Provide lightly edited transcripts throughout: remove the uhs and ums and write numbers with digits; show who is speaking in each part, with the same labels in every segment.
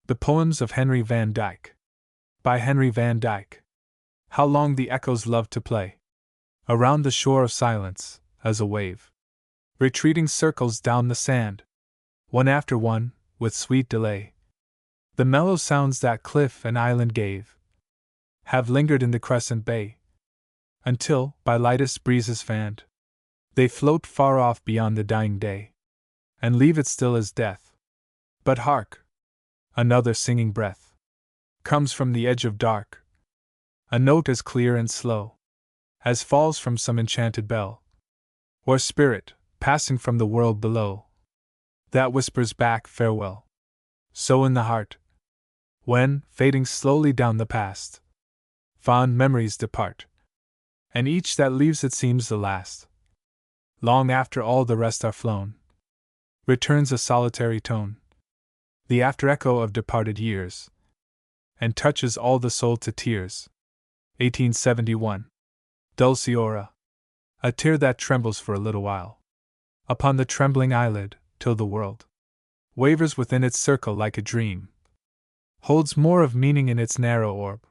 Speaker 1: The Poems of Henry Van Dyke. By Henry Van Dyke. How long the echoes love to play around the shore of silence, as a wave retreating circles down the sand, one after one, with sweet delay. The mellow sounds that cliff and island gave have lingered in the crescent bay, until, by lightest breezes fanned, they float far off beyond the dying day, and leave it still as death. But hark! Another singing breath comes from the edge of dark, a note as clear and slow as falls from some enchanted bell, or spirit, passing from the world below, that whispers back farewell. So in the heart, when, fading slowly down the past, fond memories depart, and each that leaves it seems the last, long after all the rest are flown, returns a solitary tone, the after-echo of departed years, and touches all the soul to tears. 1871. Dulciora. A tear that trembles for a little while upon the trembling eyelid, till the world wavers within its circle like a dream, holds more of meaning in its narrow orb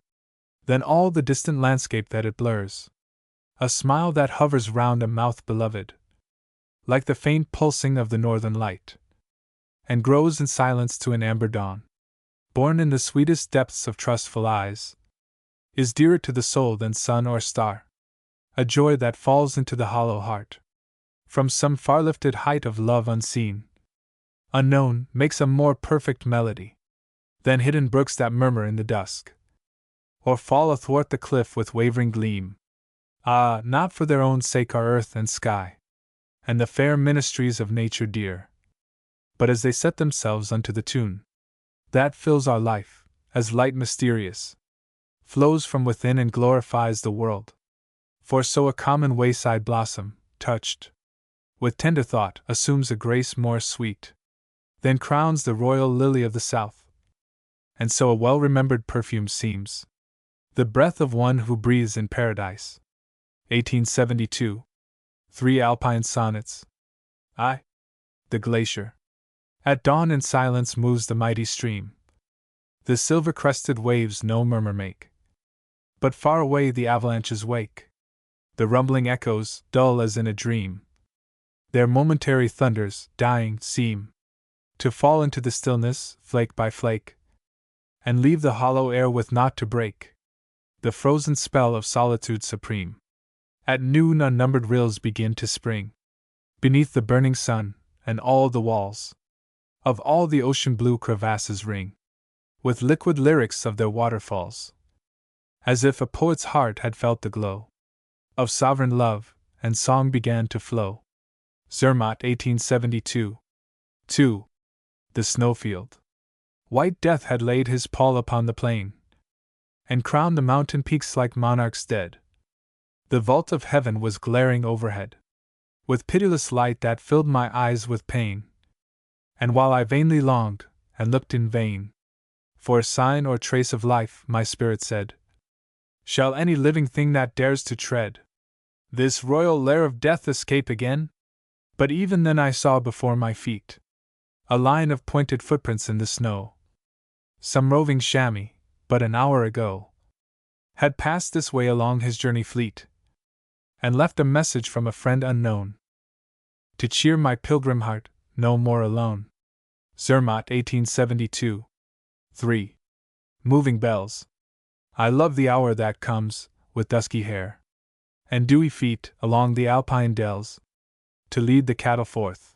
Speaker 1: than all the distant landscape that it blurs. A smile that hovers round a mouth beloved, like the faint pulsing of the northern light, and grows in silence to an amber dawn, born in the sweetest depths of trustful eyes, is dearer to the soul than sun or star. A joy that falls into the hollow heart from some far-lifted height of love unseen, unknown, makes a more perfect melody than hidden brooks that murmur in the dusk, or fall athwart the cliff with wavering gleam. Ah, not for their own sake are earth and sky, and the fair ministries of nature dear, but as they set themselves unto the tune that fills our life, as light mysterious, flows from within and glorifies the world. For so a common wayside blossom, touched with tender thought, assumes a grace more sweet than crowns the royal lily of the south, and so a well-remembered perfume seems the breath of one who breathes in paradise. 1872. 3 Alpine Sonnets. I. The glacier. At dawn in silence moves the mighty stream. The silver-crested waves no murmur make, but far away the avalanches wake. The rumbling echoes, dull as in a dream, their momentary thunders, dying, seem to fall into the stillness, flake by flake, and leave the hollow air with naught to break the frozen spell of solitude supreme. At noon unnumbered rills begin to spring beneath the burning sun, and all the walls of all the ocean blue crevasses ring with liquid lyrics of their waterfalls, as if a poet's heart had felt the glow of sovereign love, and song began to flow. Zermatt, 1872. 2. The snowfield. White death had laid his pall upon the plain, and crowned the mountain peaks like monarchs dead. The vault of heaven was glaring overhead with pitiless light that filled my eyes with pain. And while I vainly longed, and looked in vain, for a sign or trace of life, my spirit said, shall any living thing that dares to tread this royal lair of death escape again? But even then I saw before my feet a line of pointed footprints in the snow. Some roving chamois, but an hour ago, had passed this way along his journey fleet, and left a message from a friend unknown, to cheer my pilgrim heart, no more alone. Zermatt, 1872. 3. Moving bells. I love the hour that comes, with dusky hair and dewy feet, along the alpine dells, to lead the cattle forth.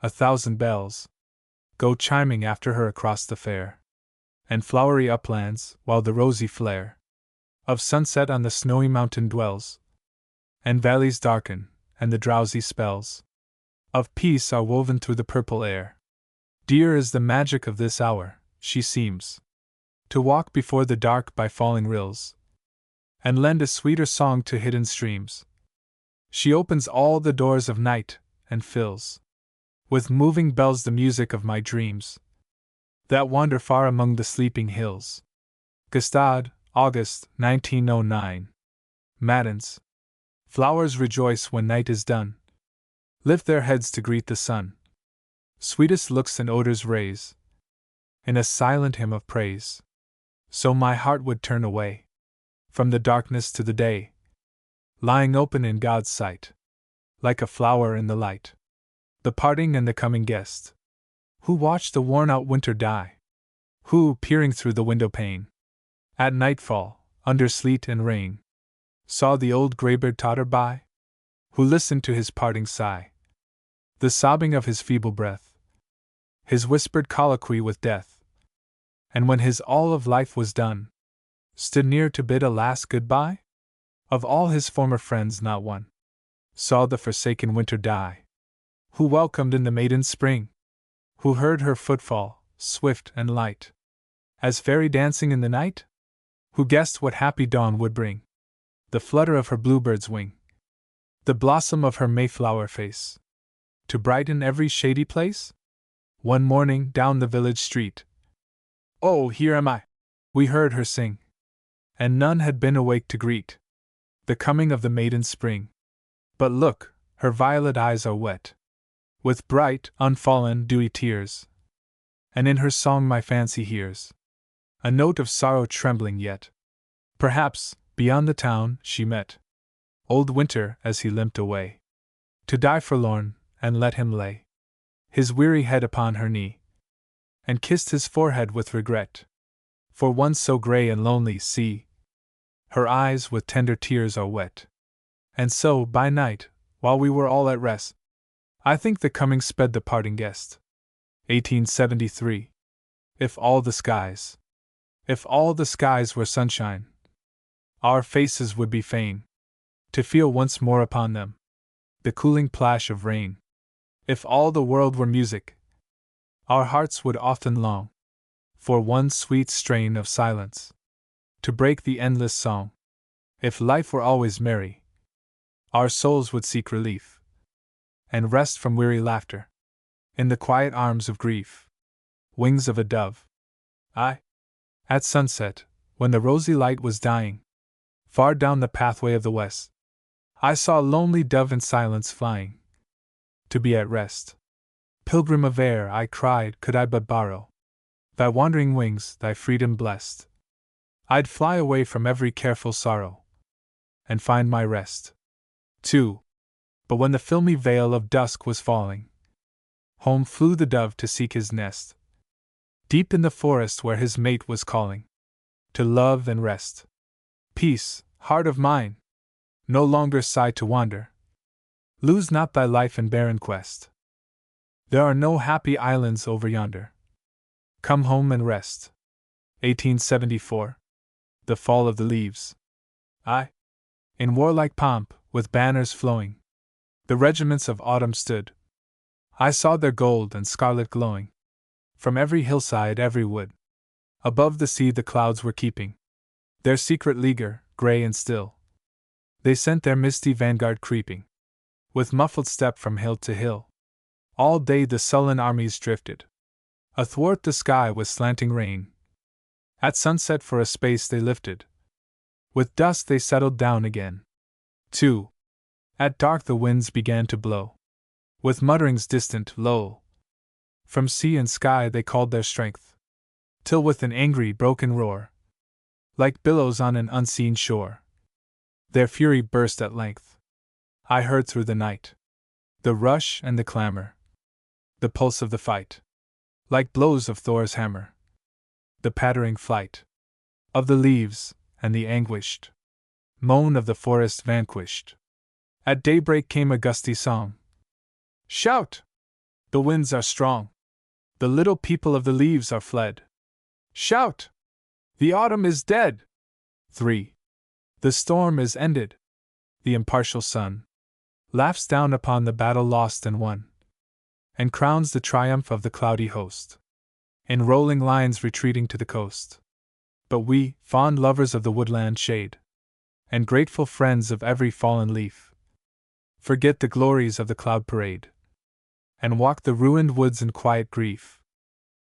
Speaker 1: 1,000 bells go chiming after her across the fair and flowery uplands, while the rosy flare of sunset on the snowy mountain dwells, and valleys darken, and the drowsy spells of peace are woven through the purple air. Dear is the magic of this hour. She seems to walk before the dark by falling rills, and lend a sweeter song to hidden streams. She opens all the doors of night, and fills with moving bells the music of my dreams that wander far among the sleeping hills. Gstaad, August, 1909. Matins. Flowers rejoice when night is done, lift their heads to greet the sun. Sweetest looks and odors raise in a silent hymn of praise. So my heart would turn away from the darkness to the day, lying open in God's sight, like a flower in the light. The parting and the coming guest, who watched the worn-out winter die, who, peering through the window pane, at nightfall, under sleet and rain, saw the old graybeard totter by, who listened to his parting sigh, the sobbing of his feeble breath, his whispered colloquy with death, and when his all of life was done, stood near to bid a last good-bye? Of all his former friends not one saw the forsaken winter die, who welcomed in the maiden spring, who heard her footfall, swift and light, as fairy dancing in the night, who guessed what happy dawn would bring, the flutter of her bluebird's wing, the blossom of her mayflower face, to brighten every shady place? One morning down the village street, "Oh, here am I," we heard her sing, and none had been awake to greet the coming of the maiden spring. But look, her violet eyes are wet with bright, unfallen, dewy tears, and in her song my fancy hears a note of sorrow trembling yet. Perhaps, beyond the town, she met old Winter as he limped away to die forlorn, and let him lay his weary head upon her knee, and kissed his forehead with regret for one so gray and lonely. See, her eyes with tender tears are wet. And so, by night, while we were all at rest, I think the coming sped the parting guest. 1873. If all the skies were sunshine, our faces would be fain to feel once more upon them the cooling plash of rain. If all the world were music, our hearts would often long for one sweet strain of silence to break the endless song. If life were always merry, our souls would seek relief and rest from weary laughter in the quiet arms of grief. Wings of a dove. At sunset, when the rosy light was dying, far down the pathway of the west, I saw a lonely dove in silence flying to be at rest. Pilgrim of air, I cried, could I but borrow thy wandering wings, thy freedom blessed, I'd fly away from every careful sorrow and find my rest. 2. But when the filmy veil of dusk was falling, home flew the dove to seek his nest, deep in the forest where his mate was calling to love and rest. Peace, heart of mine, no longer sigh to wander, lose not thy life in barren quest. There are no happy islands over yonder. Come home and rest. 1874. The fall of the leaves. In warlike pomp, with banners flowing, the regiments of autumn stood. I saw their gold and scarlet glowing from every hillside, every wood. Above the sea the clouds were keeping their secret leaguer, gray and still. They sent their misty vanguard creeping with muffled step from hill to hill. All day the sullen armies drifted athwart the sky with slanting rain. At sunset for a space they lifted, with dusk they settled down again. 2. At dark the winds began to blow, with mutterings distant, low. From sea and sky they called their strength, till with an angry, broken roar, like billows on an unseen shore, their fury burst at length. I heard through the night the rush and the clamor, the pulse of the fight, like blows of Thor's hammer, the pattering flight of the leaves, and the anguished moan of the forest vanquished. At daybreak came a gusty song. Shout! The winds are strong. The little people of the leaves are fled. Shout! The autumn is dead. 3. The storm is ended. The impartial sun laughs down upon the battle lost and won, and crowns the triumph of the cloudy host, in rolling lines retreating to the coast. But we, fond lovers of the woodland shade, and grateful friends of every fallen leaf, forget the glories of the cloud parade, and walk the ruined woods in quiet grief.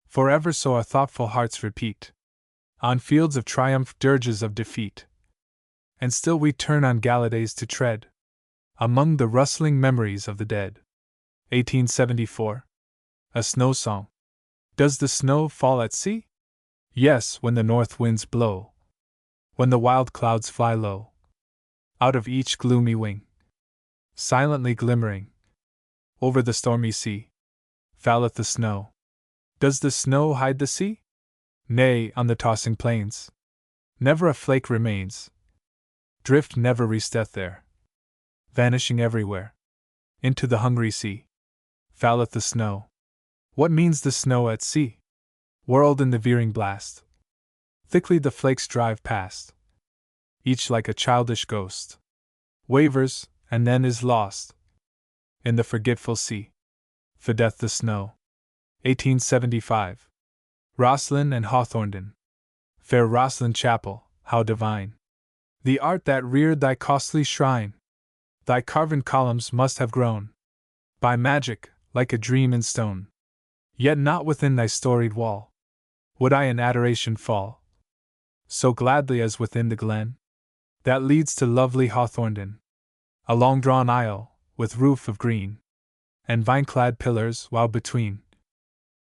Speaker 1: Forever so our thoughtful hearts repeat, on fields of triumph dirges of defeat, and still we turn on gala days to tread among the rustling memories of the dead. 1874. A Snow Song. Does the snow fall at sea? Yes, when the north winds blow, when the wild clouds fly low. Out of each gloomy wing, silently glimmering, over the stormy sea, falleth the snow. Does the snow hide the sea? Nay, on the tossing plains, never a flake remains. Drift never resteth there, vanishing everywhere. Into the hungry sea falleth the snow. What means the snow at sea? Whirled in the veering blast, thickly the flakes drive past, each like a childish ghost, wavers, and then is lost in the forgetful sea. Fadeth the snow. 1875. Rosslyn and Hawthornden. Fair Rosslyn Chapel, how divine the art that reared thy costly shrine! Thy carven columns must have grown by magic, like a dream in stone. Yet not within thy storied wall would I in adoration fall, so gladly as within the glen that leads to lovely Hawthornden, a long-drawn aisle, with roof of green, and vine-clad pillars, while between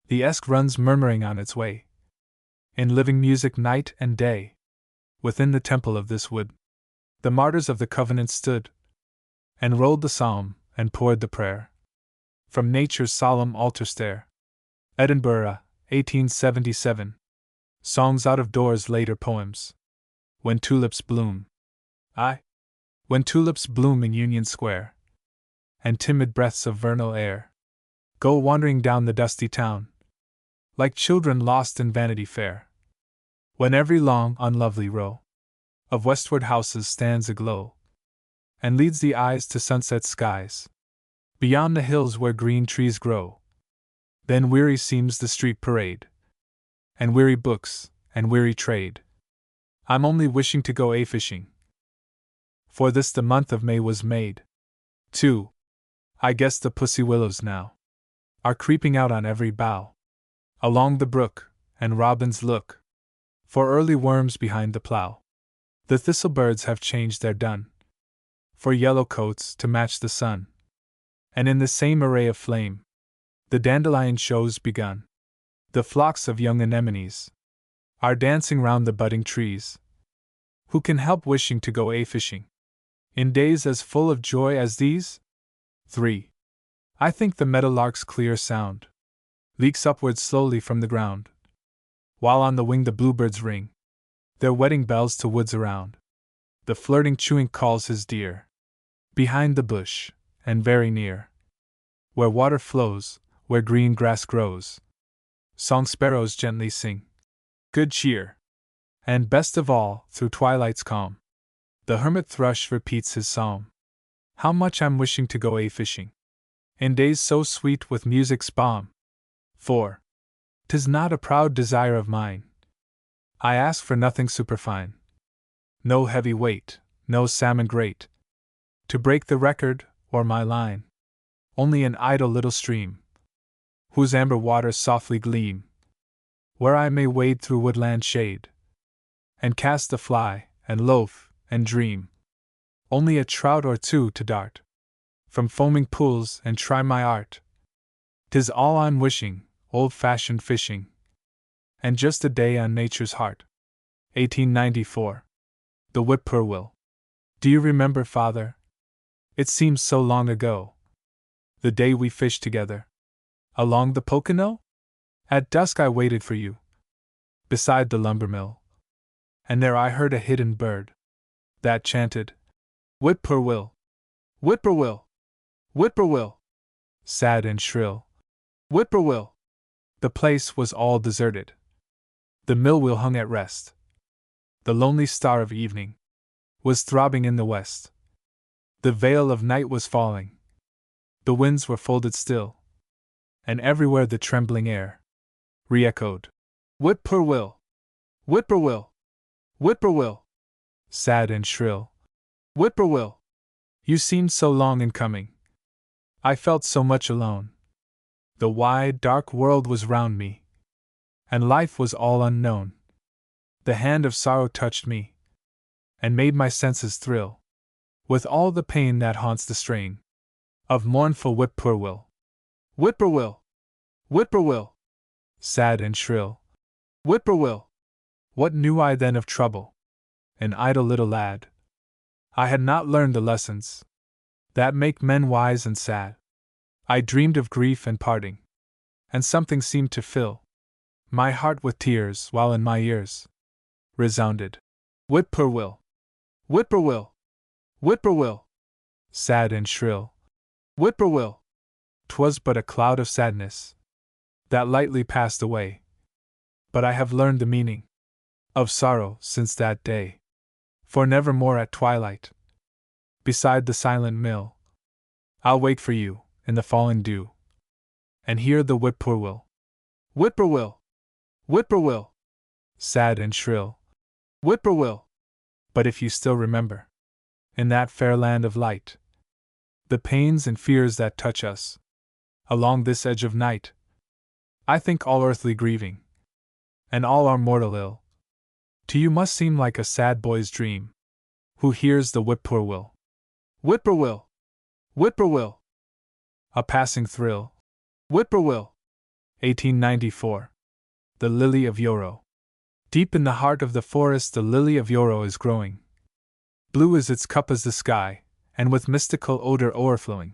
Speaker 1: the Esk runs murmuring on its way, in living music night and day. Within the temple of this wood, the martyrs of the covenant stood, and rolled the psalm, and poured the prayer, from nature's solemn altar stair. Edinburgh, 1877. Songs out of doors. Later poems. When tulips bloom. Aye, when tulips bloom in Union Square, and timid breaths of vernal air go wandering down the dusty town, like children lost in Vanity Fair. When every long, unlovely row of westward houses stands aglow, and leads the eyes to sunset skies, beyond the hills where green trees grow. Then weary seems the street parade, and weary books, and weary trade. I'm only wishing to go a-fishing, for this the month of May was made. 2. I guess the pussy willows now are creeping out on every bough along the brook, and robins look for early worms behind the plough. The thistlebirds have changed their dun for yellow coats to match the sun, and in the same array of flame the dandelion show's begun. The flocks of young anemones are dancing round the budding trees. Who can help wishing to go a-fishing in days as full of joy as these? 3. I think the meadowlark's clear sound leaks upwards slowly from the ground, while on the wing the bluebirds ring their wedding bells to woods around. The flirting chewink calls his dear behind the bush, and very near, where water flows, where green grass grows, song sparrows gently sing good cheer. And best of all, through twilight's calm, the hermit thrush repeats his psalm. How much I'm wishing to go a-fishing in days so sweet with music's balm. 4. 'Tis not a proud desire of mine, I ask for nothing superfine, no heavy weight, no salmon great to break the record, or my line, only an idle little stream, whose amber waters softly gleam, where I may wade through woodland shade, and cast a fly, and loaf, and dream. Only a trout or two to dart from foaming pools and try my art. 'Tis all I'm wishing, old-fashioned fishing, and just a day on nature's heart. 1894. The Whippoorwill. Do you remember, Father? It seems so long ago, the day we fished together along the Pocono? At dusk I waited for you beside the lumber mill, and there I heard a hidden bird that chanted, Whippoorwill, whippoorwill, whippoorwill, sad and shrill, whippoorwill. The place was all deserted. The mill wheel hung at rest. The lonely star of evening was throbbing in the west. The veil of night was falling. The winds were folded still, and everywhere the trembling air re-echoed, Whippoorwill, whippoorwill, whippoorwill, sad and shrill, whippoorwill. You seemed so long in coming. I felt so much alone. The wide, dark world was round me, and life was all unknown. The hand of sorrow touched me, and made my senses thrill with all the pain that haunts the strain of mournful whippoorwill. Whippoorwill, whippoorwill, sad and shrill. Whippoorwill! What knew I then of trouble? An idle little lad. I had not learned the lessons that make men wise and sad. I dreamed of grief and parting, and something seemed to fill my heart with tears, while in my ears resounded, Whippoorwill! Whippoorwill! Whippoorwill! Sad and shrill. Whippoorwill! 'Twas but a cloud of sadness that lightly passed away. But I have learned the meaning of sorrow since that day. For nevermore at twilight, beside the silent mill, I'll wait for you in the falling dew, and hear the whippoorwill. Whippoorwill! Whippoorwill! Sad and shrill. Whippoorwill! But if you still remember, in that fair land of light, the pains and fears that touch us along this edge of night, I think all earthly grieving, and all our mortal ill, to you must seem like a sad boy's dream, who hears the whippoorwill. Whippoorwill! Whippoorwill! A passing thrill. Whippoorwill! 1894. The Lily of Yarrow. Deep in the heart of the forest the lily of Yarrow is growing. Blue is its cup as the sky, and with mystical odor o'erflowing.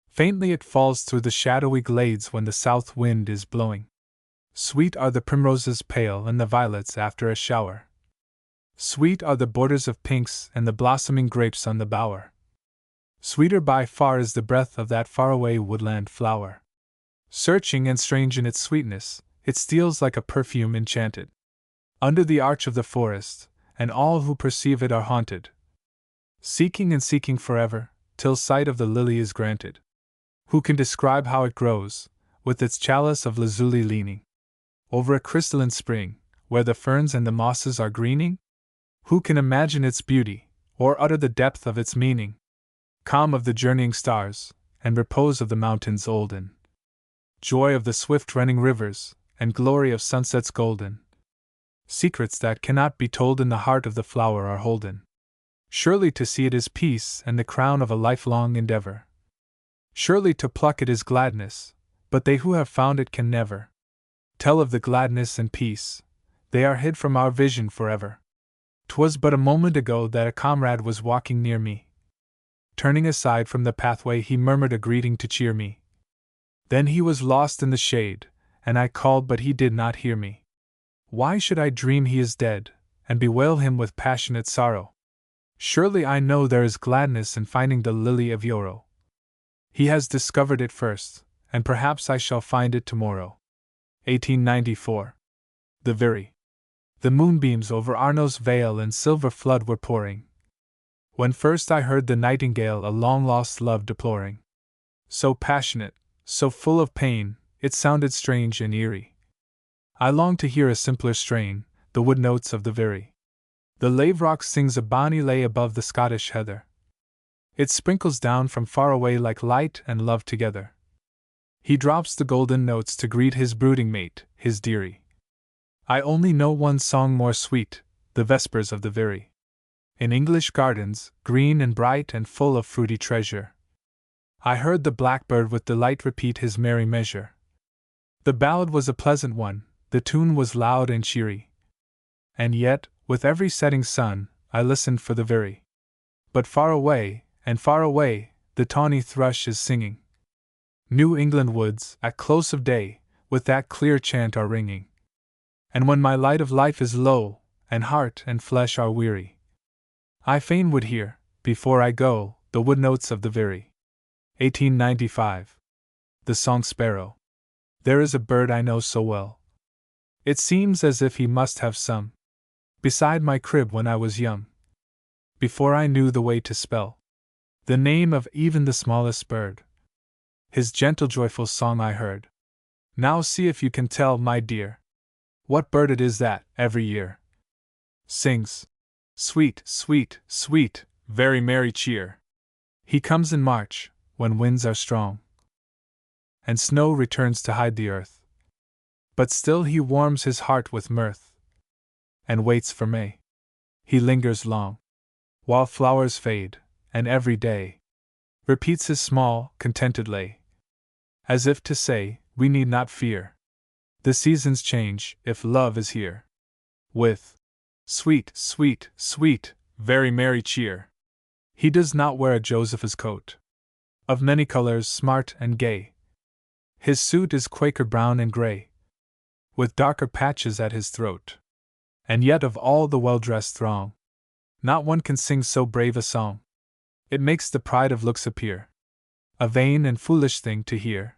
Speaker 1: Faintly it falls through the shadowy glades when the south wind is blowing. Sweet are the primroses pale and the violets after a shower. Sweet are the borders of pinks and the blossoming grapes on the bower. Sweeter by far is the breath of that faraway woodland flower. Searching and strange in its sweetness, it steals like a perfume enchanted under the arch of the forest, and all who perceive it are haunted, seeking and seeking forever, till sight of the lily is granted. Who can describe how it grows, with its chalice of lazuli leaning over a crystalline spring, where the ferns and the mosses are greening? Who can imagine its beauty, or utter the depth of its meaning? Calm of the journeying stars, and repose of the mountains olden, joy of the swift running rivers, and glory of sunsets golden. Secrets that cannot be told in the heart of the flower are holden. Surely to see it is peace and the crown of a lifelong endeavor. Surely to pluck it is gladness, but they who have found it can never tell of the gladness and peace, they are hid from our vision forever. 'Twas but a moment ago that a comrade was walking near me. Turning aside from the pathway he murmured a greeting to cheer me. Then he was lost in the shade, and I called but he did not hear me. Why should I dream he is dead, and bewail him with passionate sorrow? Surely I know there is gladness in finding the lily of Yarrow. He has discovered it first, and perhaps I shall find it tomorrow. 1894. The Veery. The moonbeams over Arno's vale in silver flood were pouring, when first I heard the nightingale a long-lost love deploring. So passionate, so full of pain, it sounded strange and eerie. I longed to hear a simpler strain, the wood notes of the Veery. The laverock sings a bonny lay above the Scottish heather. It sprinkles down from far away like light and love together. He drops the golden notes to greet his brooding mate, his dearie. I only know one song more sweet, the Vespers of the Veery. In English gardens, green and bright and full of fruity treasure, I heard the blackbird with delight repeat his merry measure. The ballad was a pleasant one, the tune was loud and cheery. And yet, with every setting sun, I listened for the Veery. But far away, and far away, the tawny thrush is singing. New England woods, at close of day, with that clear chant are ringing. And when my light of life is low, and heart and flesh are weary, I fain would hear, before I go, the wood notes of the Veery. 1895. The Song Sparrow. There is a bird I know so well. It seems as if he must have sung beside my crib when I was young, before I knew the way to spell the name of even the smallest bird. His gentle joyful song I heard. Now see if you can tell, my dear, what bird it is that, every year, sings sweet, sweet, sweet, very merry cheer. He comes in March, when winds are strong, and snow returns to hide the earth. But still he warms his heart with mirth, and waits for May. He lingers long, while flowers fade, and every day repeats his small, contented lay, as if to say, we need not fear The seasons change, if love is here. With sweet, sweet, sweet, very merry cheer. He does not wear a Josephus coat, of many colors, smart and gay. His suit is Quaker brown and gray, with darker patches at his throat. And yet of all the well-dressed throng, not one can sing so brave a song. It makes the pride of looks appear a vain and foolish thing to hear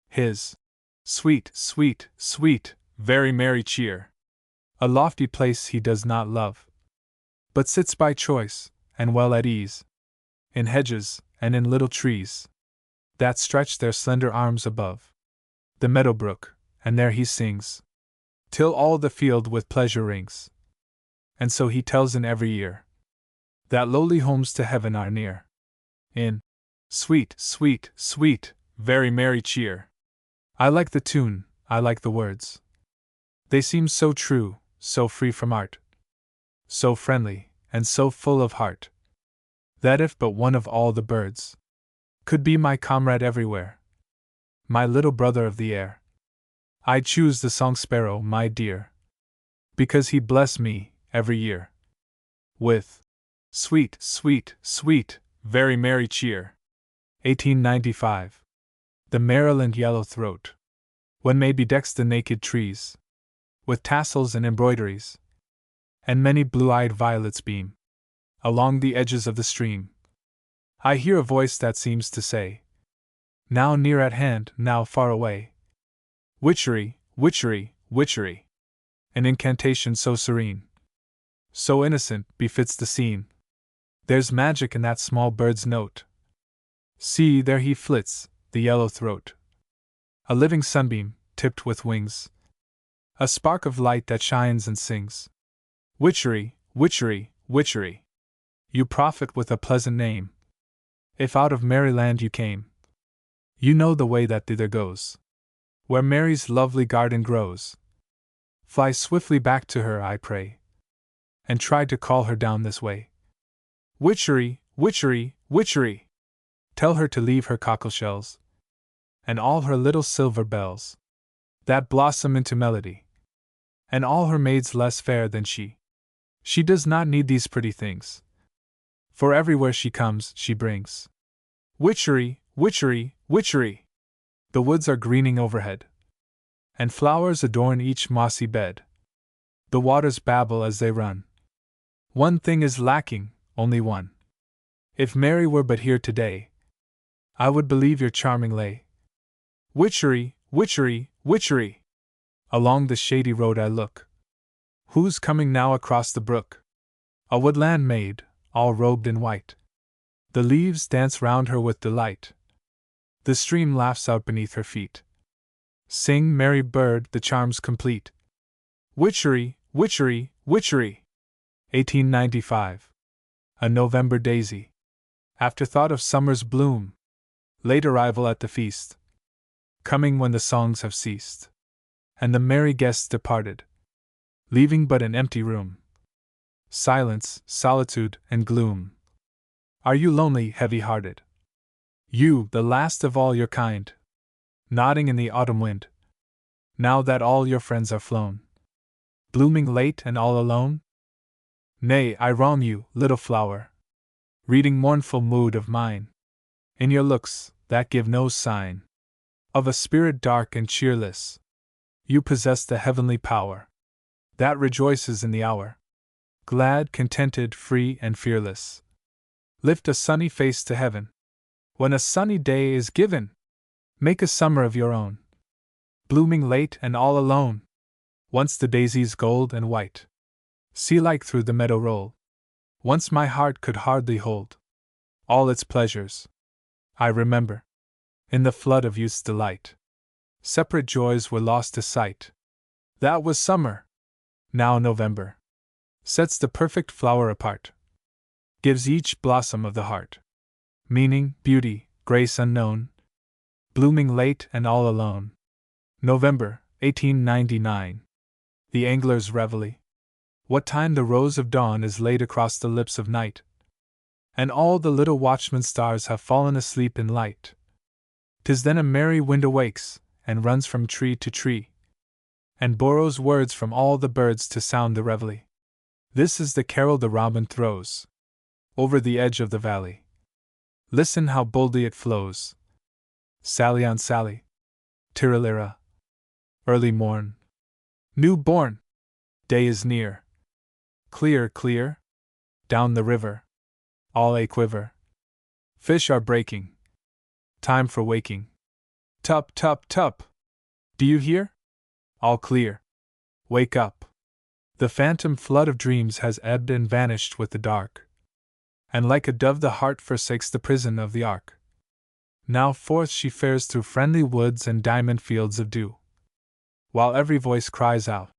Speaker 1: his sweet, sweet, sweet, very merry cheer. A lofty place he does not love, but sits by choice, and well at ease, in hedges and in little trees that stretch their slender arms above the meadow brook, and there he sings, till all the field with pleasure rings. And so he tells in every year that lowly homes to heaven are near, in sweet, sweet, sweet, very merry cheer. I like the tune, I like the words. They seem so true, so free from art, so friendly, and so full of heart, that if but one of all the birds could be my comrade everywhere, my little brother of the air, I'd choose the song sparrow, my dear, because he'd bless me every year with sweet, sweet, sweet, very merry cheer. 1895. The Maryland yellow-throat, when May bedecks the naked trees with tassels and embroideries, and many blue-eyed violets beam along the edges of the stream, I hear a voice that seems to say, now near at hand, now far away, witchery, witchery, witchery. An incantation so serene, so innocent, befits the scene. There's magic in that small bird's note. See, there he flits, the yellow-throat, a living sunbeam, tipped with wings, a spark of light that shines and sings. Witchery, witchery, witchery. You profit with a pleasant name. If out of Maryland you came, you know the way that thither goes, where Mary's lovely garden grows. Fly swiftly back to her, I pray, and try to call her down this way. Witchery, witchery, witchery. Tell her to leave her cockleshells, and all her little silver bells, that blossom into melody, and all her maids less fair than she. She does not need these pretty things, for everywhere she comes, she brings witchery, witchery, witchery. The woods are greening overhead, and flowers adorn each mossy bed. The waters babble as they run. One thing is lacking, only one. If Mary were but here today, I would believe your charming lay. Witchery, witchery, witchery. Along the shady road I look. Who's coming now across the brook? A woodland maid, all robed in white. The leaves dance round her with delight. The stream laughs out beneath her feet. Sing, merry bird, the charms complete. Witchery, witchery, witchery. 1895. A November daisy. Afterthought of summer's bloom. Late arrival at the feast. Coming when the songs have ceased, and the merry guests departed, leaving but an empty room. Silence, solitude, and gloom. Are you lonely, heavy-hearted? You, the last of all your kind, nodding in the autumn wind, now that all your friends are flown, blooming late and all alone? Nay, I wrong you, little flower, reading mournful mood of mine, in your looks, that give no sign of a spirit dark and cheerless. You possess the heavenly power that rejoices in the hour, glad, contented, free, and fearless. Lift a sunny face to heaven when a sunny day is given. Make a summer of your own, blooming late and all alone. Once the daisies gold and white, sea-like through the meadow roll. Once my heart could hardly hold all its pleasures. I remember, in the flood of youth's delight, separate joys were lost to sight. That was summer. Now November sets the perfect flower apart, gives each blossom of the heart meaning, beauty, grace unknown, blooming late and all alone. November, 1899. The angler's reveille. What time the rose of dawn is laid across the lips of night, and all the little watchman stars have fallen asleep in light. 'Tis then a merry wind awakes, and runs from tree to tree, and borrows words from all the birds to sound the reveille. This is the carol the robin throws over the edge of the valley. Listen how boldly it flows. Sally on Sally, tiralira, early morn, new born, day is near. Clear, clear, down the river, all a quiver. Fish are breaking, time for waking. Tup, tup, tup. Do you hear? All clear. Wake up. The phantom flood of dreams has ebbed and vanished with the dark. And like a dove the heart forsakes the prison of the ark. Now forth she fares through friendly woods and diamond fields of dew, while every voice cries out,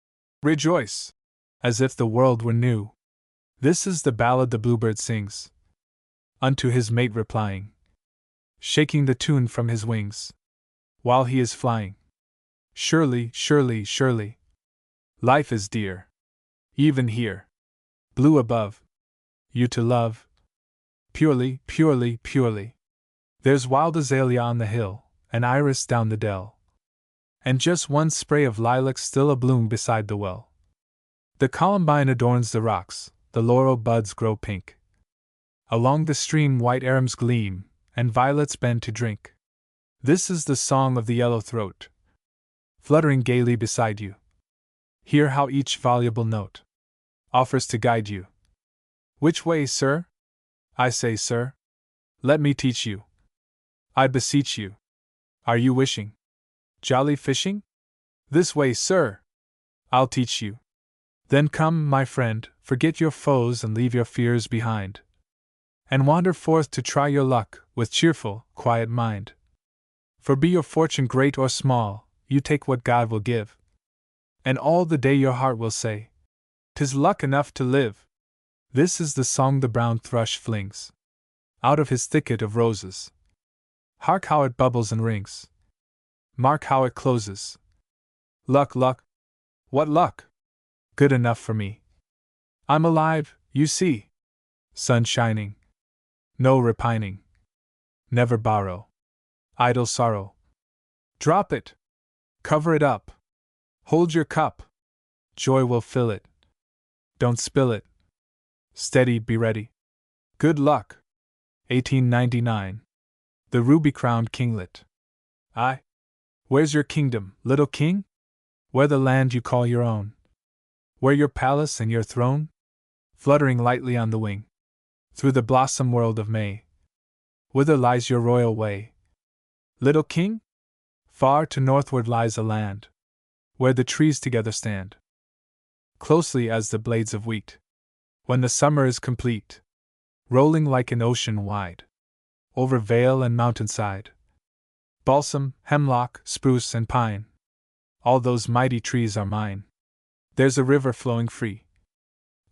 Speaker 1: "Rejoice!" as if the world were new. This is the ballad the bluebird sings, unto his mate replying, shaking the tune from his wings, while he is flying. Surely, surely, surely, life is dear, even here, blue above, you to love, purely, purely, purely. There's wild azalea on the hill, and iris down the dell, and just one spray of lilac still abloom beside the well. The columbine adorns the rocks, the laurel buds grow pink. Along the stream white arums gleam, and violets bend to drink. This is the song of the yellow throat, fluttering gaily beside you. Hear how each voluble note offers to guide you. Which way, sir? I say, sir. Let me teach you. I beseech you. Are you wishing jolly fishing? This way, sir. I'll teach you. Then come, my friend, forget your foes and leave your fears behind, and wander forth to try your luck with cheerful, quiet mind. For be your fortune great or small, you take what God will give, and all the day your heart will say, "'Tis luck enough to live." This is the song the brown thrush flings out of his thicket of roses. Hark how it bubbles and rings. Mark how it closes. Luck, luck. What luck? Good enough for me. I'm alive, you see. Sun shining. No repining. Never borrow. Idle sorrow. Drop it. Cover it up. Hold your cup. Joy will fill it. Don't spill it. Steady, be ready. Good luck. 1899. The ruby-crowned kinglet. Aye. Where's your kingdom, little king? Where the land you call your own? Where your palace and your throne? Fluttering lightly on the wing, through the blossom world of May. Whither lies your royal way, little king? Far to northward lies a land, where the trees together stand, closely as the blades of wheat, when the summer is complete, rolling like an ocean wide, over vale and mountainside. Balsam, hemlock, spruce, and pine, all those mighty trees are mine. There's a river flowing free.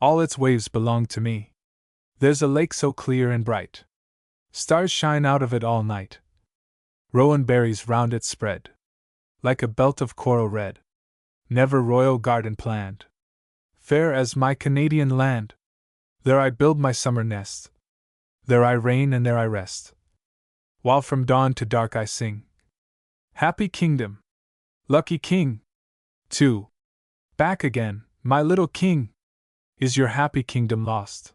Speaker 1: All its waves belong to me. There's a lake so clear and bright. Stars shine out of it all night. Rowan berries round it spread, like a belt of coral red. Never royal garden planned, fair as my Canadian land. There I build my summer nest. There I reign and there I rest, while from dawn to dark I sing. Happy kingdom! Lucky king! 2. Back again, my little king! Is your happy kingdom lost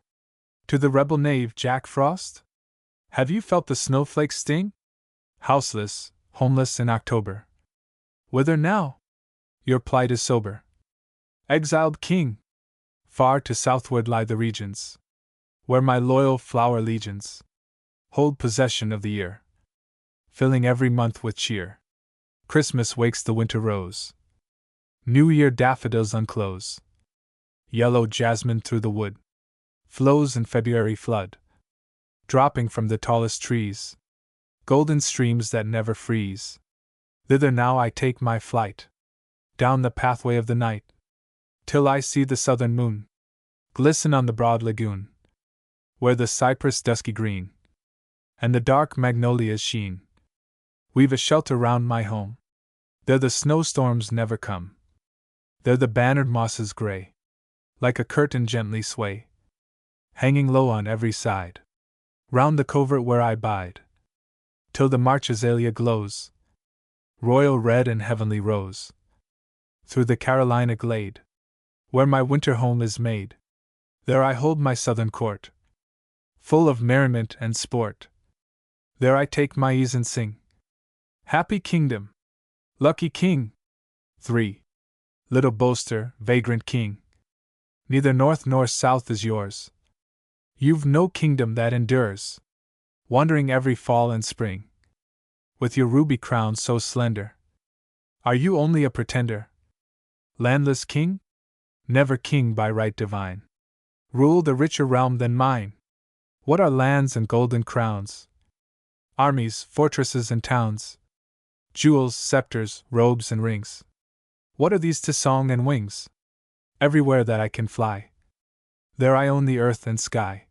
Speaker 1: to the rebel knave Jack Frost? Have you felt the snowflake sting? Houseless, homeless in October. Whither now? Your plight is sober. Exiled king! Far to southward lie the regions where my loyal flower legions hold possession of the year, filling every month with cheer. Christmas wakes the winter rose. New Year daffodils unclose. Yellow jasmine through the wood flows in February flood, dropping from the tallest trees, golden streams that never freeze. Thither now I take my flight, down the pathway of the night, till I see the southern moon glisten on the broad lagoon, where the cypress dusky green and the dark magnolias sheen weave a shelter round my home. There the snowstorms never come. There the bannered mosses gray, like a curtain gently sway, hanging low on every side, round the covert where I bide, till the March azalea glows, royal red and heavenly rose. through the Carolina glade, where my winter home is made. There I hold my southern court, full of merriment and sport. There I take my ease and sing. Happy kingdom! Lucky king! 3. Little boaster, vagrant king, neither north nor south is yours. You've no kingdom that endures, wandering every fall and spring, with your ruby crown so slender. Are you only a pretender? Landless king? Never king by right divine. Rule the richer realm than mine. What are lands and golden crowns? Armies, fortresses and towns. Jewels, scepters, robes and rings. What are these to song and wings? Everywhere that I can fly, there I own the earth and sky.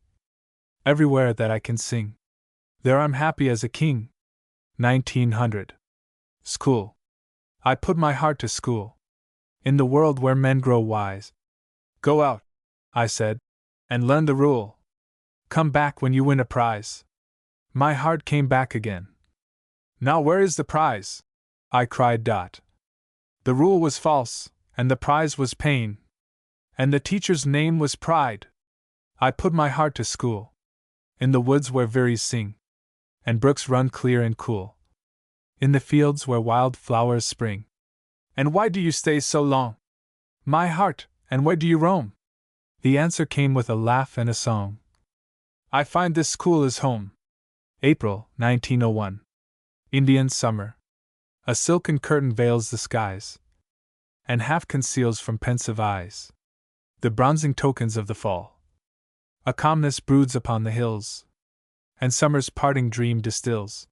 Speaker 1: Everywhere that I can sing, there I'm happy as a king. 1900. School. I put my heart to school, in the world where men grow wise. Go out, I said, and learn the rule. Come back when you win a prize. My heart came back again. Now where is the prize? I cried. The rule was false, and the prize was pain, and the teacher's name was pride. I put my heart to school, in the woods where veeries sing, and brooks run clear and cool, in the fields where wild flowers spring. And why do you stay so long, my heart, and where do you roam? The answer came with a laugh and a song. I find this school is home. April, 1901. Indian summer. A silken curtain veils the skies, and half conceals from pensive eyes the bronzing tokens of the fall. A calmness broods upon the hills, and summer's parting dream distills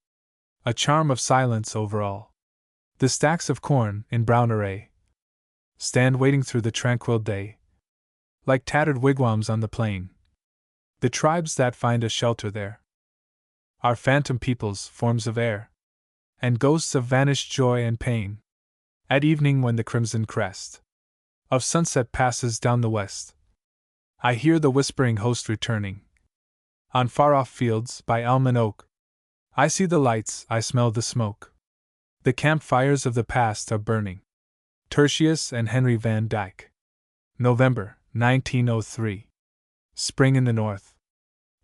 Speaker 1: a charm of silence over all. The stacks of corn, in brown array, stand waiting through the tranquil day, like tattered wigwams on the plain. The tribes that find a shelter there are phantom peoples, forms of air, and ghosts of vanished joy and pain. At evening, when the crimson crest of sunset passes down the west, I hear the whispering host returning. On far-off fields, by elm and oak, I see the lights, I smell the smoke. The campfires of the past are burning. Tertius and Henry Van Dyke. November, 1903. Spring in the north.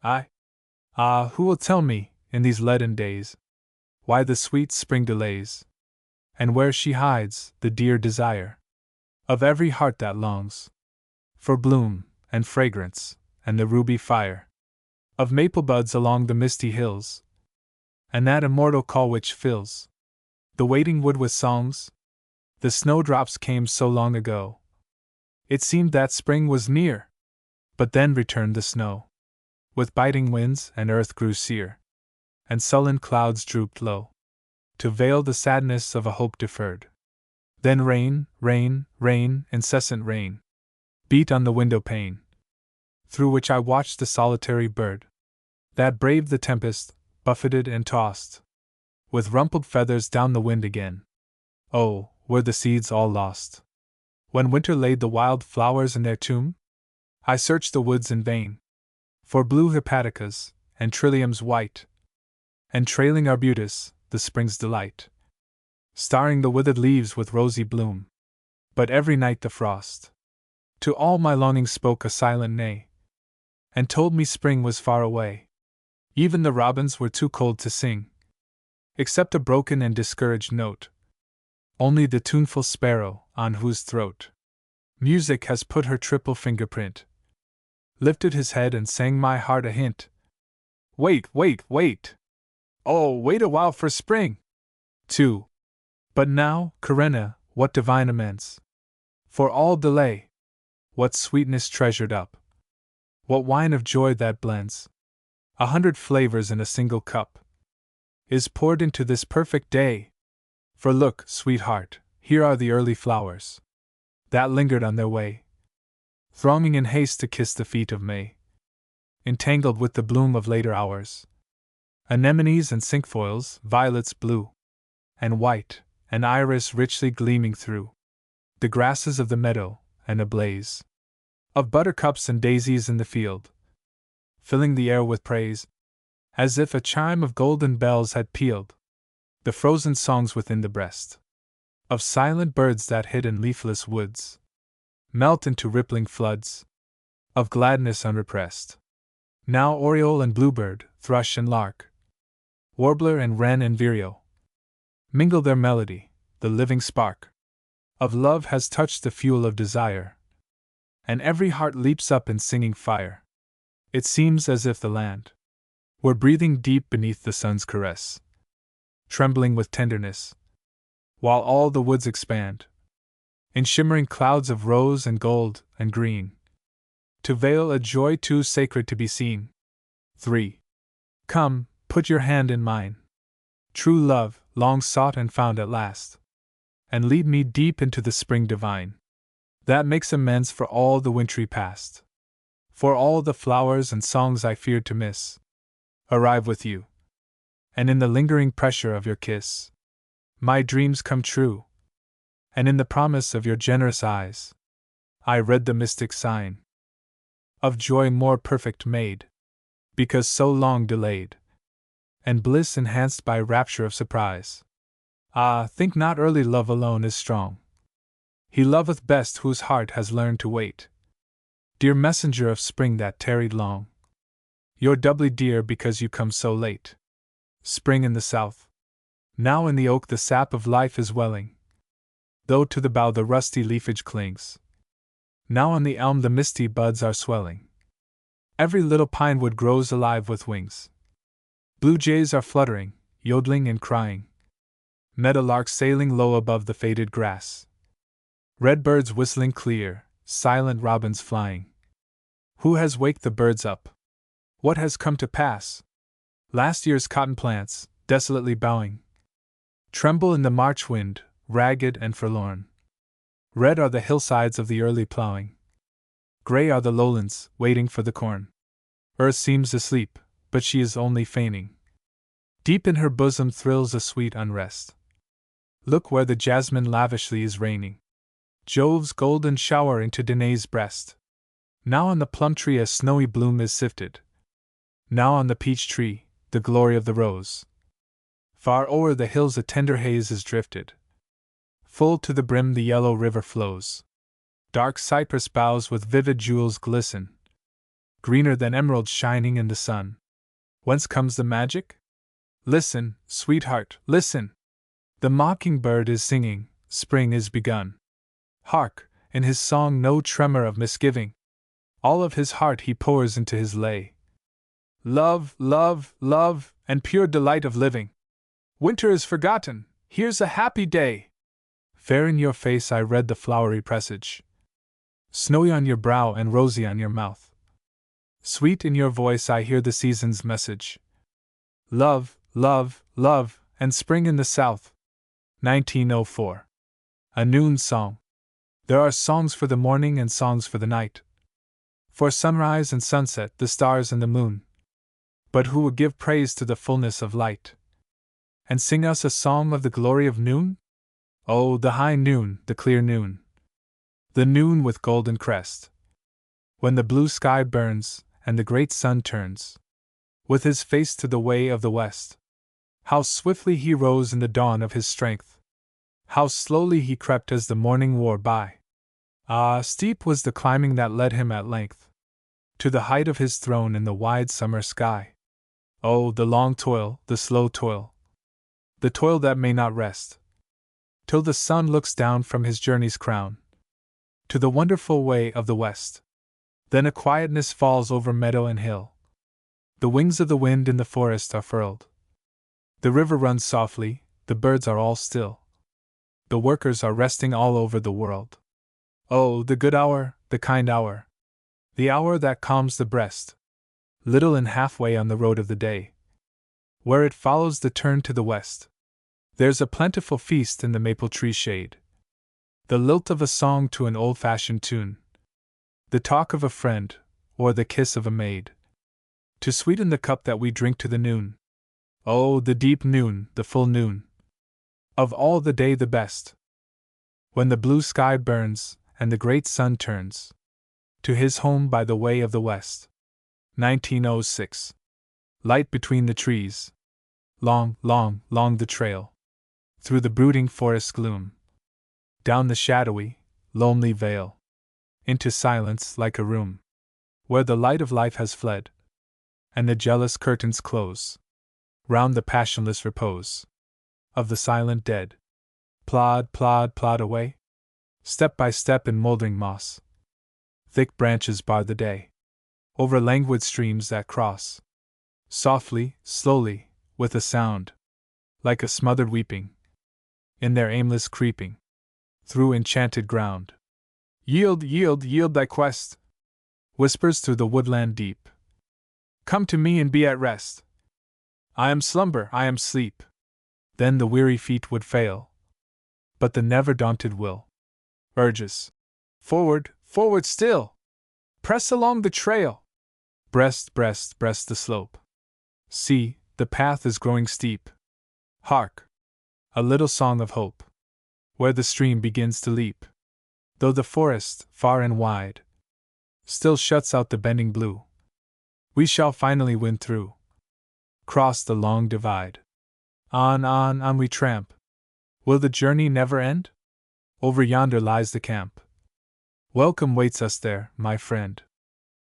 Speaker 1: Who will tell me, in these leaden days, why the sweet spring delays, and where she hides the dear desire of every heart that longs for bloom and fragrance and the ruby fire of maple buds along the misty hills, and that immortal call which fills the waiting wood with songs? The snowdrops came so long ago, it seemed that spring was near, but then returned the snow with biting winds, and earth grew sere, and sullen clouds drooped low to veil the sadness of a hope deferred. Then rain, rain, rain, incessant rain, beat on the window pane, through which I watched the solitary bird that braved the tempest, buffeted and tossed, with rumpled feathers down the wind again. Oh, were the seeds all lost, when winter laid the wild flowers in their tomb? I searched the woods in vain for blue hepaticas, and trilliums white, and trailing arbutus, the spring's delight, starring the withered leaves with rosy bloom. But every night the frost to all my longing spoke a silent nay, and told me spring was far away. Even the robins were too cold to sing, except a broken and discouraged note. Only the tuneful sparrow, on whose throat music has put her triple fingerprint, lifted his head and sang my heart a hint. Wait, wait, wait! Oh, wait a while for spring! 2. But now, Corinna, what divine amends for all delay! What sweetness treasured up! What wine of joy that blends 100 flavors in a single cup is poured into this perfect day! For look, sweetheart, here are the early flowers that lingered on their way, thronging in haste to kiss the feet of May, entangled with the bloom of later hours. Anemones and cinquefoils, violets blue and white, and iris richly gleaming through the grasses of the meadow, and a blaze of buttercups and daisies in the field, filling the air with praise, as if a chime of golden bells had pealed the frozen songs within the breast. of silent birds that hid in leafless woods, melt into rippling floods of gladness unrepressed. Now oriole and bluebird, thrush and lark, warbler and wren and vireo, mingle their melody, the living spark of love has touched the fuel of desire, and every heart leaps up in singing fire. It seems as if the land were breathing deep beneath the sun's caress, trembling with tenderness, while all the woods expand in shimmering clouds of rose and gold and green, to veil a joy too sacred to be seen. 3. Come, put your hand in mine, true love, long sought and found at last, and lead me deep into the spring divine, that makes amends for all the wintry past, for all the flowers and songs I feared to miss. Arrive with you, and in the lingering pressure of your kiss, my dreams come true, and in the promise of your generous eyes, I read the mystic sign of joy more perfect made, because so long delayed, and bliss enhanced by rapture of surprise. Ah, think not early love alone is strong. He loveth best whose heart has learned to wait. Dear messenger of spring that tarried long, you're doubly dear because you come so late. Spring in the south. Now in the oak the sap of life is welling, though to the bough the rusty leafage clings. Now on the elm the misty buds are swelling. Every little pine wood grows alive with wings. Blue jays are fluttering, yodeling and crying. Meadowlarks sailing low above the faded grass. Red birds whistling clear, silent robins flying. Who has waked the birds up? What has come to pass? Last year's cotton plants, desolately bowing, tremble in the March wind, ragged and forlorn. Red are the hillsides of the early plowing. Gray are the lowlands, waiting for the corn. Earth seems asleep, but she is only feigning. Deep in her bosom thrills a sweet unrest. Look where the jasmine lavishly is raining Jove's golden shower into Danae's breast. Now on the plum tree a snowy bloom is sifted. Now on the peach tree, the glory of the rose. Far o'er the hills a tender haze is drifted. Full to the brim the yellow river flows. Dark cypress boughs with vivid jewels glisten, greener than emeralds shining in the sun. Whence comes the magic? Listen, sweetheart, listen! The mockingbird is singing, spring is begun. Hark, in his song no tremor of misgiving. All of his heart he pours into his lay. Love, love, love, and pure delight of living. Winter is forgotten, here's a happy day. Fair in your face I read the flowery presage, snowy on your brow and rosy on your mouth. Sweet in your voice I hear the season's message. Love, love, love, and spring in the south. 1904. A Noon Song. There are songs for the morning and songs for the night, for sunrise and sunset, the stars and the moon. But who will give praise to the fullness of light, and sing us a song of the glory of noon? Oh, the high noon, the clear noon, the noon with golden crest, when the blue sky burns and the great sun turns with his face to the way of the west. How swiftly he rose in the dawn of his strength, how slowly he crept as the morning wore by. Ah, steep was the climbing that led him at length to the height of his throne in the wide summer sky. Oh, the long toil, the slow toil, the toil that may not rest, till the sun looks down from his journey's crown to the wonderful way of the west. Then a quietness falls over meadow and hill. The wings of the wind in the forest are furled. The river runs softly, the birds are all still. The workers are resting all over the world. Oh, the good hour, the kind hour, the hour that calms the breast, little and halfway on the road of the day, where it follows the turn to the west. There's a plentiful feast in the maple tree shade, the lilt of a song to an old-fashioned tune, the talk of a friend, or the kiss of a maid, to sweeten the cup that we drink to the noon. Oh, the deep noon, the full noon, of all the day the best, when the blue sky burns and the great sun turns to his home by the way of the west. 1906. Light between the trees. Long, long, long the trail through the brooding forest gloom. down the shadowy, lonely vale, into silence like a room, where the light of life has fled, and the jealous curtains close, round the passionless repose of the silent dead. Plod, plod, plod away, step by step in moldering moss. Thick branches bar the day, over languid streams that cross, softly, slowly, with a sound, like a smothered weeping, in their aimless creeping, through enchanted ground. Yield, yield, yield thy quest, whispers through the woodland deep. Come to me and be at rest. I am slumber, I am sleep. Then the weary feet would fail, but the never daunted will urges. Forward, forward still! Press along the trail! Breast, breast, breast the slope. See, the path is growing steep. Hark! A little song of hope, where the stream begins to leap. Though the forest, far and wide, still shuts out the bending blue, we shall finally win through, cross the long divide. On, on we tramp. Will the journey never end? Over yonder lies the camp. Welcome waits us there, my friend.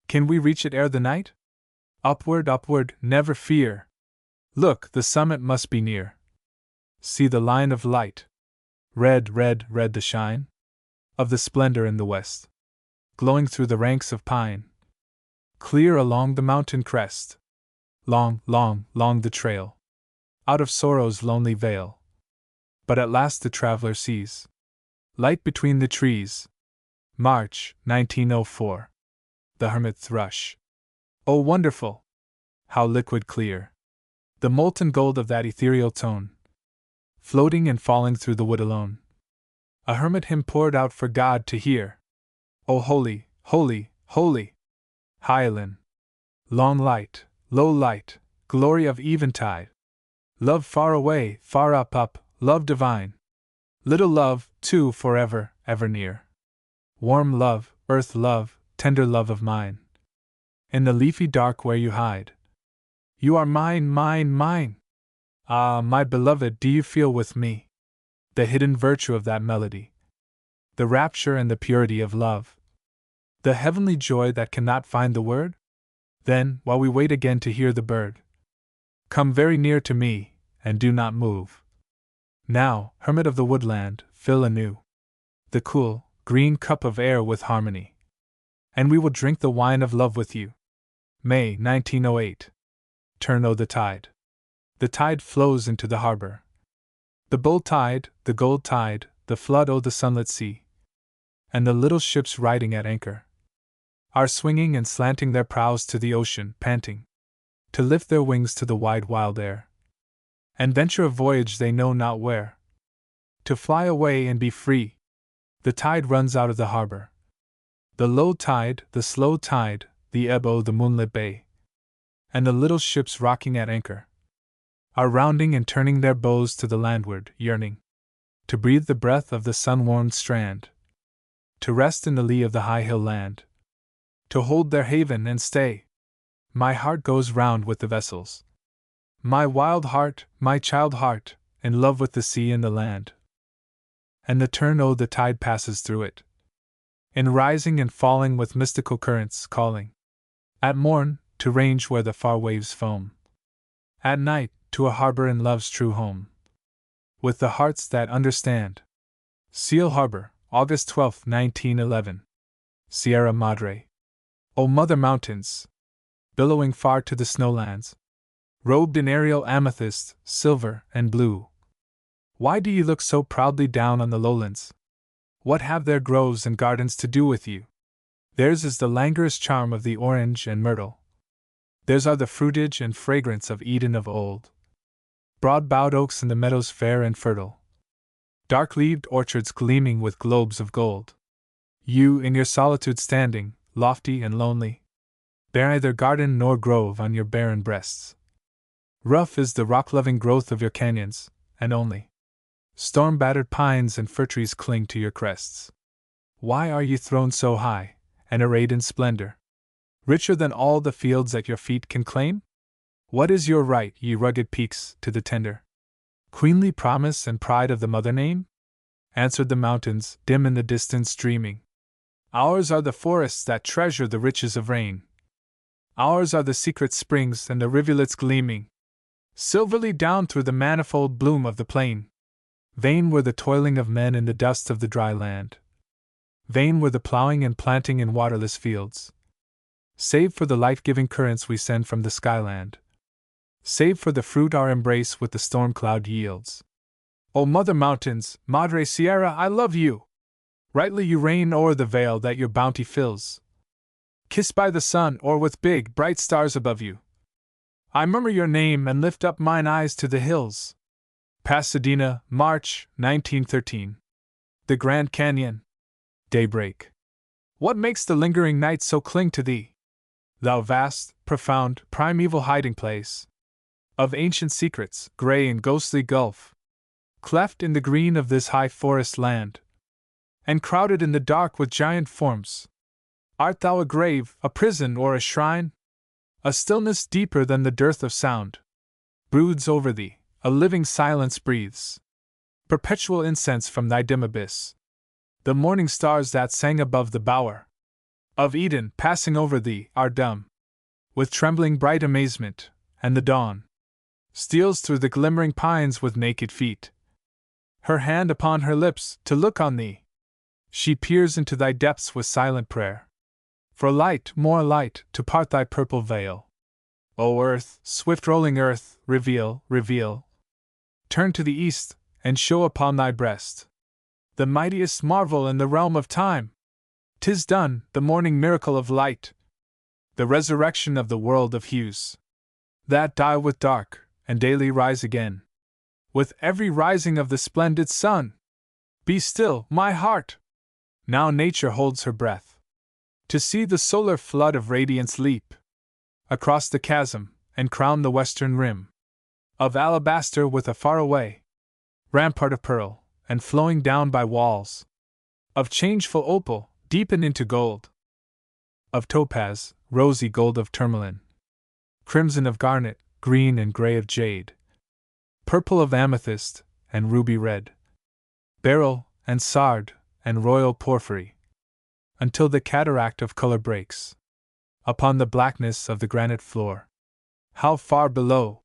Speaker 1: Can we reach it ere the night? Upward, upward, never fear. Look, the summit must be near. See the line of light. Red, red, red the shine of the splendor in the west, glowing through the ranks of pine. Clear along the mountain crest. Long, long, long the trail, out of sorrow's lonely vale. But at last the traveler sees light between the trees. March, 1904. The hermit thrush. Oh, wonderful! How liquid clear! The molten gold of that ethereal tone, floating and falling through the wood alone. A hermit hymn poured out for God to hear. Oh, holy, holy, holy! Hyalin. Long light, low light, glory of eventide. Love far away, far up, up, love divine. Little love, too, forever, ever near. Warm love, earth love, tender love of mine. In the leafy dark where you hide. You are mine, mine, mine. Ah, my beloved, do you feel with me the hidden virtue of that melody? The rapture and the purity of love? The heavenly joy that cannot find the word? Then, while we wait again to hear the bird, come very near to me, and do not move. Now, hermit of the woodland, fill anew the cool, green cup of air with harmony, and we will drink the wine of love with you. May 1908. Turn o' the tide. The tide flows into the harbor. The bull tide, the gold tide, the flood o' the sunlit sea, and the little ships riding at anchor are swinging and slanting their prows to the ocean, panting to lift their wings to the wide wild air, and venture a voyage they know not where, to fly away and be free. The tide runs out of the harbor. The low tide, the slow tide, the ebb o' the moonlit bay, and the little ships rocking at anchor are rounding and turning their bows to the landward, yearning to breathe the breath of the sun-warmed strand, to rest in the lee of the high hill land, to hold their haven and stay. My heart goes round with the vessels. My wild heart, my child heart, in love with the sea and the land. And the turn o' the tide passes through it, in rising and falling with mystical currents calling. At morn, to range where the far waves foam. At night, to a harbor in love's true home. With the hearts that understand. Seal Harbor, August 12, 1911. Sierra Madre. O mother mountains, billowing far to the snowlands, robed in aerial amethyst, silver, and blue. Why do you look so proudly down on the lowlands? What have their groves and gardens to do with you? Theirs is the languorous charm of the orange and myrtle. Theirs are the fruitage and fragrance of Eden of old. Broad-boughed oaks in the meadows fair and fertile. Dark-leaved orchards gleaming with globes of gold. You, in your solitude standing, lofty and lonely, bear neither garden nor grove on your barren breasts. Rough is the rock-loving growth of your canyons, and only storm-battered pines and fir trees cling to your crests. Why are you throned so high, and arrayed in splendor, richer than all the fields at your feet can claim? What is your right, ye rugged peaks, to the tender, queenly promise and pride of the mother name? answered the mountains, dim in the distance dreaming. Ours are the forests that treasure the riches of rain. Ours are the secret springs and the rivulets gleaming silverly down through the manifold bloom of the plain. Vain were the toiling of men in the dust of the dry land. Vain were the plowing and planting in waterless fields. Save for the life-giving currents we send from the skyland. Save for the fruit our embrace with the storm cloud yields. O Mother Mountains, Madre Sierra, I love you! Rightly you reign o'er the vale that your bounty fills. Kissed by the sun or with big, bright stars above you, I murmur your name and lift up mine eyes to the hills. Pasadena, March, 1913. The Grand Canyon. Daybreak. What makes the lingering night so cling to thee? Thou vast, profound, primeval hiding place of ancient secrets, gray and ghostly gulf, cleft in the green of this high forest land, and crowded in the dark with giant forms. Art thou a grave, a prison, or a shrine? A stillness deeper than the dearth of sound broods over thee, a living silence breathes perpetual incense from thy dim abyss. The morning stars that sang above the bower of Eden, passing over thee, are dumb with trembling bright amazement, and the dawn steals through the glimmering pines with naked feet, her hand upon her lips to look on thee. She peers into thy depths with silent prayer for light, more light, to part thy purple veil. O earth, swift rolling earth, reveal, reveal. Turn to the east, and show upon thy breast the mightiest marvel in the realm of time. 'Tis done, the morning miracle of light, the resurrection of the world of hues that die with dark, and daily rise again with every rising of the splendid sun. Be still, my heart! Now nature holds her breath to see the solar flood of radiance leap across the chasm and crown the western rim of alabaster with a faraway rampart of pearl, and flowing down by walls of changeful opal, deepen into gold of topaz, rosy gold of tourmaline, crimson of garnet, green and gray of jade, purple of amethyst, and ruby red, beryl, and sard, and royal porphyry, until the cataract of color breaks upon the blackness of the granite floor. How far below,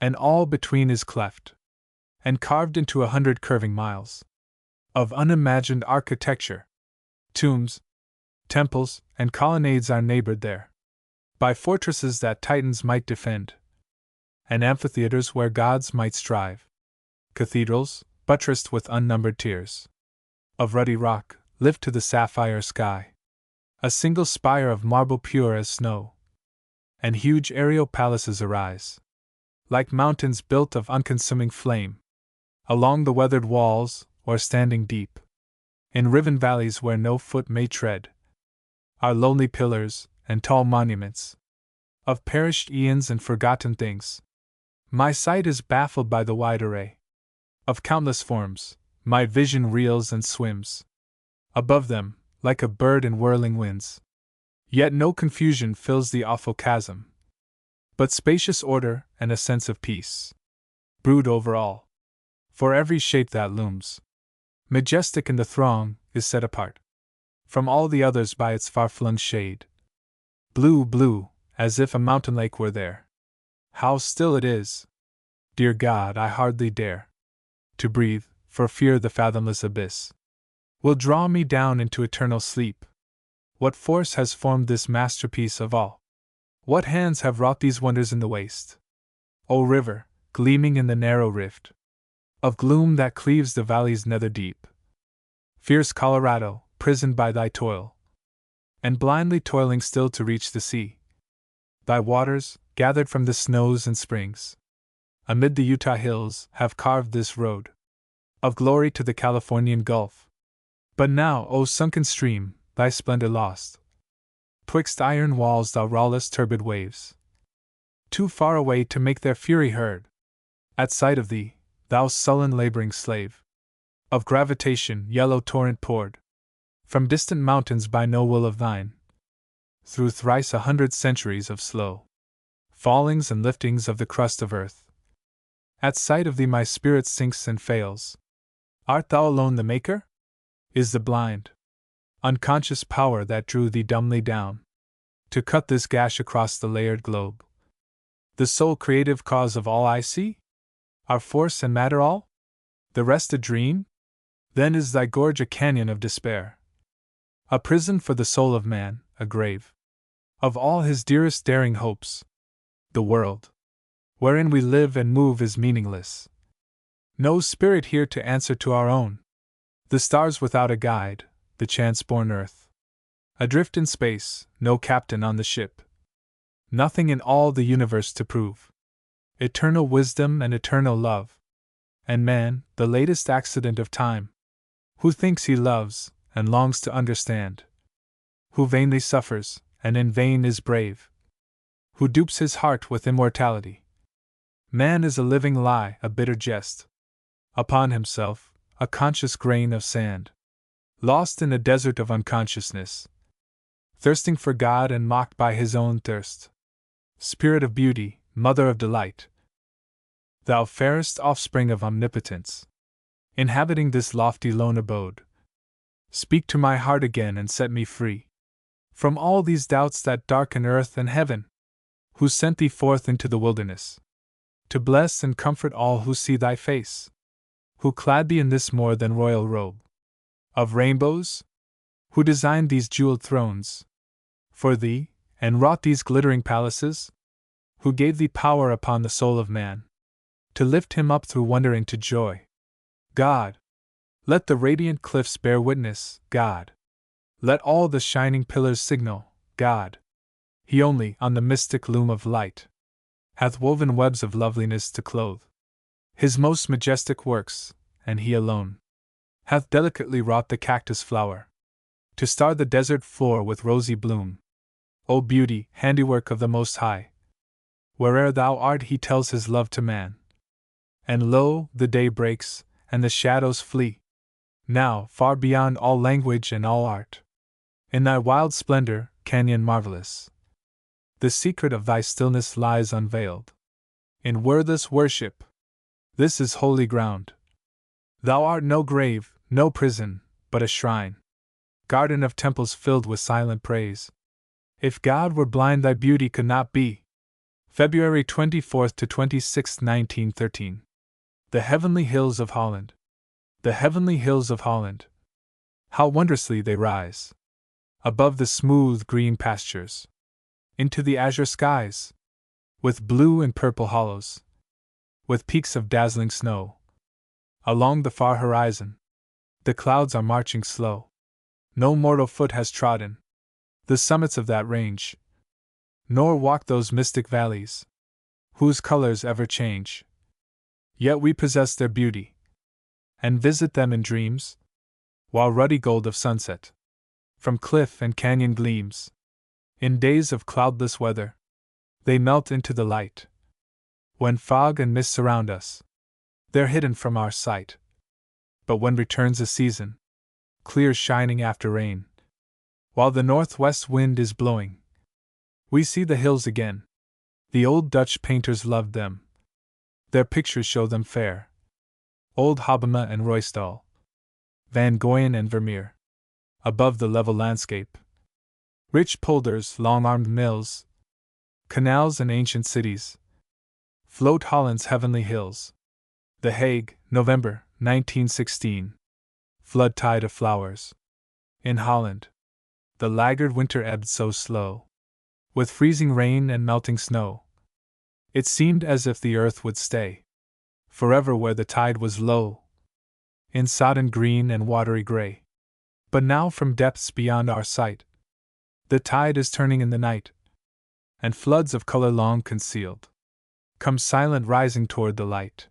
Speaker 1: and all between is cleft and carved into 100 curving miles of unimagined architecture. Tombs, temples, and colonnades are neighbored there by fortresses that Titans might defend, and amphitheaters where gods might strive, cathedrals, buttressed with unnumbered tiers of ruddy rock, lift to the sapphire sky a single spire of marble pure as snow, and huge aerial palaces arise like mountains built of unconsuming flame along the weathered walls, or standing deep in riven valleys where no foot may tread, are lonely pillars and tall monuments of perished eons and forgotten things. My sight is baffled by the wide array of countless forms, my vision reels and swims above them, like a bird in whirling winds. Yet no confusion fills the awful chasm, but spacious order and a sense of peace brood over all. For every shape that looms majestic in the throng is set apart from all the others by its far-flung shade. Blue, blue, as if a mountain lake were there. How still it is! Dear God, I hardly dare to breathe, for fear the fathomless abyss will draw me down into eternal sleep. What force has formed this masterpiece of all? What hands have wrought these wonders in the waste? O river, gleaming in the narrow rift of gloom that cleaves the valley's nether deep. Fierce Colorado, prisoned by thy toil, and blindly toiling still to reach the sea. Thy waters, gathered from the snows and springs, amid the Utah hills, have carved this road of glory to the Californian Gulf. But now, O sunken stream, thy splendor lost, 'twixt iron walls thou rollest turbid waves, too far away to make their fury heard. At sight of thee, thou sullen laboring slave of gravitation, yellow torrent poured from distant mountains by no will of thine, through thrice 100 centuries of slow fallings and liftings of the crust of earth. At sight of thee my spirit sinks and fails, Art thou alone the maker? Is the blind, unconscious power that drew thee dumbly down to cut this gash across the layered globe the sole creative cause of all I see? Are force and matter all? The rest a dream? Then is thy gorge a canyon of despair, a prison for the soul of man, a grave of all his dearest daring hopes. The world wherein we live and move is meaningless. No spirit here to answer to our own. The stars without a guide, the chance-born earth. Adrift in space, no captain on the ship. Nothing in all the universe to prove. Eternal wisdom and eternal love. And man, the latest accident of time. Who thinks he loves, and longs to understand. Who vainly suffers, and in vain is brave. Who dupes his heart with immortality. Man is a living lie, a bitter jest. Upon himself, a conscious grain of sand. Lost in a desert of unconsciousness. Thirsting for God and mocked by his own thirst. Spirit of beauty, mother of delight. Thou fairest offspring of omnipotence. Inhabiting this lofty lone abode. Speak to my heart again and set me free. From all these doubts that darken earth and heaven. Who sent thee forth into the wilderness. To bless and comfort all who see thy face. Who clad thee in this more than royal robe. Of rainbows? Who designed these jeweled thrones for thee, and wrought these glittering palaces? Who gave thee power upon the soul of man, to lift him up through wonder into joy? God! Let the radiant cliffs bear witness, God! Let all the shining pillars signal, God! He only, on the mystic loom of light, hath woven webs of loveliness to clothe his most majestic works, and he alone hath delicately wrought the cactus flower, to star the desert floor with rosy bloom. O beauty, handiwork of the Most High! Where'er thou art he tells his love to man. And lo, the day breaks, and the shadows flee. Now, far beyond all language and all art. In thy wild splendor, canyon marvelous. The secret of thy stillness lies unveiled. In wordless worship. This is holy ground. Thou art no grave, no prison, but a shrine. Garden of temples filled with silent praise. If God were blind, thy beauty could not be. February 24th to 26th, 1913. The heavenly hills of Holland. The heavenly hills of Holland. How wondrously they rise. Above the smooth green pastures. Into the azure skies. With blue and purple hollows. With peaks of dazzling snow. Along the far horizon. The clouds are marching slow. No mortal foot has trodden the summits of that range, nor walked those mystic valleys, whose colors ever change. Yet we possess their beauty, and visit them in dreams, while ruddy gold of sunset, from cliff and canyon gleams. In days of cloudless weather, they melt into the light. When fog and mist surround us, they're hidden from our sight. But when returns a season, clear shining after rain, while the northwest wind is blowing, we see the hills again. The old Dutch painters loved them. Their pictures show them fair. Old Hobbema and Ruysdael, Van Goyen and Vermeer. Above the level landscape, rich polders, long-armed mills, canals and ancient cities, float Holland's heavenly hills. The Hague, November, 1916. Flood tide of flowers. In Holland, the laggard winter ebbed so slow, with freezing rain and melting snow. It seemed as if the earth would stay forever where the tide was low, in sodden green and watery gray. But now from depths beyond our sight, the tide is turning in the night, and floods of color long concealed come silent rising toward the light,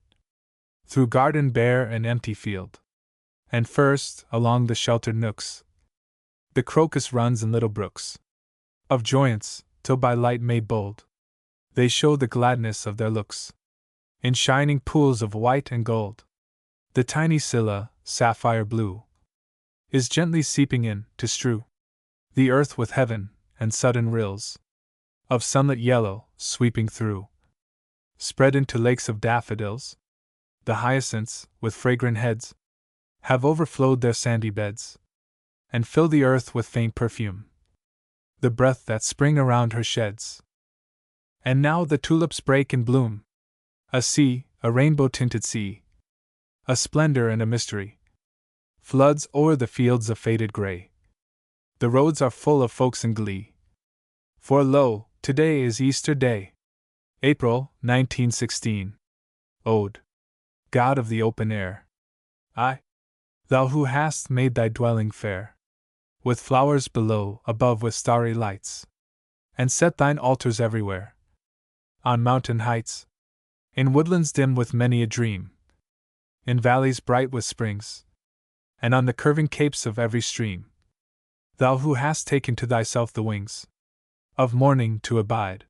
Speaker 1: through garden bare and empty field. And first, along the sheltered nooks, the crocus runs in little brooks of joyance, till by light made bold, they show the gladness of their looks. In shining pools of white and gold, the tiny Scylla, sapphire blue, is gently seeping in, to strew the earth with heaven, and sudden rills of sunlit yellow, sweeping through, spread into lakes of daffodils. The hyacinths, with fragrant heads, have overflowed their sandy beds, and fill the earth with faint perfume, the breath that spring around her sheds. And now the tulips break in bloom, a sea, a rainbow-tinted sea, a splendor and a mystery, floods o'er the fields of faded gray. The roads are full of folks in glee, for lo, today is Easter Day. April, 1916. Ode. God of the open air. Thou who hast made thy dwelling fair, with flowers below, above with starry lights, and set thine altars everywhere, on mountain heights, in woodlands dim with many a dream, in valleys bright with springs, and on the curving capes of every stream. Thou who hast taken to thyself the wings of morning to abide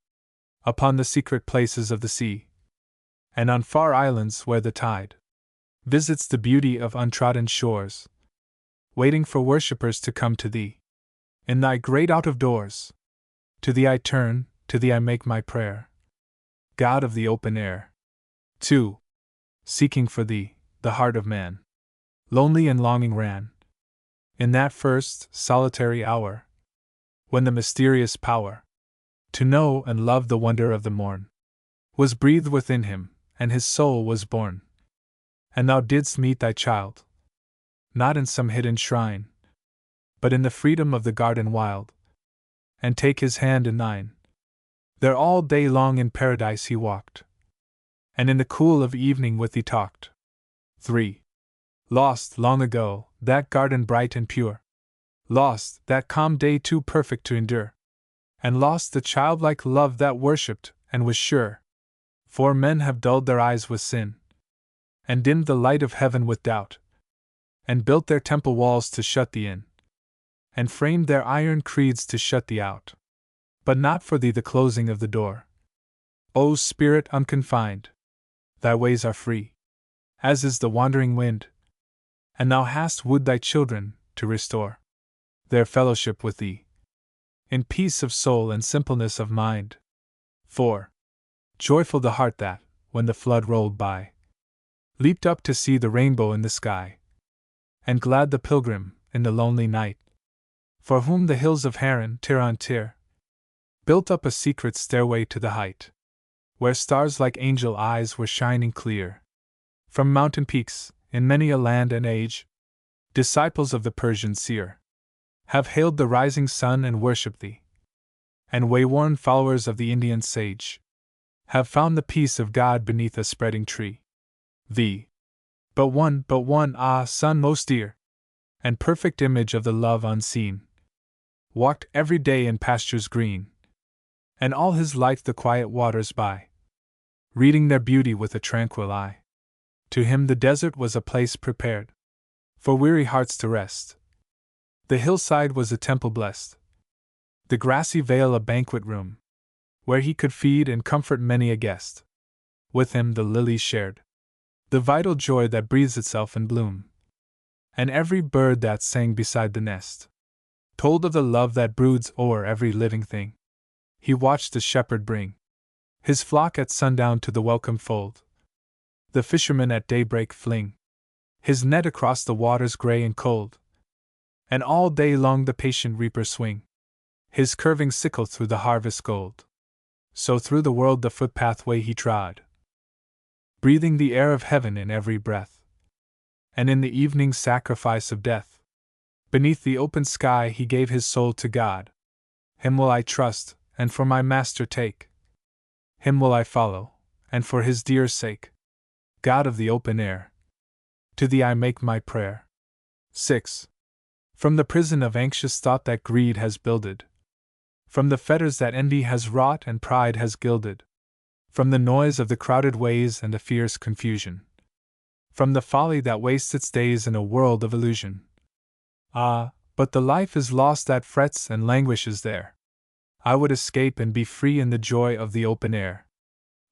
Speaker 1: upon the secret places of the sea, and on far islands where the tide visits the beauty of untrodden shores, waiting for worshippers to come to thee. In thy great out of doors, to thee I turn, to thee I make my prayer. God of the open air. 2. Seeking for thee, the heart of man, lonely and longing ran, in that first, solitary hour, when the mysterious power to know and love the wonder of the morn was breathed within him, and his soul was born. And thou didst meet thy child, not in some hidden shrine, but in the freedom of the garden wild, and take his hand in thine. There all day long in paradise he walked, and in the cool of evening with thee talked. 3. Lost, long ago, that garden bright and pure, lost, that calm day too perfect to endure, and lost the childlike love that worshipped and was sure. For men have dulled their eyes with sin, and dimmed the light of heaven with doubt, and built their temple walls to shut thee in, and framed their iron creeds to shut thee out. But not for thee the closing of the door. O Spirit unconfined, thy ways are free, as is the wandering wind, and thou hast wooed thy children to restore their fellowship with thee, in peace of soul and simpleness of mind. 4. Joyful the heart that, when the flood rolled by, leaped up to see the rainbow in the sky, and glad the pilgrim, in the lonely night, for whom the hills of Haran, Tir built up a secret stairway to the height, where stars like angel eyes were shining clear. From mountain peaks, in many a land and age, disciples of the Persian seer have hailed the rising sun and worshipped thee, and wayworn followers of the Indian sage have found the peace of God beneath a spreading tree. Thee, but one, ah, Son most dear, and perfect image of the love unseen, walked every day in pastures green, and all his life the quiet waters by, reading their beauty with a tranquil eye. To him the desert was a place prepared for weary hearts to rest. The hillside was a temple blessed, the grassy vale a banquet room, where he could feed and comfort many a guest. With him the lilies shared the vital joy that breathes itself in bloom, and every bird that sang beside the nest told of the love that broods o'er every living thing. He watched the shepherd bring his flock at sundown to the welcome fold, the fisherman at daybreak fling his net across the waters gray and cold, and all day long the patient reaper swing his curving sickle through the harvest gold. So through the world the footpathway he trod, breathing the air of heaven in every breath, and in the evening sacrifice of death, beneath the open sky he gave his soul to God. Him will I trust, and for my master take. Him will I follow, and for his dear sake. God of the open air, to thee I make my prayer. 6. From the prison of anxious thought that greed has builded, from the fetters that envy has wrought and pride has gilded, from the noise of the crowded ways and the fierce confusion, from the folly that wastes its days in a world of illusion. Ah, but the life is lost that frets and languishes there. I would escape and be free in the joy of the open air,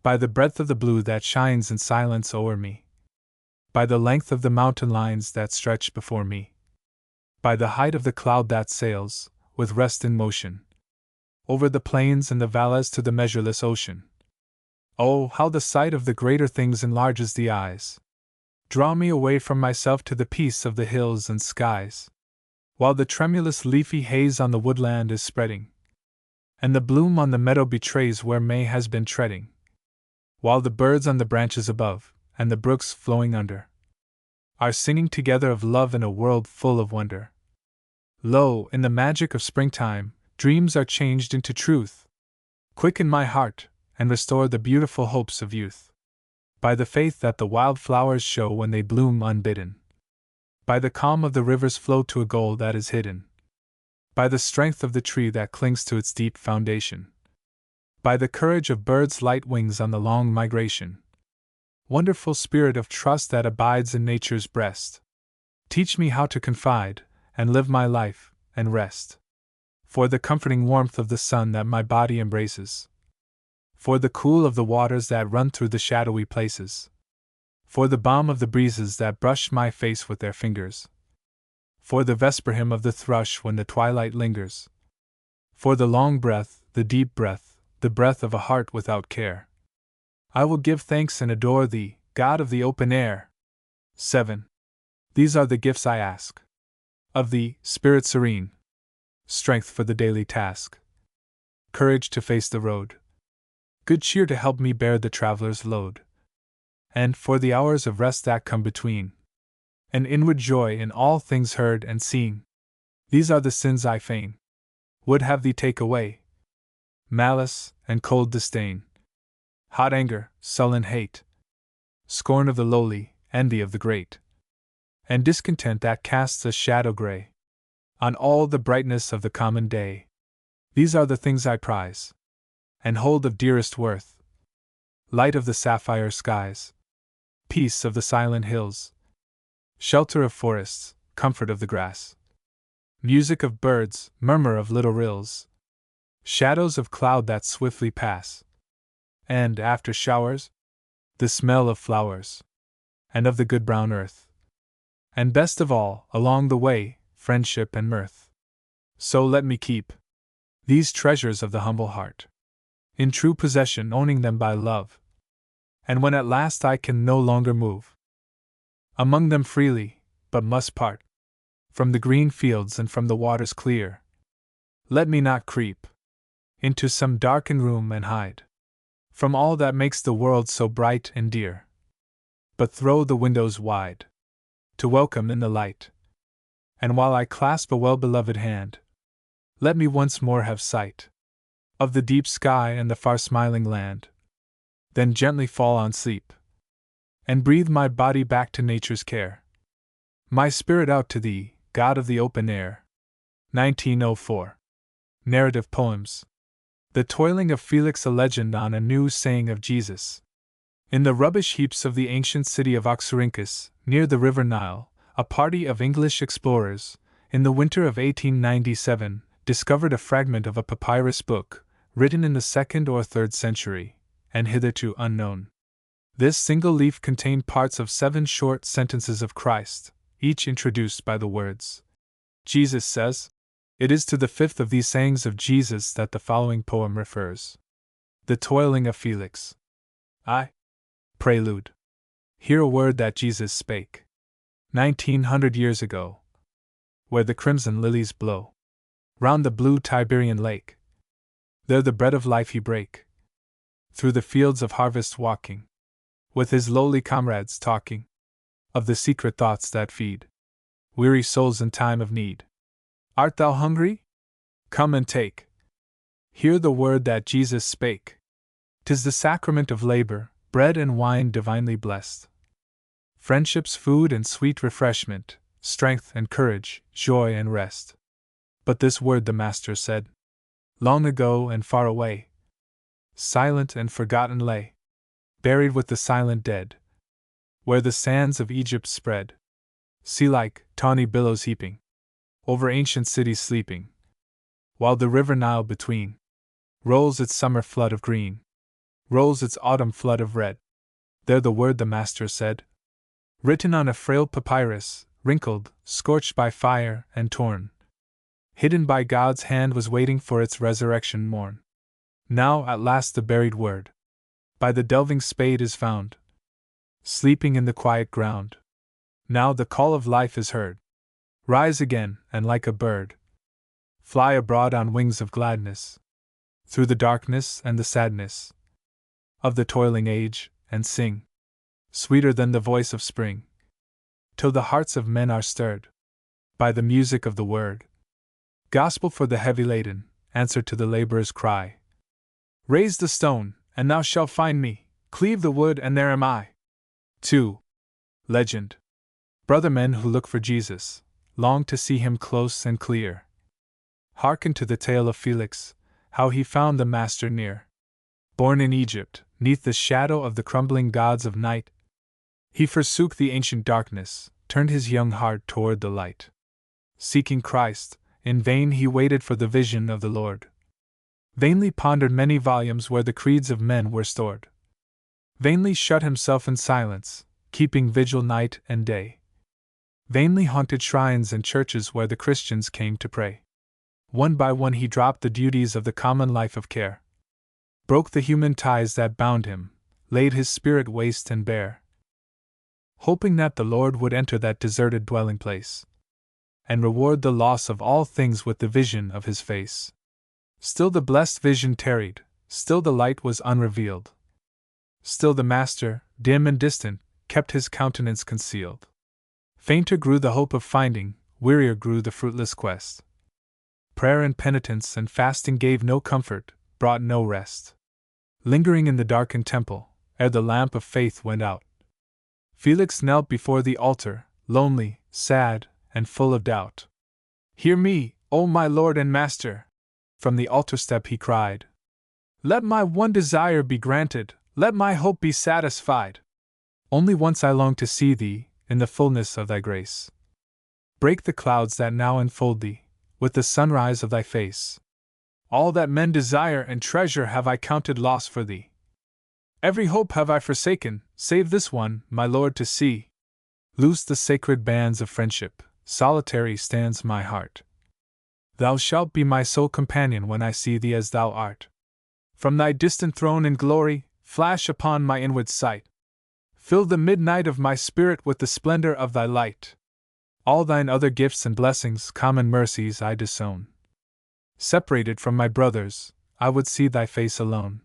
Speaker 1: by the breadth of the blue that shines in silence o'er me, by the length of the mountain lines that stretch before me, by the height of the cloud that sails, with rest in motion, over the plains and the valleys to the measureless ocean. Oh, how the sight of the greater things enlarges the eyes, Draw me away from myself to the peace of the hills and skies, while the tremulous leafy haze on the woodland is spreading, and the bloom on the meadow betrays where May has been treading, while the birds on the branches above, and the brooks flowing under, are singing together of love in a world full of wonder. Lo, in the magic of springtime, dreams are changed into truth. Quicken my heart, and restore the beautiful hopes of youth, by the faith that the wild flowers show when they bloom unbidden, by the calm of the river's flow to a goal that is hidden, by the strength of the tree that clings to its deep foundation, by the courage of birds' light wings on the long migration. Wonderful spirit of trust that abides in nature's breast, teach me how to confide, and live my life, and rest. For the comforting warmth of the sun that my body embraces, for the cool of the waters that run through the shadowy places, for the balm of the breezes that brush my face with their fingers, for the vesper hymn of the thrush when the twilight lingers, for the long breath, the deep breath, the breath of a heart without care. I will give thanks and adore Thee, God of the open air. 7. These are the gifts I ask of Thee, Spirit serene, strength for the daily task, courage to face the road, good cheer to help me bear the traveler's load, and for the hours of rest that come between, an inward joy in all things heard and seen. These are the sins I fain would have Thee take away: malice and cold disdain, hot anger, sullen hate, scorn of the lowly, envy of the great, and discontent that casts a shadow gray on all the brightness of the common day. These are the things I prize, and hold of dearest worth: light of the sapphire skies, peace of the silent hills, shelter of forests, comfort of the grass, music of birds, murmur of little rills, shadows of cloud that swiftly pass, and, after showers, the smell of flowers, and of the good brown earth, and best of all, along the way, friendship and mirth. So let me keep these treasures of the humble heart in true possession, owning them by love, and when at last I can no longer move among them freely, but must part from the green fields and from the waters clear, let me not creep into some darkened room and hide from all that makes the world so bright and dear, but throw the windows wide to welcome in the light, and while I clasp a well-beloved hand, let me once more have sight of the deep sky and the far smiling land, then gently fall on sleep, and breathe my body back to nature's care, my spirit out to Thee, God of the open air. 1904. Narrative Poems. The Toiling of Felix, a legend on a new saying of Jesus. In the rubbish heaps of the ancient city of Oxyrhynchus, near the river Nile, a party of English explorers, in the winter of 1897, discovered a fragment of a papyrus book, written in the 2nd or 3rd century, and hitherto unknown. This single leaf contained parts of 7 short sentences of Christ, each introduced by the words, Jesus says. It is to the 5th of these sayings of Jesus that the following poem refers. The Toiling of Felix. Prelude. Hear a word that Jesus spake 1900 years ago, where the crimson lilies blow round the blue Tiberian lake. There the bread of life He brake, through the fields of harvest walking, with His lowly comrades talking of the secret thoughts that feed weary souls in time of need. Art thou hungry? Come and take. Hear the word that Jesus spake. 'Tis the sacrament of labor, bread and wine divinely blessed, friendship's food and sweet refreshment, strength and courage, joy and rest. But this word the Master said, long ago and far away, silent and forgotten lay, buried with the silent dead, where the sands of Egypt spread, sea-like, tawny billows heaping over ancient cities sleeping, while the river Nile between rolls its summer flood of green, rolls its autumn flood of red. There the word the Master said, written on a frail papyrus, wrinkled, scorched by fire, and torn, hidden by God's hand, was waiting for its resurrection morn. Now at last the buried word by the delving spade is found, sleeping in the quiet ground. Now the call of life is heard. Rise again, and like a bird, fly abroad on wings of gladness, through the darkness and the sadness of the toiling age, and sing, sweeter than the voice of spring, till the hearts of men are stirred by the music of the word. Gospel for the heavy laden, answer to the laborer's cry. Raise the stone, and thou shalt find me, cleave the wood, and there am I. 2. Legend. Brother men who look for Jesus long to see him close and clear. Hearken to the tale of Felix, how he found the Master near. Born in Egypt, 'neath the shadow of the crumbling gods of night, he forsook the ancient darkness, turned his young heart toward the light. Seeking Christ, in vain he waited for the vision of the Lord. Vainly pondered many volumes where the creeds of men were stored. Vainly shut himself in silence, keeping vigil night and day. Vainly haunted shrines and churches where the Christians came to pray. One by one he dropped the duties of the common life of care, broke the human ties that bound him, laid his spirit waste and bare, hoping that the Lord would enter that deserted dwelling place, and reward the loss of all things with the vision of his face. Still the blessed vision tarried, still the light was unrevealed. Still the Master, dim and distant, kept his countenance concealed. Fainter grew the hope of finding, wearier grew the fruitless quest. Prayer and penitence and fasting gave no comfort, brought no rest. Lingering in the darkened temple, ere the lamp of faith went out, Felix knelt before the altar, lonely, sad, and full of doubt. Hear me, O my Lord and Master! From the altar step he cried. Let my one desire be granted, let my hope be satisfied. Only once I long to see thee, in the fullness of thy grace. Break the clouds that now enfold thee, with the sunrise of thy face. All that men desire and treasure have I counted loss for thee. Every hope have I forsaken, save this one, my Lord, to see. Loose the sacred bands of friendship, solitary stands my heart. Thou shalt be my sole companion when I see thee as thou art. From thy distant throne in glory, flash upon my inward sight. Fill the midnight of my spirit with the splendor of thy light. All thine other gifts and blessings, common mercies, I disown. Separated from my brothers, I would see thy face alone.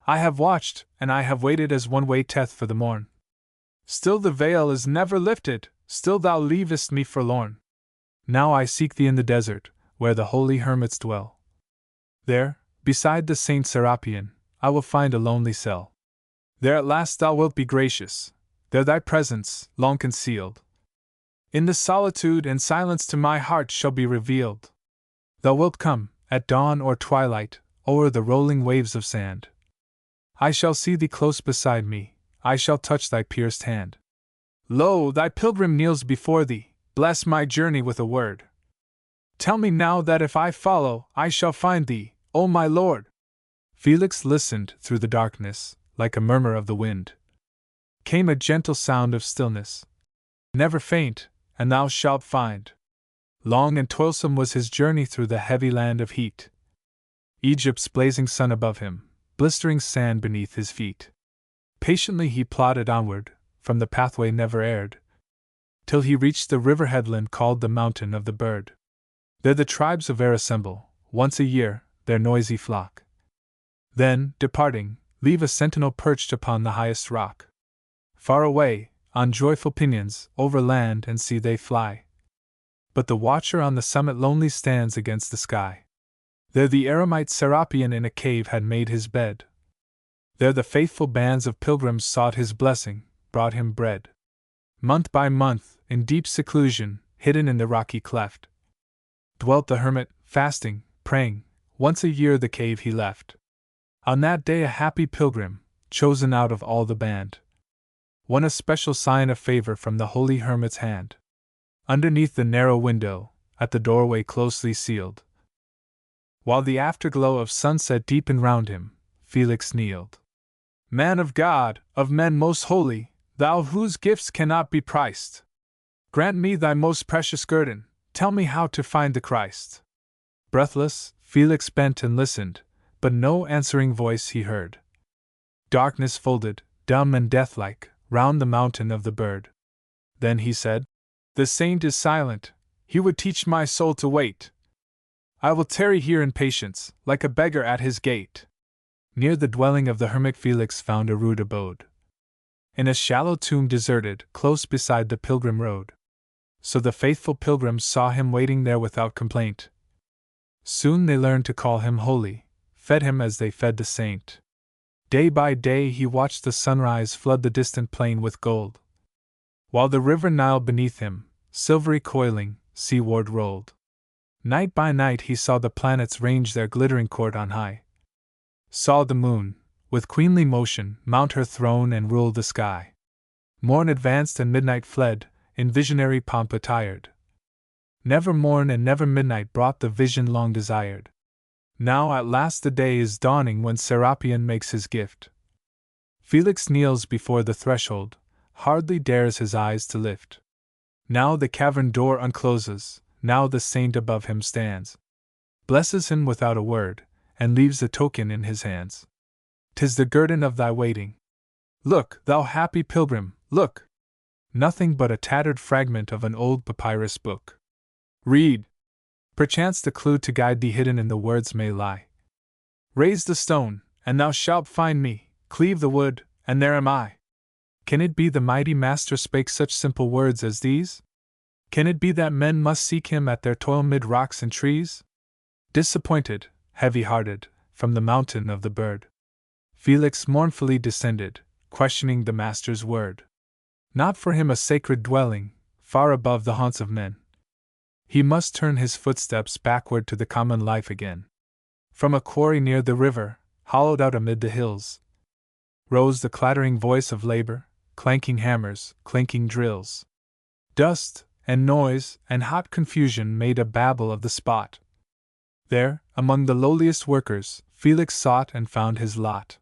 Speaker 1: I have watched, and I have waited as one waiteth for the morn. Still the veil is never lifted, still thou leavest me forlorn. Now I seek thee in the desert, where the holy hermits dwell. There, beside the Saint Serapion, I will find a lonely cell. There at last thou wilt be gracious, there thy presence, long concealed, in the solitude and silence to my heart shall be revealed. Thou wilt come, at dawn or twilight, o'er the rolling waves of sand. I shall see thee close beside me, I shall touch thy pierced hand. Lo, thy pilgrim kneels before thee, bless my journey with a word. Tell me now that if I follow, I shall find thee, O my Lord. Felix listened through the darkness, like a murmur of the wind. Came a gentle sound of stillness. Never faint, and thou shalt find. Long and toilsome was his journey through the heavy land of heat. Egypt's blazing sun above him, blistering sand beneath his feet. Patiently he plodded onward, from the pathway never erred, till he reached the river headland called the Mountain of the Bird. There the tribes of air assemble, once a year, their noisy flock. Then, departing, leave a sentinel perched upon the highest rock. Far away, on joyful pinions, over land and sea they fly. But the watcher on the summit lonely stands against the sky. There the eremite Serapion in a cave had made his bed. There the faithful bands of pilgrims sought his blessing, brought him bread. Month by month, in deep seclusion, hidden in the rocky cleft, dwelt the hermit, fasting, praying. Once a year the cave he left. On that day a happy pilgrim, chosen out of all the band, won a special sign of favor from the holy hermit's hand. Underneath the narrow window, at the doorway closely sealed, while the afterglow of sunset deepened round him, Felix kneeled. Man of God, of men most holy, thou whose gifts cannot be priced, grant me thy most precious guerdon, tell me how to find the Christ. Breathless, Felix bent and listened, but no answering voice he heard. Darkness folded, dumb and deathlike, round the mountain of the bird. Then he said, "The saint is silent, he would teach my soul to wait. I will tarry here in patience, like a beggar at his gate." Near the dwelling of the hermit Felix found a rude abode, in a shallow tomb deserted, close beside the pilgrim road. So the faithful pilgrims saw him waiting there without complaint. Soon they learned to call him holy, fed him as they fed the saint. Day by day he watched the sunrise flood the distant plain with gold, while the river Nile beneath him, silvery coiling, seaward rolled. Night by night he saw the planets range their glittering court on high, saw the moon, with queenly motion, mount her throne and rule the sky. Morn advanced and midnight fled, in visionary pomp attired. Never morn and never midnight brought the vision long desired. Now at last the day is dawning when Serapion makes his gift. Felix kneels before the threshold, hardly dares his eyes to lift. Now the cavern door uncloses, now the saint above him stands, blesses him without a word, and leaves the token in his hands. "'Tis the guerdon of thy waiting. Look, thou happy pilgrim, look! Nothing but a tattered fragment of an old papyrus book. Read! Perchance the clue to guide thee hidden in the words may lie. Raise the stone, and thou shalt find me, cleave the wood, and there am I." Can it be the mighty Master spake such simple words as these? Can it be that men must seek him at their toil mid rocks and trees? Disappointed, heavy-hearted, from the mountain of the bird, Felix mournfully descended, questioning the Master's word. Not for him a sacred dwelling, far above the haunts of men. He must turn his footsteps backward to the common life again. From a quarry near the river, hollowed out amid the hills, rose the clattering voice of labor, clanking hammers, clinking drills. Dust, and noise, and hot confusion made a babel of the spot. There, among the lowliest workers, Felix sought and found his lot.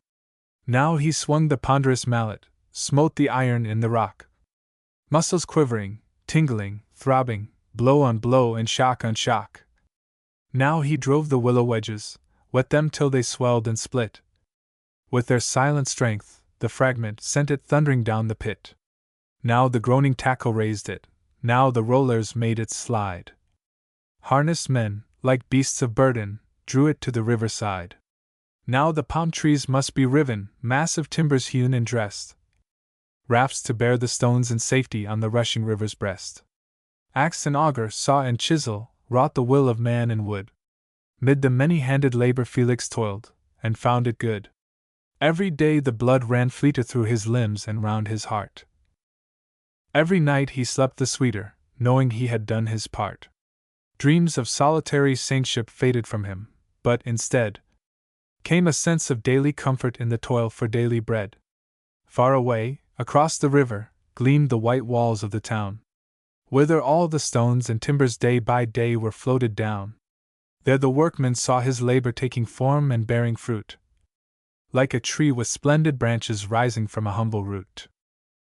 Speaker 1: Now he swung the ponderous mallet, smote the iron in the rock. Muscles quivering, tingling, throbbing, blow on blow and shock on shock. Now he drove the willow wedges, wet them till they swelled and split. With their silent strength, the fragment sent it thundering down the pit. Now the groaning tackle raised it, now the rollers made it slide. Harnessed men, like beasts of burden, drew it to the riverside. Now the palm trees must be riven, massive timbers hewn and dressed, rafts to bear the stones in safety on the rushing river's breast. Axe and auger, saw and chisel, wrought the will of man in wood. Mid the many-handed labor Felix toiled, and found it good. Every day the blood ran fleeter through his limbs and round his heart. Every night he slept the sweeter, knowing he had done his part. Dreams of solitary saintship faded from him, but instead came a sense of daily comfort in the toil for daily bread. Far away, across the river, gleamed the white walls of the town, whither all the stones and timbers day by day were floated down. There the workman saw his labor taking form and bearing fruit, like a tree with splendid branches rising from a humble root.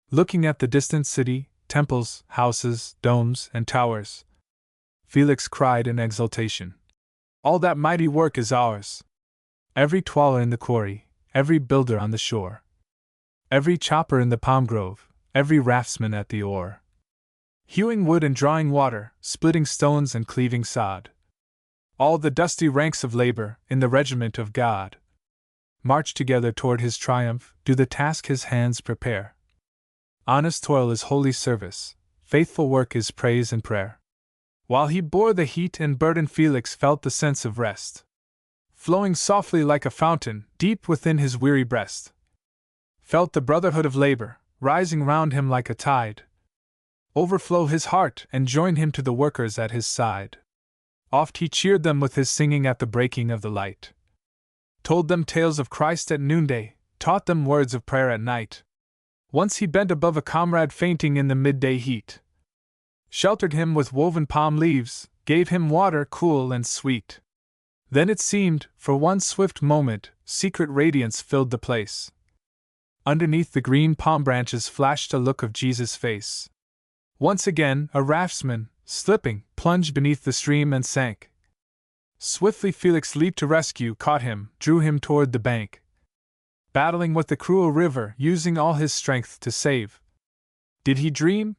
Speaker 1: Looking at the distant city, temples, houses, domes, and towers, Felix cried in exultation, "All that mighty work is ours! Every twaller in the quarry, every builder on the shore, every chopper in the palm grove, every raftsman at the oar, hewing wood and drawing water, splitting stones and cleaving sod, all the dusty ranks of labor, in the regiment of God, march together toward his triumph, do the task his hands prepare. Honest toil is holy service, faithful work is praise and prayer." While he bore the heat and burden, Felix felt the sense of rest flowing softly like a fountain deep within his weary breast. Felt the brotherhood of labor, rising round him like a tide, overflow his heart and join him to the workers at his side. Oft he cheered them with his singing at the breaking of the light, told them tales of Christ at noonday, taught them words of prayer at night. Once he bent above a comrade fainting in the midday heat, sheltered him with woven palm leaves, gave him water cool and sweet. Then it seemed, for one swift moment, secret radiance filled the place. Underneath the green palm branches flashed a look of Jesus' face. Once again, a raftsman, slipping, plunged beneath the stream and sank. Swiftly Felix leaped to rescue, caught him, drew him toward the bank. battling with the cruel river, using all his strength to save. Did he dream?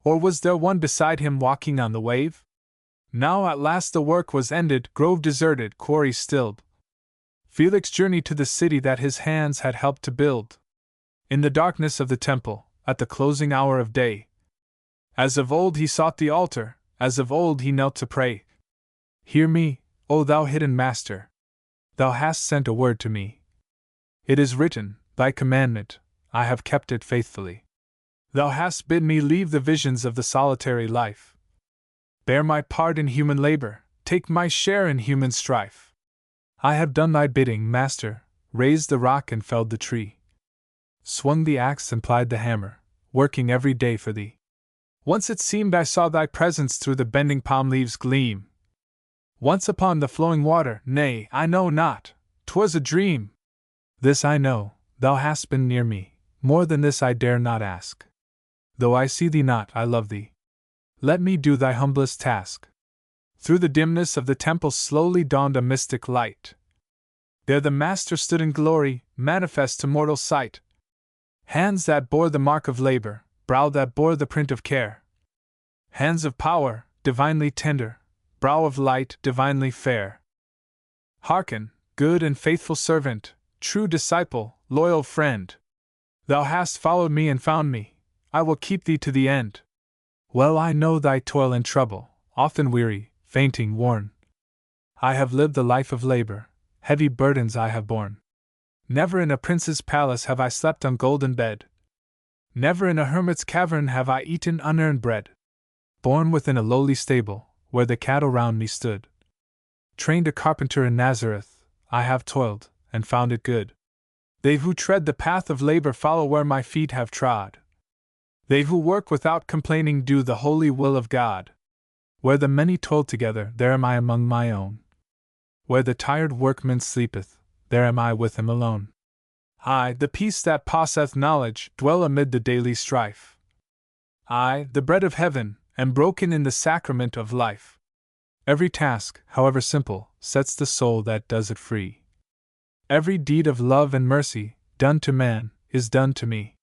Speaker 1: Or was there one beside him walking on the wave? Now at last the work was ended, grove deserted, quarry stilled. Felix journeyed to the city that his hands had helped to build. In the darkness of the temple, at the closing hour of day, as of old he sought the altar, as of old he knelt to pray. Hear me, O thou hidden Master. Thou hast sent a word to me. It is written, thy commandment, I have kept it faithfully. Thou hast bid me leave the visions of the solitary life. Bear my part in human labor, take my share in human strife. I have done thy bidding, Master, raised the rock and felled the tree. Swung the axe and plied the hammer, working every day for thee. Once it seemed I saw thy presence through the bending palm leaves gleam. Once upon the flowing water, nay, I know not, 'twas a dream. This I know, thou hast been near me, more than this I dare not ask. Though I see thee not, I love thee. Let me do thy humblest task. Through the dimness of the temple slowly dawned a mystic light. There the Master stood in glory, manifest to mortal sight. Hands that bore the mark of labor, brow that bore the print of care. Hands of power, divinely tender, brow of light, divinely fair. Hearken, good and faithful servant, true disciple, loyal friend. Thou hast followed me and found me, I will keep thee to the end. Well I know thy toil and trouble, often weary, fainting, worn. I have lived the life of labor, heavy burdens I have borne. Never in a prince's palace have I slept on golden bed. Never in a hermit's cavern have I eaten unearned bread. Born within a lowly stable, where the cattle round me stood. Trained a carpenter in Nazareth, I have toiled, and found it good. They who tread the path of labor follow where my feet have trod. They who work without complaining do the holy will of God. Where the many toil together, there am I among my own. Where the tired workman sleepeth, there am I with him alone. I, the peace that passeth knowledge, dwell amid the daily strife. I, the bread of heaven, am broken in the sacrament of life. Every task, however simple, sets the soul that does it free. Every deed of love and mercy, done to man, is done to me.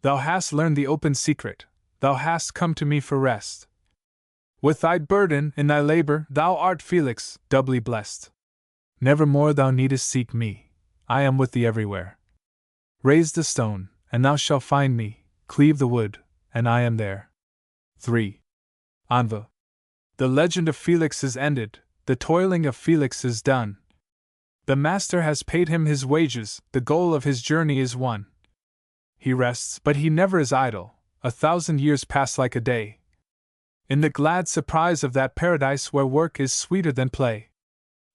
Speaker 1: Thou hast learned the open secret, thou hast come to me for rest. With thy burden in thy labor, thou art, Felix, doubly blessed. Nevermore thou needest seek me, I am with thee everywhere. Raise the stone, and thou shalt find me, cleave the wood, and I am there. 3. Anva. The legend of Felix is ended, the toiling of Felix is done. The Master has paid him his wages, the goal of his journey is won. He rests, but he never is idle, 1,000 years pass like a day. In the glad surprise of that paradise where work is sweeter than play.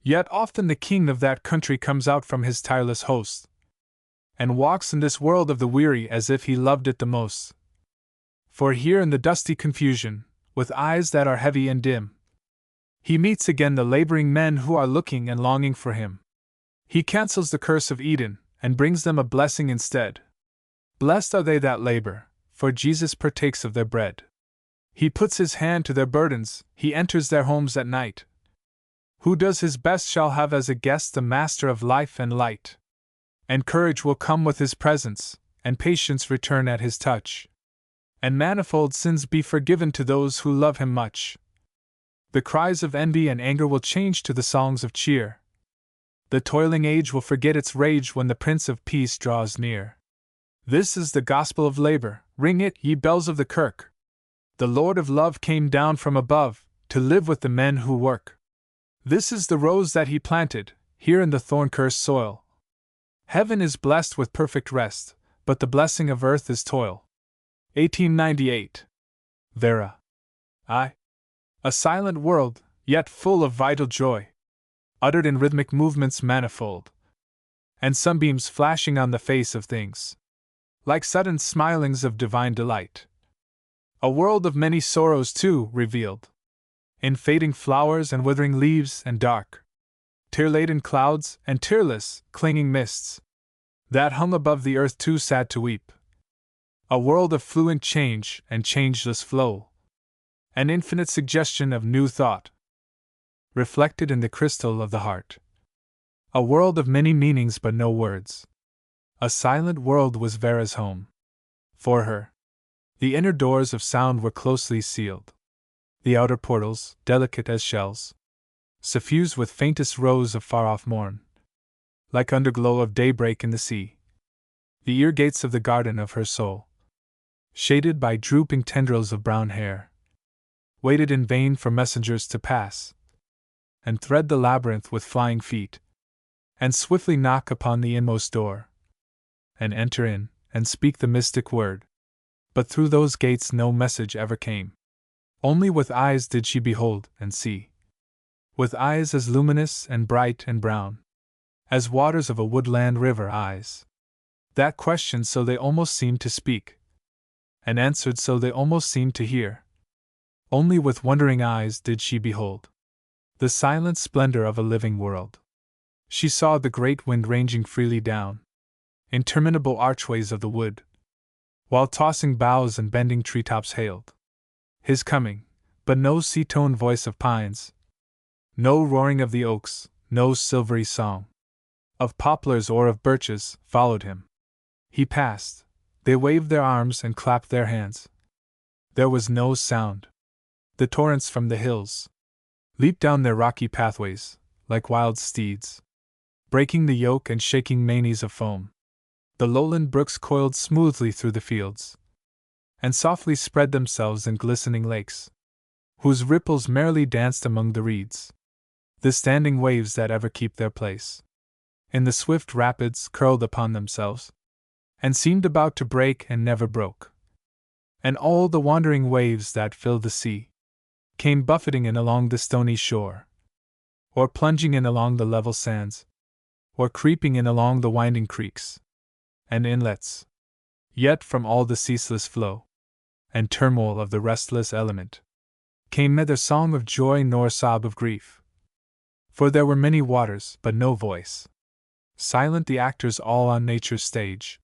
Speaker 1: Yet often the king of that country comes out from his tireless host, and walks in this world of the weary as if he loved it the most. For here in the dusty confusion, with eyes that are heavy and dim, he meets again the laboring men who are looking and longing for him. He cancels the curse of Eden, and brings them a blessing instead. Blessed are they that labor, for Jesus partakes of their bread. He puts his hand to their burdens, he enters their homes at night. Who does his best shall have as a guest the Master of life and light. And courage will come with his presence, and patience return at his touch. And manifold sins be forgiven to those who love him much. The cries of envy and anger will change to the songs of cheer. The toiling age will forget its rage when the Prince of Peace draws near. This is the gospel of labor, ring it, ye bells of the kirk. The Lord of love came down from above, to live with the men who work. This is the rose that he planted, here in the thorn-cursed soil. Heaven is blessed with perfect rest, but the blessing of earth is toil. 1898. Vera. I. A silent world, yet full of vital joy, uttered in rhythmic movements manifold, and sunbeams flashing on the face of things, like sudden smilings of divine delight. A world of many sorrows too, revealed, in fading flowers and withering leaves and dark, tear-laden clouds and tearless, clinging mists, that hung above the earth too sad to weep. A world of fluent change and changeless flow, an infinite suggestion of new thought, reflected in the crystal of the heart. A world of many meanings but no words. A silent world was Vera's home. For her, the inner doors of sound were closely sealed. The outer portals, delicate as shells, suffused with faintest rose of far-off morn, like underglow of daybreak in the sea. The ear gates of the garden of her soul, shaded by drooping tendrils of brown hair, waited in vain for messengers to pass, and thread the labyrinth with flying feet, and swiftly knock upon the inmost door, and enter in, and speak the mystic word. But through those gates no message ever came. Only with eyes did she behold and see. With eyes as luminous and bright and brown as waters of a woodland river, eyes that questioned so they almost seemed to speak, and answered so they almost seemed to hear. Only with wondering eyes did she behold the silent splendor of a living world. She saw the great wind ranging freely down interminable archways of the wood, while tossing boughs and bending treetops hailed his coming, but no sea-toned voice of pines, no roaring of the oaks, no silvery song of poplars or of birches, followed him. He passed, they waved their arms and clapped their hands. There was no sound. The torrents from the hills leaped down their rocky pathways, like wild steeds, breaking the yoke and shaking manes of foam. The lowland brooks coiled smoothly through the fields, and softly spread themselves in glistening lakes, whose ripples merrily danced among the reeds. The standing waves that ever keep their place in the swift rapids curled upon themselves, and seemed about to break and never broke. And all the wandering waves that filled the sea came buffeting in along the stony shore, or plunging in along the level sands, or creeping in along the winding creeks and inlets. Yet from all the ceaseless flow and turmoil of the restless element came neither song of joy nor sob of grief. For there were many waters, but no voice. Silent the actors all on nature's stage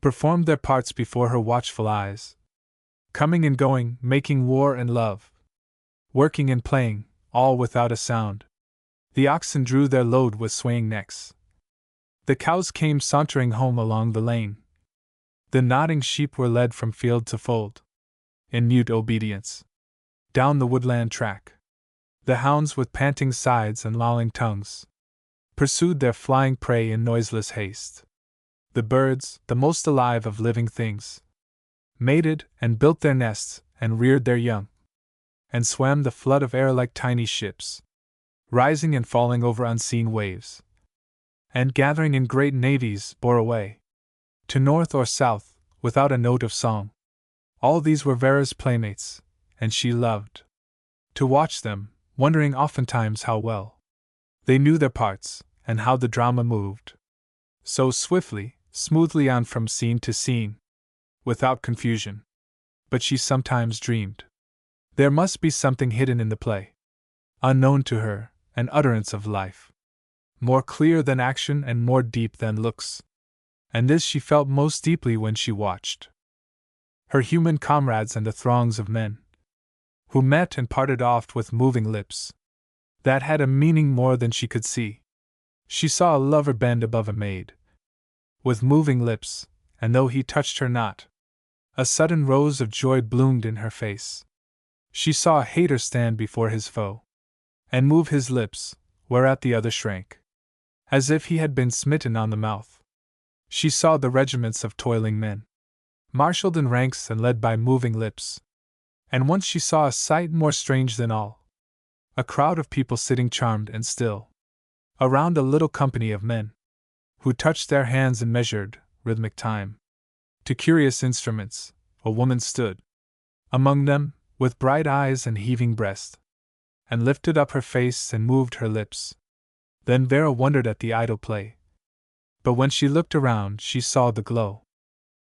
Speaker 1: performed their parts before her watchful eyes, coming and going, making war and love, working and playing, all without a sound. The oxen drew their load with swaying necks. The cows came sauntering home along the lane. The nodding sheep were led from field to fold, in mute obedience, down the woodland track. The hounds with panting sides and lolling tongues pursued their flying prey in noiseless haste. The birds, the most alive of living things, mated and built their nests and reared their young, and swam the flood of air like tiny ships, rising and falling over unseen waves, and gathering in great navies bore away to north or south without a note of song. All these were Vera's playmates, and she loved to watch them, wondering oftentimes how well they knew their parts, and how the drama moved so swiftly, smoothly on from scene to scene, without confusion. But she sometimes dreamed there must be something hidden in the play, unknown to her, an utterance of life, more clear than action and more deep than looks. And this she felt most deeply when she watched her human comrades and the throngs of men who met and parted oft with moving lips that had a meaning more than she could see. She saw a lover bend above a maid with moving lips, and though he touched her not, a sudden rose of joy bloomed in her face. She saw a hater stand before his foe and move his lips, whereat the other shrank, as if he had been smitten on the mouth. She saw the regiments of toiling men, marshaled in ranks and led by moving lips. And once she saw a sight more strange than all, a crowd of people sitting charmed and still around a little company of men, who touched their hands in measured, rhythmic time to curious instruments. A woman stood among them, with bright eyes and heaving breast, and lifted up her face and moved her lips. Then Vera wondered at the idle play. But when she looked around, she saw the glow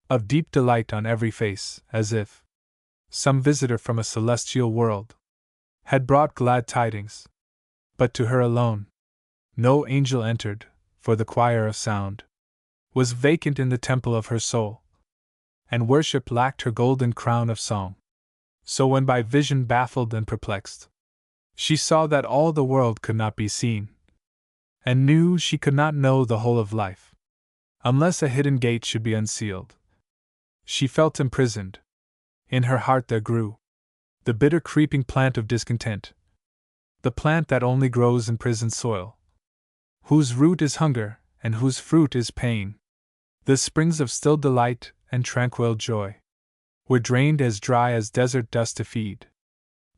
Speaker 1: of deep delight on every face, as if some visitor from a celestial world had brought glad tidings. But to her alone no angel entered, for the choir of sound was vacant in the temple of her soul, and worship lacked her golden crown of song. So when by vision baffled and perplexed, she saw that all the world could not be seen, and knew she could not know the whole of life, unless a hidden gate should be unsealed. She felt imprisoned. In her heart there grew the bitter creeping plant of discontent, the plant that only grows in prison soil, whose root is hunger and whose fruit is pain. The springs of still delight and tranquil joy were drained as dry as desert dust to feed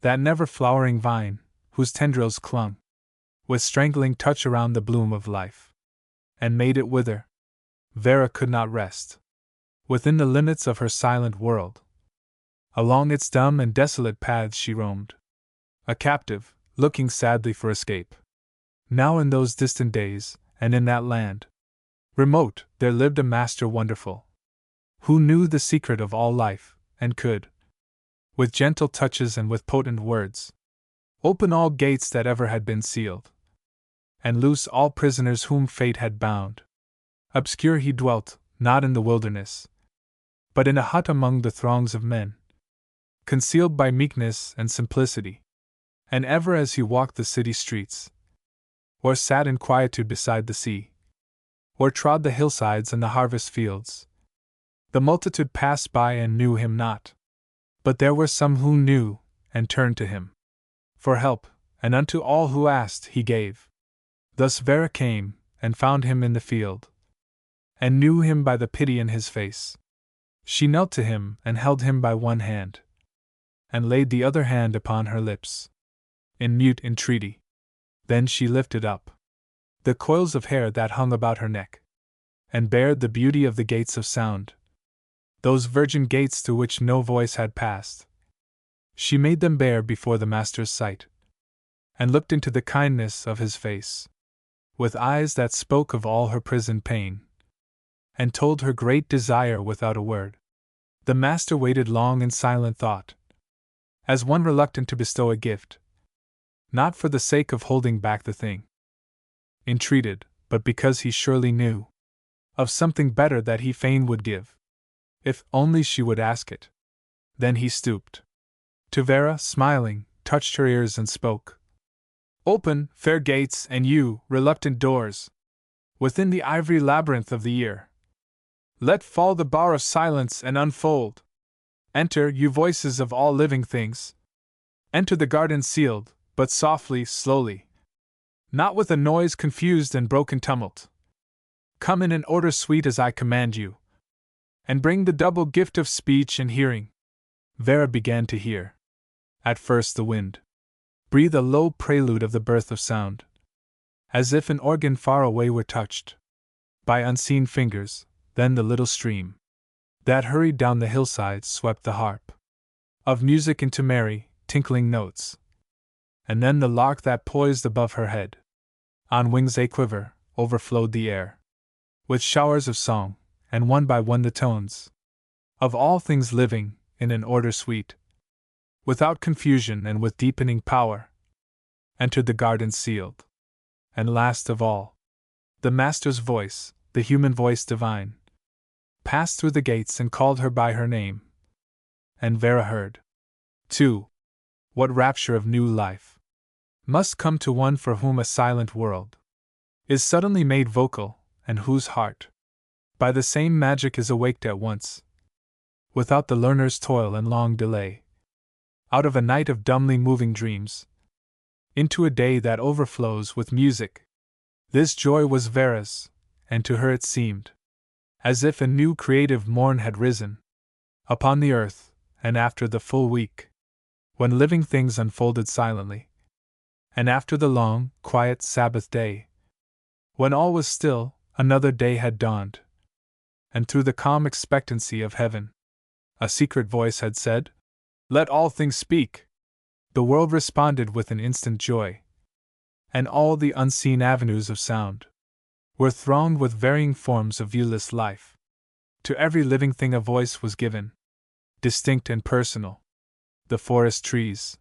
Speaker 1: that never-flowering vine, whose tendrils clung with strangling touch around the bloom of life, and made it wither. Vera could not rest within the limits of her silent world. Along its dumb and desolate paths she roamed, a captive, looking sadly for escape. Now in those distant days, and in that land remote, there lived a master wonderful, who knew the secret of all life, and could, with gentle touches and with potent words, open all gates that ever had been sealed, and loose all prisoners whom fate had bound. Obscure he dwelt, not in the wilderness, but in a hut among the throngs of men, concealed by meekness and simplicity. And ever as he walked the city streets, or sat in quietude beside the sea, or trod the hillsides and the harvest fields, the multitude passed by and knew him not. But there were some who knew, and turned to him for help, and unto all who asked he gave. Thus Vera came, and found him in the field, and knew him by the pity in his face. She knelt to him, and held him by one hand, and laid the other hand upon her lips, in mute entreaty. Then she lifted up the coils of hair that hung about her neck, and bared the beauty of the gates of sound, those virgin gates through which no voice had passed. She made them bare before the Master's sight, and looked into the kindness of his face, with eyes that spoke of all her prisoned pain, and told her great desire without a word. The Master waited long in silent thought, as one reluctant to bestow a gift, not for the sake of holding back the thing entreated, but because he surely knew of something better that he fain would give, if only she would ask it. Then he stooped to Vera, smiling, touched her ears and spoke. Open, fair gates, and you, reluctant doors, within the ivory labyrinth of the year. Let fall the bar of silence and unfold. Enter, you voices of all living things. Enter the garden sealed, but softly, slowly, not with a noise confused and broken tumult. Come in order sweet as I command you, and bring the double gift of speech and hearing. Vera began to hear. At first the wind breathed a low prelude of the birth of sound, as if an organ far away were touched by unseen fingers. Then the little stream that hurried down the hillside swept the harp of music into merry, tinkling notes. And then the lark that poised above her head, on wings aquiver, overflowed the air with showers of song, and one by one the tones of all things living, in an order sweet, without confusion and with deepening power, entered the garden sealed. And last of all, the Master's voice, the human voice divine, passed through the gates and called her by her name. And Vera heard, too, what rapture of new life must come to one for whom a silent world is suddenly made vocal, and whose heart, by the same magic, is awaked at once, without the learner's toil and long delay, out of a night of dumbly moving dreams, into a day that overflows with music. This joy was Vera's, and to her it seemed as if a new creative morn had risen upon the earth, and after the full week, when living things unfolded silently, and after the long, quiet Sabbath day, when all was still, another day had dawned, and through the calm expectancy of heaven, a secret voice had said, "Let all things speak." The world responded with an instant joy, and all the unseen avenues of sound were thronged with varying forms of viewless life. To every living thing a voice was given, distinct and personal. The forest trees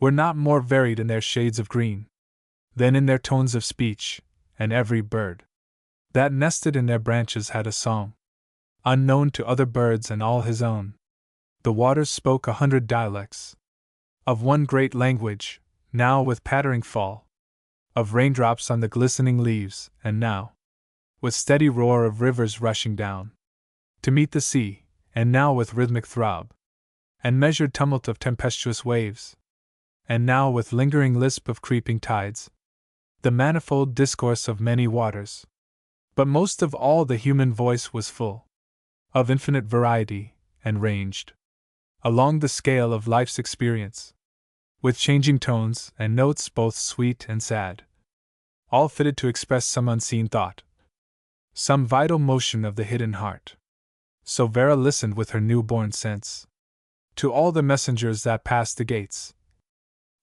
Speaker 1: were not more varied in their shades of green than in their tones of speech, and every bird that nested in their branches had a song, unknown to other birds and all his own. The waters spoke 100 dialects of one great language, now with pattering fall of raindrops on the glistening leaves, and now with steady roar of rivers rushing down to meet the sea, and now with rhythmic throb and measured tumult of tempestuous waves, and now with lingering lisp of creeping tides, the manifold discourse of many waters. But most of all the human voice was full of infinite variety, and ranged along the scale of life's experience, with changing tones and notes both sweet and sad, all fitted to express some unseen thought, some vital motion of the hidden heart. So Vera listened with her new-born sense to all the messengers that passed the gates,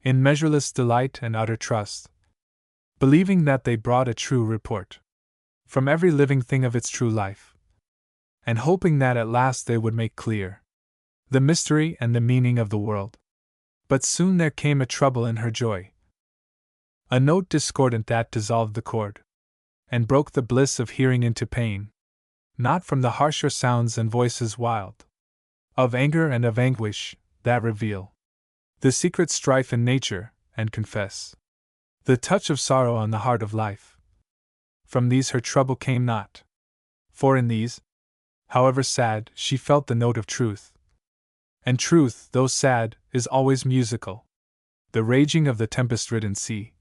Speaker 1: in measureless delight and utter trust, believing that they brought a true report from every living thing of its true life, and hoping that at last they would make clear the mystery and the meaning of the world. But soon there came a trouble in her joy, a note discordant that dissolved the chord, and broke the bliss of hearing into pain, not from the harsher sounds and voices wild, of anger and of anguish, that reveal the secret strife in nature, and confess the touch of sorrow on the heart of life. From these her trouble came not, for in these, however sad, she felt the note of truth. And truth, though sad, is always musical. The raging of the tempest-ridden sea,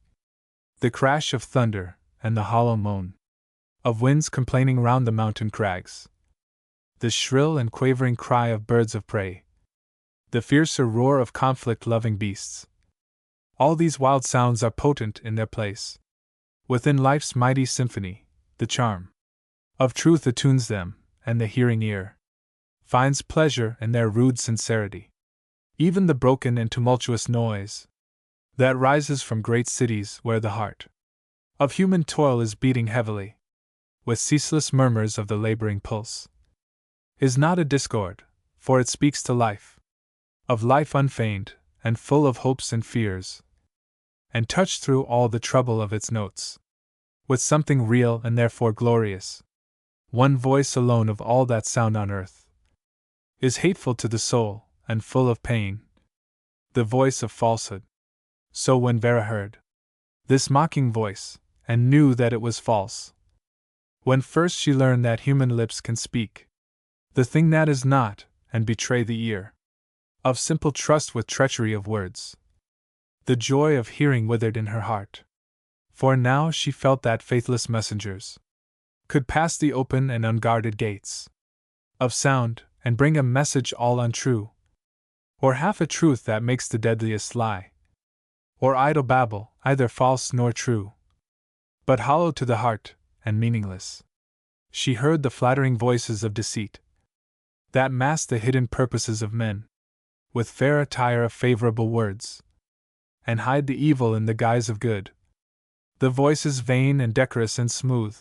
Speaker 1: the crash of thunder, and the hollow moan of winds complaining round the mountain crags, the shrill and quavering cry of birds of prey, the fiercer roar of conflict-loving beasts. All these wild sounds are potent in their place. Within life's mighty symphony, the charm of truth attunes them, and the hearing ear finds pleasure in their rude sincerity. Even the broken and tumultuous noise that rises from great cities where the heart of human toil is beating heavily, with ceaseless murmurs of the laboring pulse, is not a discord, for it speaks to life, of life unfeigned, and full of hopes and fears, and touched through all the trouble of its notes with something real and therefore glorious. One voice alone of all that sound on earth is hateful to the soul, and full of pain, the voice of falsehood. So when Vera heard this mocking voice, and knew that it was false, when first she learned that human lips can speak the thing that is not, and betray the ear of simple trust with treachery of words, the joy of hearing withered in her heart. For now she felt that faithless messengers could pass the open and unguarded gates of sound, and bring a message all untrue, or half a truth that makes the deadliest lie, or idle babble, either false nor true, but hollow to the heart, and meaningless. She heard the flattering voices of deceit, that mask the hidden purposes of men, with fair attire of favorable words, and hide the evil in the guise of good. The voices vain and decorous and smooth,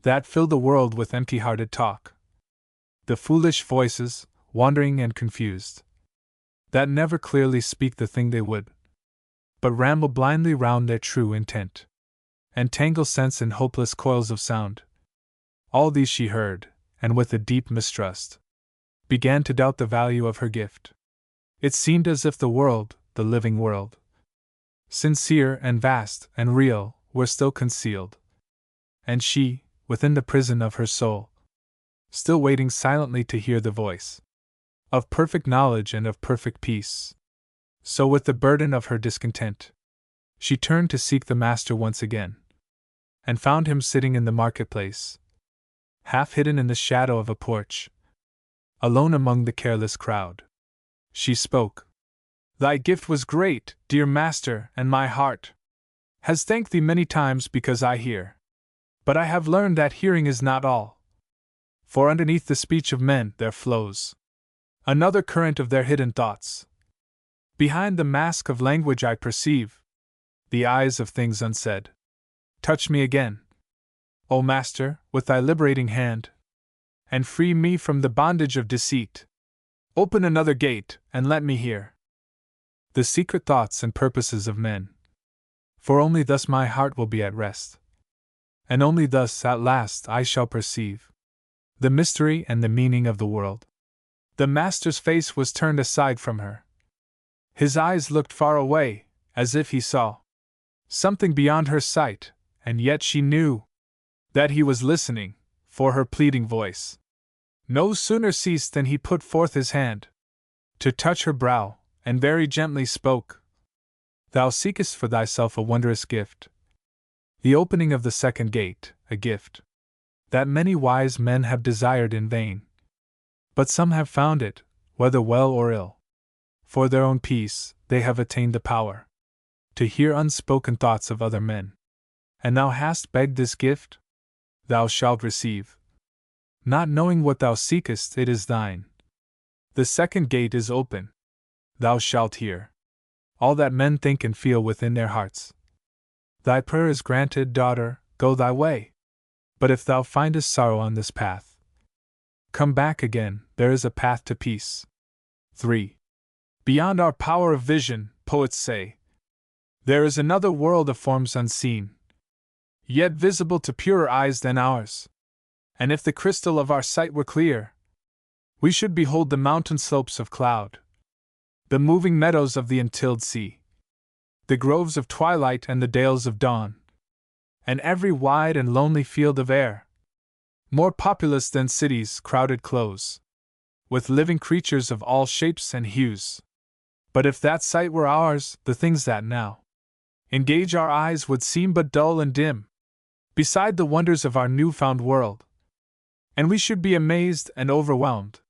Speaker 1: that fill the world with empty-hearted talk. The foolish voices, wandering and confused, that never clearly speak the thing they would, but ramble blindly round their true intent, and tangle sense in hopeless coils of sound. All these she heard, and with a deep mistrust began to doubt the value of her gift. It seemed as if the world, the living world, sincere and vast and real, were still concealed, and she, within the prison of her soul, still waiting silently to hear the voice of perfect knowledge and of perfect peace. So with the burden of her discontent, she turned to seek the Master once again, and found him sitting in the marketplace, half hidden in the shadow of a porch, alone among the careless crowd. She spoke. "Thy gift was great, dear Master, and my heart has thanked thee many times because I hear. But I have learned that hearing is not all. For underneath the speech of men there flows another current of their hidden thoughts. Behind the mask of language I perceive the eyes of things unsaid. Touch me again, O Master, with thy liberating hand, and free me from the bondage of deceit. Open another gate, and let me hear the secret thoughts and purposes of men. For only thus my heart will be at rest, and only thus at last I shall perceive the mystery and the meaning of the world." The Master's face was turned aside from her. His eyes looked far away, as if he saw something beyond her sight, and yet she knew that he was listening for her pleading voice. No sooner ceased than he put forth his hand to touch her brow, and very gently spoke. Thou seekest for thyself a wondrous gift, the opening of the second gate, a gift that many wise men have desired in vain. But some have found it, whether well or ill. For their own peace, they have attained the power to hear unspoken thoughts of other men. And thou hast begged this gift? Thou shalt receive. Not knowing what thou seekest, it is thine. The second gate is open. Thou shalt hear all that men think and feel within their hearts. Thy prayer is granted, daughter, go thy way. But if thou findest sorrow on this path, come back again, there is a path to peace. 3. Beyond our power of vision, poets say, there is another world of forms unseen, yet visible to purer eyes than ours. And if the crystal of our sight were clear, we should behold the mountain slopes of cloud, the moving meadows of the untilled sea, the groves of twilight and the dales of dawn, and every wide and lonely field of air, more populous than cities' crowded close, with living creatures of all shapes and hues. But if that sight were ours, the things that now engage our eyes would seem but dull and dim, beside the wonders of our new-found world, and we should be amazed and overwhelmed,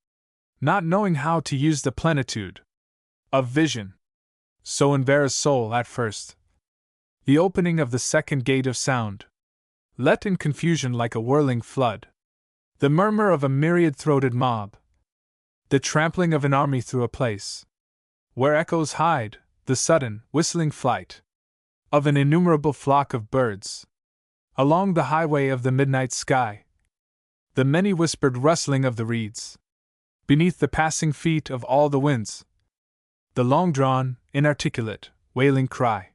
Speaker 1: not knowing how to use the plenitude of vision. So in Vera's soul at first, the opening of the second gate of sound, let in confusion like a whirling flood, the murmur of a myriad-throated mob, the trampling of an army through a place where echoes hide the sudden, whistling flight of an innumerable flock of birds, along the highway of the midnight sky, the many-whispered rustling of the reeds, beneath the passing feet of all the winds, the long-drawn, inarticulate, wailing cry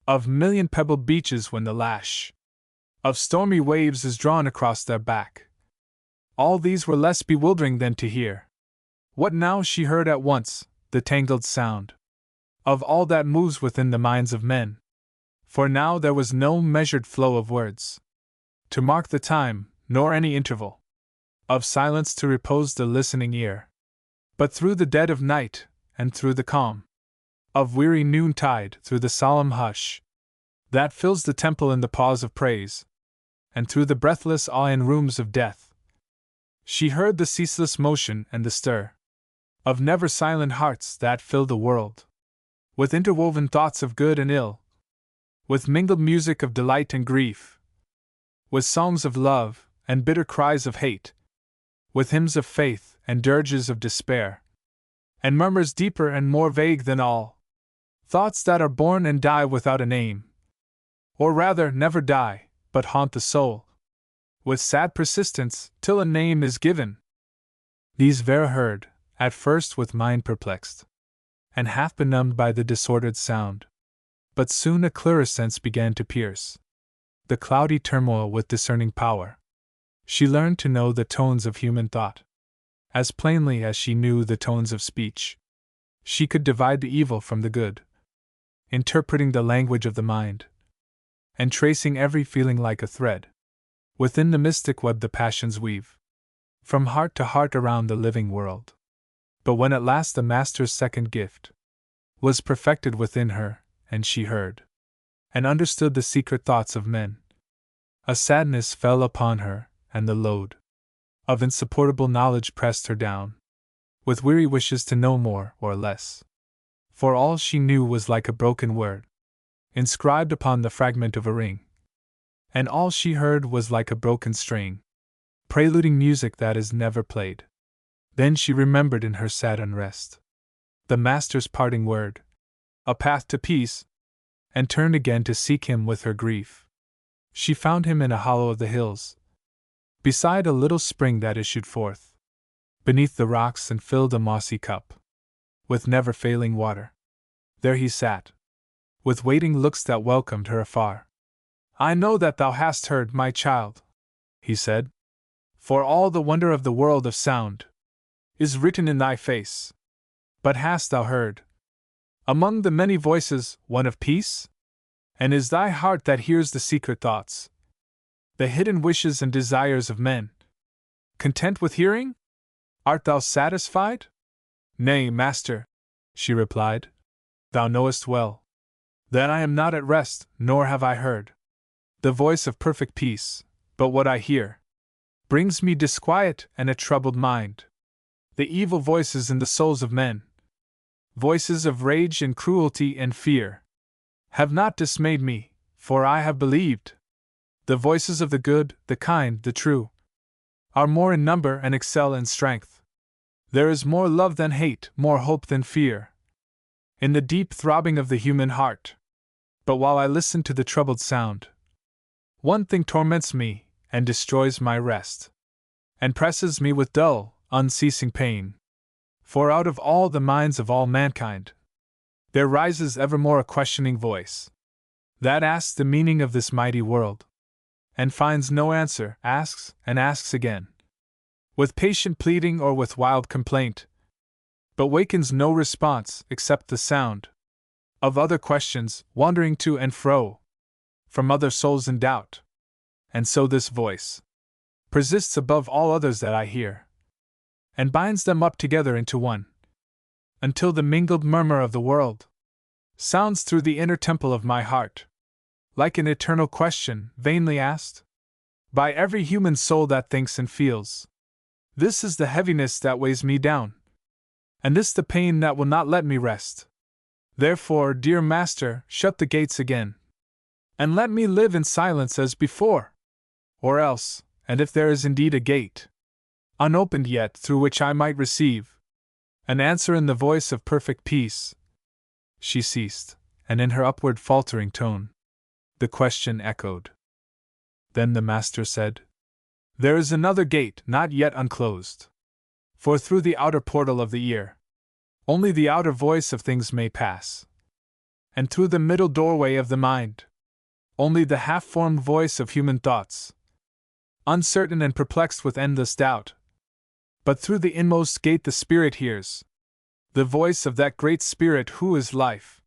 Speaker 1: of million-pebbled beaches when the lash of stormy waves is drawn across their back. All these were less bewildering than to hear what now she heard at once, the tangled sound of all that moves within the minds of men. For now there was no measured flow of words to mark the time, nor any interval of silence to repose the listening ear. But through the dead of night, and through the calm of weary noontide, through the solemn hush that fills the temple in the pause of praise, and through the breathless awe-in rooms of death, she heard the ceaseless motion and the stir of never-silent hearts that fill the world with interwoven thoughts of good and ill, with mingled music of delight and grief, with songs of love and bitter cries of hate, with hymns of faith and dirges of despair, and murmurs deeper and more vague than all, thoughts that are born and die without a name, or rather never die, but haunt the soul with sad persistence till a name is given. These Vera heard, at first with mind perplexed, and half benumbed by the disordered sound. But soon a clearer sense began to pierce the cloudy turmoil with discerning power. She learned to know the tones of human thought as plainly as she knew the tones of speech. She could divide the evil from the good, interpreting the language of the mind, and tracing every feeling like a thread within the mystic web the passions weave, from heart to heart around the living world. But when at last the Master's second gift was perfected within her, and she heard and understood the secret thoughts of men, a sadness fell upon her, and the load of insupportable knowledge pressed her down, with weary wishes to know more or less. For all she knew was like a broken word, inscribed upon the fragment of a ring, and all she heard was like a broken string, preluding music that is never played. Then she remembered in her sad unrest the Master's parting word, a path to peace, and turned again to seek him with her grief. She found him in a hollow of the hills, beside a little spring that issued forth beneath the rocks and filled a mossy cup with never-failing water. There he sat, with waiting looks that welcomed her afar. "I know that thou hast heard, my child," he said, "for all the wonder of the world of sound is written in thy face. But hast thou heard, among the many voices, one of peace? And is thy heart that hears the secret thoughts the hidden wishes and desires of men. Content with hearing? Art thou satisfied? Nay, master, she replied, thou knowest well that I am not at rest, nor have I heard the voice of perfect peace, but what I hear brings me disquiet and a troubled mind. The evil voices in the souls of men, voices of rage and cruelty and fear, have not dismayed me, for I have believed. The voices of the good, the kind, the true, are more in number and excel in strength. There is more love than hate, more hope than fear, in the deep throbbing of the human heart. But while I listen to the troubled sound, one thing torments me and destroys my rest, and presses me with dull, unceasing pain. For out of all the minds of all mankind, there rises evermore a questioning voice, that asks the meaning of this mighty world, and finds no answer, asks and asks again, with patient pleading or with wild complaint, but wakens no response except the sound of other questions wandering to and fro from other souls in doubt. And so this voice persists above all others that I hear, and binds them up together into one, until the mingled murmur of the world sounds through the inner temple of my heart, like an eternal question vainly asked by every human soul that thinks and feels. This is the heaviness that weighs me down, and this the pain that will not let me rest. Therefore, dear master, shut the gates again, and let me live in silence as before. Or else, and if there is indeed a gate, unopened yet, through which I might receive an answer in the voice of perfect peace. She ceased, and in her upward faltering tone, the question echoed. Then the master said, there is another gate not yet unclosed, for through the outer portal of the ear, only the outer voice of things may pass, and through the middle doorway of the mind, only the half-formed voice of human thoughts, uncertain and perplexed with endless doubt. But through the inmost gate the Spirit hears the voice of that great Spirit who is life.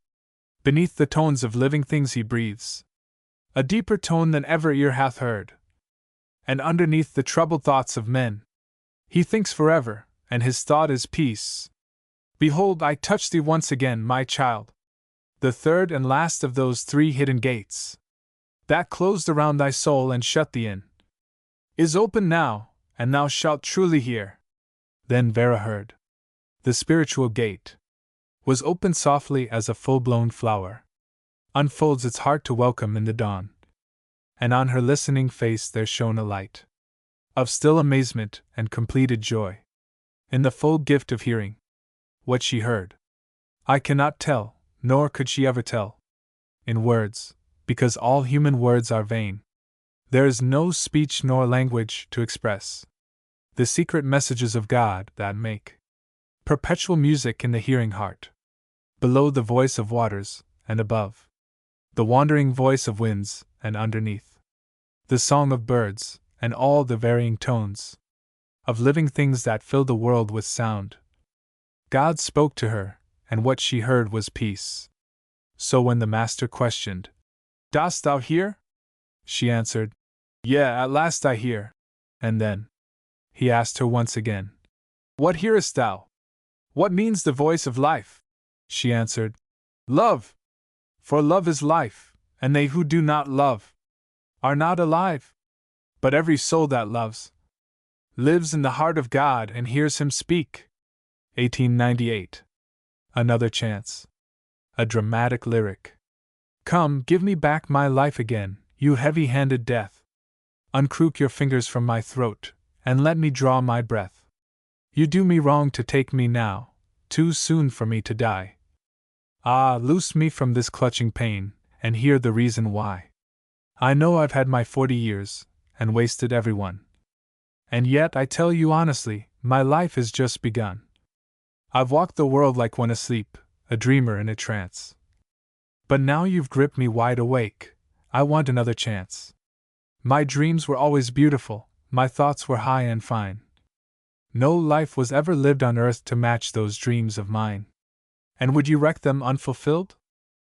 Speaker 1: Beneath the tones of living things he breathes a deeper tone than ever ear hath heard. And underneath the troubled thoughts of men, he thinks forever, and his thought is peace. Behold, I touch thee once again, my child. The third and last of those three hidden gates, that closed around thy soul and shut thee in, is open now, and thou shalt truly hear. Then Vera heard. The spiritual gate was opened softly as a full-blown flower unfolds its heart to welcome in the dawn, and on her listening face there shone a light of still amazement and completed joy in the full gift of hearing. What she heard, I cannot tell, nor could she ever tell in words, because all human words are vain. There is no speech nor language to express the secret messages of God that make perpetual music in the hearing heart. Below the voice of waters, and above the wandering voice of winds, and underneath the song of birds, and all the varying tones of living things that fill the world with sound, God spoke to her, and what she heard was peace. So when the master questioned, dost thou hear? She answered, yea, at last I hear. And then he asked her once again, what hearest thou? What means the voice of life? She answered, love. For love is life, and they who do not love are not alive. But every soul that loves lives in the heart of God and hears him speak. 1898. Another chance. A dramatic lyric. Come, give me back my life again, you heavy-handed death. Uncrook your fingers from my throat, and let me draw my breath. You do me wrong to take me now, too soon for me to die. Ah, loose me from this clutching pain, and hear the reason why. I know I've had my 40 years, and wasted every one. And yet, I tell you honestly, my life has just begun. I've walked the world like one asleep, a dreamer in a trance. But now you've gripped me wide awake, I want another chance. My dreams were always beautiful, my thoughts were high and fine. No life was ever lived on earth to match those dreams of mine. And would you wreck them unfulfilled?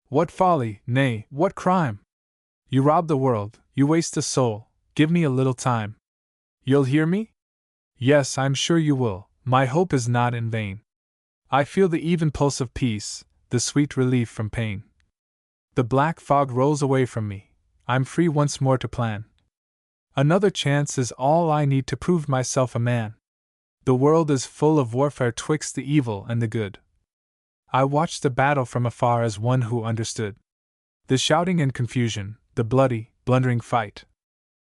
Speaker 1: What folly, nay, what crime! You rob the world, you waste a soul, give me a little time. You'll hear me? Yes, I'm sure you will. My hope is not in vain. I feel the even pulse of peace, the sweet relief from pain. The black fog rolls away from me. I'm free once more to plan. Another chance is all I need to prove myself a man. The world is full of warfare twixt the evil and the good. I watch the battle from afar as one who understood. The shouting and confusion, the bloody, blundering fight.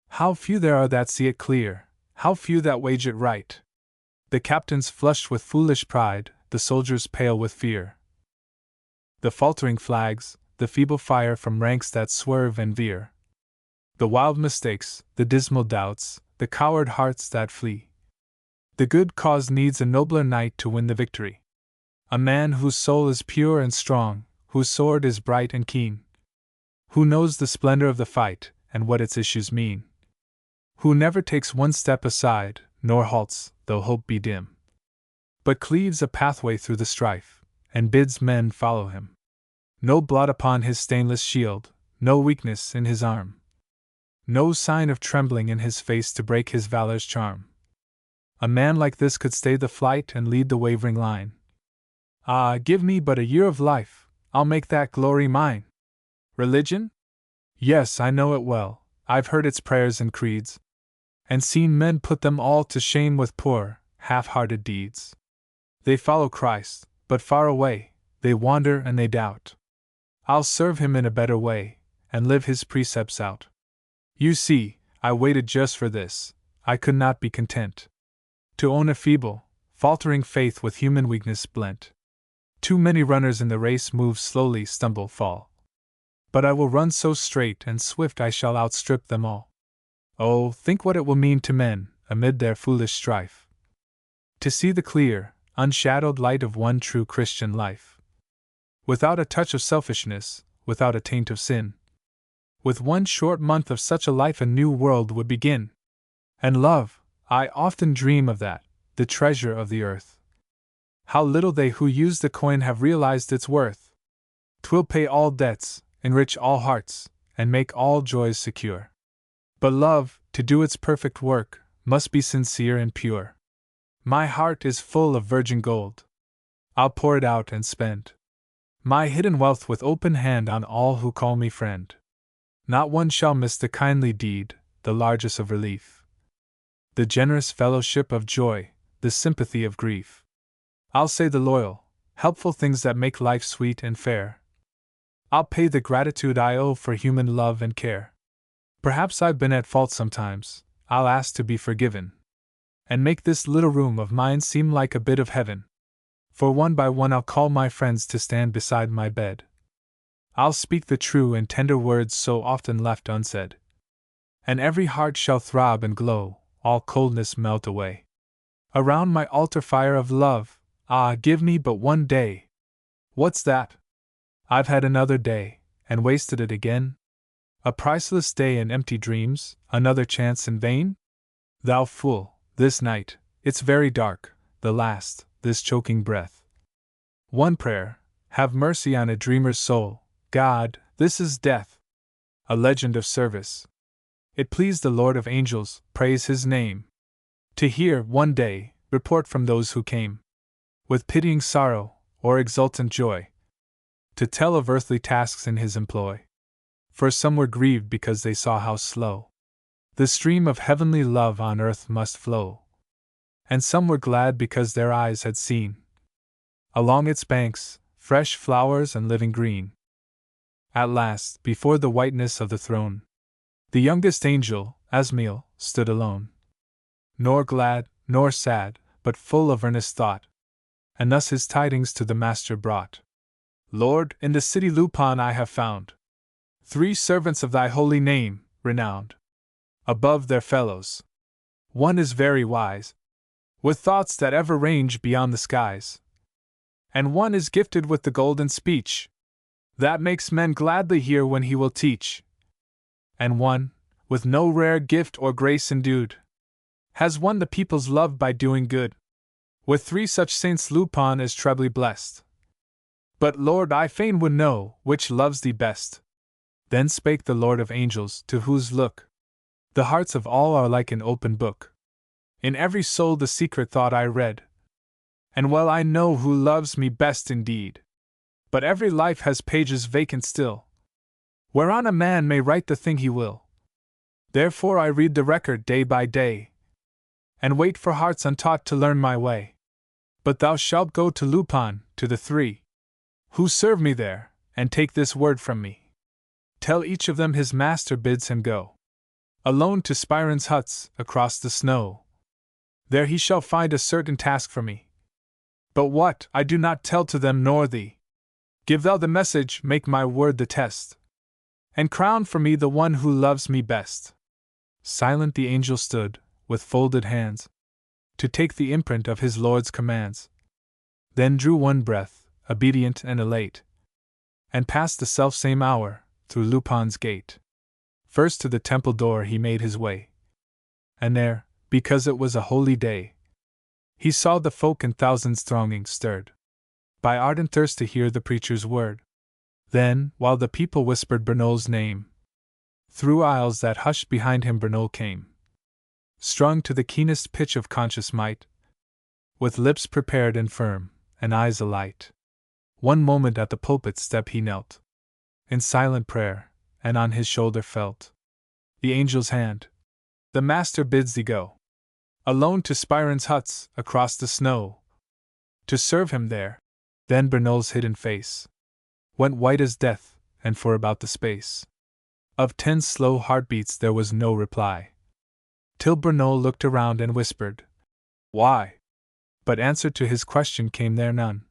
Speaker 1: How few there are that see it clear, how few that wage it right. The captains flushed with foolish pride, the soldiers pale with fear. The faltering flags, the feeble fire from ranks that swerve and veer. The wild mistakes, the dismal doubts, the coward hearts that flee. The good cause needs a nobler knight to win the victory. A man whose soul is pure and strong, whose sword is bright and keen. Who knows the splendor of the fight, and what its issues mean. Who never takes one step aside, nor halts, though hope be dim. But cleaves a pathway through the strife, and bids men follow him. No blot upon his stainless shield, no weakness in his arm. No sign of trembling in his face to break his valor's charm. A man like this could stay the flight and lead the wavering line. Ah, give me but a year of life, I'll make that glory mine. Religion? Yes, I know it well, I've heard its prayers and creeds, and seen men put them all to shame with poor, half-hearted deeds. They follow Christ, but far away, they wander and they doubt. I'll serve him in a better way, and live his precepts out. You see, I waited just for this, I could not be content to own a feeble, faltering faith with human weakness blent. Too many runners in the race move slowly, stumble, fall. But I will run so straight and swift I shall outstrip them all. Oh, think what it will mean to men, amid their foolish strife, to see the clear, unshadowed light of one true Christian life. Without a touch of selfishness, without a taint of sin. With one short month of such a life a new world would begin. And love, I often dream of that, the treasure of the earth. How little they who use the coin have realized its worth. 'Twill pay all debts, enrich all hearts, and make all joys secure. But love, to do its perfect work, must be sincere and pure. My heart is full of virgin gold. I'll pour it out and spend my hidden wealth with open hand on all who call me friend. Not one shall miss the kindly deed, the largest of relief, the generous fellowship of joy, the sympathy of grief. I'll say the loyal, helpful things that make life sweet and fair. I'll pay the gratitude I owe for human love and care. Perhaps I've been at fault sometimes, I'll ask to be forgiven, and make this little room of mine seem like a bit of heaven. For one by one I'll call my friends to stand beside my bed. I'll speak the true and tender words so often left unsaid, and every heart shall throb and glow, all coldness melt away. Around my altar fire of love, ah, give me but one day. What's that? I've had another day, and wasted it again. A priceless day in empty dreams, another chance in vain? Thou fool, this night, it's very dark, the last, this choking breath. One prayer, have mercy on a dreamer's soul, God, this is death. A legend of service. It pleased the Lord of Angels, praise his name, to hear, one day, report from those who came, with pitying sorrow, or exultant joy, to tell of earthly tasks in his employ. For some were grieved because they saw how slow the stream of heavenly love on earth must flow, and some were glad because their eyes had seen, along its banks, fresh flowers and living green. At last, before the whiteness of the throne, the youngest angel, Asmael, stood alone, nor glad, nor sad, but full of earnest thought, and thus his tidings to the Master brought. Lord, in the city Lupon I have found 3 servants of thy holy name, renowned above their fellows. One is very wise, with thoughts that ever range beyond the skies, and one is gifted with the golden speech that makes men gladly hear when he will teach. And one, with no rare gift or grace endued, has won the people's love by doing good. With 3 such saints Lupon is trebly blessed. But Lord, I fain would know which loves thee best. Then spake the Lord of Angels, to whose look The hearts of all are like an open book. In every soul the secret thought I read. And well I know who loves me best indeed. But every life has pages vacant still, whereon a man may write the thing he will. Therefore I read the record day by day, and wait for hearts untaught to learn my way. But thou shalt go to Lupin, to the three who serve me there, and take this word from me. Tell each of them his master bids him go alone to Spyron's huts, across the snow. There he shall find a certain task for me. But what, I do not tell to them nor thee. Give thou the message, make my word the test, and crown for me the one who loves me best. Silent the angel stood, with folded hands, to take the imprint of his Lord's commands. Then drew one breath, obedient and elate, and passed the selfsame hour, through Lupin's gate. First to the temple door he made his way, and there, because it was a holy day, he saw the folk in thousands thronging, stirred by ardent thirst to hear the preacher's word. Then, while the people whispered Bernouil's name, through aisles that hushed behind him Bernouil came, strung to the keenest pitch of conscious might, with lips prepared and firm, and eyes alight. One moment at the pulpit step he knelt, in silent prayer, and on his shoulder felt the angel's hand. The master bids thee go alone to Spyron's huts, across the snow, to serve him there. Then Bernouil's hidden face went white as death, and for about the space of 10 slow heartbeats there was no reply, till Bernouil looked around and whispered, "Why?" But answer to his question came there none.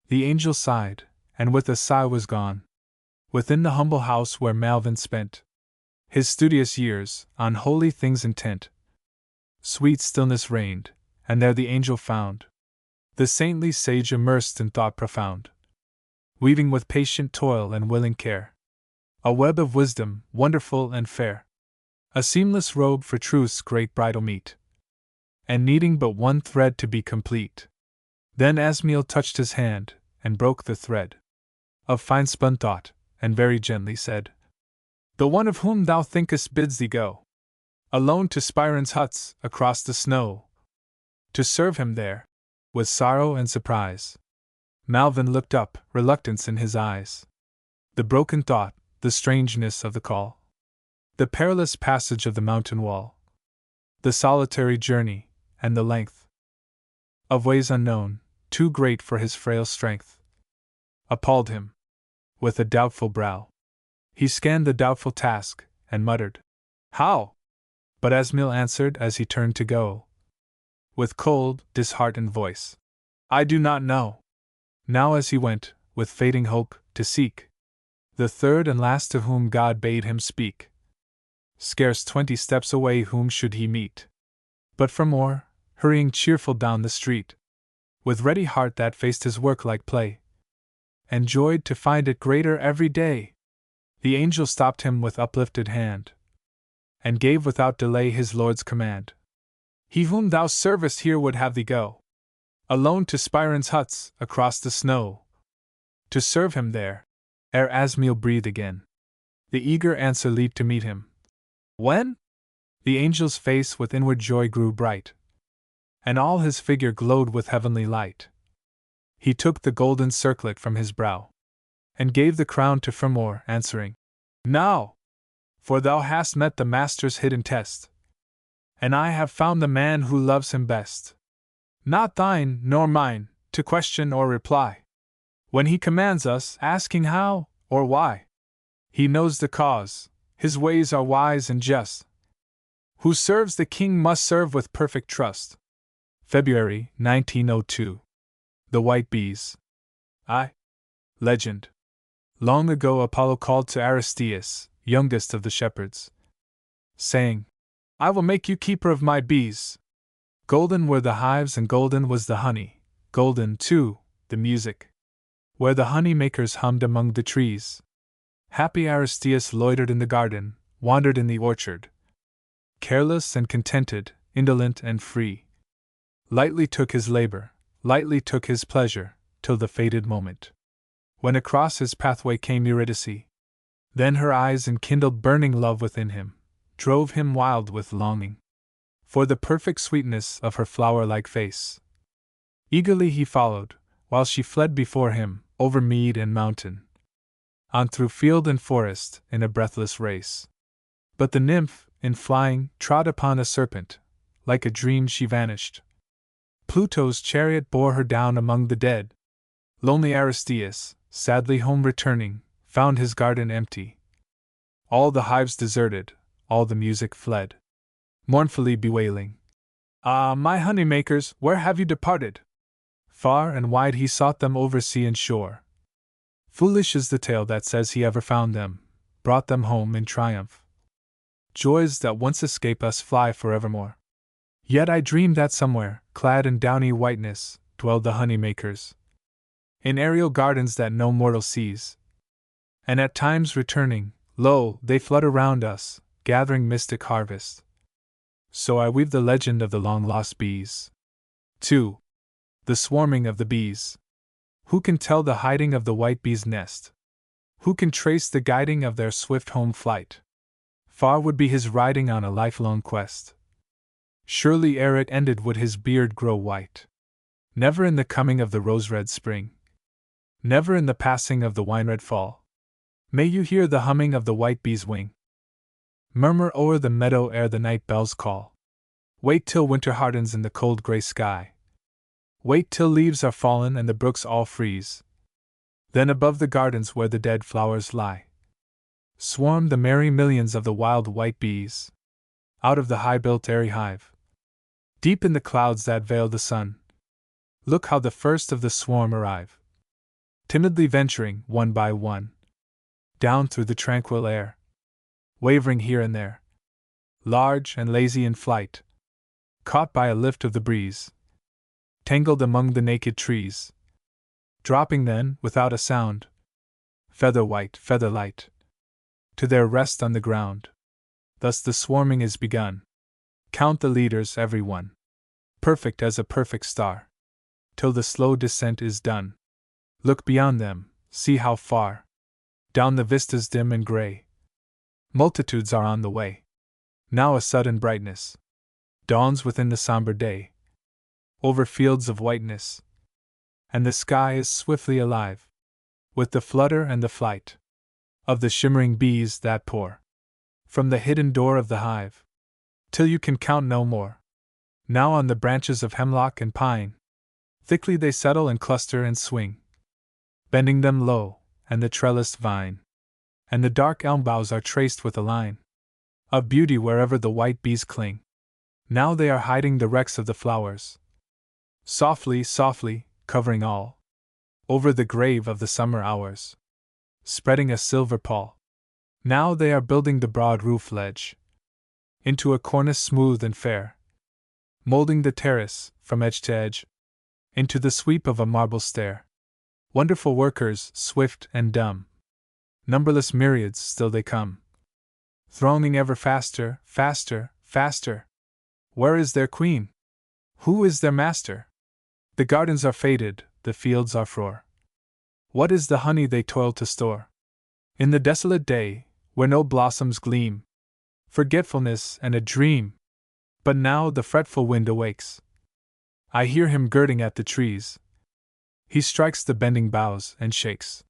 Speaker 1: The angel sighed, and with a sigh was gone within the humble house where Malvin spent his studious years, on holy things intent. Sweet stillness reigned, and there the angel found the saintly sage immersed in thought profound, weaving with patient toil and willing care a web of wisdom, wonderful and fair, a seamless robe for truth's great bridal meet, and needing but one thread to be complete. Then Asmiel touched his hand, and broke the thread of fine-spun thought, and very gently said, "The one of whom thou thinkest bids thee go alone to Spyron's huts, across the snow, to serve him there." With sorrow and surprise, Malvin looked up, reluctance in his eyes. The broken thought, the strangeness of the call, the perilous passage of the mountain wall, the solitary journey, and the length of ways unknown, too great for his frail strength, appalled him. With a doubtful brow, he scanned the doubtful task, and muttered, "How?" But Asmiel answered as he turned to go, with cold, disheartened voice, "I do not know." Now as he went, with fading hope, to seek the third and last to whom God bade him speak, scarce 20 steps away whom should he meet but for more, hurrying cheerful down the street, with ready heart that faced his work like play, and joyed to find it greater every day. The angel stopped him with uplifted hand, and gave without delay his Lord's command. "He whom thou servest here would have thee go alone to Spyron's huts, across the snow, to serve him there." Ere Asmiel breathed again, the eager answer leaped to meet him. "When?" The angel's face with inward joy grew bright, and all his figure glowed with heavenly light. He took the golden circlet from his brow, and gave the crown to Fermor, answering, "Now! For thou hast met the Master's hidden test, and I have found the man who loves him best. Not thine, nor mine, to question or reply, when he commands us, asking how, or why. He knows the cause, his ways are wise and just. Who serves the king must serve with perfect trust." February 1902. The White Bees. Legend. Long ago Apollo called to Aristeus, youngest of the shepherds, saying, "I will make you keeper of my bees." Golden were the hives and golden was the honey, golden, too, the music, where the honey-makers hummed among the trees. Happy Aristeus loitered in the garden, wandered in the orchard, careless and contented, indolent and free. Lightly took his labor, lightly took his pleasure, till the fated moment when across his pathway came Eurydice. Then her eyes enkindled burning love within him, drove him wild with longing for the perfect sweetness of her flower-like face. Eagerly he followed, while she fled before him, over mead and mountain, on through field and forest, in a breathless race. But the nymph, in flying, trod upon a serpent. Like a dream she vanished. Pluto's chariot bore her down among the dead. Lonely Aristeus, sadly home returning, found his garden empty. All the hives deserted, all the music fled, mournfully bewailing, "Ah, my honeymakers, where have you departed?" Far and wide he sought them over sea and shore. Foolish is the tale that says he ever found them, brought them home in triumph. Joys that once escape us fly forevermore. Yet I dream that somewhere, clad in downy whiteness, dwell the honeymakers, in aerial gardens that no mortal sees. And at times returning, lo, they flutter round us, gathering mystic harvest. So I weave the legend of the long-lost bees. 2. The swarming of the bees. Who can tell the hiding of the white bee's nest? Who can trace the guiding of their swift home flight? Far would be his riding on a lifelong quest. Surely ere it ended would his beard grow white. Never in the coming of the rose-red spring, never in the passing of the wine-red fall, may you hear the humming of the white bee's wing murmur o'er the meadow ere the night bells call. Wait till winter hardens in the cold gray sky. Wait till leaves are fallen and the brooks all freeze. Then above the gardens where the dead flowers lie, swarm the merry millions of the wild white bees. Out of the high-built airy hive, deep in the clouds that veil the sun, look how the first of the swarm arrive, timidly venturing, one by one, down through the tranquil air, wavering here and there, large and lazy in flight, caught by a lift of the breeze, tangled among the naked trees, dropping then, without a sound, feather-white, feather-light, to their rest on the ground. Thus the swarming is begun. Count the leaders, every one, perfect as a perfect star, till the slow descent is done. Look beyond them, see how far, down the vistas dim and gray, multitudes are on the way. Now a sudden brightness dawns within the somber day, over fields of whiteness, and the sky is swiftly alive with the flutter and the flight of the shimmering bees that pour from the hidden door of the hive, till you can count no more. Now on the branches of hemlock and pine, thickly they settle and cluster and swing, bending them low, and the trellised vine, and the dark elm boughs are traced with a line of beauty wherever the white bees cling. Now they are hiding the wrecks of the flowers, softly, softly, covering all, over the grave of the summer hours, spreading a silver pall. Now they are building the broad roof ledge into a cornice smooth and fair, molding the terrace, from edge to edge, into the sweep of a marble stair. Wonderful workers, swift and dumb, numberless myriads still they come, thronging ever faster, faster, faster. Where is their queen? Who is their master? The gardens are faded, the fields are frore. What is the honey they toil to store? In the desolate day, where no blossoms gleam, forgetfulness and a dream. But now the fretful wind awakes. I hear him girding at the trees. He strikes the bending boughs and shakes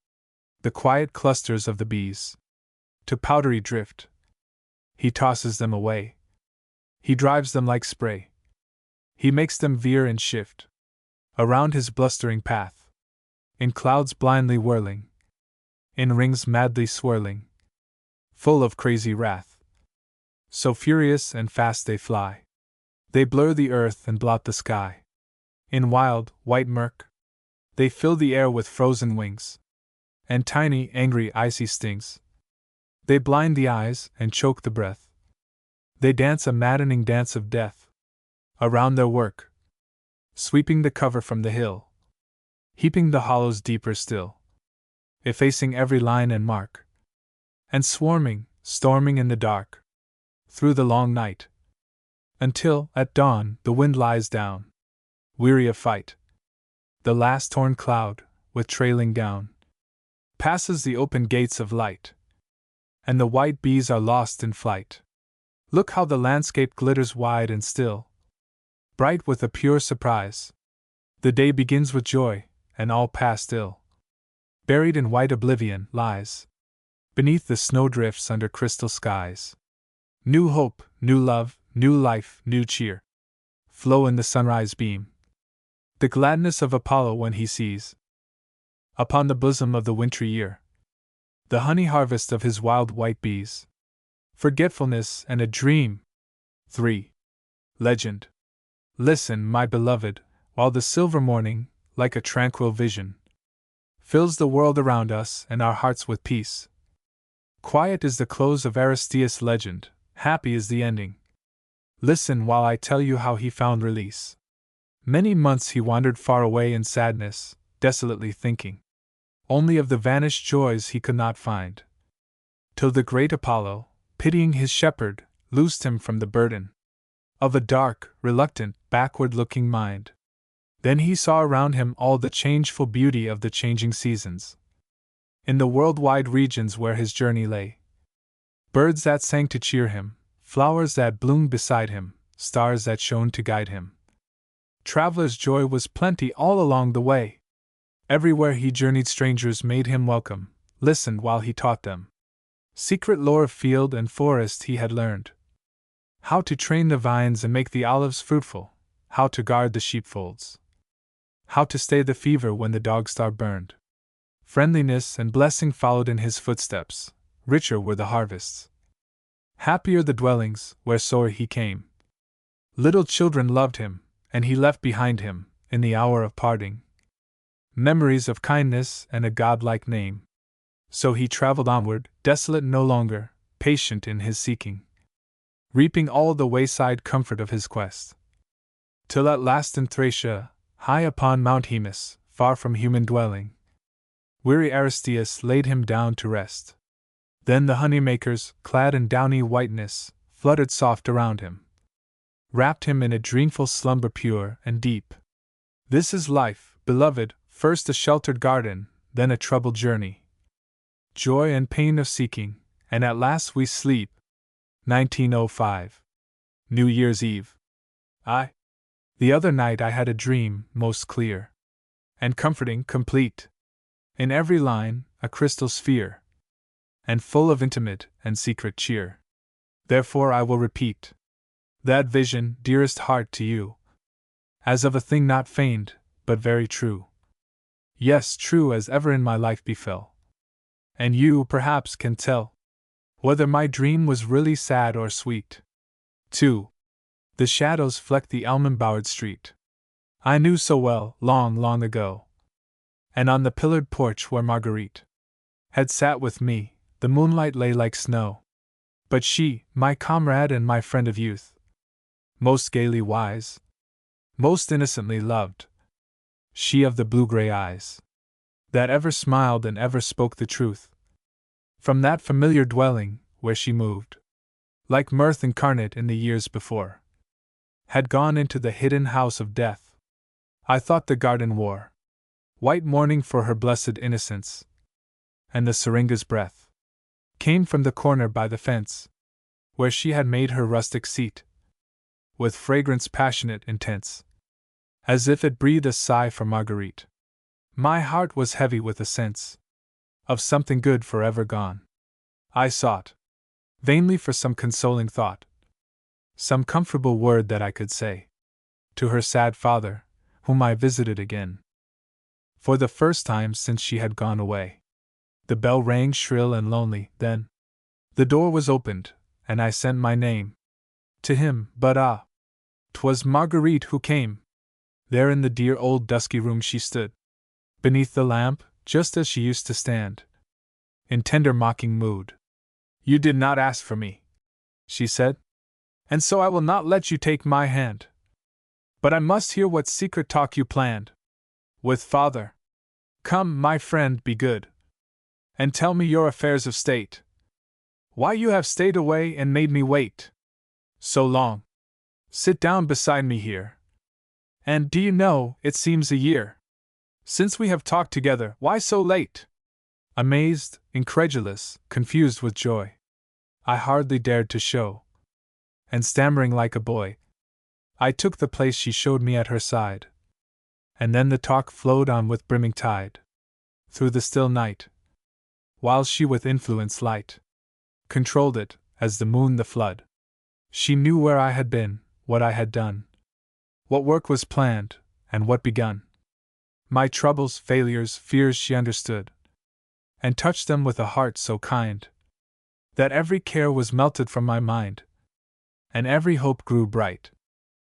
Speaker 1: the quiet clusters of the bees to powdery drift. He tosses them away. He drives them like spray. He makes them veer and shift around his blustering path, in clouds blindly whirling, in rings madly swirling, full of crazy wrath. So furious and fast they fly, they blur the earth and blot the sky. In wild, white murk, they fill the air with frozen wings, and tiny, angry, icy stings. They blind the eyes and choke the breath. They dance a maddening dance of death around their work, sweeping the cover from the hill, heaping the hollows deeper still, effacing every line and mark, and swarming, storming in the dark, through the long night, until, at dawn, the wind lies down, weary of fight. The last torn cloud, with trailing gown, passes the open gates of light, and the white bees are lost in flight. Look how the landscape glitters wide and still, bright with a pure surprise. The day begins with joy, and all past ill, buried in white oblivion, lies beneath the snowdrifts under crystal skies. New hope, new love, new life, new cheer flow in the sunrise beam. The gladness of Apollo when he sees, upon the bosom of the wintry year, the honey harvest of his wild white bees. Forgetfulness and a dream. 3. Legend. Listen, my beloved, while the silver morning, like a tranquil vision, fills the world around us and our hearts with peace. Quiet is the close of Aristeus' legend, happy is the ending. Listen while I tell you how he found release. Many months he wandered far away in sadness, desolately thinking only of the vanished joys he could not find, till the great Apollo, pitying his shepherd, loosed him from the burden of a dark, reluctant, backward-looking mind. Then he saw around him all the changeful beauty of the changing seasons. In the world-wide regions where his journey lay, birds that sang to cheer him, flowers that bloomed beside him, stars that shone to guide him. Traveler's joy was plenty all along the way. Everywhere he journeyed strangers made him welcome, listened while he taught them secret lore of field and forest. He had learned how to train the vines and make the olives fruitful, how to guard the sheepfolds, how to stay the fever when the dog-star burned. Friendliness and blessing followed in his footsteps, richer were the harvests, happier the dwellings where soar he came. Little children loved him, and he left behind him, in the hour of parting, memories of kindness and a godlike name. So he traveled onward, desolate no longer, patient in his seeking, reaping all the wayside comfort of his quest, till at last in Thracia, high upon Mount Hemus, far from human dwelling, weary Aristeus laid him down to rest. Then the honeymakers, clad in downy whiteness, fluttered soft around him, wrapped him in a dreamful slumber pure and deep. This is life, beloved, first a sheltered garden, then a troubled journey, joy and pain of seeking, and at last we sleep. 1905. New Year's Eve. The other night I had a dream, most clear and comforting, complete, in every line, a crystal sphere, and full of intimate and secret cheer. Therefore I will repeat that vision, dearest heart, to you, as of a thing not feigned, but very true. Yes, true as ever in my life befell. And you, perhaps, can tell whether my dream was really sad or sweet. 2. The shadows flecked the elm-embowered street I knew so well, long, long ago. And on the pillared porch where Marguerite had sat with me, the moonlight lay like snow. But she, my comrade and my friend of youth, most gaily wise, most innocently loved, she of the blue-gray eyes, that ever smiled and ever spoke the truth, from that familiar dwelling, where she moved, like mirth incarnate in the years before, had gone into the hidden house of death. I thought the garden wore white mourning for her blessed innocence, and the syringa's breath came from the corner by the fence, where she had made her rustic seat, with fragrance passionate, intense, as if it breathed a sigh for Marguerite. My heart was heavy with a sense of something good forever gone. I sought vainly for some consoling thought, some comfortable word that I could say to her sad father, whom I visited again, for the first time since she had gone away. The bell rang shrill and lonely, then the door was opened, and I sent my name to him, but 'twas Marguerite who came. There in the dear old dusky room she stood, beneath the lamp, just as she used to stand, in tender mocking mood. "You did not ask for me," she said, "and so I will not let you take my hand. But I must hear what secret talk you planned with father. Come, my friend, be good, and tell me your affairs of state. Why you have stayed away and made me wait so long. Sit down beside me here. And do you know, it seems a year since we have talked together. Why so late?" Amazed, incredulous, confused with joy, I hardly dared to show and stammering like a boy, I took the place she showed me at her side. And then the talk flowed on with brimming tide, through the still night, while she with influence light controlled it, as the moon the flood. She knew where I had been, what I had done, what work was planned, and what begun. My troubles, failures, fears she understood, and touched them with a heart so kind, that every care was melted from my mind, and every hope grew bright,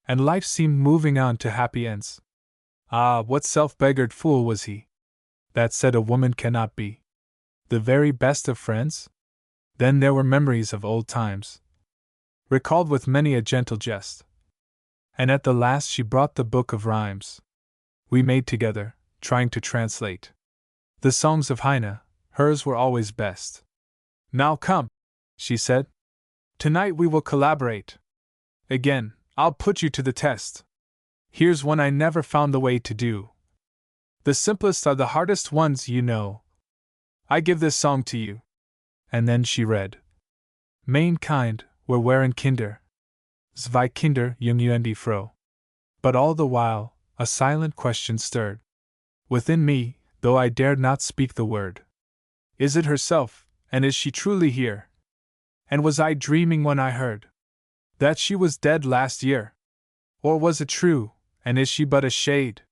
Speaker 1: and life seemed moving on to happy ends. Ah, what self-beggared fool was he, that said a woman cannot be the very best of friends? Then there were memories of old times, recalled with many a gentle jest, and at the last she brought the book of rhymes we made together, trying to translate the songs of Heine. Hers were always best. Now come, she said, tonight we will collaborate. Again, I'll put you to the test. Here's one I never found the way to do. The simplest are the hardest ones, you know. I give this song to you. And then she read: Mein Kind, wir waren Kinder, zwei Kinder, jung und froh. But all the while, a silent question stirred within me, though I dared not speak the word. Is it herself, and is she truly here? And was I dreaming when I heard that she was dead last year? Or was it true, and is she but a shade,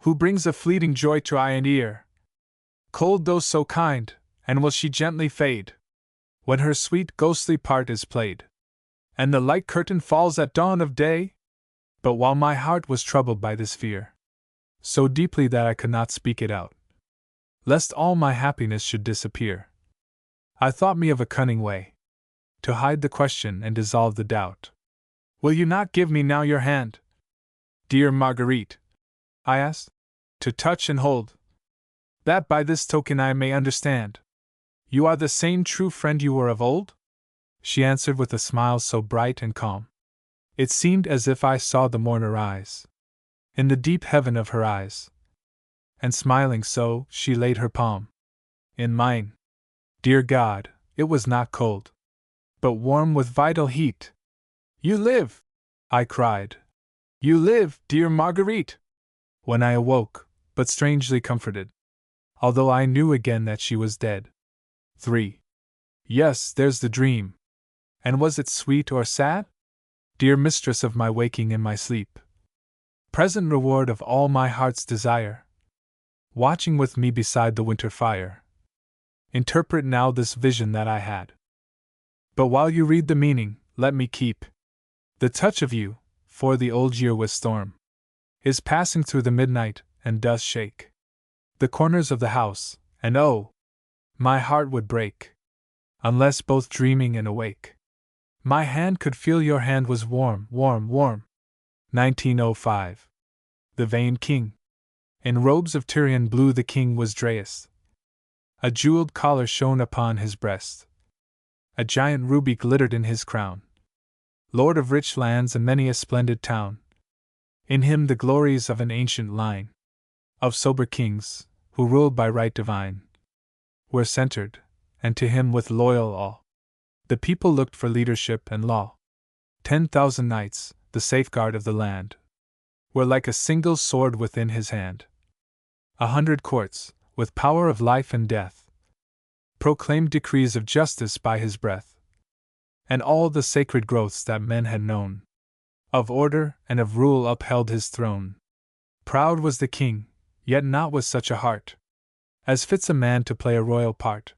Speaker 1: who brings a fleeting joy to eye and ear? Cold though so kind, and will she gently fade when her sweet ghostly part is played, and the light curtain falls at dawn of day? But while my heart was troubled by this fear, so deeply that I could not speak it out, lest all my happiness should disappear, I thought me of a cunning way to hide the question and dissolve the doubt. Will you not give me now your hand, dear Marguerite? I asked, to touch and hold, that by this token I may understand you are the same true friend you were of old? She answered with a smile so bright and calm, it seemed as if I saw the morn arise in the deep heaven of her eyes. And smiling so, she laid her palm in mine. Dear God, it was not cold, but warm with vital heat. You live! I cried. You live, dear Marguerite! When I awoke, but strangely comforted, although I knew again that she was dead. 3. Yes, there's the dream. And was it sweet or sad? Dear mistress of my waking and my sleep, present reward of all my heart's desire, watching with me beside the winter fire, interpret now this vision that I had. But while you read the meaning, let me keep the touch of you, for the old year with storm is passing through the midnight, and does shake the corners of the house, and oh, my heart would break, unless both dreaming and awake, my hand could feel your hand was warm, warm, warm. 1905. The vain king. In robes of Tyrian blue the king was dressed. A jeweled collar shone upon his breast. A giant ruby glittered in his crown. Lord of rich lands and many a splendid town. In him the glories of an ancient line of sober kings, who ruled by right divine, were centered, and to him with loyal awe the people looked for leadership and law. 10,000 knights, the safeguard of the land, were like a single sword within his hand. 100 courts, with power of life and death, proclaimed decrees of justice by his breath. And all the sacred growths that men had known of order and of rule upheld his throne. Proud was the king, yet not with such a heart as fits a man to play a royal part.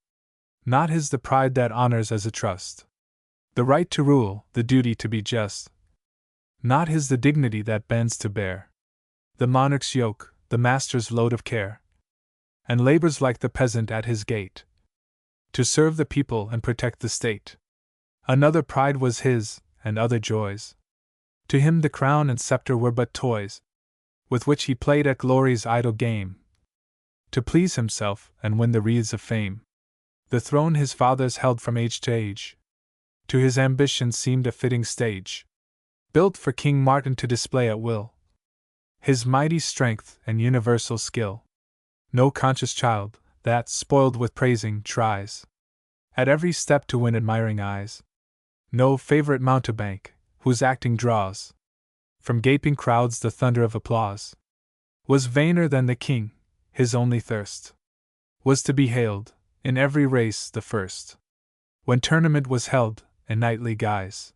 Speaker 1: Not his the pride that honors as a trust the right to rule, the duty to be just. Not his the dignity that bends to bear the monarch's yoke, the master's load of care, and labors like the peasant at his gate to serve the people and protect the state. Another pride was his, and other joys. To him the crown and scepter were but toys, with which he played at glory's idle game, to please himself and win the wreaths of fame. The throne his fathers held from age to age, to his ambition seemed a fitting stage, built for King Martin to display at will his mighty strength and universal skill. No conscious child, that, spoiled with praising, tries at every step to win admiring eyes. no favorite mountebank, whose acting draws from gaping crowds the thunder of applause, was vainer than the king. His only thirst was to be hailed, in every race, the first. When tournament was held, in knightly guise,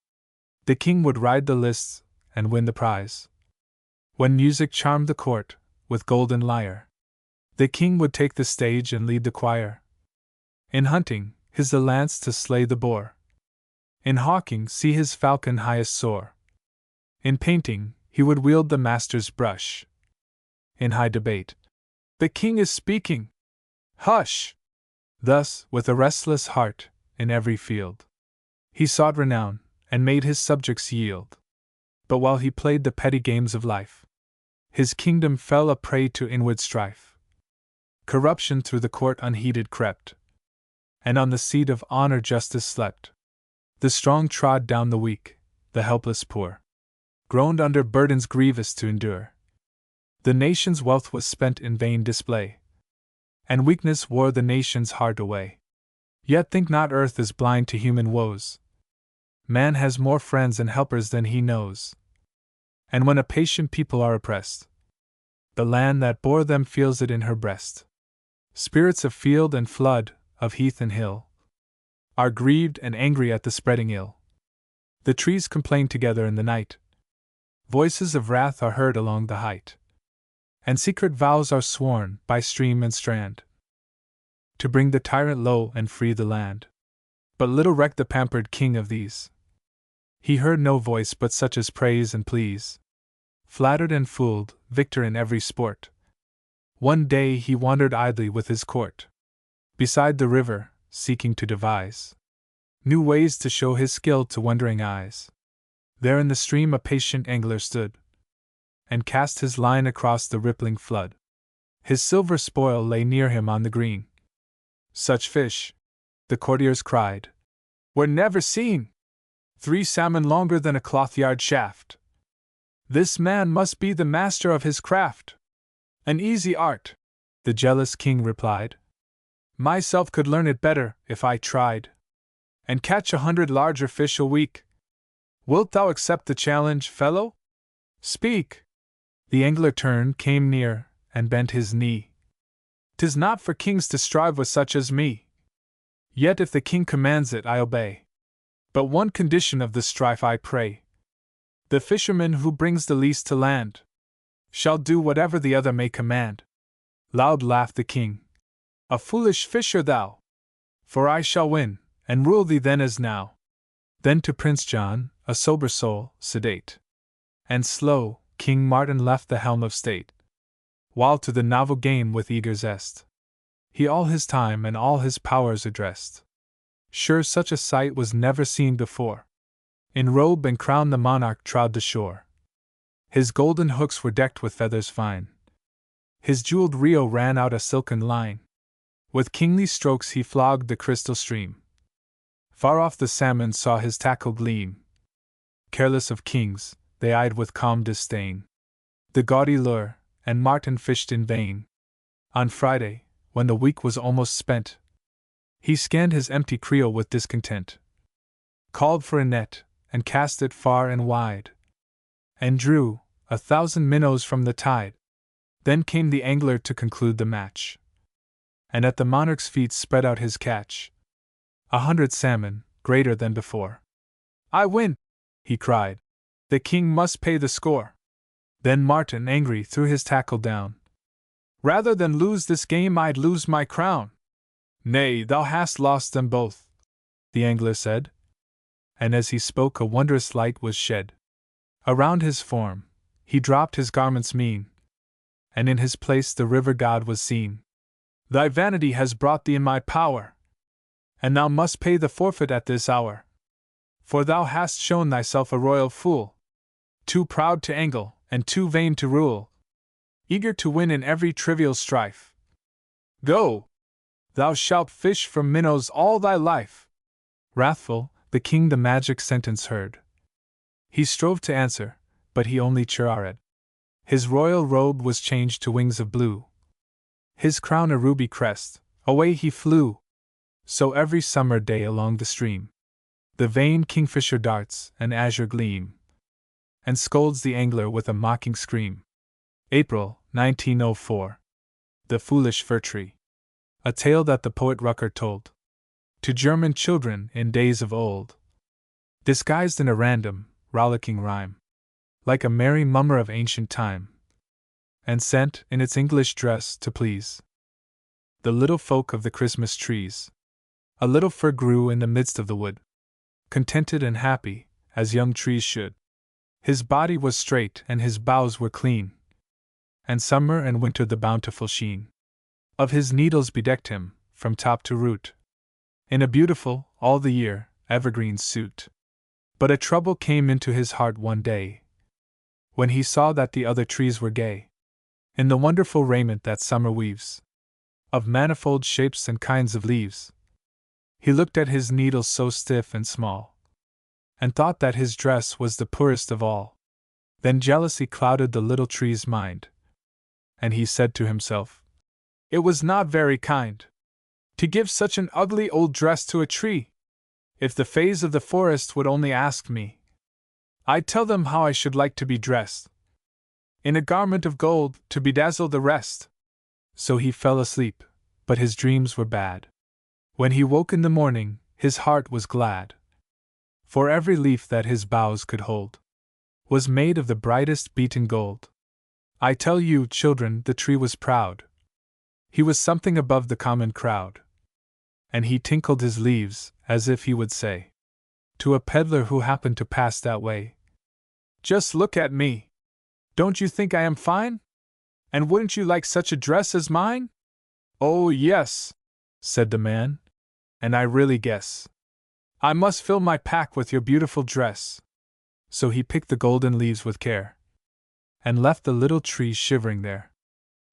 Speaker 1: the king would ride the lists, and win the prize. When music charmed the court, with golden lyre, the king would take the stage and lead the choir. In hunting, his the lance to slay the boar. In hawking, see his falcon highest soar. In painting, he would wield the master's brush. In high debate, the king is speaking. Hush! Thus, with a restless heart, in every field, he sought renown, and made his subjects yield. But while he played the petty games of life, his kingdom fell a prey to inward strife. Corruption through the court unheeded crept, and on the seat of honor justice slept. The strong trod down the weak, the helpless poor groaned under burdens grievous to endure. The nation's wealth was spent in vain display, and weakness wore the nation's heart away. Yet think not earth is blind to human woes. Man has more friends and helpers than he knows. And when a patient people are oppressed, the land that bore them feels it in her breast. Spirits of field and flood, of heath and hill, are grieved and angry at the spreading ill. The trees complain together in the night. Voices of wrath are heard along the height, and secret vows are sworn by stream and strand, to bring the tyrant low and free the land. But little recked the pampered king of these. He heard no voice but such as praise and please. Flattered and fooled, victor in every sport, one day he wandered idly with his court beside the river, seeking to devise new ways to show his skill to wondering eyes. There in the stream a patient angler stood, and cast his line across the rippling flood. His silver spoil lay near him on the green. Such fish, the courtiers cried, were never seen. 3 salmon longer than a cloth-yard shaft. This man must be the master of his craft. An easy art, the jealous king replied. Myself could learn it better, if I tried, and catch 100 larger fish a week. Wilt thou accept the challenge, fellow? Speak. The angler turned, came near, and bent his knee. 'Tis not for kings to strive with such as me. Yet if the king commands it, I obey. But one condition of the strife I pray. The fisherman who brings the least to land shall do whatever the other may command. Loud laughed the king. A foolish fisher thou! For I shall win, and rule thee then as now. Then to Prince John, a sober soul, sedate and slow, King Martin left the helm of state, while to the novel game with eager zest he all his time and all his powers addressed. Sure such a sight was never seen before. In robe and crown the monarch trod the shore. His golden hooks were decked with feathers fine. His jeweled reo ran out a silken line. With kingly strokes he flogged the crystal stream. Far off the salmon saw his tackle gleam. Careless of kings, they eyed with calm disdain the gaudy lure, and Martin fished in vain. On Friday, when the week was almost spent, he scanned his empty creel with discontent, called for a net, and cast it far and wide, and drew 1,000 minnows from the tide. Then came the angler to conclude the match, and at the monarch's feet spread out his catch, 100 salmon, greater than before. I win, he cried. The king must pay the score. Then Martin, angry, threw his tackle down. Rather than lose this game, I'd lose my crown. Nay, thou hast lost them both, the angler said. And as he spoke, a wondrous light was shed around his form. He dropped his garments mean, and in his place the river god was seen. Thy vanity has brought thee in my power, and thou must pay the forfeit at this hour. For thou hast shown thyself a royal fool, too proud to angle, and too vain to rule, eager to win in every trivial strife. Go! Thou shalt fish for minnows all thy life. Wrathful, the king the magic sentence heard. He strove to answer, but he only chirruped. His royal robe was changed to wings of blue, his crown a ruby crest. Away he flew. So every summer day along the stream, The vain kingfisher darts an azure gleam, and scolds the angler with a mocking scream. April, 1904. The Foolish Fir Tree. A tale that the poet Rucker told to German children in days of old, disguised in a random, rollicking rhyme, like a merry mummer of ancient time, and sent, in its English dress, to please the little folk of the Christmas trees. A little fir grew in the midst of the wood, contented and happy, as young trees should. His body was straight and his boughs were clean, and summer and winter the bountiful sheen of his needles bedecked him, from top to root, in a beautiful, all the year, evergreen suit. But a trouble came into his heart one day, when he saw that the other trees were gay in the wonderful raiment that summer weaves, of manifold shapes and kinds of leaves. He looked at his needles so stiff and small, and thought that his dress was the poorest of all. Then jealousy clouded the little tree's mind, and he said to himself, "It was not very kind to give such an ugly old dress to a tree. If the fays of the forest would only ask me, I'd tell them how I should like to be dressed, in a garment of gold, to bedazzle the rest." So he fell asleep, but his dreams were bad. When he woke in the morning, his heart was glad, for every leaf that his boughs could hold was made of the brightest beaten gold. I tell you, children, the tree was proud. He was something above the common crowd, and he tinkled his leaves, as if he would say to a peddler who happened to pass that way, "Just look at me! Don't you think I am fine? And wouldn't you like such a dress as mine?" "Oh, yes," said the man, "and I really guess I must fill my pack with your beautiful dress." So he picked the golden leaves with care, and left the little tree shivering there.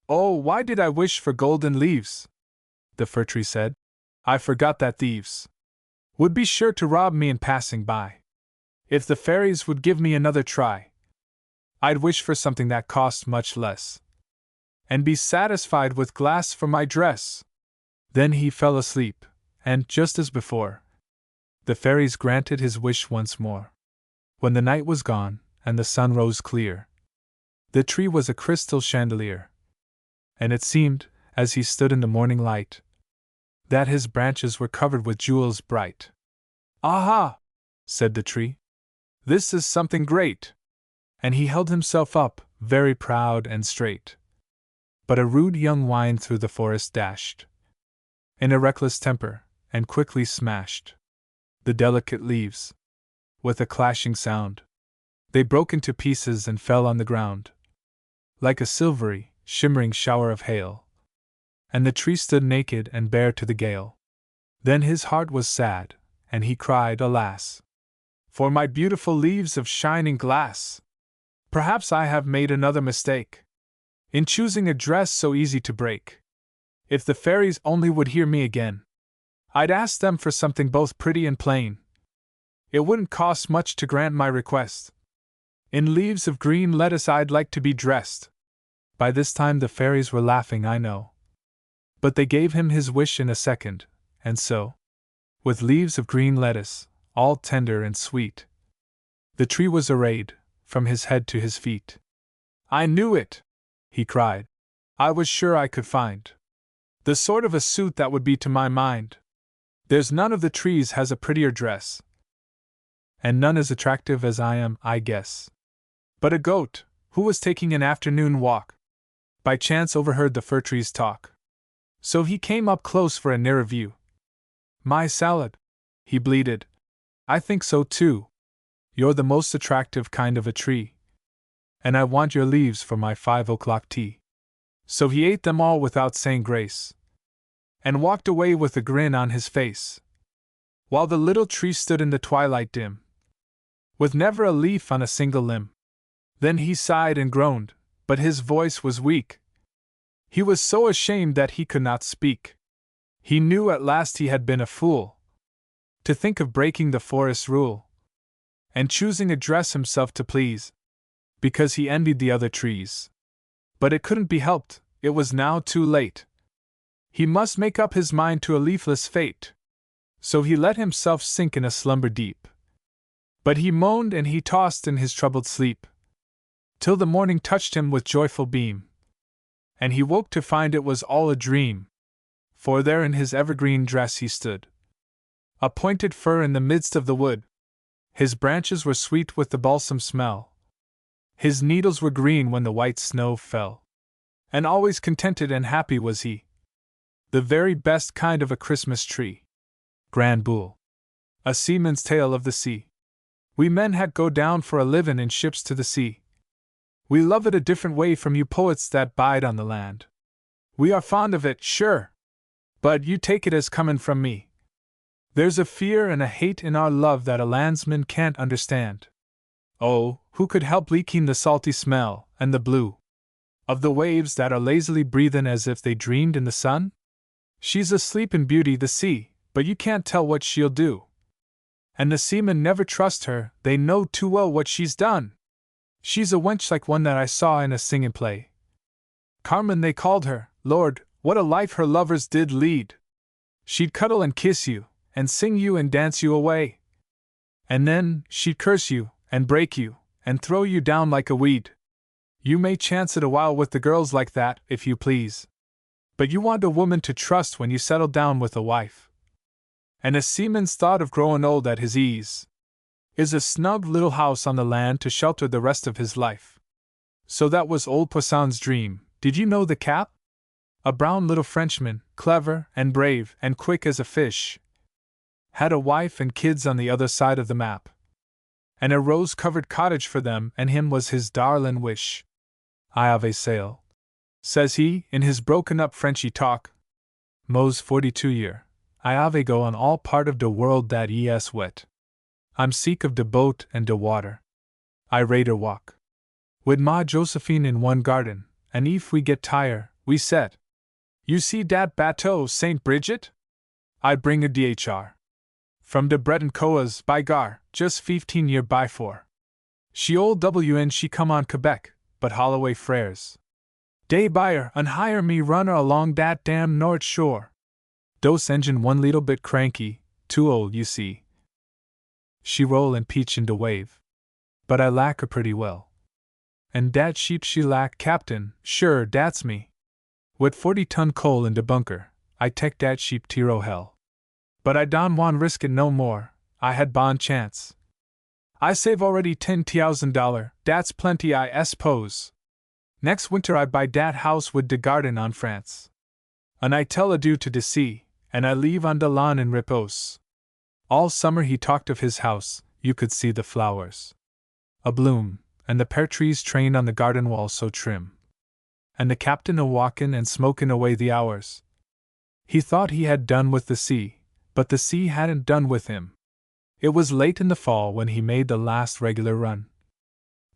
Speaker 1: "Oh, why did I wish for golden leaves?" the fir tree said. "I forgot that thieves would be sure to rob me in passing by. If the fairies would give me another try, I'd wish for something that cost much less, and be satisfied with glass for my dress." Then he fell asleep, and, just as before, the fairies granted his wish once more. When the night was gone, and the sun rose clear, the tree was a crystal chandelier, and it seemed, as he stood in the morning light, that his branches were covered with jewels bright. "Aha!" said the tree, "this is something great!" And he held himself up, very proud and straight. But a rude young wind through the forest dashed, in a reckless temper, and quickly smashed the delicate leaves. With a clashing sound, they broke into pieces and fell on the ground, like a silvery, shimmering shower of hail, and the tree stood naked and bare to the gale. Then his heart was sad, and he cried, "Alas, for my beautiful leaves of shining glass! Perhaps I have made another mistake in choosing a dress so easy to break. If the fairies only would hear me again, I'd ask them for something both pretty and plain. It wouldn't cost much to grant my request. In leaves of green lettuce I'd like to be dressed." By this time the fairies were laughing, I know, but they gave him his wish in a second, and so, with leaves of green lettuce, all tender and sweet, the tree was arrayed, from his head to his feet. "I knew it!" he cried. "I was sure I could find the sort of a suit that would be to my mind. There's none of the trees has a prettier dress, and none as attractive as I am, I guess." But a goat, who was taking an afternoon walk, by chance overheard the fir tree's talk. So he came up close for a nearer view. "My salad," he bleated, "I think so too. You're the most attractive kind of a tree, and I want your leaves for my 5 o'clock tea." So he ate them all without saying grace, and walked away with a grin on his face, while the little tree stood in the twilight dim, with never a leaf on a single limb. Then he sighed and groaned, but his voice was weak. He was so ashamed that he could not speak. He knew at last he had been a fool to think of breaking the forest rule, and choosing a dress himself to please, because he envied the other trees. But it couldn't be helped, it was now too late. He must make up his mind to a leafless fate. so he let himself sink in a slumber deep. But he moaned and he tossed in his troubled sleep, till the morning touched him with joyful beam, and he woke to find it was all a dream, for there in his evergreen dress he stood, a pointed fir in the midst of the wood. His branches were sweet with the balsam smell, his needles were green when the white snow fell, and always contented and happy was he, the very best kind of a Christmas tree. Grand Bull. A Seaman's Tale of the Sea. We men had go down for a livin' in ships to the sea. We love it a different way from you poets that bide on the land. We are fond of it, sure, but you take it as comin' from me. There's a fear and a hate in our love that a landsman can't understand. Oh, who could help leaking the salty smell and the blue of the waves that are lazily breathin' as if they dreamed in the sun? She's asleep in beauty, the sea, but you can't tell what she'll do. And the seamen never trust her, they know too well what she's done. She's a wench like one that I saw in a singin' play. Carmen they called her. Lord, what a life her lovers did lead! She'd cuddle and kiss you, and sing you and dance you away. And then, she'd curse you, and break you, and throw you down like a weed. You may chance it a while with the girls like that, if you please. But you want a woman to trust when you settle down with a wife. And a seaman's thought of growin' old at his ease is a snug little house on the land to shelter the rest of his life. So that was old Poisson's dream. Did you know the Cap? A brown little Frenchman, clever and brave and quick as a fish, had a wife and kids on the other side of the map, and a rose-covered cottage for them and him was his darlin' wish. I have a sail, says he, in his broken-up Frenchy talk. Mo's 42 year. I have a go on all part of de world that es wet. I'm seek of de boat and de water. I raider walk wid Ma Josephine in one garden, and if we get tire, we set. You see dat bateau St. Bridget? I bring a dhr. From de Breton Coas, by gar, just 15 year by 4. She old WN she come on Quebec, but Holloway Frères. Day buyer and hire me runner along dat damn North Shore. Dose engine one little bit cranky, too old you see. She roll and peach in de wave. But I lack her pretty well. And dat sheep she lack, Captain, sure dat's me. Wid 40-ton coal in de bunker, I tek dat sheep tiro hell. But I don want risk it no more, I had bon chance. I save already $10,000, dat's plenty I suppose. Next winter I buy dat house wid de garden on France. And I tell adieu to de sea, and I leave on de lawn in repose. All summer he talked of his house, you could see the flowers a-bloom, and the pear trees trained on the garden wall so trim. And the captain a-walkin' and smokin' away the hours. He thought he had done with the sea, but the sea hadn't done with him. It was late in the fall when he made the last regular run,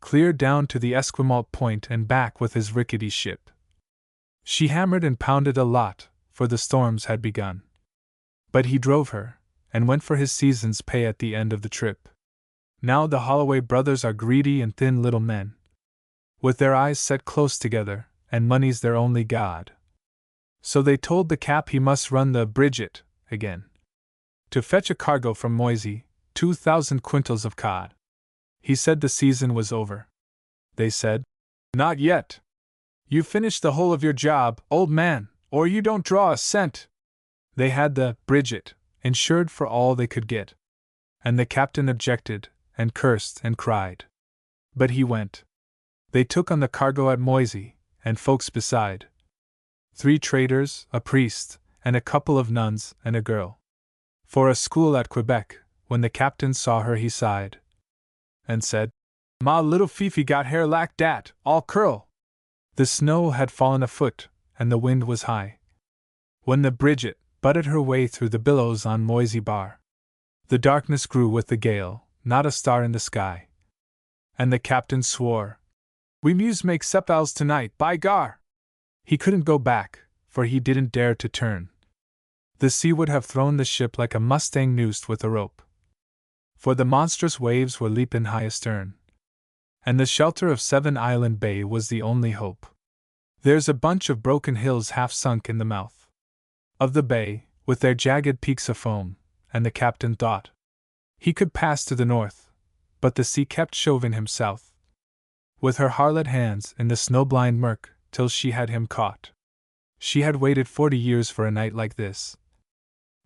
Speaker 1: clear down to the Esquimalt Point and back with his rickety ship. She hammered and pounded a lot, for the storms had begun. But he drove her, and went for his season's pay at the end of the trip. Now the Holloway brothers are greedy and thin little men, with their eyes set close together, and money's their only god. So they told the Cap he must run the Bridget again, to fetch a cargo from Moisey, 2,000 quintals of cod. He said the season was over. They said, "Not yet. You finished the whole of your job, old man, or you don't draw a cent." They had the Bridget insured for all they could get, and the captain objected, and cursed and cried. But he went. They took on the cargo at Moisey, and folks beside. 3 traders, a priest, and a couple of nuns, and a girl. For a school at Quebec, when the captain saw her he sighed, and said, "Ma little Fifi got hair like dat, all curl." The snow had fallen a foot, and the wind was high, when the Bridget butted her way through the billows on Moisey Bar. The darkness grew with the gale, not a star in the sky. And the captain swore, "We must make sepals tonight, by gar!" He couldn't go back, for he didn't dare to turn. The sea would have thrown the ship like a mustang noosed with a rope, for the monstrous waves were leaping high astern, and the shelter of 7 Island Bay was the only hope. There's a bunch of broken hills half sunk in the mouth of the bay, with their jagged peaks of foam, and the captain thought he could pass to the north, but the sea kept shoving him south, with her harlot hands in the snow-blind murk, till she had him caught. She had waited 40 years for a night like this.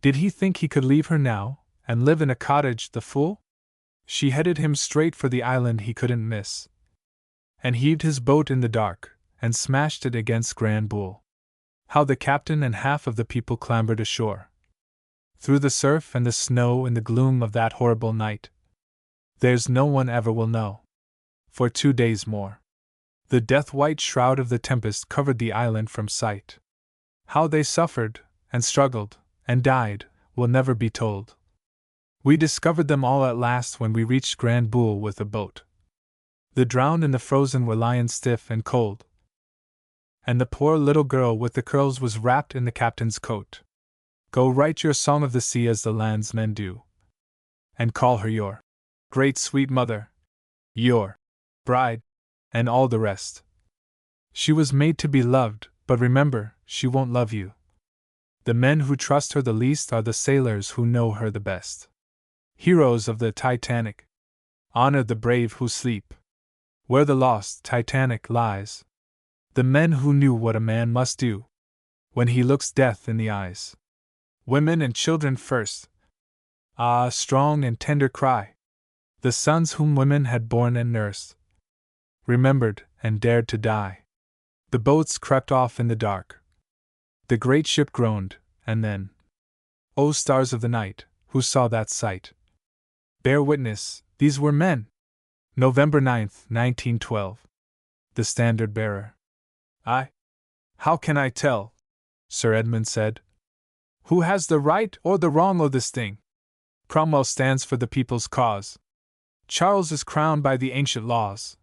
Speaker 1: Did he think he could leave her now, and live in a cottage, the fool? She headed him straight for the island he couldn't miss, and heaved his boat in the dark, and smashed it against Grand Bull. How the captain and half of the people clambered ashore, through the surf and the snow in the gloom of that horrible night, there's no one ever will know. For 2 days more, the death-white shroud of the tempest covered the island from sight. How they suffered, and struggled, and died, will never be told. We discovered them all at last when we reached Grand Bull with a boat. The drowned and the frozen were lying stiff and cold, and the poor little girl with the curls was wrapped in the captain's coat. Go write your song of the sea as the landsmen do, and call her your great sweet mother, your bride, and all the rest. She was made to be loved, but remember, she won't love you. The men who trust her the least are the sailors who know her the best. Heroes of the Titanic, honor the brave who sleep where the lost Titanic lies, the men who knew what a man must do when he looks death in the eyes. Women and children first. Ah, strong and tender cry, the sons whom women had borne and nursed, remembered and dared to die. The boats crept off in the dark. The great ship groaned, and then, O stars of the night, who saw that sight, bear witness, these were men. November 9th, 1912. The Standard Bearer. How can I tell? Sir Edmund said. Who has the right or the wrong o' this thing? Cromwell stands for the people's cause. Charles is crowned by the ancient laws.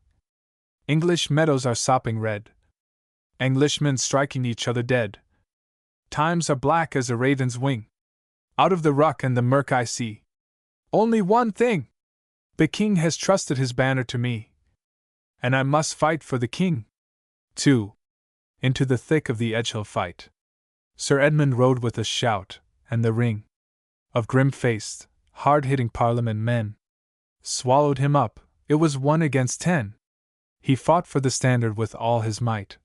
Speaker 1: English meadows are sopping red. Englishmen striking each other dead. Times are black as a raven's wing. Out of the ruck and the murk I see only one thing. The king has trusted his banner to me, and I must fight for the king. 2. Into the thick of the Edgehill fight Sir Edmund rode with a shout, and the ring of grim-faced, hard-hitting Parliament men swallowed him up. It was 1 against 10. He fought for the standard with all his might.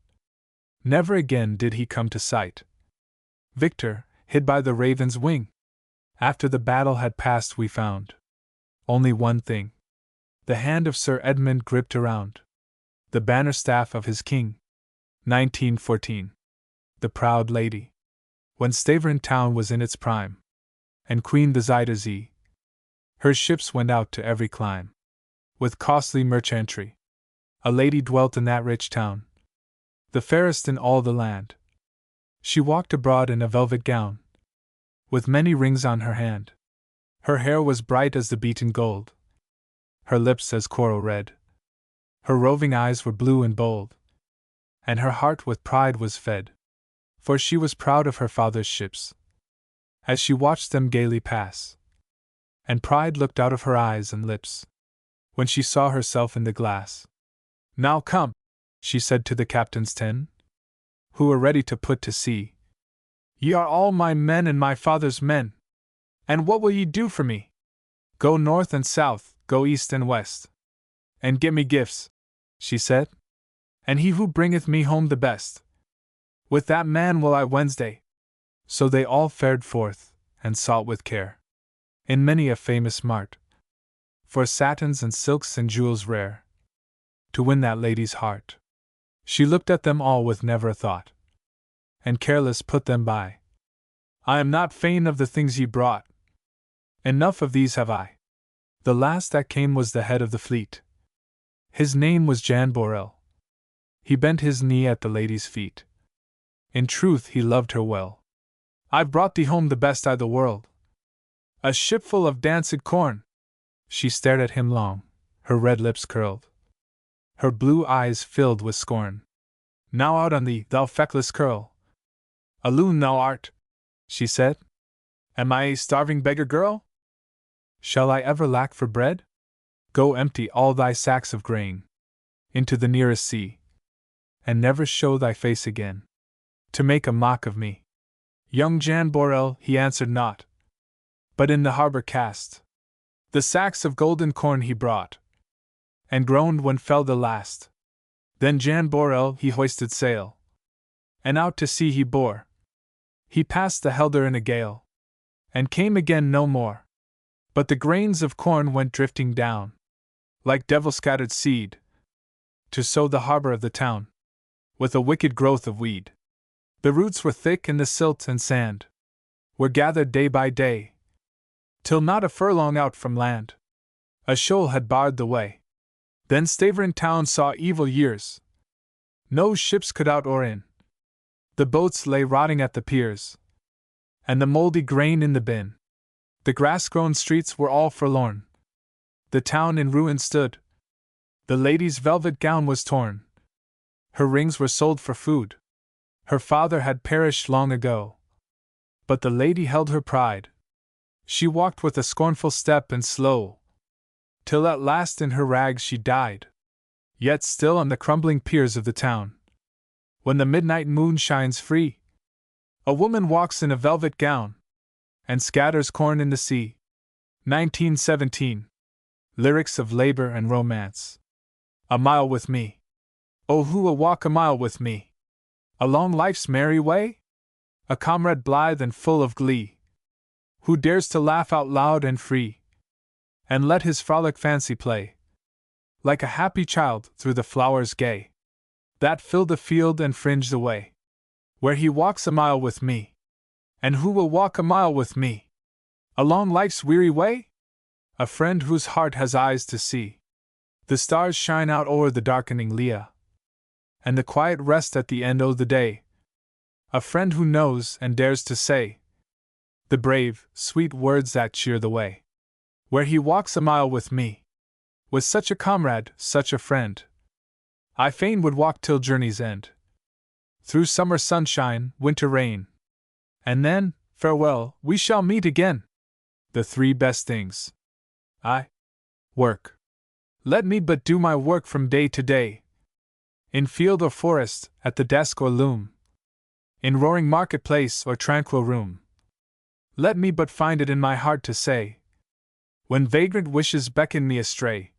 Speaker 1: Never again did he come to sight. Victor, hid by the raven's wing. After the battle had passed we found only one thing. The hand of Sir Edmund gripped around the banner staff of his king. 1914. The proud lady. When Stavern town was in its prime, and Queen Desiree, her ships went out to every clime, with costly merchantry. A lady dwelt in that rich town, the fairest in all the land. She walked abroad in a velvet gown, with many rings on her hand. Her hair was bright as the beaten gold, her lips as coral red. Her roving eyes were blue and bold, and her heart with pride was fed, for she was proud of her father's ships, as she watched them gaily pass. And pride looked out of her eyes and lips, when she saw herself in the glass. Now come, she said to the captains 10, who were ready to put to sea. Ye are all my men and my father's men. And what will ye do for me? Go north and south, go east and west, and get me gifts, she said, and he who bringeth me home the best, with that man will I Wednesday. So they all fared forth, and sought with care, in many a famous mart, for satins and silks and jewels rare, to win that lady's heart. She looked at them all with never a thought, and careless put them by. I am not fain of the things ye brought. Enough of these have I. The last that came was the head of the fleet. His name was Jan Borel. He bent his knee at the lady's feet. In truth he loved her well. I've brought thee home the best I the world. A shipful of danced corn. She stared at him long, her red lips curled, her blue eyes filled with scorn. Now out on thee, thou feckless curl. A loon thou art, she said. Am I a starving beggar girl? Shall I ever lack for bread? Go empty all thy sacks of grain into the nearest sea, and never show thy face again, to make a mock of me. Young Jan Borel, he answered not, but in the harbor cast the sacks of golden corn he brought, and groaned when fell the last. Then Jan Borel he hoisted sail, and out to sea he bore. He passed the Helder in a gale, and came again no more. But the grains of corn went drifting down, like devil-scattered seed, to sow the harbor of the town, with a wicked growth of weed. The roots were thick in the silt and sand, were gathered day by day, till not a furlong out from land a shoal had barred the way. Then Stavern town saw evil years, no ships could out or in. The boats lay rotting at the piers, and the mouldy grain in the bin. The grass-grown streets were all forlorn, the town in ruin stood. The lady's velvet gown was torn, her rings were sold for food. Her father had perished long ago, but the lady held her pride. She walked with a scornful step and slow, till at last in her rags she died. Yet still on the crumbling piers of the town, when the midnight moon shines free, a woman walks in a velvet gown, and scatters corn in the sea. 1917. Lyrics of labor and romance. A mile with me. Oh, who will walk a mile with me? Along life's merry way? A comrade blithe and full of glee, who dares to laugh out loud and free, and let his frolic fancy play, like a happy child through the flowers gay, that fill the field and fringe the way, where he walks a mile with me. And who will walk a mile with me? Along life's weary way? A friend whose heart has eyes to see the stars shine out o'er the darkening lea, and the quiet rest at the end o' the day. A friend who knows and dares to say the brave, sweet words that cheer the way, where he walks a mile with me. With such a comrade, such a friend, I fain would walk till journey's end, through summer sunshine, winter rain, and then, farewell, we shall meet again. The three best things. Work. Let me but do my work from day to day, in field or forest, at the desk or loom, in roaring marketplace or tranquil room. Let me but find it in my heart to say, when vagrant wishes beckon me astray,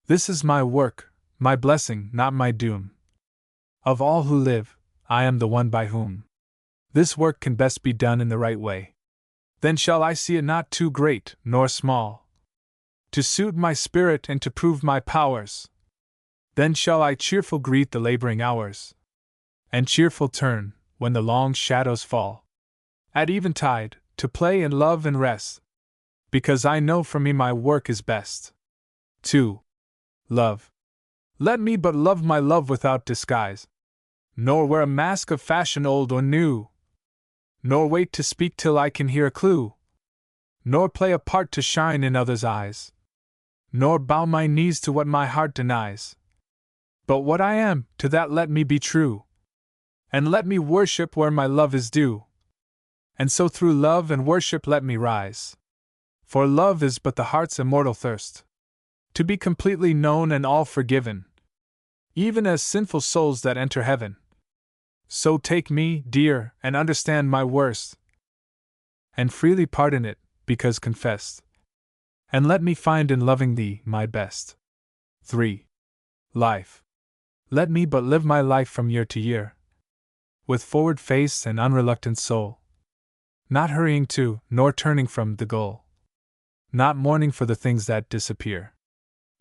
Speaker 1: this is my work, my blessing, not my doom. Of all who live, I am the one by whom this work can best be done in the right way. Then shall I see it not too great, nor small, to suit my spirit and to prove my powers. Then shall I cheerful greet the laboring hours, and cheerful turn, when the long shadows fall, at eventide, to play and love and rest, because I know for me my work is best. 2. Love. Let me but love my love without disguise, nor wear a mask of fashion old or new, nor wait to speak till I can hear a clue, nor play a part to shine in others' eyes, nor bow my knees to what my heart denies. But what I am, to that let me be true, and let me worship where my love is due. And so through love and worship let me rise, for love is but the heart's immortal thirst, to be completely known and all forgiven, even as sinful souls that enter heaven. So take me, dear, and understand my worst, and freely pardon it, because confessed, and let me find in loving thee my best. 3. Life. Let me but live my life from year to year, with forward face and unreluctant soul, not hurrying to, nor turning from, the goal, not mourning for the things that disappear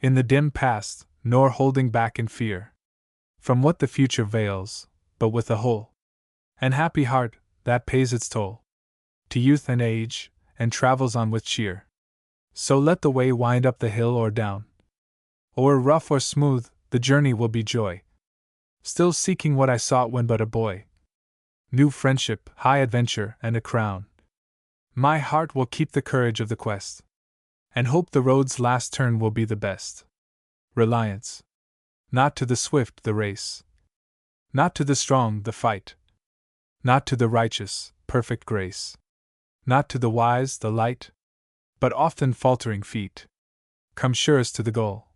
Speaker 1: in the dim past, nor holding back in fear from what the future veils, but with a whole and happy heart that pays its toll to youth and age, and travels on with cheer. So let the way wind up the hill or down, or rough or smooth, the journey will be joy, still seeking what I sought when but a boy. New friendship, high adventure, and a crown. My heart will keep the courage of the quest, and hope the road's last turn will be the best. Reliance. Not to the swift the race, not to the strong the fight, not to the righteous, perfect grace, not to the wise the light, but often faltering feet come surest to the goal,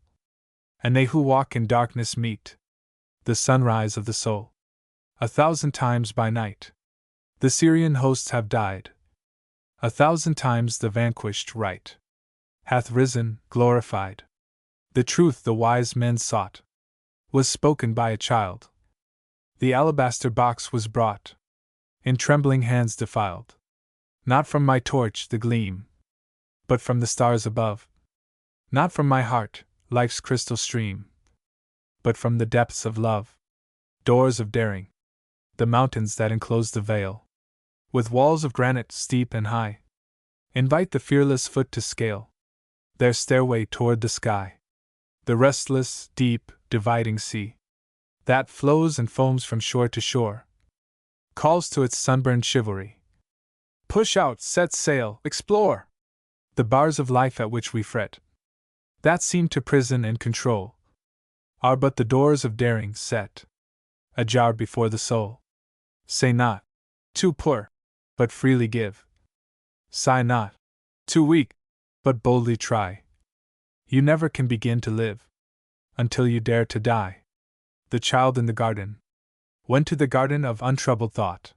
Speaker 1: and they who walk in darkness meet the sunrise of the soul. 1,000 times by night the Syrian hosts have died, 1,000 times the vanquished right hath risen, glorified. The truth the wise men sought was spoken by a child. The alabaster box was brought, in trembling hands defiled, not from my torch the gleam, but from the stars above, not from my heart, life's crystal stream, but from the depths of love. Doors of daring, the mountains that enclose the vale, with walls of granite steep and high, invite the fearless foot to scale their stairway toward the sky. The restless, deep, dividing sea, that flows and foams from shore to shore, calls to its sunburned chivalry. Push out, set sail, explore! The bars of life at which we fret, that seem to prison and control, are but the doors of daring set ajar before the soul. Say not, too poor, but freely give. Sigh not, too weak, but boldly try. You never can begin to live until you dare to die. The child in the garden went to the garden of untroubled thought.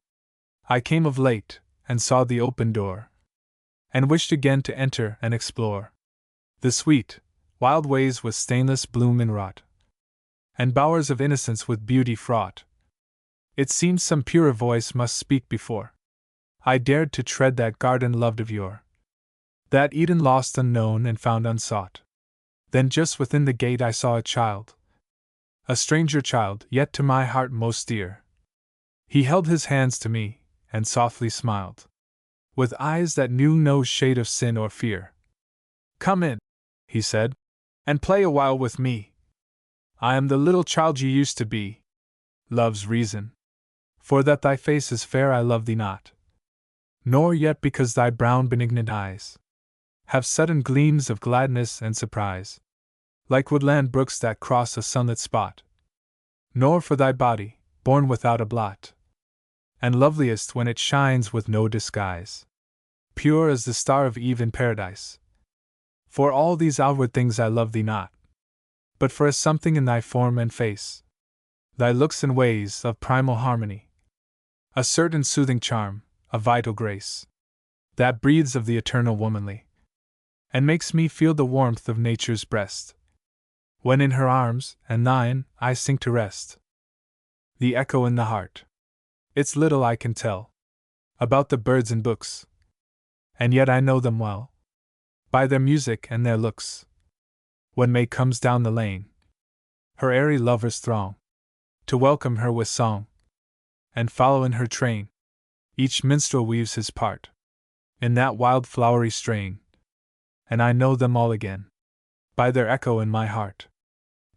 Speaker 1: I came of late, and saw the open door, and wished again to enter and explore the sweet, wild ways with stainless bloom enwrought, and bowers of innocence with beauty fraught. It seemed some purer voice must speak before I dared to tread that garden loved of yore, that Eden lost unknown and found unsought. Then just within the gate I saw a child, a stranger child, yet to my heart most dear. He held his hands to me, and softly smiled, with eyes that knew no shade of sin or fear. Come in, he said, and play a while with me. I am the little child you used to be. Love's reason, for that thy face is fair I love thee not, nor yet because thy brown benignant eyes have sudden gleams of gladness and surprise, like woodland brooks that cross a sunlit spot, nor for thy body, born without a blot, and loveliest when it shines with no disguise, pure as the star of Eve in paradise. For all these outward things I love thee not, but for a something in thy form and face, thy looks and ways of primal harmony, a certain soothing charm, a vital grace, that breathes of the eternal womanly, and makes me feel the warmth of nature's breast, when in her arms, and thine, I sink to rest. The echo in the heart. It's little I can tell about the birds and books, and yet I know them well, by their music and their looks. When May comes down the lane, her airy lovers throng to welcome her with song, and follow in her train. Each minstrel weaves his part in that wild flowery strain, and I know them all again by their echo in my heart.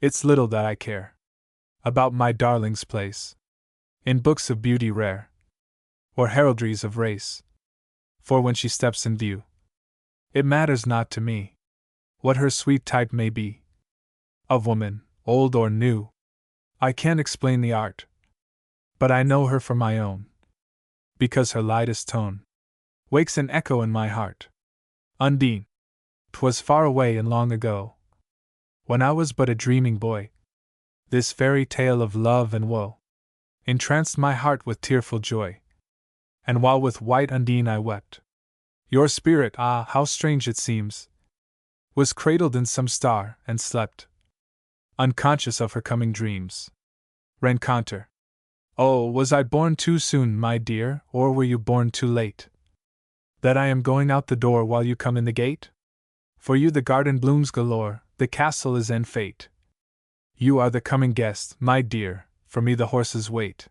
Speaker 1: It's little that I care about my darling's place in books of beauty rare, or heraldries of race, for when she steps in view, it matters not to me what her sweet type may be, of woman, old or new. I can't explain the art, but I know her for my own, because her lightest tone wakes an echo in my heart. Undine, 'twas far away and long ago, when I was but a dreaming boy, this fairy tale of love and woe entranced my heart with tearful joy, and while with white Undine I wept, your spirit, ah, how strange it seems, was cradled in some star and slept, unconscious of her coming dreams. Rencontre. Oh, was I born too soon, my dear, or were you born too late, that I am going out the door while you come in the gate? For you the garden blooms galore, the castle is en fete. You are the coming guest, my dear, for me the horses wait.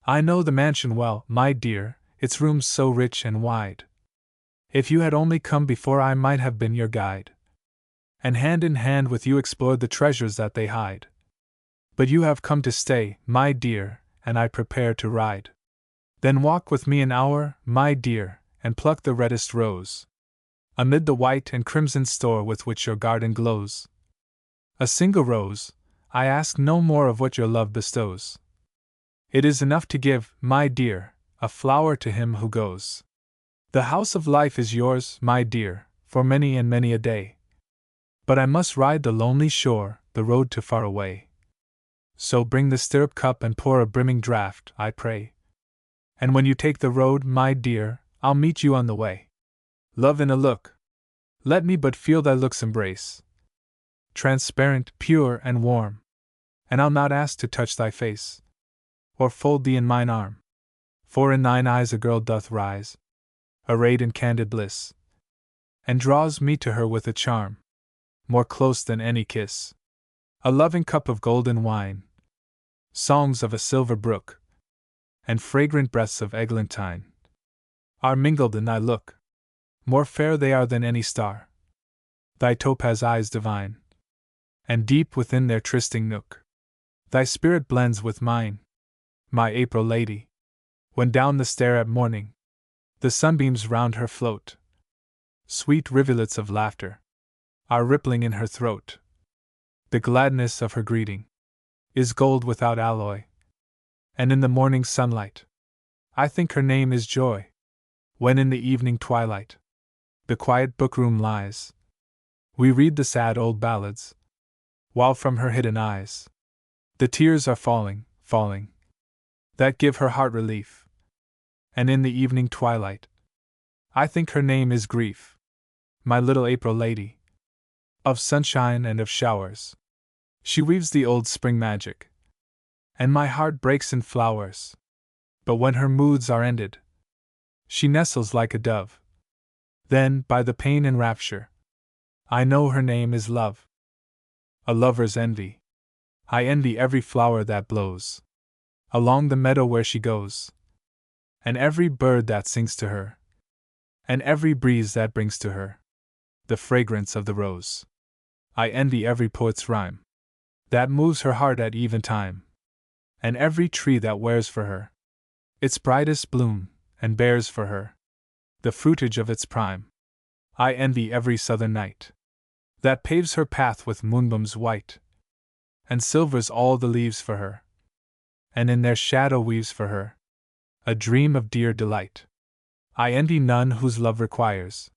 Speaker 1: I know the mansion well, my dear, its rooms so rich and wide. If you had only come before I might have been your guide, and hand in hand with you explored the treasures that they hide. But you have come to stay, my dear, and I prepare to ride. Then walk with me an hour, my dear, and pluck the reddest rose amid the white and crimson store with which your garden glows. A single rose, I ask no more of what your love bestows. It is enough to give, my dear, a flower to him who goes. The house of life is yours, my dear, for many and many a day. But I must ride the lonely shore, the road too far away. So bring the stirrup cup and pour a brimming draught, I pray. And when you take the road, my dear, I'll meet you on the way. Love in a look. Let me but feel thy look's embrace. Transparent, pure, and warm. And I'll not ask to touch thy face, or fold thee in mine arm. For in thine eyes a girl doth rise, arrayed in candid bliss, and draws me to her with a charm more close than any kiss. A loving cup of golden wine, songs of a silver brook, and fragrant breaths of eglantine are mingled in thy look. More fair they are than any star, thy topaz eyes divine, and deep within their trysting nook thy spirit blends with mine, my April lady. When down the stair at morning the sunbeams round her float, sweet rivulets of laughter are rippling in her throat. The gladness of her greeting is gold without alloy, and in the morning sunlight I think her name is Joy. When in the evening twilight the quiet bookroom lies, we read the sad old ballads, while from her hidden eyes the tears are falling, falling, that give her heart relief. And in the evening twilight I think her name is Grief. My little April lady, of sunshine and of showers, she weaves the old spring magic, and my heart breaks in flowers. But when her moods are ended, she nestles like a dove. Then, by the pain and rapture, I know her name is Love. A lover's envy. I envy every flower that blows along the meadow where she goes, and every bird that sings to her, and every breeze that brings to her the fragrance of the rose. I envy every poet's rhyme that moves her heart at eventime, and every tree that wears for her its brightest bloom, and bears for her the fruitage of its prime. I envy every southern night that paves her path with moonbeams white, and silvers all the leaves for her, and in their shadow weaves for her a dream of dear delight. I envy none whose love requires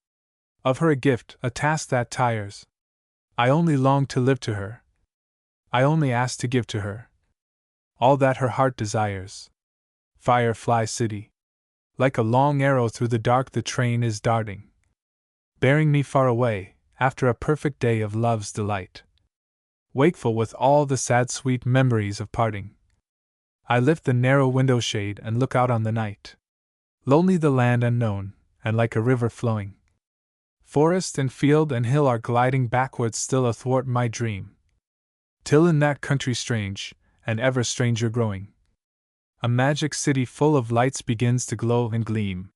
Speaker 1: of her a gift, a task that tires. I only long to live to her, I only ask to give to her all that her heart desires. Firefly City, like a long arrow through the dark the train is darting, bearing me far away, after a perfect day of love's delight. Wakeful with all the sad sweet memories of parting, I lift the narrow window shade and look out on the night. Lonely the land unknown, and like a river flowing, forest and field and hill are gliding backwards still athwart my dream, till in that country strange, and ever stranger growing, a magic city full of lights begins to glow and gleam.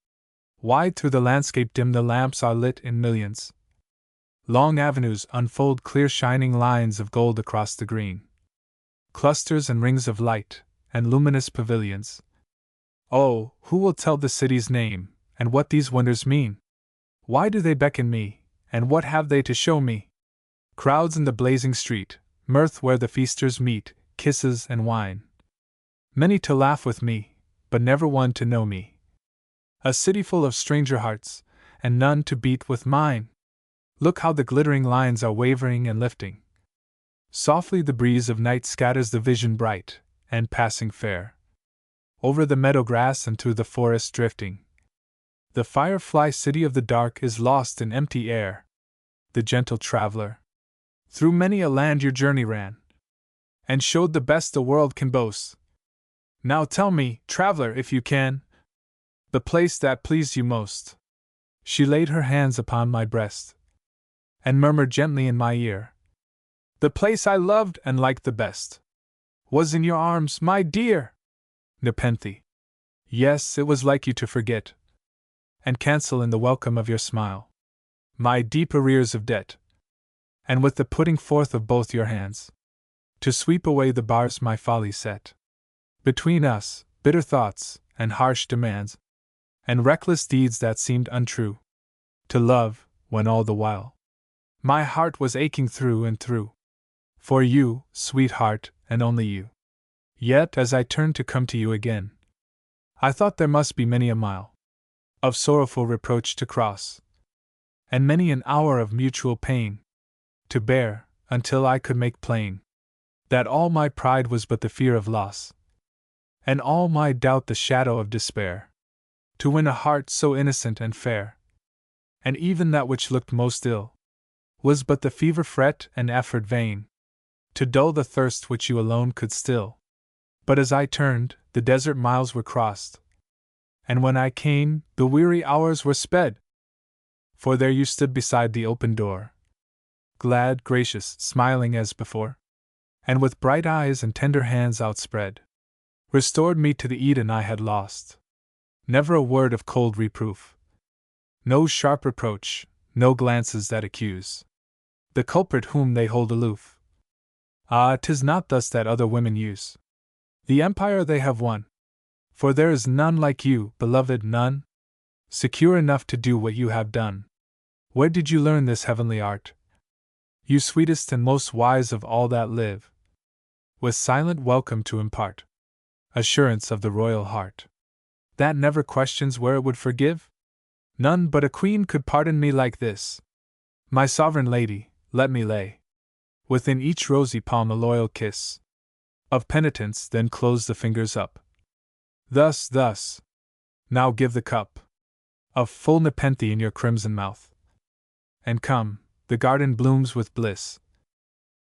Speaker 1: Wide through the landscape dim the lamps are lit in millions. Long avenues unfold clear shining lines of gold across the green. Clusters and rings of light, and luminous pavilions. Oh, who will tell the city's name, and what these wonders mean? Why do they beckon me, and what have they to show me? Crowds in the blazing street, mirth where the feasters meet, kisses and wine. Many to laugh with me, but never one to know me. A city full of stranger hearts, and none to beat with mine. Look how the glittering lines are wavering and lifting. Softly the breeze of night scatters the vision bright, and passing fair, over the meadow grass and through the forest drifting. The firefly city of the dark is lost in empty air. The gentle traveler, through many a land your journey ran, and showed the best the world can boast. Now tell me, traveler, if you can, the place that pleased you most. She laid her hands upon my breast, and murmured gently in my ear, the place I loved and liked the best was in your arms, my dear. Nepenthe. Yes, it was like you to forget, and cancel in the welcome of your smile my deep arrears of debt, and with the putting forth of both your hands, to sweep away the bars my folly set between us, bitter thoughts, and harsh demands, and reckless deeds that seemed untrue to love, when all the while my heart was aching through and through for you, sweetheart, and only you. Yet, as I turned to come to you again, I thought there must be many a mile of sorrowful reproach to cross, and many an hour of mutual pain to bear, until I could make plain that all my pride was but the fear of loss, and all my doubt the shadow of despair, to win a heart so innocent and fair, and even that which looked most ill was but the fever fret and effort vain to dull the thirst which you alone could still. But as I turned, the desert miles were crossed, and when I came, the weary hours were sped. For there you stood beside the open door, glad, gracious, smiling as before, and with bright eyes and tender hands outspread, restored me to the Eden I had lost. Never a word of cold reproof, no sharp reproach, no glances that accuse the culprit whom they hold aloof. Ah, 'tis not thus that other women use the empire they have won. For there is none like you, beloved, none secure enough to do what you have done. Where did you learn this heavenly art? You sweetest and most wise of all that live, with silent welcome to impart assurance of the royal heart, that never questions where it would forgive? None but a queen could pardon me like this. My sovereign lady, let me lay within each rosy palm a loyal kiss of penitence, then close the fingers up. Thus, thus. Now give the cup of full nepenthe in your crimson mouth. And come, the garden blooms with bliss.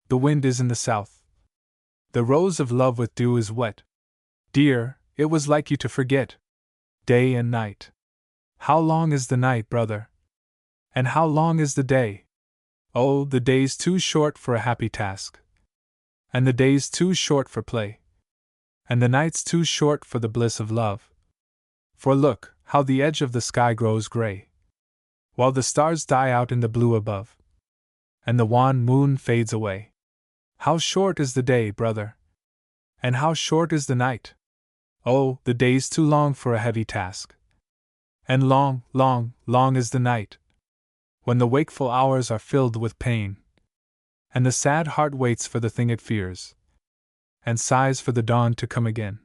Speaker 1: The wind is in the south. The rose of love with dew is wet. Dear, it was like you to forget day and night. How long is the night, brother? And how long is the day? Oh, the day's too short for a happy task, and the day's too short for play, and the night's too short for the bliss of love. For look, how the edge of the sky grows gray, while the stars die out in the blue above, and the wan moon fades away. How short is the day, brother, and how short is the night! Oh, the day's too long for a heavy task, and long, long, long is the night, when the wakeful hours are filled with pain, and the sad heart waits for the thing it fears, and sighs for the dawn to come again.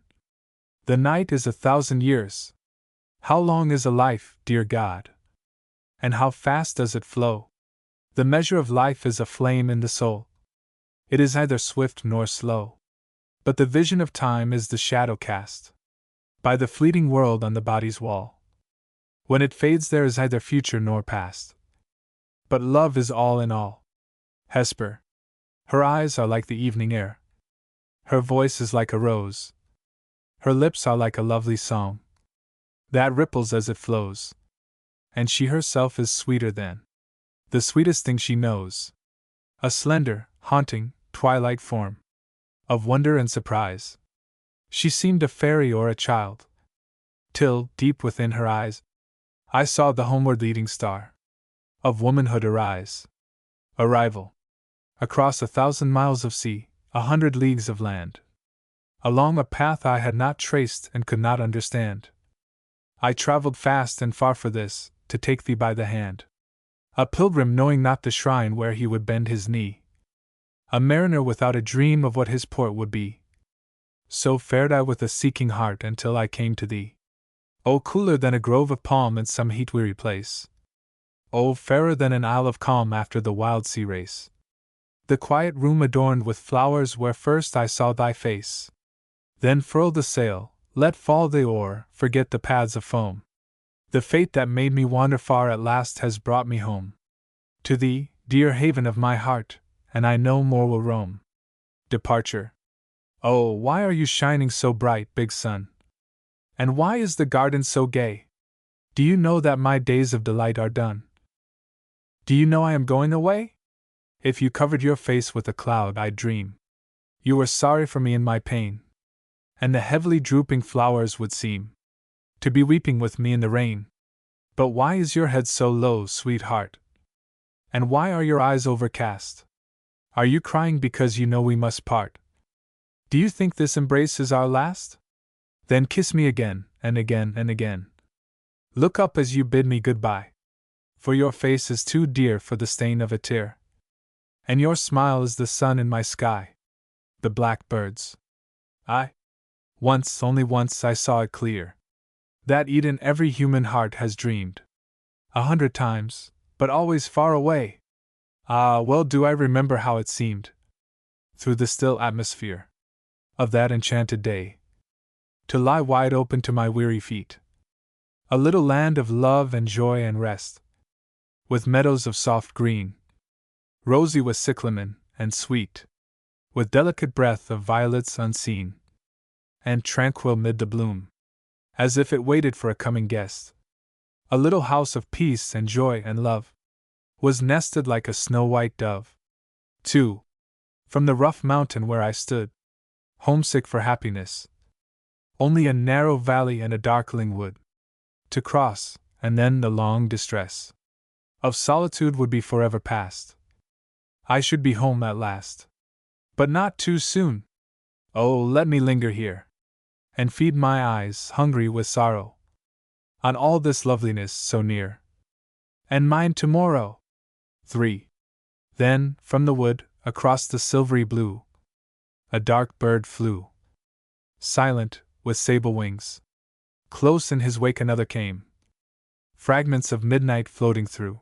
Speaker 1: The night is 1,000 years. How long is a life, dear God? And how fast does it flow? The measure of life is a flame in the soul. It is neither swift nor slow, but the vision of time is the shadow cast by the fleeting world on the body's wall. When it fades there is neither future nor past, but love is all in all. Hesper. Her eyes are like the evening air. Her voice is like a rose. Her lips are like a lovely song that ripples as it flows. And she herself is sweeter than the sweetest thing she knows. A slender, haunting, twilight form of wonder and surprise. She seemed a fairy or a child, till, deep within her eyes, I saw the homeward leading star of womanhood arise. Arrival. Across 1,000 miles of sea, 100 leagues of land. Along a path I had not traced and could not understand. I traveled fast and far for this, to take thee by the hand. A pilgrim knowing not the shrine where he would bend his knee. A mariner without a dream of what his port would be. So fared I with a seeking heart until I came to thee. O cooler than a grove of palm in some heat-weary place. O fairer than an isle of calm after the wild sea race. The quiet room adorned with flowers where first I saw thy face. Then furl the sail, let fall the oar, forget the paths of foam. The fate that made me wander far at last has brought me home. To thee, dear haven of my heart, and I no more will roam. Departure. Oh, why are you shining so bright, big sun? And why is the garden so gay? Do you know that my days of delight are done? Do you know I am going away? If you covered your face with a cloud, I'd dream you were sorry for me in my pain, and the heavily drooping flowers would seem to be weeping with me in the rain. But why is your head so low, sweetheart? And why are your eyes overcast? Are you crying because you know we must part? Do you think this embrace is our last? Then kiss me again, and again, and again. Look up as you bid me goodbye, for your face is too dear for the stain of a tear. And your smile is the sun in my sky, the blackbirds. Once, only once, I saw it clear. That Eden every human heart has dreamed 100 times, but always far away. Ah, well do I remember how it seemed, through the still atmosphere of that enchanted day, to lie wide open to my weary feet. A little land of love and joy and rest. with meadows of soft green, rosy with cyclamen, and sweet, with delicate breath of violets unseen, and tranquil mid the bloom, as if it waited for a coming guest. A little house of peace and joy and love was nested like a snow-white dove. 2. From the rough mountain where I stood, homesick for happiness, only a narrow valley and a darkling wood to cross, and then the long distress of solitude would be forever past. I should be home at last. But not too soon. Oh, let me linger here, and feed my eyes, hungry with sorrow, on all this loveliness so near, and mine tomorrow. 3. Then, from the wood, across the silvery blue, a dark bird flew, silent, with sable wings. Close in his wake another came, fragments of midnight floating through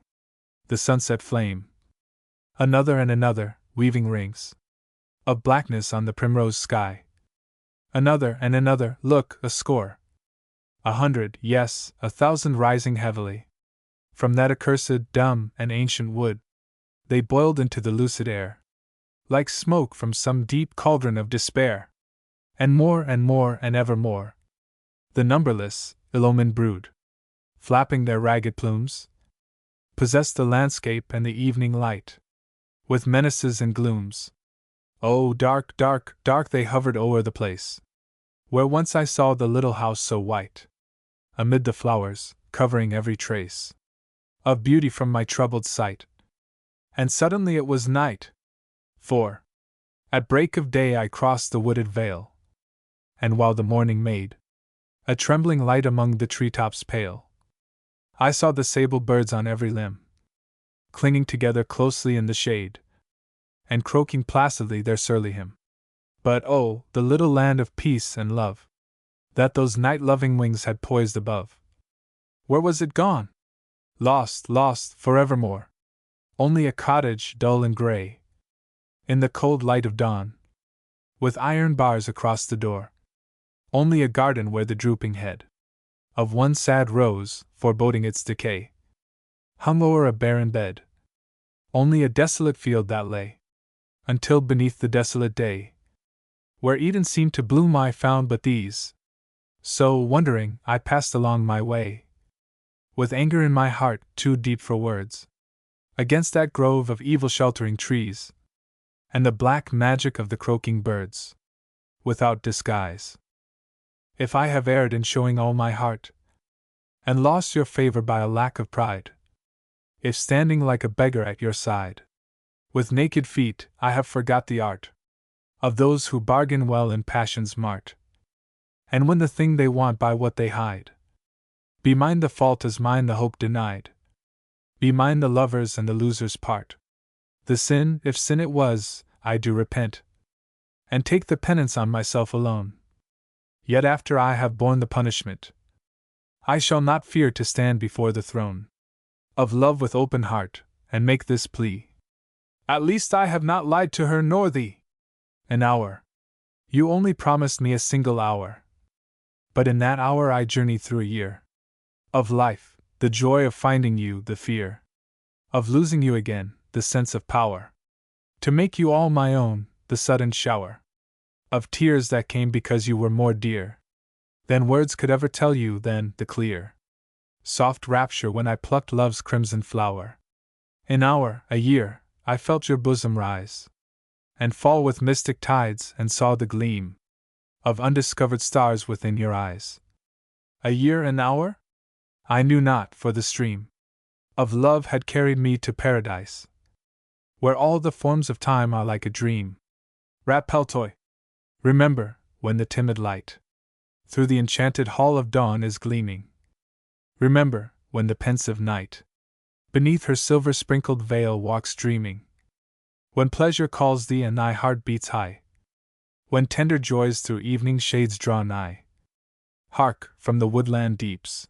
Speaker 1: the sunset flame. Another and another, weaving rings of blackness on the primrose sky. Another and another, look, a score, 100, yes, 1,000 rising heavily from that accursed, dumb, and ancient wood. They boiled into the lucid air, like smoke from some deep cauldron of despair. And more and evermore, the numberless, ill-omened brood, flapping their ragged plumes, possessed the landscape and the evening light with menaces and glooms. Oh, dark, dark, dark they hovered o'er the place where once I saw the little house so white, amid the flowers, covering every trace of beauty from my troubled sight. And suddenly it was night. 4. At break of day I crossed the wooded vale, and while the morning made a trembling light among the treetops pale, I saw the sable birds on every limb, clinging together closely in the shade, and croaking placidly their surly hymn. But oh, the little land of peace and love that those night-loving wings had poised above, where was it gone? Lost, lost, forevermore. Only a cottage, dull and gray, in the cold light of dawn, with iron bars across the door. Only a garden where the drooping head of one sad rose, foreboding its decay, hung o'er a barren bed. Only a desolate field that lay, until beneath the desolate day, where Eden seemed to bloom, I found but these. So, wondering, I passed along my way, with anger in my heart too deep for words, against that grove of evil sheltering trees, and the black magic of the croaking birds, without disguise. If I have erred in showing all my heart, and lost your favor by a lack of pride, if standing like a beggar at your side, with naked feet, I have forgot the art of those who bargain well in passion's mart, and win the thing they want by what they hide, be mine the fault as mine the hope denied. Be mine the lover's and the loser's part. The sin, if sin it was, I do repent, and take the penance on myself alone. Yet after I have borne the punishment, I shall not fear to stand before the throne of love with open heart, and make this plea. At least I have not lied to her nor thee. An hour. You only promised me a single hour. But in that hour I journeyed through a year of life, the joy of finding you, the fear of losing you again, the sense of power to make you all my own, the sudden shower of tears that came because you were more dear than words could ever tell you, then the clear, soft rapture when I plucked love's crimson flower. An hour, a year, I felt your bosom rise and fall with mystic tides, and saw the gleam of undiscovered stars within your eyes. A year, an hour? I knew not, for the stream of love had carried me to paradise, where all the forms of time are like a dream. Rapeltoy. Remember, when the timid light through the enchanted hall of dawn is gleaming. Remember, when the pensive night beneath her silver-sprinkled veil walks dreaming. When pleasure calls thee and thy heart beats high. When tender joys through evening shades draw nigh. Hark, from the woodland deeps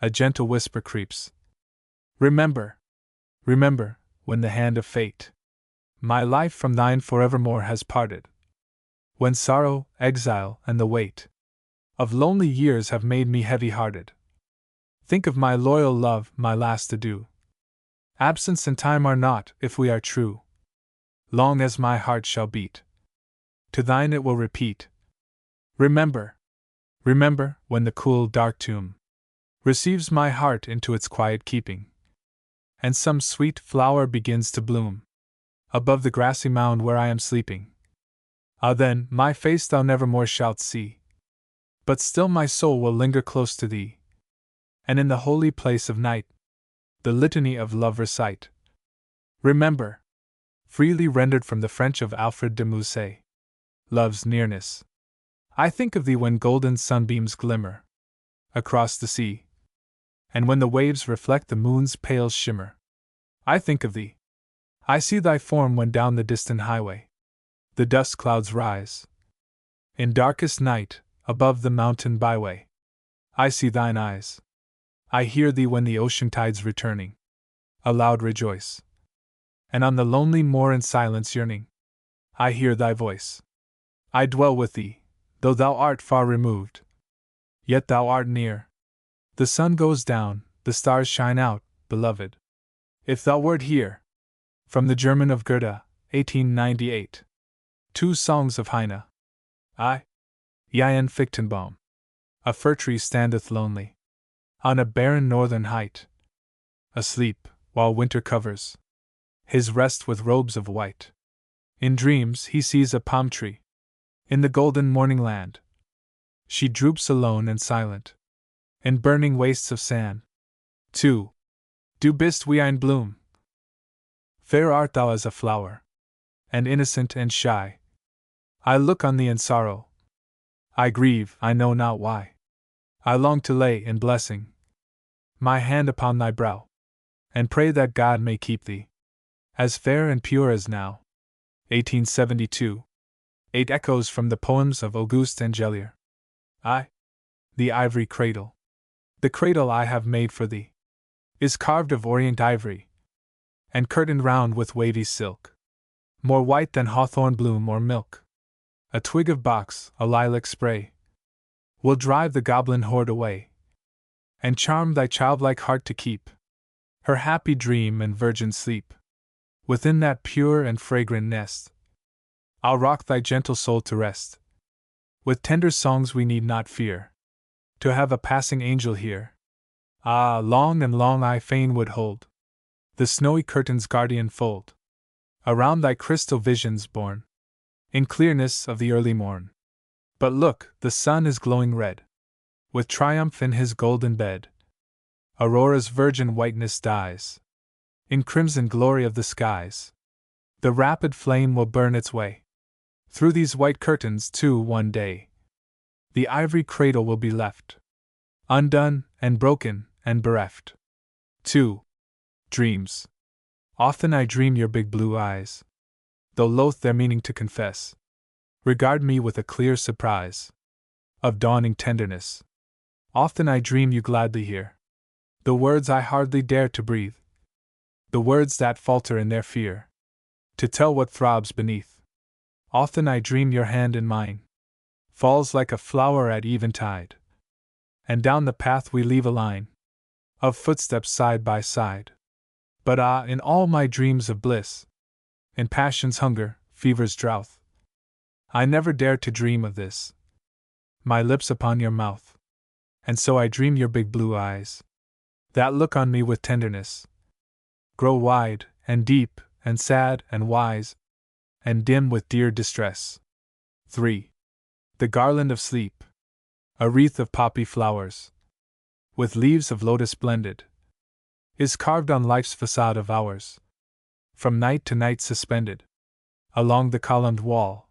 Speaker 1: a gentle whisper creeps. Remember, remember, when the hand of fate my life from thine forevermore has parted. When sorrow, exile, and the weight of lonely years have made me heavy-hearted. Think of my loyal love, my last adieu. Absence and time are naught, if we are true. Long as my heart shall beat, to thine it will repeat. Remember, remember, when the cool, dark tomb receives my heart into its quiet keeping, and some sweet flower begins to bloom above the grassy mound where I am sleeping. Ah, then, my face thou nevermore shalt see, but still my soul will linger close to thee, and in the holy place of night the litany of love recite. Remember, freely rendered from the French of Alfred de Musset. Love's nearness. I think of thee when golden sunbeams glimmer across the sea, and when the waves reflect the moon's pale shimmer. I think of thee. I see thy form when down the distant highway the dust clouds rise. In darkest night, above the mountain byway, I see thine eyes. I hear thee when the ocean tides returning aloud rejoice, and on the lonely moor in silence yearning, I hear thy voice. I dwell with thee, though thou art far removed, yet thou art near. The sun goes down, the stars shine out, beloved. If thou wert here. From the German of Goethe, 1898. 2 Songs of Heine. I. Jan Fichtenbaum. A fir tree standeth lonely on a barren northern height, asleep, while winter covers his rest with robes of white. In dreams he sees a palm tree in the golden morning land. She droops alone and silent in burning wastes of sand. 2. Du bist wie ein Bloom. Fair art thou as a flower, and innocent and shy. I look on thee in sorrow. I grieve, I know not why. I long to lay, in blessing, my hand upon thy brow, and pray that God may keep thee as fair and pure as now. 1872. 8 Echoes from the Poems of Auguste Angelier. I. The ivory cradle. The cradle I have made for thee is carved of orient ivory, and curtained round with wavy silk, more white than hawthorn bloom or milk. A twig of box, a lilac spray, will drive the goblin horde away, and charm thy childlike heart to keep her happy dream and virgin sleep. Within that pure and fragrant nest, I'll rock thy gentle soul to rest. With tender songs we need not fear to have a passing angel here. Ah, long and long I fain would hold the snowy curtain's guardian fold around thy crystal visions born in clearness of the early morn. But look, the sun is glowing red with triumph in his golden bed. Aurora's virgin whiteness dies in crimson glory of the skies. The rapid flame will burn its way through these white curtains too one day. The ivory cradle will be left undone and broken and bereft. 2. Dreams. Often I dream your big blue eyes, though loath their meaning to confess, regard me with a clear surprise of dawning tenderness. Often I dream you gladly hear the words I hardly dare to breathe, the words that falter in their fear to tell what throbs beneath. Often I dream your hand in mine falls like a flower at eventide, and down the path we leave a line of footsteps side by side. But ah, in all my dreams of bliss, in passion's hunger, fever's drouth, I never dare to dream of this. My lips upon your mouth, and so I dream your big blue eyes, that look on me with tenderness, grow wide, and deep, and sad, and wise, and dim with dear distress. 3. The garland of sleep. A wreath of poppy flowers, with leaves of lotus blended, is carved on life's facade of hours, from night to night suspended, along the columned wall,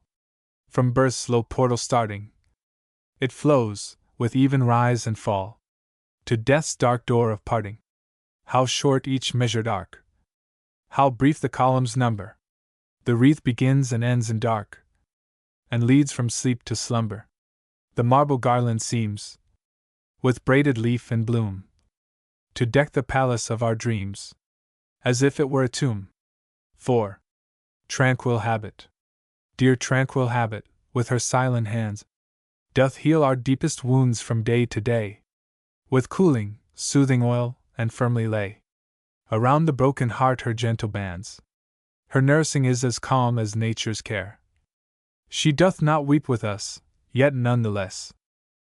Speaker 1: from birth's low portal starting. It flows, with even rise and fall, to death's dark door of parting. How short each measured arc! How brief the column's number! The wreath begins and ends in dark, and leads from sleep to slumber. The marble garland seems, with braided leaf and bloom, to deck the palace of our dreams, as if it were a tomb. 4. Tranquil habit. Dear tranquil habit, with her silent hands, doth heal our deepest wounds from day to day, with cooling, soothing oil, and firmly lay Around the broken heart her gentle bands. Her nursing is as calm as nature's care. She doth not weep with us, yet none the less.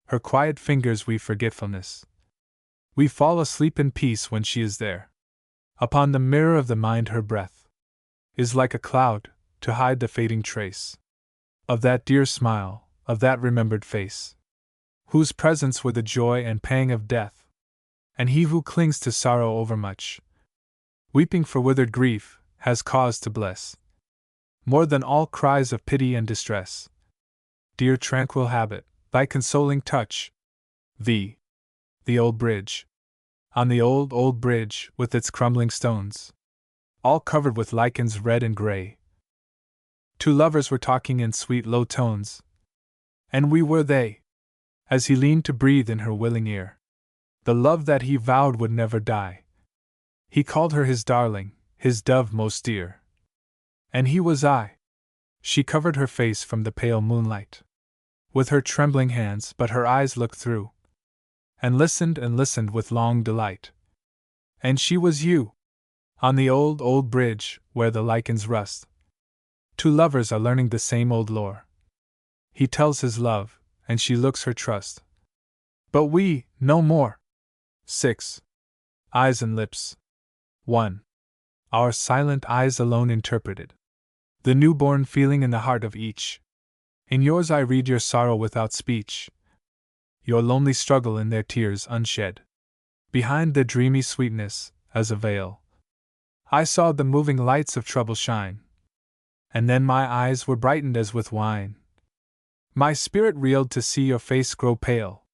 Speaker 1: Her quiet fingers weave forgetfulness. We fall asleep in peace when she is there. Upon the mirror of the mind her breath is like a cloud, to hide the fading trace of that dear smile, of that remembered face, whose presence were the joy and pang of death. And he who clings to sorrow overmuch, weeping for withered grief, has cause to bless more than all cries of pity and distress. Dear tranquil habit, thy consoling touch, the old bridge. On the old bridge, with its crumbling stones, all covered with lichens red and gray, two lovers were talking in sweet low tones, and we were they, as he leaned to breathe in her willing ear the love that he vowed would never die. He called her his darling, his dove most dear. And he was I. She covered her face from the pale moonlight with her trembling hands, but her eyes looked through, and listened with long delight. And she was you. On the old bridge, where the lichens rust, two lovers are learning the same old lore. He tells his love, and she looks her trust. But we, no more. 6. Eyes and lips. 1. Our silent eyes alone interpreted the newborn feeling in the heart of each. In yours I read your sorrow without speech, your lonely struggle in their tears unshed. Behind the dreamy sweetness, as a veil, I saw the moving lights of trouble shine, and then my eyes were brightened as with wine. My spirit reeled to see your face grow pale.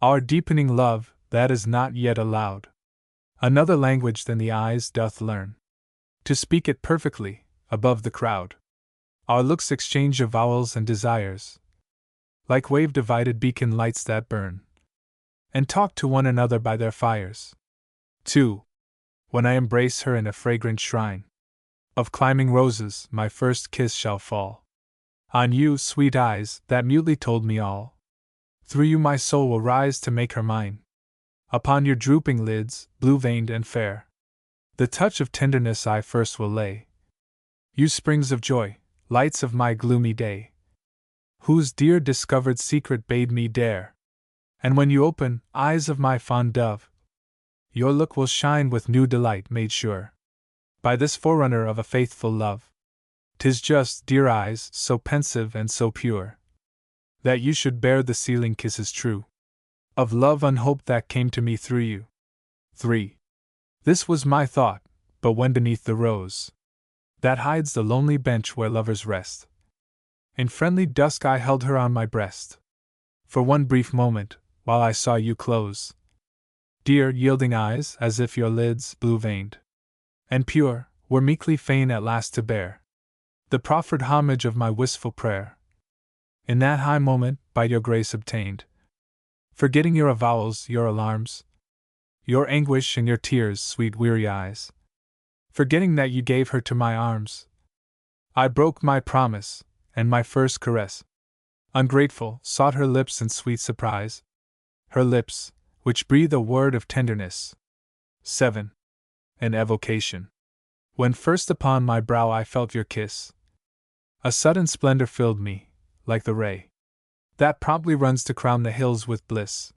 Speaker 1: Our deepening love, that is not yet allowed another language than the eyes doth learn, to speak it perfectly, above the crowd. Our looks exchange avowals and desires, like wave-divided beacon lights that burn, and talk to one another by their fires. 2. When I embrace her in a fragrant shrine of climbing roses, my first kiss shall fall on you, sweet eyes, that mutely told me all. Through you my soul will rise to make her mine. Upon your drooping lids, blue-veined and fair, the touch of tenderness I first will lay. You springs of joy, lights of my gloomy day, whose dear discovered secret bade me dare. And when you open, eyes of my fond dove, your look will shine with new delight made sure by this forerunner of a faithful love. 'Tis just, dear eyes, so pensive and so pure, that you should bear the sealing kisses true of love unhoped that came to me through you. 3. This was my thought, but when beneath the rose that hides the lonely bench where lovers rest, in friendly dusk I held her on my breast, for one brief moment, while I saw you close. Dear, yielding eyes, as if your lids, blue-veined and pure, were meekly fain at last to bear the proffered homage of my wistful prayer. In that high moment, by your grace obtained, forgetting your avowals, your alarms, your anguish and your tears, sweet weary eyes, forgetting that you gave her to my arms, I broke my promise, and my first caress, ungrateful, sought her lips in sweet surprise, her lips, which breathe a word of tenderness. 7. An evocation. When first upon my brow I felt your kiss, a sudden splendor filled me, like the ray that promptly runs to crown the hills with bliss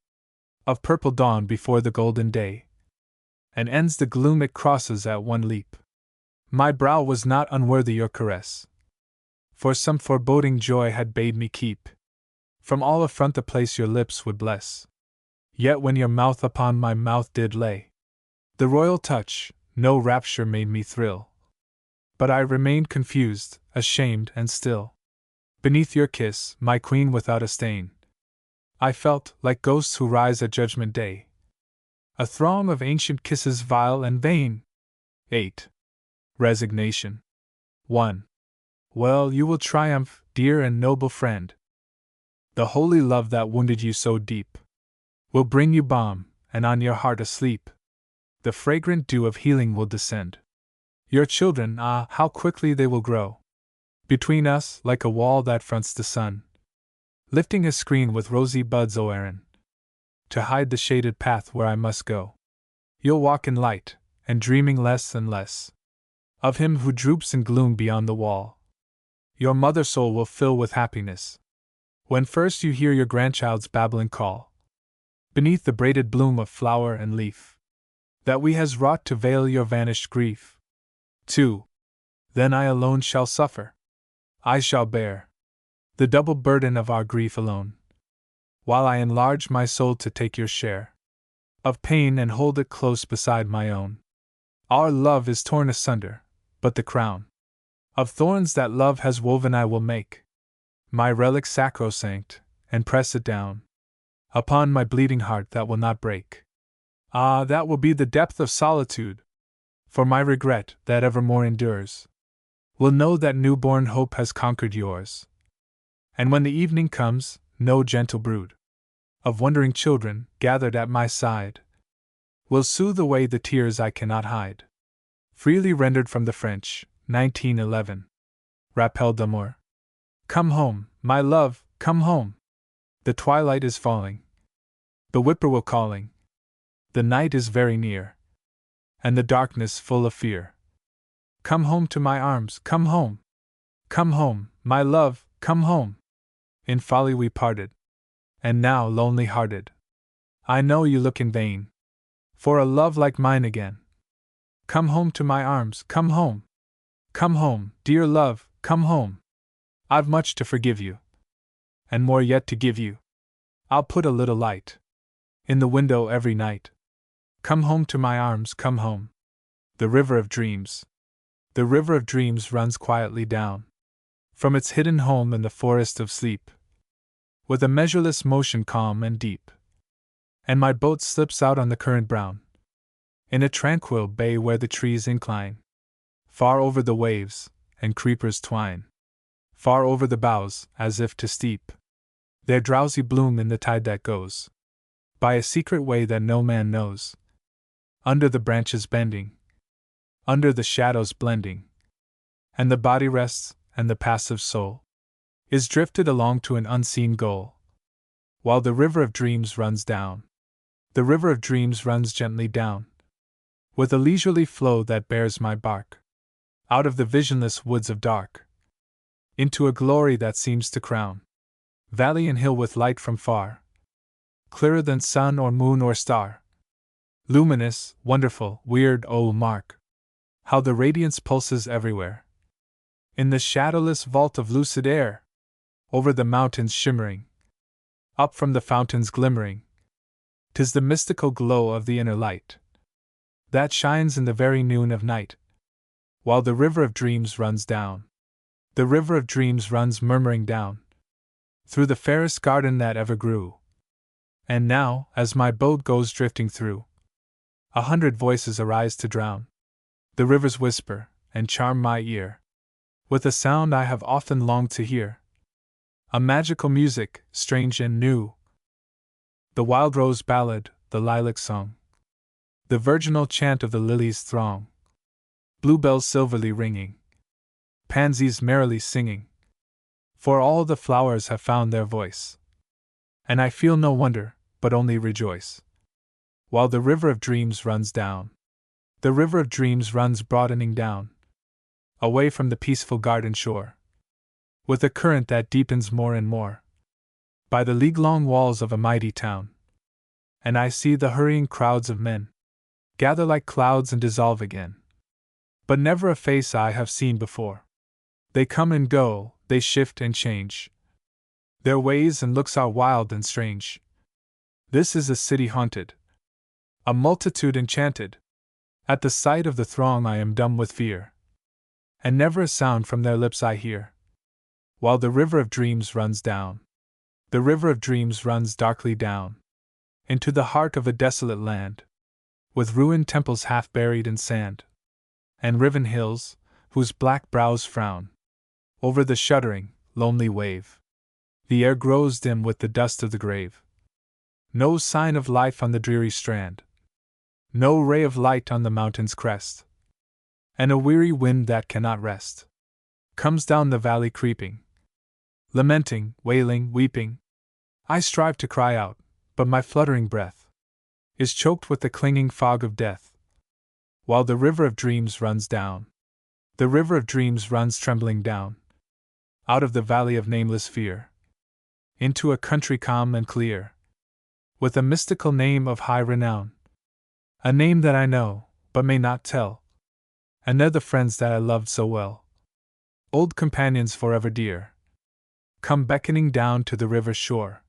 Speaker 1: of purple dawn before the golden day, and ends the gloom it crosses at one leap. My brow was not unworthy your caress, for some foreboding joy had bade me keep from all affront the place your lips would bless. Yet when your mouth upon my mouth did lay the royal touch, no rapture made me thrill, but I remained confused, ashamed, and still. Beneath your kiss, my queen without a stain, I felt, like ghosts who rise at judgment day, a throng of ancient kisses vile and vain. 8. Resignation. 1. Well, you will triumph, dear and noble friend. The holy love that wounded you so deep will bring you balm, and on your heart asleep the fragrant dew of healing will descend. Your children, ah, how quickly they will grow between us, like a wall that fronts the sun, lifting a screen with rosy buds, O Aaron, to hide the shaded path where I must go. You'll walk in light, and dreaming less and less of him who droops in gloom beyond the wall. Your mother soul will fill with happiness when first you hear your grandchild's babbling call, beneath the braided bloom of flower and leaf that we has wrought to veil your vanished grief. 2. Then I alone shall suffer. I shall bear the double burden of our grief alone, while I enlarge my soul to take your share of pain and hold it close beside my own. Our love is torn asunder, but the crown of thorns that love has woven I will make my relic sacrosanct, and press it down upon my bleeding heart that will not break. Ah, that will be the depth of solitude, for my regret that evermore endures will know that newborn hope has conquered yours. And when the evening comes, no gentle brood of wondering children, gathered at my side, will soothe away the tears I cannot hide. Freely rendered from the French, 1911. Rappel d'amour. Come home, my love, come home. The twilight is falling, the whippoorwill calling. The night is very near, and the darkness full of fear. Come home to my arms, come home. Come home, my love, come home. In folly we parted, and now lonely hearted, I know you look in vain for a love like mine again. Come home to my arms, come home. Come home, dear love, come home. I've much to forgive you, and more yet to give you. I'll put a little light in the window every night. Come home to my arms, come home. The river of dreams. The river of dreams runs quietly down from its hidden home in the forest of sleep, with a measureless motion calm and deep. And my boat slips out on the current brown, in a tranquil bay where the trees incline far over the waves, and creepers twine far over the boughs, as if to steep their drowsy bloom in the tide that goes by a secret way that no man knows. Under the branches bending, under the shadows blending, and the body rests, and the passive soul is drifted along to an unseen goal, while the river of dreams runs down. The river of dreams runs gently down, with a leisurely flow that bears my bark out of the visionless woods of dark, into a glory that seems to crown valley and hill with light from far, clearer than sun or moon or star. Luminous, wonderful, weird, oh mark how the radiance pulses everywhere, in the shadowless vault of lucid air, over the mountains shimmering, up from the fountains glimmering. 'Tis the mystical glow of the inner light that shines in the very noon of night, while the river of dreams runs down. The river of dreams runs murmuring down through the fairest garden that ever grew. And now, as my boat goes drifting through, 100 voices arise to drown the river's whisper, and charm my ear with a sound I have often longed to hear, a magical music, strange and new. The wild rose ballad, the lilac song, the virginal chant of the lilies throng, bluebells silverly ringing, pansies merrily singing, for all the flowers have found their voice, and I feel no wonder, but only rejoice, while the river of dreams runs down. The river of dreams runs broadening down, away from the peaceful garden shore, with a current that deepens more and more, by the league-long walls of a mighty town. And I see the hurrying crowds of men gather like clouds and dissolve again. But never a face I have seen before. They come and go, they shift and change. Their ways and looks are wild and strange. This is a city haunted, a multitude enchanted. At the sight of the throng I am dumb with fear, and never a sound from their lips I hear, while the river of dreams runs down. The river of dreams runs darkly down into the heart of a desolate land, with ruined temples half buried in sand, and riven hills, whose black brows frown over the shuddering, lonely wave. The air grows dim with the dust of the grave. No sign of life on the dreary strand, no ray of light on the mountain's crest, and a weary wind that cannot rest comes down the valley creeping, lamenting, wailing, weeping. I strive to cry out, but my fluttering breath is choked with the clinging fog of death, while the river of dreams runs down. The river of dreams runs trembling down, out of the valley of nameless fear, into a country calm and clear, with a mystical name of high renown, a name that I know, but may not tell, and they're the friends that I loved so well, old companions forever dear, come beckoning down to the river's shore,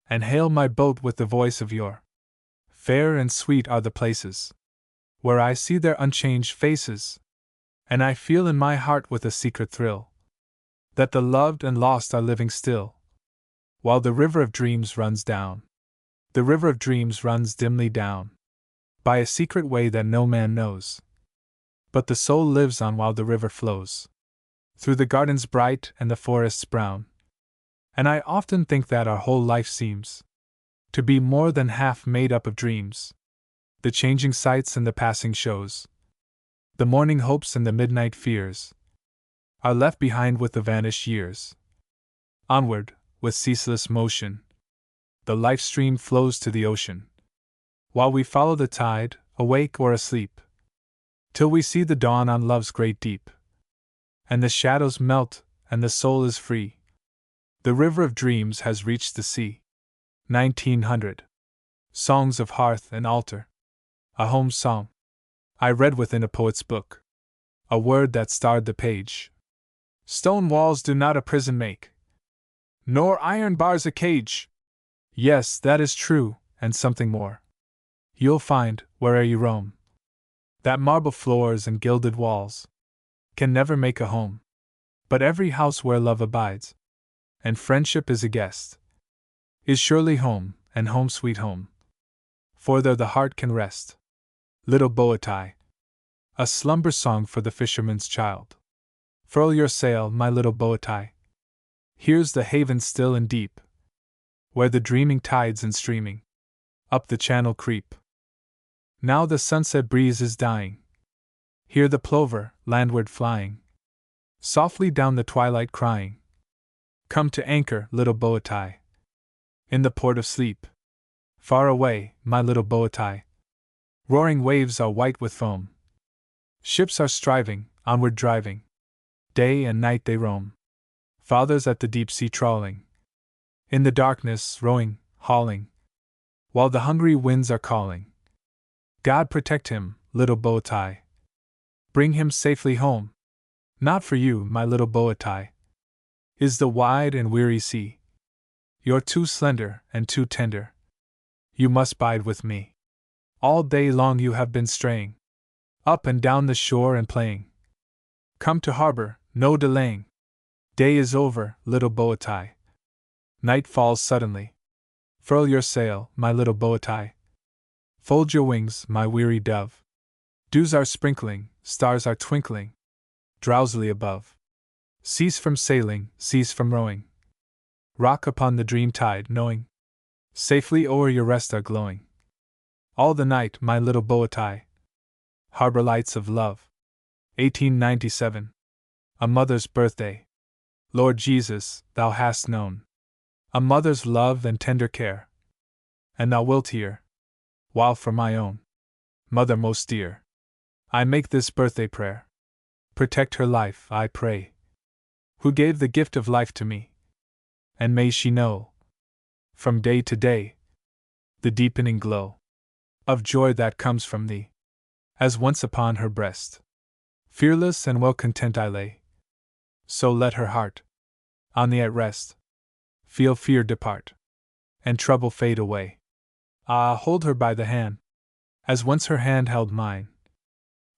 Speaker 1: and hail my boat with the voice of yore. Fair and sweet are the places, where I see their unchanged faces, and I feel in my heart with a secret thrill, that the loved and lost are living still, while the river of dreams runs down. The river of dreams runs dimly down, by a secret way that no man knows, but the soul lives on while the river flows, through the gardens bright and the forests brown, and I often think that our whole life seems to be more than half made up of dreams, the changing sights and the passing shows, the morning hopes and the midnight fears, are left behind with the vanished years. Onward, with ceaseless motion, the life stream flows to the ocean, while we follow the tide, awake or asleep, till we see the dawn on love's great deep, and the shadows melt, and the soul is free. The river of dreams has reached the sea. 1900. Songs of Hearth and Altar. A Home Song. I read within a poet's book a word that starred the page. Stone walls do not a prison make, nor iron bars a cage. Yes, that is true, and something more. You'll find, where'er you roam, that marble floors and gilded walls can never make a home. But every house where love abides, and friendship is a guest, is surely home, and home sweet home, for there the heart can rest. Little Boatie. A slumber song for the fisherman's child. Furl your sail, my little Boatie. Here's the haven still and deep, where the dreaming tides and streaming up the channel creep. Now the sunset breeze is dying. Hear the plover, landward flying, softly down the twilight crying. Come to anchor, little Boatie, in the port of sleep. Far away, my little Boatie, roaring waves are white with foam. Ships are striving, onward driving. Day and night they roam. Fathers at the deep sea trawling, in the darkness rowing, hauling, while the hungry winds are calling. God protect him, little Boatie. Bring him safely home. Not for you, my little Boatie, is the wide and weary sea. You're too slender and too tender. You must bide with me. All day long you have been straying, up and down the shore and playing. Come to harbor, no delaying. Day is over, little Boatie. Night falls suddenly. Furl your sail, my little Boatie. Fold your wings, my weary dove. Dews are sprinkling, stars are twinkling drowsily above. Cease from sailing, cease from rowing. Rock upon the dream tide, knowing safely o'er your rest are glowing. All the night, my little Boatie. Harbor Lights of Love. 1897. A Mother's Birthday. Lord Jesus, thou hast known a mother's love and tender care, and thou wilt hear, while for my own mother most dear, I make this birthday prayer. Protect her life, I pray, who gave the gift of life to me, and may she know, from day to day, the deepening glow of joy that comes from thee, as once upon her breast, fearless and well content I lay. So let her heart, on thee at rest, feel fear depart, and trouble fade away. Ah, hold her by the hand, as once her hand held mine,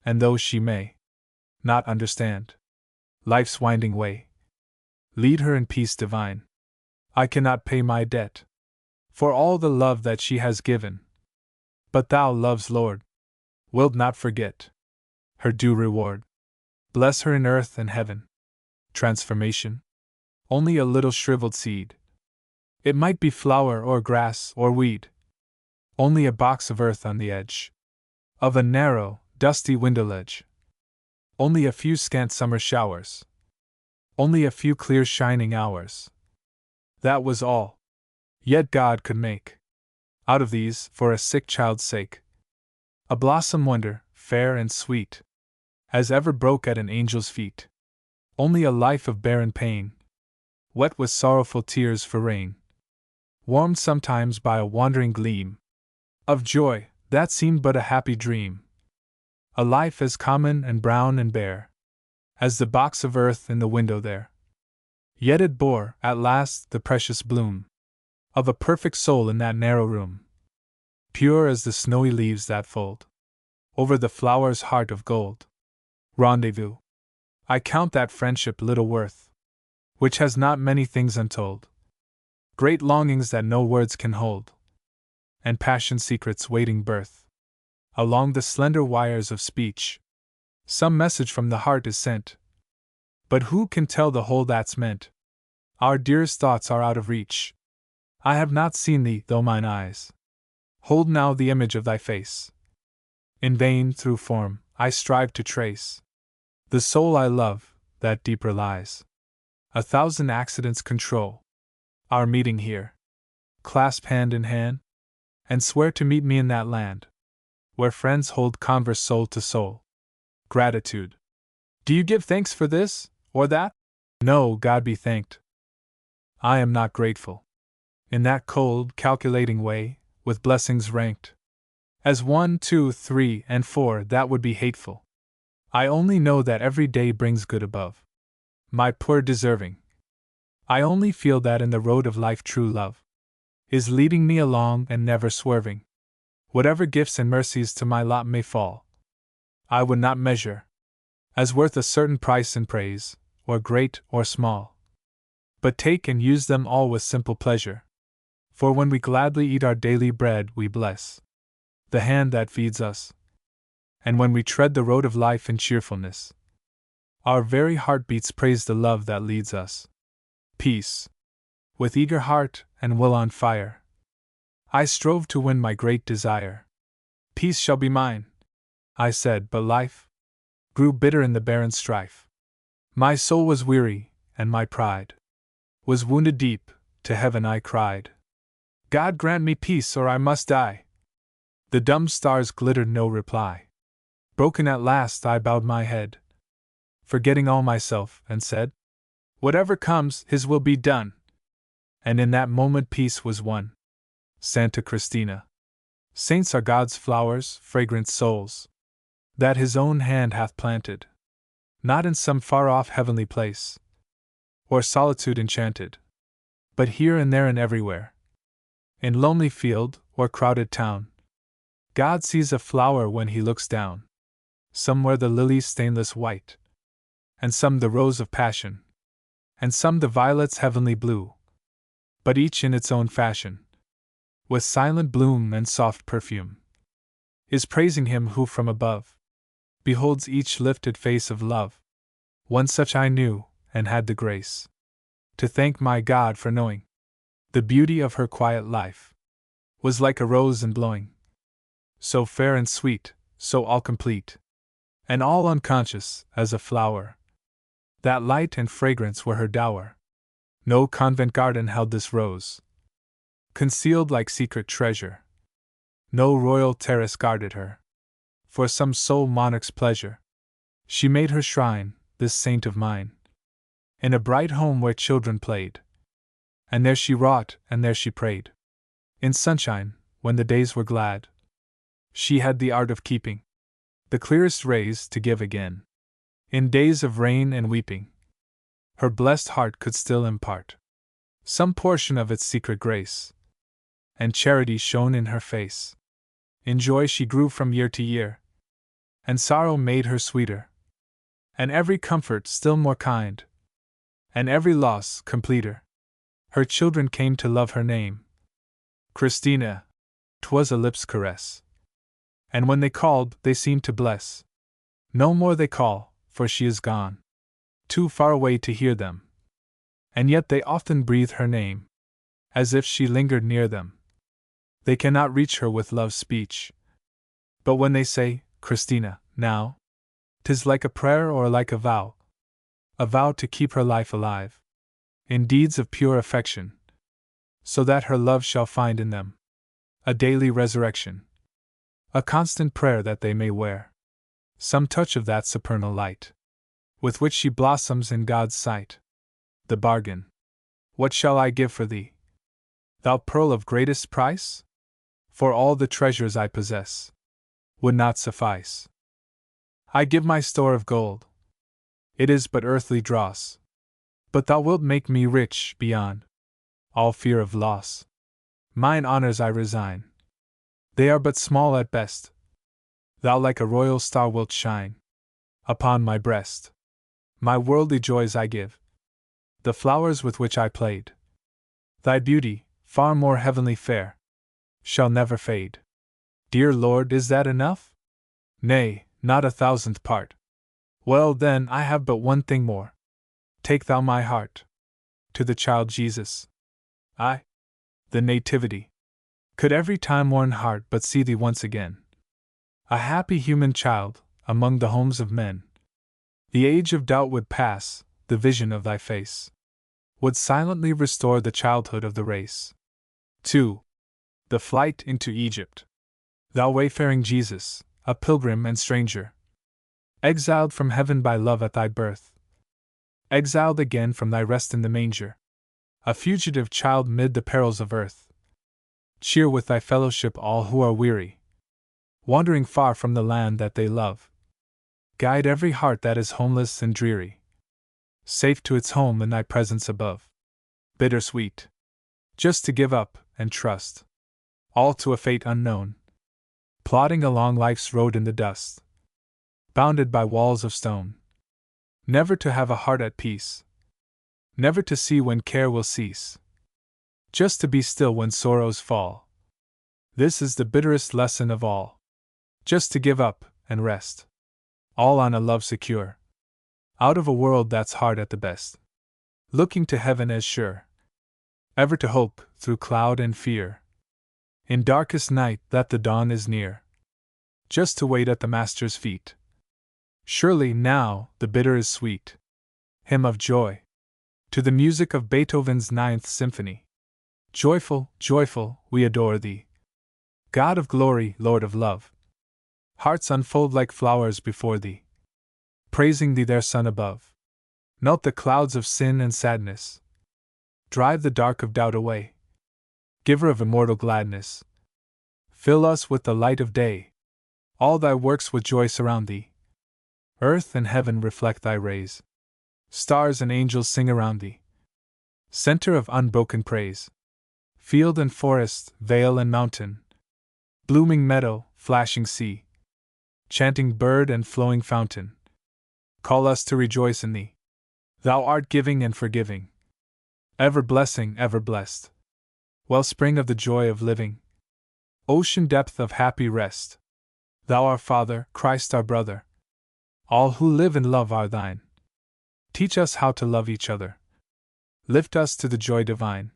Speaker 1: and though she may not understand life's winding way, lead her in peace divine. I cannot pay my debt for all the love that she has given, but thou, love's Lord, wilt not forget her due reward. Bless her in earth and heaven. Transformation? Only a little shriveled seed. It might be flower or grass or weed. Only a box of earth on the edge of a narrow, dusty window ledge. Only a few scant summer showers. Only a few clear shining hours. That was all. Yet God could make out of these, for a sick child's sake, a blossom wonder, fair and sweet, as ever broke at an angel's feet. Only a life of barren pain, wet with sorrowful tears for rain, warmed sometimes by a wandering gleam of joy that seemed but a happy dream. A life as common and brown and bare as the box of earth in the window there. Yet it bore, at last, the precious bloom of a perfect soul in that narrow room, pure as the snowy leaves that fold over the flower's heart of gold. Rendezvous. I count that friendship little worth, which has not many things untold, great longings that no words can hold, and passion secrets waiting birth. Along the slender wires of speech, some message from the heart is sent, but who can tell the whole that's meant? Our dearest thoughts are out of reach. I have not seen thee, though mine eyes hold now the image of thy face. In vain, through form, I strive to trace the soul I love, that deeper lies. 1,000 accidents control our meeting here. Clasp hand in hand, and swear to meet me in that land where friends hold converse soul to soul. Gratitude. Do you give thanks for this, or that? No, God be thanked. I am not grateful. In that cold, calculating way, with blessings ranked as 1, 2, 3, and 4, that would be hateful. I only know that every day brings good above my poor deserving. I only feel that in the road of life true love is leading me along and never swerving. Whatever gifts and mercies to my lot may fall, I would not measure as worth a certain price in praise, or great or small, but take and use them all with simple pleasure. For when we gladly eat our daily bread, we bless the hand that feeds us, and when we tread the road of life in cheerfulness, our very heartbeats praise the love that leads us. Peace. With eager heart and will on fire, I strove to win my great desire. Peace shall be mine, I said, but life grew bitter in the barren strife. My soul was weary, and my pride was wounded deep. To heaven I cried, God grant me peace, or I must die. The dumb stars glittered no reply. Broken at last, I bowed my head, forgetting all myself, and said, whatever comes, His will be done. And in that moment peace was won. Santa Cristina. Saints are God's flowers, fragrant souls, that His own hand hath planted, not in some far-off heavenly place, or solitude enchanted, but here and there and everywhere, in lonely field or crowded town. God sees a flower when He looks down, somewhere the lily's stainless white, and some the rose of passion, and some the violet's heavenly blue, but each in its own fashion, with silent bloom and soft perfume, is praising Him who from above beholds each lifted face of love. One such I knew, and had the grace to thank my God for knowing the beauty of her quiet life was like a rose in blowing, so fair and sweet, so all complete, and all unconscious as a flower, that light and fragrance were her dower. No convent garden held this rose, concealed like secret treasure. No royal terrace guarded her, for some sole monarch's pleasure. She made her shrine, this saint of mine, in a bright home where children played, and there she wrought, and there she prayed. In sunshine, when the days were glad, she had the art of keeping the clearest rays to give again. In days of rain and weeping, her blessed heart could still impart some portion of its secret grace, and charity shone in her face. In joy she grew from year to year, and sorrow made her sweeter, and every comfort still more kind, and every loss completer. Her children came to love her name, Christina. 'Twas a lip's caress, and when they called, they seemed to bless. No more they call, for she is gone, too far away to hear them, and yet they often breathe her name, as if she lingered near them. They cannot reach her with love's speech, but when they say, Christina, now, 'tis like a prayer or like a vow to keep her life alive, in deeds of pure affection, so that her love shall find in them a daily resurrection, a constant prayer that they may wear some touch of that supernal light, with which she blossoms in God's sight. The bargain. What shall I give for thee, thou pearl of greatest price? For all the treasures I possess would not suffice. I give my store of gold, it is but earthly dross, but thou wilt make me rich beyond all fear of loss. Mine honors I resign, they are but small at best. Thou like a royal star wilt shine upon my breast. My worldly joys I give, the flowers with which I played. Thy beauty, far more heavenly fair, shall never fade. Dear Lord, is that enough? Nay, not a thousandth part. Well, then, I have but one thing more. Take thou my heart to the child Jesus. I, the Nativity, could every time-worn heart but see thee once again. A happy human child among the homes of men. The age of doubt would pass, the vision of thy face would silently restore the childhood of the race. 2. The flight into Egypt. Thou wayfaring Jesus, a pilgrim and stranger, exiled from heaven by love at thy birth, exiled again from thy rest in the manger, a fugitive child mid the perils of earth. Cheer with thy fellowship all who are weary, wandering far from the land that they love. Guide every heart that is homeless and dreary, safe to its home in thy presence above. Bittersweet, just to give up and trust all to a fate unknown, plodding along life's road in the dust, bounded by walls of stone. Never to have a heart at peace, never to see when care will cease, just to be still when sorrows fall. This is the bitterest lesson of all. Just to give up and rest, all on a love secure, out of a world that's hard at the best, looking to heaven as sure, ever to hope through cloud and fear, in darkest night that the dawn is near, just to wait at the Master's feet. Surely now the bitter is sweet. Hymn of joy, to the music of Beethoven's Ninth Symphony. Joyful, joyful, we adore thee, God of glory, Lord of love. Hearts unfold like flowers before thee, praising thee their sun above. Melt the clouds of sin and sadness, drive the dark of doubt away. Giver of immortal gladness, fill us with the light of day. All thy works with joy surround thee, earth and heaven reflect thy rays. Stars and angels sing around thee, center of unbroken praise. Field and forest, vale and mountain, blooming meadow, flashing sea, chanting bird and flowing fountain, call us to rejoice in thee. Thou art giving and forgiving, ever blessing, ever blessed, wellspring of the joy of living, ocean depth of happy rest. Thou our Father, Christ our brother, all who live in love are thine. Teach us how to love each other, lift us to the joy divine.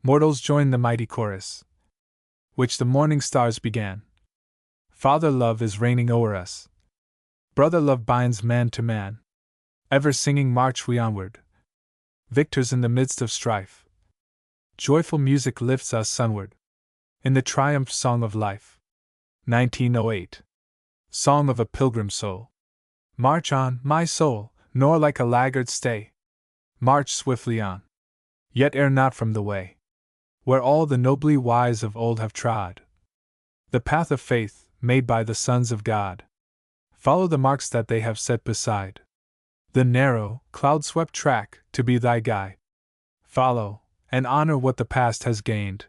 Speaker 1: Mortals join the mighty chorus, which the morning stars began. Father love is reigning o'er us, brother love binds man to man. Ever singing march we onward, victors in the midst of strife. Joyful music lifts us sunward, in the triumph song of life. 1908. Song of a Pilgrim Soul. March on, my soul, nor like a laggard stay. March swiftly on, yet err not from the way, where all the nobly wise of old have trod, the path of faith, made by the sons of God. Follow the marks that they have set beside the narrow, cloud-swept track to be thy guide. Follow, and honor what the past has gained,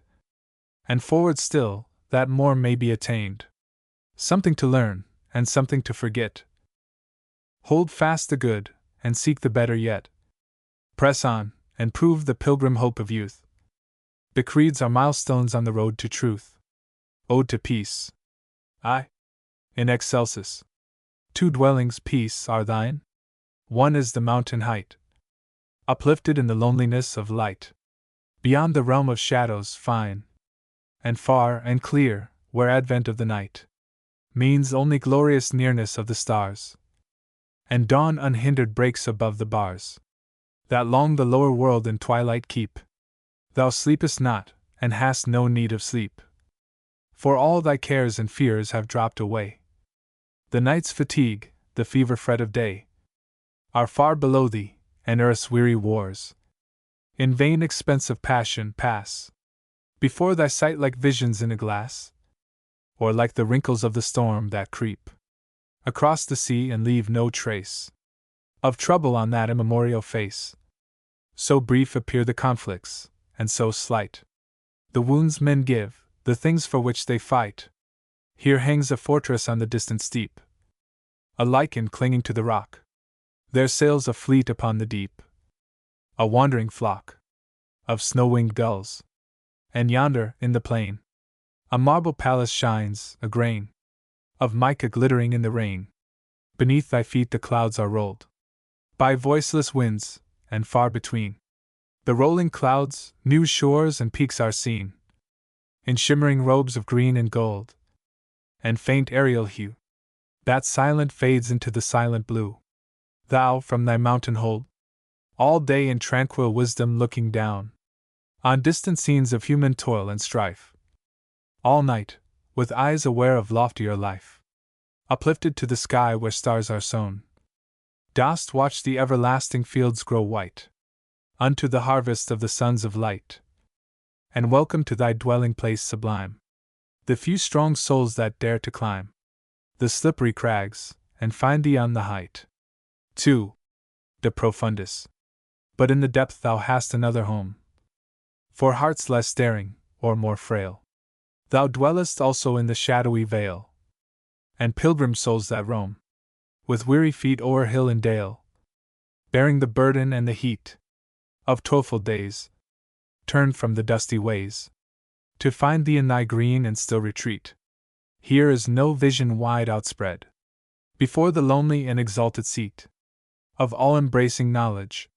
Speaker 1: and forward still, that more may be attained. Something to learn, and something to forget. Hold fast the good, and seek the better yet. Press on, and prove the pilgrim hope of youth. The creeds are milestones on the road to truth. Ode to peace. I. In excelsis. 2 dwellings peace are thine. One is the mountain height, uplifted in the loneliness of light, beyond the realm of shadows fine, and far and clear, where advent of the night means only glorious nearness of the stars, and dawn unhindered breaks above the bars that long the lower world in twilight keep. Thou sleepest not, and hast no need of sleep, for all thy cares and fears have dropped away. The night's fatigue, the fever fret of day, are far below thee, and earth's weary wars, in vain expense of passion, pass before thy sight like visions in a glass, or like the wrinkles of the storm that creep across the sea and leave no trace of trouble on that immemorial face. So brief appear the conflicts, and so slight the wounds men give, the things for which they fight. Here hangs a fortress on the distant steep, a lichen clinging to the rock. There sails a fleet upon the deep, a wandering flock of snow-winged gulls. And yonder, in the plain, a marble palace shines, a grain of mica glittering in the rain. Beneath thy feet the clouds are rolled by voiceless winds, and far between the rolling clouds, new shores and peaks are seen, in shimmering robes of green and gold, and faint aerial hue, that silent fades into the silent blue. Thou, from thy mountain hold, all day in tranquil wisdom looking down on distant scenes of human toil and strife, all night, with eyes aware of loftier life, uplifted to the sky where stars are sown, dost watch the everlasting fields grow white unto the harvest of the sons of light, and welcome to thy dwelling place sublime the few strong souls that dare to climb the slippery crags, and find thee on the height. 2. De profundis. But in the depth thou hast another home, for hearts less daring, or more frail. Thou dwellest also in the shadowy vale, and pilgrim souls that roam with weary feet o'er hill and dale, bearing the burden and the heat of toilful days, turn from the dusty ways to find thee in thy green and still retreat. Here is no vision wide outspread before the lonely and exalted seat of all-embracing knowledge.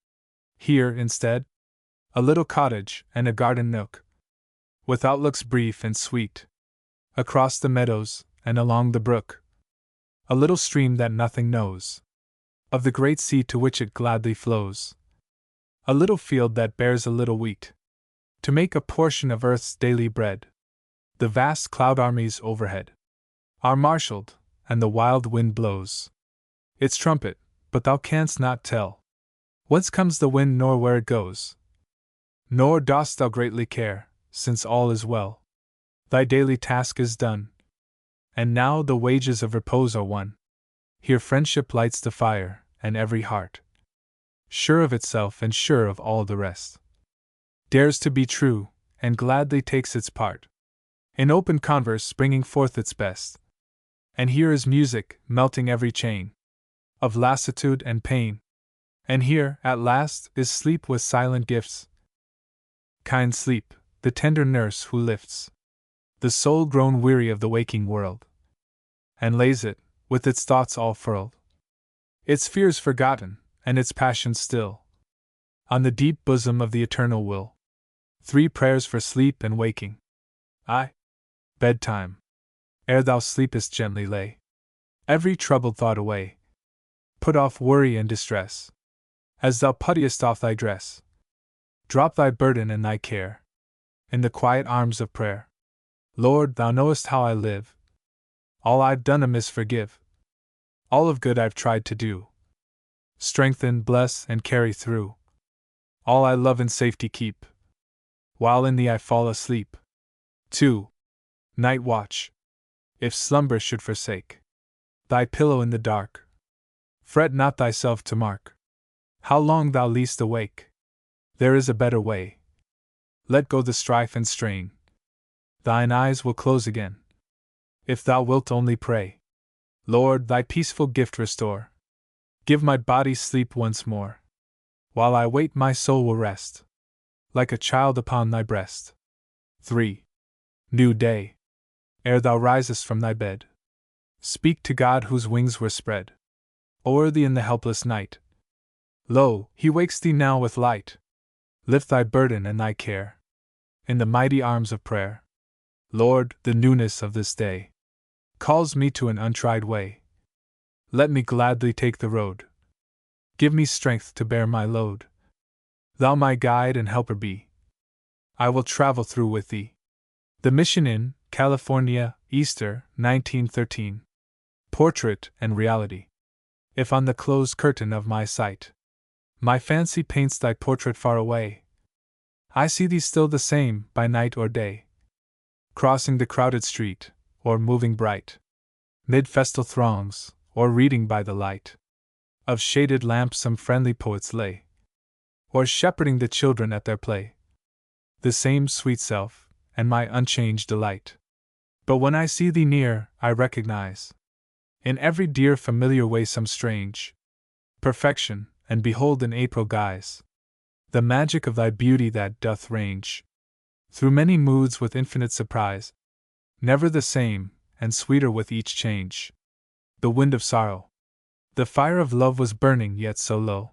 Speaker 1: Here, instead, a little cottage and a garden nook, with outlooks brief and sweet, across the meadows and along the brook, a little stream that nothing knows of the great sea to which it gladly flows, a little field that bears a little wheat, to make a portion of earth's daily bread. The vast cloud armies overhead are marshaled, and the wild wind blows its trumpet, but thou canst not tell whence comes the wind nor where it goes. Nor dost thou greatly care, since all is well. Thy daily task is done, and now the wages of repose are won. Here friendship lights the fire, and every heart, sure of itself and sure of all the rest, dares to be true, and gladly takes its part in open converse, bringing forth its best. And here is music, melting every chain of lassitude and pain. And here, at last, is sleep with silent gifts, kind sleep, the tender nurse who lifts the soul grown weary of the waking world, and lays it, with its thoughts all furled, its fears forgotten, and its passions still, on the deep bosom of the eternal will. 3 prayers for sleep and waking. I. Bedtime. Ere thou sleepest, gently lay every troubled thought away. Put off worry and distress, as thou puttiest off thy dress. Drop thy burden and thy care in the quiet arms of prayer. Lord, thou knowest how I live. All I've done amiss forgive. All of good I've tried to do. Strengthen, bless, and carry through. All I love in safety keep, while in thee I fall asleep. 2. Night watch. If slumber should forsake thy pillow in the dark, fret not thyself to mark how long thou liest awake. There is a better way. Let go the strife and strain. Thine eyes will close again, if thou wilt only pray. Lord, thy peaceful gift restore. Give my body sleep once more. While I wait, my soul will rest, like a child upon thy breast. 3. New day. Ere thou risest from thy bed, speak to God whose wings were spread o'er thee in the helpless night. Lo, he wakes thee now with light. Lift thy burden and thy care in the mighty arms of prayer. Lord, the newness of this day calls me to an untried way. Let me gladly take the road. Give me strength to bear my load. Thou my guide and helper be. I will travel through with thee. The Mission Inn, California, Easter, 1913. portrait and reality. If on the closed curtain of my sight my fancy paints thy portrait far away, I see thee still the same, by night or day, crossing the crowded street, or moving bright mid festal throngs, or reading by the light of shaded lamps some friendly poet's lay, or shepherding the children at their play. The same sweet self, and my unchanged delight. But when I see thee near, I recognize in every dear familiar way some strange perfection, and behold in April guise the magic of thy beauty that doth range through many moods with infinite surprise, never the same, and sweeter with each change. The wind of sorrow, the fire of love was burning yet so low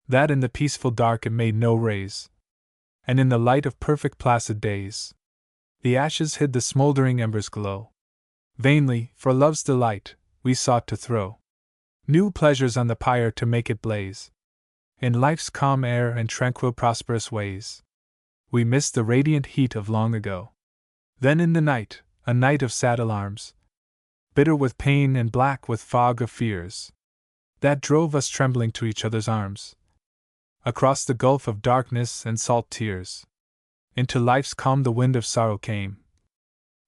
Speaker 1: that in the peaceful dark it made no rays, and in the light of perfect placid days the ashes hid the smoldering embers' glow. Vainly, for love's delight, we sought to throw new pleasures on the pyre to make it blaze. In life's calm air and tranquil prosperous ways, we missed the radiant heat of long ago. Then in the night, a night of sad alarms, bitter with pain and black with fog of fears, that drove us trembling to each other's arms, across the gulf of darkness and salt tears, into life's calm the wind of sorrow came,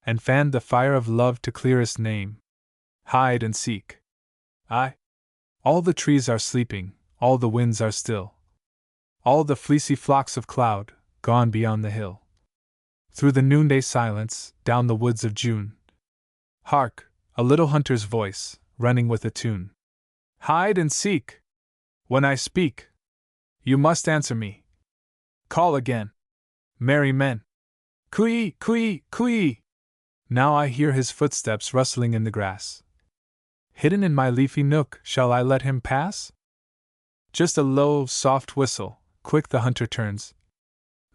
Speaker 1: and fanned the fire of love to clearest name. Hide and seek. Aye. All the trees are sleeping, all the winds are still, all the fleecy flocks of cloud, gone beyond the hill. Through the noonday silence, down the woods of June, hark, a little hunter's voice, running with a tune. Hide and seek. When I speak, you must answer me. Call again. Merry men. Coo-ee, coo-ee, coo-ee. Now I hear his footsteps rustling in the grass. Hidden in my leafy nook, shall I let him pass? Just a low, soft whistle, quick the hunter turns,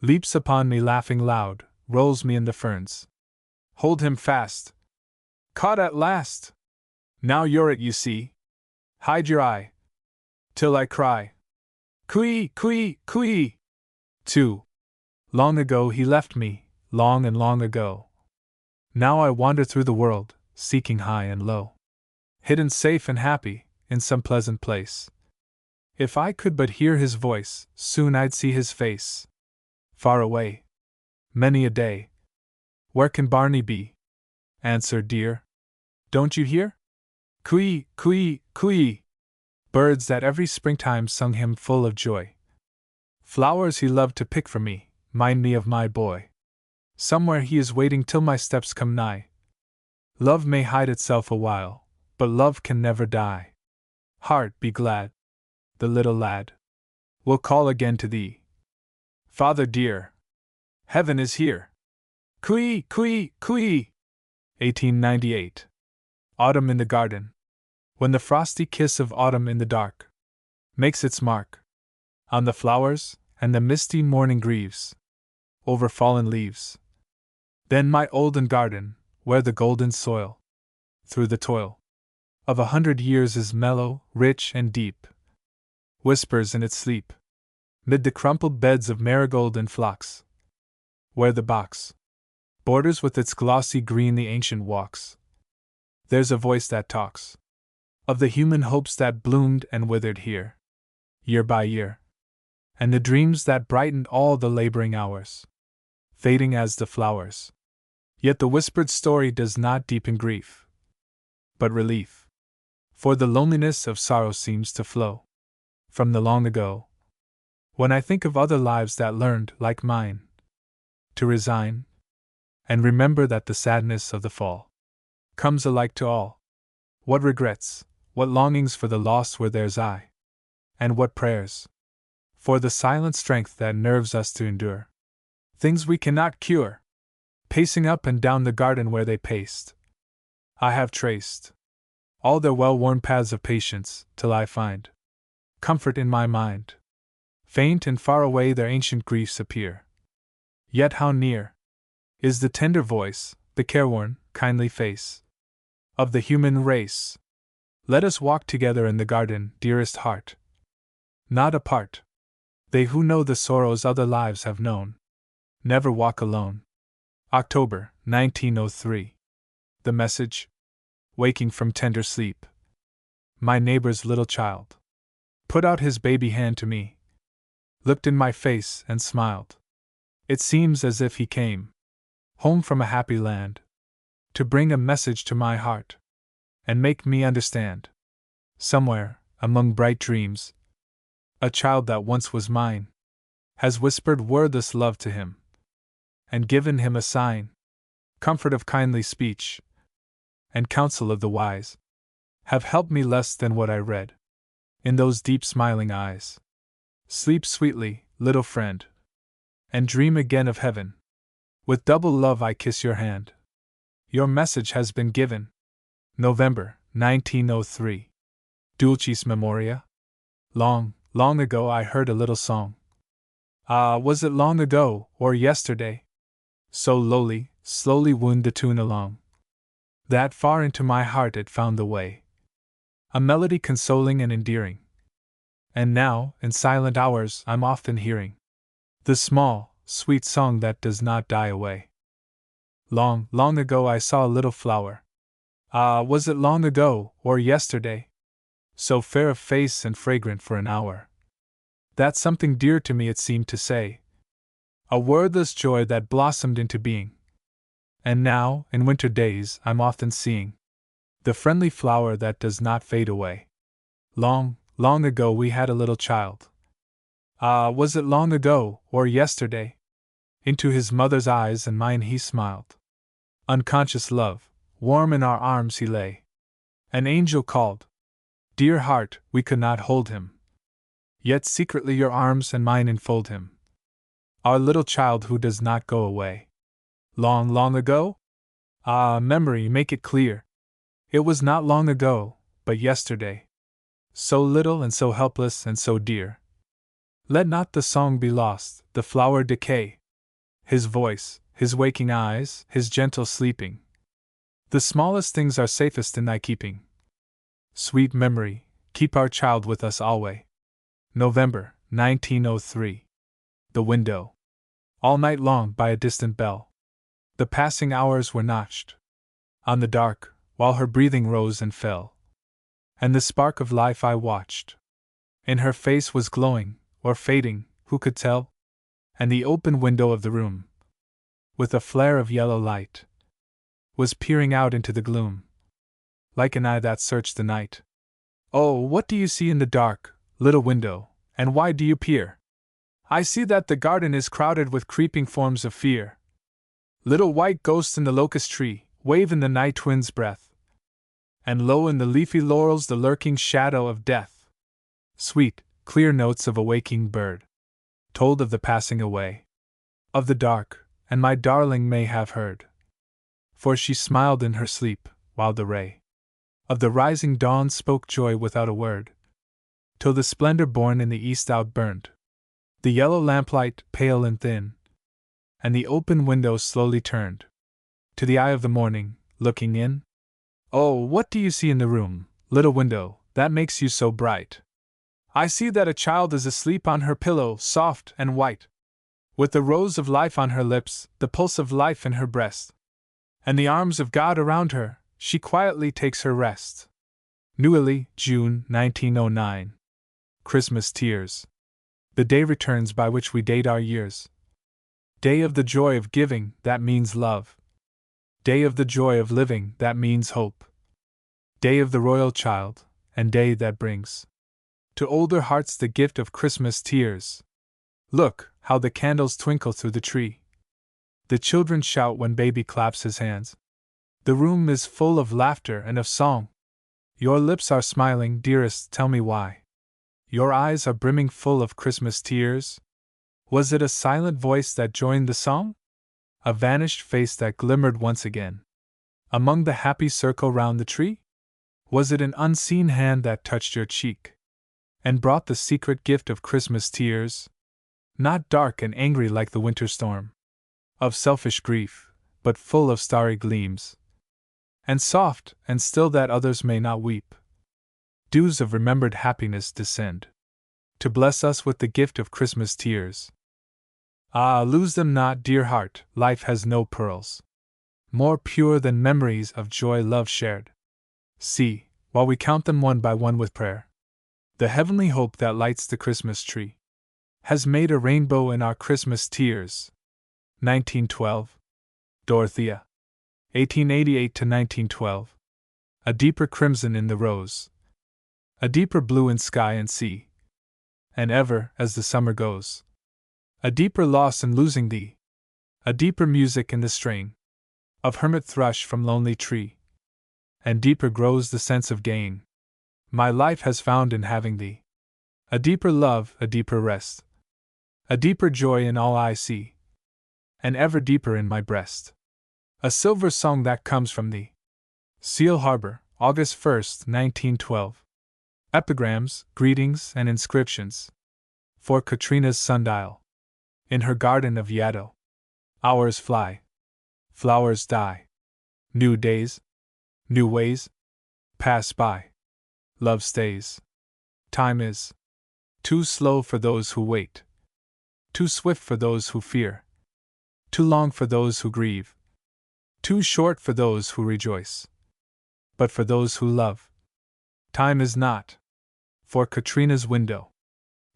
Speaker 1: leaps upon me laughing loud, rolls me in the ferns. Hold him fast. Caught at last! Now you're it, you see. Hide your eye, till I cry. Coo-ee, coo-ee, coo-ee. 2. Long ago he left me, long and long ago. Now I wander through the world, seeking high and low, hidden safe and happy, in some pleasant place. If I could but hear his voice, soon I'd see his face. Far away, many a day. Where can Barney be? Answer, dear. Don't you hear? Coo-ee, coo-ee, coo-ee. Birds that every springtime sung him full of joy. Flowers he loved to pick for me, mind me of my boy. Somewhere he is waiting till my steps come nigh. Love may hide itself a while, but love can never die. Heart, be glad. The little lad will call again to thee. Father dear, heaven is here. Coo-ee, coo-ee, coo-ee. 1898. Autumn in the garden. When the frosty kiss of autumn in the dark makes its mark on the flowers, and the misty morning grieves over fallen leaves, then my olden garden, where the golden soil, through the toil of 100 years is mellow, rich, and deep, whispers in its sleep, mid the crumpled beds of marigold and phlox, where the box borders with its glossy green the ancient walks. There's a voice that talks of the human hopes that bloomed and withered here, year by year, and the dreams that brightened all the laboring hours, fading as the flowers. Yet the whispered story does not deepen grief, but relief, for the loneliness of sorrow seems to flow from the long ago. When I think of other lives that learned, like mine, to resign, and remember that the sadness of the fall comes alike to all, what regrets, what longings for the lost were theirs, I, and what prayers for the silent strength that nerves us to endure things we cannot cure. Pacing up and down the garden where they paced, I have traced all their well-worn paths of patience, till I find comfort in my mind. Faint and far away their ancient griefs appear, yet how near is the tender voice, the careworn, kindly face of the human race. Let us walk together in the garden, dearest heart, not apart. They who know the sorrows other lives have known never walk alone. October, 1903. The message waking from tender sleep. My neighbor's little child put out his baby hand to me, looked in my face and smiled. It seems as if he came home from a happy land to bring a message to my heart and make me understand. Somewhere, among bright dreams, a child that once was mine has whispered wordless love to him and given him a sign, comfort of kindly speech, and counsel of the wise, have helped me less than what I read in those deep smiling eyes. Sleep sweetly, little friend, and dream again of heaven. With double love I kiss your hand. Your message has been given. November, 1903. Dulcis Memoria? Long, long ago I heard a little song. Ah, was it long ago, or yesterday? So lowly, slowly wound the tune along, that far into my heart it found the way. A melody consoling and endearing. And now, in silent hours, I'm often hearing the small, sweet song that does not die away. Long, long ago I saw a little flower. Ah, was it long ago, or yesterday? So fair of face and fragrant for an hour, that something dear to me it seemed to say. A wordless joy that blossomed into being. And now, in winter days, I'm often seeing the friendly flower that does not fade away. Long, long ago we had a little child. Ah, was it long ago, or yesterday? Into his mother's eyes and mine he smiled. Unconscious love, warm in our arms he lay. An angel called. Dear heart, we could not hold him. Yet secretly your arms and mine enfold him. Our little child who does not go away. Long, long ago? Ah, memory, make it clear. It was not long ago, but yesterday. So little and so helpless and so dear. Let not the song be lost, the flower decay. His voice, his waking eyes, his gentle sleeping. The smallest things are safest in thy keeping. Sweet memory, keep our child with us alway. November, 1903. The window. All night long by a distant bell. The passing hours were notched on the dark, while her breathing rose and fell. And the spark of life I watched in her face was glowing, or fading, who could tell? And the open window of the room, with a flare of yellow light, was peering out into the gloom, like an eye that searched the night. Oh, what do you see in the dark, little window, and why do you peer? I see that the garden is crowded with creeping forms of fear. Little white ghosts in the locust tree wave in the night wind's breath, and low in the leafy laurels the lurking shadow of death. Sweet, clear notes of a waking bird told of the passing away of the dark, and my darling may have heard, for she smiled in her sleep, while the ray of the rising dawn spoke joy without a word, till the splendor born in the east outburned the yellow lamplight, pale and thin, and the open window slowly turned to the eye of the morning, looking in. Oh, what do you see in the room, little window, that makes you so bright? I see that a child is asleep on her pillow, soft and white, with the rose of life on her lips, the pulse of life in her breast, and the arms of God around her. She quietly takes her rest. Neuilly, June, 1909. Christmas Tears. The day returns by which we date our years. Day of the joy of giving, that means love. Day of the joy of living, that means hope. Day of the royal child, and day that brings to older hearts the gift of Christmas tears. Look, how the candles twinkle through the tree. The children shout when baby claps his hands. The room is full of laughter and of song. Your lips are smiling, dearest, tell me why. Your eyes are brimming full of Christmas tears. Was it a silent voice that joined the song? A vanished face that glimmered once again among the happy circle round the tree? Was it an unseen hand that touched your cheek and brought the secret gift of Christmas tears? Not dark and angry like the winter storm of selfish grief, but full of starry gleams, and soft and still that others may not weep. Dews of remembered happiness descend to bless us with the gift of Christmas tears. Ah, lose them not, dear heart, life has no pearls more pure than memories of joy love shared. See, while we count them one by one with prayer, the heavenly hope that lights the Christmas tree has made a rainbow in our Christmas tears. 1912. Dorothea. 1888 to 1912. A deeper crimson in the rose, a deeper blue in sky and sea, and ever, as the summer goes, a deeper loss in losing thee, a deeper music in the strain of hermit thrush from lonely tree, and deeper grows the sense of gain my life has found in having thee, a deeper love, a deeper rest, a deeper joy in all I see, and ever deeper in my breast, a silver song that comes from thee. Seal Harbor, August 1st, 1912. Epigrams, greetings, and inscriptions. For Katrina's sundial. In her garden of Yaddo. Hours fly. Flowers die. New days. New ways. Pass by. Love stays. Time is too slow for those who wait. Too swift for those who fear. Too long for those who grieve. Too short for those who rejoice. But for those who love, time is not. For Katrina's window.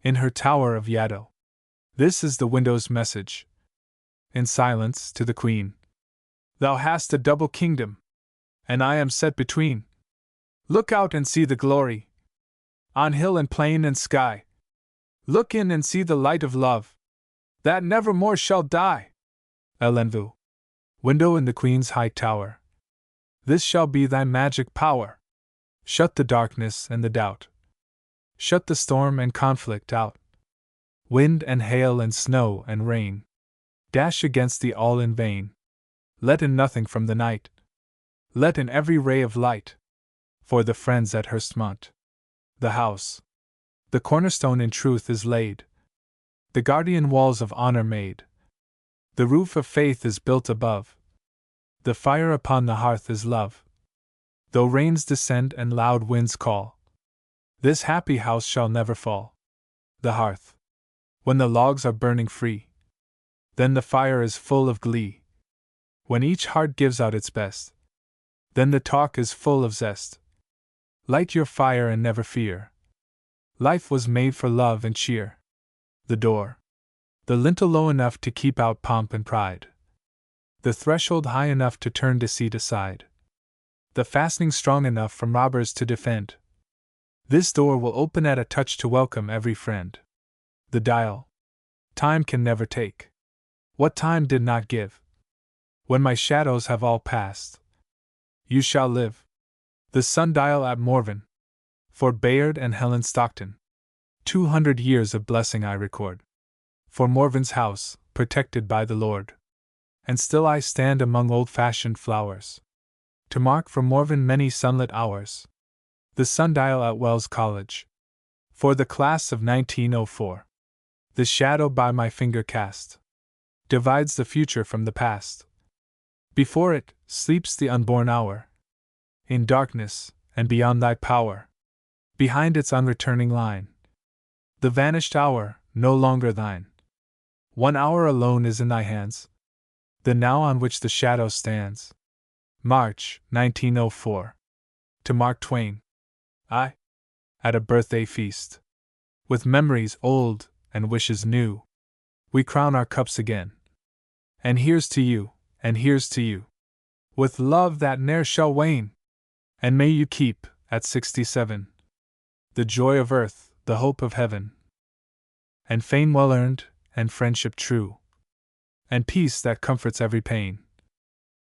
Speaker 1: In her tower of Yaddo. This is the window's message. In silence, to the Queen. Thou hast a double kingdom, and I am set between. Look out and see the glory, on hill and plain and sky. Look in and see the light of love, that never more shall die. Elenvu. Window in the Queen's high tower. This shall be thy magic power. Shut the darkness and the doubt. Shut the storm and conflict out. Wind and hail and snow and rain dash against thee all in vain. Let in nothing from the night. Let in every ray of light. For the friends at Hurstmont. The house, the cornerstone in truth is laid. The guardian walls of honor made. The roof of faith is built above. The fire upon the hearth is love. Though rains descend and loud winds call, this happy house shall never fall. The hearth, when the logs are burning free, then the fire is full of glee. When each heart gives out its best, then the talk is full of zest. Light your fire and never fear. Life was made for love and cheer. The door, the lintel low enough to keep out pomp and pride. The threshold high enough to turn deceit aside. The fastening strong enough from robbers to defend. This door will open at a touch to welcome every friend. The dial, time can never take what time did not give. When my shadows have all passed, you shall live. The sundial at Morven, for Bayard and Helen Stockton. 200 years of blessing I record. For Morven's house, protected by the Lord. And still I stand among old-fashioned flowers, to mark for Morven many sunlit hours. The sundial at Wells College, for the class of 1904. The shadow by my finger cast divides the future from the past. Before it sleeps the unborn hour, in darkness and beyond thy power. Behind its unreturning line, the vanished hour, no longer thine. 1 hour alone is in thy hands, the now on which the shadow stands. March, 1904. To Mark Twain. I, at a birthday feast, with memories old and wishes new, we crown our cups again. And here's to you, and here's to you, with love that ne'er shall wane. And may you keep, at 67, the joy of earth, the hope of heaven, and fame well earned, and friendship true, and peace that comforts every pain,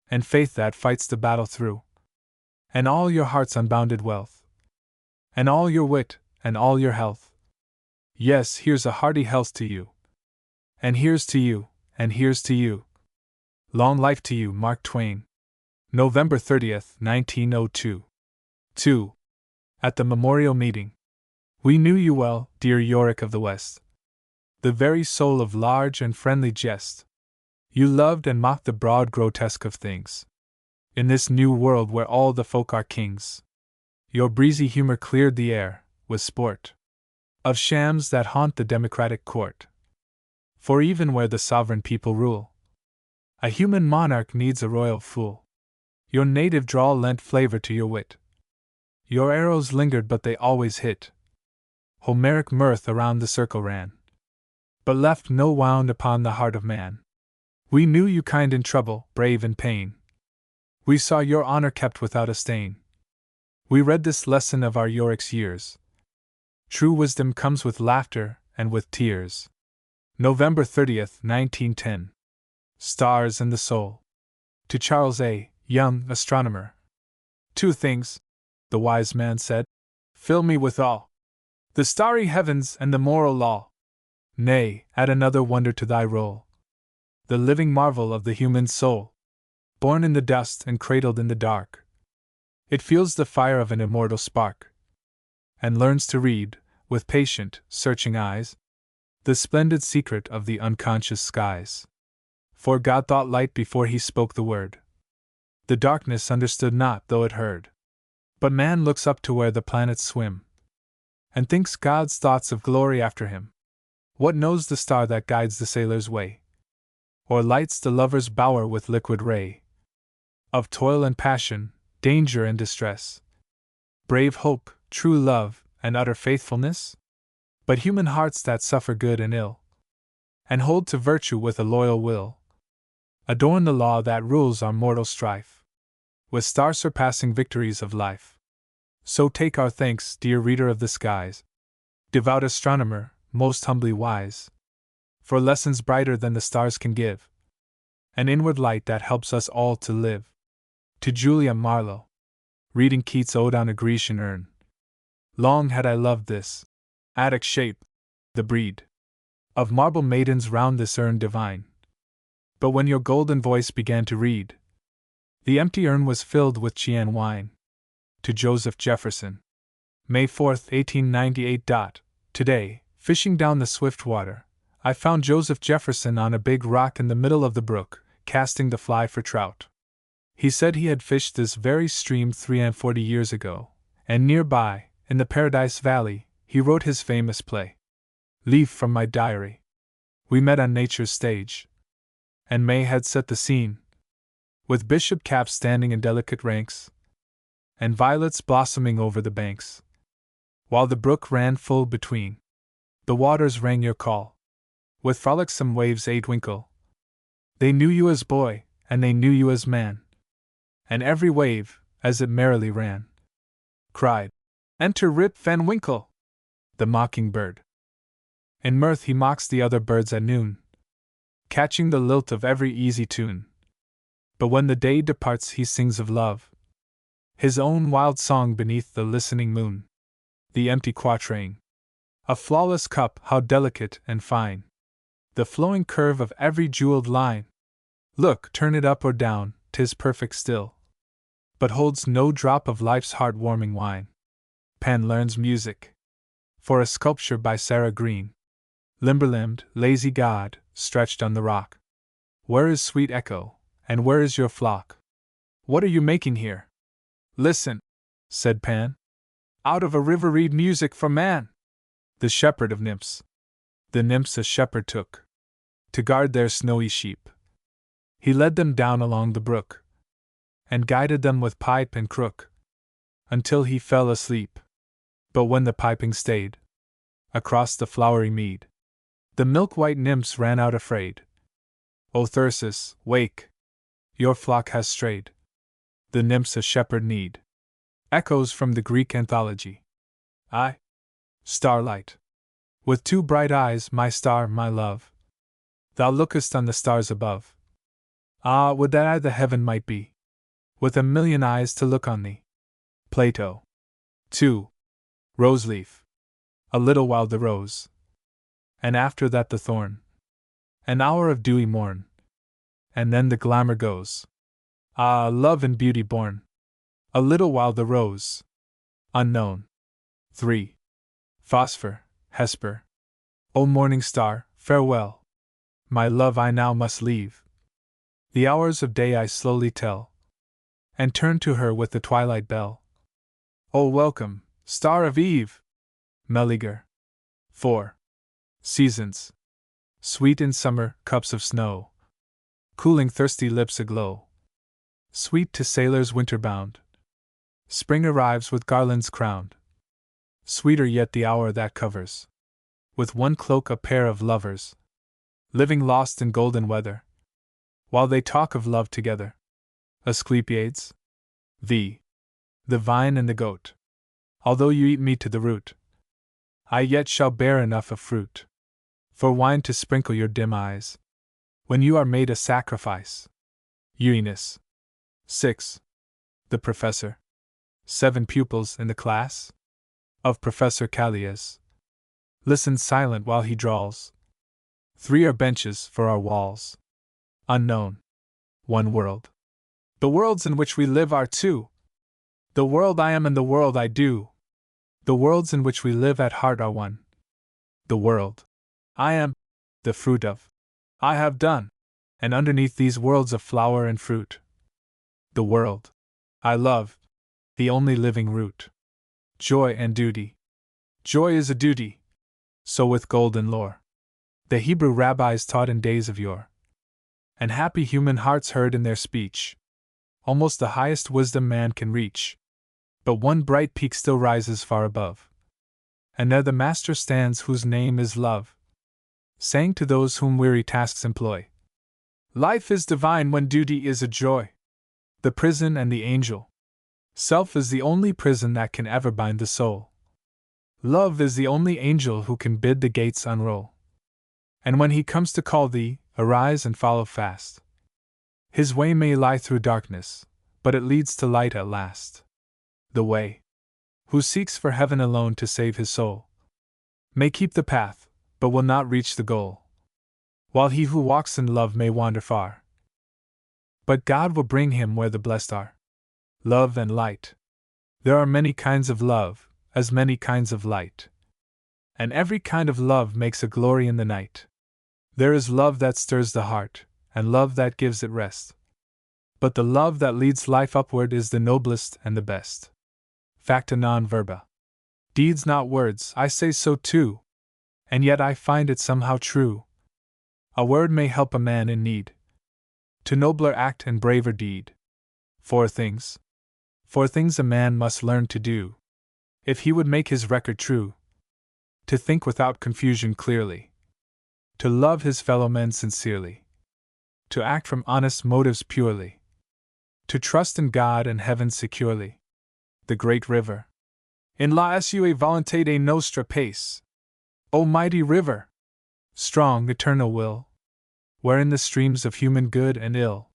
Speaker 1: and faith that fights the battle through, and all your heart's unbounded wealth, and all your wit, and all your health. Yes, here's a hearty health to you, and here's to you, and here's to you. Long life to you, Mark Twain. November 30th, 1902. 2. At the memorial meeting. We knew you well, dear Yorick of the West, the very soul of large and friendly jest. You loved and mocked the broad grotesque of things. In this new world where all the folk are kings, your breezy humor cleared the air, with sport, of shams that haunt the democratic court. For even where the sovereign people rule, a human monarch needs a royal fool. Your native drawl lent flavor to your wit, Your arrows lingered, but they always hit. Homeric mirth around the circle ran, but left no wound upon the heart of man. We knew you kind in trouble, brave in pain. We saw your honor kept without a stain. We read this lesson of our Yorick's years. True wisdom comes with laughter and with tears. November 30th, 1910. Stars and the Soul. To Charles A. Young, astronomer. Two things, the wise man said, fill me with awe: the starry heavens and the moral law. Nay, add another wonder to thy roll: the living marvel of the human soul. Born in the dust and cradled in the dark, it feels the fire of an immortal spark, and learns to read, with patient, searching eyes, the splendid secret of the unconscious skies. For God thought light before he spoke the word. The darkness understood not, though it heard. But man looks up to where the planets swim, and thinks God's thoughts of glory after him. What knows the star that guides the sailor's way, or lights the lover's bower with liquid ray? Of toil and passion, danger and distress, brave hope, true love, and utter faithfulness? But human hearts that suffer good and ill, and hold to virtue with a loyal will, adorn the law that rules our mortal strife, with star-surpassing victories of life. So take our thanks, dear reader of the skies, devout astronomer, most humbly wise, for lessons brighter than the stars can give, an inward light that helps us all to live. To Julia Marlowe, reading Keats' Ode on a Grecian Urn. Long had I loved this Attic shape, the breed of marble maidens round this urn divine. But when your golden voice began to read, the empty urn was filled with Chian wine. To Joseph Jefferson, May 4th, 1898. Today, fishing down the swift water, I found Joseph Jefferson on a big rock in the middle of the brook, casting the fly for trout. He said he had fished this very stream 43 years ago, and nearby, in the Paradise Valley, he wrote his famous play. Leaf from my diary. We met on nature's stage, and May had set the scene, with bishop caps standing in delicate ranks, and violets blossoming over the banks, while the brook ran full between. The waters rang your call, with frolicsome waves a twinkle. They knew you as boy, and they knew you as man, and every wave, as it merrily ran, cried, "Enter Rip Van Winkle!" The mocking-bird. In mirth he mocks the other birds at noon, catching the lilt of every easy tune. But when the day departs he sings of love, his own wild song beneath the listening moon. The empty quatrain, a flawless cup, how delicate and fine, the flowing curve of every jeweled line. Look, turn it up or down, 'tis perfect still, but holds no drop of life's heart-warming wine. Pan learns music, for a sculpture by Sarah Green. Limber-limbed, lazy god, stretched on the rock. Where is sweet Echo, and where is your flock? What are you making here? Listen, said Pan. Out of a river read music for man. The shepherd of nymphs. The nymphs a shepherd took, to guard their snowy sheep. He led them down along the brook, and guided them with pipe and crook, until he fell asleep. But when the piping stayed, across the flowery mead, the milk-white nymphs ran out afraid. O Thyrsis, wake! Your flock has strayed. The nymphs a shepherd need. Echoes from the Greek anthology. I, starlight, with two bright eyes, my star, my love, thou lookest on the stars above. Ah, would that I the heaven might be, with a million eyes to look on thee. Plato. 2. Roseleaf. A little while the rose, and after that the thorn. An hour of dewy morn, and then the glamour goes. Ah, love and beauty born. A little while the rose. Unknown. 3. Phosphor, Hesper. O morning star, farewell. My love, I now must leave. The hours of day I slowly tell, and turn to her with the twilight bell. O welcome, star of eve! Meleager. 4. Seasons. Sweet in summer, cups of snow, cooling thirsty lips aglow. Sweet to sailors winter-bound, Spring arrives with garlands crowned. Sweeter yet the hour that covers, with one cloak a pair of lovers, living lost in golden weather, while they talk of love together. Asclepiades, the vine and the goat. Although you eat me to the root, I yet shall bear enough of fruit for wine to sprinkle your dim eyes, when you are made a sacrifice. Euenus. 6. The Professor. 7 pupils in the class of Professor Callias. Listen silent while he drawls. 3 are benches for our walls. Unknown. 1 world. The worlds in which we live are 2. The world I am and the world I do. The worlds in which we live at heart are 1. The world I am, the fruit of I have done, and underneath these worlds of flower and fruit. The world I love, the only living root. Joy and duty. Joy is a duty. So with golden lore the Hebrew rabbis taught in days of yore, and happy human hearts heard in their speech almost the highest wisdom man can reach. But one bright peak still rises far above, and there the Master stands whose name is Love, saying to those whom weary tasks employ, life is divine when duty is a joy. The prison and the angel. Self is the only prison that can ever bind the soul. Love is the only angel who can bid the gates unroll. And when he comes to call thee, arise and follow fast. His way may lie through darkness, but it leads to light at last. The way, who seeks for heaven alone to save his soul, may keep the path, but will not reach the goal, while he who walks in love may wander far. But God will bring him where the blessed are. Love and light. There are many kinds of love, as many kinds of light. And every kind of love makes a glory in the night. There is love that stirs the heart, and love that gives it rest. But the love that leads life upward is the noblest and the best. Facta non verba. Deeds not words, I say so too, and yet I find it somehow true. A word may help a man in need to nobler act and braver deed. 4 things a man must learn to do, if he would make his record true: to think without confusion clearly, to love his fellow men sincerely, to act from honest motives purely, to trust in God and heaven securely. The great river, in la sua volonté de nostra pace, O mighty river, strong eternal will, wherein the streams of human good and ill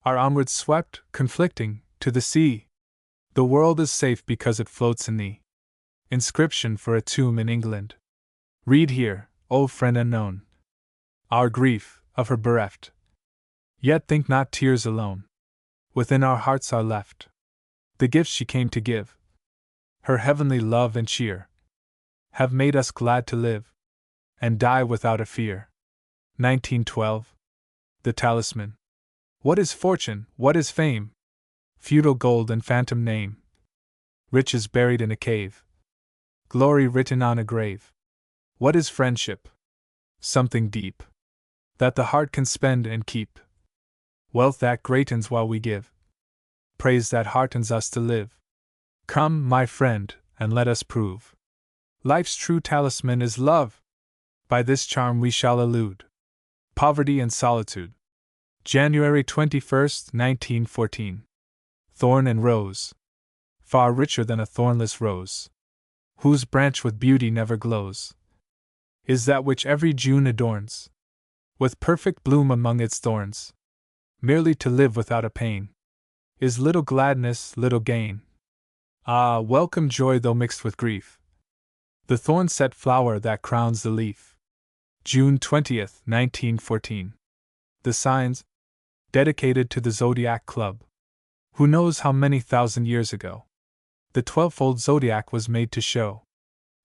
Speaker 1: are onward swept, conflicting, to the sea. The world is safe because it floats in thee. Inscription for a tomb in England. Read here, O friend unknown, our grief of her bereft. Yet think not tears alone within our hearts are left. The gifts she came to give, her heavenly love and cheer, have made us glad to live and die without a fear. 1912. The Talisman. What is fortune, what is fame? Feudal gold and phantom name. Riches buried in a cave. Glory written on a grave. What is friendship? Something deep that the heart can spend and keep. Wealth that greatens while we give. Praise that heartens us to live. Come, my friend, and let us prove life's true talisman is love. By this charm we shall elude poverty and solitude. January 21st, 1914. Thorn and rose. Far richer than a thornless rose, whose branch with beauty never glows, is that which every June adorns with perfect bloom among its thorns. Merely to live without a pain is little gladness, little gain. Ah, welcome joy though mixed with grief, the thorn-set flower that crowns the leaf. June 20th, 1914. The Signs. Dedicated to the Zodiac Club. Who knows how many thousand years ago the 12-fold zodiac was made to show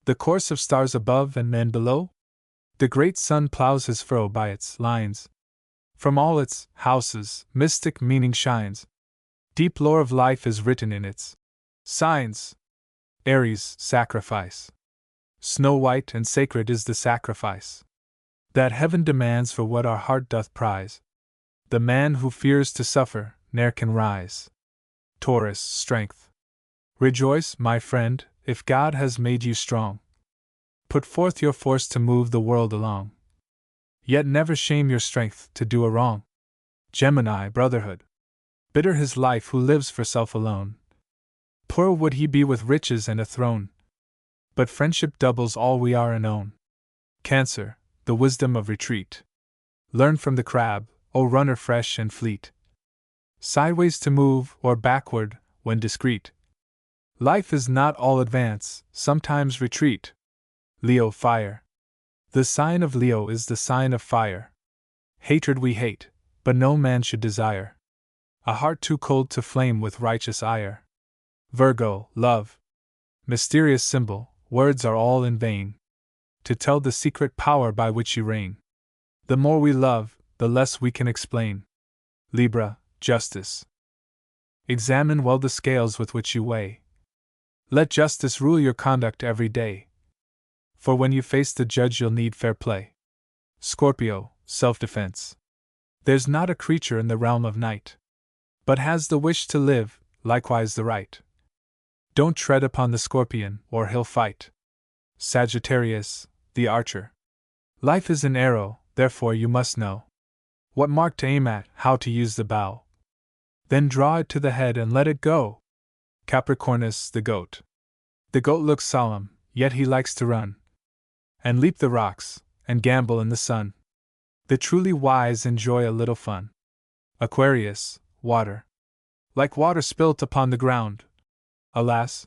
Speaker 1: the course of stars above and men below? The great sun plows his furrow by its lines. From all its houses, mystic meaning shines. Deep lore of life is written in its signs. Aries, sacrifice. Snow white and sacred is the sacrifice that heaven demands for what our heart doth prize. The man who fears to suffer ne'er can rise. Taurus, strength. Rejoice, my friend, if God has made you strong. Put forth your force to move the world along. Yet never shame your strength to do a wrong. Gemini, brotherhood. Bitter his life who lives for self alone. Poor would he be with riches and a throne. But friendship doubles all we are and own. Cancer, the wisdom of retreat. Learn from the crab, O runner fresh and fleet. Sideways to move, or backward, when discreet. Life is not all advance, sometimes retreat. Leo, fire. The sign of Leo is the sign of fire. Hatred we hate, but no man should desire. A heart too cold to flame with righteous ire. Virgo, love. Mysterious symbol, words are all in vain to tell the secret power by which you reign. The more we love, the less we can explain. Libra, justice. Examine well the scales with which you weigh. Let justice rule your conduct every day. For when you face the judge, you'll need fair play. Scorpio, self-defense. There's not a creature in the realm of night but has the wish to live, likewise the right. Don't tread upon the scorpion, or he'll fight. Sagittarius, the archer. Life is an arrow, therefore you must know what mark to aim at, how to use the bow. Then draw it to the head and let it go. Capricornus, the goat. The goat looks solemn, yet he likes to run and leap the rocks, and gambol in the sun. The truly wise enjoy a little fun. Aquarius, water. Like water spilt upon the ground. Alas,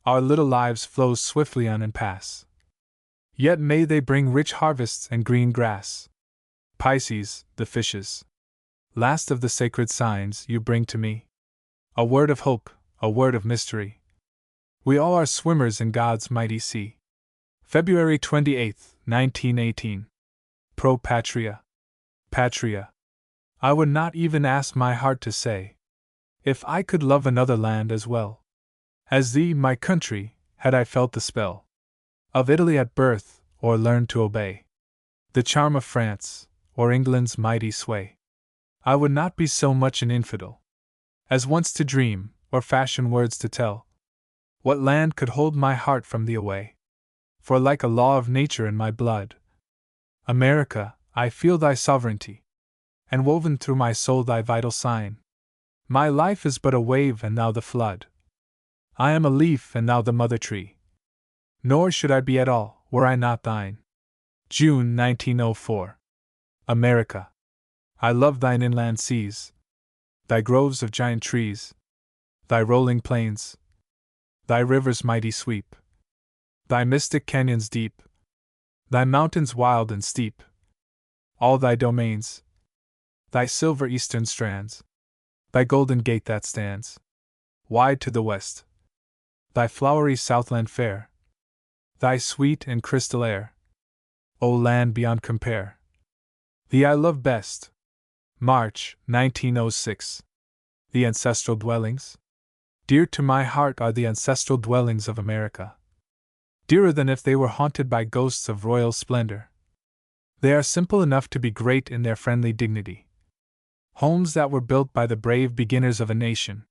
Speaker 1: our little lives flow swiftly on and pass. Yet may they bring rich harvests and green grass. Pisces, the fishes. Last of the sacred signs, you bring to me a word of hope, a word of mystery. We all are swimmers in God's mighty sea. February 28, 1918. Pro Patria. Patria. I would not even ask my heart to say, if I could love another land as well as thee, my country, had I felt the spell of Italy at birth, or learned to obey the charm of France, or England's mighty sway. I would not be so much an infidel as once to dream, or fashion words to tell what land could hold my heart from thee away. For like a law of nature in my blood, America, I feel thy sovereignty, and woven through my soul thy vital sign. My life is but a wave and thou the flood. I am a leaf and thou the mother tree. Nor should I be at all, were I not thine. June 1904. America. I love thine inland seas, thy groves of giant trees, thy rolling plains, thy rivers' mighty sweep, thy mystic canyons deep, thy mountains wild and steep, all thy domains, thy silver eastern strands, thy golden gate that stands wide to the west, thy flowery southland fair, thy sweet and crystal air, O land beyond compare. Thee I love best. March 1906. The ancestral dwellings. Dear to my heart are the ancestral dwellings of America. Dearer than if they were haunted by ghosts of royal splendor. They are simple enough to be great in their friendly dignity. Homes that were built by the brave beginners of a nation.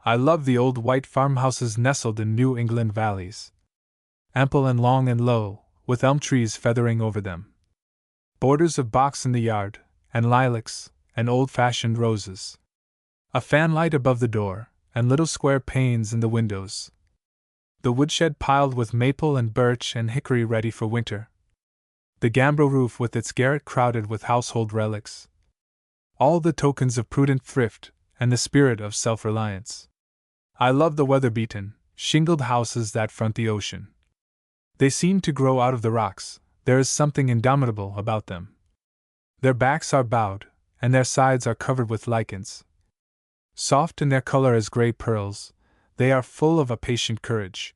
Speaker 1: I love the old white farmhouses nestled in New England valleys. Ample and long and low, with elm trees feathering over them. Borders of box in the yard, and lilacs, and old-fashioned roses. A fanlight above the door, and little square panes in the windows. The woodshed piled with maple and birch and hickory ready for winter. The gambrel roof with its garret crowded with household relics. All the tokens of prudent thrift, and the spirit of self-reliance. I love the weather-beaten, shingled houses that front the ocean. They seem to grow out of the rocks, there is something indomitable about them. Their backs are bowed, and their sides are covered with lichens. Soft in their color as gray pearls, they are full of a patient courage.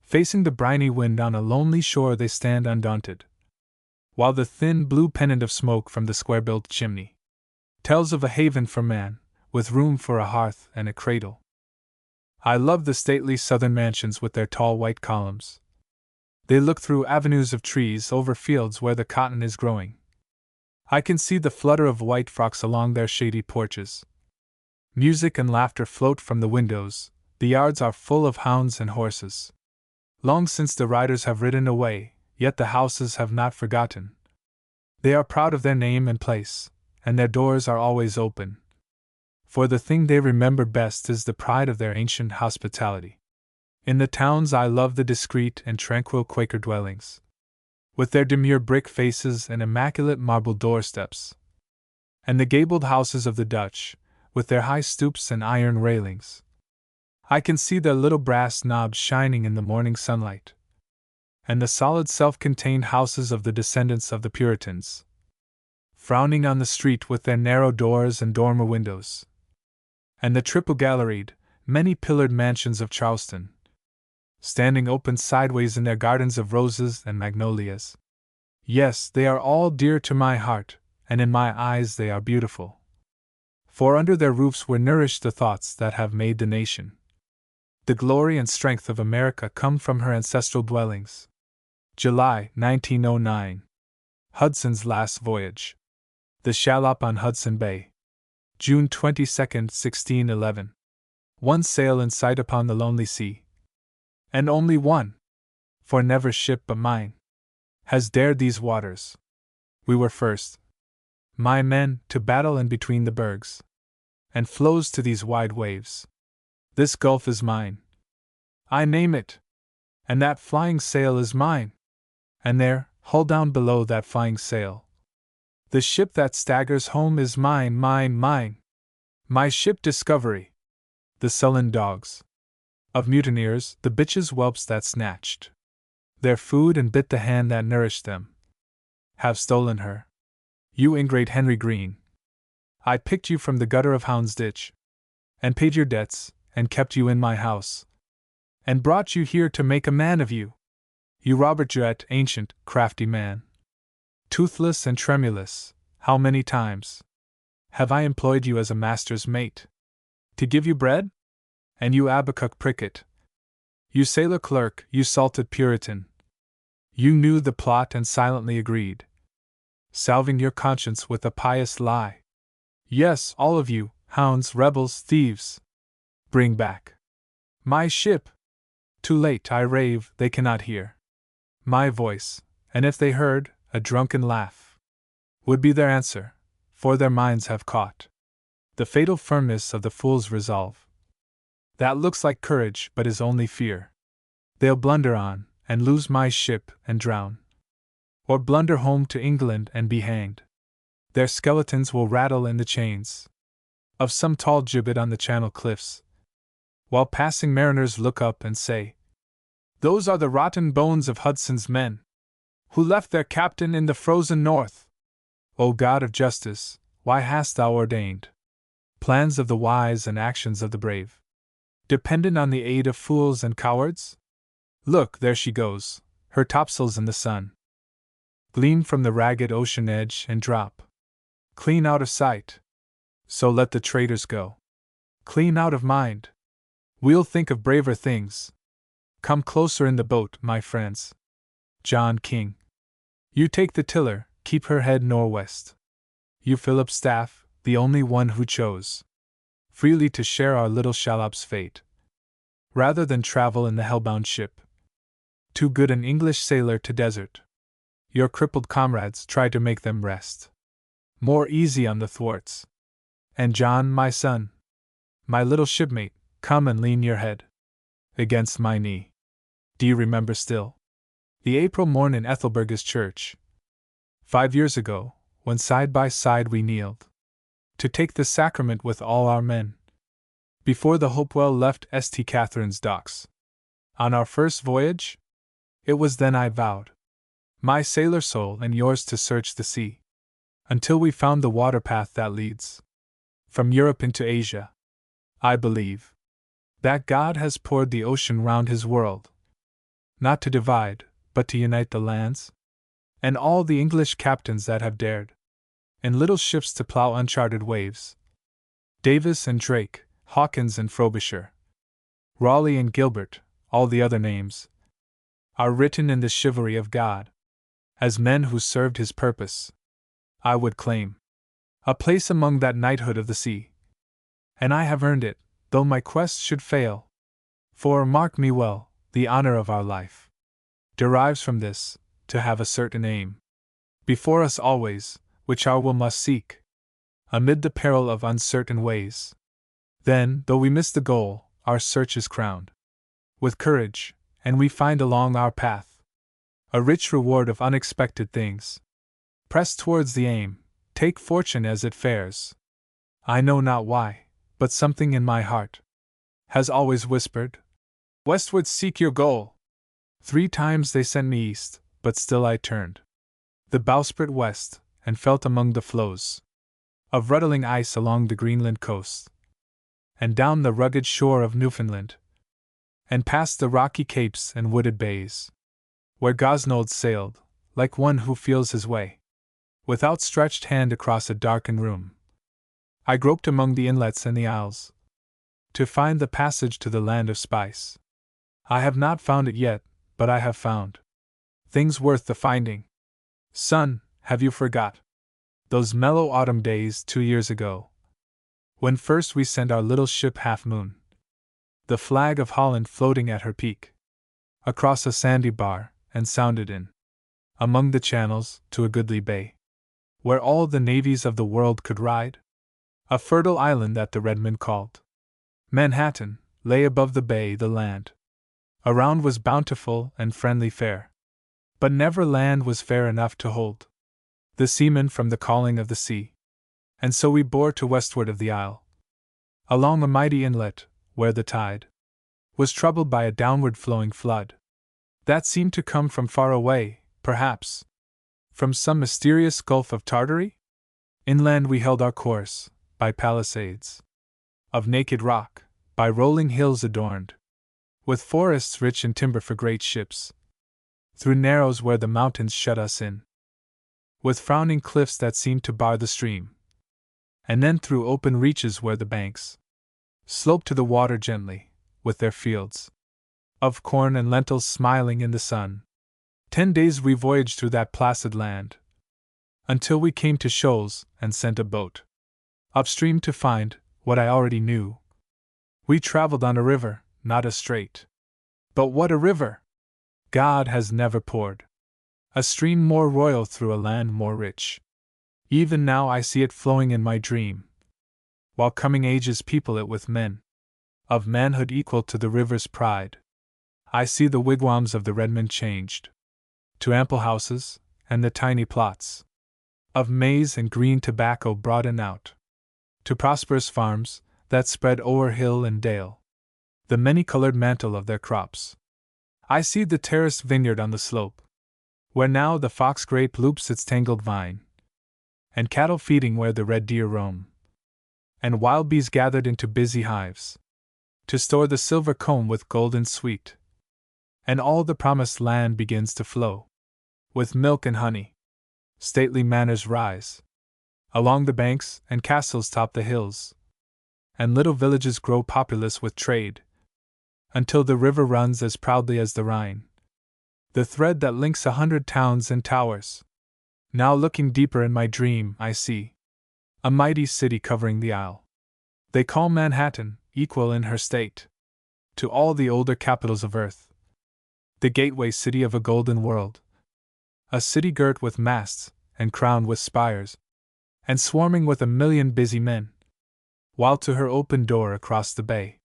Speaker 1: Facing the briny wind on a lonely shore they stand undaunted, while the thin blue pennant of smoke from the square-built chimney tells of a haven for man, with room for a hearth and a cradle. I love the stately southern mansions with their tall white columns. They look through avenues of trees over fields where the cotton is growing. I can see the flutter of white frocks along their shady porches. Music and laughter float from the windows, The yards are full of hounds and horses. Long since the riders have ridden away, yet the houses have not forgotten. They are proud of their name and place, and their doors are always open. For the thing they remember best is the pride of their ancient hospitality. In the towns I love the discreet and tranquil Quaker dwellings, with their demure brick faces and immaculate marble doorsteps, and the gabled houses of the Dutch, with their high stoops and iron railings. I can see their little brass knobs shining in the morning sunlight, and the solid self-contained houses of the descendants of the Puritans, frowning on the street with their narrow doors and dormer windows, and the triple-galleried, many-pillared mansions of Charleston, standing open sideways in their gardens of roses and magnolias. Yes, they are all dear to my heart, and in my eyes they are beautiful. For under their roofs were nourished the thoughts that have made the nation. The glory and strength of America come from her ancestral dwellings. July 1909. Hudson's last voyage. The Shallop on Hudson Bay. June 22, 1611. One sail in sight upon the lonely sea. And only one, for never ship but mine has dared these waters. We were first, my men, to battle in between the bergs and flows to these wide waves. This gulf is mine, I name it, and that flying sail is mine. And there, hull down below that flying sail, the ship that staggers home is mine, mine, mine. My ship Discovery. The sullen dogs of mutineers, the bitches whelps that snatched their food and bit the hand that nourished them, have stolen her. You ingrate Henry Green, I picked you from the gutter of Houndsditch, and paid your debts, and kept you in my house, and brought you here to make a man of you. You Robert Juet, ancient, crafty man, toothless and tremulous, how many times have I employed you as a master's mate, to give you bread? And you Abacuc Prickett, you sailor clerk, you salted Puritan, you knew the plot and silently agreed, salving your conscience with a pious lie. Yes, all of you, hounds, rebels, thieves, bring back my ship. Too late, I rave, they cannot hear my voice, and if they heard, a drunken laugh would be their answer, for their minds have caught the fatal firmness of the fool's resolve. That looks like courage, but is only fear. They'll blunder on, and lose my ship, and drown, or blunder home to England and be hanged. Their skeletons will rattle in the chains of some tall gibbet on the Channel cliffs, while passing mariners look up and say, "Those are the rotten bones of Hudson's men, who left their captain in the frozen north." O God of justice, why hast thou ordained plans of the wise and actions of the brave, dependent on the aid of fools and cowards? Look, there she goes, her topsails in the sun gleam from the ragged ocean edge and drop clean out of sight. So let the traitors go clean out of mind. We'll think of braver things. Come closer in the boat, my friends. John King. You take the tiller, keep her head nor'west. You Philip Staff, the only one who chose freely to share our little shallop's fate, rather than travel in the hellbound ship. Too good an English sailor to desert. Your crippled comrades try to make them rest more easy on the thwarts. And John, my son, my little shipmate, come and lean your head against my knee. Do you remember still the April morn in Ethelburga's church, 5 years ago, when side by side we kneeled to take the sacrament with all our men, before the Hopewell left St. Catherine's docks, on our first voyage? It was then I vowed my sailor soul and yours to search the sea, until we found the water path that leads from Europe into Asia. I believe that God has poured the ocean round his world, not to divide, but to unite the lands, and all the English captains that have dared in little ships to plough uncharted waves, Davis and Drake, Hawkins and Frobisher, Raleigh and Gilbert, all the other names, are written in the chivalry of God, as men who served his purpose. I would claim a place among that knighthood of the sea, and I have earned it, though my quest should fail, For, mark me well, the honor of our life derives from this, to have a certain aim before us always, which our will must seek, amid the peril of uncertain ways. Then, though we miss the goal, our search is crowned with courage, and we find along our path a rich reward of unexpected things. Press towards the aim, take fortune as it fares. I know not why, but something in my heart has always whispered, "Westward seek your goal." 3 times they sent me east, but still I turned the bowsprit west, and felt among the floes of ruddling ice along the Greenland coast, and down the rugged shore of Newfoundland, and past the rocky capes and wooded bays, where Gosnold sailed, like one who feels his way, with outstretched hand across a darkened room. I groped among the inlets and the isles, to find the passage to the land of spice. I have not found it yet, but I have found things worth the finding. Son, have you forgot those mellow autumn days 2 years ago, when first we sent our little ship Half Moon, the flag of Holland floating at her peak, across a sandy bar, and sounded in among the channels to a goodly bay, where all the navies of the world could ride? A fertile island that the Redmen called Manhattan lay above the bay. The land around was bountiful and friendly fare, but never land was fair enough to hold the seamen from the calling of the sea. And so we bore to westward of the isle, along a mighty inlet, where the tide was troubled by a downward flowing flood that seemed to come from far away, perhaps from some mysterious gulf of Tartary. Inland we held our course, by palisades of naked rock, by rolling hills adorned with forests rich in timber for great ships, through narrows where the mountains shut us in, with frowning cliffs that seemed to bar the stream, and then through open reaches where the banks sloped to the water gently, with their fields of corn and lentils smiling in the sun. 10 days we voyaged through that placid land, until we came to shoals and sent a boat upstream to find what I already knew. We traveled on a river, not a strait. But what a river! God has never poured a stream more royal through a land more rich. Even now I see it flowing in my dream, while coming ages people it with men of manhood equal to the river's pride. I see the wigwams of the Redmen changed to ample houses, and the tiny plots of maize and green tobacco broaden out to prosperous farms that spread o'er hill and dale the many-colored mantle of their crops. I see the terraced vineyard on the slope, where now the fox grape loops its tangled vine, and cattle feeding where the red deer roam, and wild bees gathered into busy hives to store the silver comb with golden sweet. And all the promised land begins to flow with milk and honey. Stately manors rise along the banks, and castles top the hills, and little villages grow populous with trade, until the river runs as proudly as the Rhine, the thread that links 100 towns and towers. Now looking deeper in my dream, I see a mighty city covering the isle. They call Manhattan, equal in her state to all the older capitals of earth, the gateway city of a golden world, a city girt with masts, and crowned with spires, and swarming with 1,000,000 busy men, while to her open door across the bay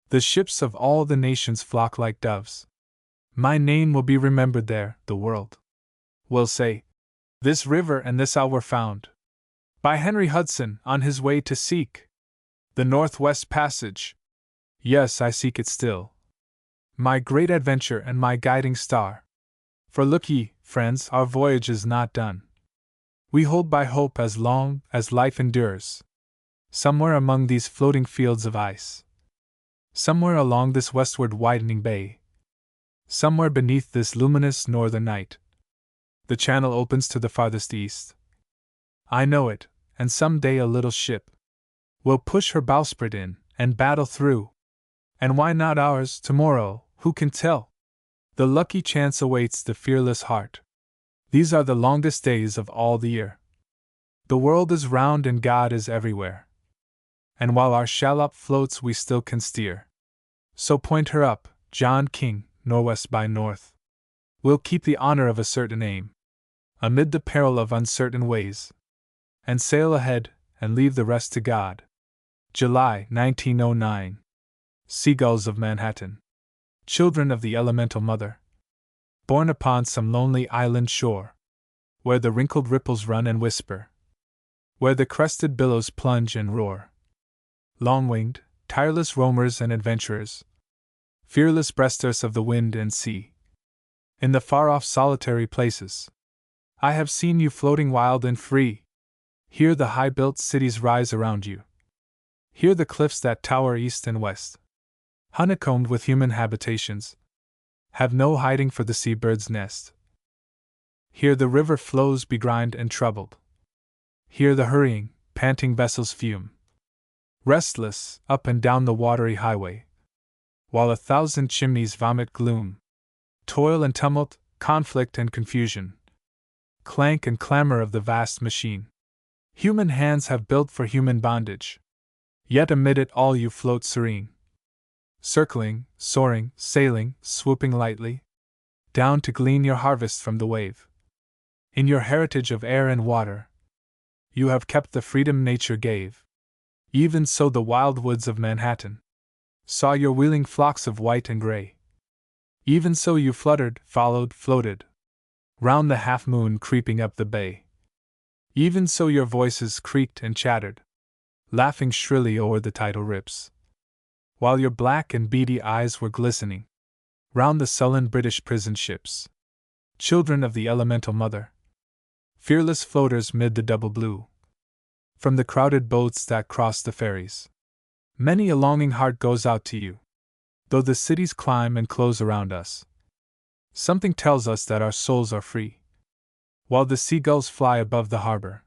Speaker 1: the ships of all the nations flock like doves. My name will be remembered there. The world will say, "This river and this isle were found by Henry Hudson on his way to seek the Northwest Passage." Yes, I seek it still, my great adventure and my guiding star. For look ye, friends, our voyage is not done. We hold by hope as long as life endures, somewhere among these floating fields of ice, somewhere along this westward widening bay, somewhere beneath this luminous northern night. The channel opens to the farthest east. I know it, and some day a little ship will push her bowsprit in, and battle through. And why not ours tomorrow, who can tell? The lucky chance awaits the fearless heart. These are the longest days of all the year. The world is round and God is everywhere. And while our shallop floats we still can steer So point her up, John King, northwest by north. We'll keep the honor of a certain aim, amid the peril of uncertain ways, and sail ahead, and leave the rest to God. July 1909. Seagulls of Manhattan, children of the elemental mother, born upon some lonely island shore, where the wrinkled ripples run and whisper, where the crested billows plunge and roar. Long-winged, tireless roamers and adventurers, fearless breasters of the wind and sea. In the far-off solitary places, I have seen you floating wild and free. Here the high-built cities rise around you. Here the cliffs that tower east and west, honeycombed with human habitations, have no hiding for the seabird's nest. Here the river flows begrimed and troubled. Here the hurrying, panting vessels fume, restless, up and down the watery highway, while 1,000 chimneys vomit gloom, toil and tumult, conflict and confusion, clank and clamor of the vast machine. Human hands have built for human bondage, yet amid it all you float serene, circling, soaring, sailing, swooping lightly, down to glean your harvest from the wave. In your heritage of air and water, you have kept the freedom nature gave. Even so the wild woods of Manhattan saw your wheeling flocks of white and gray. Even so you fluttered, followed, floated, round the half-moon creeping up the bay. Even so your voices creaked and chattered, laughing shrilly o'er the tidal rips, while your black and beady eyes were glistening round the sullen British prison ships. Children of the elemental mother, fearless floaters mid the double blue, from the crowded boats that cross the ferries, many a longing heart goes out to you. Though the cities climb and close around us, something tells us that our souls are free. While the seagulls fly above the harbor,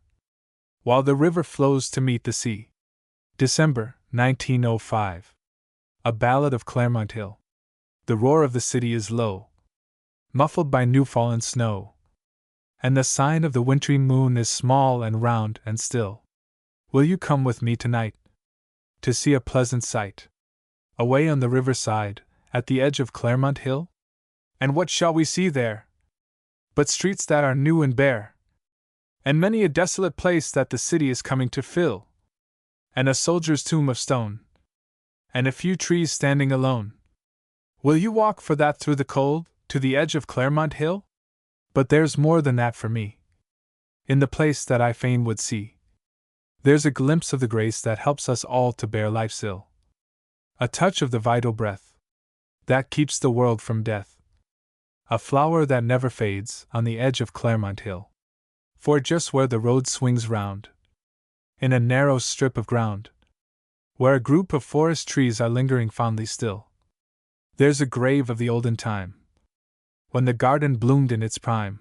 Speaker 1: while the river flows to meet the sea. December 1905. A ballad of Claremont Hill. The roar of the city is low, muffled by new-fallen snow, and the sign of the wintry moon is small and round and still. Will you come with me tonight to see a pleasant sight, away on the riverside, at the edge of Claremont Hill? And what shall we see there but streets that are new and bare, and many a desolate place that the city is coming to fill, and a soldier's tomb of stone, and a few trees standing alone? Will you walk for that through the cold, to the edge of Claremont Hill? But there's more than that for me. In the place that I fain would see, there's a glimpse of the grace that helps us all to bear life's ill, a touch of the vital breath that keeps the world from death, a flower that never fades on the edge of Claremont Hill. For just where the road swings round, in a narrow strip of ground, where a group of forest trees are lingering fondly still, there's a grave of the olden time, when the garden bloomed in its prime,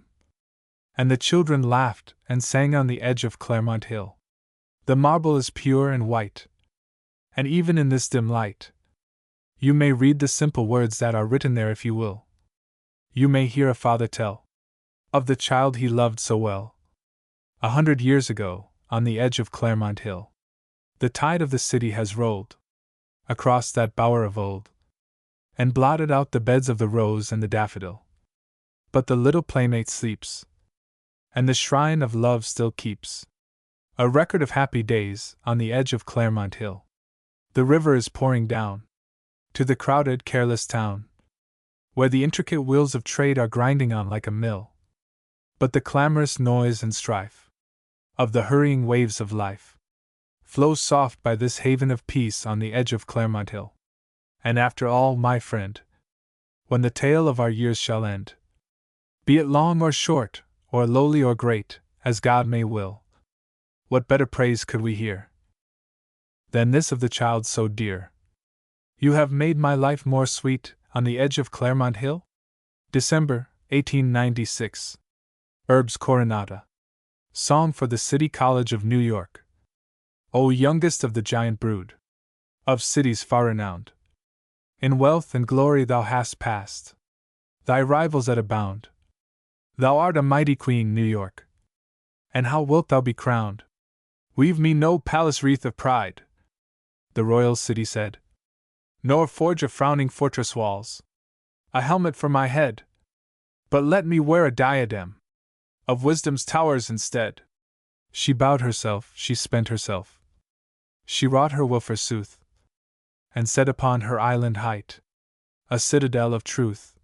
Speaker 1: and the children laughed and sang on the edge of Claremont Hill. The marble is pure and white, and even in this dim light, you may read the simple words that are written there if you will. You may hear a father tell of the child he loved so well. 100 years ago, on the edge of Claremont Hill, the tide of the city has rolled across that bower of old, and blotted out the beds of the rose and the daffodil. But the little playmate sleeps, and the shrine of love still keeps a record of happy days on the edge of Claremont Hill. The river is pouring down to the crowded, careless town, where the intricate wheels of trade are grinding on like a mill. But the clamorous noise and strife of the hurrying waves of life flows soft by this haven of peace on the edge of Claremont Hill. And after all, my friend, when the tale of our years shall end, be it long or short, or lowly or great, as God may will, what better praise could we hear than this of the child so dear? You have made my life more sweet on the edge of Claremont Hill? December 1896. Urbs Coronata. Song for the City College of New York. O youngest of the giant brood of cities far renowned, in wealth and glory thou hast passed thy rivals at a bound. Thou art a mighty queen, New York, and how wilt thou be crowned? Weave me no palace wreath of pride, the royal city said. nor forge a frowning fortress walls, a helmet for my head, but let me wear a diadem of wisdom's towers instead. She bowed herself, she spent herself, she wrought her will forsooth, and set upon her island height a citadel of truth,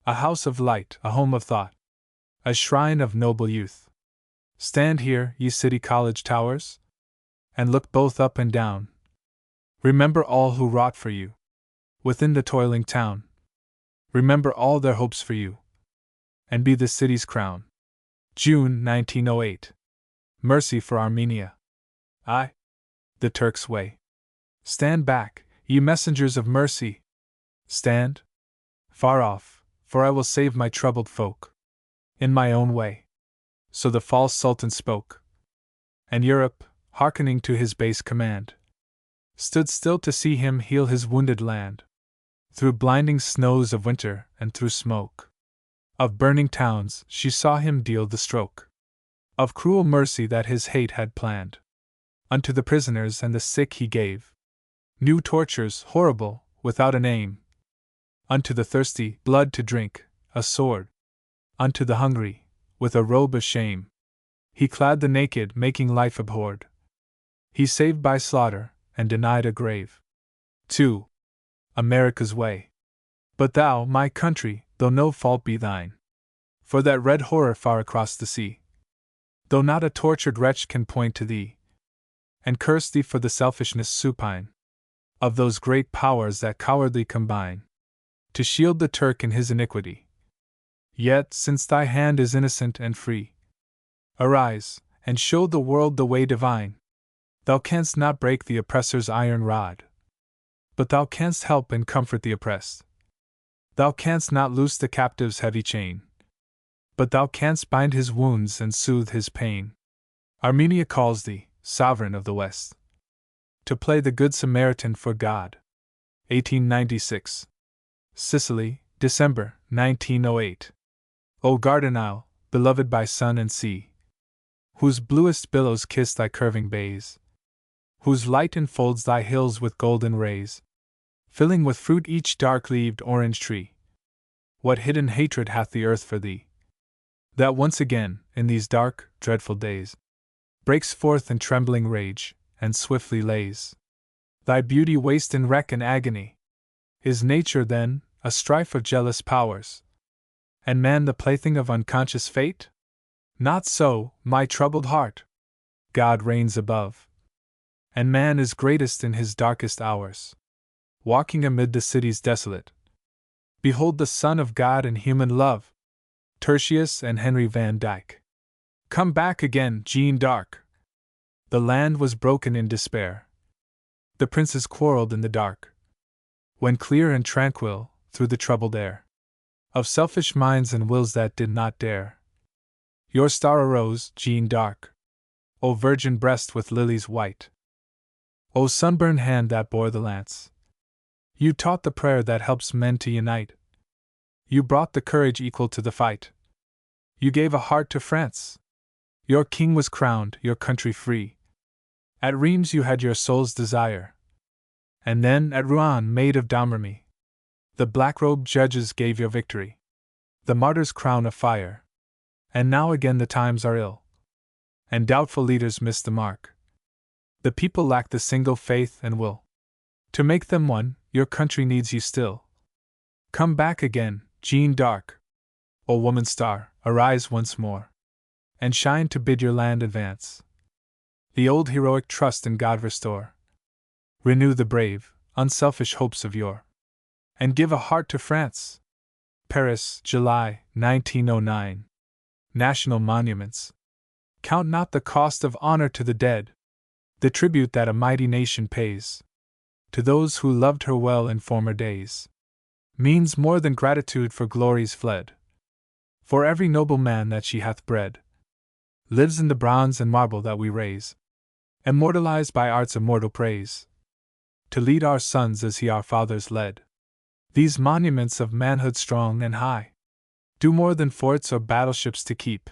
Speaker 1: a house of light, a home of thought, a shrine of noble youth. Stand here, ye city college towers, and look both up and down. Remember all who wrought for you within the toiling town. Remember all their hopes for you, and be the city's crown. June 1908. Mercy for Armenia. I, the Turk's way. Stand back, ye messengers of mercy. Stand far off, for I will save my troubled folk in my own way. So the false sultan spoke, and Europe, hearkening to his base command, stood still to see him heal his wounded land. Through blinding snows of winter and through smoke of burning towns, she saw him deal the stroke of cruel mercy that his hate had planned. Unto the prisoners and the sick he gave new tortures horrible, without a name. Unto the thirsty, blood to drink, a sword. Unto the hungry, with a robe of shame, he clad the naked, making life abhorred. He saved by slaughter, and denied a grave. 2. America's way. But thou, my country, though no fault be thine, for that red horror far across the sea, though not a tortured wretch can point to thee, and curse thee for the selfishness supine of those great powers that cowardly combine to shield the Turk in his iniquity. Yet, since thy hand is innocent and free, arise, and show the world the way divine. Thou canst not break the oppressor's iron rod, but thou canst help and comfort the oppressed. Thou canst not loose the captive's heavy chain, but thou canst bind his wounds and soothe his pain. Armenia calls thee, sovereign of the West, to play the Good Samaritan for God. 1896. Sicily, December, 1908. O garden isle, beloved by sun and sea, whose bluest billows kiss thy curving bays, whose light enfolds thy hills with golden rays, filling with fruit each dark-leaved orange tree. What hidden hatred hath the earth for thee, that once again, in these dark, dreadful days, breaks forth in trembling rage, and swiftly lays thy beauty waste in wreck and agony? Is nature, then, a strife of jealous powers, and man the plaything of unconscious fate? Not so, my troubled heart. God reigns above, and man is greatest in his darkest hours. Walking amid the cities desolate, behold the Son of God in human love. Tertius and Henry Van Dyke. Come back again, Jeanne d'Arc. The land was broken in despair. The princes quarreled in the dark, when clear and tranquil, through the troubled air of selfish minds and wills that did not dare, your star arose, Jeanne d'Arc. O virgin breast with lilies white, O sunburned hand that bore the lance, you taught the prayer that helps men to unite. You brought the courage equal to the fight. You gave a heart to France. Your king was crowned, your country free. At Reims you had your soul's desire, and then at Rouen, maid of Domremy, the black-robed judges gave your victory the martyr's crown of fire. And now again the times are ill, and doubtful leaders miss the mark. The people lack the single faith and will to make them one. Your country needs you still. Come back again, Jeanne d'Arc. O woman star, arise once more, and shine to bid your land advance. The old heroic trust in God restore. Renew the brave, unselfish hopes of yore, and give a heart to France. Paris, July, 1909. National Monuments. Count not the cost of honor to the dead, the tribute that a mighty nation pays to those who loved her well in former days, means more than gratitude for glories fled. For every noble man that she hath bred lives in the bronze and marble that we raise, immortalized by art's immortal praise, to lead our sons as he our fathers led. These monuments of manhood strong and high do more than forts or battleships to keep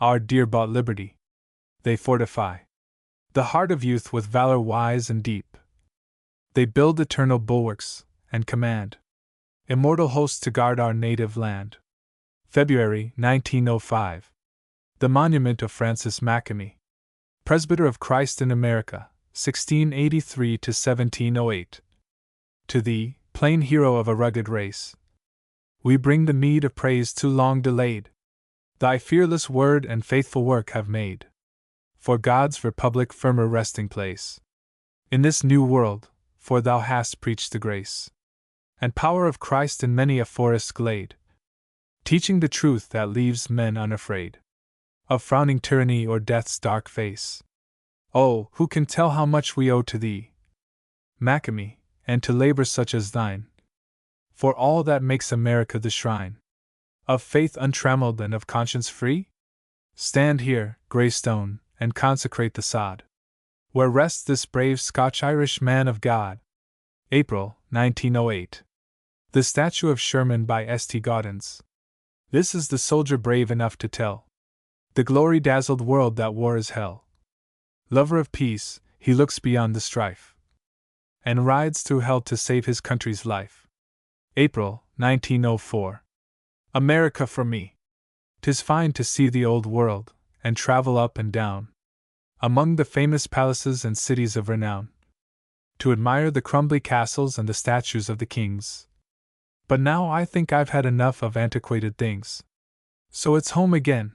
Speaker 1: our dear-bought liberty. They fortify the heart of youth with valor wise and deep. They build eternal bulwarks, and command immortal hosts to guard our native land. February 1905. The Monument of Francis Makemie, Presbyter of Christ in America, 1683 to 1708. To thee, plain hero of a rugged race, we bring the meed of praise too long delayed. Thy fearless word and faithful work have made for God's republic firmer resting place in this new world, for thou hast preached the grace and power of Christ in many a forest glade, teaching the truth that leaves men unafraid of frowning tyranny or death's dark face. Oh, who can tell how much we owe to thee, Makemie, and to labor such as thine, for all that makes America the shrine of faith untrammeled and of conscience free? Stand here, grey stone, and consecrate the sod where rests this brave Scotch-Irish man of God. April 1908. The statue of Sherman by S.T. Gaudens. This is the soldier brave enough to tell the glory-dazzled world that war is hell. Lover of peace, he looks beyond the strife and rides through hell to save his country's life. April 1904. America for me. 'Tis fine to see the old world, and travel up and down among the famous palaces and cities of renown, to admire the crumbly castles and the statues of the kings. But now I think I've had enough of antiquated things. So it's home again,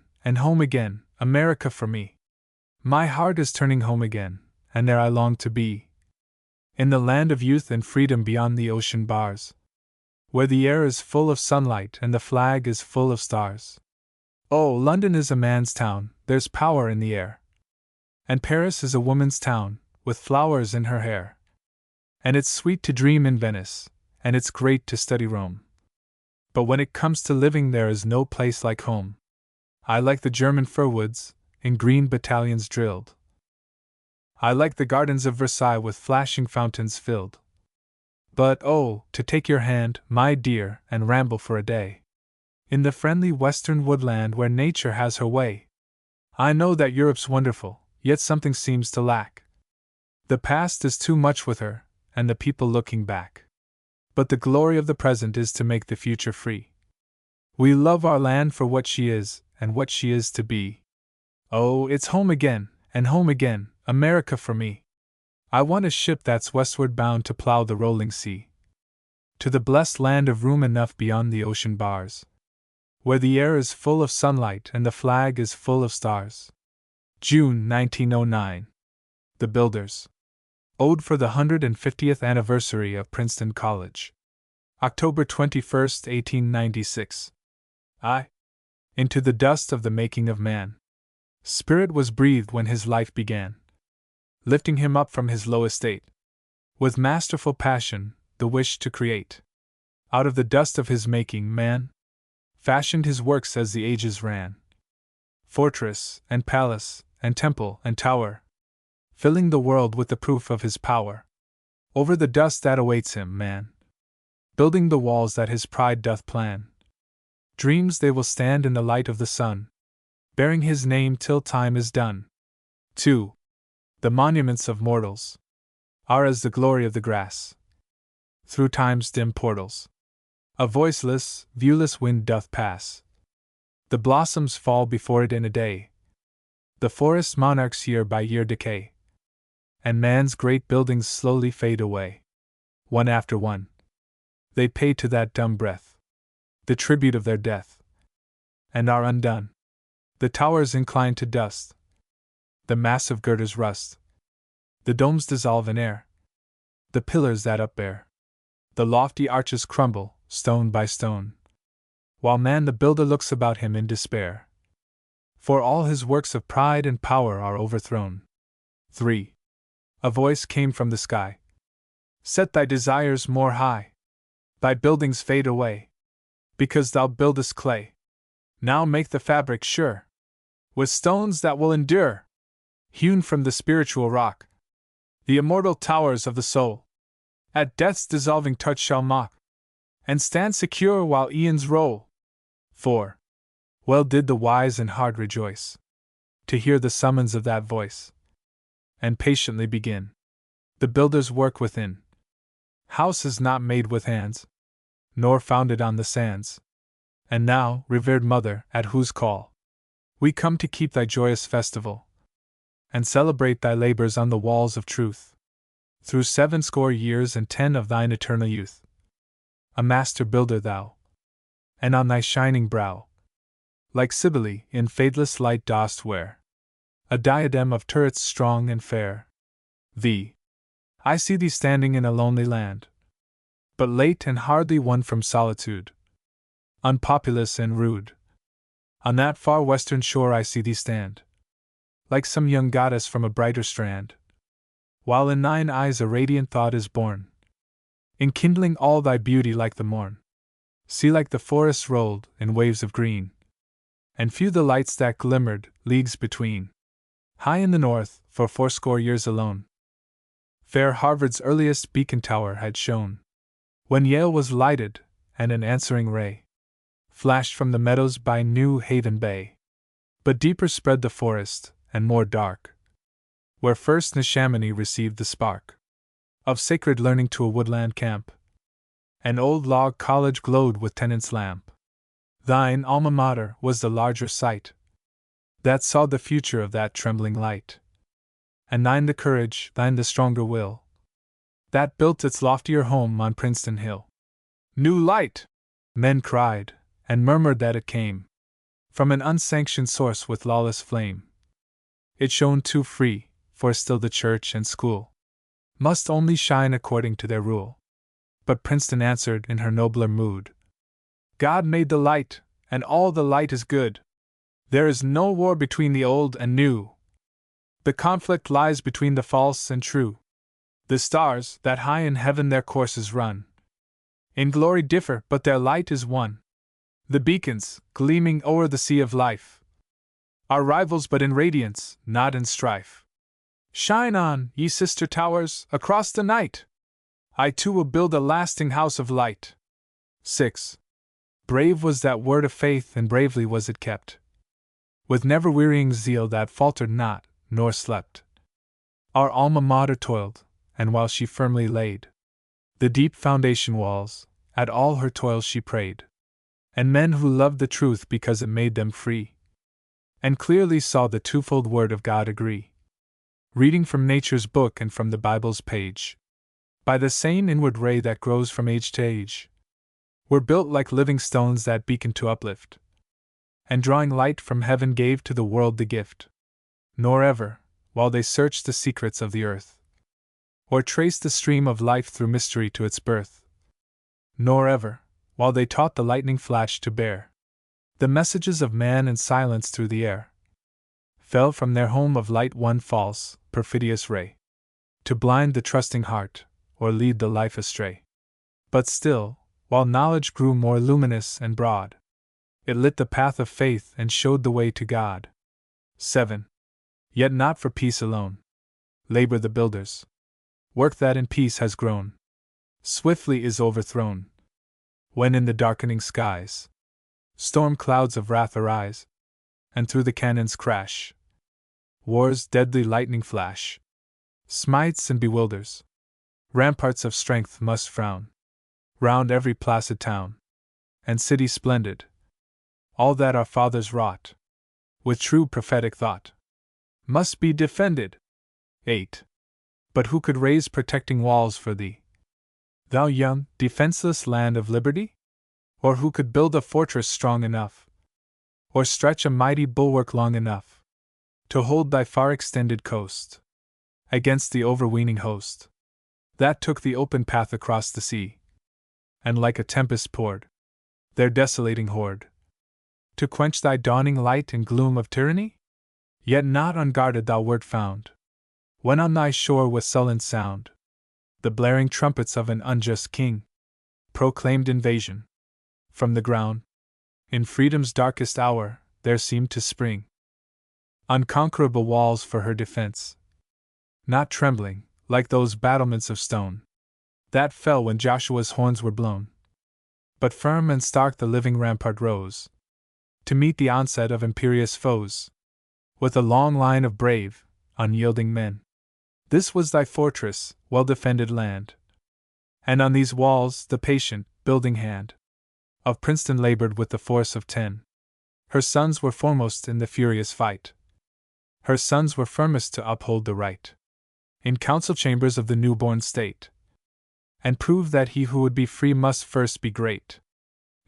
Speaker 1: America for me. My heart is turning home again, and there I long to be, in the land of youth and freedom beyond the ocean bars, where the air is full of sunlight and the flag is full of stars. Oh, London is a man's town, there's power in the air. And Paris is a woman's town, with flowers in her hair. And it's sweet to dream in Venice, and it's great to study Rome. But when it comes to living, there is no place like home. I like the German fir woods, in green battalions drilled. I like the gardens of Versailles with flashing fountains filled. But oh, to take your hand, my dear, and ramble for a day in the friendly western woodland where nature has her way. I know that Europe's wonderful, yet something seems to lack. The past is too much with her, and the people looking back. But the glory of the present is to make the future free. We love our land for what she is, and what she is to be. Oh, it's home again, America for me. I want a ship that's westward bound to plow the rolling sea, to the blessed land of room enough beyond the ocean bars, where the air is full of sunlight and the flag is full of stars. June 1909. The Builders. Ode for the 150th Anniversary of Princeton College. October 21, 1896. Into the dust of the making of man, Spirit was breathed when his life began, lifting him up from his low estate, with masterful passion, the wish to create. Out of the dust of his making, man fashioned his works as the ages ran. Fortress, and palace, and temple, and tower, filling the world with the proof of his power. Over the dust that awaits him, man, building the walls that his pride doth plan, dreams they will stand in the light of the sun, bearing his name till time is done. 2. The monuments of mortals are as the glory of the grass, through time's dim portals. A voiceless, viewless wind doth pass. The blossoms fall before it in a day. The forest monarchs year by year decay, and man's great buildings slowly fade away. One after one, they pay to that dumb breath the tribute of their death, and are undone. The towers incline to dust, the massive girders rust, the domes dissolve in air, the pillars that upbear, the lofty arches crumble, stone by stone, while man the builder looks about him in despair, for all his works of pride and power are overthrown. 3. A voice came from the sky. Set thy desires more high. Thy buildings fade away, because thou buildest clay. Now make the fabric sure, with stones that will endure, hewn from the spiritual rock. The immortal towers of the soul, at death's dissolving touch shall mock, and stand secure while eons roll. 4. Well did the wise in heart rejoice to hear the summons of that voice, and patiently begin the builder's work within. House is not made with hands, nor founded on the sands. And now, revered mother, at whose call we come to keep thy joyous festival, and celebrate thy labors on the walls of truth, through 70 years and 10 of thine eternal youth, a master builder thou, and on thy shining brow, like Cybele, in fadeless light dost wear a diadem of turrets strong and fair. Thee, I see thee standing in a lonely land, but late and hardly won from solitude, unpopulous and rude. On that far western shore I see thee stand, like some young goddess from a brighter strand, while in thine eyes a radiant thought is born, enkindling all thy beauty like the morn. See like the forests rolled in waves of green, and few the lights that glimmered leagues between. High in the north, for 80 years alone, fair Harvard's earliest beacon tower had shone, when Yale was lighted, and an answering ray flashed from the meadows by New Haven Bay. But deeper spread the forest, and more dark, where first Neshaminy received the spark of sacred learning to a woodland camp. An old log college glowed with tenant's lamp. Thine alma mater was the larger sight that saw the future of that trembling light. And thine the courage, thine the stronger will, that built its loftier home on Princeton Hill. New light! Men cried, and murmured that it came from an unsanctioned source with lawless flame. It shone too free, for still the church and school must only shine according to their rule. But Princeton answered in her nobler mood, God made the light, and all the light is good. There is no war between the old and new. The conflict lies between the false and true. The stars, that high in heaven their courses run, in glory differ, but their light is one. The beacons, gleaming o'er the sea of life, are rivals but in radiance, not in strife. Shine on, ye sister towers, across the night! I too will build a lasting house of light. 6. Brave was that word of faith, and bravely was it kept, with never-wearying zeal that faltered not, nor slept. Our alma mater toiled, and while she firmly laid the deep foundation walls, at all her toils she prayed, and men who loved the truth because it made them free, and clearly saw the twofold word of God agree, reading from nature's book and from the Bible's page, by the same inward ray that grows from age to age, were built like living stones that beacon to uplift, and drawing light from heaven gave to the world the gift. Nor ever, while they searched the secrets of the earth, or traced the stream of life through mystery to its birth, nor ever, while they taught the lightning flash to bear the messages of man in silence through the air, fell from their home of light one false, perfidious ray, to blind the trusting heart, or lead the life astray. But still, while knowledge grew more luminous and broad, it lit the path of faith and showed the way to God. 7. Yet not for peace alone labor the builders. Work that in peace has grown swiftly is overthrown, when in the darkening skies storm clouds of wrath arise, and through the cannon's crash war's deadly lightning flash smites and bewilders. Ramparts of strength must frown round every placid town and city splendid. All that our fathers wrought with true prophetic thought must be defended. 8. But who could raise protecting walls for thee, thou young, defenseless land of liberty? Or who could build a fortress strong enough, or stretch a mighty bulwark long enough, to hold thy far extended coast against the overweening host that took the open path across the sea, and like a tempest poured their desolating horde to quench thy dawning light in gloom of tyranny? Yet not unguarded thou wert found, when on thy shore with sullen sound the blaring trumpets of an unjust king proclaimed invasion. From the ground, in freedom's darkest hour, there seemed to spring unconquerable walls for her defense, not trembling, like those battlements of stone that fell when Joshua's horns were blown, but firm and stark the living rampart rose, to meet the onset of imperious foes, with a long line of brave, unyielding men. This was thy fortress, well-defended land, And on these walls the patient, building hand of Princeton labored with the force of 10. Her sons were foremost in the furious fight. Her sons were firmest to uphold the right in council chambers of the newborn state, and prove that he who would be free must first be great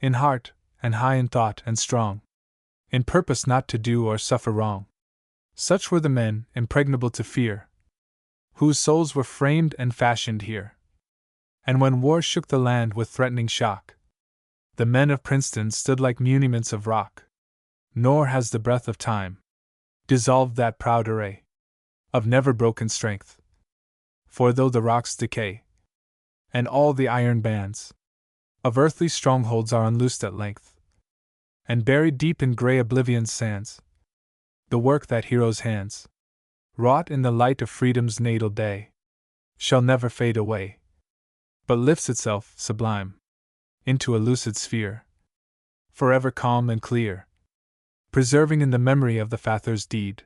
Speaker 1: in heart, and high in thought, and strong in purpose not to do or suffer wrong. Such were the men, impregnable to fear, whose souls were framed and fashioned here. And when war shook the land with threatening shock, the men of Princeton stood like muniments of rock. Nor has the breath of time dissolved that proud array of never broken strength. For though the rocks decay, and all the iron bands of earthly strongholds are unloosed at length, and buried deep in grey oblivion's sands, the work that heroes' hands wrought in the light of freedom's natal day shall never fade away, but lifts itself, sublime, into a lucid sphere, forever calm and clear, preserving in the memory of the father's deed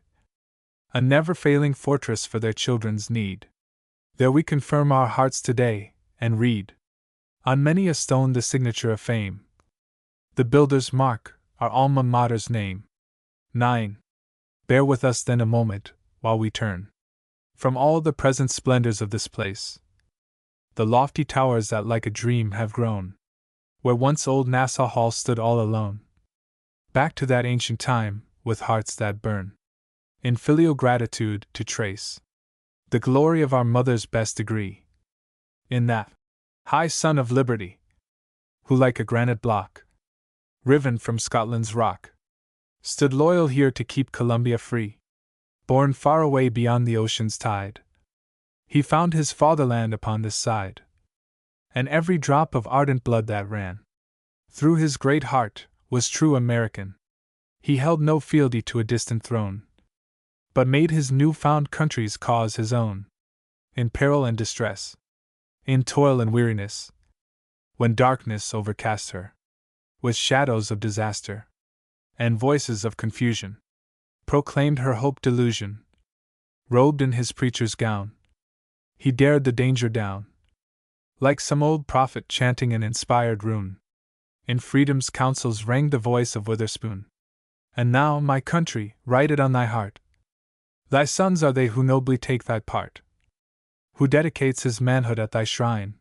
Speaker 1: a never-failing fortress for their children's need. There we confirm our hearts today, and read on many a stone the signature of fame, the builder's mark, our alma mater's name. 9. Bear with us then a moment, while we turn from all the present splendors of this place, the lofty towers that like a dream have grown, where once old Nassau Hall stood all alone, back to that ancient time, with hearts that burn in filial gratitude to trace the glory of our mother's best degree in that high son of liberty, who like a granite block, riven from Scotland's rock, stood loyal here to keep Columbia free. Born far away beyond the ocean's tide, he found his fatherland upon this side, and every drop of ardent blood that ran through his great heart was true American. He held no fealty to a distant throne, but made his new-found country's cause his own, in peril and distress, in toil and weariness, when darkness overcast her with shadows of disaster, and voices of confusion proclaimed her hope delusion. Robed in his preacher's gown, he dared the danger down, like some old prophet chanting an inspired rune. In freedom's councils rang the voice of Witherspoon. And now, my country, write it on thy heart. Thy sons are they who nobly take thy part, who dedicates his manhood at thy shrine.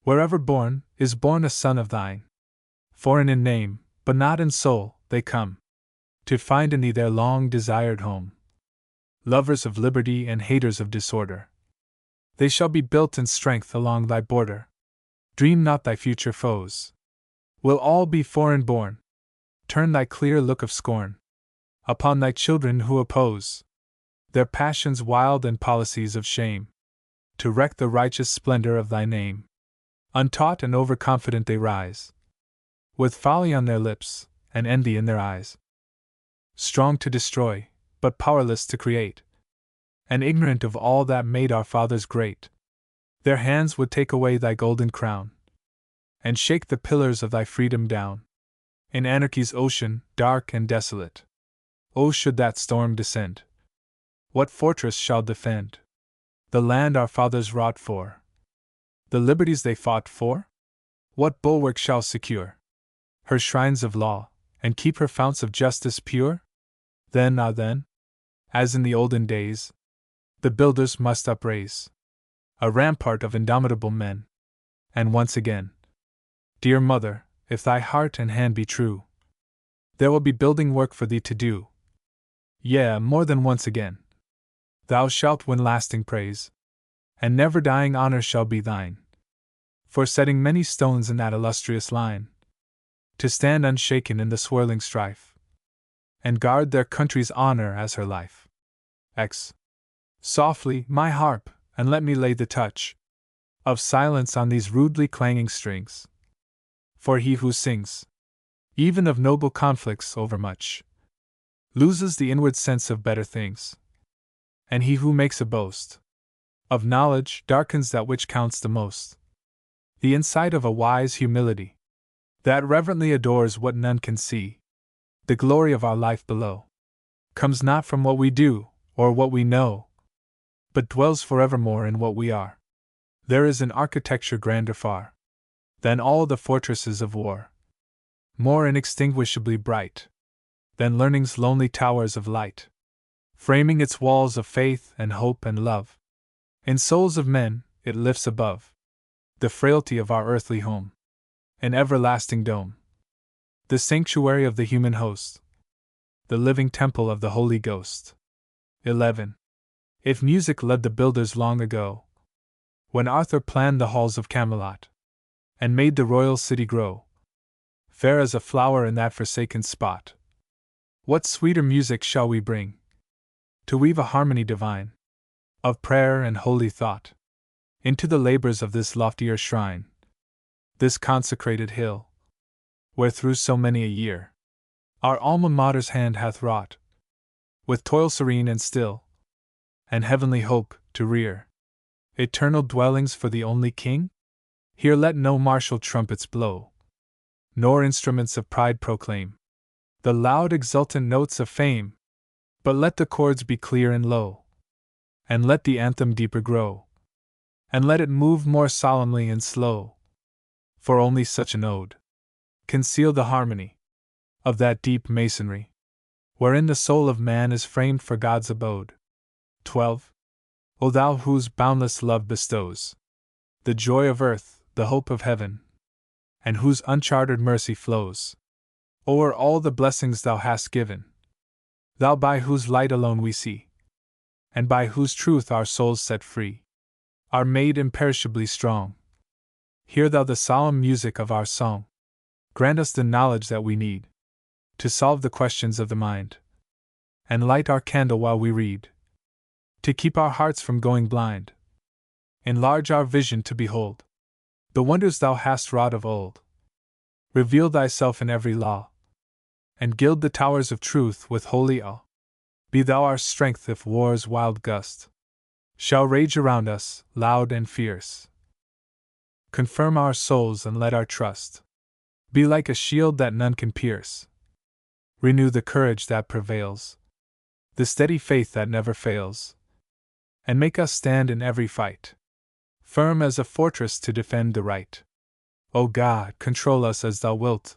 Speaker 1: Wherever born, is born a son of thine. Foreign in name, but not in soul, they come to find in thee their long-desired home. Lovers of liberty and haters of disorder, they shall be built in strength along thy border. Dream not thy future foes will all be foreign-born. Turn thy clear look of scorn upon thy children who oppose their passions wild and policies of shame, to wreck the righteous splendor of thy name. Untaught and overconfident they rise, with folly on their lips and envy in their eyes. Strong to destroy, but powerless to create, and ignorant of all that made our fathers great. Their hands would take away thy golden crown, and shake the pillars of thy freedom down. In anarchy's ocean, dark and desolate, oh, should that storm descend, what fortress shall defend the land our fathers wrought for, the liberties they fought for? What bulwark shall secure her shrines of law, and keep her founts of justice pure? Then, ah then, as in the olden days, the builders must upraise a rampart of indomitable men. And once again, dear mother, if thy heart and hand be true, there will be building work for thee to do. Yea, more than once again, thou shalt win lasting praise, and never dying honor shall be thine, for setting many stones in that illustrious line, to stand unshaken in the swirling strife, and guard their country's honor as her life. X. Softly, my harp, and let me lay the touch of silence on these rudely clanging strings. For he who sings, even of noble conflicts overmuch, loses the inward sense of better things. And he who makes a boast of knowledge darkens that which counts the most. The insight of a wise humility that reverently adores what none can see, the glory of our life below, comes not from what we do or what we know, but dwells forevermore in what we are. There is an architecture grander far than all the fortresses of war, more inextinguishably bright than learning's lonely towers of light, framing its walls of faith and hope and love. In souls of men, it lifts above the frailty of our earthly home, an everlasting dome, the sanctuary of the human host, the living temple of the Holy Ghost. 11. If music led the builders long ago, when Arthur planned the halls of Camelot, and made the royal city grow, fair as a flower in that forsaken spot, what sweeter music shall we bring, to weave a harmony divine, of prayer and holy thought, into the labors of this loftier shrine, this consecrated hill, where through so many a year, our alma mater's hand hath wrought, with toil serene and still, and heavenly hope to rear eternal dwellings for the only King? Here let no martial trumpets blow, nor instruments of pride proclaim the loud exultant notes of fame, but let the chords be clear and low, and let the anthem deeper grow, and let it move more solemnly and slow, for only such an ode can seal the harmony of that deep masonry, wherein the soul of man is framed for God's abode. 12. O thou whose boundless love bestows the joy of earth, the hope of heaven, and whose unchartered mercy flows o'er all the blessings thou hast given, thou by whose light alone we see, and by whose truth our souls set free are made imperishably strong, hear thou the solemn music of our song, grant us the knowledge that we need to solve the questions of the mind, and light our candle while we read, to keep our hearts from going blind, enlarge our vision to behold the wonders thou hast wrought of old, reveal thyself in every law, and gild the towers of truth with holy awe. Be thou our strength if war's wild gust shall rage around us, loud and fierce. Confirm our souls and let our trust be like a shield that none can pierce. Renew the courage that prevails, the steady faith that never fails, and make us stand in every fight, firm as a fortress to defend the right. O God, control us as thou wilt,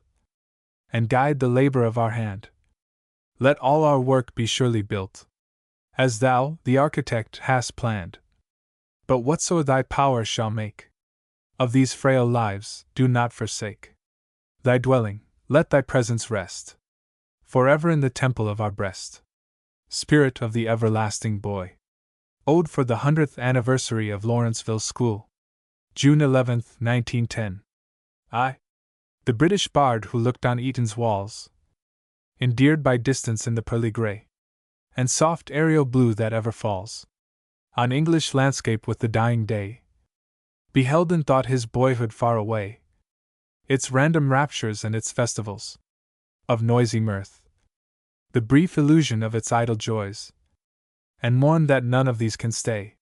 Speaker 1: and guide the labor of our hand. Let all our work be surely built, as thou, the architect, hast planned. But whatso thy power shall make of these frail lives, do not forsake thy dwelling, let thy presence rest forever in the temple of our breast. Spirit of the everlasting boy. Ode for the 100th anniversary of Lawrenceville School. June 11, 1910. I, the British bard who looked on Eton's walls, endeared by distance in the pearly grey and soft aerial blue that ever falls on English landscape with the dying day, beheld and thought his boyhood far away, its random raptures and its festivals of noisy mirth, the brief illusion of its idle joys, and mourned that none of these can stay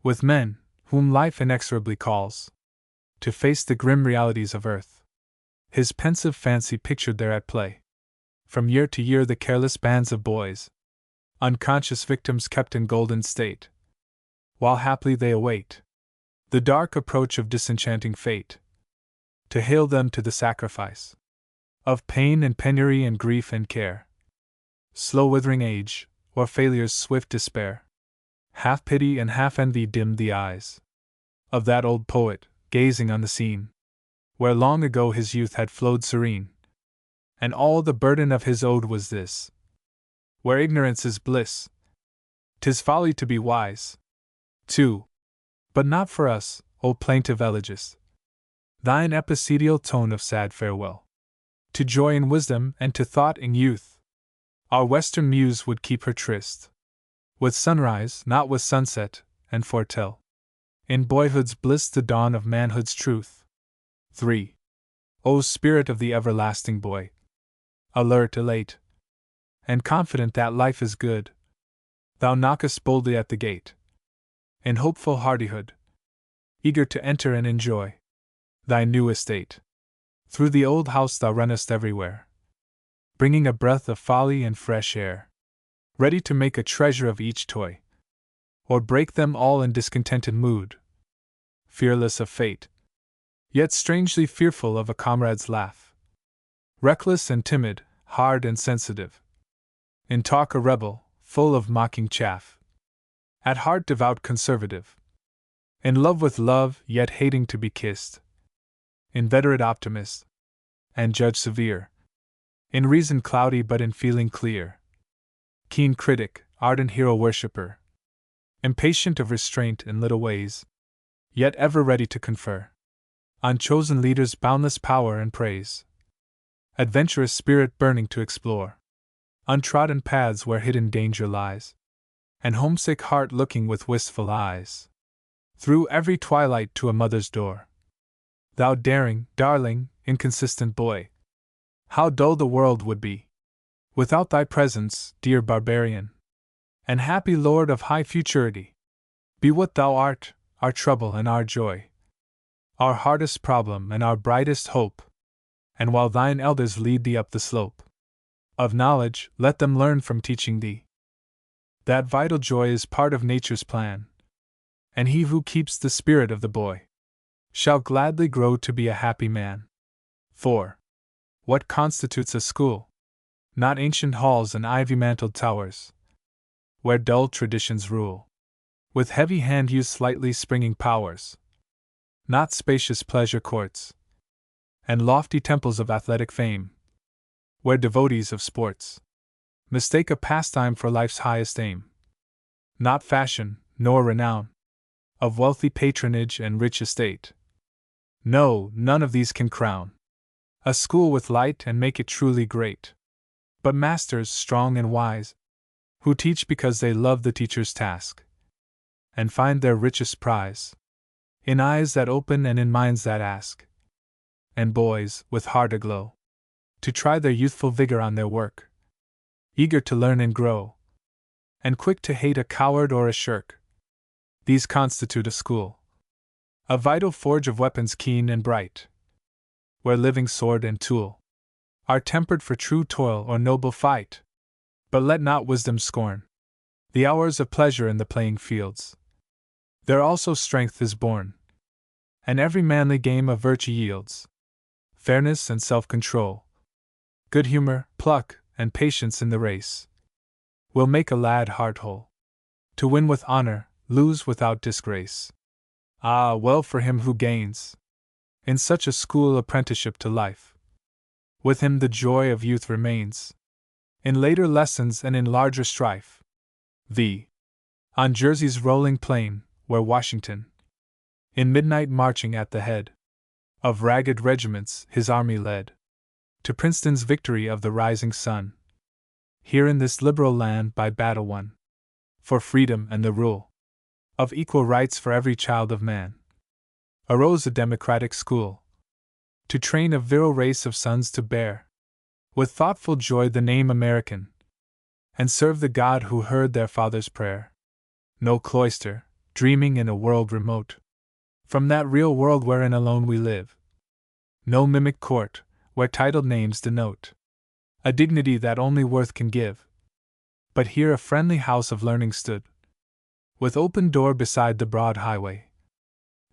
Speaker 1: with men whom life inexorably calls to face the grim realities of earth. His pensive fancy pictured there at play, from year to year, the careless bands of boys, unconscious victims kept in golden state, while haply they await the dark approach of disenchanting fate, to hale them to the sacrifice of pain and penury and grief and care, slow withering age, or failure's swift despair. Half pity and half envy dimmed the eyes of that old poet, gazing on the scene where long ago his youth had flowed serene, and all the burden of his ode was this: where ignorance is bliss, 'tis folly to be wise. 2. But not for us, O plaintive elegist, thine epicedial tone of sad farewell to joy in wisdom and to thought in youth. Our Western muse would keep her tryst with sunrise, not with sunset, and foretell in boyhood's bliss the dawn of manhood's truth. 3. O spirit of the everlasting boy, alert, elate, and confident that life is good, thou knockest boldly at the gate, in hopeful hardihood, eager to enter and enjoy thy new estate. Through the old house thou runnest everywhere, bringing a breath of folly and fresh air, ready to make a treasure of each toy, or break them all in discontented mood. fearless of fate, yet strangely fearful of a comrade's laugh. Reckless and timid, hard and sensitive. In talk a rebel, full of mocking chaff. At heart devout conservative. In love with love, yet hating to be kissed. Inveterate optimist. And judge severe. In reason cloudy but in feeling clear. Keen critic, ardent hero worshipper. Impatient of restraint in little ways, yet ever ready to confer on chosen leaders boundless power and praise. Adventurous spirit burning to explore untrodden paths where hidden danger lies, and homesick heart looking with wistful eyes through every twilight to a mother's door. Thou daring, darling, inconsistent boy, how dull the world would be without thy presence, dear barbarian, and happy lord of high futurity. Be what thou art, our trouble and our joy, our hardest problem and our brightest hope, and while thine elders lead thee up the slope of knowledge, let them learn from teaching thee. That vital joy is part of nature's plan, and he who keeps the spirit of the boy shall gladly grow to be a happy man. 4. What constitutes a school? Not ancient halls and ivy-mantled towers, where dull traditions rule, with heavy hand use slightly springing powers. Not spacious pleasure courts, and lofty temples of athletic fame, where devotees of sports mistake a pastime for life's highest aim. Not fashion, nor renown, of wealthy patronage and rich estate. No, none of these can crown a school with light and make it truly great. But masters strong and wise, who teach because they love the teacher's task, and find their richest prize in eyes that open and in minds that ask, and boys, with heart aglow, to try their youthful vigor on their work, eager to learn and grow, and quick to hate a coward or a shirk. These constitute a school, a vital forge of weapons keen and bright, where living sword and tool are tempered for true toil or noble fight. But let not wisdom scorn the hours of pleasure in the playing fields. There also strength is born, and every manly game of virtue yields fairness and self-control, good humor, pluck, and patience in the race will make a lad heart whole, to win with honor, lose without disgrace. Ah, well for him who gains in such a school apprenticeship to life. With him the joy of youth remains in later lessons and in larger strife. On Jersey's rolling plain, where Washington, in midnight marching at the head of ragged regiments, his army led to Princeton's victory of the rising sun. Here in this liberal land by battle won for freedom and the rule of equal rights for every child of man, arose a democratic school to train a virile race of sons to bear with thoughtful joy the name American, and serve the God who heard their father's prayer. No cloister, dreaming in a world remote from that real world wherein alone we live. No mimic court, where titled names denote a dignity that only worth can give. But here a friendly house of learning stood, with open door beside the broad highway,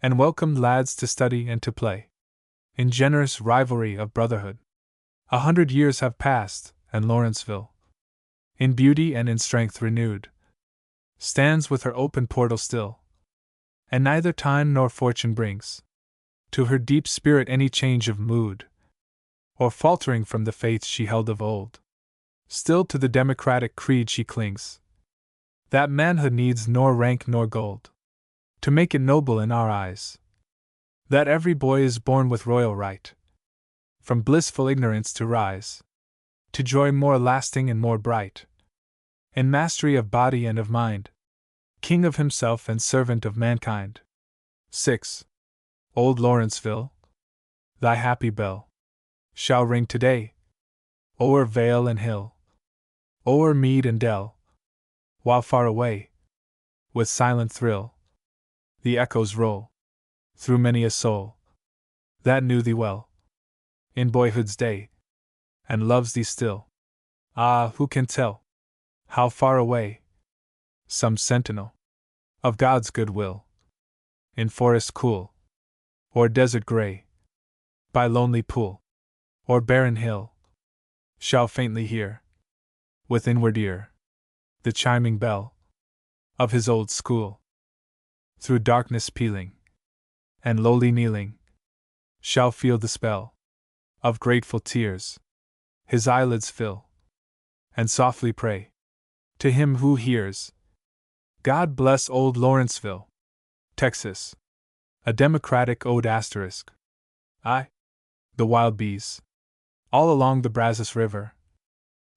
Speaker 1: and welcomed lads to study and to play in generous rivalry of brotherhood. 100 years have passed, and Lawrenceville, in beauty and in strength renewed, stands with her open portal still, and neither time nor fortune brings to her deep spirit any change of mood, or faltering from the faith she held of old. Still to the democratic creed she clings, that manhood needs nor rank nor gold to make it noble in our eyes, that every boy is born with royal right from blissful ignorance to rise to joy more lasting and more bright, in mastery of body and of mind, king of himself and servant of mankind. 6. Old Lawrenceville, thy happy bell shall ring today, o'er vale and hill, o'er mead and dell, while far away, with silent thrill, the echoes roll through many a soul that knew thee well in boyhood's day, and loves thee still. Ah, who can tell how far away some sentinel of God's good will in forest cool, or desert gray, by lonely pool, or barren hill, shall faintly hear, with inward ear, the chiming bell of his old school. Through darkness pealing, and lowly kneeling, shall feel the spell of grateful tears his eyelids fill, and softly pray to him who hears. God bless old Lawrenceville, Texas. A democratic ode asterisk. The wild bees, all along the Brazos River,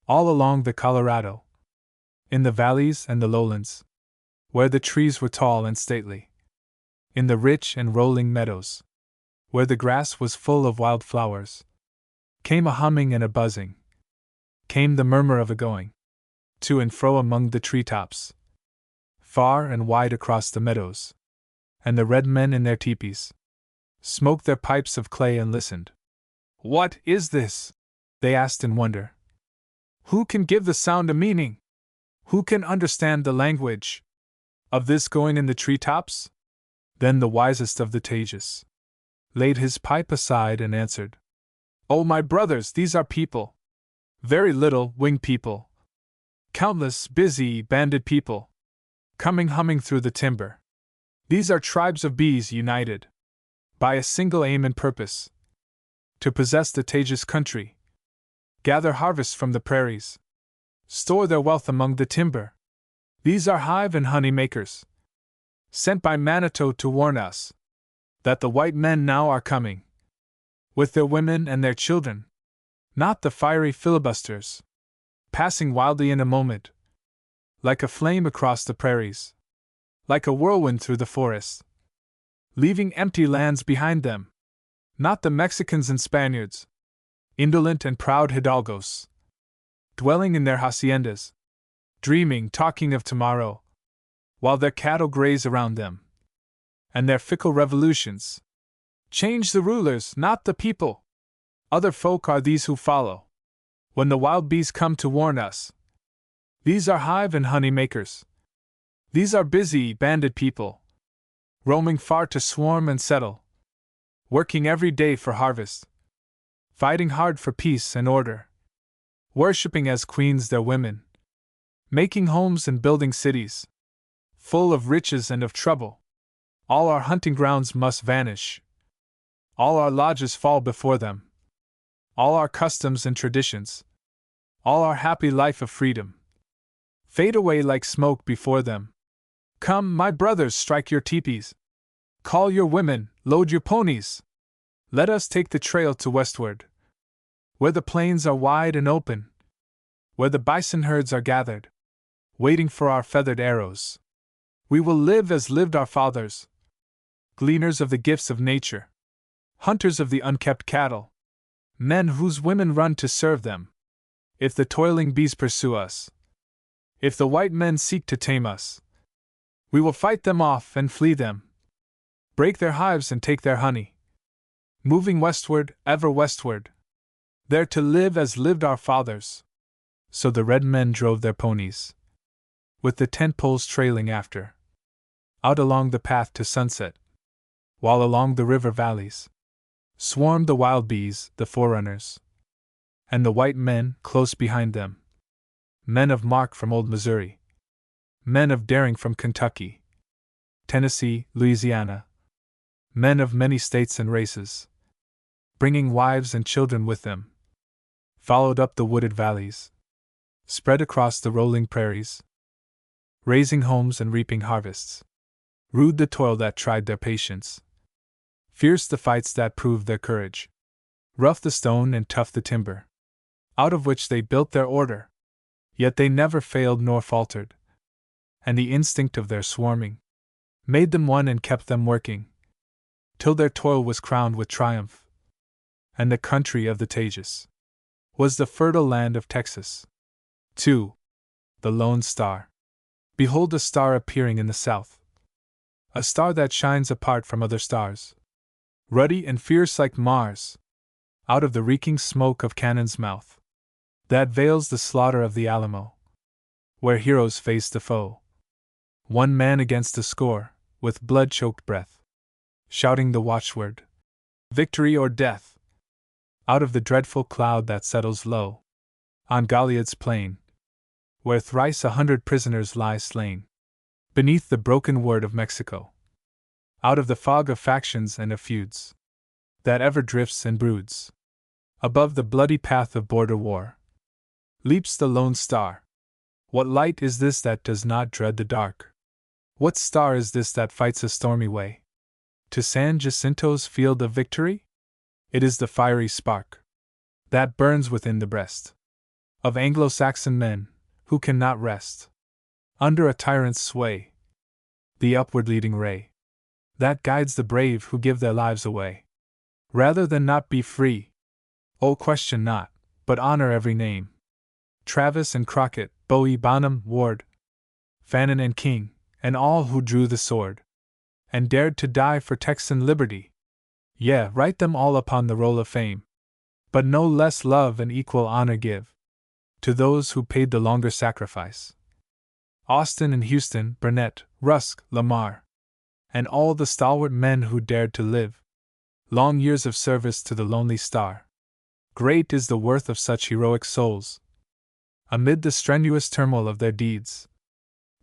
Speaker 1: all along the Colorado, in the valleys and the lowlands, where the trees were tall and stately, in the rich and rolling meadows, where the grass was full of wild flowers, came a humming and a buzzing, came the murmur of a going to and fro among the treetops, far and wide across the meadows, and the red men in their teepees smoked their pipes of clay and listened. What is this? They asked in wonder. Who can give the sound a meaning? Who can understand the language of this going in the treetops? Then the wisest of the Tages laid his pipe aside and answered, Oh, my brothers, these are people, very little winged people, countless busy banded people, coming humming through the timber. These are tribes of bees united by a single aim and purpose, to possess the Tages country, gather harvests from the prairies, store their wealth among the timber. These are hive and honey makers, sent by Manitou to warn us that the white men now are coming, with their women and their children, not the fiery filibusters, passing wildly in a moment, like a flame across the prairies, like a whirlwind through the forests, leaving empty lands behind them, not the Mexicans and Spaniards, indolent and proud hidalgos, dwelling in their haciendas, dreaming, talking of tomorrow, while their cattle graze around them, and their fickle revolutions change the rulers, not the people. Other folk are these who follow, when the wild bees come to warn us. These are hive and honey makers. These are busy, banded people, roaming far to swarm and settle, working every day for harvest, fighting hard for peace and order, worshipping as queens their women, making homes and building cities, full of riches and of trouble. All our hunting grounds must vanish. All our lodges fall before them. All our customs and traditions, all our happy life of freedom, fade away like smoke before them. Come, my brothers, strike your teepees. Call your women, load your ponies. Let us take the trail to westward, where the plains are wide and open, where the bison herds are gathered, waiting for our feathered arrows. We will live as lived our fathers, gleaners of the gifts of nature, hunters of the unkept cattle, men whose women run to serve them. If the toiling bees pursue us, if the white men seek to tame us, we will fight them off and flee them, break their hives and take their honey, moving westward, ever westward, there to live as lived our fathers. So the red men drove their ponies, with the tent poles trailing after, out along the path to sunset, while along the river valleys swarmed the wild bees, the forerunners, and the white men close behind them, men of mark from old Missouri, men of daring from Kentucky, Tennessee, Louisiana, men of many states and races, bringing wives and children with them, followed up the wooded valleys, spread across the rolling prairies, raising homes and reaping harvests. Rude the toil that tried their patience, fierce the fights that proved their courage, rough the stone and tough the timber, out of which they built their order. Yet they never failed nor faltered, and the instinct of their swarming made them one and kept them working, till their toil was crowned with triumph, and the country of the Tages was the fertile land of Texas. 2. The Lone Star. Behold a star appearing in the south, a star that shines apart from other stars, ruddy and fierce like Mars, out of the reeking smoke of cannon's mouth, that veils the slaughter of the Alamo, where heroes face the foe, one man against a score, with blood-choked breath. shouting the watchword, victory or death! Out of the dreadful cloud that settles low on Goliad's plain, where thrice 100 prisoners lie slain, beneath the broken word of Mexico, out of the fog of factions and of feuds that ever drifts and broods above the bloody path of border war, leaps the lone star. What light is this that does not dread the dark? What star is this that fights a stormy way to San Jacinto's field of victory? It is the fiery spark that burns within the breast of Anglo-Saxon men who cannot rest under a tyrant's sway, the upward leading ray that guides the brave who give their lives away rather than not be free. Oh, question not, but honor every name. Travis and Crockett, Bowie, Bonham, Ward, Fannin and King, and all who drew the sword and dared to die for Texan liberty. Yeah, write them all upon the roll of fame, but no less love and equal honor give to those who paid the longer sacrifice. Austin and Houston, Burnett, Rusk, Lamar, and all the stalwart men who dared to live long years of service to the lonely star. Great is the worth of such heroic souls. Amid the strenuous turmoil of their deeds,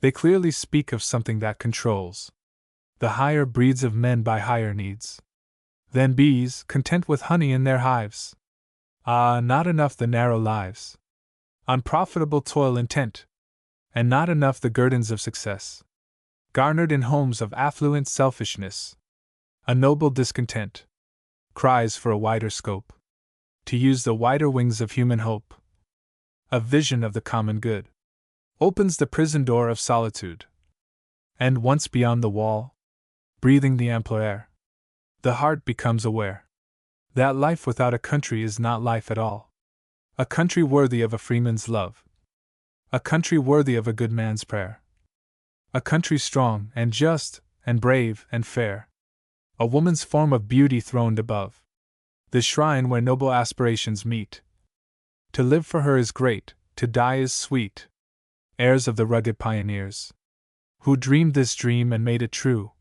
Speaker 1: they clearly speak of something that controls the higher breeds of men by higher needs than bees, content with honey in their hives. Ah, not enough the narrow lives, unprofitable toil intent, and not enough the guerdons of success, garnered in homes of affluent selfishness. A noble discontent cries for a wider scope, to use the wider wings of human hope. A vision of the common good opens the prison door of solitude, and once beyond the wall, breathing the ampler air, the heart becomes aware that life without a country is not life at all. A country worthy of a freeman's love, a country worthy of a good man's prayer, a country strong and just and brave and fair, a woman's form of beauty throned above the shrine where noble aspirations meet. To live for her is great, to die is sweet. Heirs of the rugged pioneers, who dreamed this dream and made it true,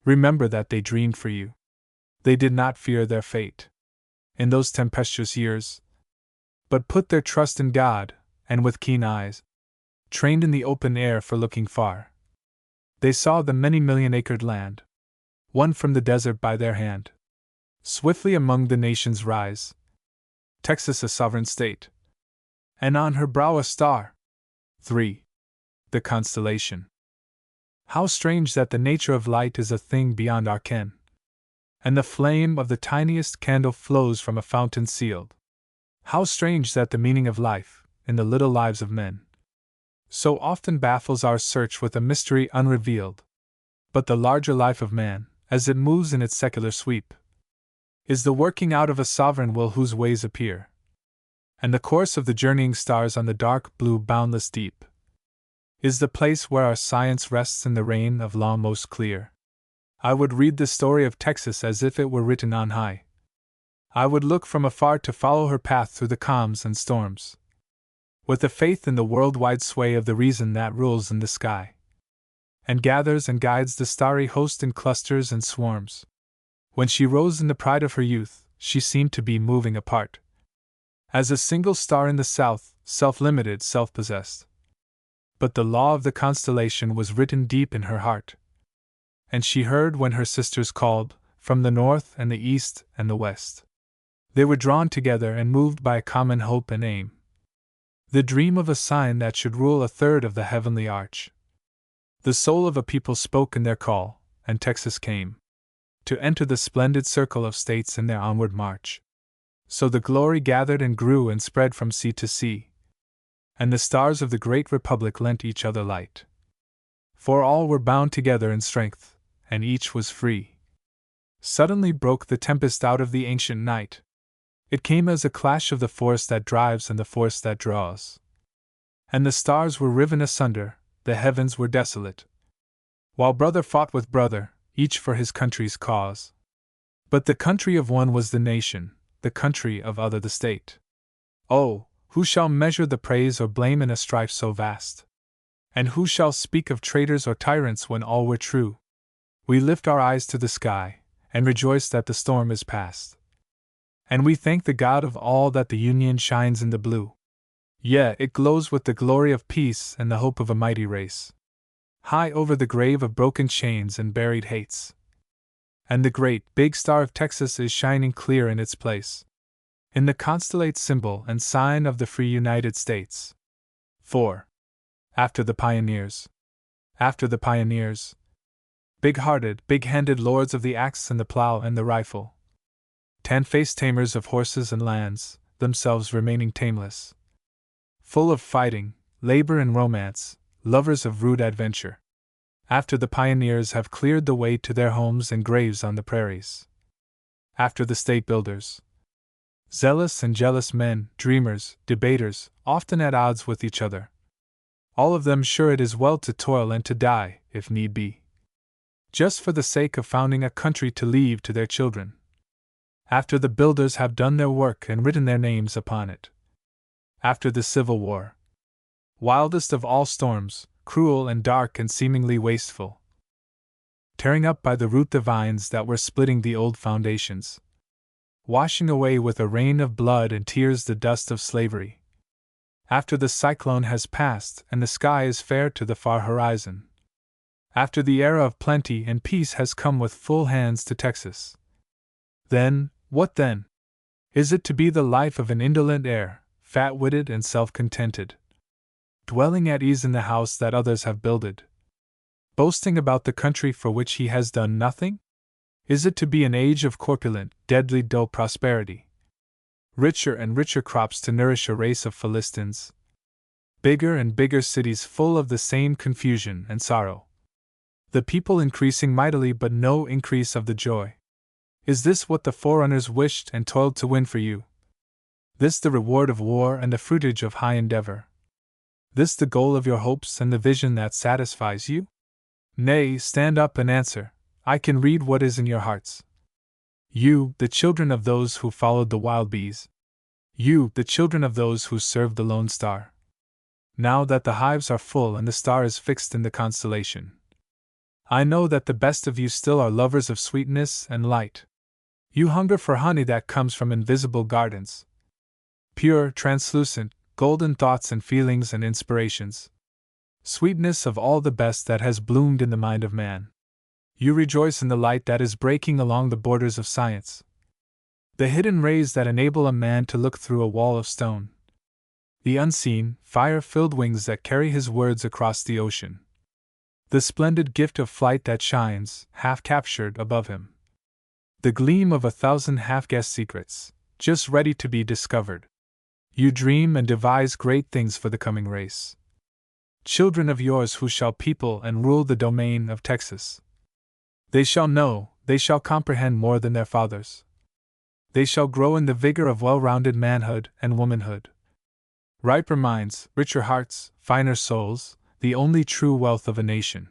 Speaker 1: remember that they dreamed for you. They did not fear their fate in those tempestuous years, but put their trust in God, and with keen eyes, trained in the open air for looking far, they saw the many-million-acred land, won from the desert by their hand, swiftly among the nations rise, Texas a sovereign state, and on her brow a star. 3. The constellation. How strange that the nature of light is a thing beyond our ken, and the flame of the tiniest candle flows from a fountain sealed. How strange that the meaning of life, in the little lives of men, so often baffles our search with a mystery unrevealed. But the larger life of man, as it moves in its secular sweep, is the working out of a sovereign will whose ways appear, and the course of the journeying stars on the dark blue boundless deep is the place where our science rests in the reign of law most clear. I would read the story of Texas as if it were written on high. I would look from afar to follow her path through the calms and storms, with a faith in the worldwide sway of the reason that rules in the sky, and gathers and guides the starry host in clusters and swarms. When she rose in the pride of her youth, she seemed to be moving apart, as a single star in the south, self-limited, self-possessed. But the law of the constellation was written deep in her heart, and she heard when her sisters called, from the north and the east and the west. They were drawn together and moved by a common hope and aim, the dream of a sign that should rule a third of the heavenly arch. The soul of a people spoke in their call, and Texas came to enter the splendid circle of states in their onward march. So the glory gathered and grew and spread from sea to sea, and the stars of the great republic lent each other light. For all were bound together in strength, and each was free. Suddenly broke the tempest out of the ancient night. It came as a clash of the force that drives and the force that draws. And the stars were riven asunder, the heavens were desolate, while brother fought with brother, each for his country's cause. But the country of one was the nation, the country of other the state. Oh, who shall measure the praise or blame in a strife so vast? And who shall speak of traitors or tyrants when all were true? We lift our eyes to the sky, and rejoice that the storm is past. And we thank the God of all that the Union shines in the blue. Yeah, it glows with the glory of peace and the hope of a mighty race. High over the grave of broken chains and buried hates. And the great, big star of Texas is shining clear in its place, in the constellate symbol and sign of the free United States. 4. After the pioneers. After the pioneers. Big-hearted, big-handed lords of the axe and the plow and the rifle. Tan-faced tamers of horses and lands, themselves remaining tameless. Full of fighting, labor and romance, lovers of rude adventure. After the pioneers have cleared the way to their homes and graves on the prairies. After the state builders. Zealous and jealous men, dreamers, debaters, often at odds with each other. All of them sure it is well to toil and to die, if need be, just for the sake of founding a country to leave to their children. After the builders have done their work and written their names upon it. After the Civil War. Wildest of all storms, cruel and dark and seemingly wasteful. Tearing up by the root the vines that were splitting the old foundations. Washing away with a rain of blood and tears the dust of slavery. After the cyclone has passed and the sky is fair to the far horizon. After the era of plenty and peace has come with full hands to Texas. Then, what then? Is it to be the life of an indolent heir, fat-witted and self-contented, dwelling at ease in the house that others have builded, boasting about the country for which he has done nothing? Is it to be an age of corpulent, deadly dull prosperity, richer and richer crops to nourish a race of Philistines, bigger and bigger cities full of the same confusion and sorrow, the people increasing mightily but no increase of the joy? Is this what the forerunners wished and toiled to win for you? This the reward of war and the fruitage of high endeavor? This the goal of your hopes and the vision that satisfies you? Nay, stand up and answer. I can read what is in your hearts. You, the children of those who followed the wild bees. You, the children of those who served the lone star. Now that the hives are full and the star is fixed in the constellation, I know that the best of you still are lovers of sweetness and light. You hunger for honey that comes from invisible gardens. Pure, translucent, golden thoughts and feelings and inspirations. Sweetness of all the best that has bloomed in the mind of man. You rejoice in the light that is breaking along the borders of science. The hidden rays that enable a man to look through a wall of stone. The unseen, fire-filled wings that carry his words across the ocean. The splendid gift of flight that shines, half-captured, above him. The gleam of 1,000 half-guessed secrets, just ready to be discovered. You dream and devise great things for the coming race. Children of yours who shall people and rule the domain of Texas. They shall know, they shall comprehend more than their fathers. They shall grow in the vigor of well-rounded manhood and womanhood. Riper minds, richer hearts, finer souls, the only true wealth of a nation.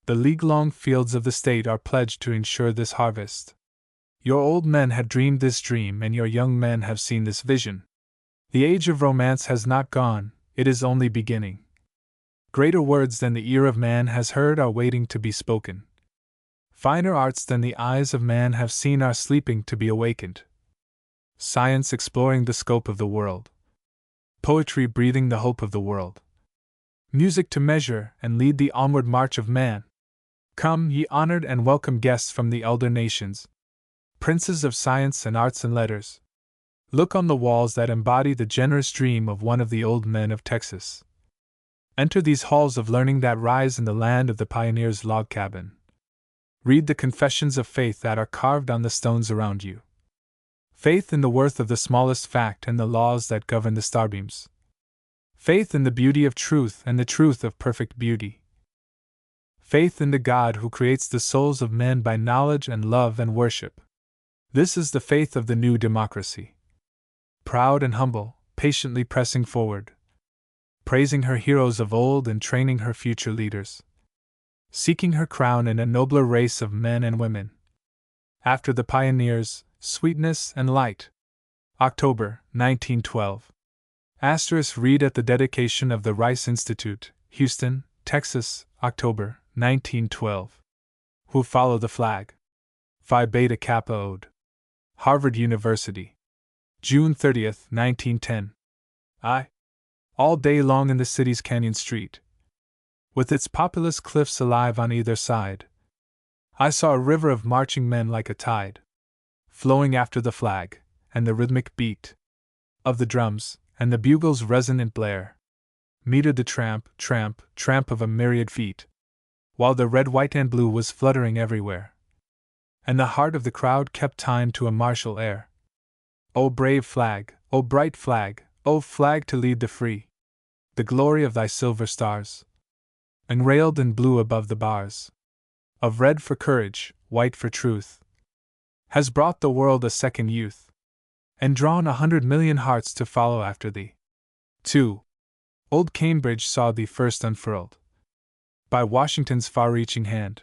Speaker 1: The league-long fields of the state are pledged to ensure this harvest. Your old men have dreamed this dream and your young men have seen this vision. The age of romance has not gone, it is only beginning. Greater words than the ear of man has heard are waiting to be spoken. Finer arts than the eyes of man have seen are sleeping to be awakened. Science exploring the scope of the world. Poetry breathing the hope of the world. Music to measure and lead the onward march of man. Come, ye honored and welcome guests from the elder nations, princes of science and arts and letters. Look on the walls that embody the generous dream of one of the old men of Texas. Enter these halls of learning that rise in the land of the pioneer's log cabin. Read the confessions of faith that are carved on the stones around you. Faith in the worth of the smallest fact and the laws that govern the starbeams. Faith in the beauty of truth and the truth of perfect beauty. Faith in the God who creates the souls of men by knowledge and love and worship. This is the faith of the new democracy. Proud and humble, patiently pressing forward. Praising her heroes of old and training her future leaders. Seeking her crown in a nobler race of men and women. After the pioneers, sweetness and light. October, 1912. * read at the dedication of the Rice Institute, Houston, Texas, October, 1912. Who follow the flag. Phi Beta Kappa Ode. Harvard University. June 30th, 1910. All day long in the city's canyon street, with its populous cliffs alive on either side, I saw a river of marching men like a tide, flowing after the flag, and the rhythmic beat of the drums, and the bugle's resonant blare metered the tramp, tramp, tramp of a myriad feet, while the red, white, and blue was fluttering everywhere, and the heart of the crowd kept time to a martial air. O brave flag, O bright flag, O flag to lead the free, the glory of thy silver stars, enrailed in blue above the bars, of red for courage, white for truth, has brought the world a second youth, and drawn 100,000,000 hearts to follow after thee. 2. Old Cambridge saw thee first unfurled by Washington's far-reaching hand,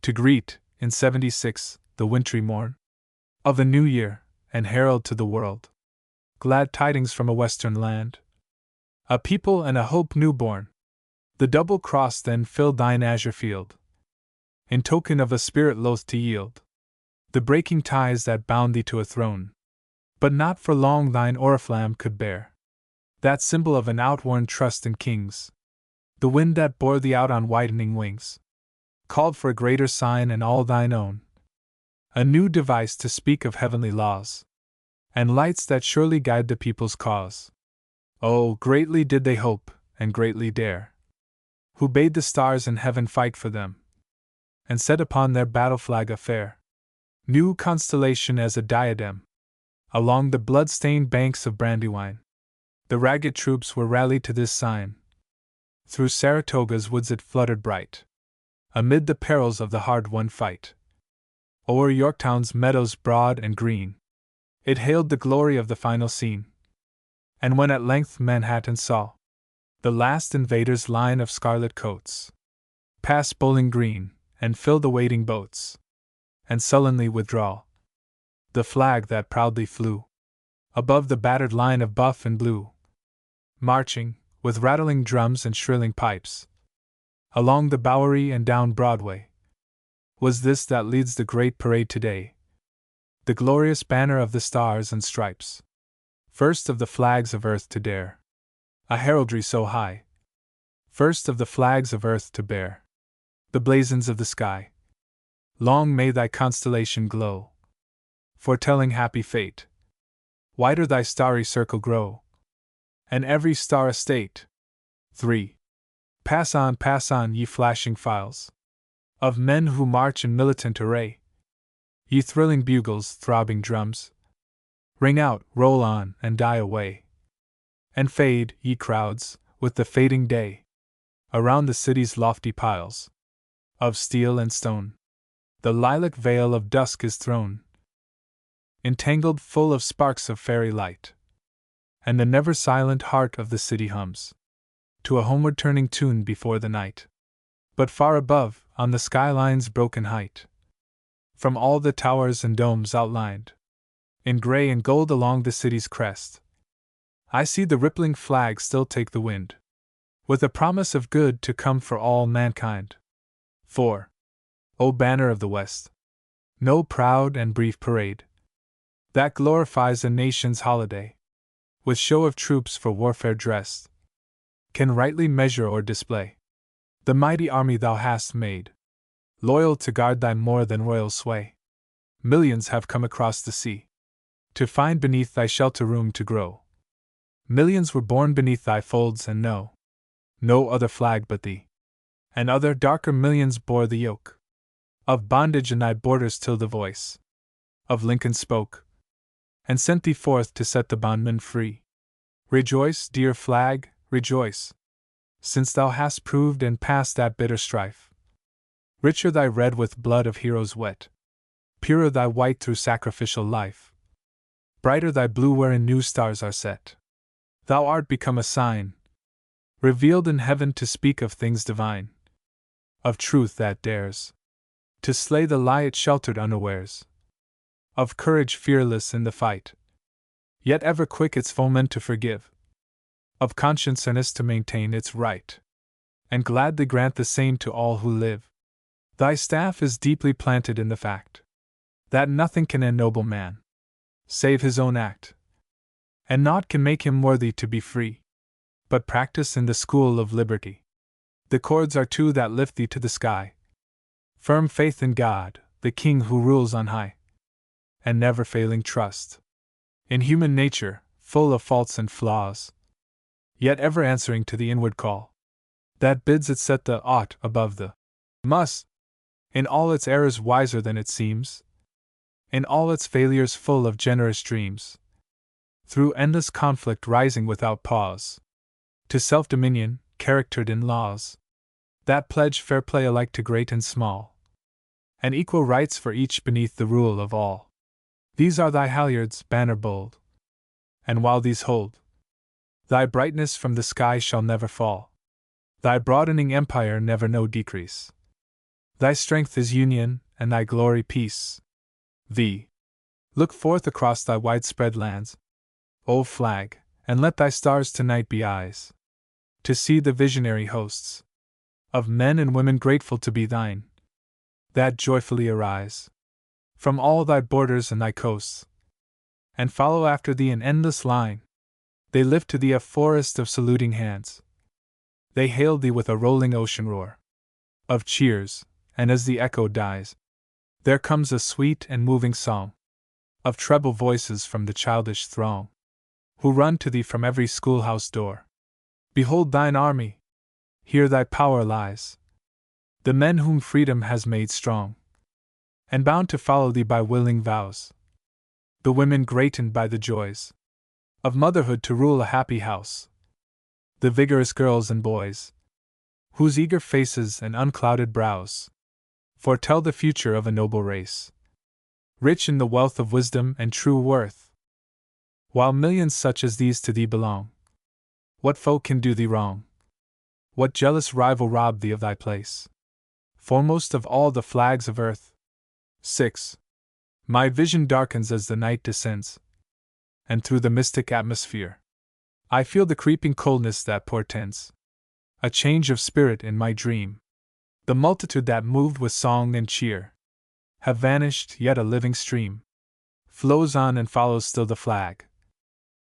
Speaker 1: to greet, in '76, the wintry morn of the new year, and herald to the world glad tidings from a western land, a people and a hope newborn. The double cross then filled thine azure field, in token of a spirit loath to yield the breaking ties that bound thee to a throne. But not for long thine oriflamme could bear that symbol of an outworn trust in kings. The wind that bore thee out on widening wings called for a greater sign and all thine own, a new device to speak of heavenly laws, and lights that surely guide the people's cause. Oh, greatly did they hope, and greatly dare, who bade the stars in heaven fight for them, and set upon their battle flag a fair new constellation as a diadem. Along the blood-stained banks of Brandywine, the ragged troops were rallied to this sign. Through Saratoga's woods it fluttered bright, amid the perils of the hard-won fight. O'er Yorktown's meadows broad and green, it hailed the glory of the final scene. And when at length Manhattan saw the last invaders' line of scarlet coats pass Bowling Green, and fill the waiting boats, and sullenly withdraw, the flag that proudly flew above the battered line of buff and blue, marching, with rattling drums and shrilling pipes, along the Bowery and down Broadway, was this that leads the great parade today, the glorious banner of the stars and stripes, first of the flags of earth to dare a heraldry so high, first of the flags of earth to bear the blazons of the sky. Long may thy constellation glow, foretelling happy fate. Wider thy starry circle grow, and every star a state. 3. Pass on, ye flashing files of men who march in militant array. Ye thrilling bugles, throbbing drums, ring out, roll on, and die away. And fade, ye crowds, with the fading day, around the city's lofty piles of steel and stone. The lilac veil of dusk is thrown, entangled full of sparks of fairy light, and the never-silent heart of the city hums to a homeward-turning tune before the night. But far above, on the skyline's broken height, from all the towers and domes outlined in gray and gold along the city's crest, I see the rippling flag still take the wind, with a promise of good to come for all mankind. 4. O banner of the West, no proud and brief parade that glorifies a nation's holiday, with show of troops for warfare dressed, can rightly measure or display the mighty army thou hast made, loyal to guard thy more than royal sway. Millions have come across the sea to find beneath thy shelter room to grow. Millions were born beneath thy folds and know no other flag but thee. And other darker millions bore the yoke of bondage in thy borders till the voice of Lincoln spoke, and sent thee forth to set the bondman free. Rejoice, dear flag, rejoice, since thou hast proved and passed that bitter strife. Richer thy red with blood of heroes wet, purer thy white through sacrificial life, brighter thy blue wherein new stars are set. Thou art become a sign, revealed in heaven to speak of things divine, of truth that dares to slay the lie it sheltered unawares, of courage fearless in the fight, yet ever quick its foemen to forgive, of conscience earnest to maintain its right, and gladly grant the same to all who live. Thy staff is deeply planted in the fact that nothing can ennoble man, save his own act, and naught can make him worthy to be free, but practice in the school of liberty. The cords are two that lift thee to the sky, firm faith in God, the King who rules on high, and never failing trust in human nature, full of faults and flaws, yet ever answering to the inward call that bids it set the ought above the must, in all its errors wiser than it seems, in all its failures full of generous dreams, through endless conflict rising without pause, to self-dominion, charactered in laws that pledge fair play alike to great and small, and equal rights for each beneath the rule of all. These are thy halyards, banner bold, and while these hold, thy brightness from the sky shall never fall, thy broadening empire never know decrease. Thy strength is union, and thy glory peace. Look forth across thy widespread lands, O flag, and let thy stars tonight be eyes, to see the visionary hosts of men and women grateful to be thine, that joyfully arise from all thy borders and thy coasts, and follow after thee in endless line. They lift to thee a forest of saluting hands. They hail thee with a rolling ocean roar of cheers, and as the echo dies, there comes a sweet and moving song of treble voices from the childish throng, who run to thee from every schoolhouse door. Behold thine army, here thy power lies, the men whom freedom has made strong, and bound to follow thee by willing vows, the women greatened by the joys of motherhood to rule a happy house, the vigorous girls and boys, whose eager faces and unclouded brows foretell the future of a noble race, rich in the wealth of wisdom and true worth. While millions such as these to thee belong, what foe can do thee wrong? What jealous rival rob thee of thy place, foremost of all the flags of earth? 6. My vision darkens as the night descends, and through the mystic atmosphere I feel the creeping coldness that portends a change of spirit in my dream. The multitude that moved with song and cheer have vanished, yet a living stream flows on and follows still the flag,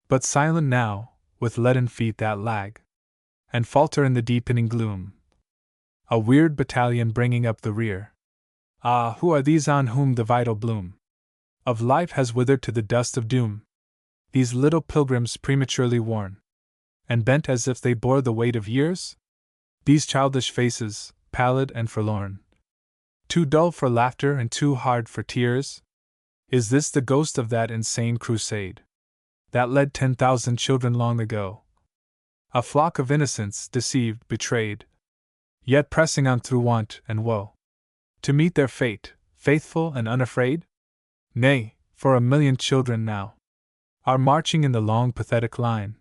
Speaker 1: but silent now, with leaden feet that lag and falter in the deepening gloom. A weird battalion bringing up the rear. Ah, who are these on whom the vital bloom of life has withered to the dust of doom? These little pilgrims prematurely worn and bent as if they bore the weight of years? These childish faces, pallid and forlorn, too dull for laughter and too hard for tears? Is this the ghost of that insane crusade that led 10,000 children long ago? A flock of innocents, deceived, betrayed, yet pressing on through want and woe, to meet their fate, faithful and unafraid? Nay, for 1,000,000 children now are marching in the long pathetic line,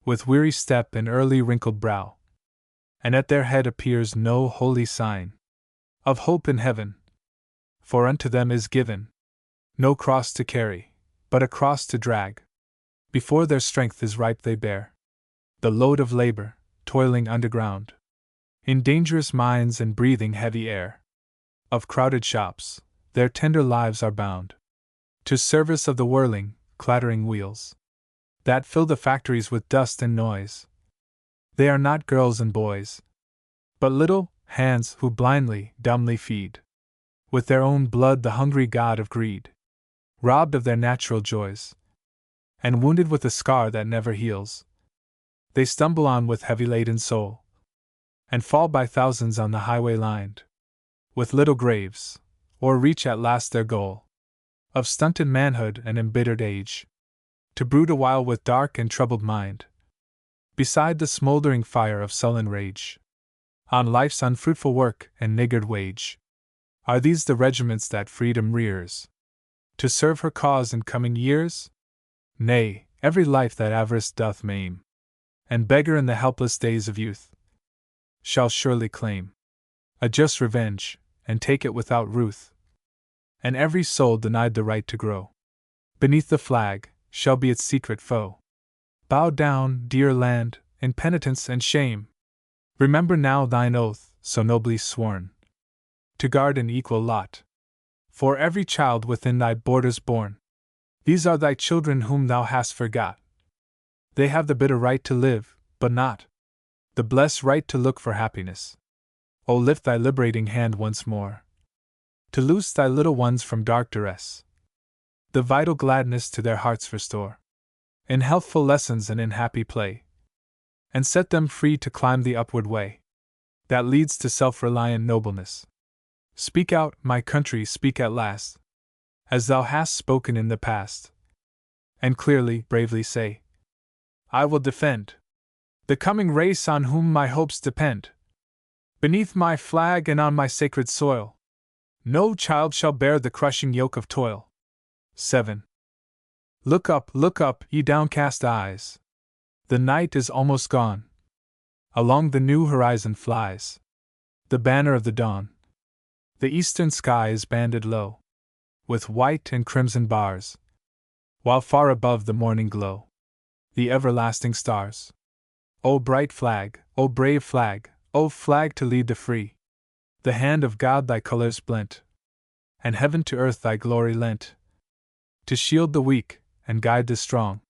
Speaker 1: with weary step and early wrinkled brow, and at their head appears no holy sign of hope in heaven, for unto them is given no cross to carry, but a cross to drag. Before their strength is ripe they bear the load of labor, toiling underground, in dangerous mines and breathing heavy air of crowded shops. Their tender lives are bound to service of the whirling, clattering wheels that fill the factories with dust and noise. They are not girls and boys, but little hands who blindly, dumbly feed with their own blood the hungry god of greed, robbed of their natural joys, and wounded with a scar that never heals. They stumble on with heavy laden soul, and fall by thousands on the highway lined with little graves, or reach at last their goal of stunted manhood and embittered age, to brood awhile with dark and troubled mind beside the smoldering fire of sullen rage on life's unfruitful work and niggard wage. Are these the regiments that freedom rears to serve her cause in coming years? Nay, every life that avarice doth maim and beggar in the helpless days of youth shall surely claim a just revenge, and take it without ruth. And every soul denied the right to grow beneath the flag shall be its secret foe. Bow down, dear land, in penitence and shame. Remember now thine oath, so nobly sworn, to guard an equal lot For every child within thy borders born, these are thy children whom thou hast forgot. They have the bitter right to live, but not the blessed right to look for happiness. O lift thy liberating hand once more, to loose thy little ones from dark duress. The vital gladness to their hearts restore, in healthful lessons and in happy play, and set them free to climb the upward way that leads to self-reliant nobleness. Speak out, my country, speak at last, as thou hast spoken in the past, and clearly, bravely say, I will defend the coming race on whom my hopes depend. Beneath my flag and on my sacred soil, no child shall bear the crushing yoke of toil. 7. Look up, ye downcast eyes. The night is almost gone. Along the new horizon flies the banner of the dawn. The eastern sky is banded low with white and crimson bars, while far above the morning glow the everlasting stars. O bright flag, O brave flag, O flag to lead the free, the hand of God thy colors blent, and heaven to earth thy glory lent, to shield the weak and guide the strong,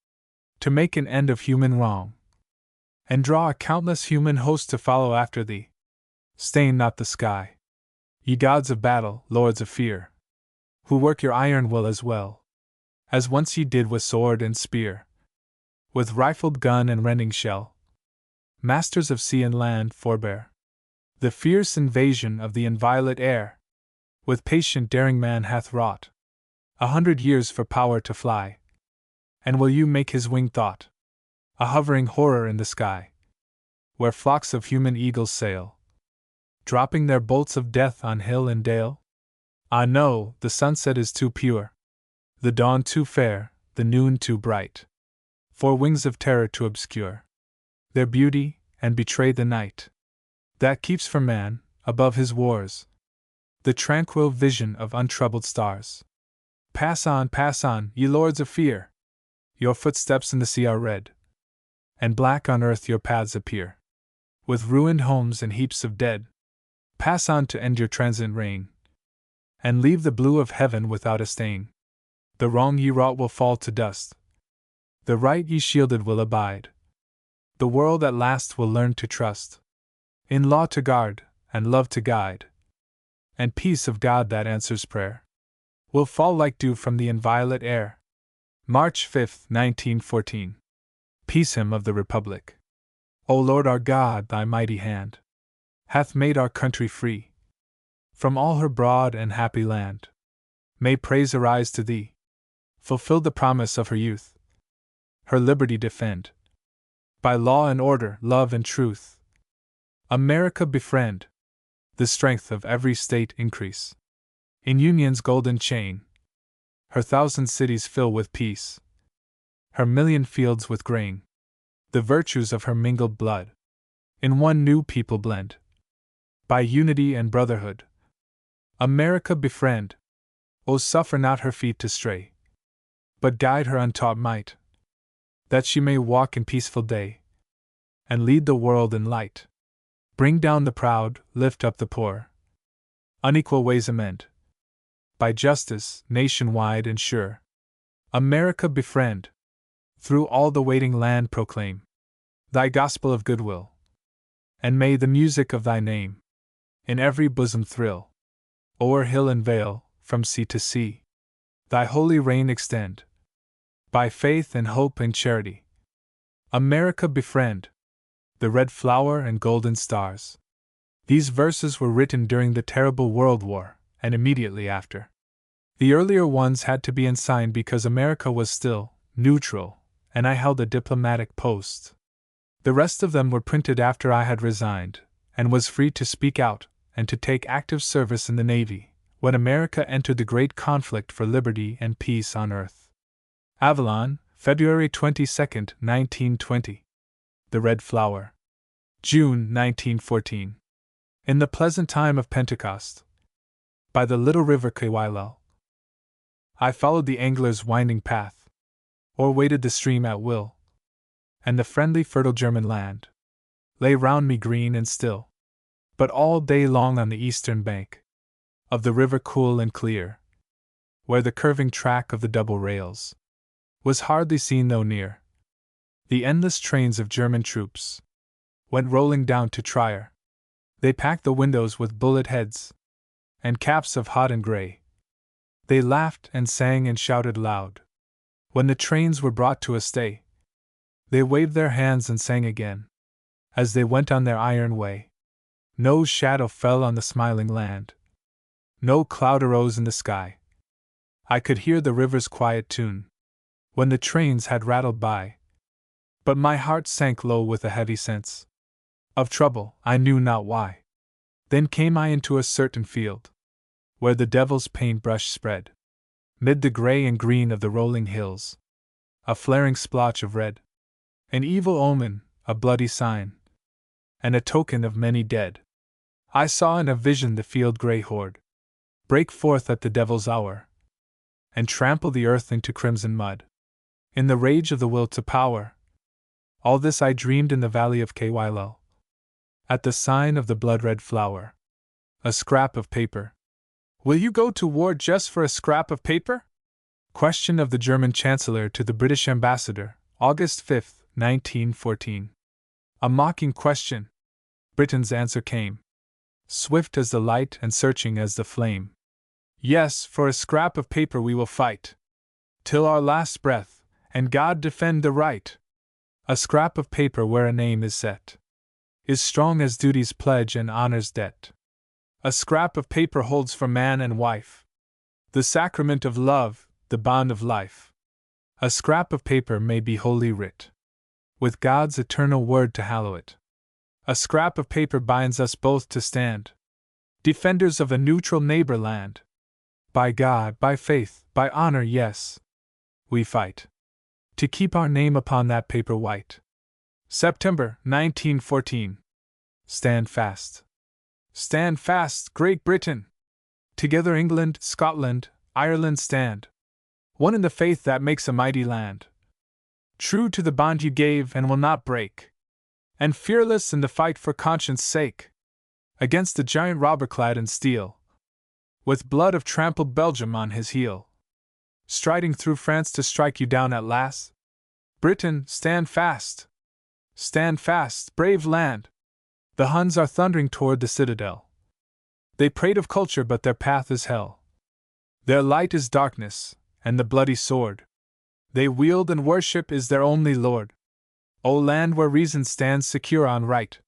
Speaker 1: to make an end of human wrong, and draw a countless human host to follow after thee. Stain not the sky, ye gods of battle, lords of fear, who work your iron will as well as once ye did with sword and spear, with rifled gun and rending shell. Masters of sea and land, forbear the fierce invasion of the inviolate air. With patient daring man hath wrought 100 years for power to fly, and will you make his winged thought a hovering horror in the sky, where flocks of human eagles sail, dropping their bolts of death on hill and dale? Ah no, the sunset is too pure, the dawn too fair, the noon too bright, for wings of terror to obscure their beauty and betray the night that keeps for man, above his wars, the tranquil vision of untroubled stars. Pass on, ye lords of fear! Your footsteps in the sea are red, and black on earth your paths appear, with ruined homes and heaps of dead. Pass on to end your transient reign, and leave the blue of heaven without a stain. The wrong ye wrought will fall to dust, the right ye shielded will abide. The world at last will learn to trust in law to guard, and love to guide, and peace of God that answers prayer will fall like dew from the inviolate air. March 5, 1914. Peace Hymn of the Republic. O Lord our God, thy mighty hand hath made our country free from all her broad and happy land. May praise arise to thee. Fulfill the promise of her youth, her liberty defend. By law and order, love and truth, America befriend. The strength of every state increase. In union's golden chain, her thousand cities fill with peace, her million fields with grain. The virtues of her mingled blood in one new people blend. By unity and brotherhood, America befriend. O suffer not her feet to stray, but guide her untaught might, that she may walk in peaceful day, and lead the world in light. Bring down the proud, lift up the poor, unequal ways amend. By justice, nation-wide and sure, America befriend. Through all the waiting land proclaim thy gospel of goodwill, and may the music of thy name in every bosom thrill. O'er hill and vale, from sea to sea, thy holy reign extend. By faith and hope and charity, America befriend. The red flower and golden stars. These verses were written during the terrible World War, and immediately after. The earlier ones had to be unsigned because America was still neutral, and I held a diplomatic post. The rest of them were printed after I had resigned, and was free to speak out and to take active service in the Navy, when America entered the great conflict for liberty and peace on earth. Avalon, February 22, 1920. The Red Flower. June 1914. In the pleasant time of Pentecost, by the little river Kewilel, I followed the angler's winding path, or waded the stream at will, and the friendly fertile German land lay round me green and still. But all day long on the eastern bank of the river cool and clear, where the curving track of the double rails was hardly seen though near. The endless trains of German troops went rolling down to Trier. They packed the windows with bullet heads and caps of hodden gray. They laughed and sang and shouted loud. When the trains were brought to a stay, they waved their hands and sang again, as they went on their iron way. No shadow fell on the smiling land. No cloud arose in the sky. I could hear the river's quiet tune when the trains had rattled by. But my heart sank low with a heavy sense of trouble, I knew not why. Then came I into a certain field, where the devil's paintbrush spread, mid the gray and green of the rolling hills, a flaring splotch of red, an evil omen, a bloody sign, and a token of many dead. I saw in a vision the field gray horde break forth at the devil's hour, and trample the earth into crimson mud, in the rage of the will to power. All this I dreamed in the valley of Kewilel, at the sign of the blood-red flower. A scrap of paper. Will you go to war just for a scrap of paper? Question of the German Chancellor to the British Ambassador, August 5, 1914. A mocking question. Britain's answer came, swift as the light and searching as the flame. Yes, for a scrap of paper we will fight, till our last breath, and God defend the right. A scrap of paper where a name is set is strong as duty's pledge and honor's debt. A scrap of paper holds for man and wife the sacrament of love, the bond of life. A scrap of paper may be holy writ, with God's eternal word to hallow it. A scrap of paper binds us both to stand, defenders of a neutral neighbor land. By God, by faith, by honor, yes, we fight to keep our name upon that paper white. September 1914. Stand fast. Stand fast, Great Britain! Together England, Scotland, Ireland stand, one in the faith that makes a mighty land. True to the bond you gave and will not break, and fearless in the fight for conscience' sake, against the giant robber clad in steel, with blood of trampled Belgium on his heel, striding through France to strike you down at last. Britain, stand fast! Stand fast, brave land! The Huns are thundering toward the citadel. They prate of culture, but their path is hell. Their light is darkness, and the bloody sword they wield and worship is their only Lord. O land where reason stands secure on right!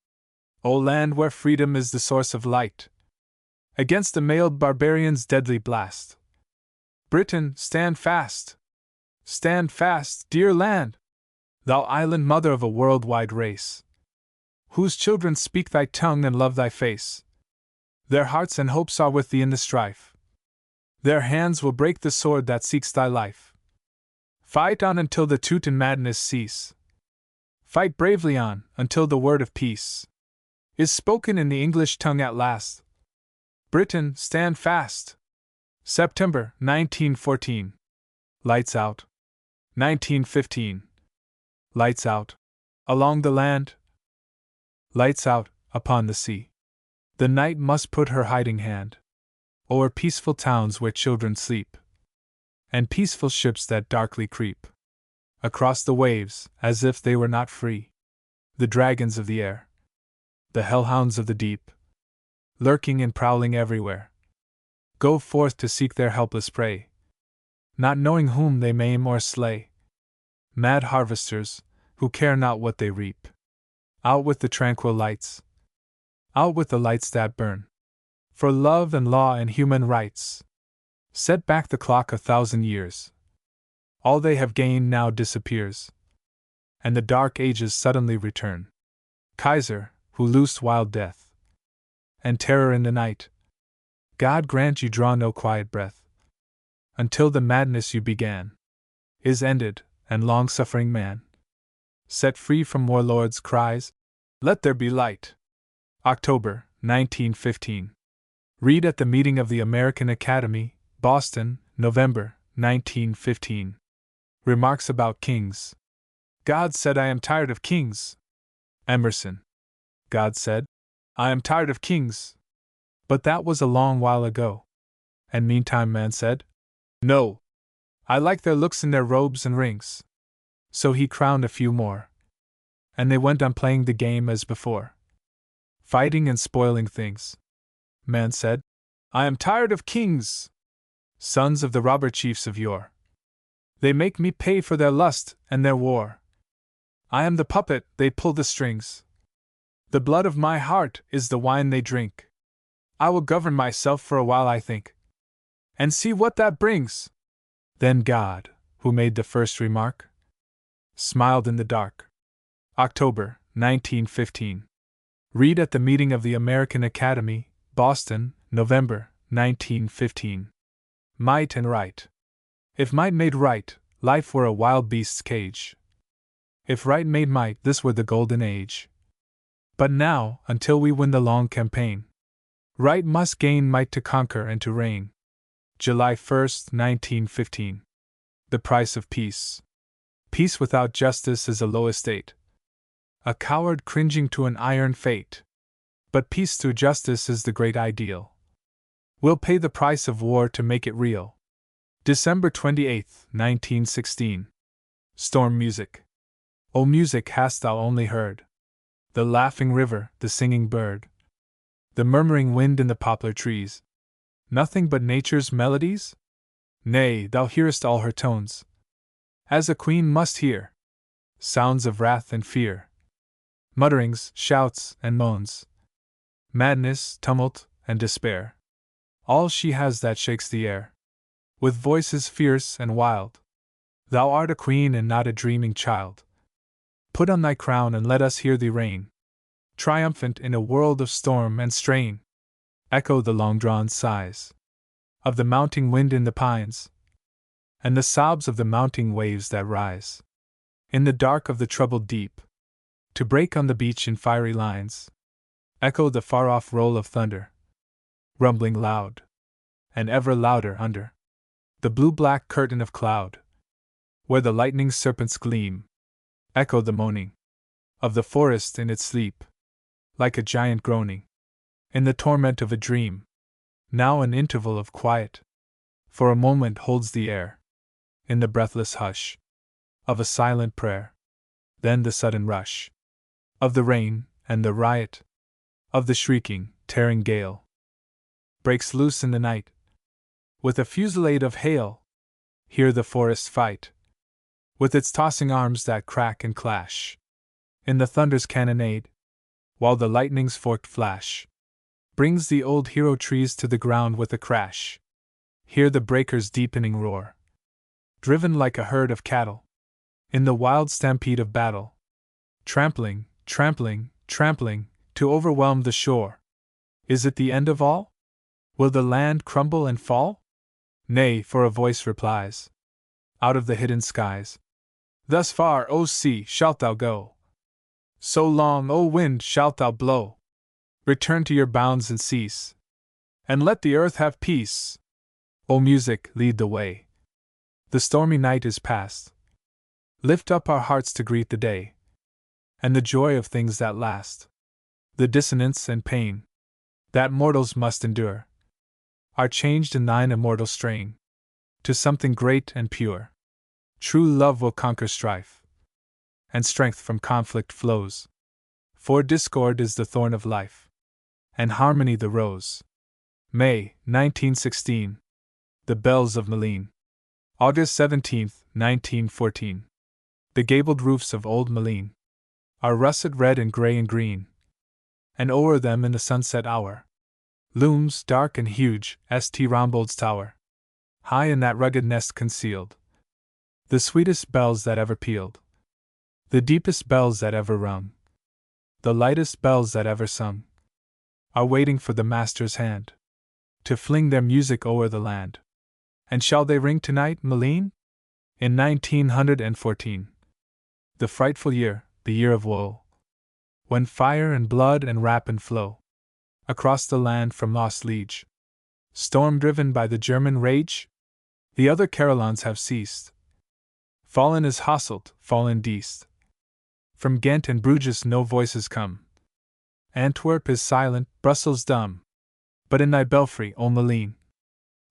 Speaker 1: O land where freedom is the source of light, against the mailed barbarian's deadly blast. Britain, stand fast! Stand fast, dear land! Thou island mother of a worldwide race, whose children speak thy tongue and love thy face. Their hearts and hopes are with thee in the strife. Their hands will break the sword that seeks thy life. Fight on until the Teuton madness cease. Fight bravely on until the word of peace is spoken in the English tongue at last. Britain, stand fast! September 1914. Lights out. 1915. Lights out. Along the land. Lights out, upon the sea. The night must put her hiding hand o'er peaceful towns where children sleep, and peaceful ships that darkly creep across the waves as if they were not free. The dragons of the air, the hellhounds of the deep, lurking and prowling everywhere, go forth to seek their helpless prey, not knowing whom they maim or slay. Mad harvesters, who care not what they reap. Out with the tranquil lights. Out with the lights that burn for love and law and human rights. Set back the clock 1,000 years. All they have gained now disappears, and the dark ages suddenly return. Kaiser, who loosed wild death and terror in the night, God grant you draw no quiet breath, until the madness you began is ended, and long-suffering man, set free from warlords' cries, let there be light. October 1915. Read at the meeting of the American Academy, Boston, November 1915. Remarks about kings. God said, I am tired of kings. Emerson. God said, I am tired of kings. But that was a long while ago. And meantime man said, No. I like their looks in their robes and rings. So he crowned a few more. And they went on playing the game as before. Fighting and spoiling things. Man said, I am tired of kings, sons of the robber chiefs of yore. They make me pay for their lust and their war. I am the puppet, they pull the strings. The blood of my heart is the wine they drink. I will govern myself for a while, I think, and see what that brings. Then God, who made the first remark, smiled in the dark. October, 1915. Read at the meeting of the American Academy, Boston, November, 1915. Might and right. If might made right, life were a wild beast's cage. If right made might, this were the golden age. But now, until we win the long campaign, right must gain might to conquer and to reign. July 1st, 1915. The price of peace. Peace without justice is a low estate, a coward cringing to an iron fate. But peace through justice is the great ideal. We'll pay the price of war to make it real. December 28, 1916. Storm music. O music hast thou only heard? The laughing river, the singing bird, the murmuring wind in the poplar trees. Nothing but nature's melodies? Nay, thou hearest all her tones, as a queen must hear. Sounds of wrath and fear, mutterings, shouts, and moans, madness, tumult, and despair. All she has that shakes the air, with voices fierce and wild. Thou art a queen and not a dreaming child. Put on thy crown and let us hear thee reign, triumphant in a world of storm and strain. Echo the long-drawn sighs of the mounting wind in the pines, and the sobs of the mounting waves that rise in the dark of the troubled deep, to break on the beach in fiery lines. Echo the far-off roll of thunder, rumbling loud, and ever louder under the blue-black curtain of cloud, where the lightning serpents gleam. Echo the moaning of the forest in its sleep, like a giant groaning in the torment of a dream. Now an interval of quiet, for a moment holds the air, in the breathless hush of a silent prayer. Then the sudden rush of the rain and the riot of the shrieking, tearing gale breaks loose in the night. With a fusillade of hail, hear the forest fight, with its tossing arms that crack and clash in the thunder's cannonade, while the lightning's forked flash brings the old hero trees to the ground with a crash. Hear the breakers' deepening roar, driven like a herd of cattle in the wild stampede of battle, trampling, trampling, trampling, to overwhelm the shore. Is it the end of all? Will the land crumble and fall? Nay, for a voice replies, out of the hidden skies, thus far, O sea, shalt thou go. So long, O wind, shalt thou blow. Return to your bounds and cease, and let the earth have peace. O music, lead the way. The stormy night is past. Lift up our hearts to greet the day, and the joy of things that last. The dissonance and pain that mortals must endure are changed in thine immortal strain to something great and pure. True love will conquer strife, and strength from conflict flows. For discord is the thorn of life, and harmony the rose. May, 1916. The Bells of Malines. August 17, 1914. The gabled roofs of old Malines are russet red and gray and green, and o'er them in the sunset hour looms, dark and huge, St. Rombold's tower, high in that rugged nest concealed. The sweetest bells that ever pealed, the deepest bells that ever rung, the lightest bells that ever sung, are waiting for the Master's hand to fling their music o'er the land. And shall they ring tonight, Malines? In 1914, the frightful year, the year of woe, when fire and blood and rapine flow across the land from lost liege, storm driven by the German rage, the other carillons have ceased. Fallen is Hasselt, fallen Diest. From Ghent and Bruges no voices come. Antwerp is silent, Brussels dumb. But in thy belfry, O Malines,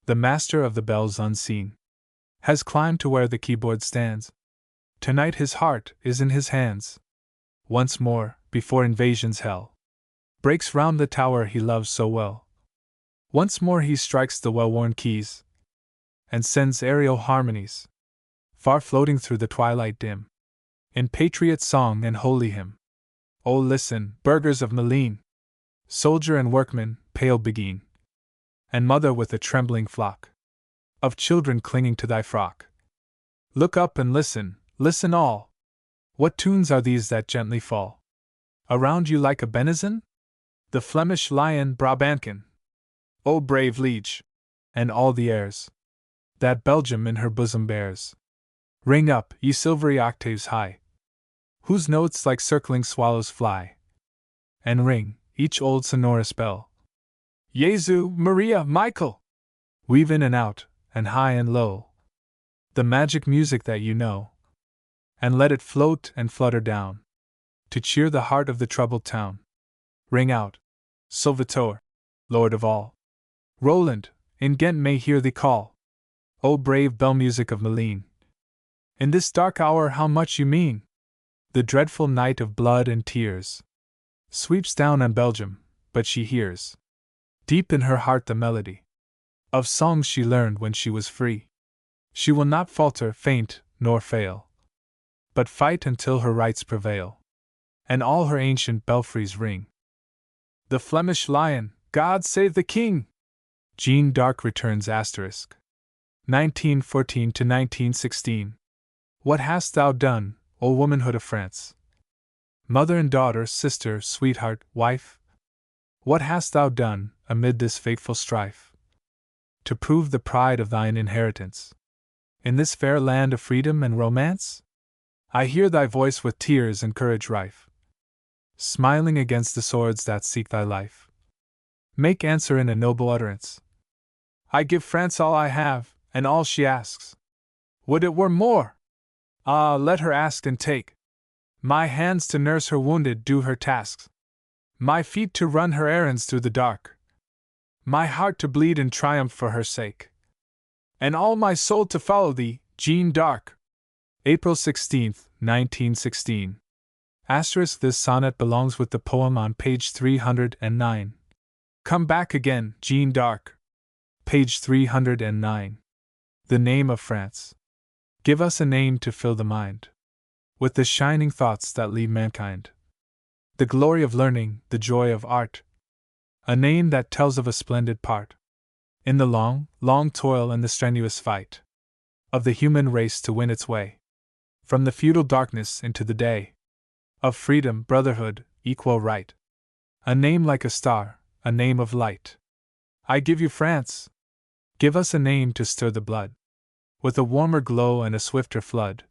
Speaker 1: the master of the bells unseen, has climbed to where the keyboard stands. Tonight his heart is in his hands. Once more, before invasion's hell breaks round the tower he loves so well. Once more he strikes the well-worn keys, and sends aerial harmonies, far floating through the twilight dim, in patriot song and holy hymn. Oh listen, burghers of Malines, soldier and workman, pale Beguine, and mother with a trembling flock of children clinging to thy frock. Look up and listen, listen all. What tunes are these that gently fall around you like a benison? The Flemish lion Brabantken, O brave liege, and all the airs that Belgium in her bosom bears. Ring up, ye silvery octaves high, whose notes like circling swallows fly, and ring, each old sonorous bell. Jesu, Maria, Michael! Weave in and out, and high and low, the magic music that you know, and let it float and flutter down, to cheer the heart of the troubled town. Ring out, Solvitor, Lord of all. Roland, in Ghent may hear thee call. O brave bell music of Malines, in this dark hour how much you mean! The dreadful night of blood and tears sweeps down on Belgium, but she hears deep in her heart the melody of songs she learned when she was free. She will not falter, faint, nor fail, but fight until her rights prevail, and all her ancient belfries ring. The Flemish lion, God save the King! Jeanne d'Arc returns *, 1914 to 1916. What hast thou done, O womanhood of France? Mother and daughter, sister, sweetheart, wife? What hast thou done, amid this fateful strife, to prove the pride of thine inheritance, in this fair land of freedom and romance? I hear thy voice with tears and courage rife, smiling against the swords that seek thy life. Make answer in a noble utterance. I give France all I have, and all she asks. Would it were more! Ah, let her ask and take. My hands to nurse her wounded do her tasks, my feet to run her errands through the dark, my heart to bleed in triumph for her sake, and all my soul to follow thee, Jeanne d'Arc. April 16, 1916. This sonnet belongs with the poem on page 309. Come back again, Jeanne d'Arc. Page 309. The name of France. Give us a name to fill the mind with the shining thoughts that lead mankind. The glory of learning, the joy of art. A name that tells of a splendid part in the long, long toil and the strenuous fight of the human race to win its way from the feudal darkness into the day of freedom, brotherhood, equal right. A name like a star, a name of light. I give you France. Give us a name to stir the blood with a warmer glow and a swifter flood,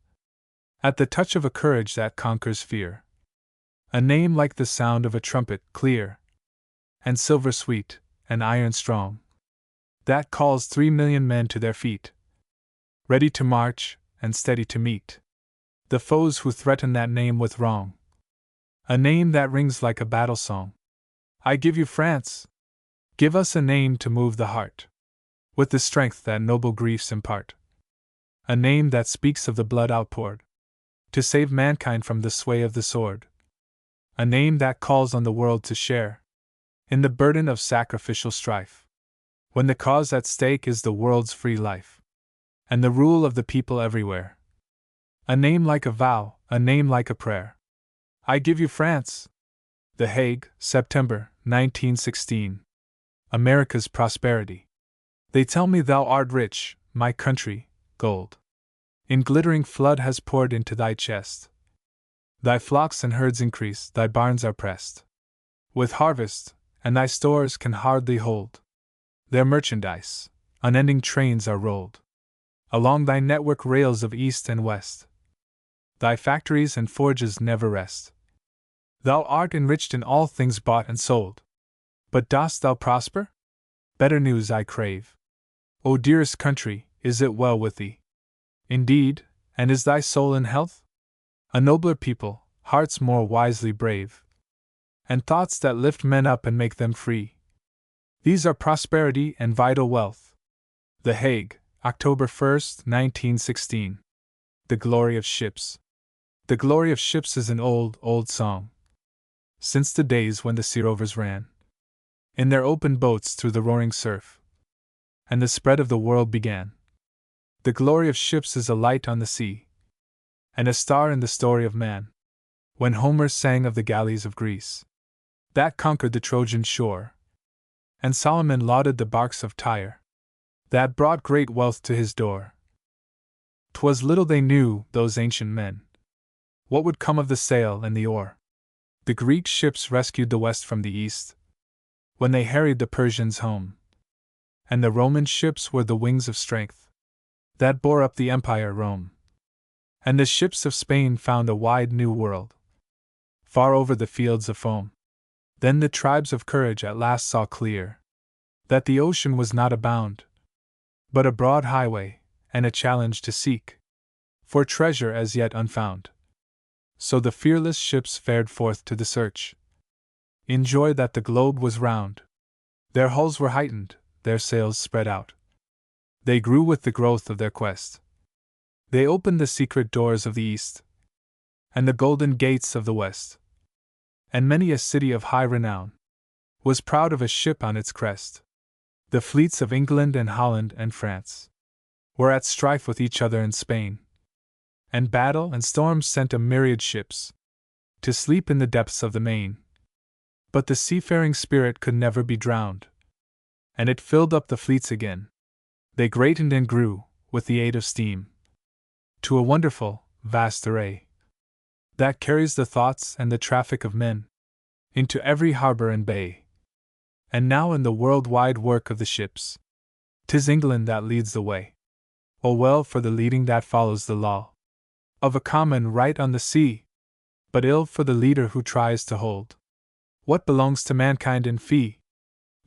Speaker 1: at the touch of a courage that conquers fear. A name like the sound of a trumpet, clear and silver sweet and iron strong, that calls 3,000,000 men to their feet, ready to march and steady to meet the foes who threaten that name with wrong. A name that rings like a battle song. I give you France. Give us a name to move the heart with the strength that noble griefs impart. A name that speaks of the blood outpoured to save mankind from the sway of the sword. A name that calls on the world to share in the burden of sacrificial strife, when the cause at stake is the world's free life and the rule of the people everywhere. A name like a vow, a name like a prayer. I give you France. The Hague, September, 1916. America's prosperity. They tell me thou art rich, my country, gold in glittering flood has poured into thy chest. Thy flocks and herds increase, thy barns are pressed with harvest, and thy stores can hardly hold their merchandise. Unending trains are rolled along thy network rails of east and west. Thy factories and forges never rest. Thou art enriched in all things bought and sold. But dost thou prosper? Better news I crave. O dearest country, is it well with thee? Indeed, and is thy soul in health? A nobler people, hearts more wisely brave, and thoughts that lift men up and make them free. These are prosperity and vital wealth. The Hague, October 1st, 1916. The Glory of Ships. The glory of ships is an old, old song. Since the days when the sea rovers ran in their open boats through the roaring surf, and the spread of the world began. The glory of ships is a light on the sea, and a star in the story of man. When Homer sang of the galleys of Greece, that conquered the Trojan shore, and Solomon lauded the barks of Tyre, that brought great wealth to his door. 'Twas little they knew, those ancient men, what would come of the sail and the oar. The Greek ships rescued the West from the East, when they harried the Persians home, and the Roman ships were the wings of strength, that bore up the empire Rome. And the ships of Spain found a wide new world, far over the fields of foam. Then the tribes of courage at last saw clear, that the ocean was not a bound, but a broad highway, and a challenge to seek for treasure as yet unfound. So the fearless ships fared forth to the search, in joy that the globe was round. Their hulls were heightened, their sails spread out. They grew with the growth of their quest. They opened the secret doors of the East, and the golden gates of the West. And many a city of high renown was proud of a ship on its crest. The fleets of England and Holland and France were at strife with each other in Spain, and battle and storms sent a myriad ships to sleep in the depths of the main. But the seafaring spirit could never be drowned, and it filled up the fleets again. They greatened and grew, with the aid of steam, to a wonderful, vast array, that carries the thoughts and the traffic of men into every harbor and bay. And now in the world-wide work of the ships, 'tis England that leads the way. Oh well for the leading that follows the law of a common right on the sea, but ill for the leader who tries to hold what belongs to mankind in fee.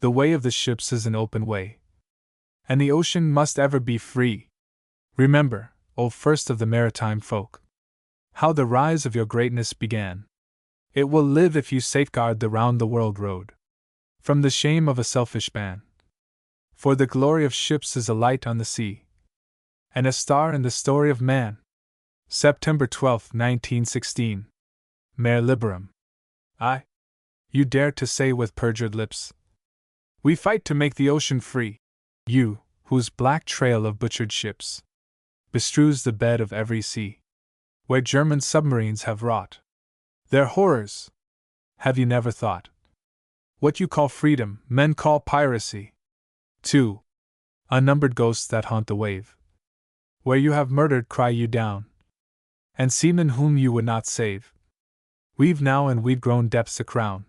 Speaker 1: The way of the ships is an open way, and the ocean must ever be free. Remember, O first of the maritime folk, how the rise of your greatness began. It will live if you safeguard the round-the-world road from the shame of a selfish ban. For the glory of ships is a light on the sea, and a star in the story of man. September 12, 1916. Mare liberum. I. You dare to say with perjured lips, we fight to make the ocean free. You, whose black trail of butchered ships bestrews the bed of every sea, where German submarines have wrought their horrors. Have you never thought? What you call freedom, men call piracy. 2. Unnumbered ghosts that haunt the wave, where you have murdered cry you down, and seamen whom you would not save weave now in weed-grown depths a crown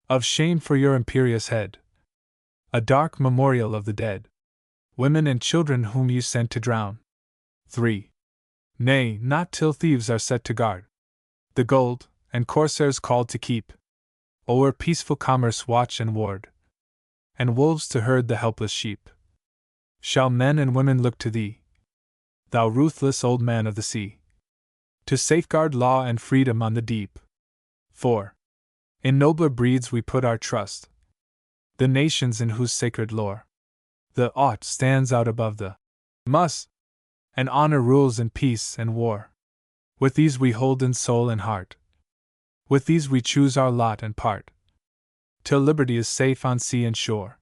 Speaker 1: of shame for your imperious head, a dark memorial of the dead women and children whom you sent to drown. 3. Nay, not till thieves are set to guard the gold, and corsairs called to keep o'er peaceful commerce watch and ward, and wolves to herd the helpless sheep, shall men and women look to thee, thou ruthless old man of the sea, to safeguard law and freedom on the deep. 4. In nobler breeds we put our trust, the nations in whose sacred lore the ought stands out above the must, and honor rules in peace and war. With these we hold in soul and heart, with these we choose our lot and part, till liberty is safe on sea and shore.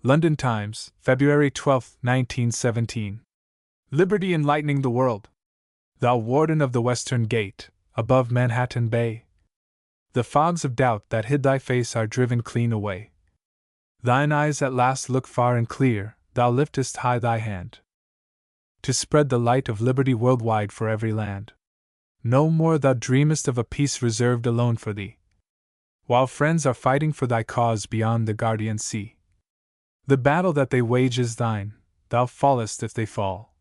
Speaker 1: London Times, February 12, 1917. Liberty enlightening the world. Thou warden of the Western Gate, above Manhattan Bay, the fogs of doubt that hid thy face are driven clean away. Thine eyes at last look far and clear, thou liftest high thy hand to spread the light of liberty worldwide for every land. No more thou dreamest of a peace reserved alone for thee, while friends are fighting for thy cause beyond the guardian sea. The battle that they wage is thine, thou fallest if they fall.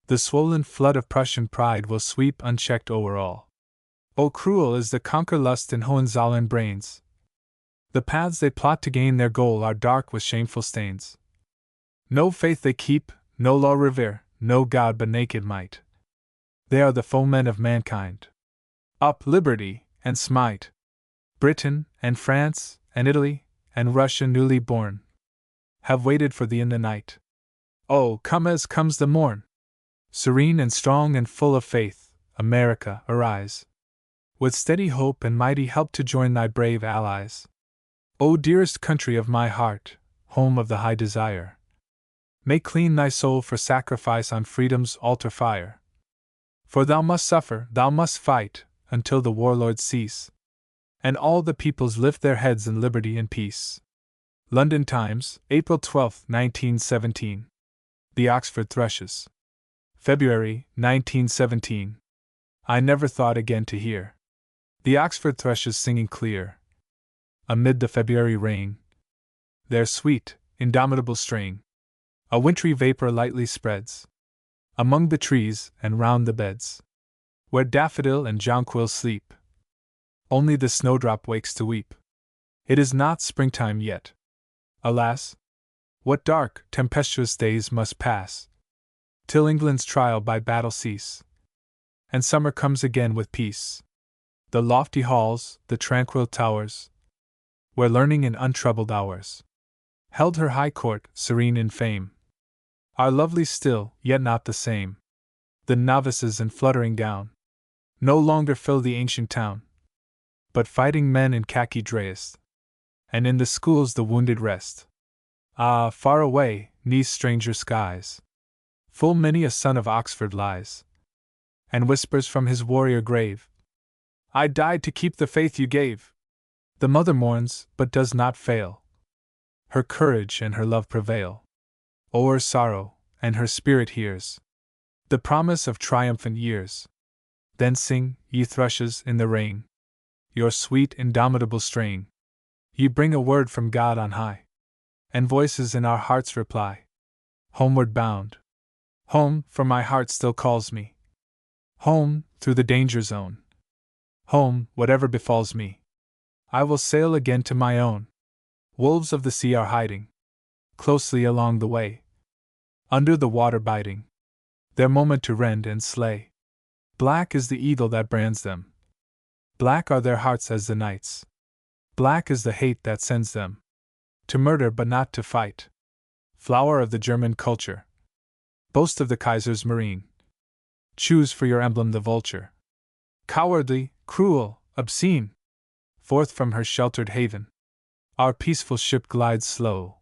Speaker 1: The swollen flood of Prussian pride will sweep unchecked o'er all. O cruel is the conquer lust in Hohenzollern brains. The paths they plot to gain their goal are dark with shameful stains. No faith they keep, no law revere, no God but naked might. They are the foemen of mankind. Up, liberty, and smite! Britain, and France, and Italy, and Russia newly born have waited for thee in the night. Oh, come as comes the morn! Serene and strong and full of faith, America, arise! With steady hope and mighty help to join thy brave allies. O dearest country of my heart, home of the high desire, make clean thy soul for sacrifice on freedom's altar fire. For thou must suffer, thou must fight, until the warlords cease, and all the peoples lift their heads in liberty and peace. London Times, April 12, 1917. The Oxford Thrushes. February, 1917. I never thought again to hear the Oxford thrushes singing clear amid the February rain. Their sweet, indomitable strain a wintry vapor lightly spreads among the trees and round the beds where daffodil and jonquil sleep. Only the snowdrop wakes to weep. It is not springtime yet. Alas, what dark, tempestuous days must pass till England's trial by battle cease, and summer comes again with peace. The lofty halls, the tranquil towers, where learning in untroubled hours held her high court, serene in fame, are lovely still, yet not the same. The novices in fluttering gown no longer fill the ancient town, but fighting men in khaki dressed, and in the schools the wounded rest. Ah, far away, 'neath stranger skies, full many a son of Oxford lies, and whispers from his warrior grave, I died to keep the faith you gave. The mother mourns, but does not fail. Her courage and her love prevail o'er sorrow, and her spirit hears the promise of triumphant years. Then sing, ye thrushes in the rain, your sweet, indomitable strain. Ye bring a word from God on high, and voices in our hearts reply. Homeward bound. Home, for my heart still calls me. Home, through the danger zone. Home, whatever befalls me. I will sail again to my own. Wolves of the sea are hiding closely along the way, under the water biting their moment to rend and slay. Black is the eagle that brands them. Black are their hearts as the night's. Black is the hate that sends them to murder but not to fight. Flower of the German culture, boast of the Kaiser's marine, choose for your emblem the vulture. Cowardly, cruel, obscene, forth from her sheltered haven, our peaceful ship glides slow,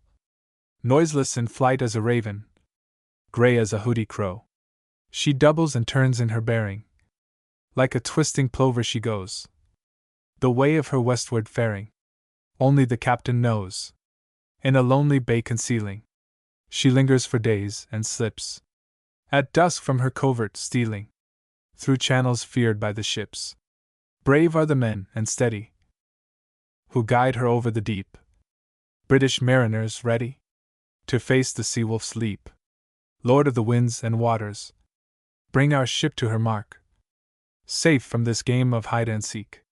Speaker 1: noiseless in flight as a raven, gray as a hoodie crow. She doubles and turns in her bearing, like a twisting plover she goes, the way of her westward faring, only the captain knows. In a lonely bay concealing, she lingers for days and slips, at dusk from her covert stealing, through channels feared by the ships. Brave are the men, and steady, who guide her over the deep. British mariners ready to face the sea wolf's leap. Lord of the winds and waters, bring our ship to her mark, safe from this game of hide and seek,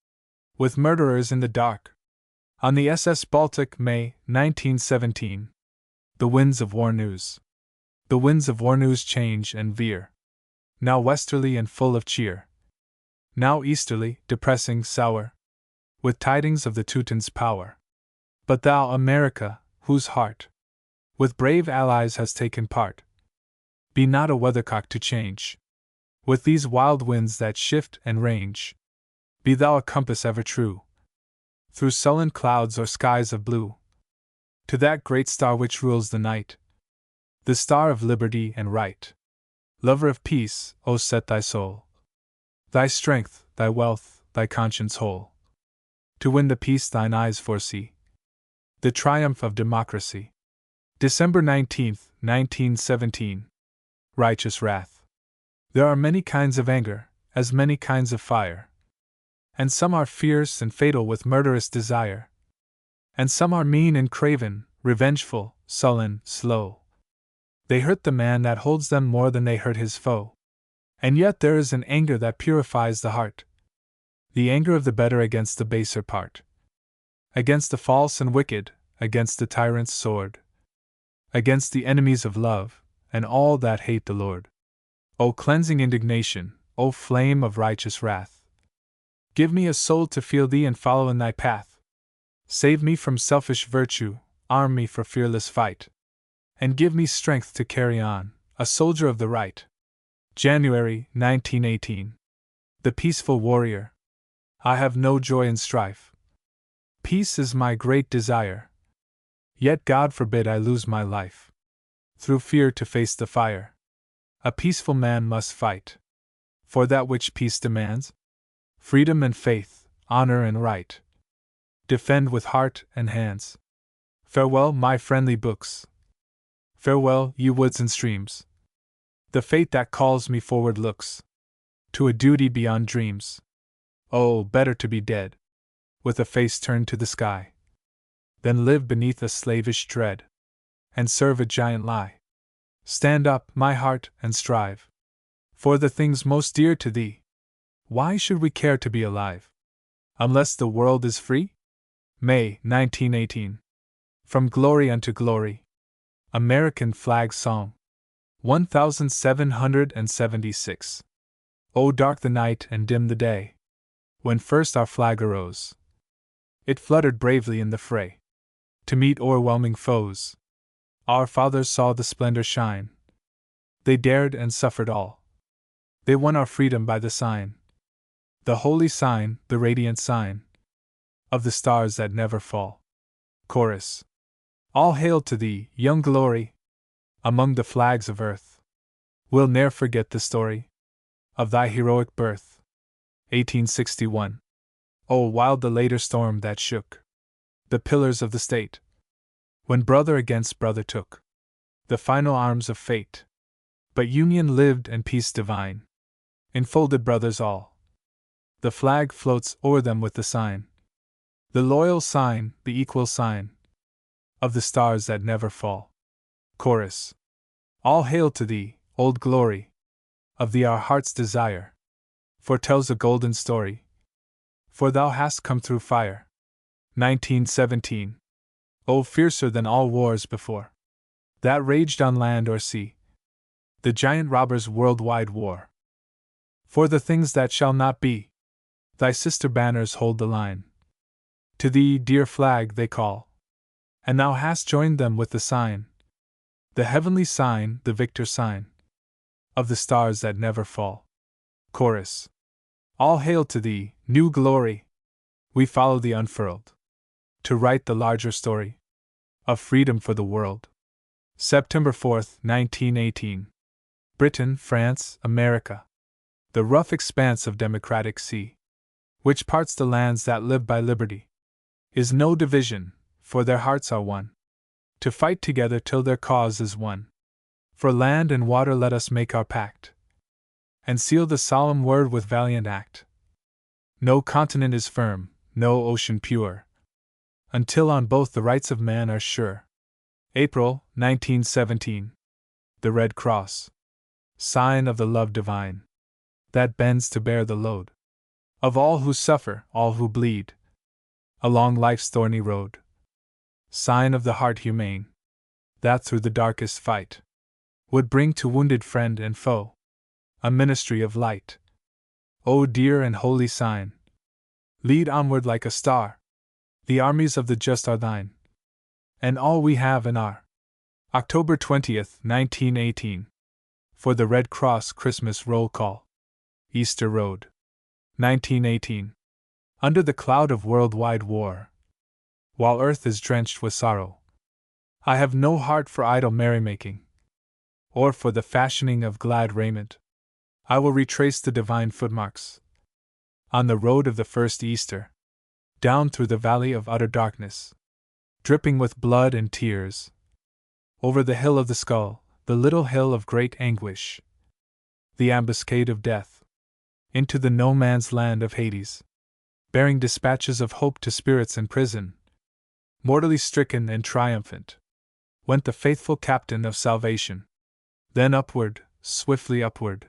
Speaker 1: with murderers in the dark. On the SS Baltic, May, 1917. The winds of war news. The winds of war news change and veer, now westerly and full of cheer, now easterly, depressing, sour, with tidings of the Teuton's power. But thou, America, whose heart with brave allies has taken part, be not a weathercock to change with these wild winds that shift and range. Be thou a compass ever true, through sullen clouds or skies of blue, to that great star which rules the night, the star of liberty and right. Lover of peace, O set thy soul, thy strength, thy wealth, thy conscience whole, to win the peace thine eyes foresee, the triumph of democracy. December 19, 1917. Righteous wrath. There are many kinds of anger, as many kinds of fire, and some are fierce and fatal with murderous desire, and some are mean and craven, revengeful, sullen, slow. They hurt the man that holds them more than they hurt his foe. And yet there is an anger that purifies the heart, the anger of the better against the baser part, against the false and wicked, against the tyrant's sword, against the enemies of love, and all that hate the Lord. O cleansing indignation, O flame of righteous wrath, give me a soul to feel thee and follow in thy path. Save me from selfish virtue, arm me for fearless fight, and give me strength to carry on, a soldier of the right. January 1918. The peaceful warrior. I have no joy in strife. Peace is my great desire. Yet God forbid I lose my life, through fear to face the fire. A peaceful man must fight for that which peace demands, freedom and faith, honor and right. Defend with heart and hands. Farewell, my friendly books. Farewell, you woods and streams. The fate that calls me forward looks to a duty beyond dreams. Oh, better to be dead, with a face turned to the sky, than live beneath a slavish dread, and serve a giant lie. Stand up, my heart, and strive for the things most dear to thee. Why should we care to be alive, unless the world is free? May 1918. From Glory unto Glory. American Flag Song. 1776. O dark the night and dim the day, when first our flag arose. It fluttered bravely in the fray, to meet o'erwhelming foes. Our fathers saw the splendor shine. They dared and suffered all. They won our freedom by the sign, the holy sign, the radiant sign, of the stars that never fall. Chorus. All hail to thee, young glory, among the flags of earth. We'll ne'er forget the story of thy heroic birth. 1861. Oh, wild the later storm that shook the pillars of the state, when brother against brother took the final arms of fate. But union lived and peace divine enfolded brothers all. The flag floats o'er them with the sign, the loyal sign, the equal sign, of the stars that never fall. Chorus. All hail to thee, old glory, of thee our heart's desire foretells a golden story, for thou hast come through fire. 1917. O fiercer than all wars before that raged on land or sea, the giant robbers' worldwide war. For the things that shall not be, thy sister banners hold the line. To thee, dear flag, they call, and thou hast joined them with the sign, the heavenly sign, the victor sign, of the stars that never fall. Chorus. All hail to thee, new glory, we follow thee unfurled, to write the larger story of freedom for the world. September 4th, 1918. Britain, France, America. The rough expanse of democratic sea, which parts the lands that live by liberty, is no division, for their hearts are one, to fight together till their cause is won. For land and water let us make our pact, and seal the solemn word with valiant act. No continent is firm, no ocean pure, until on both the rights of man are sure. April 1917. The Red Cross, sign of the love divine, that bends to bear the load of all who suffer, all who bleed, along life's thorny road. Sign of the heart humane, that through the darkest fight would bring to wounded friend and foe a ministry of light. O dear and holy sign, lead onward like a star. The armies of the just are thine, and all we have and are. October 20th, 1918. For the Red Cross Christmas Roll Call. Easter Road. 1918. Under the cloud of worldwide war, while earth is drenched with sorrow, I have no heart for idle merrymaking, or for the fashioning of glad raiment. I will retrace the divine footmarks on the road of the first Easter, down through the valley of utter darkness, dripping with blood and tears, over the hill of the skull, the little hill of great anguish, the ambuscade of death, into the no man's land of Hades, bearing dispatches of hope to spirits in prison. Mortally stricken and triumphant went the faithful captain of salvation. Then upward, swiftly upward.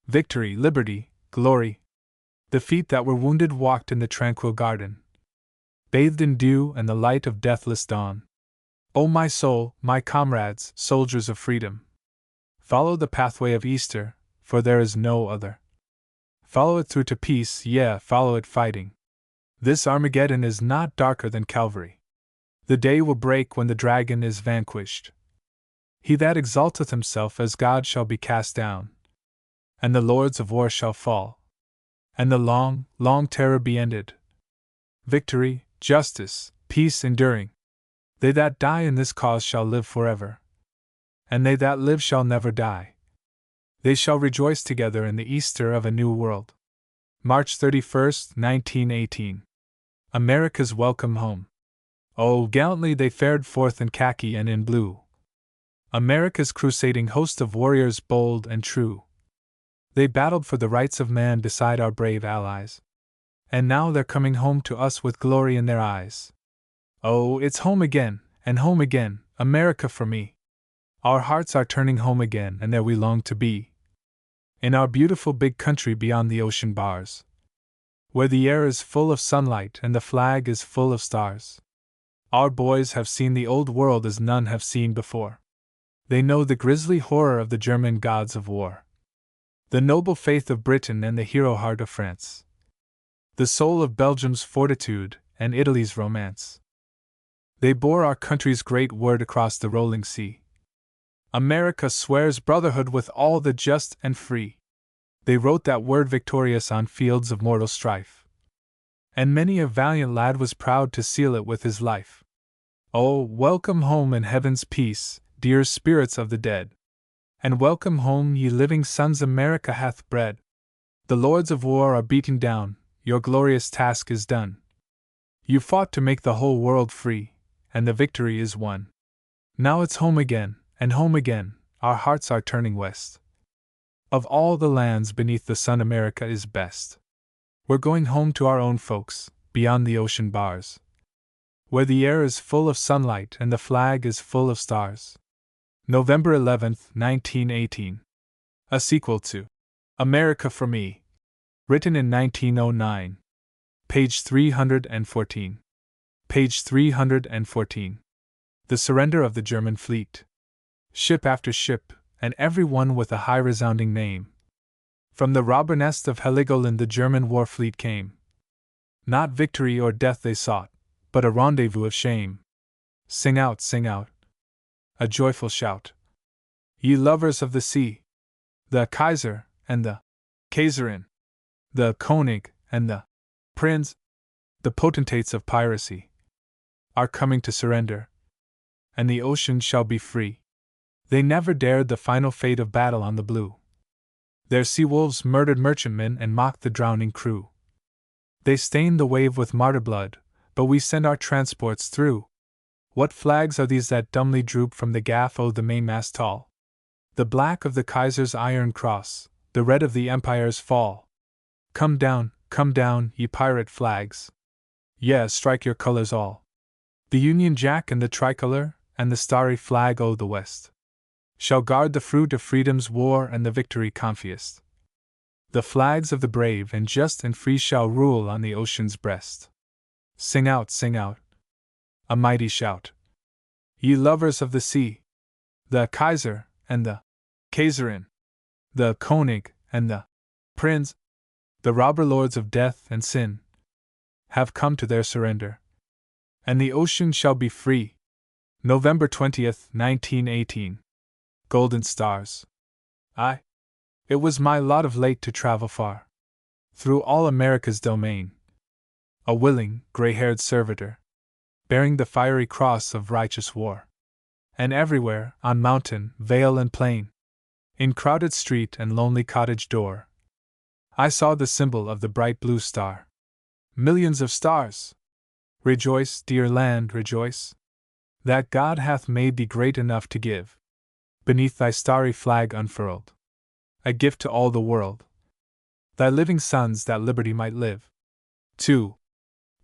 Speaker 1: Victory, liberty, glory. The feet that were wounded walked in the tranquil garden, bathed in dew and the light of deathless dawn. O my soul, my comrades, soldiers of freedom, follow the pathway of Easter, for there is no other. Follow it through to peace, yeah, follow it fighting. This Armageddon is not darker than Calvary. The day will break when the dragon is vanquished. He that exalteth himself as God shall be cast down, and the lords of war shall fall, and the long, long terror be ended. Victory, justice, peace enduring. They that die in this cause shall live forever, and they that live shall never die. They shall rejoice together in the Easter of a new world. March 31st, 1918. America's welcome home. Oh, gallantly they fared forth in khaki and in blue. America's crusading host of warriors bold and true. They battled for the rights of man beside our brave allies. And now they're coming home to us with glory in their eyes. Oh, it's home again, America for me. Our hearts are turning home again, and there we long to be. In our beautiful big country beyond the ocean bars, where the air is full of sunlight and the flag is full of stars. Our boys have seen the old world as none have seen before. They know the grisly horror of the German gods of war, the noble faith of Britain and the hero heart of France, the soul of Belgium's fortitude and Italy's romance. They bore our country's great word across the rolling sea. America swears brotherhood with all the just and free. They wrote that word victorious on fields of mortal strife, and many a valiant lad was proud to seal it with his life. Oh, welcome home in heaven's peace, dear spirits of the dead, and welcome home, ye living sons America hath bred. The lords of war are beaten down, your glorious task is done. You fought to make the whole world free, and the victory is won. Now it's home again, and home again, our hearts are turning west. Of all the lands beneath the sun, America is best. We're going home to our own folks, beyond the ocean bars, where the air is full of sunlight and the flag is full of stars. November 11th, 1918. A sequel to America for Me, written in 1909. Page 314. Page 314. The surrender of the German fleet. Ship after ship, and every one with a high resounding name. From the robber nest of Heligoland the German war fleet came. Not victory or death they sought, but a rendezvous of shame. Sing out, a joyful shout. Ye lovers of the sea, the Kaiser and the Kaiserin, the König and the Prinz, the potentates of piracy, are coming to surrender, and the ocean shall be free. They never dared the final fate of battle on the blue. Their sea-wolves murdered merchantmen and mocked the drowning crew. They stained the wave with martyr blood, but we send our transports through. What flags are these that dumbly droop from the gaff o' the mainmast tall? The black of the Kaiser's iron cross, the red of the Empire's fall. Come down, ye pirate flags. Yeah, strike your colors all. The Union Jack and the tricolor, and the starry flag o' the West, shall guard the fruit of freedom's war and the victory confiest. The flags of the brave and just and free shall rule on the ocean's breast. Sing out, a mighty shout. Ye lovers of the sea, the Kaiser and the Kaiserin, the König and the Prinz, the robber lords of death and sin, have come to their surrender, and the ocean shall be free. November 20th, 1918. Golden stars. It was my lot of late to travel far, through all America's domain, a willing, gray-haired servitor, bearing the fiery cross of righteous war. And everywhere, on mountain, vale and plain, in crowded street and lonely cottage door, I saw the symbol of the bright blue star. Millions of stars! Rejoice, dear land, rejoice, that God hath made thee great enough to give, beneath thy starry flag unfurled, a gift to all the world, thy living sons that liberty might live. 2.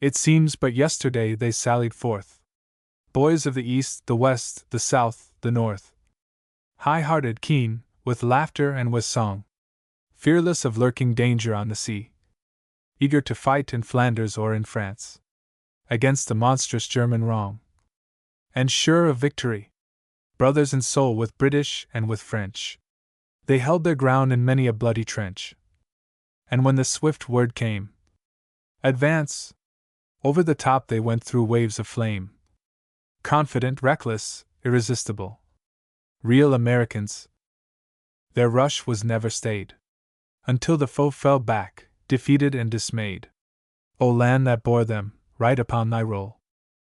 Speaker 1: It seems but yesterday they sallied forth, boys of the East, the West, the South, the North, high-hearted, keen, with laughter and with song, fearless of lurking danger on the sea, eager to fight in Flanders or in France, against the monstrous German wrong, and sure of victory, brothers in soul with British and with French. They held their ground in many a bloody trench. And when the swift word came, advance, over the top they went through waves of flame, confident, reckless, irresistible. real Americans. Their rush was never stayed, until the foe fell back, defeated and dismayed. O land that bore them, right upon thy roll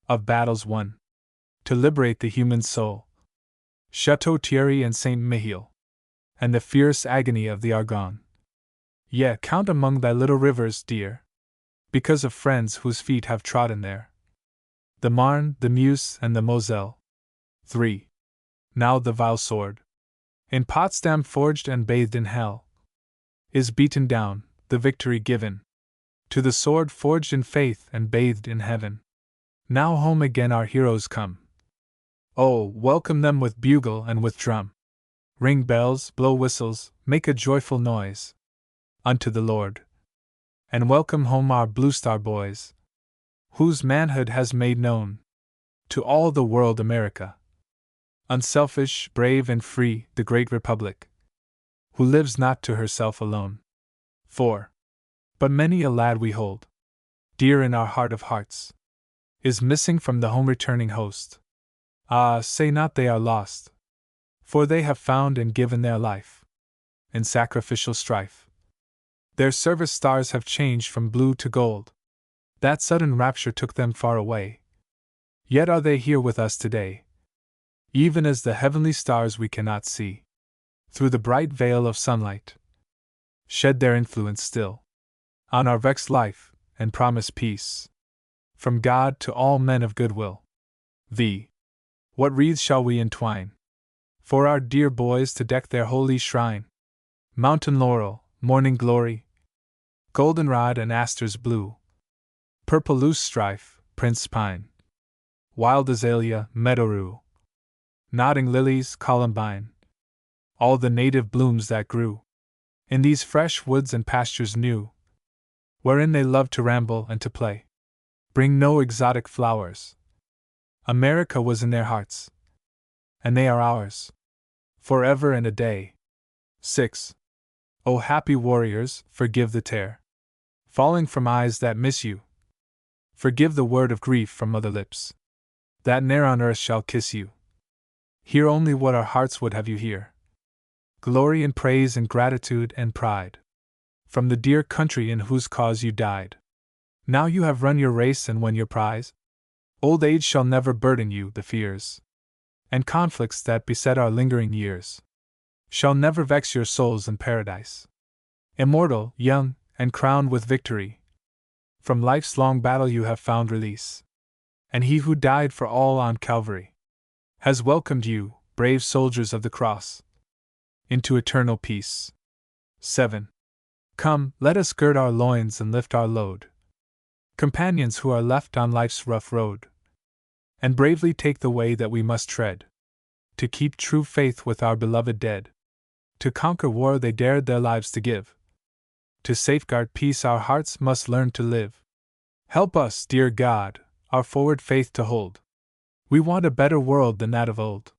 Speaker 1: of battles won, to liberate the human soul. Chateau Thierry and Saint Mihiel, and the fierce agony of the Argonne. Yea, count among thy little rivers, dear, because of friends whose feet have trodden there, the Marne, the Meuse, and the Moselle. 3. Now the vile sword, in Potsdam forged and bathed in hell, is beaten down, the victory given to the sword forged in faith and bathed in heaven. Now home again our heroes come. Oh, welcome them with bugle and with drum. Ring bells, blow whistles, make a joyful noise unto the Lord. And welcome home our Blue Star boys, whose manhood has made known to all the world America. Unselfish, brave, and free, the great Republic, who lives not to herself alone. 4. But many a lad we hold dear in our heart of hearts is missing from the home returning host. Ah, say not they are lost, for they have found and given their life in sacrificial strife. Their service stars have changed from blue to gold. That sudden rapture took them far away. Yet are they here with us today, even as the heavenly stars we cannot see. Through the bright veil of sunlight, shed their influence still on our vexed life, and promise peace from God to all men of good will. What wreaths shall we entwine for our dear boys to deck their holy shrine? Mountain laurel, morning glory, goldenrod and asters blue, purple loosestrife, prince pine, wild azalea, meadow rue, nodding lilies, columbine, all the native blooms that grew in these fresh woods and pastures new, wherein they loved to ramble and to play. Bring no exotic flowers. America was in their hearts, and they are ours, forever and a day. 6. O happy warriors, forgive the tear falling from eyes that miss you. Forgive the word of grief from other lips that ne'er on earth shall kiss you. Hear only what our hearts would have you hear. Glory and praise and gratitude and pride from the dear country in whose cause you died. Now you have run your race and won your prize. Old age shall never burden you, the fears and conflicts that beset our lingering years shall never vex your souls in paradise. Immortal, young, and crowned with victory, from life's long battle you have found release, and He who died for all on Calvary has welcomed you, brave soldiers of the cross, into eternal peace. 7. Come, let us gird our loins and lift our load, companions who are left on life's rough road, and bravely take the way that we must tread, to keep true faith with our beloved dead. To conquer war they dared their lives to give, to safeguard peace our hearts must learn to live. Help us, dear God, our forward faith to hold. We want a better world than that of old.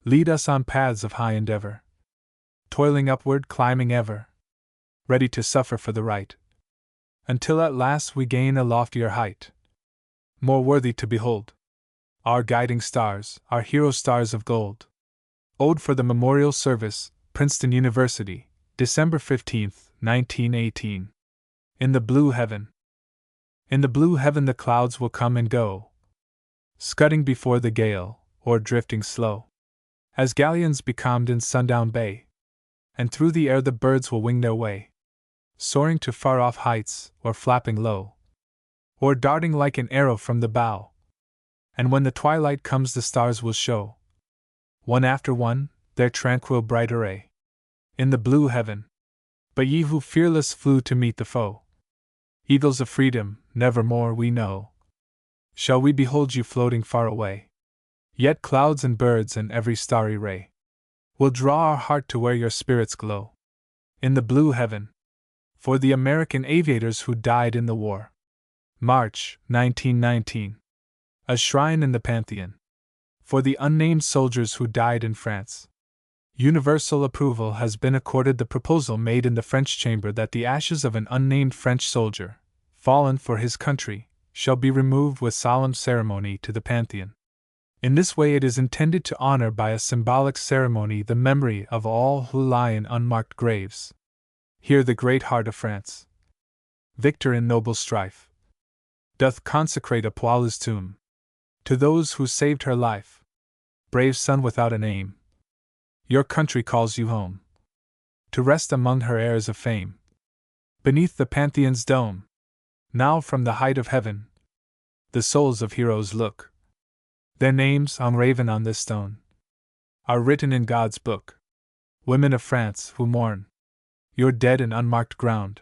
Speaker 1: Lead us on paths of high endeavor, toiling upward, climbing ever, ready to suffer for the right, until at last we gain a loftier height, more worthy to behold. Our guiding stars, our hero stars of gold. Ode for the Memorial Service, Princeton University, December 15, 1918. In the blue heaven. In the blue heaven the clouds will come and go, scudding before the gale, or drifting slow, as galleons becalmed in Sundown Bay. And through the air the birds will wing their way, soaring to far-off heights, or flapping low, or darting like an arrow from the bow. And when the twilight comes the stars will show, one after one, their tranquil bright array, in the blue heaven. But ye who fearless flew to meet the foe, eagles of freedom, nevermore we know, shall we behold you floating far away. Yet clouds and birds and every starry ray will draw our heart to where your spirits glow, in the blue heaven, for the American aviators who died in the war. March, 1919. A shrine in the Pantheon, for the unnamed soldiers who died in France. Universal approval has been accorded the proposal made in the French chamber that the ashes of an unnamed French soldier, fallen for his country, shall be removed with solemn ceremony to the Pantheon. In this way it is intended to honor by a symbolic ceremony the memory of all who lie in unmarked graves. Here the great heart of France, victor in noble strife, doth consecrate a Poilus tomb to those who saved her life. Brave son without a name, your country calls you home, to rest among her heirs of fame, beneath the Pantheon's dome. Now from the height of heaven, the souls of heroes look. Their names, engraven on this stone, are written in God's book. Women of France who mourn your dead in unmarked ground,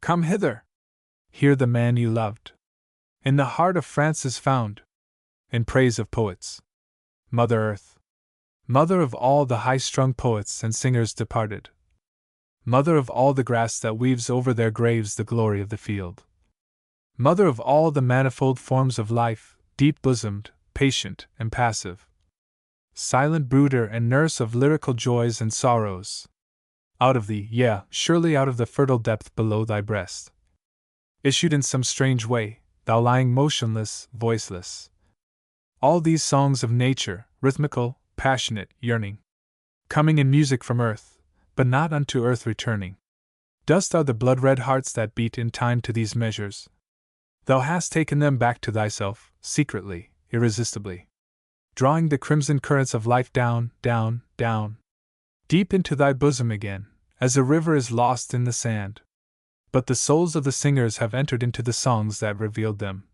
Speaker 1: come hither! Here the man you loved in the heart of France is found. In praise of poets, Mother Earth, mother of all the high-strung poets and singers departed, mother of all the grass that weaves over their graves the glory of the field, mother of all the manifold forms of life, deep-bosomed, patient, and passive, silent brooder and nurse of lyrical joys and sorrows, out of thee, surely out of the fertile depth below thy breast, issued in some strange way, thou lying motionless, voiceless. All these songs of nature, rhythmical, passionate, yearning, coming in music from earth, but not unto earth returning. Dust are the blood-red hearts that beat in time to these measures. Thou hast taken them back to thyself, secretly, irresistibly, drawing the crimson currents of life down, down, down, deep into thy bosom again, as a river is lost in the sand. But the souls of the singers have entered into the songs that revealed them.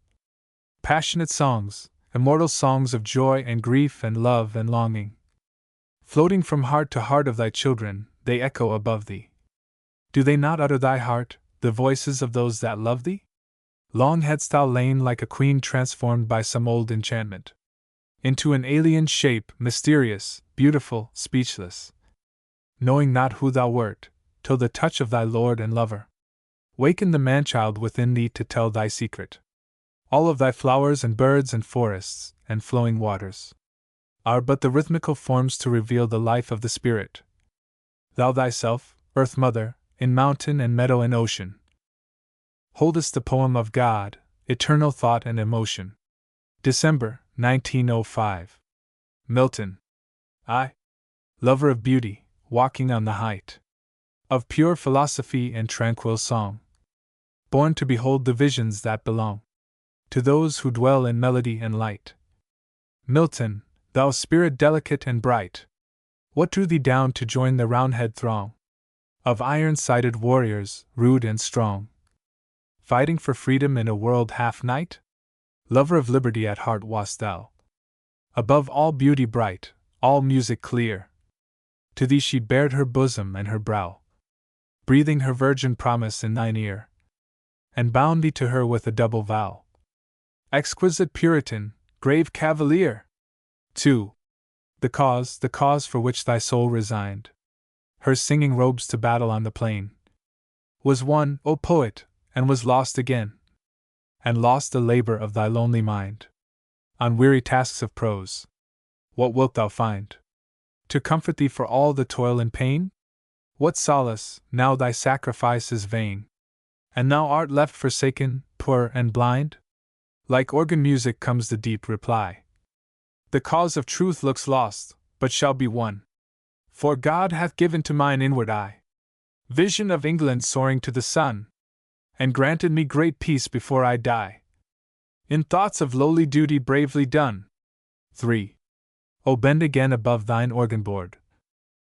Speaker 1: Passionate songs, immortal songs of joy and grief and love and longing. Floating from heart to heart of thy children, they echo above thee. Do they not utter thy heart, the voices of those that love thee? Long hadst thou lain like a queen transformed by some old enchantment, into an alien shape, mysterious, beautiful, speechless, knowing not who thou wert, till the touch of thy lord and lover wakened the man-child within thee to tell thy secret. All of thy flowers and birds and forests and flowing waters are but the rhythmical forms to reveal the life of the spirit. Thou thyself, Earth Mother, in mountain and meadow and ocean, holdest the poem of God, eternal thought and emotion. December, 1905. Milton. I, lover of beauty, walking on the height of pure philosophy and tranquil song, born to behold the visions that belong to those who dwell in melody and light. Milton, thou spirit delicate and bright, what drew thee down to join the Roundhead throng of iron-sided warriors, rude and strong, fighting for freedom in a world half night? Lover of liberty at heart wast thou, above all beauty bright, all music clear. To thee she bared her bosom and her brow, breathing her virgin promise in thine ear, and bound thee to her with a double vow. Exquisite Puritan, grave Cavalier! 2. The cause for which thy soul resigned her singing robes to battle on the plain, was won, O poet, and was lost again, and lost the labor of thy lonely mind. On weary tasks of prose, what wilt thou find to comfort thee for all the toil and pain? What solace, now thy sacrifice is vain, and thou art left forsaken, poor and blind? Like organ music comes the deep reply. The cause of truth looks lost, but shall be won. For God hath given to mine inward eye vision of England soaring to the sun, and granted me great peace before I die, in thoughts of lowly duty bravely done. 3. O bend again above thine organ board,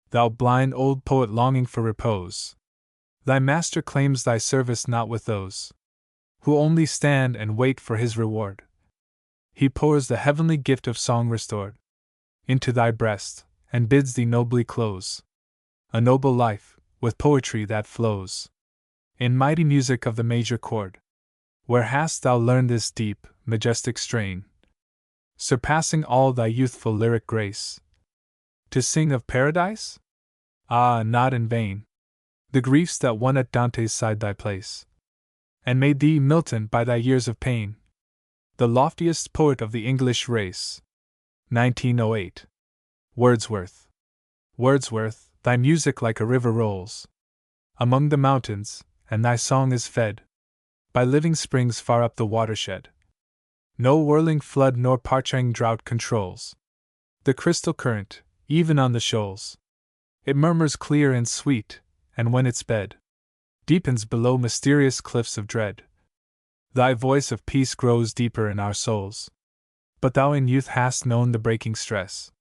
Speaker 1: thou blind old poet longing for repose. Thy master claims thy service not with those who only stand and wait for his reward. He pours the heavenly gift of song restored into thy breast, and bids thee nobly close a noble life, with poetry that flows in mighty music of the major chord. Where hast thou learned this deep, majestic strain, surpassing all thy youthful lyric grace? To sing of paradise? Ah, not in vain. The griefs that won at Dante's side thy place, and made thee, Milton, by thy years of pain, the loftiest poet of the English race. 1908. Wordsworth. Wordsworth, thy music like a river rolls among the mountains, and thy song is fed by living springs far up the watershed. No whirling flood nor parching drought controls the crystal current, even on the shoals. It murmurs clear and sweet, and when its bed deepens below mysterious cliffs of dread, thy voice of peace grows deeper in our souls. But thou in youth hast known the breaking stress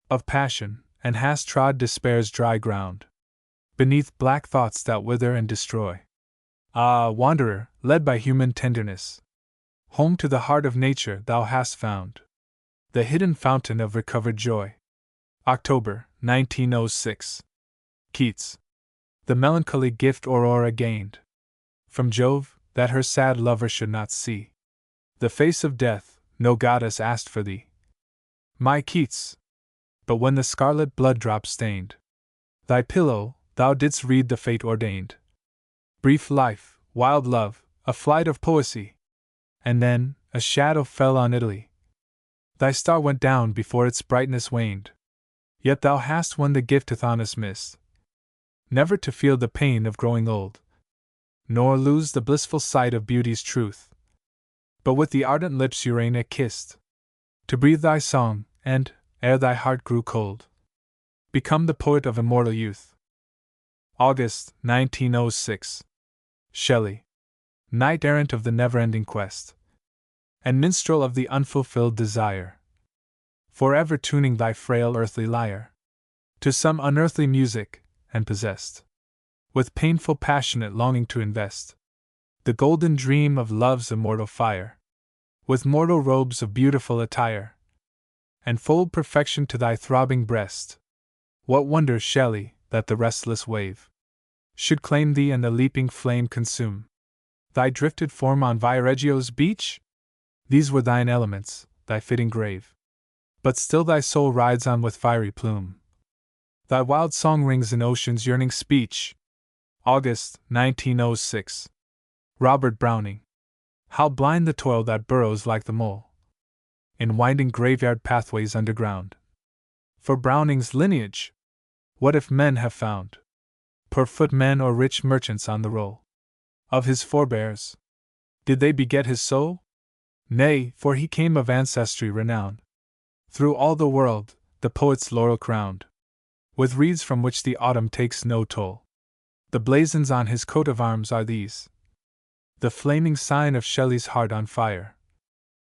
Speaker 1: of passion, and hast trod despair's dry ground, beneath black thoughts that wither and destroy. Ah, wanderer, led by human tenderness, home to the heart of nature thou hast found, the hidden fountain of recovered joy. October, 1906. Keats. The melancholy gift Aurora gained from Jove, that her sad lover should not see the face of death, no goddess asked for thee, my Keats. But when the scarlet blood drop stained thy pillow, thou didst read the fate ordained. Brief life, wild love, a flight of poesy, and then a shadow fell on Italy. Thy star went down before its brightness waned. Yet thou hast won the gift Tithonus missed, never to feel the pain of growing old, nor lose the blissful sight of beauty's truth, but with the ardent lips Urania kissed, to breathe thy song, and, ere thy heart grew cold, become the poet of immortal youth. August, 1906. Shelley. Knight errant of the never-ending quest, and minstrel of the unfulfilled desire, forever tuning thy frail earthly lyre to some unearthly music, and possessed with painful passionate longing to invest the golden dream of love's immortal fire with mortal robes of beautiful attire, and fold perfection to thy throbbing breast. What wonder, Shelley, that the restless wave should claim thee and the leaping flame consume thy drifted form on Viareggio's beach? These were thine elements, thy fitting grave. But still thy soul rides on with fiery plume. Thy wild song rings in ocean's yearning speech. August, 1906. Robert Browning. How blind the toil that burrows like the mole in winding graveyard pathways underground. For Browning's lineage, what if men have found poor footmen or rich merchants on the roll of his forebears? Did they beget his soul? Nay, for he came of ancestry renowned through all the world, the poet's laurel crowned with wreaths from which the autumn takes no toll. The blazons on his coat of arms are these: the flaming sign of Shelley's heart on fire,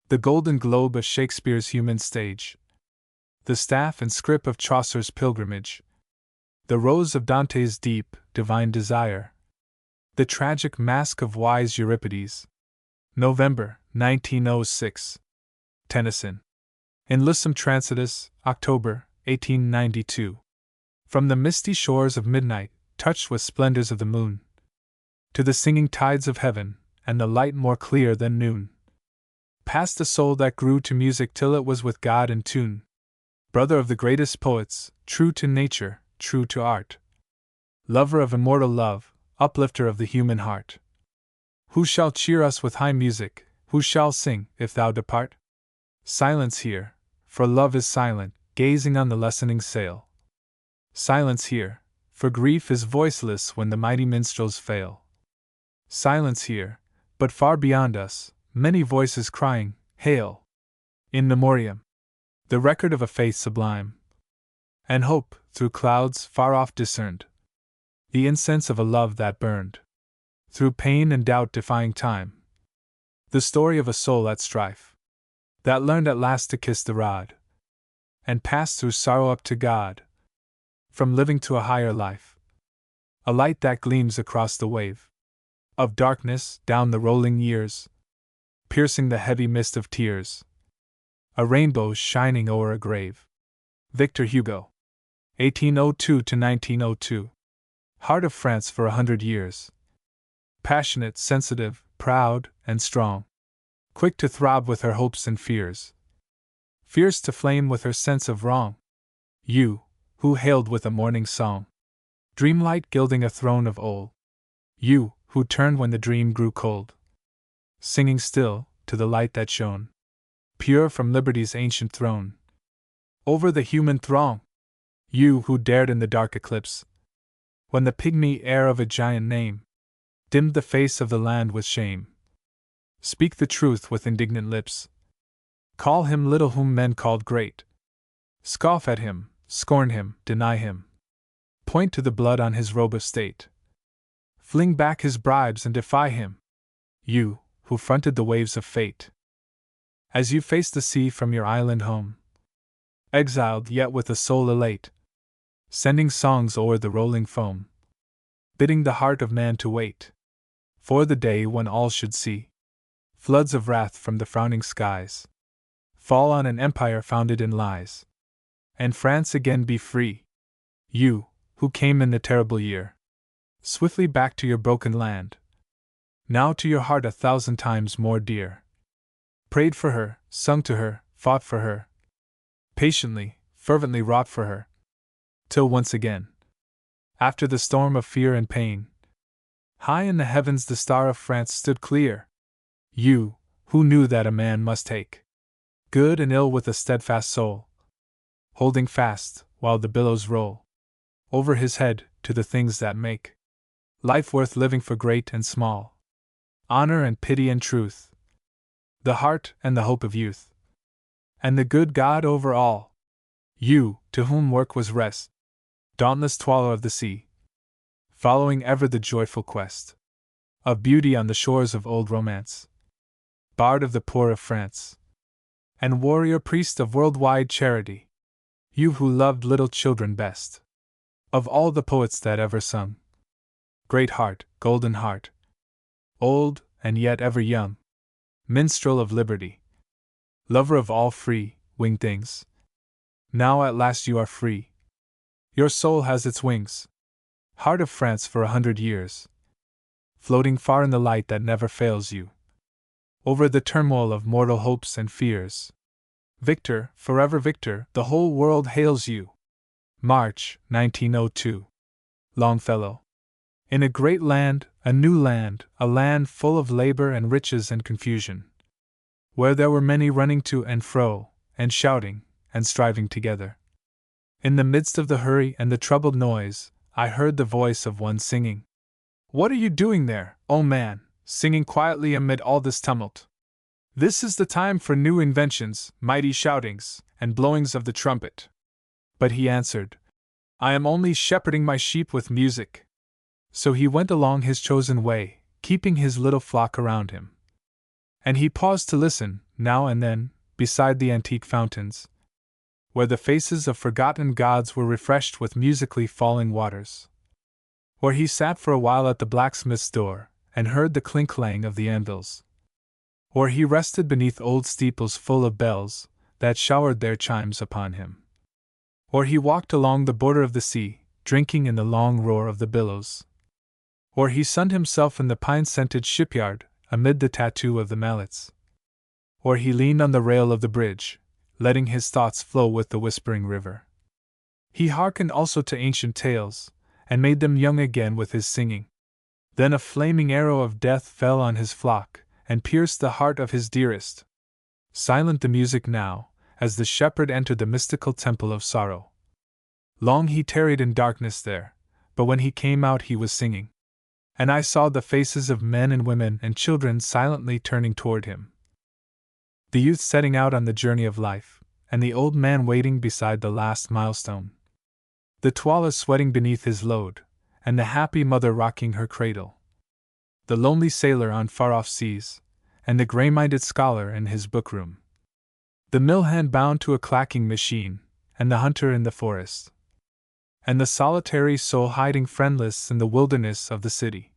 Speaker 1: the golden globe of Shakespeare's human stage, the staff and scrip of Chaucer's pilgrimage, the rose of Dante's deep, divine desire, the tragic mask of wise Euripides. November, 1906. Tennyson. In Lyssum Transitus, October, 1892. From the misty shores of midnight, touched with splendors of the moon, to the singing tides of heaven, and the light more clear than noon, passed a soul that grew to music till it was with God in tune. Brother of the greatest poets, true to nature, true to art, lover of immortal love, uplifter of the human heart. Who shall cheer us with high music? Who shall sing, if thou depart? Silence here, for love is silent, gazing on the lessening sail. Silence here, for grief is voiceless when the mighty minstrels fail. Silence here, but far beyond us, many voices crying, Hail! In memoriam, the record of a faith sublime, and hope, through clouds far off discerned, the incense of a love that burned, through pain and doubt defying time, the story of a soul at strife, that learned at last to kiss the rod, and passed through sorrow up to God, from living to a higher life, a light that gleams across the wave of darkness down the rolling years, piercing the heavy mist of tears, a rainbow shining o'er a grave. Victor Hugo. 1802–1902. Heart of France for 100 years. Passionate, sensitive, proud, and strong. Quick to throb with her hopes and fears. Fierce to flame with her sense of wrong. You, who hailed with a morning song, dreamlight gilding a throne of old. You, who turned when the dream grew cold, singing still, to the light that shone, pure from liberty's ancient throne, over the human throng. You, who dared in the dark eclipse, when the pygmy air of a giant name dimmed the face of the land with shame, speak the truth with indignant lips, Call him little whom men called great. Scoff at him, scorn him, deny him. Point to the blood on his robe of state. Fling back his bribes and defy him. You, who fronted the waves of fate. As you faced the sea from your island home. Exiled yet with a soul elate. Sending songs o'er the rolling foam. Bidding the heart of man to wait. For the day when all should see. Floods of wrath from the frowning skies. Fall on an empire founded in lies. And France again be free. You, who came in the terrible year. Swiftly back to your broken land. Now to your heart 1,000 times more dear. Prayed for her, sung to her, fought for her. Patiently, fervently wrought for her. Till once again, after the storm of fear and pain, high in the heavens the star of France stood clear. You, who knew that a man must take good and ill with a steadfast soul, holding fast, while the billows roll over his head, to the things that make life worth living for great and small, honor and pity and truth, the heart and the hope of youth, and the good God over all. You, to whom work was rest, dauntless twaller of the sea, following ever the joyful quest of beauty on the shores of old romance, bard of the poor of France, and warrior priest of worldwide charity, you who loved little children best of all the poets that ever sung. Great heart, golden heart, old and yet ever young, minstrel of liberty, lover of all free, winged things. Now at last you are free. Your soul has its wings. Heart of France for 100 years, floating far in the light that never fails you, over the turmoil of mortal hopes and fears. Victor, forever victor, the whole world hails you. March, 1902. Longfellow. In a great land, a new land, a land full of labor and riches and confusion, where there were many running to and fro, and shouting, and striving together. In the midst of the hurry and the troubled noise, I heard the voice of one singing. What are you doing there, O man, singing quietly amid all this tumult? This is the time for new inventions, mighty shoutings, and blowings of the trumpet. But he answered, I am only shepherding my sheep with music. So he went along his chosen way, keeping his little flock around him. And he paused to listen, now and then, beside the antique fountains, where the faces of forgotten gods were refreshed with musically falling waters. Or he sat for a while at the blacksmith's door, and heard the clink-clang of the anvils. Or he rested beneath old steeples full of bells, that showered their chimes upon him. Or he walked along the border of the sea, drinking in the long roar of the billows. Or he sunned himself in the pine-scented shipyard, amid the tattoo of the mallets. Or he leaned on the rail of the bridge, letting his thoughts flow with the whispering river. He hearkened also to ancient tales, and made them young again with his singing. Then a flaming arrow of death fell on his flock, and pierced the heart of his dearest. Silent the music now, as the shepherd entered the mystical temple of sorrow. Long he tarried in darkness there, but when he came out he was singing. And I saw the faces of men and women and children silently turning toward him. The youth setting out on the journey of life, and the old man waiting beside the last milestone. The twaller sweating beneath his load, and the happy mother rocking her cradle. The lonely sailor on far-off seas, and the gray-minded scholar in his bookroom. The mill hand bound to a clacking machine, and the hunter in the forest. And the solitary soul hiding friendless in the wilderness of the city.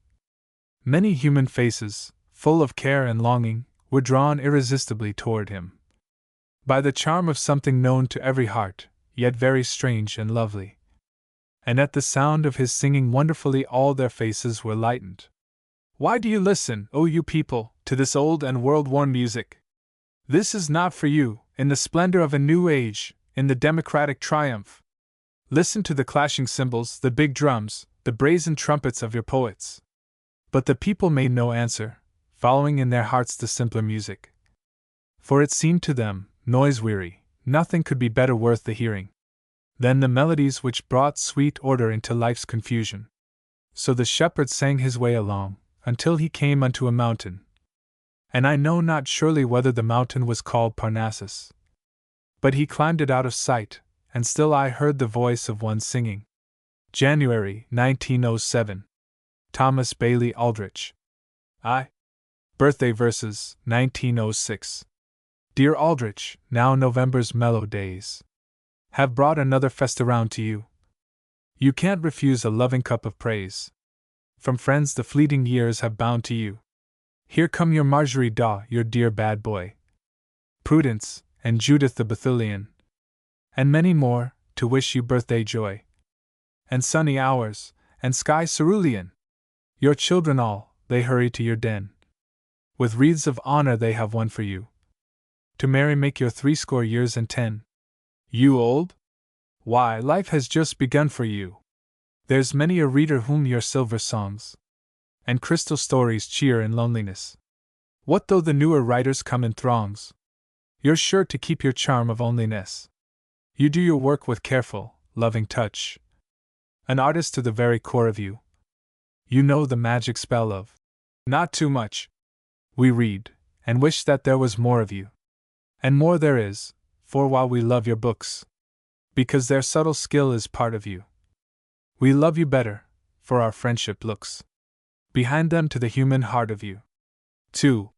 Speaker 1: Many human faces, full of care and longing, were drawn irresistibly toward him. By the charm of something known to every heart, yet very strange and lovely. And at the sound of his singing wonderfully all their faces were lightened. Why do you listen, O you people, to this old and world-worn music? This is not for you, in the splendor of a new age, in the democratic triumph. Listen to the clashing cymbals, the big drums, the brazen trumpets of your poets. But the people made no answer, following in their hearts the simpler music. For it seemed to them, noise-weary, nothing could be better worth the hearing than the melodies which brought sweet order into life's confusion. So the shepherd sang his way along, until he came unto a mountain. And I know not surely whether the mountain was called Parnassus. But he climbed it out of sight, and still I heard the voice of one singing. January 1907. Thomas Bailey Aldrich. I. Birthday verses, 1906. Dear Aldrich, now November's mellow days have brought another festa round to you. You can't refuse a loving cup of praise from friends the fleeting years have bound to you. Here come your Marjorie Daw, your dear bad boy, Prudence, and Judith the Bethulian, and many more, to wish you birthday joy, and sunny hours, and sky cerulean. Your children all, they hurry to your den. With wreaths of honor they have won for you, to merry make your 80 years and 10. You old? Why, life has just begun for you. There's many a reader whom your silver songs and crystal stories cheer in loneliness. What though the newer writers come in throngs? You're sure to keep your charm of onlyness. You do your work with careful, loving touch, an artist to the very core of you. You know the magic spell of not too much. We read, and wish that there was more of you. And more there is, for while we love your books, because their subtle skill is part of you, we love you better, for our friendship looks behind them to the human heart of you. 2.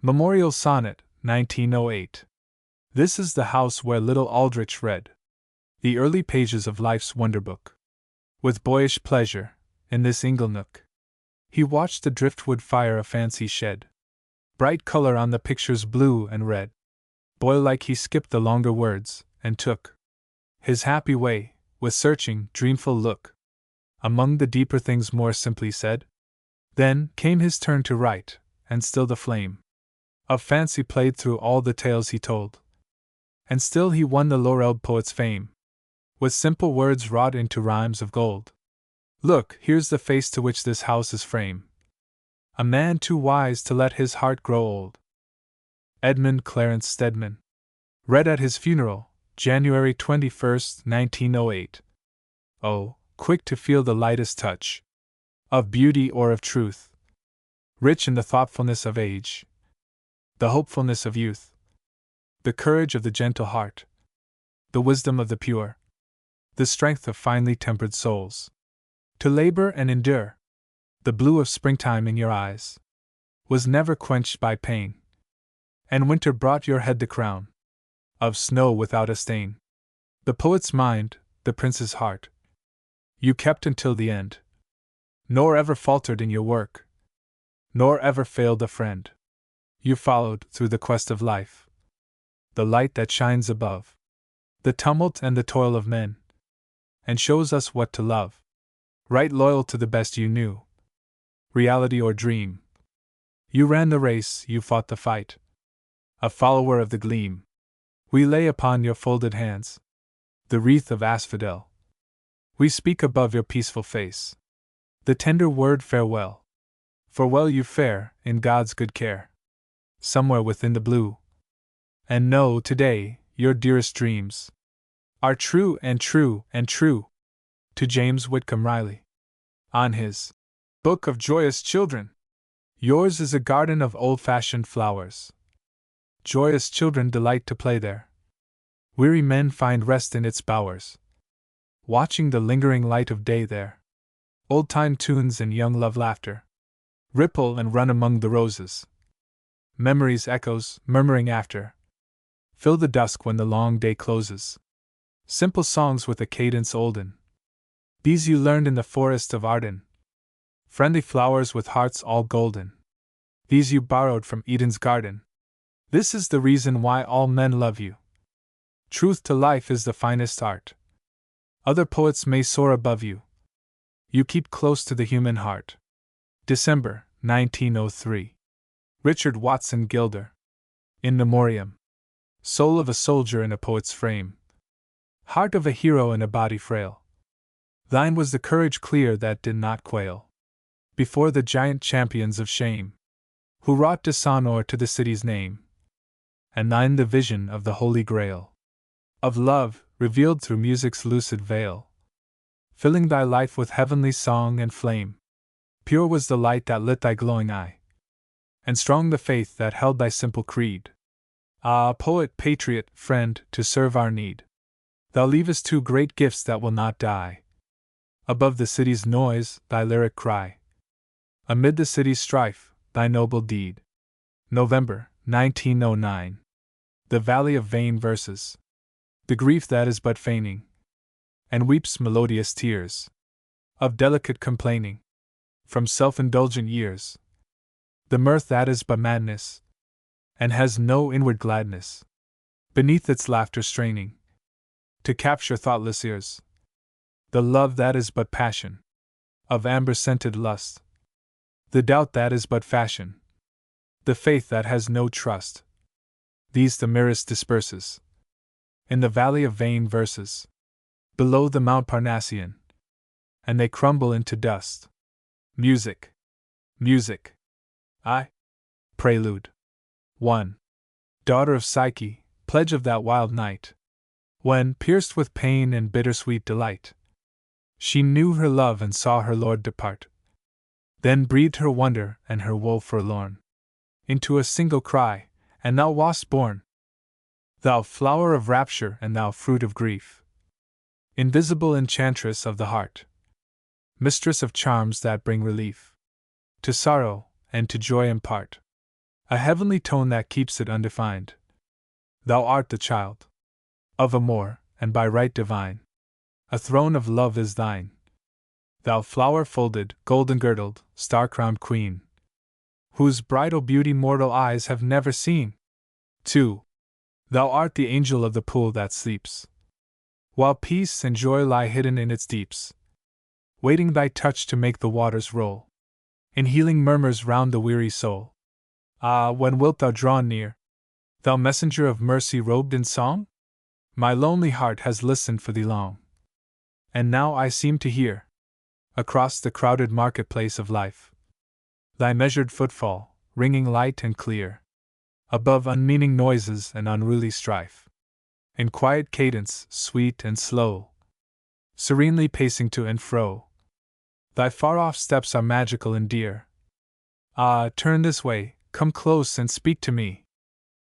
Speaker 1: Memorial Sonnet, 1908. This is the house where little Aldrich read the early pages of life's wonder book. With boyish pleasure, in this ingle nook, he watched the driftwood fire of fancy shed bright color on the pictures blue and red. Boy-like he skipped the longer words, and took his happy way, with searching, dreamful look, among the deeper things more simply said. Then came his turn to write, and still the flame of fancy played through all the tales he told. And still he won the laureled poet's fame, with simple words wrought into rhymes of gold. Look, here's the face to which this house is frame, a man too wise to let his heart grow old. Edmund Clarence Stedman. Read at his funeral, January 21, 1908. Oh, quick to feel the lightest touch of beauty or of truth, rich in the thoughtfulness of age, the hopefulness of youth, the courage of the gentle heart, the wisdom of the pure, the strength of finely tempered souls, to labor and endure. The blue of springtime in your eyes was never quenched by pain, and winter brought your head the crown of snow without a stain. The poet's mind, the prince's heart, you kept until the end, nor ever faltered in your work, nor ever failed a friend. You followed, through the quest of life, the light that shines above the tumult and the toil of men, and shows us what to love. Right loyal to the best you knew, reality or dream. You ran the race, you fought the fight, a follower of the gleam. We lay upon your folded hands the wreath of asphodel. We speak above your peaceful face the tender word farewell. For well you fare, in God's good care, somewhere within the blue. And know, today, your dearest dreams are true and true and true. To James Whitcomb Riley. On his Book of Joyous Children. Yours is a garden of old-fashioned flowers. Joyous children delight to play there. Weary men find rest in its bowers, watching the lingering light of day there. Old-time tunes and young love laughter ripple and run among the roses. Memory's echoes, murmuring after, fill the dusk when the long day closes. Simple songs with a cadence olden, these you learned in the forest of Arden. Friendly flowers with hearts all golden, these you borrowed from Eden's garden. This is the reason why all men love you. Truth to life is the finest art. Other poets may soar above you. You keep close to the human heart. December, 1903. Richard Watson Gilder. In Memoriam. Soul of a soldier in a poet's frame, heart of a hero in a body frail. Thine was the courage clear that did not quail before the giant champions of shame, who wrought dishonor to the city's name. And thine the vision of the Holy Grail of love, revealed through music's lucid veil, filling thy life with heavenly song and flame. Pure was the light that lit thy glowing eye. and strong the faith that held thy simple creed. Ah, poet, patriot, friend, to serve our need. Thou leavest two great gifts that will not die. Above the city's noise, thy lyric cry. Amid the city's strife, thy noble deed. November, 1909. The valley of vain verses. The grief that is but feigning, and weeps melodious tears of delicate complaining from self-indulgent years. The mirth that is but madness, and has no inward gladness, beneath its laughter straining to capture thoughtless ears. The love that is but passion, of amber-scented lust. The doubt that is but fashion, the faith that has no trust. These the merest disperses in the valley of vain verses, below the Mount Parnassian, and they crumble into dust. Music, music. I. Prelude. 1. Daughter of Psyche, pledge of that wild night, when, pierced with pain and bittersweet delight, she knew her love and saw her lord depart. Then breathed her wonder and her woe forlorn into a single cry, and thou wast born. Thou flower of rapture and thou fruit of grief, invisible enchantress of the heart, mistress of charms that bring relief to sorrow and to joy impart a heavenly tone that keeps it undefined. Thou art the child of Amor, and by right divine a throne of love is thine. Thou flower-folded, golden-girdled, star-crowned queen, whose bridal beauty mortal eyes have never seen. 2. Thou art the angel of the pool that sleeps, while peace and joy lie hidden in its deeps, waiting thy touch to make the waters roll in healing murmurs round the weary soul. Ah, when wilt thou draw near, thou messenger of mercy robed in song? My lonely heart has listened for thee long, and now I seem to hear, across the crowded marketplace of life, thy measured footfall, ringing light and clear, above unmeaning noises and unruly strife, in quiet cadence, sweet and slow, serenely pacing to and fro. Thy far-off steps are magical and dear. Ah, turn this way, come close and speak to me.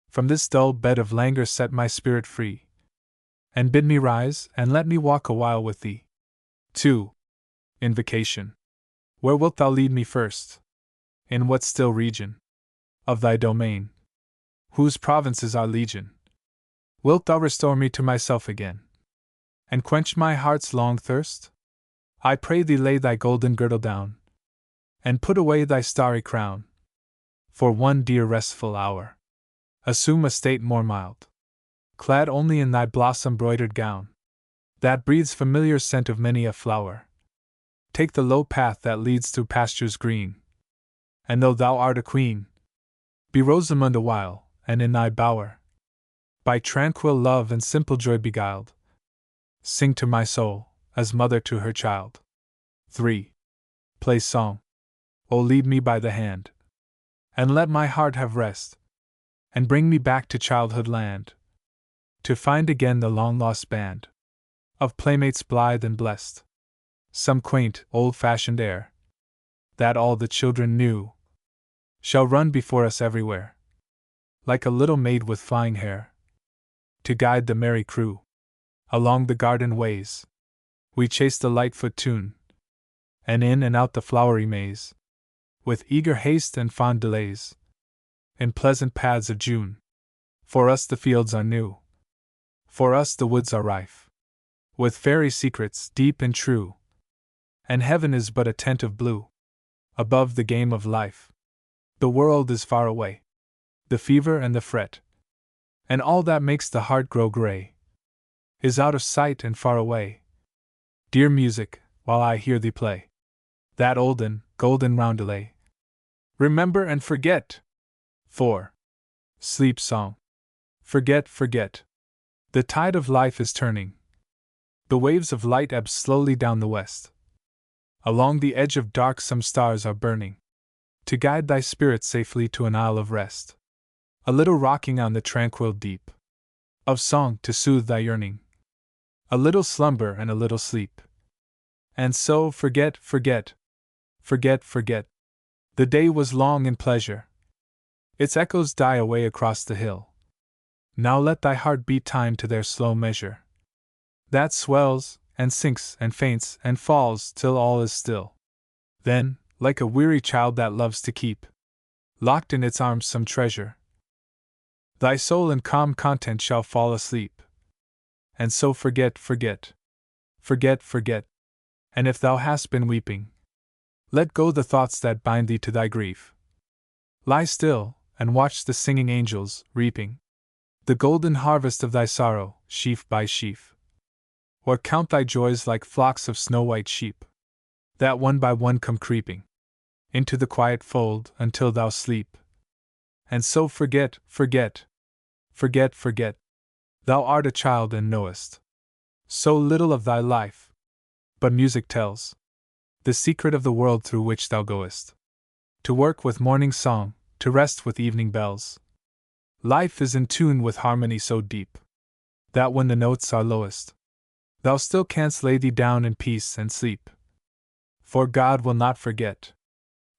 Speaker 1: From this dull bed of languor set my spirit free, and bid me rise, and let me walk a while with thee. 2. Invocation. Where wilt thou lead me first? In what still region of thy domain, whose provinces are legion, wilt thou restore me to myself again, and quench my heart's long thirst? I pray thee lay thy golden girdle down, and put away thy starry crown. For one dear restful hour, assume a state more mild, clad only in thy blossom-broidered gown, that breathes familiar scent of many a flower. Take the low path that leads through pastures green, and though thou art a queen, be Rosamund awhile, and in thy bower, by tranquil love and simple joy beguiled, sing to my soul, as mother to her child. 3. Play song. O lead me by the hand, and let my heart have rest, and bring me back to childhood land, to find again the long-lost band of playmates blithe and blessed. Some quaint, old-fashioned air, that all the children knew, shall run before us everywhere, like a little maid with flying hair, to guide the merry crew along the garden ways. We chase the light-foot tune, and in and out the flowery maze, with eager haste and fond delays, in pleasant paths of June. For us the fields are new, for us the woods are rife with fairy secrets deep and true, and heaven is but a tent of blue above the game of life. The world is far away, the fever and the fret, and all that makes the heart grow gray, is out of sight and far away. Dear music, while I hear thee play that olden, golden roundelay, remember and forget. 4. Sleep song. Forget, forget. The tide of life is turning. The waves of light ebb slowly down the west. Along the edge of dark some stars are burning, to guide thy spirit safely to an isle of rest. A little rocking on the tranquil deep of song to soothe thy yearning. A little slumber and a little sleep. And so forget, forget. Forget, forget. The day was long in pleasure, Its echoes die away across the hill. Now let thy heart beat time to their slow measure. That swells, and sinks, and faints, and falls, till all is still. Then, like a weary child that loves to keep locked in its arms some treasure, thy soul in calm content shall fall asleep. And so forget, forget. Forget, forget. And if thou hast been weeping, let go the thoughts that bind thee to thy grief. Lie still, and watch the singing angels, reaping the golden harvest of thy sorrow, sheaf by sheaf. Or count thy joys like flocks of snow-white sheep, that one by one come creeping into the quiet fold until thou sleep. And so forget, forget. Forget, forget. Thou art a child and knowest so little of thy life. But music tells the secret of the world through which thou goest. To work with morning song, to rest with evening bells. Life is in tune with harmony so deep that when the notes are lowest, thou still canst lay thee down in peace and sleep. For God will not forget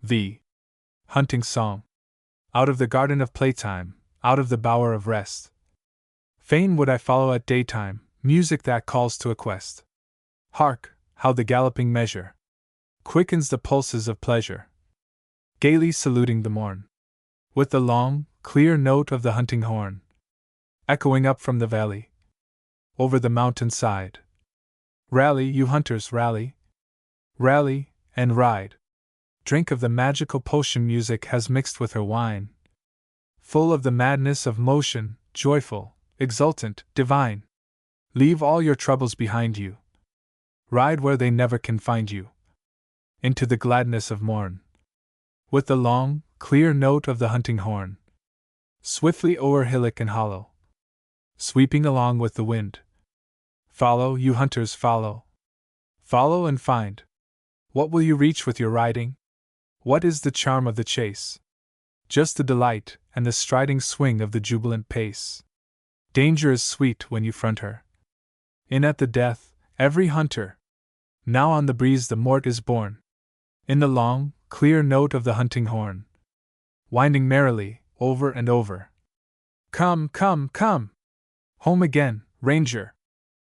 Speaker 1: thee. Hunting song. Out of the garden of playtime, out of the bower of rest, fain would I follow at daytime music that calls to a quest. Hark, how the galloping measure quickens the pulses of pleasure, gaily saluting the morn, with the long, clear note of the hunting horn, echoing up from the valley, over the mountain side. Rally, you hunters, rally! Rally, and ride! Drink of the magical potion music has mixed with her wine, full of the madness of motion, joyful, exultant, divine. Leave all your troubles behind you. Ride where they never can find you, into the gladness of morn, with the long, clear note of the hunting horn, swiftly o'er hillock and hollow, sweeping along with the wind. Follow, you hunters, follow. Follow and find. What will you reach with your riding? What is the charm of the chase? Just the delight and the striding swing of the jubilant pace. Danger is sweet when you front her. In at the death, every hunter. Now on the breeze the mort is born, in the long, clear note of the hunting horn, winding merrily, over and over. Come, come, come! Home again, ranger!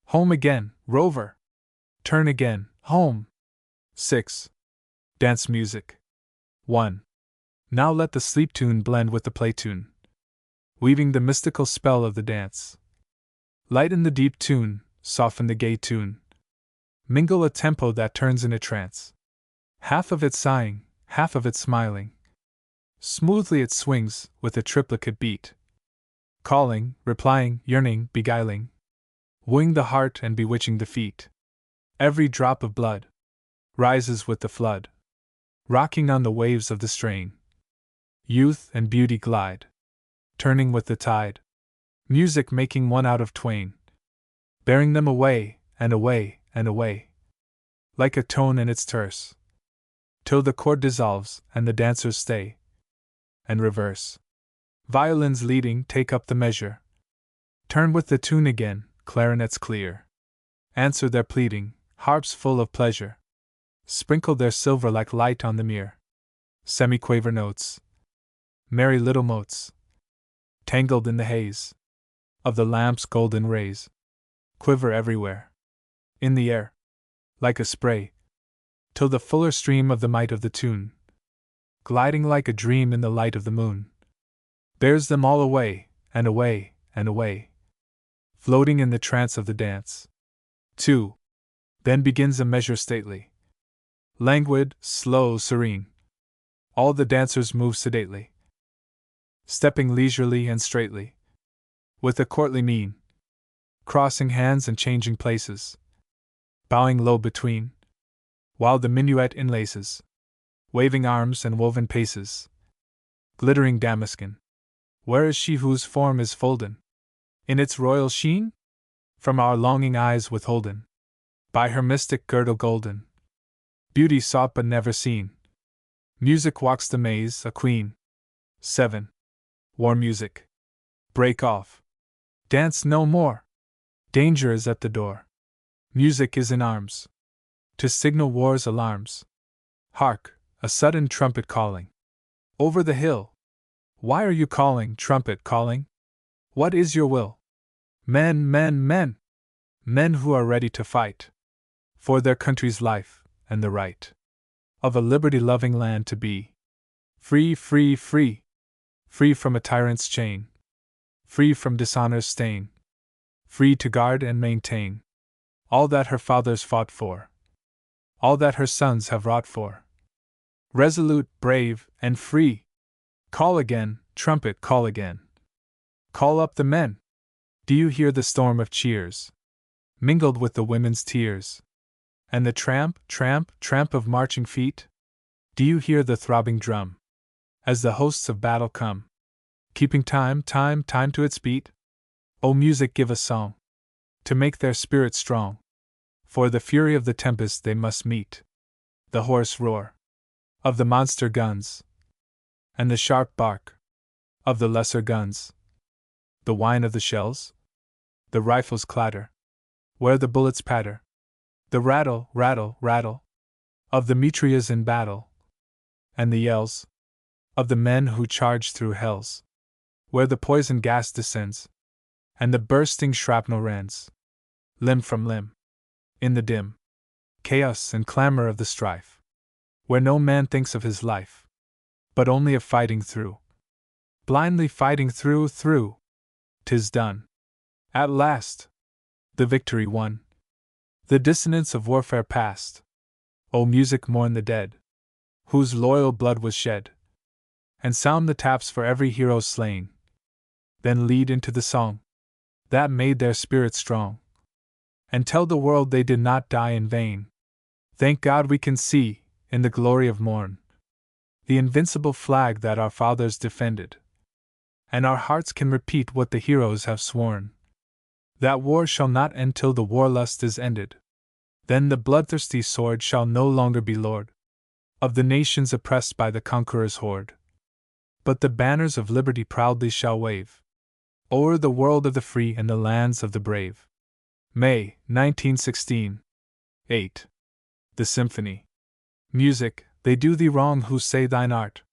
Speaker 1: Home again, rover! Turn again, home! 6. Dance music. 1. Now let the sleep tune blend with the play tune, weaving the mystical spell of the dance. Lighten the deep tune, soften the gay tune. Mingle a tempo that turns in a trance. Half of it sighing, half of it smiling. Smoothly it swings, with a triplicate beat. Calling, replying, yearning, beguiling. Wooing the heart and bewitching the feet. Every drop of blood rises with the flood, rocking on the waves of the strain. Youth and beauty glide, turning with the tide. Music making one out of twain, bearing them away, and away, and away, like a tone in its terse, till the chord dissolves and the dancers stay. And reverse. Violins leading take up the measure. Turn with the tune again, clarinets clear. Answer their pleading, harps full of pleasure. Sprinkle their silver like light on the mere. Semi-quaver notes. Merry little motes. Tangled in the haze of the lamp's golden rays. Quiver everywhere. In the air. Like a spray. Till the fuller stream of the might of the tune, gliding like a dream in the light of the moon, bears them all away, and away, and away, floating in the trance of the dance. 2. Then begins a measure stately, languid, slow, serene. All the dancers move sedately, stepping leisurely and straightly, with a courtly mien, crossing hands and changing places, bowing low between, while the minuet enlaces, waving arms and woven paces. Glittering damascene, where is she whose form is folden in its royal sheen? From our longing eyes withholden, by her mystic girdle golden. Beauty sought but never seen. Music walks the maze, a queen. 7. War music. Break off. Dance no more. Danger is at the door. Music is in arms, to signal war's alarms. Hark, a sudden trumpet calling. Over the hill. Why are you calling, trumpet calling? What is your will? Men, men, men! Men who are ready to fight for their country's life and the right of a liberty-loving land to be free, free, free, free from a tyrant's chain, free from dishonor's stain, free to guard and maintain all that her fathers fought for, all that her sons have wrought for. Resolute, brave, and free. Call again, trumpet, call again. Call up the men. Do you hear the storm of cheers, mingled with the women's tears, and the tramp, tramp, tramp of marching feet? Do you hear the throbbing drum, as the hosts of battle come, keeping time, time, time to its beat? O music, give a song, to make their spirit strong. For the fury of the tempest they must meet, the hoarse roar of the monster guns, and the sharp bark of the lesser guns, the whine of the shells, the rifles' clatter, where the bullets patter, the rattle, rattle, rattle of the mitrailleuse in battle, and the yells of the men who charge through hells, where the poison gas descends, and the bursting shrapnel rends, limb from limb, in the dim chaos and clamor of the strife, where no man thinks of his life, but only of fighting through, blindly fighting through, 'Tis done. At last, the victory won, the dissonance of warfare past. O music, mourn the dead, whose loyal blood was shed, and sound the taps for every hero slain. Then lead into the song that made their spirit strong, and tell the world they did not die in vain. Thank God we can see, in the glory of morn, the invincible flag that our fathers defended, and our hearts can repeat what the heroes have sworn, that war shall not end till the war-lust is ended. Then the bloodthirsty sword shall no longer be lord of the nations oppressed by the conqueror's horde, but the banners of liberty proudly shall wave o'er the world of the free and the lands of the brave. May, 1916. 8. The Symphony. Music, they do thee wrong who say thine art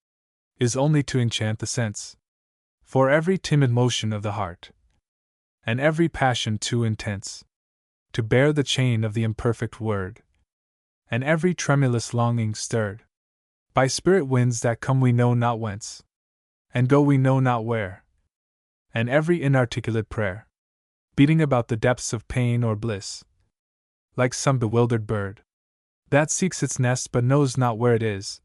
Speaker 1: is only to enchant the sense, for every timid motion of the heart, and every passion too intense, to bear the chain of the imperfect word, and every tremulous longing stirred by spirit winds that come we know not whence, and go we know not where, and every inarticulate prayer, beating about the depths of pain or bliss, like some bewildered bird that seeks its nest but knows not where it is,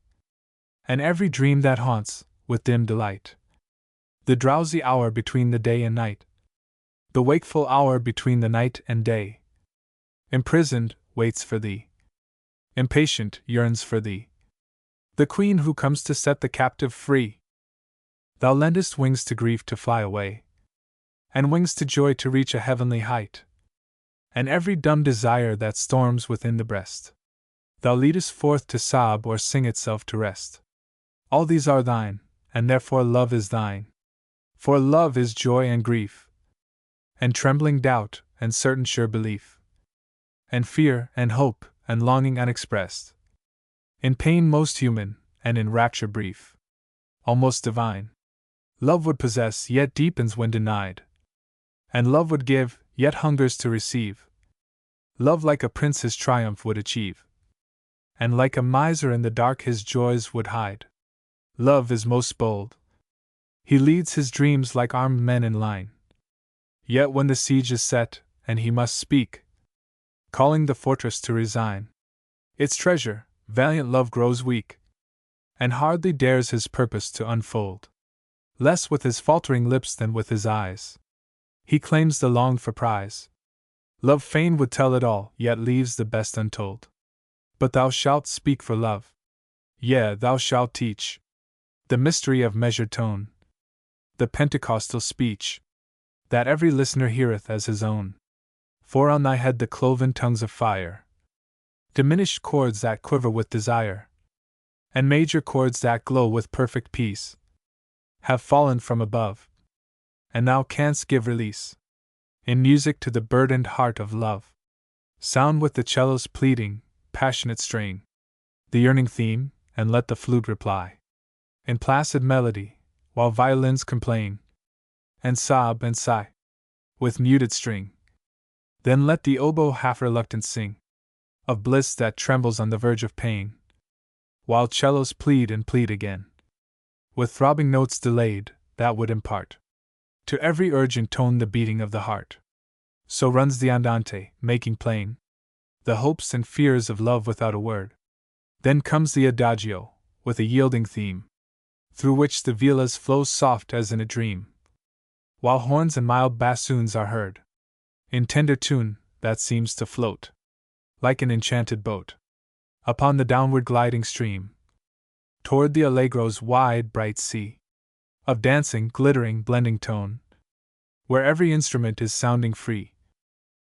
Speaker 1: and every dream that haunts, with dim delight, the drowsy hour between the day and night, the wakeful hour between the night and day, imprisoned, waits for thee, impatient, yearns for thee, the queen who comes to set the captive free. Thou lendest wings to grief to fly away, and wings to joy to reach a heavenly height, and every dumb desire that storms within the breast, thou leadest forth to sob or sing itself to rest. All these are thine, and therefore love is thine. For love is joy and grief, and trembling doubt, and certain sure belief, and fear, and hope, and longing unexpressed, in pain most human, and in rapture brief, almost divine. Love would possess, yet deepens when denied, and love would give, yet hungers to receive. Love like a prince his triumph would achieve, and like a miser in the dark his joys would hide. Love is most bold. He leads his dreams like armed men in line. Yet when the siege is set, and he must speak, calling the fortress to resign its treasure, valiant love grows weak, and hardly dares his purpose to unfold, less with his faltering lips than with his eyes. He claims the longed-for prize. Love fain would tell it all, yet leaves the best untold. But thou shalt speak for love. Yea, thou shalt teach the mystery of measured tone, the Pentecostal speech, that every listener heareth as his own. For on thy head the cloven tongues of fire, diminished chords that quiver with desire, and major chords that glow with perfect peace, have fallen from above, and thou canst give release in music to the burdened heart of love. Sound with the cello's pleading, passionate strain the yearning theme, and let the flute reply in placid melody, while violins complain, and sob and sigh, with muted string. Then let the oboe half reluctant sing, of bliss that trembles on the verge of pain, while cellos plead and plead again, with throbbing notes delayed, that would impart to every urgent tone the beating of the heart. So runs the andante, making plain the hopes and fears of love without a word. Then comes the adagio, with a yielding theme, through which the violas flow soft as in a dream, while horns and mild bassoons are heard, in tender tune that seems to float, like an enchanted boat, upon the downward gliding stream, toward the Allegro's wide, bright sea, of dancing, glittering, blending tone, where every instrument is sounding free,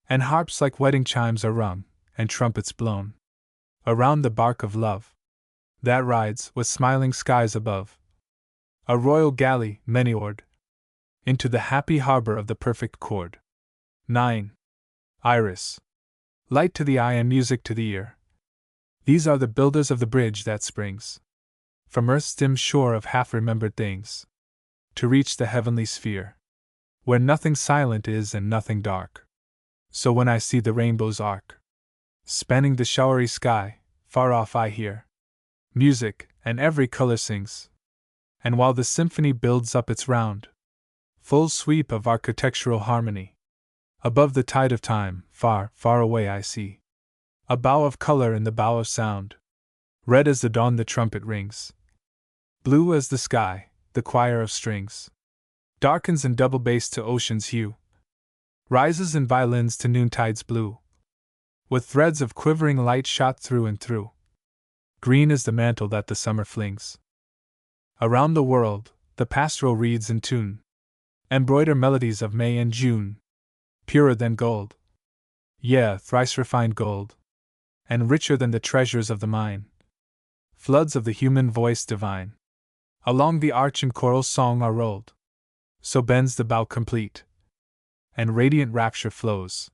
Speaker 1: and harps like wedding chimes are rung, and trumpets blown, around the bark of love, that rides, with smiling skies above, a royal galley, many-oared, into the happy harbor of the perfect chord. 9. Iris. Light to the eye and music to the ear. These are the builders of the bridge that springs from earth's dim shore of half-remembered things, to reach the heavenly sphere, where nothing silent is and nothing dark. So when I see the rainbow's arc spanning the showery sky, far off I hear music, and every color sings. And while the symphony builds up its round, full sweep of architectural harmony, above the tide of time, far, far away I see a bow of color in the bow of sound, red as the dawn the trumpet rings, blue as the sky, the choir of strings, darkens in double bass to ocean's hue, rises in violins to noontide's blue, with threads of quivering light shot through and through. Green is the mantle that the summer flings around the world, the pastoral reeds in tune embroider melodies of May and June, purer than gold, yea, thrice refined gold, and richer than the treasures of the mine, floods of the human voice divine, along the arch in choral song are rolled. So bends the bow complete, and radiant rapture flows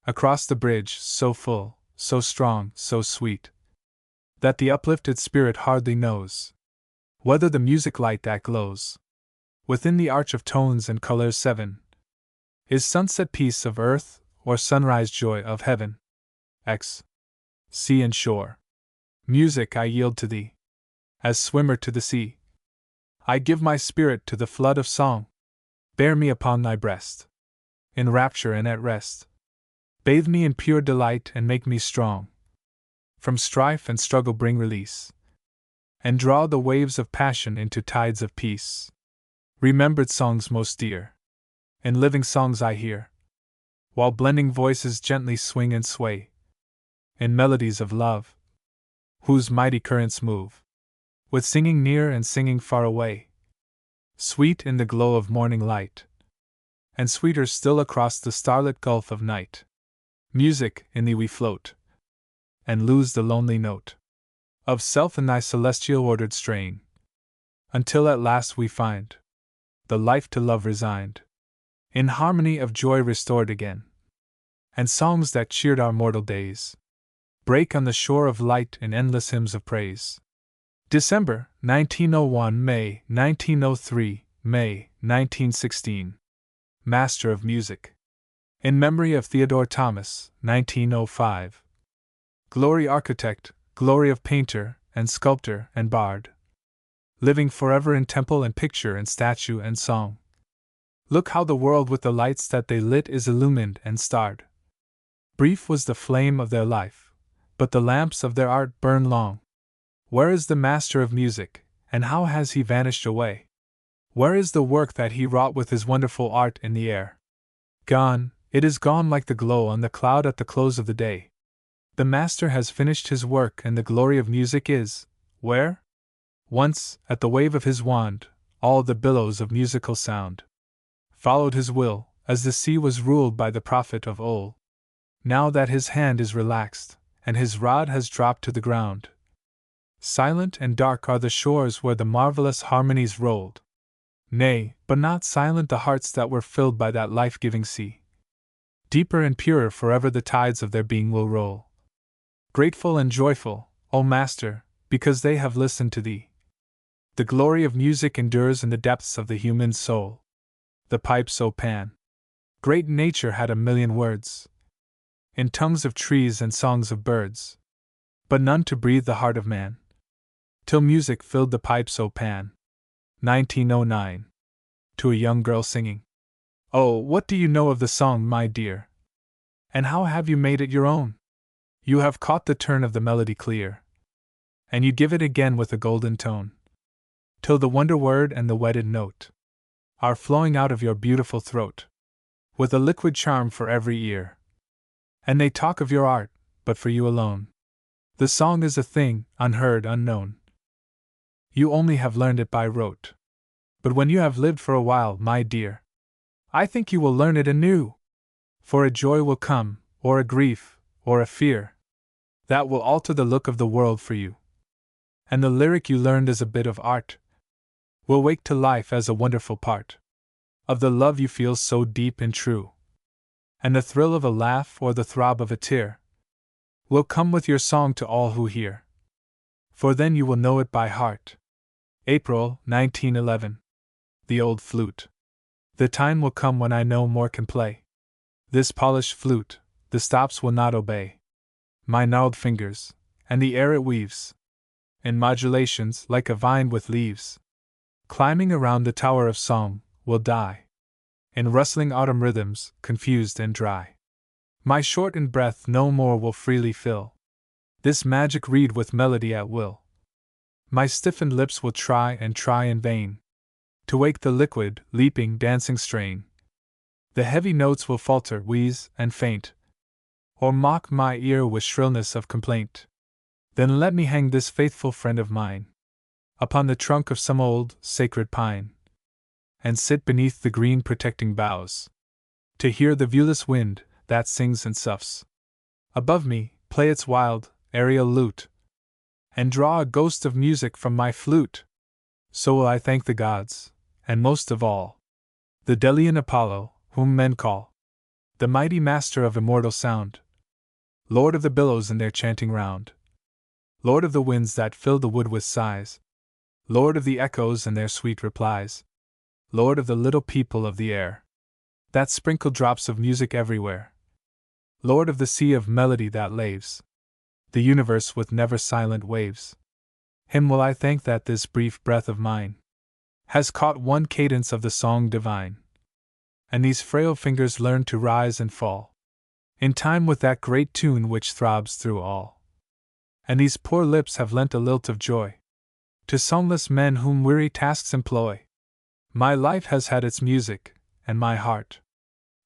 Speaker 1: across the bridge, so full, so strong, so sweet, that the uplifted spirit hardly knows whether the music light that glows within the arch of tones and colors 7 is sunset peace of earth or sunrise joy of heaven. X. Sea and shore. Music I yield to thee, as swimmer to the sea. I give my spirit to the flood of song. Bear me upon thy breast, in rapture and at rest. Bathe me in pure delight and make me strong. From strife and struggle bring release, and draw the waves of passion into tides of peace. Remembered songs most dear, in living songs I hear, while blending voices gently swing and sway, in melodies of love, whose mighty currents move, with singing near and singing far away, sweet in the glow of morning light, and sweeter still across the starlit gulf of night. Music, in thee we float, and lose the lonely note of self in thy celestial ordered strain, until at last we find the life to love resigned, in harmony of joy restored again, and songs that cheered our mortal days break on the shore of light in endless hymns of praise. December 1901, May 1903, May 1916. Master of Music. In memory of Theodore Thomas, 1905. Glory architect, glory of painter, and sculptor, and bard, living forever in temple and picture and statue and song. Look how the world with the lights that they lit is illumined and starred. Brief was the flame of their life, but the lamps of their art burn long. Where is the master of music, and how has he vanished away? Where is the work that he wrought with his wonderful art in the air? Gone, it is gone like the glow on the cloud at the close of the day. The master has finished his work, and the glory of music is, where? Once, at the wave of his wand, all the billows of musical sound followed his will, as the sea was ruled by the prophet of old. Now that his hand is relaxed, and his rod has dropped to the ground, silent and dark are the shores where the marvelous harmonies rolled. Nay, but not silent the hearts that were filled by that life-giving sea. Deeper and purer forever the tides of their being will roll. Grateful and joyful, O Master, because they have listened to thee. The glory of music endures in the depths of the human soul. The pipes, O Pan. Great nature had a million words, in tongues of trees and songs of birds, but none to breathe the heart of man, till music filled the pipes, O Pan. 1909. To a young girl singing. Oh, what do you know of the song, my dear? And how have you made it your own? You have caught the turn of the melody clear, and you give it again with a golden tone, till the wonder word and the wedded note are flowing out of your beautiful throat, with a liquid charm for every ear. And they talk of your art, but for you alone the song is a thing unheard, unknown. You only have learned it by rote. But when you have lived for a while, my dear, I think you will learn it anew. For a joy will come, or a grief, or a fear, that will alter the look of the world for you. And the lyric you learned as a bit of art will wake to life as a wonderful part of the love you feel so deep and true. And the thrill of a laugh or the throb of a tear will come with your song to all who hear, for then you will know it by heart. April, 1911. The Old Flute. The time will come when I no more can play this polished flute, the stops will not obey my gnarled fingers, and the air it weaves in modulations like a vine with leaves climbing around the tower of song will die in rustling autumn rhythms, confused and dry. My shortened breath no more will freely fill this magic reed with melody at will. My stiffened lips will try and try in vain to wake the liquid, leaping, dancing strain. The heavy notes will falter, wheeze, and faint, or mock my ear with shrillness of complaint. Then let me hang this faithful friend of mine upon the trunk of some old, sacred pine, and sit beneath the green protecting boughs, to hear the viewless wind, that sings and soughs above me, play its wild, aerial lute, and draw a ghost of music from my flute. So will I thank the gods, and most of all, the Delian Apollo, whom men call the mighty master of immortal sound, Lord of the billows in their chanting round, Lord of the winds that fill the wood with sighs, Lord of the echoes and their sweet replies, Lord of the little people of the air that sprinkle drops of music everywhere, Lord of the sea of melody that laves the universe with never silent waves. Him will I thank that this brief breath of mine has caught one cadence of the song divine, and these frail fingers learn to rise and fall in time with that great tune which throbs through all. And these poor lips have lent a lilt of joy to songless men whom weary tasks employ. My life has had its music, and my heart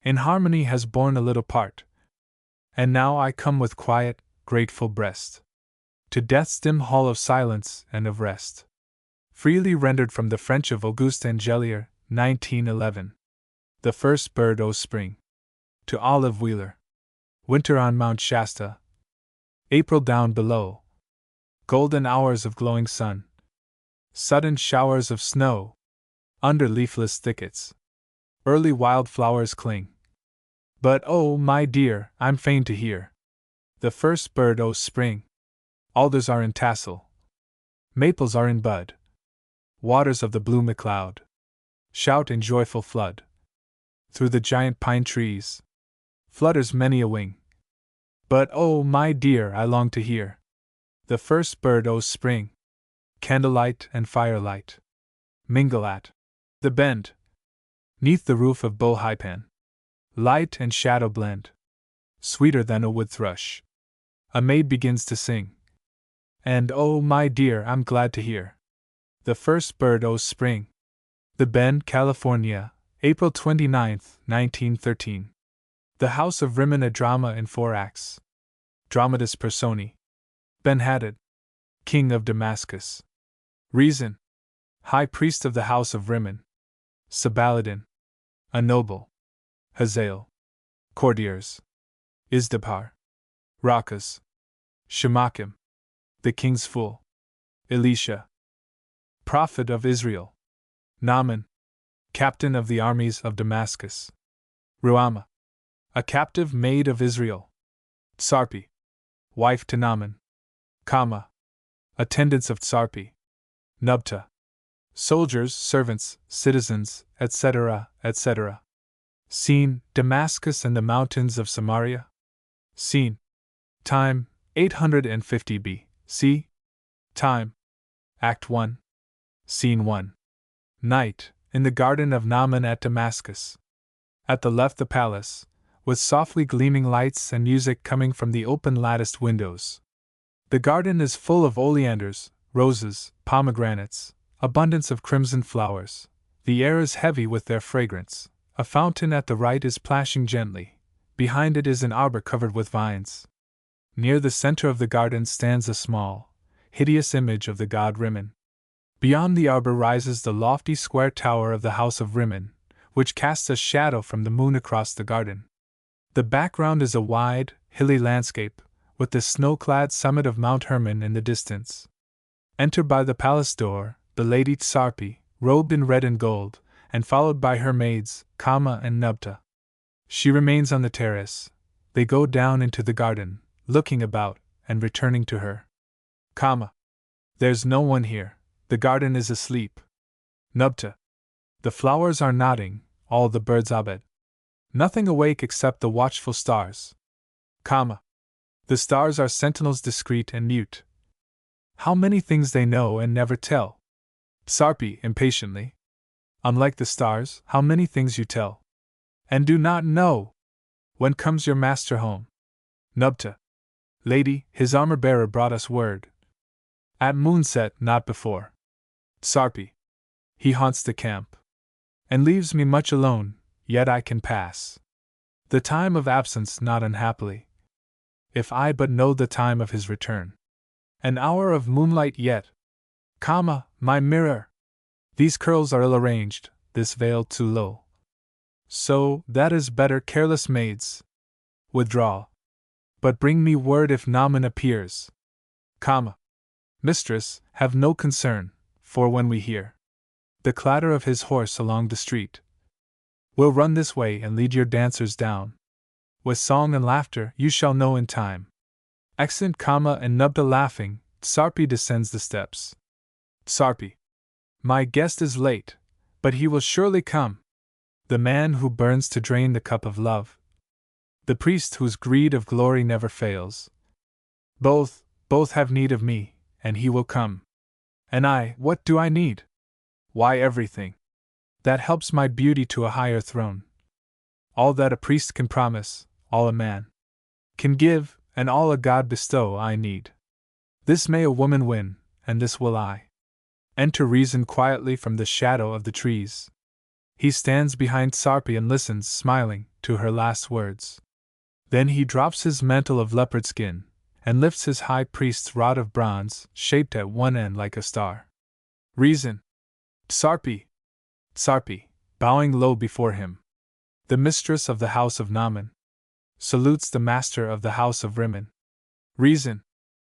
Speaker 1: in harmony has borne a little part. And now I come with quiet, grateful breast to death's dim hall of silence and of rest. Freely rendered from the French of Auguste Angelier, 1911. The First Bird, O Spring. To Olive Wheeler. Winter on Mount Shasta. April down below. Golden hours of glowing sun. Sudden showers of snow. Under leafless thickets. Early wild flowers cling. But oh, my dear, I'm fain to hear the first bird, O Spring. Alders are in tassel. Maples are in bud. Waters of the blue McCloud shout in joyful flood. Through the giant pine trees flutters many a wing. But oh, my dear, I long to hear the first bird, O Spring. Candlelight and firelight mingle at the bend, 'neath the roof of Bull Hypan. Light and shadow blend. Sweeter than a wood thrush a maid begins to sing. And oh, my dear, I'm glad to hear the first bird, O Spring. The Bend, California, April 29, 1913. The House of Rimmon, a drama in 4 acts. Dramatis Personae. Ben-Hadad, King of Damascus. Reason, High Priest of the House of Rimmon. Sabaladin, a noble. Hazael, courtiers. Isdabhar, Rakas. Shemakim, the king's fool. Elisha, prophet of Israel. Naaman, captain of the armies of Damascus. Ruama, a captive maid of Israel. Tsarpi, wife to Naaman. Kama, attendants of Tsarpi. Nubta, soldiers, servants, citizens, etc., etc. Scene, Damascus and the mountains of Samaria. Scene. Time, 850 B.C. Time. Act 1. Scene 1. Night, in the garden of Naaman at Damascus. At the left the palace, with softly gleaming lights and music coming from the open latticed windows. The garden is full of oleanders, roses, pomegranates, abundance of crimson flowers. The air is heavy with their fragrance. A fountain at the right is plashing gently. Behind it is an arbor covered with vines. Near the center of the garden stands a small, hideous image of the god Rimmon. Beyond the arbor rises the lofty square tower of the house of Rimmon, which casts a shadow from the moon across the garden. The background is a wide, hilly landscape, with the snow-clad summit of Mount Hermon in the distance. Enter by the palace door, the lady Tsarpi, robed in red and gold, and followed by her maids, Kama and Nubta. She remains on the terrace. They go down into the garden, looking about, and returning to her. Kama. There's no one here. The garden is asleep. Nubta. The flowers are nodding, all the birds abed. Nothing awake except the watchful stars. Kama. The stars are sentinels discreet and mute. How many things they know and never tell. Tsarpi, impatiently. Unlike the stars, how many things you tell. And do not know. When comes your master home? Nubta. Lady, his armor-bearer brought us word. At moonset, not before. Tsarpi. He haunts the camp. And leaves me much alone, yet I can pass the time of absence not unhappily. If I but know the time of his return. An hour of moonlight yet. Kama, my mirror. These curls are ill-arranged, this veil too low. So, that is better, careless maids. Withdraw. But bring me word if Naaman appears. Kama. Mistress, have no concern, for when we hear the clatter of his horse along the street, we'll run this way and lead your dancers down. With song and laughter, you shall know in time. Exeunt Kama and Nubta laughing, Tsarpi descends the steps. Tsarpi. My guest is late, but he will surely come. The man who burns to drain the cup of love. The priest whose greed of glory never fails. Both have need of me, and he will come. And I, what do I need? Why, everything that helps my beauty to a higher throne. All that a priest can promise, all a man can give, and all a god bestow I need. This may a woman win, and this will I. Enter Reason quietly from the shadow of the trees. He stands behind Tsarpi and listens, smiling, to her last words. Then he drops his mantle of leopard skin, and lifts his high priest's rod of bronze, shaped at one end like a star. Reason. Tsarpi. Tsarpi, bowing low before him. The mistress of the house of Naaman salutes the master of the house of Rimmon. Reason.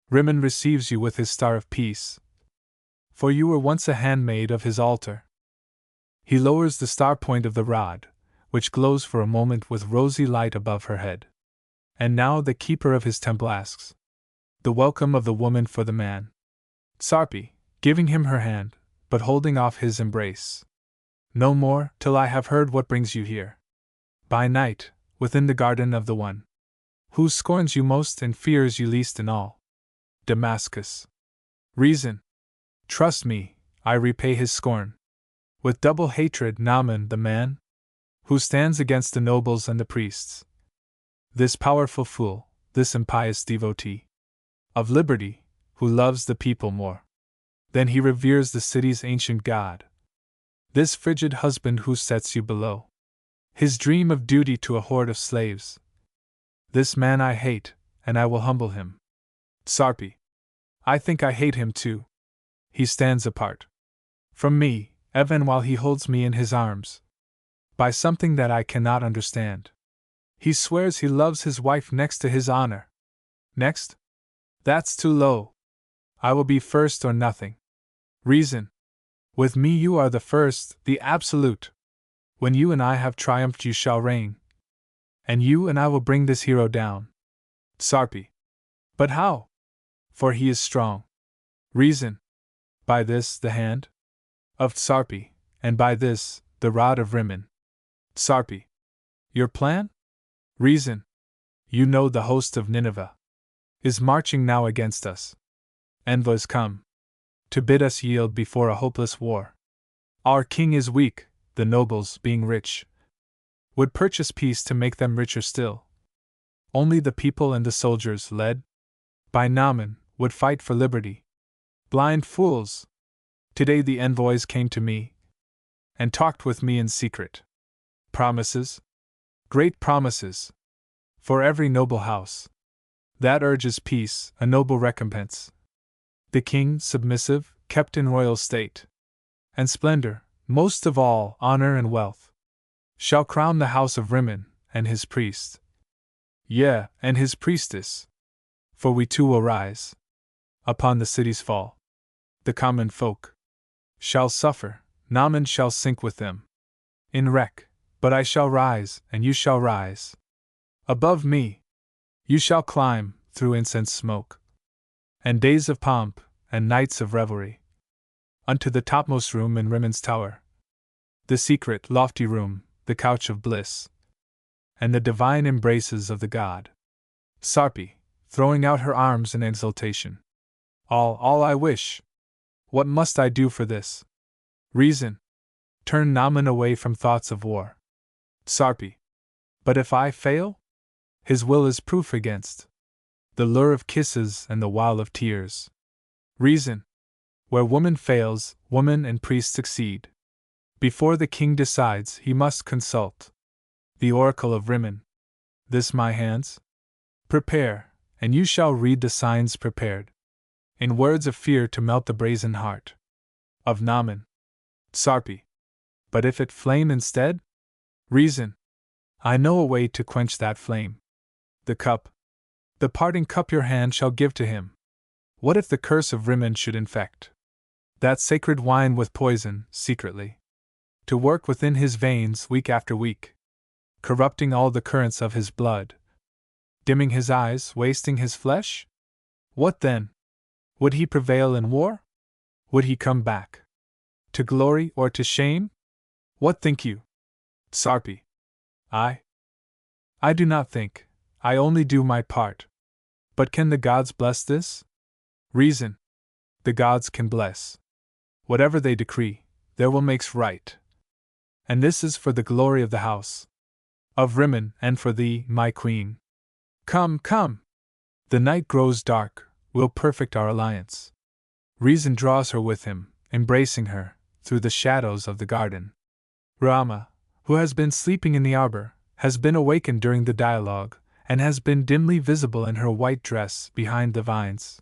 Speaker 1: Rimmon receives you with his star of peace, for you were once a handmaid of his altar. He lowers the star point of the rod, which glows for a moment with rosy light above her head. And now the keeper of his temple asks the welcome of the woman for the man. Tsarpi, giving him her hand, but holding off his embrace. No more, till I have heard what brings you here. By night, within the garden of the one who scorns you most and fears you least in all. Damascus. Reason. Trust me, I repay his scorn. With double hatred, Naaman, the man who stands against the nobles and the priests. This powerful fool, this impious devotee of liberty, who loves the people more than he reveres the city's ancient god. This frigid husband who sets you below his dream of duty to a horde of slaves. This man I hate, and I will humble him. Tsarpi. I think I hate him too. He stands apart from me, even while he holds me in his arms, by something that I cannot understand. He swears he loves his wife next to his honor. Next? That's too low. I will be first or nothing. Reason. With me you are the first, the absolute. When you and I have triumphed you shall reign. And you and I will bring this hero down. Tsarpi. But how? For he is strong. Reason. By this, the hand of Tsarpi, and by this, the rod of Rimmon. Tsarpi. Your plan? Reason. You know the host of Nineveh is marching now against us. Enva is come to bid us yield before a hopeless war. Our king is weak, the nobles, being rich, would purchase peace to make them richer still. Only the people and the soldiers, led by Naaman, would fight for liberty. Blind fools! Today the envoys came to me and talked with me in secret. Promises? Great promises! For every noble house that urges peace, a noble recompense. The king, submissive, kept in royal state and splendor, most of all, honor and wealth, shall crown the house of Rimmon and his priest. Yea, and his priestess. For we too will rise upon the city's fall. The common folk shall suffer, Naaman shall sink with them in wreck, but I shall rise, and you shall rise above me. You shall climb through incense smoke, and days of pomp, and nights of revelry, unto the topmost room in Rimmon's tower, the secret, lofty room, the couch of bliss, and the divine embraces of the god. Sarpi, throwing out her arms in exultation. All I wish. What must I do for this? Reason. Turn Naaman away from thoughts of war. Sarpi. But if I fail? His will is proof against the lure of kisses and the wile of tears. Reason. Where woman fails, woman and priest succeed. Before the king decides, he must consult the oracle of Rimmon. This my hands prepare, and you shall read the signs prepared, in words of fear to melt the brazen heart of Naaman. Sarpi. But if it flame instead? Reason. I know a way to quench that flame. The cup. The parting cup your hand shall give to him. What if the curse of Rimmon should infect that sacred wine with poison, secretly, to work within his veins week after week, corrupting all the currents of his blood, dimming his eyes, wasting his flesh? What then? Would he prevail in war? Would he come back to glory or to shame? What think you? Sarpi. I do not think, I only do my part. But can the gods bless this? Reason. The gods can bless whatever they decree, their will makes right. And this is for the glory of the house of Rimmon and for thee, my queen. Come, come! The night grows dark, we'll perfect our alliance. Reason draws her with him, embracing her, through the shadows of the garden. Rama, who has been sleeping in the arbor, has been awakened during the dialogue, and has been dimly visible in her white dress behind the vines.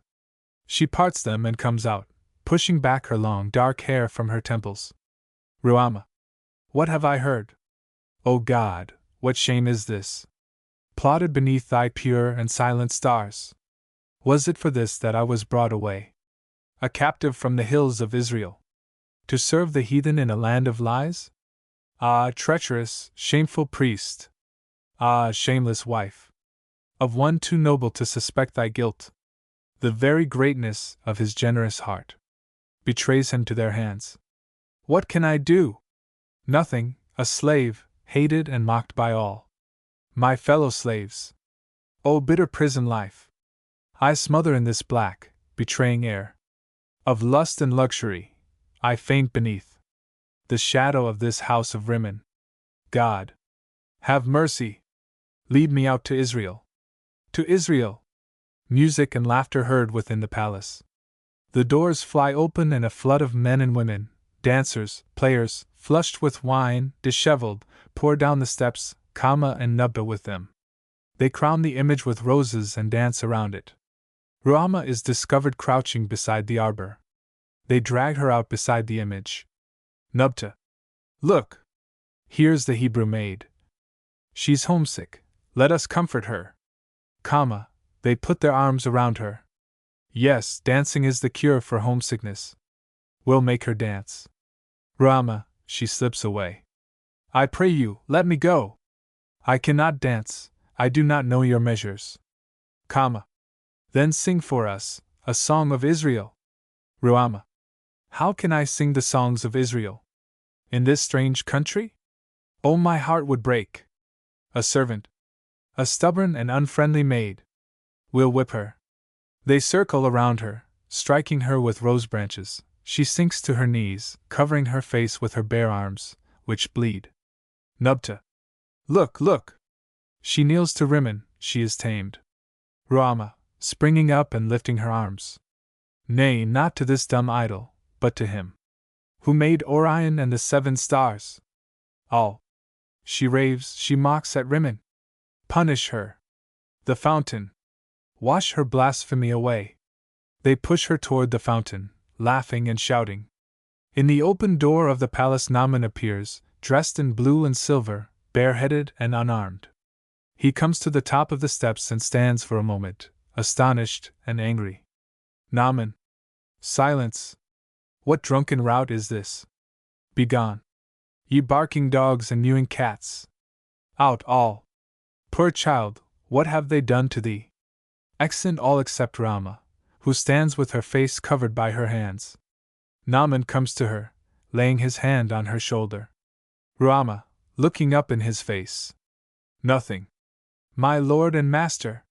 Speaker 1: She parts them and comes out, pushing back her long dark hair from her temples. Ruama. What have I heard? O God, what shame is this? Plotted beneath thy pure and silent stars. Was it for this that I was brought away, a captive from the hills of Israel, to serve the heathen in a land of lies? Ah, treacherous, shameful priest! Ah, shameless wife of one too noble to suspect thy guilt! The very greatness of his generous heart betrays him to their hands. What can I do? Nothing, a slave, hated and mocked by all my fellow slaves. O bitter prison life! I smother in this black, betraying air of lust and luxury. I faint beneath the shadow of this house of Rimmon. God, have mercy! Lead me out to Israel. To Israel! Music and laughter heard within the palace. The doors fly open and a flood of men and women, dancers, players, flushed with wine, disheveled, pour down the steps, Kama and Nubba with them. They crown the image with roses and dance around it. Ruama is discovered crouching beside the arbor. They drag her out beside the image. Nubta. Look! Here's the Hebrew maid. She's homesick. Let us comfort her. Kama. They put their arms around her. Yes, dancing is the cure for homesickness. We'll make her dance. Rama, she slips away. I pray you, let me go. I cannot dance, I do not know your measures. Kama. Then sing for us, a song of Israel. Ruama. How can I sing the songs of Israel in this strange country? Oh, my heart would break. A servant, a stubborn and unfriendly maid, will whip her. They circle around her, striking her with rose branches. She sinks to her knees, covering her face with her bare arms, which bleed. Nubta. Look, look! She kneels to Rimmon, she is tamed. Ruama, springing up and lifting her arms. Nay, not to this dumb idol, but to him who made Orion and the 7 stars. All. She raves, she mocks at Rimmon. Punish her. The fountain. Wash her blasphemy away. They push her toward the fountain, laughing and shouting. In the open door of the palace Naaman appears, dressed in blue and silver, bareheaded and unarmed. He comes to the top of the steps and stands for a moment, astonished and angry. Naaman. Silence! What drunken rout is this? Begone! Ye barking dogs and mewing cats! Out all! Poor child, what have they done to thee? Exeunt all except Rama, who stands with her face covered by her hands. Naaman comes to her, laying his hand on her shoulder. Rama, looking up in his face. Nothing. My lord and master.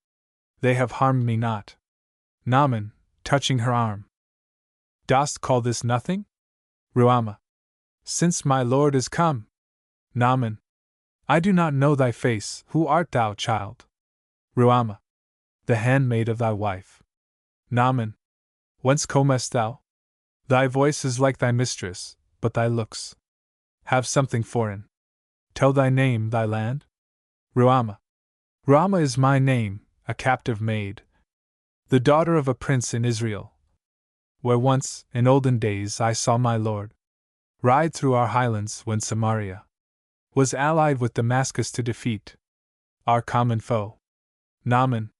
Speaker 1: They have harmed me not. Naaman, touching her arm. Dost call this nothing? Ruama. Since my lord is come. Naaman. I do not know thy face. Who art thou, child? Ruama. The handmaid of thy wife. Naaman. Whence comest thou? Thy voice is like thy mistress, but thy looks have something foreign. Tell thy name, thy land? Ruama. Ruama is my name, a captive maid, the daughter of a prince in Israel, where once, in olden days, I saw my lord ride through our highlands when Samaria was allied with Damascus to defeat our common foe. Naaman.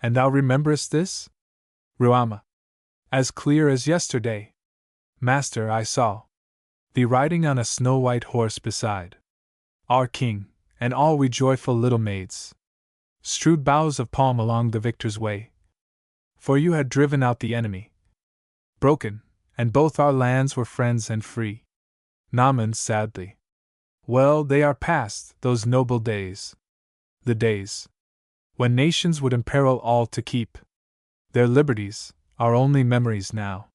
Speaker 1: And thou rememberest this? Ruama. As clear as yesterday. Master, I saw thee riding on a snow-white horse beside our king, and all we joyful little maids strewed boughs of palm along the victor's way. For you had driven out the enemy, broken, and both our lands were friends and free. Naaman sadly. Well, they are past, those noble days. The days when nations would imperil all to keep their liberties, are only memories now.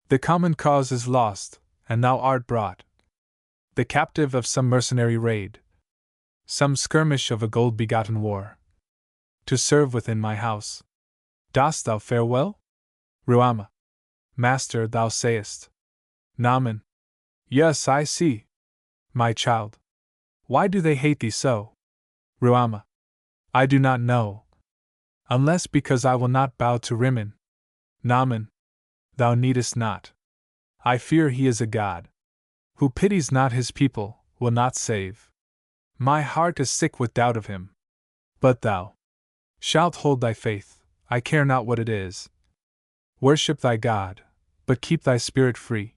Speaker 1: The common cause is lost, and thou art brought, the captive of some mercenary raid, some skirmish of a gold-begotten war, to serve within my house. Dost thou fare well? Ruama. Master, thou sayest. Naaman. Yes, I see. My child. Why do they hate thee so? Ruama. I do not know. Unless because I will not bow to Rimmon. Naaman. Thou needest not. I fear he is a god, who pities not his people, will not save. My heart is sick with doubt of him. But thou shalt hold thy faith, I care not what it is. Worship thy God, but keep thy spirit free.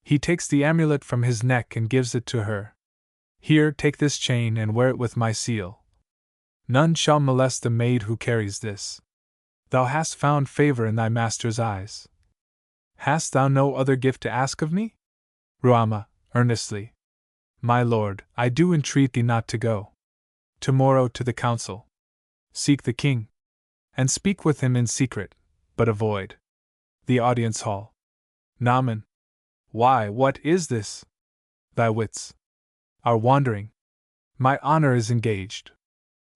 Speaker 1: He takes the amulet from his neck and gives it to her. Here, take this chain and wear it with my seal. None shall molest the maid who carries this. Thou hast found favor in thy master's eyes. Hast thou no other gift to ask of me? Ruama, earnestly. My lord, I do entreat thee not to go tomorrow to the council. Seek the king, and speak with him in secret, but avoid the audience hall. Naaman. Why, what is this? Thy wits are wandering. My honor is engaged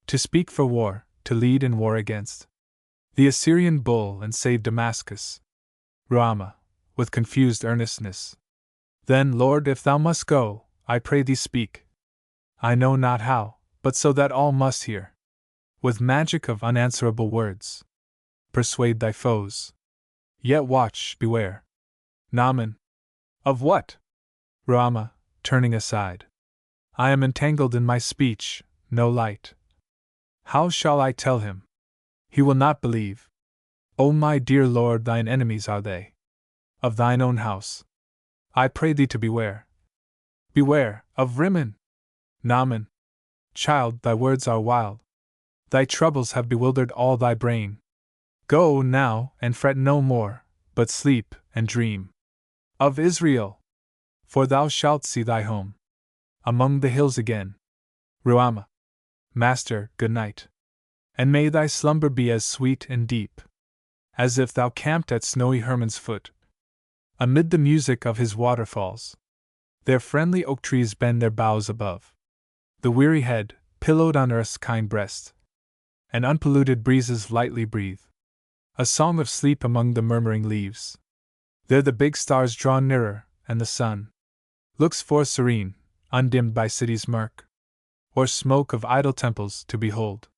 Speaker 1: to speak for war, to lead in war against the Assyrian bull and save Damascus. Ruama, with confused earnestness. Then, Lord, if thou must go, I pray thee speak. I know not how, but so that all must hear. With magic of unanswerable words, persuade thy foes. Yet watch, beware. Naaman. Of what? Ruama, turning aside. I am entangled in my speech, no light. How shall I tell him? He will not believe. O my dear lord, thine enemies are they of thine own house. I pray thee to beware. Beware of Rimmon. Naaman. Child, thy words are wild. Thy troubles have bewildered all thy brain. Go now, and fret no more, but sleep and dream. of Israel, for thou shalt see thy home among the hills again. Ruama. Master, good night. And may thy slumber be as sweet and deep as if thou camped at snowy Hermon's foot, amid the music of his waterfalls. Their friendly oak trees bend their boughs above the weary head, pillowed on earth's kind breast, and unpolluted breezes lightly breathe a song of sleep among the murmuring leaves. There the big stars draw nearer, and the sun looks forth serene, undimmed by city's murk, or smoke of idol temples, to behold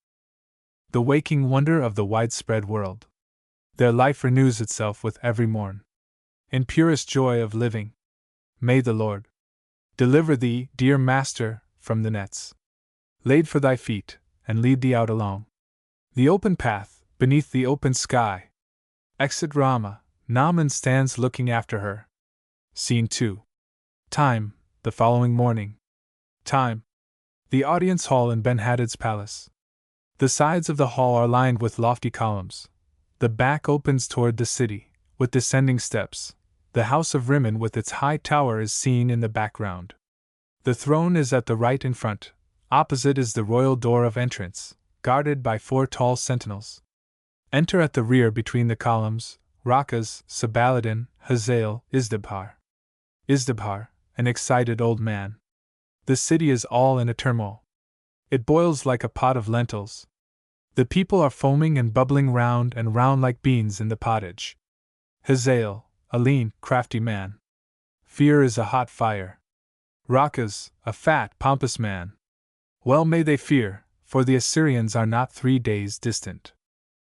Speaker 1: the waking wonder of the widespread world. Their life renews itself with every morn, in purest joy of living. May the Lord deliver thee, dear master, from the nets laid for thy feet, and lead thee out along the open path, beneath the open sky. Exit Rama. Naaman stands looking after her. Scene 2. Time, the following morning. Time, the audience hall in Ben-Hadad's palace. The sides of the hall are lined with lofty columns. The back opens toward the city, with descending steps. The house of Rimmon with its high tower is seen in the background. The throne is at the right in front. Opposite is the royal door of entrance, guarded by 4 tall sentinels. Enter at the rear between the columns, Rakas, Sabaladin, Hazael, Izdabhar. Izdabhar, an excited old man. The city is all in a turmoil. It boils like a pot of lentils. The people are foaming and bubbling round and round like beans in the pottage. Hazael, a lean, crafty man. Fear is a hot fire. Rakas, a fat, pompous man. Well may they fear, for the Assyrians are not 3 days distant.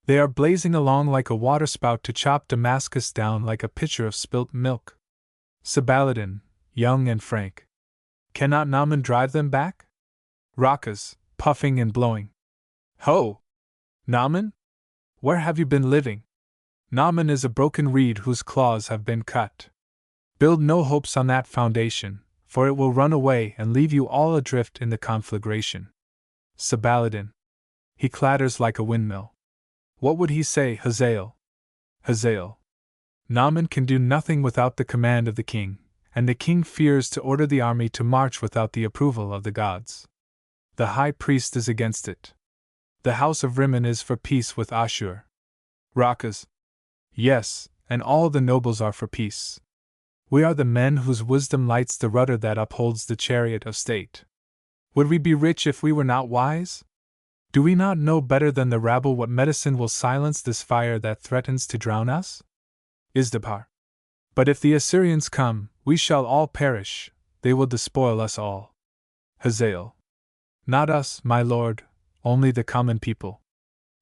Speaker 1: They are blazing along like a waterspout to chop Damascus down like a pitcher of spilt milk. Sabaladin, young and frank. Cannot Naaman drive them back? Rakas, puffing and blowing. Ho! Naaman? Where have you been living? Naaman is a broken reed whose claws have been cut. Build no hopes on that foundation, for it will run away and leave you all adrift in the conflagration. Sabaladin. He clatters like a windmill. What would he say, Hazael? Hazael. Naaman can do nothing without the command of the king, and the king fears to order the army to march without the approval of the gods. The high priest is against it. The house of Rimmon is for peace with Ashur. Rakas. Yes, and all the nobles are for peace. We are the men whose wisdom lights the rudder that upholds the chariot of state. Would we be rich if we were not wise? Do we not know better than the rabble what medicine will silence this fire that threatens to drown us? Izdabhar. But if the Assyrians come, we shall all perish, they will despoil us all. Hazael. Not us, my lord, only the common people.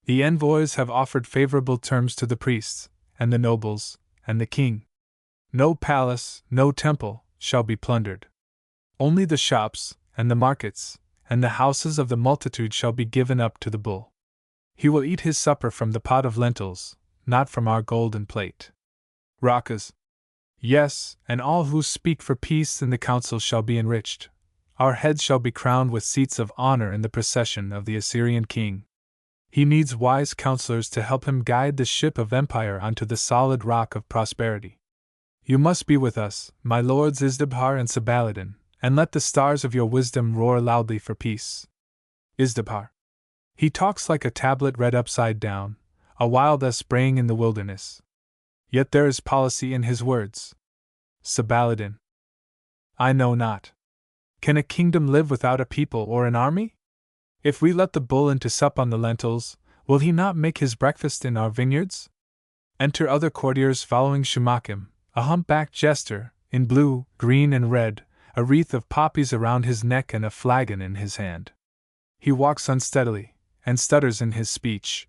Speaker 1: The envoys have offered favorable terms to the priests, and the nobles, and the king. No palace, no temple, shall be plundered. Only the shops, and the markets, and the houses of the multitude shall be given up to the bull. He will eat his supper from the pot of lentils, not from our golden plate. Rakas. Yes, and all who speak for peace in the council shall be enriched. Our heads shall be crowned with seats of honor in the procession of the Assyrian king. He needs wise counselors to help him guide the ship of empire onto the solid rock of prosperity. You must be with us, my lords Izdabhar and Sabaladin, and let the stars of your wisdom roar loudly for peace. Izdabhar. He talks like a tablet read upside down, a wild ass braying in the wilderness. Yet there is policy in his words. Sabaladin. I know not. Can a kingdom live without a people or an army? If we let the bull in to sup on the lentils, will he not make his breakfast in our vineyards? Enter other courtiers following Shumakim, a humpbacked jester, in blue, green, and red, a wreath of poppies around his neck and a flagon in his hand. He walks unsteadily, and stutters in his speech.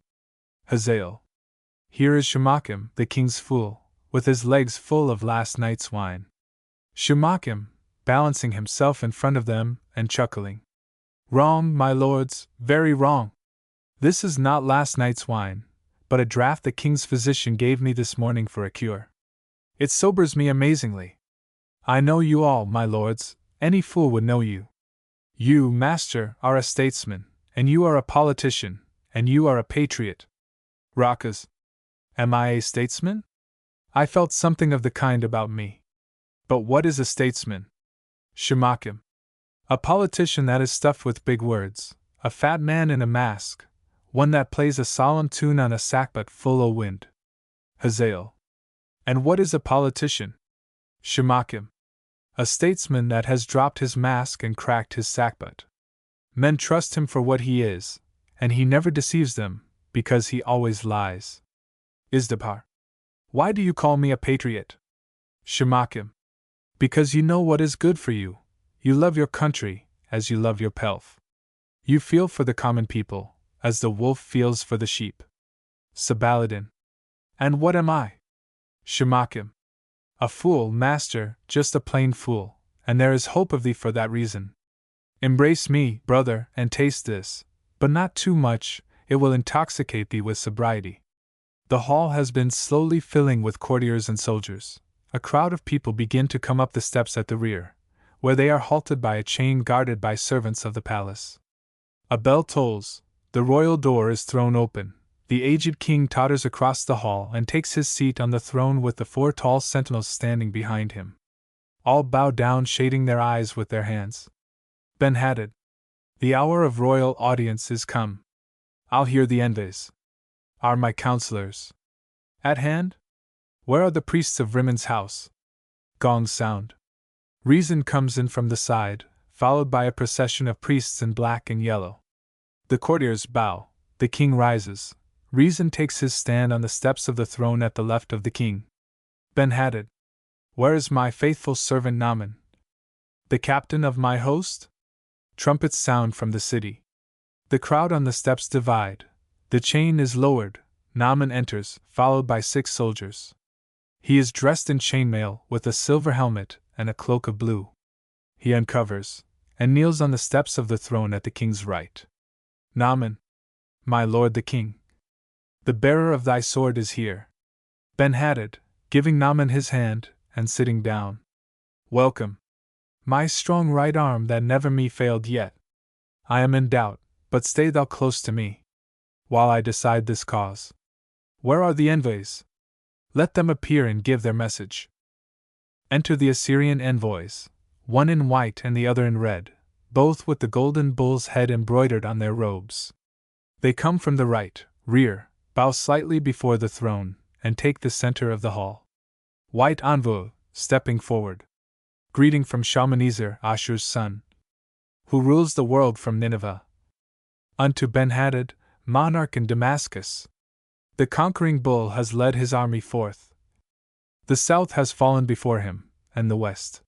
Speaker 1: Hazael. Here is Shumakim, the king's fool, with his legs full of last night's wine. Shumakim, balancing himself in front of them, and chuckling. Wrong, my lords, very wrong. This is not last night's wine, but a draught the king's physician gave me this morning for a cure. It sobers me amazingly. I know you all, my lords, any fool would know you. You, master, are a statesman, and you are a politician, and you are a patriot. Rakas. Am I a statesman? I felt something of the kind about me. But what is a statesman? Shemakim. A politician that is stuffed with big words, a fat man in a mask, one that plays a solemn tune on a sackbut full o' wind. Hazael. And what is a politician? Shemakim. A statesman that has dropped his mask and cracked his sackbut. Men trust him for what he is, and he never deceives them, because he always lies. Isdapar. Why do you call me a patriot? Shemakim. Because you know what is good for you. You love your country, as you love your pelf. You feel for the common people, as the wolf feels for the sheep. Sabaladin. And what am I? Shemakim. A fool, master, just a plain fool, and there is hope of thee for that reason. Embrace me, brother, and taste this, but not too much, it will intoxicate thee with sobriety. The hall has been slowly filling with courtiers and soldiers. A crowd of people begin to come up the steps at the rear, where they are halted by a chain guarded by servants of the palace. A bell tolls, the royal door is thrown open, the aged king totters across the hall and takes his seat on the throne with the 4 tall sentinels standing behind him. All bow down, shading their eyes with their hands. Ben-Hadad. The hour of royal audience is come. I'll hear the envoys. Are my counselors at hand? Where are the priests of Rimmon's house? Gongs sound. Reason comes in from the side, followed by a procession of priests in black and yellow. The courtiers bow, the king rises. Reason takes his stand on the steps of the throne at the left of the king. Ben-Hadad. Where is my faithful servant Naaman? The captain of my host? Trumpets sound from the city. The crowd on the steps divide. The chain is lowered. Naaman enters, followed by 6 soldiers. He is dressed in chainmail, with a silver helmet and a cloak of blue. He uncovers, and kneels on the steps of the throne at the king's right. Naaman. My lord the king. The bearer of thy sword is here. Ben-Hadad, giving Naaman his hand, and sitting down. Welcome. My strong right arm that never me failed yet. I am in doubt, but stay thou close to me, while I decide this cause. Where are the envoys? Let them appear and give their message. Enter the Assyrian envoys, one in white and the other in red, both with the golden bull's head embroidered on their robes. They come from the right, rear, bow slightly before the throne, and take the center of the hall. White envoy, stepping forward. Greeting from Shalmaneser, Ashur's son, who rules the world from Nineveh. Unto Ben-Hadad, monarch in Damascus. The conquering bull has led his army forth. The south has fallen before him, and the west.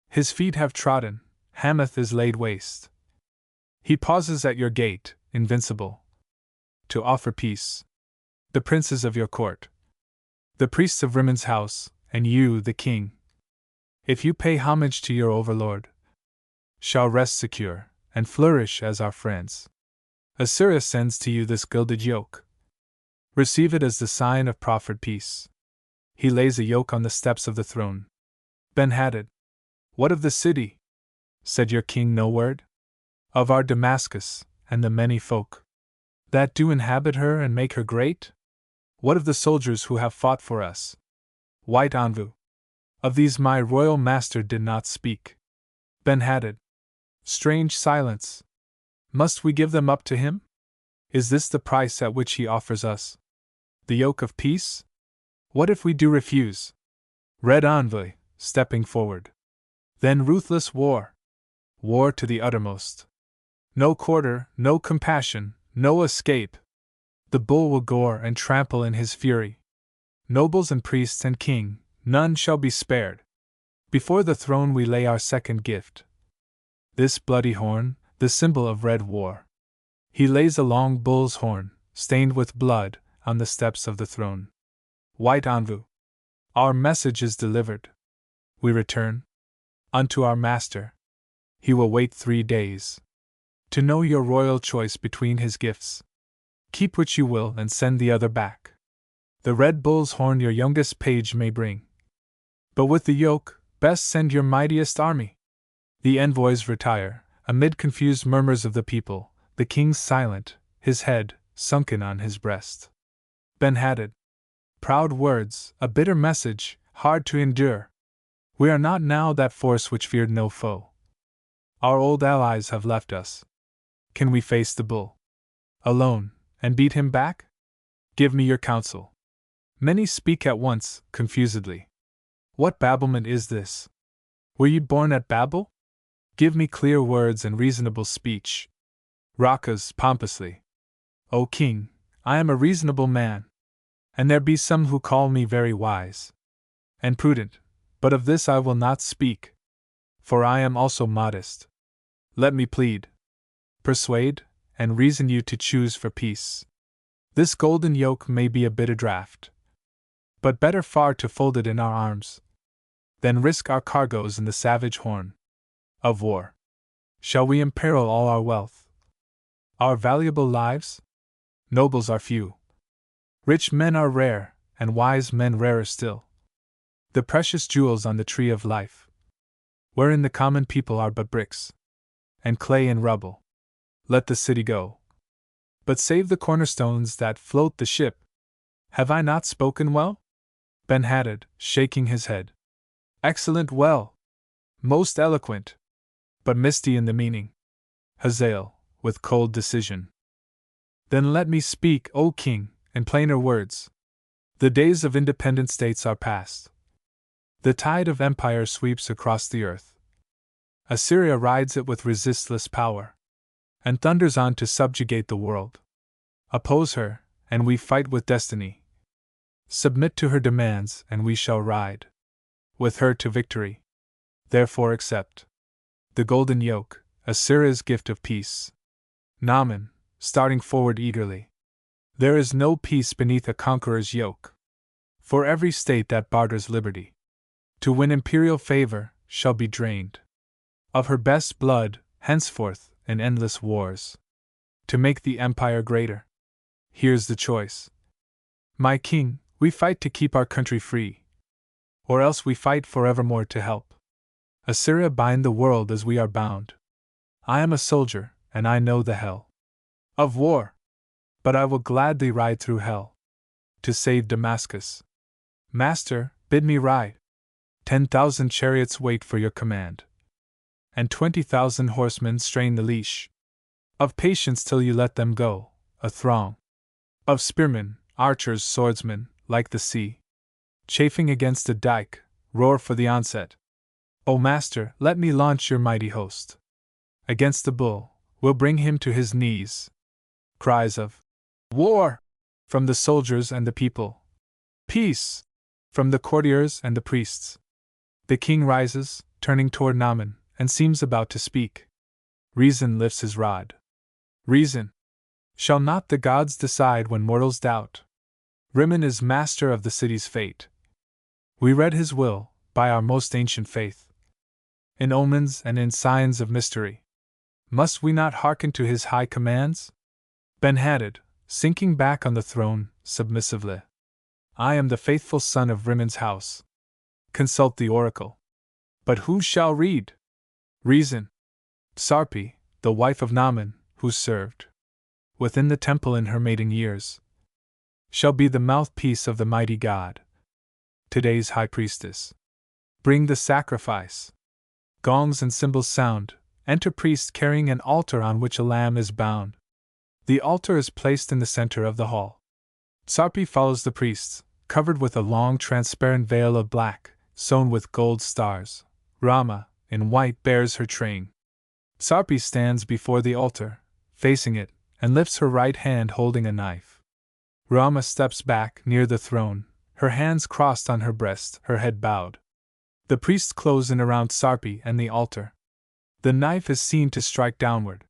Speaker 1: His feet have trodden, Hamath is laid waste. He pauses at your gate, invincible, to offer peace. The princes of your court, the priests of Rimmon's house, and you, the king, if you pay homage to your overlord, shall rest secure, and flourish as our friends. Assyria sends to you this gilded yoke. Receive it as the sign of proffered peace. He lays a yoke on the steps of the throne. Ben-Hadad. What of the city? Said your king no word? Of our Damascus, and the many folk that do inhabit her and make her great? What of the soldiers who have fought for us? White envoy. Of these my royal master did not speak. Ben-Hadad. Strange silence. Must we give them up to him? Is this the price at which he offers us? The yoke of peace? What if we do refuse? Red envoy, stepping forward. Then ruthless war. War to the uttermost. No quarter, no compassion, no escape. The bull will gore and trample in his fury. Nobles and priests and king, none shall be spared. Before the throne we lay our second gift. This bloody horn, the symbol of red war. He lays a long bull's horn, stained with blood, on the steps of the throne. White envoy. Our message is delivered. We return unto our master. He will wait 3 days to know your royal choice between his gifts. Keep which you will and send the other back. The red bull's horn your youngest page may bring. But with the yoke, best send your mightiest army. The envoys retire, amid confused murmurs of the people, the king's silent, his head sunken on his breast. Ben-Hadad. Proud words, a bitter message, hard to endure. We are not now that force which feared no foe. Our old allies have left us. Can we face the bull alone, and beat him back? Give me your counsel. Many speak at once, confusedly. What babblement is this? Were ye born at Babel? Give me clear words and reasonable speech. Rakas, pompously. O king, I am a reasonable man, and there be some who call me very wise and prudent, but of this I will not speak, for I am also modest. Let me plead, persuade, and reason you to choose for peace. This golden yoke may be a bitter draught, but better far to fold it in our arms than risk our cargoes in the savage horn of war. Shall we imperil all our wealth, our valuable lives? Nobles are few. Rich men are rare, and wise men rarer still. The precious jewels on the tree of life, wherein the common people are but bricks, and clay and rubble. Let the city go, but save the cornerstones that float the ship. Have I not spoken well? Ben-Hadad, shaking his head. Excellent well. Most eloquent, but misty in the meaning. Hazael, with cold decision. Then let me speak, O king, in plainer words. The days of independent states are past. The tide of empire sweeps across the earth. Assyria rides it with resistless power, and thunders on to subjugate the world. Oppose her, and we fight with destiny. Submit to her demands, and we shall ride with her to victory. Therefore accept the golden yoke, Assyria's gift of peace. Naaman, starting forward eagerly. There is no peace beneath a conqueror's yoke. For every state that barters liberty to win imperial favor shall be drained of her best blood, henceforth, in endless wars. To make the empire greater, here's the choice. My king, we fight to keep our country free, or else we fight forevermore to help Assyria bind the world as we are bound. I am a soldier, and I know the hell of war, but I will gladly ride through hell to save Damascus. Master, bid me ride. 10,000 chariots wait for your command, and 20,000 horsemen strain the leash of patience till you let them go, a throng of spearmen, archers, swordsmen, like the sea chafing against a dike, roar for the onset. O master, let me launch your mighty host against the bull, we'll bring him to his knees. Cries of war from the soldiers and the people. Peace from the courtiers and the priests. The king rises, turning toward Naaman, and seems about to speak. Reason lifts his rod. Reason. Shall not the gods decide when mortals doubt? Rimmon is master of the city's fate. We read his will, by our most ancient faith, in omens and in signs of mystery. Must we not hearken to his high commands? Ben-Hadad, sinking back on the throne, submissively. I am the faithful son of Rimmon's house. Consult the oracle. But who shall read? Reason. Sarpi, the wife of Naaman, who served within the temple in her maiden years, shall be the mouthpiece of the mighty God. Today's high priestess. Bring the sacrifice. Gongs and cymbals sound. Enter priest carrying an altar on which a lamb is bound. The altar is placed in the center of the hall. Sarpi follows the priests, covered with a long transparent veil of black, sewn with gold stars. Rama, in white, bears her train. Sarpi stands before the altar, facing it, and lifts her right hand holding a knife. Rama steps back near the throne, her hands crossed on her breast, her head bowed. The priests close in around Sarpi and the altar. The knife is seen to strike downward.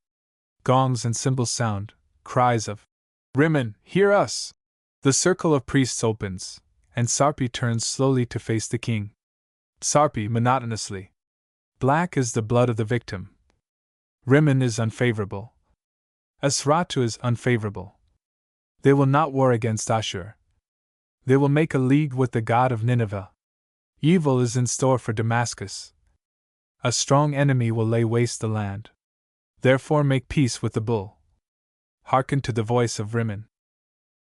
Speaker 1: Gongs and cymbals sound, cries of Rimmon, hear us! The circle of priests opens, and Sarpi turns slowly to face the king. Sarpi monotonously. Black is the blood of the victim. Rimmon is unfavorable. Asratu is unfavorable. They will not war against Ashur. They will make a league with the god of Nineveh. Evil is in store for Damascus. A strong enemy will lay waste the land. Therefore make peace with the bull. Hearken to the voice of Rimmon.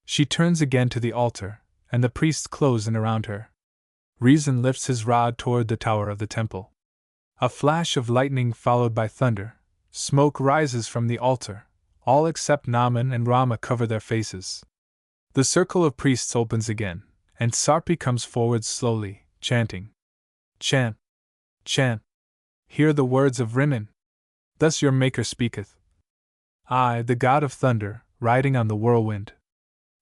Speaker 1: She turns again to the altar, and the priests close in around her. Reason lifts his rod toward the tower of the temple. A flash of lightning followed by thunder. Smoke rises from the altar. All except Naaman and Rama cover their faces. The circle of priests opens again, and Sarpi comes forward slowly, chanting. Chant! Chant! Hear the words of Rimmon. Thus your Maker speaketh. I, the God of thunder, riding on the whirlwind.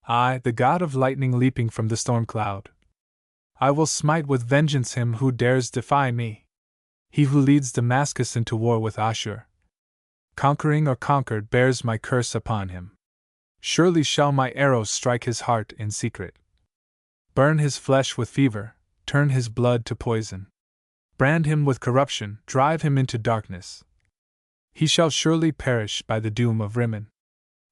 Speaker 1: I, the God of lightning leaping from the storm cloud. I will smite with vengeance him who dares defy me. He who leads Damascus into war with Ashur. Conquering or conquered bears my curse upon him. Surely shall my arrows strike his heart in secret. Burn his flesh with fever, turn his blood to poison. Brand him with corruption, drive him into darkness. He shall surely perish by the doom of Rimmon.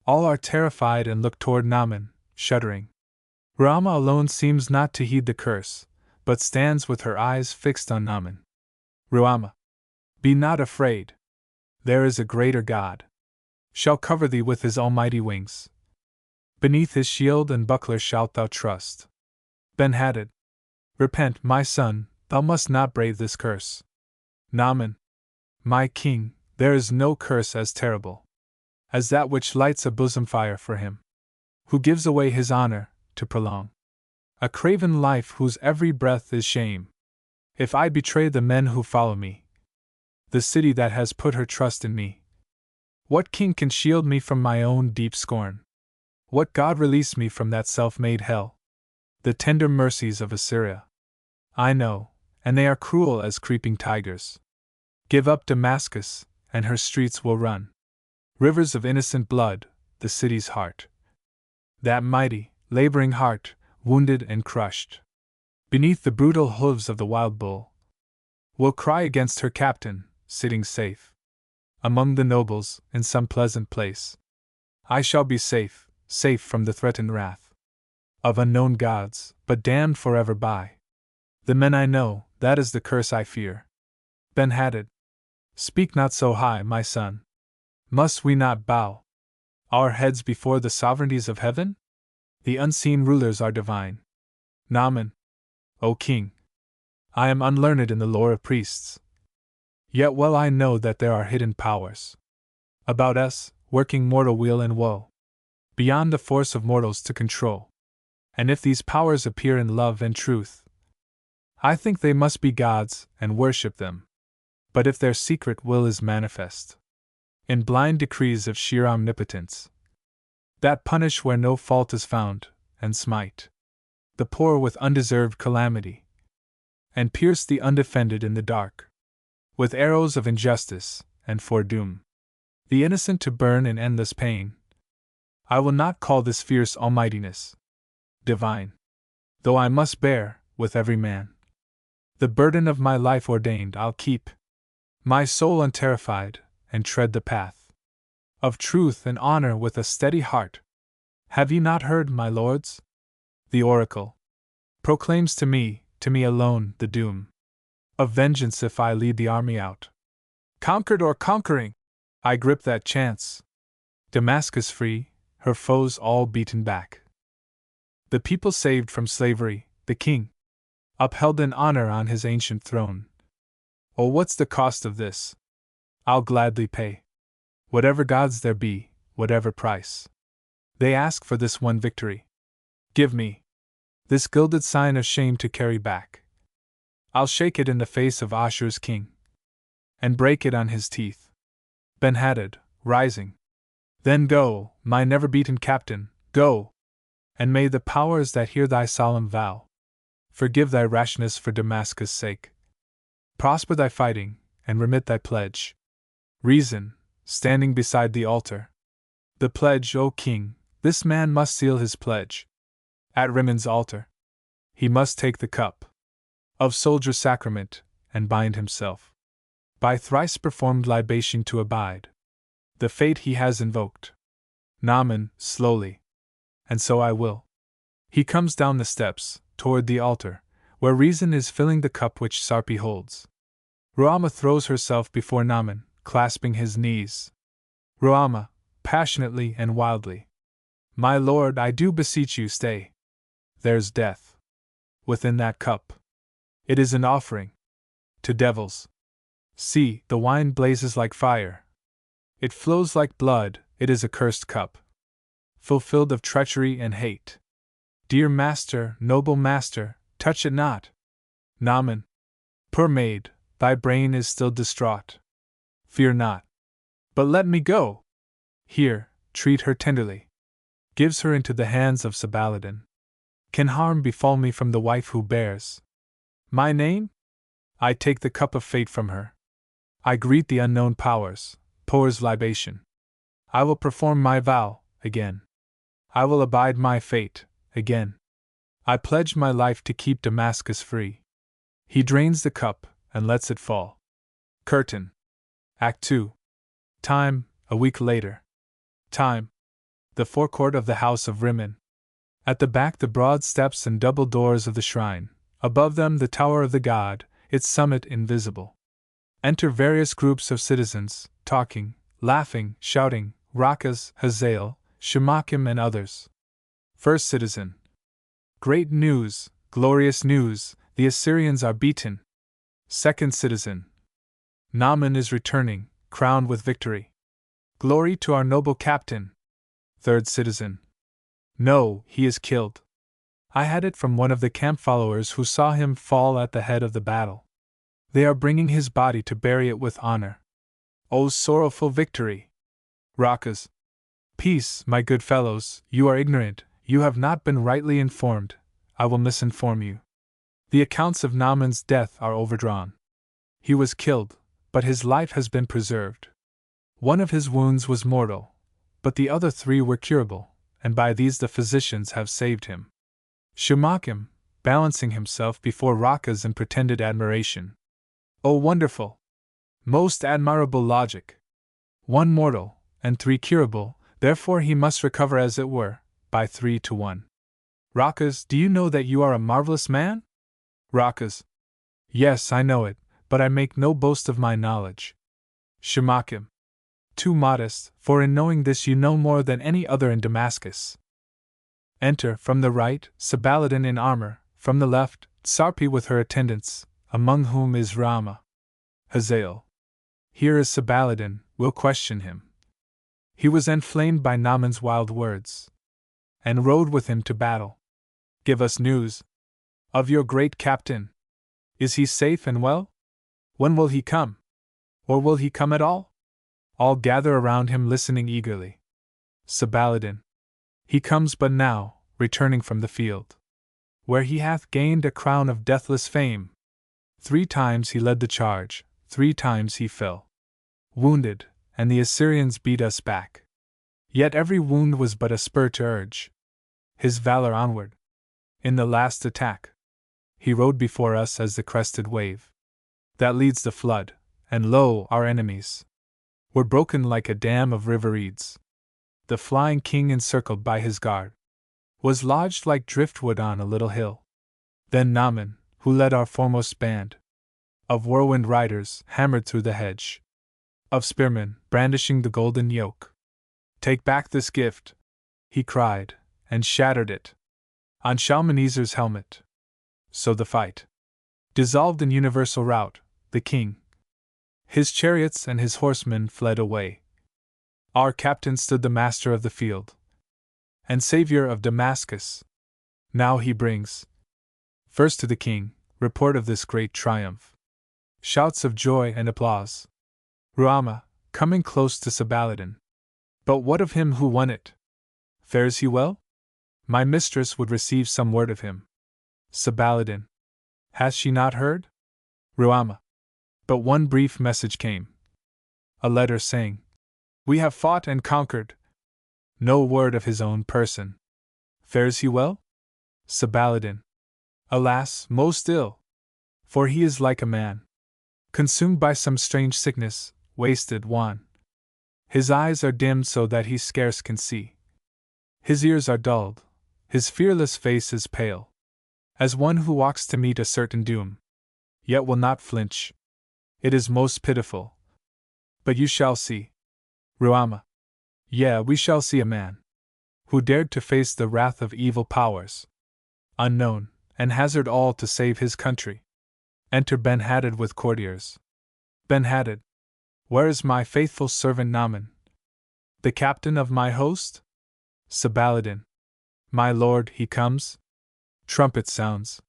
Speaker 1: All are terrified and look toward Naaman, shuddering. Rama alone seems not to heed the curse, but stands with her eyes fixed on Naaman. Rama, be not afraid. There is a greater God. Shall cover thee with his almighty wings. Beneath his shield and buckler shalt thou trust. Ben-Hadad, repent, my son, thou must not brave this curse. Naaman, my king, there is no curse as terrible as that which lights a bosom fire for him who gives away his honor to prolong a craven life whose every breath is shame. If I betray the men who follow me, the city that has put her trust in me, what king can shield me from my own deep scorn? What God release me from that self-made hell? The tender mercies of Assyria I know, and they are cruel as creeping tigers. Give up Damascus, and her streets will run rivers of innocent blood, the city's heart. That mighty, laboring heart, wounded and crushed beneath the brutal hooves of the wild bull, will cry against her captain, sitting safe among the nobles in some pleasant place. I shall be safe, safe from the threatened wrath of unknown gods, but damned forever by the men I know. That is the curse I fear. Ben-Hadad, speak not so high, my son. Must we not bow our heads before the sovereignties of heaven? The unseen rulers are divine. Naaman, O king, I am unlearned in the lore of priests. Yet well I know that there are hidden powers about us, working mortal weal and woe, beyond the force of mortals to control. And if these powers appear in love and truth, I think they must be gods, and worship them. But if their secret will is manifest in blind decrees of sheer omnipotence, that punish where no fault is found, and smite the poor with undeserved calamity, and pierce the undefended in the dark with arrows of injustice, and foredoom the innocent to burn in endless pain, I will not call this fierce almightiness divine, though I must bear, with every man, the burden of my life ordained. I'll keep my soul unterrified, and tread the path of truth and honor with a steady heart. Have ye not heard, my lords? The oracle proclaims to me alone, the doom of vengeance if I lead the army out. Conquered or conquering, I grip that chance. Damascus free, her foes all beaten back. The people saved from slavery, the king upheld in honor on his ancient throne. Oh, what's the cost of this? I'll gladly pay whatever gods there be, whatever price they ask for this one victory. Give me this gilded sign of shame to carry back. I'll shake it in the face of Ashur's king, and break it on his teeth. Ben-Hadad, rising. Then go, my never-beaten captain, go, and may the powers that hear thy solemn vow forgive thy rashness for Damascus' sake. Prosper thy fighting, and remit thy pledge. Reason, standing beside the altar. The pledge, O king, this man must seal his pledge. At Rimmon's altar, he must take the cup of soldier sacrament, and bind himself by thrice performed libation to abide the fate he has invoked. Naaman, slowly. And so I will. He comes down the steps, toward the altar, where reason is filling the cup which Sarpi holds. Ruama throws herself before Naaman, clasping his knees. Ruama, passionately and wildly. My lord, I do beseech you, stay. There's death within that cup. It is an offering to devils. See, the wine blazes like fire. It flows like blood, it is a cursed cup, fulfilled of treachery and hate. Dear master, noble master, touch it not. Naaman, poor maid, thy brain is still distraught. Fear not. But let me go. Here, treat her tenderly. Gives her into the hands of Sabaladin. Can harm befall me from the wife who bears my name? I take the cup of fate from her. I greet the unknown powers, pours libation. I will perform my vow, again. I will abide my fate, again. I pledge my life to keep Damascus free. He drains the cup, and lets it fall. Curtain. Act 2. Time, a week later. Time. The forecourt of the house of Rimmon. At the back the broad steps and double doors of the shrine, above them the tower of the god, its summit invisible. Enter various groups of citizens, talking, laughing, shouting, Rakas, Hazael, Shemakim and others. First citizen. Great news, glorious news, the Assyrians are beaten. Second citizen. Naaman is returning, crowned with victory. Glory to our noble captain. Third citizen. No, he is killed. I had it from one of the camp followers who saw him fall at the head of the battle. They are bringing his body to bury it with honor. O sorrowful victory! Rakas. Peace, my good fellows, you are ignorant, you have not been rightly informed, I will misinform you. The accounts of Naaman's death are overdrawn. He was killed, but his life has been preserved. One of his wounds was mortal, but the other 3 were curable, and by these the physicians have saved him. Shemakim, balancing himself before Rakas in pretended admiration. O wonderful! Most admirable logic! 1 mortal, and 3 curable, therefore he must recover as it were, by 3 to 1. Rakas, do you know that you are a marvelous man? Rakas. Yes, I know it, but I make no boast of my knowledge. Shemakim. Too modest, for in knowing this you know more than any other in Damascus. Enter, from the right, Sabaladin in armor, from the left, Sarpi with her attendants, among whom is Rama. Hazael. Here is Sabaladin, we'll question him. He was enflamed by Naaman's wild words, and rode with him to battle. Give us news of your great captain. Is he safe and well? When will he come? Or will he come at all? All gather around him listening eagerly. Sabaladin. He comes but now, returning from the field, where he hath gained a crown of deathless fame. 3 times he led the charge, 3 times he fell wounded, and the Assyrians beat us back. Yet every wound was but a spur to urge his valor onward. In the last attack, he rode before us as the crested wave that leads the flood, and lo, our enemies were broken like a dam of river reeds. The flying king, encircled by his guard, was lodged like driftwood on a little hill. Then Naaman, who led our foremost band of whirlwind riders, hammered through the hedge of spearmen, brandishing the golden yoke. Take back this gift, he cried, and shattered it on Shalmaneser's helmet. So the fight dissolved in universal rout. The king, his chariots and his horsemen fled away. Our captain stood the master of the field and savior of Damascus. Now he brings first to the king report of this great triumph. Shouts of joy and applause. Ruama, coming close to Sabaladin. But what of him who won it? Fares he well? My mistress would receive some word of him. Sabaladin. Has she not heard? Ruama. But one brief message came. A letter saying, we have fought and conquered. No word of his own person. Fares he well? Sabaladin. Alas, most ill. For he is like a man consumed by some strange sickness, wasted, wan. His eyes are dimmed so that he scarce can see. His ears are dulled, his fearless face is pale, as one who walks to meet a certain doom, yet will not flinch. It is most pitiful. But you shall see. Ruama. We shall see a man who dared to face the wrath of evil powers, unknown, and hazard all to save his country. Enter Ben-Hadad with courtiers. Ben-Hadad, where is my faithful servant Naaman, the captain of my host? Sabaladin, my lord, he comes. Trumpet sounds.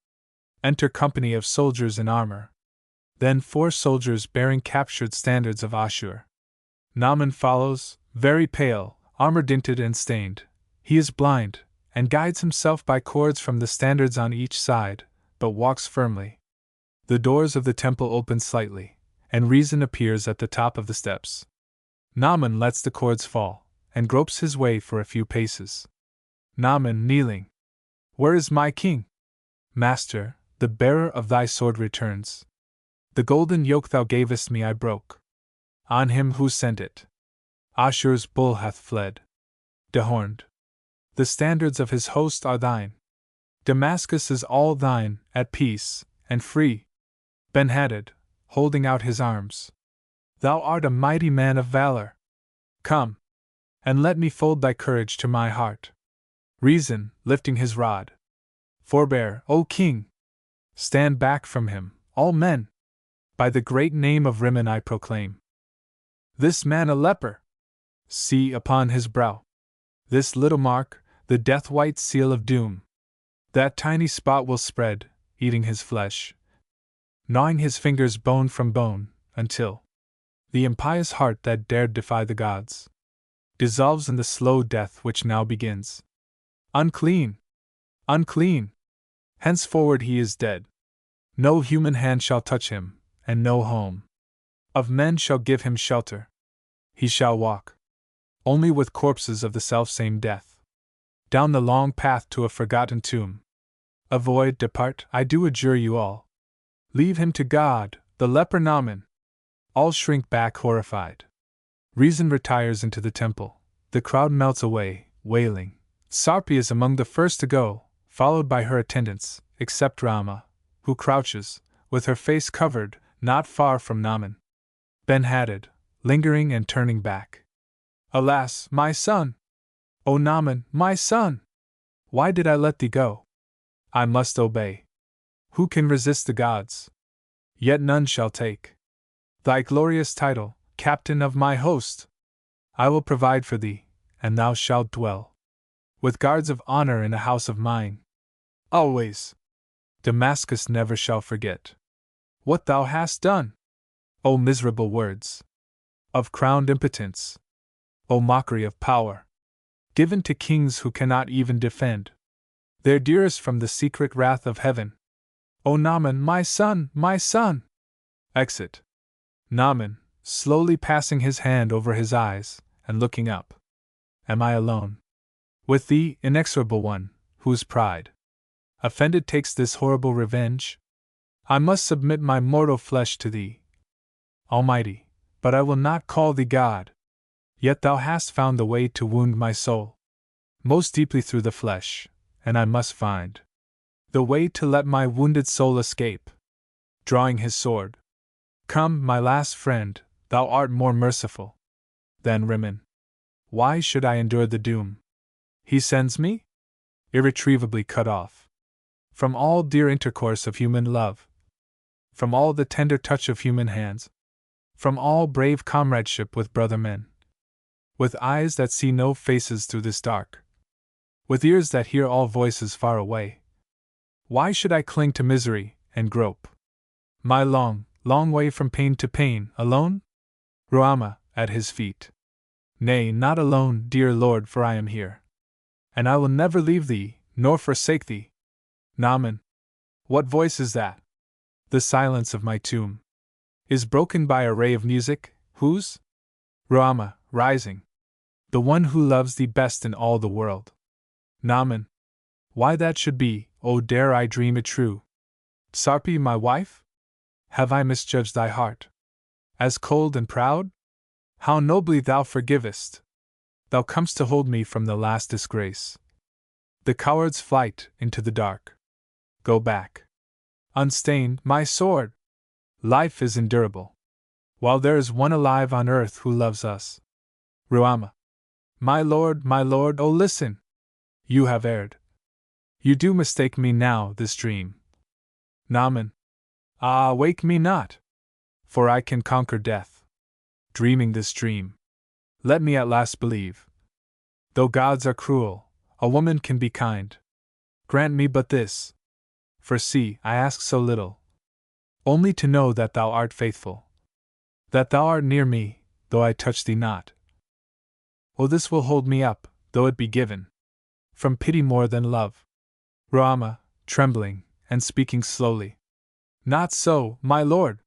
Speaker 1: Enter company of soldiers in armor. Then 4 soldiers bearing captured standards of Ashur. Naaman follows, very pale, armor-dinted and stained. He is blind, and guides himself by cords from the standards on each side, but walks firmly. The doors of the temple open slightly, and Reason appears at the top of the steps. Naaman lets the cords fall, and gropes his way for a few paces. Naaman, kneeling. Where is my king? Master, the bearer of thy sword returns. The golden yoke thou gavest me I broke. On him who sent it. Ashur's bull hath fled. Dehorned. The standards of his host are thine. Damascus is all thine, at peace, and free. Ben-Hadad, holding out his arms. Thou art a mighty man of valor. Come, and let me fold thy courage to my heart. Reason, lifting his rod. Forbear, O king! Stand back from him, all men! By the great name of Rimmon I proclaim. This man a leper! See upon his brow. This little mark, the death-white seal of doom. That tiny spot will spread, eating his flesh, gnawing his fingers bone from bone, until the impious heart that dared defy the gods dissolves in the slow death which now begins. Unclean! Unclean! Henceforward he is dead. No human hand shall touch him, and no home of men shall give him shelter. He shall walk only with corpses of the selfsame death, down the long path to a forgotten tomb. Avoid, depart, I do adjure you all. Leave him to God, the leper Naaman. All shrink back horrified. Reason retires into the temple. The crowd melts away, wailing. Sarpi is among the first to go, followed by her attendants, except Rama, who crouches, with her face covered, not far from Naaman. Ben-Hadad, lingering and turning back. Alas, my son! O Naaman, my son! Why did I let thee go? I must obey. Who can resist the gods? Yet none shall take thy glorious title, captain of my host. I will provide for thee, and thou shalt dwell with guards of honor in a house of mine. Always. Damascus never shall forget what thou hast done. O miserable words of crowned impotence! O mockery of power, given to kings who cannot even defend their dearest from the secret wrath of heaven. O Naaman, my son, my son! Exit. Naaman, slowly passing his hand over his eyes, and looking up. Am I alone with thee, inexorable one, whose pride offended takes this horrible revenge? I must submit my mortal flesh to thee, Almighty, but I will not call thee God. Yet thou hast found the way to wound my soul most deeply through the flesh, and I must find the way to let my wounded soul escape. Drawing his sword. Come, my last friend, thou art more merciful than Rimmon. Why should I endure the doom he sends me? Irretrievably cut off from all dear intercourse of human love, from all the tender touch of human hands, from all brave comradeship with brother men, with eyes that see no faces through this dark, with ears that hear all voices far away. Why should I cling to misery, and grope my long, long way from pain to pain, alone? Ruama, at his feet. Nay, not alone, dear Lord, for I am here, and I will never leave thee, nor forsake thee. Naaman, what voice is that? The silence of my tomb is broken by a ray of music, whose? Ruama, rising. The one who loves thee best in all the world. Naaman, why that should be, oh dare I dream it true? Sarpi, my wife? Have I misjudged thy heart? As cold and proud? How nobly thou forgivest! Thou comest to hold me from the last disgrace, the coward's flight into the dark. Go back. Unstained, my sword! Life is endurable, while there is one alive on earth who loves us. Ruama. My lord, oh listen! You have erred. You do mistake me now, this dream. Naaman. Ah, wake me not! For I can conquer death. Dreaming this dream, let me at last believe. Though gods are cruel, a woman can be kind. Grant me but this. For see, I ask so little. Only to know that thou art faithful. That thou art near me, though I touch thee not. Oh, this will hold me up, though it be given from pity more than love. Rama, trembling, and speaking slowly. Not so, my lord!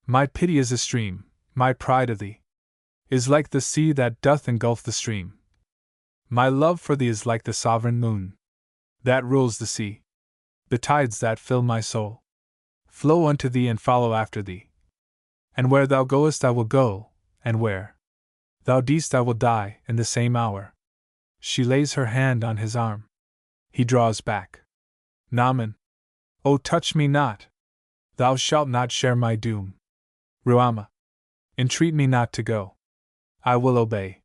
Speaker 1: My pity is a stream, my pride of thee is like the sea that doth engulf the stream. My love for thee is like the sovereign moon that rules the sea. The tides that fill my soul flow unto thee and follow after thee. And where thou goest I will go, and where thou deest I will die in the same hour. She lays her hand on his arm. He draws back. Naman, oh, touch me not! Thou shalt not share my doom. Ruama, entreat me not to go. I will obey.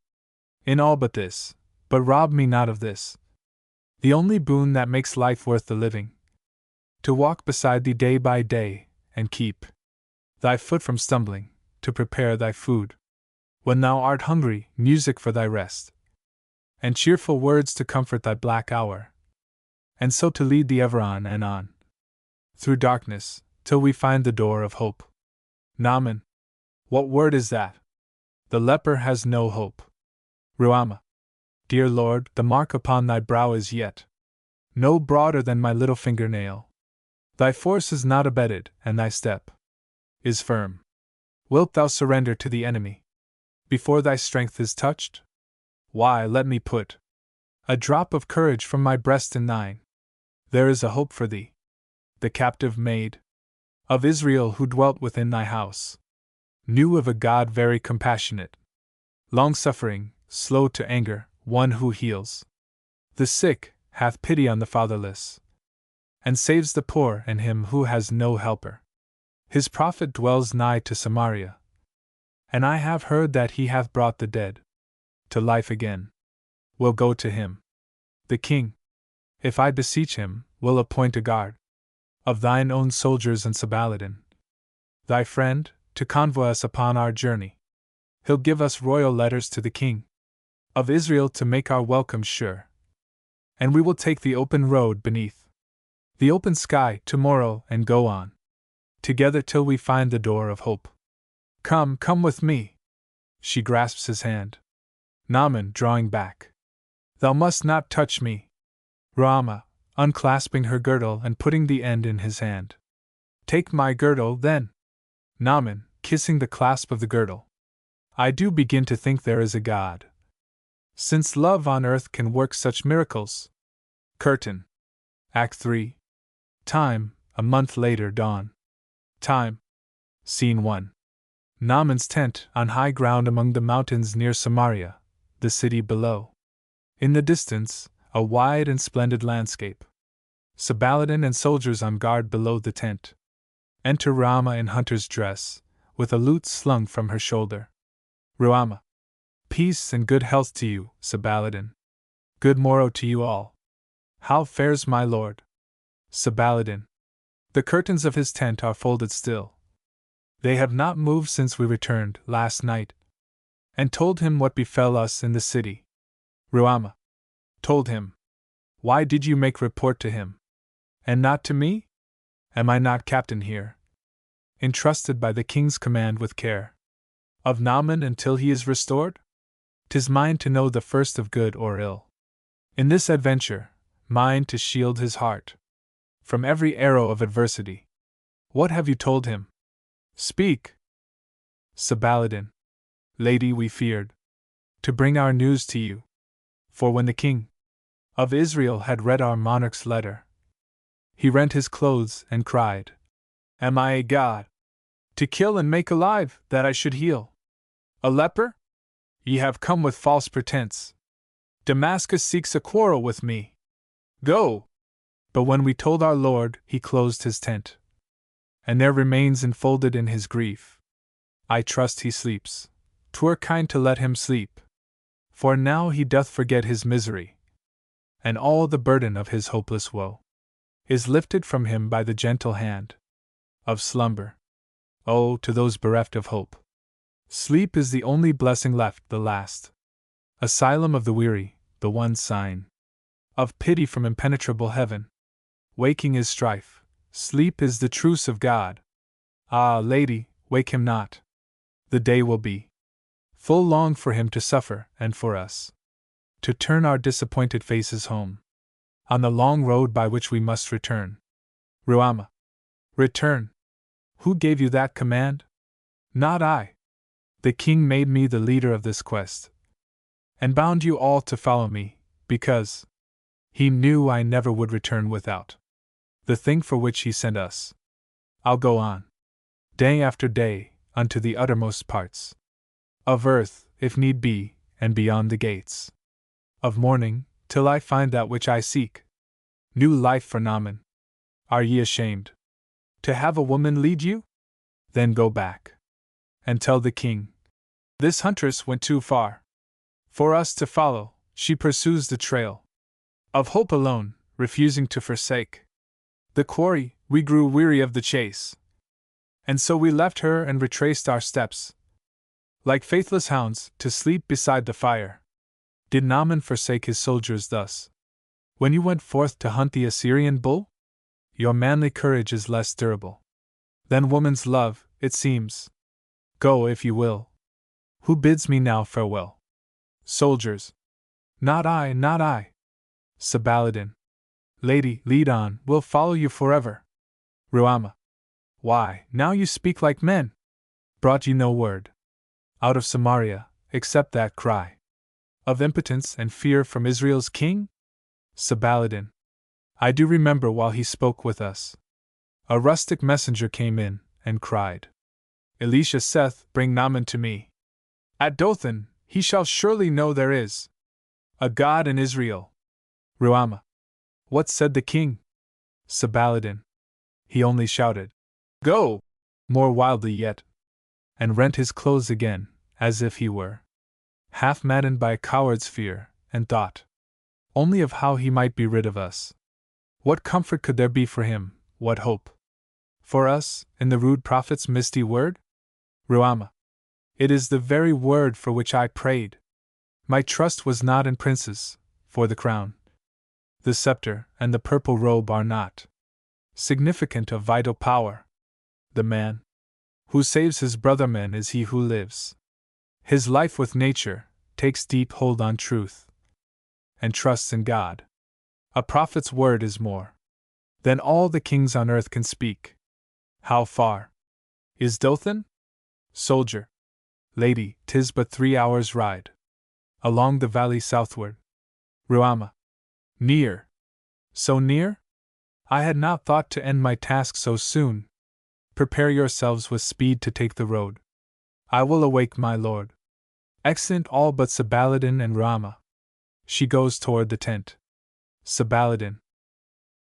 Speaker 1: In all but this, but rob me not of this, the only boon that makes life worth the living. To walk beside thee day by day, and keep thy foot from stumbling, to prepare thy food when thou art hungry, music for thy rest, and cheerful words to comfort thy black hour, and so to lead thee ever on and on, through darkness, till we find the door of hope. Naman, what word is that? The leper has no hope. Ruama, dear Lord, the mark upon thy brow is yet no broader than my little fingernail. Thy force is not abated, and thy step is firm. Wilt thou surrender to the enemy before thy strength is touched? Why, let me put a drop of courage from my breast in thine. There is a hope for thee. The captive maid of Israel who dwelt within thy house knew of a God very compassionate, long-suffering, slow to anger, one who heals the sick, hath pity on the fatherless, and saves the poor and him who has no helper. His prophet dwells nigh to Samaria, and I have heard that he hath brought the dead to life again. Will go to him. The king, if I beseech him, will appoint a guard of thine own soldiers and Sabaladin, thy friend, to convoy us upon our journey. He'll give us royal letters to the king of Israel to make our welcome sure. And we will take the open road beneath the open sky tomorrow and go on together till we find the door of hope. Come, come with me. She grasps his hand. Naman, drawing back. Thou must not touch me. Rama, unclasping her girdle and putting the end in his hand. Take my girdle, then. Naman, kissing the clasp of the girdle. I do begin to think there is a God, since love on earth can work such miracles. Curtain. Act 3. Time, a month later dawn. Time. Scene 1. Naaman's tent on high ground among the mountains near Samaria, the city below. In the distance, a wide and splendid landscape. Sabaladin and soldiers on guard below the tent. Enter Rama in hunter's dress, with a lute slung from her shoulder. Rama. Peace and good health to you, Sabaladin. Good morrow to you all. How fares my lord? Sabaladin. The curtains of his tent are folded still. They have not moved since we returned last night, and told him what befell us in the city. Ruama. Told him. Why did you make report to him, and not to me? Am I not captain here, entrusted by the king's command with care of Naaman until he is restored? 'Tis mine to know the first of good or ill in this adventure, mine to shield his heart from every arrow of adversity. What have you told him? Speak. Sabaladin. Lady, we feared to bring our news to you, for when the king of Israel had read our monarch's letter, he rent his clothes and cried, Am I a god, to kill and make alive, that I should heal a leper? Ye have come with false pretense. Damascus seeks a quarrel with me. Go! But when we told our lord, he closed his tent, and there remains enfolded in his grief. I trust he sleeps. 'Twere kind to let him sleep, for now he doth forget his misery, and all the burden of his hopeless woe is lifted from him by the gentle hand of slumber. Oh, to those bereft of hope! Sleep is the only blessing left, the last asylum of the weary, the one sign of pity from impenetrable heaven. Waking is strife, sleep is the truce of God. Ah, lady, wake him not. The day will be full long for him to suffer, and for us to turn our disappointed faces home, on the long road by which we must return. Ruama. Return. Who gave you that command? Not I. The king made me the leader of this quest, and bound you all to follow me, because he knew I never would return without the thing for which he sent us. I'll go on, day after day, unto the uttermost parts of earth, if need be, and beyond the gates of morning, till I find that which I seek. New life for Naaman. Are ye ashamed to have a woman lead you? Then go back and tell the king, this huntress went too far for us to follow. She pursues the trail of hope alone, refusing to forsake the quarry. We grew weary of the chase, and so we left her and retraced our steps, like faithless hounds, to sleep beside the fire. Did Naaman forsake his soldiers thus when you went forth to hunt the Assyrian bull? Your manly courage is less durable than woman's love, it seems. Go if you will. Who bids me now farewell? Soldiers. Not I, not I. Sabaladin. Lady, lead on, we'll follow you forever. Ruama. Why, now you speak like men. Brought you no word out of Samaria, except that cry of impotence and fear from Israel's king? Sabaladin. I do remember while he spoke with us, a rustic messenger came in, and cried, Elisha saith, bring Naaman to me. At Dothan, he shall surely know there is a God in Israel. Ruama. What said the king? Sabaladin. He only shouted, Go! More wildly yet, and rent his clothes again, as if he were half maddened by a coward's fear, and thought only of how he might be rid of us. What comfort could there be for him, what hope for us, in the rude prophet's misty word? Ruama. It is the very word for which I prayed. My trust was not in princes, for the crown, the scepter, and the purple robe are not significant of vital power. The man who saves his brother man is he who lives his life with nature, takes deep hold on truth, and trusts in God. A prophet's word is more than all the kings on earth can speak. How far is Dothan? Soldier. Lady, 'tis but 3 hours' ride along the valley southward. Ruama. Near. So near? I had not thought to end my task so soon. Prepare yourselves with speed to take the road. I will awake my lord. Exeunt all but Sabaladin and Ruama. She goes toward the tent. Sabaladin.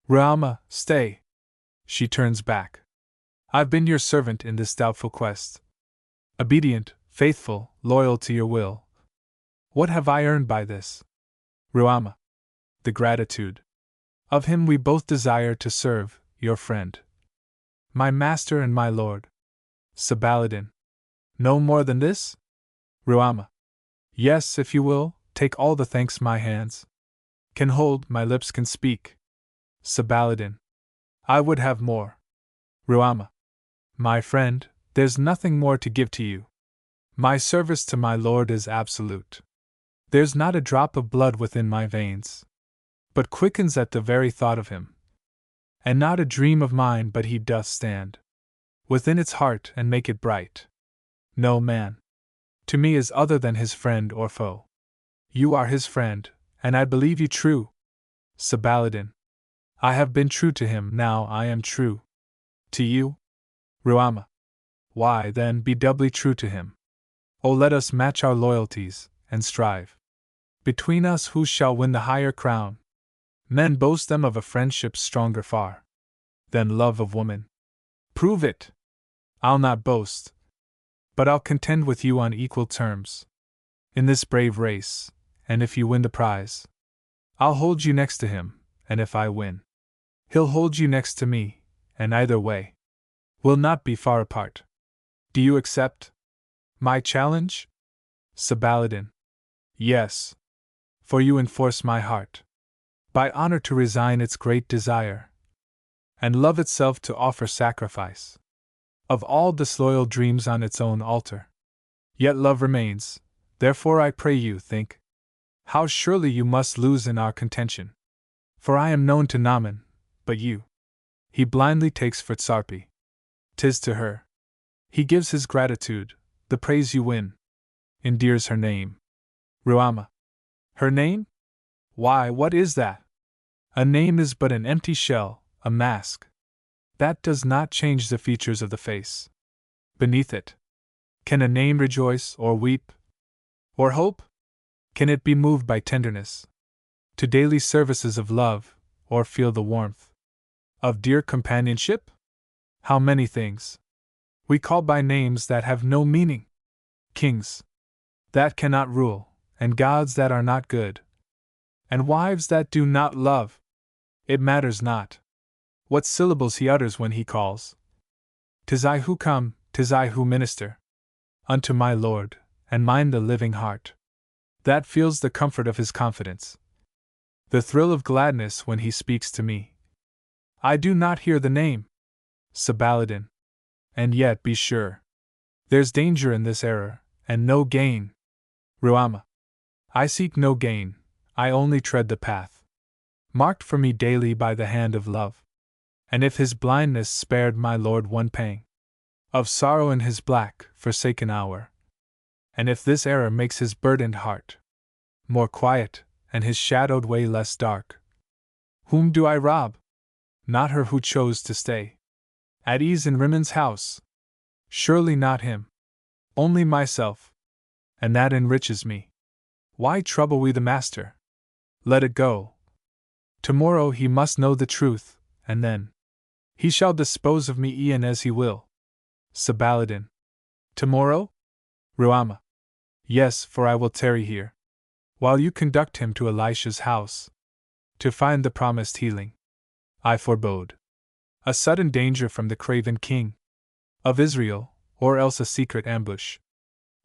Speaker 1: Ruama, stay. She turns back. I've been your servant in this doubtful quest. Obedient, faithful, loyal to your will. What have I earned by this? Ruama. The gratitude of him we both desire to serve, your friend, my master and my lord. Sabaladin. No more than this? Ruama. Yes, if you will, take all the thanks my hands can hold, my lips can speak. Sabaladin. I would have more. Ruama. My friend, there's nothing more to give to you. My service to my lord is absolute. There's not a drop of blood within my veins, but quickens at the very thought of him. And not a dream of mine but he doth stand within its heart and make it bright. No man to me is other than his friend or foe. You are his friend, and I believe you true. Sabaladin. I have been true to him, now I am true to you. Ruama. Why, then, be doubly true to him. Oh, let us match our loyalties, and strive between us who shall win the higher crown. Men boast them of a friendship stronger far than love of woman. Prove it. I'll not boast, but I'll contend with you on equal terms in this brave race, and if you win the prize, I'll hold you next to him, and if I win, he'll hold you next to me, and either way, will not be far apart. Do you accept my challenge? Sabaladin. Yes. For you enforce my heart, by honor to resign its great desire, and love itself to offer sacrifice of all disloyal dreams on its own altar. Yet love remains, therefore I pray you think how surely you must lose in our contention. For I am known to Naaman, but you. He blindly takes for Tsarpi. 'Tis to her he gives his gratitude, the praise you win endears her name. Ruama. Her name? Why, what is that? A name is but an empty shell, a mask. That does not change the features of the face beneath it. Can a name rejoice, or weep, or hope? Can it be moved by tenderness to daily services of love, or feel the warmth of dear companionship? How many things we call by names that have no meaning! Kings that cannot rule, and gods that are not good, and wives that do not love. It matters not what syllables he utters when he calls. 'Tis I who come, 'tis I who minister unto my Lord, and mine the living heart that feels the comfort of his confidence, the thrill of gladness when he speaks to me. I do not hear the name, Sabaladin. And yet be sure, there's danger in this error, and no gain. Ruama. I seek no gain, I only tread the path marked for me daily by the hand of love. And if his blindness spared my lord one pang of sorrow in his black, forsaken hour, and if this error makes his burdened heart more quiet, and his shadowed way less dark, whom do I rob? Not her who chose to stay at ease in Rimmond's house. Surely not him. Only myself. And that enriches me. Why trouble we the master? Let it go. Tomorrow he must know the truth, and then he shall dispose of me e'en as he will. Sabaladin. Tomorrow? Ruama. Yes, for I will tarry here, while you conduct him to Elisha's house, to find the promised healing. I forebode a sudden danger from the craven king of Israel, or else a secret ambush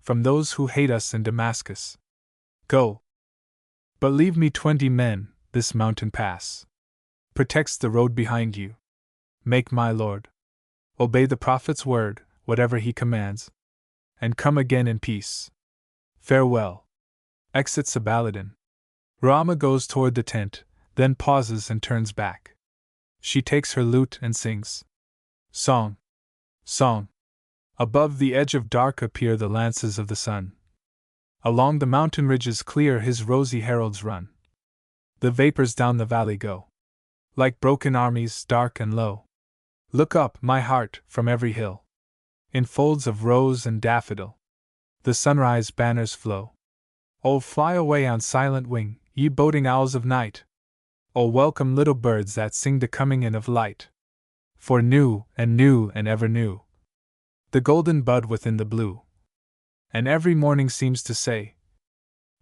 Speaker 1: from those who hate us in Damascus. Go. But leave me 20 men, this mountain pass protects the road behind you. Make my lord obey the prophet's word, whatever he commands, and come again in peace. Farewell. Exit Sabaladin. Ruama goes toward the tent, then pauses and turns back. She takes her lute and sings. Song. Song. Above the edge of dark appear the lances of the sun. Along the mountain ridges clear his rosy heralds run. The vapors down the valley go, like broken armies, dark and low. Look up, my heart, from every hill. In folds of rose and daffodil, the sunrise banners flow. Oh, fly away on silent wing, ye boding owls of night. Oh, welcome little birds that sing the coming in of light. For new and ever new, the golden bud within the blue. And every morning seems to say,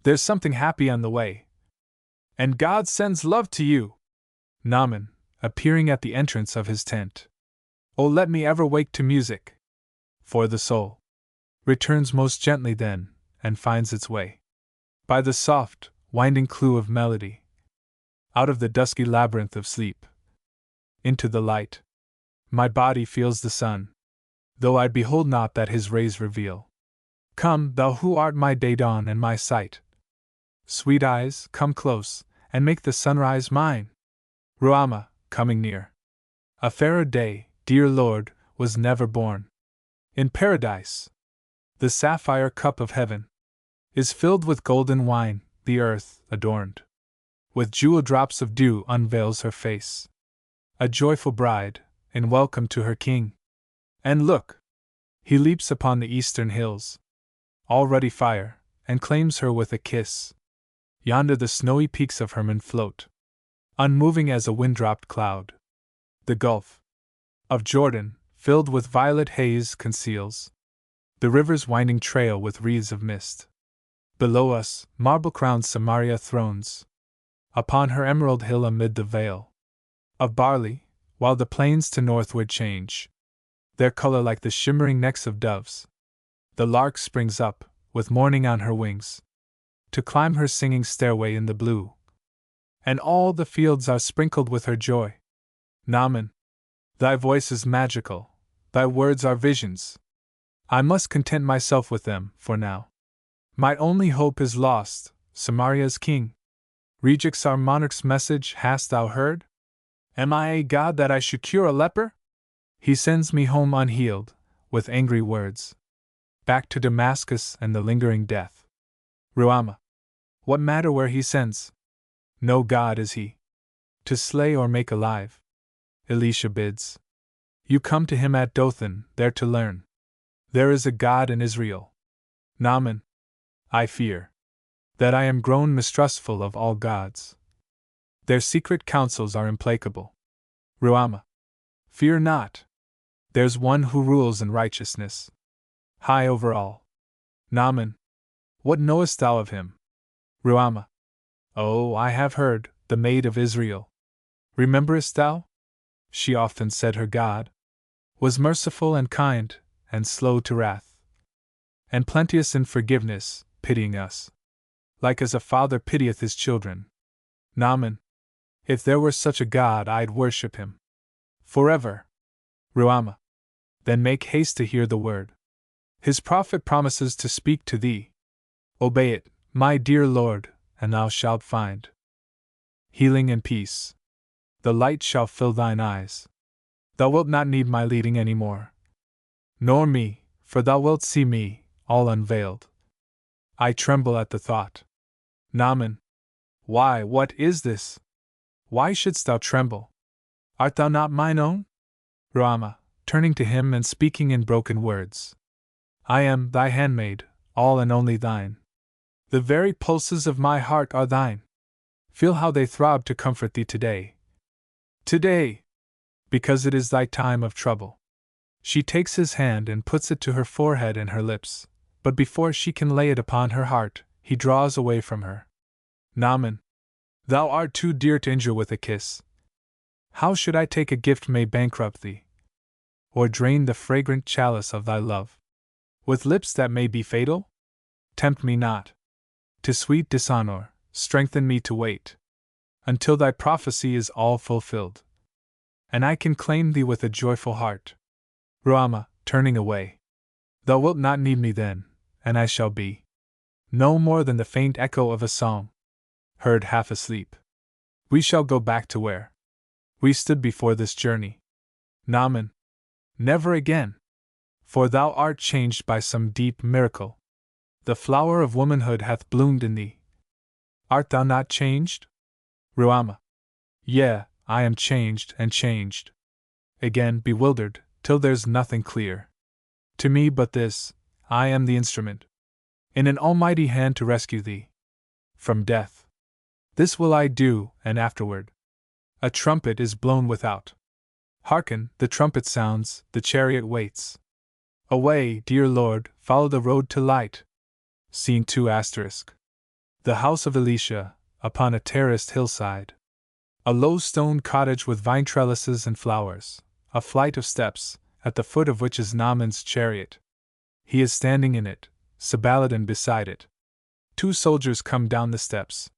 Speaker 1: there's something happy on the way. And God sends love to you. Naaman, appearing at the entrance of his tent. Oh, let me ever wake to music. For the soul returns most gently then, and finds its way by the soft, winding clue of melody, out of the dusky labyrinth of sleep, into the light. My body feels the sun, though I behold not that his rays reveal. Come, thou who art my day dawn and my sight. Sweet eyes, come close, and make the sunrise mine. Ruama, coming near. A fairer day, dear Lord, was never born. In paradise, the sapphire cup of heaven is filled with golden wine, the earth, adorned with jewel drops of dew, unveils her face, a joyful bride, in welcome to her king. And look! He leaps upon the eastern hills, all ruddy fire, and claims her with a kiss. Yonder the snowy peaks of Hermon float, unmoving as a wind-dropped cloud. The gulf of Jordan, filled with violet haze, conceals the river's winding trail with wreaths of mist. Below us, marble-crowned Samaria thrones upon her emerald hill amid the vale of barley, while the plains to northward change their color like the shimmering necks of doves. The lark springs up, with morning on her wings, to climb her singing stairway in the blue. And all the fields are sprinkled with her joy. Naaman, thy voice is magical, thy words are visions. I must content myself with them, for now. My only hope is lost, Samaria's king. Rejects our monarch's message, hast thou heard? Am I a god that I should cure a leper? He sends me home unhealed, with angry words. Back to Damascus and the lingering death. Ruama. What matter where he sends? No god is he, to slay or make alive. Elisha bids you come to him at Dothan, there to learn. There is a God in Israel. Naaman. I fear that I am grown mistrustful of all gods. Their secret counsels are implacable. Ruama. Fear not. There's one who rules in righteousness, high over all. Naaman. What knowest thou of him? Ruama. Oh, I have heard, the maid of Israel. Rememberest thou? She often said her God was merciful and kind, and slow to wrath, and plenteous in forgiveness, pitying us, like as a father pitieth his children. Naaman. If there were such a God, I'd worship him forever. Ruama. Then make haste to hear the word. His prophet promises to speak to thee. Obey it, my dear Lord, and thou shalt find healing and peace. The light shall fill thine eyes. Thou wilt not need my leading any more. Nor me, for thou wilt see me, all unveiled. I tremble at the thought. Naaman. Why, what is this? Why shouldst thou tremble? Art thou not mine own? Ruama, turning to him and speaking in broken words. I am thy handmaid, all and only thine. The very pulses of my heart are thine. Feel how they throb to comfort thee today. Today! Because it is thy time of trouble. She takes his hand and puts it to her forehead and her lips, but before she can lay it upon her heart, he draws away from her. Naaman. Thou art too dear to injure with a kiss. How should I take a gift may bankrupt thee, or drain the fragrant chalice of thy love? With lips that may be fatal? Tempt me not to sweet dishonor, strengthen me to wait until thy prophecy is all fulfilled, and I can claim thee with a joyful heart. Ruama, turning away. Thou wilt not need me then, and I shall be no more than the faint echo of a song, heard half asleep. We shall go back to where we stood before this journey. Naaman. Never again. For thou art changed by some deep miracle. The flower of womanhood hath bloomed in thee. Art thou not changed? Ruama. Yea, I am changed and changed. Again bewildered, till there's nothing clear to me but this: I am the instrument in an almighty hand to rescue thee from death. This will I do, and afterward. A trumpet is blown without. Hearken, the trumpet sounds, the chariot waits. Away, dear Lord, follow the road to light. Scene 2 *. The house of Elisha, upon a terraced hillside. A low stone cottage with vine trellises and flowers, a flight of steps, at the foot of which is Naaman's chariot. He is standing in it, Sabaladin beside it. 2 soldiers come down the steps.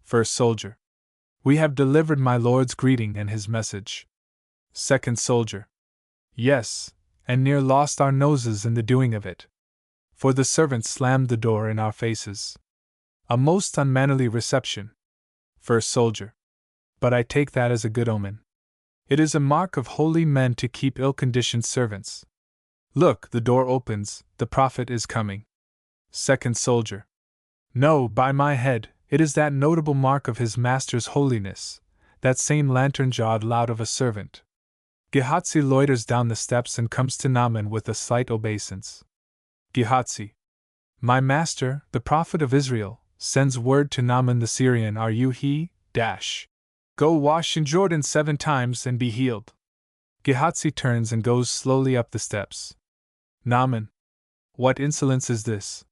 Speaker 1: First soldier. We have delivered my lord's greeting and his message. Second soldier. Yes, and near lost our noses in the doing of it. For the servants slammed the door in our faces. A most unmannerly reception. First soldier. But I take that as a good omen. It is a mark of holy men to keep ill-conditioned servants. Look, the door opens, the prophet is coming. Second soldier. No, by my head, it is that notable mark of his master's holiness, that same lantern-jawed lout of a servant. Gehazi loiters down the steps and comes to Naaman with a slight obeisance. Gehazi. My master, the prophet of Israel, sends word to Naaman the Syrian, are you he? Go wash in Jordan 7 times and be healed. Gehazi turns and goes slowly up the steps. Naaman. What insolence is this?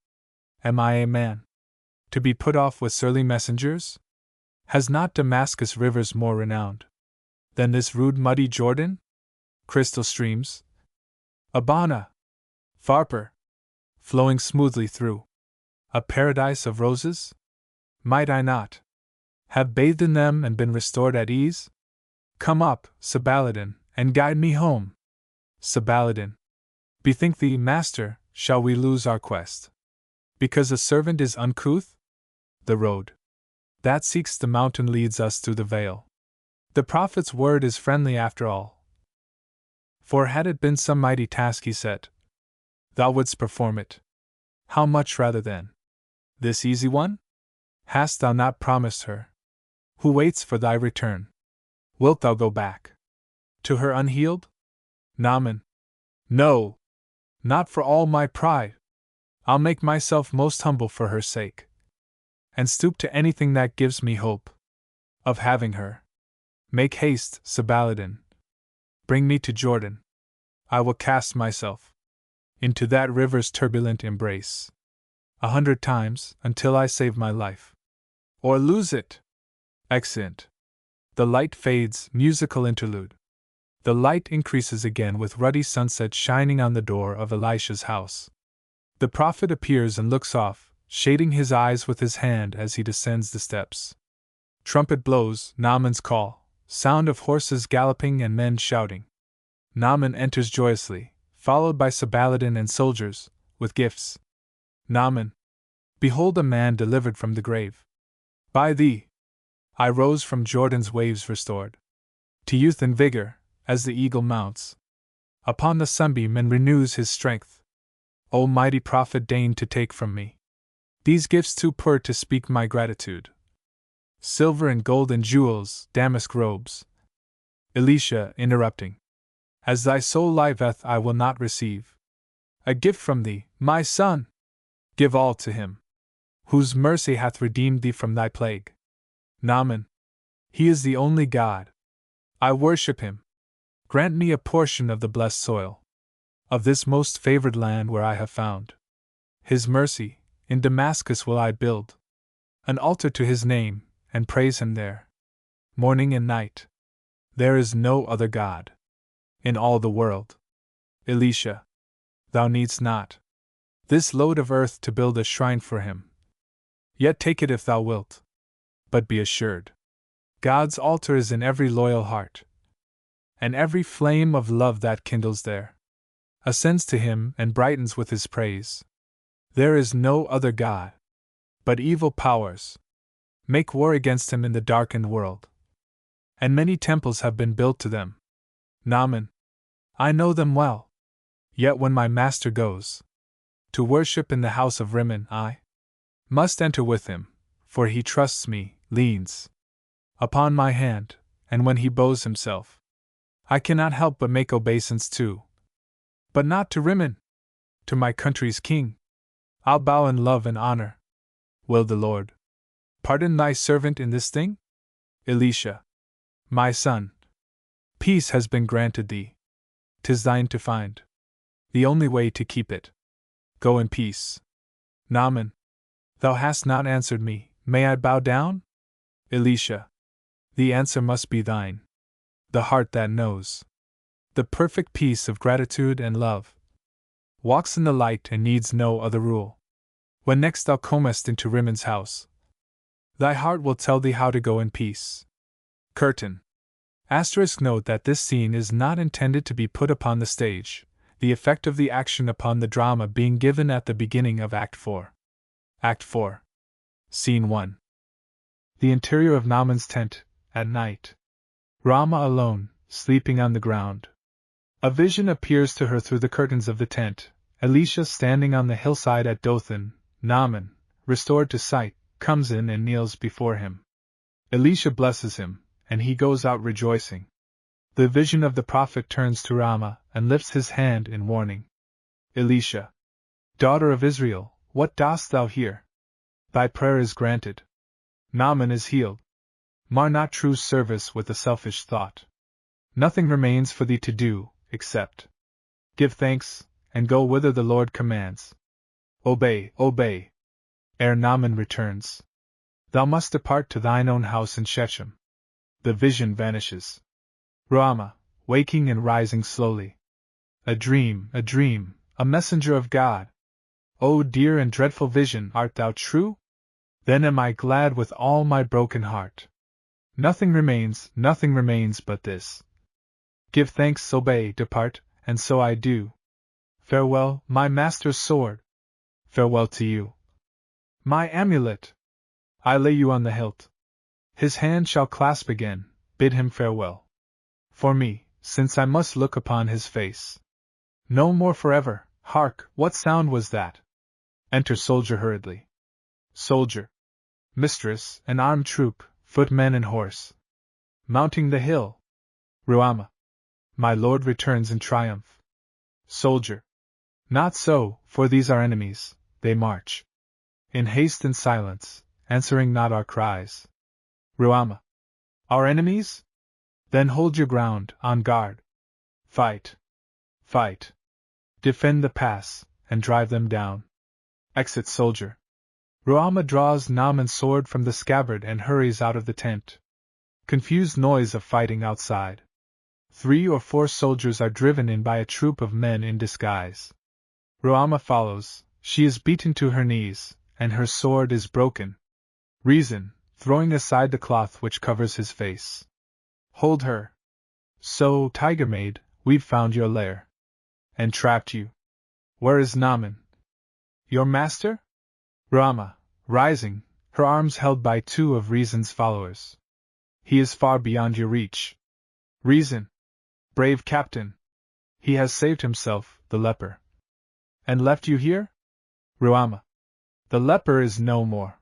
Speaker 1: Am I a man to be put off with surly messengers? Has not Damascus rivers more renowned than this rude muddy Jordan? Crystal streams, Abana! Pharpar! Flowing smoothly through a paradise of roses? Might I not have bathed in them and been restored at ease? Come up, Sabaladin, and guide me home. Sabaladin. Bethink thee, master, shall we lose our quest? Because a servant is uncouth? The road that seeks the mountain leads us through the vale. The prophet's word is friendly after all. For had it been some mighty task he set, thou wouldst perform it. How much rather then this easy one? Hast thou not promised her, who waits for thy return? Wilt thou go back to her unhealed? Naaman. No! Not for all my pride. I'll make myself most humble for her sake, and stoop to anything that gives me hope of having her. Make haste, Sabaladin. Bring me to Jordan. I will cast myself into that river's turbulent embrace 100 times until I save my life, or lose it. Exeunt. The light fades, musical interlude. The light increases again with ruddy sunset shining on the door of Elisha's house. The prophet appears and looks off, shading his eyes with his hand as he descends the steps. Trumpet blows, Naaman's call, sound of horses galloping and men shouting. Naaman enters joyously, followed by Sabaladin and soldiers, with gifts. Naaman. Behold a man delivered from the grave. By thee I rose from Jordan's waves restored to youth and vigor, as the eagle mounts upon the sunbeam and renews his strength. O mighty prophet, deign to take from me these gifts too poor to speak my gratitude. Silver and gold and jewels, damask robes. Elisha, interrupting. As thy soul liveth, I will not receive a gift from thee, my son. Give all to him whose mercy hath redeemed thee from thy plague. Naaman. He is the only God. I worship him. Grant me a portion of the blessed soil of this most favored land where I have found his mercy. In Damascus will I build an altar to his name, and praise him there, morning and night. There is no other God in all the world. Elisha. Thou needst not this load of earth to build a shrine for him. Yet take it if thou wilt. But be assured, God's altar is in every loyal heart, and every flame of love that kindles there ascends to him and brightens with his praise. There is no other God, but evil powers make war against him in the darkened world, and many temples have been built to them. Naaman. I know them well. Yet when my master goes to worship in the house of Rimmon, I must enter with him, for he trusts me, leans upon my hand, and when he bows himself, I cannot help but make obeisance too. But not to Rimmon, to my country's king. I'll bow in love and honor. Will the Lord pardon thy servant in this thing? Elisha. My son. Peace has been granted thee. 'Tis thine to find the only way to keep it. Go in peace. Naaman. Thou hast not answered me. May I bow down? Elisha. The answer must be thine. The heart that knows the perfect peace of gratitude and love walks in the light and needs no other rule. When next thou comest into Rimmon's house, thy heart will tell thee how to go in peace. Curtain. Note that this scene is not intended to be put upon the stage, the effect of the action upon the drama being given at the beginning of Act 4. Act 4. Scene 1. The interior of Naaman's tent, at night. Rama alone, sleeping on the ground. A vision appears to her through the curtains of the tent. Elisha standing on the hillside at Dothan. Naaman, restored to sight, comes in and kneels before him. Elisha blesses him, and he goes out rejoicing. The vision of the prophet turns to Rama and lifts his hand in warning. Elisha. Daughter of Israel, what dost thou here? Thy prayer is granted. Naaman is healed. Mar not true service with a selfish thought. Nothing remains for thee to do, except give thanks, and go whither the Lord commands. Obey, obey. Ere Naaman returns, thou must depart to thine own house in Shechem. The vision vanishes. Rama, waking and rising slowly, A dream, a messenger of God. O dear and dreadful vision, art thou true? Then am I glad with all my broken heart. Nothing remains but this. Give thanks, obey, depart, and so I do. Farewell, my master's sword. Farewell to you. My amulet! I lay you on the hilt. His hand shall clasp again, bid him farewell. For me, since I must look upon his face. No more forever. Hark, what sound was that? Enter soldier hurriedly. Soldier. Mistress, an armed troop, footmen and horse. Mounting the hill. Ruama. My lord returns in triumph. Soldier. Not so, for these are enemies, they march. In haste and silence, answering not our cries. Ruama. Our enemies? Then hold your ground, on guard. Fight. Fight. Defend the pass, and drive them down. Exit soldier. Ruama draws Naaman's sword from the scabbard and hurries out of the tent. Confused noise of fighting outside. 3 or 4 soldiers are driven in by a troop of men in disguise. Ruama follows, she is beaten to her knees, and her sword is broken. Reason, throwing aside the cloth which covers his face. Hold her. So, tiger maid, we've found your lair. And trapped you. Where is Naaman? Your master? Ruama, rising, her arms held by 2 of Reason's followers. He is far beyond your reach. Reason. Brave captain. He has saved himself, the leper. And left you here? Ruama. The leper is no more.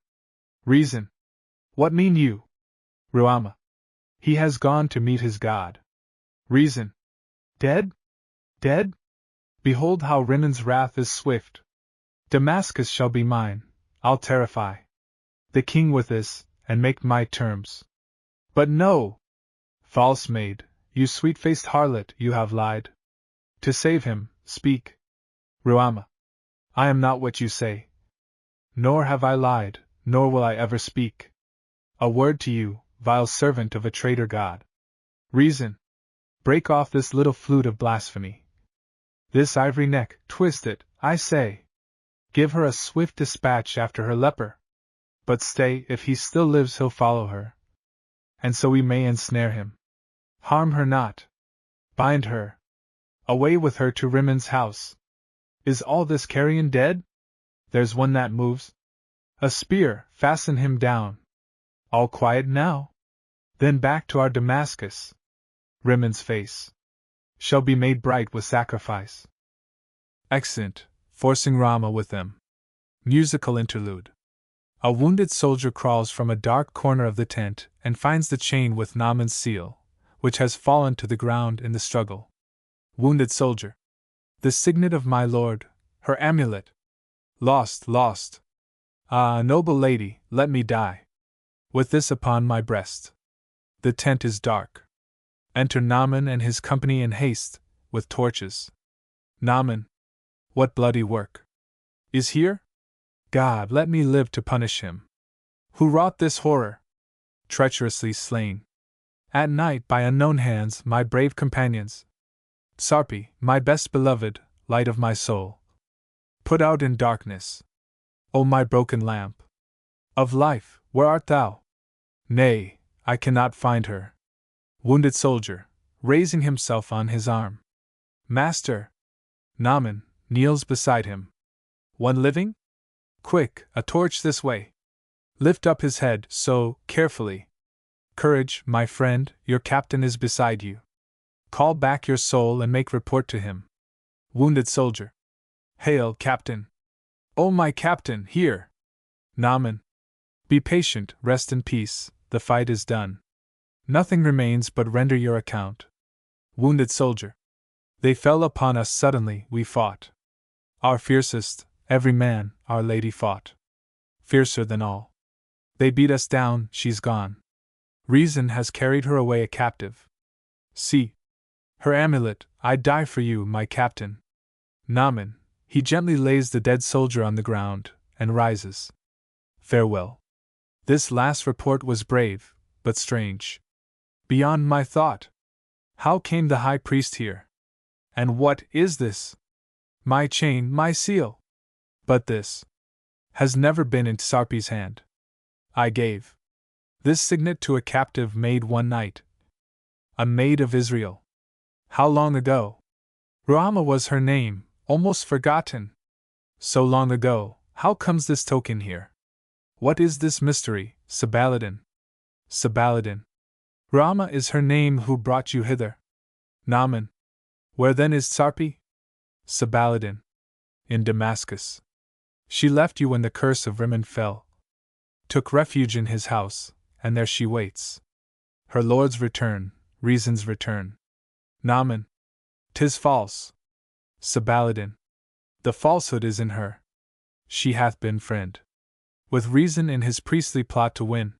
Speaker 1: Reason. What mean you? Ruama. He has gone to meet his God. Reason. Dead? Dead? Behold how Rinan's wrath is swift. Damascus shall be mine, I'll terrify the king with this, and make my terms. But no! False maid, you sweet-faced harlot, you have lied. To save him, speak. Ruama. I am not what you say. Nor have I lied, nor will I ever speak a word to you, vile servant of a traitor god. Reason. Break off this little flute of blasphemy. This ivory neck, twist it, I say. Give her a swift dispatch after her leper. But stay, if he still lives he'll follow her. And so we may ensnare him. Harm her not. Bind her. Away with her to Rimon's house. Is all this carrion dead? There's one that moves. A spear, fasten him down. All quiet now? Then back to our Damascus. Rimon's face shall be made bright with sacrifice. Exeunt, forcing Rama with them. Musical interlude. A wounded soldier crawls from a dark corner of the tent and finds the chain with Naaman's seal, which has fallen to the ground in the struggle. Wounded soldier. The signet of my lord, her amulet. Lost, lost. Ah, noble lady, let me die with this upon my breast. The tent is dark. Enter Naaman and his company in haste, with torches. Naaman. What bloody work is here? God, let me live to punish him. Who wrought this horror? Treacherously slain. At night by unknown hands, my brave companions. Sarpi, my best beloved, light of my soul. Put out in darkness. O my broken lamp of life, where art thou? Nay, I cannot find her. Wounded soldier, raising himself on his arm. Master! Naaman kneels beside him. One living? Quick, a torch this way. Lift up his head, so, carefully. Courage, my friend, your captain is beside you. Call back your soul and make report to him. Wounded soldier. Hail, captain! O my captain, here! Naaman. Be patient, rest in peace, the fight is done. Nothing remains but render your account. Wounded soldier. They fell upon us suddenly, we fought. Our fiercest, every man, our lady fought. Fiercer than all. They beat us down, she's gone. Reason has carried her away a captive. See! Her amulet, I'd die for you, my captain. Naaman, he gently lays the dead soldier on the ground, and rises. Farewell. This last report was brave, but strange. Beyond my thought. How came the high priest here? And what is this? My chain, my seal. But this has never been in Sarpi's hand. I gave this signet to a captive maid one night. A maid of Israel. How long ago? Ruama was her name, almost forgotten. So long ago, how comes this token here? What is this mystery, Sabaladin? Sabaladin. Ruama is her name who brought you hither. Naaman. Where then is Sarpi? Sabaladin. In Damascus. She left you when the curse of Rimmon fell. Took refuge in his house, and there she waits. Her lord's return, reason's return. Naaman. 'Tis false. Sabaladin. The falsehood is in her. She hath been friend with reason in his priestly plot to win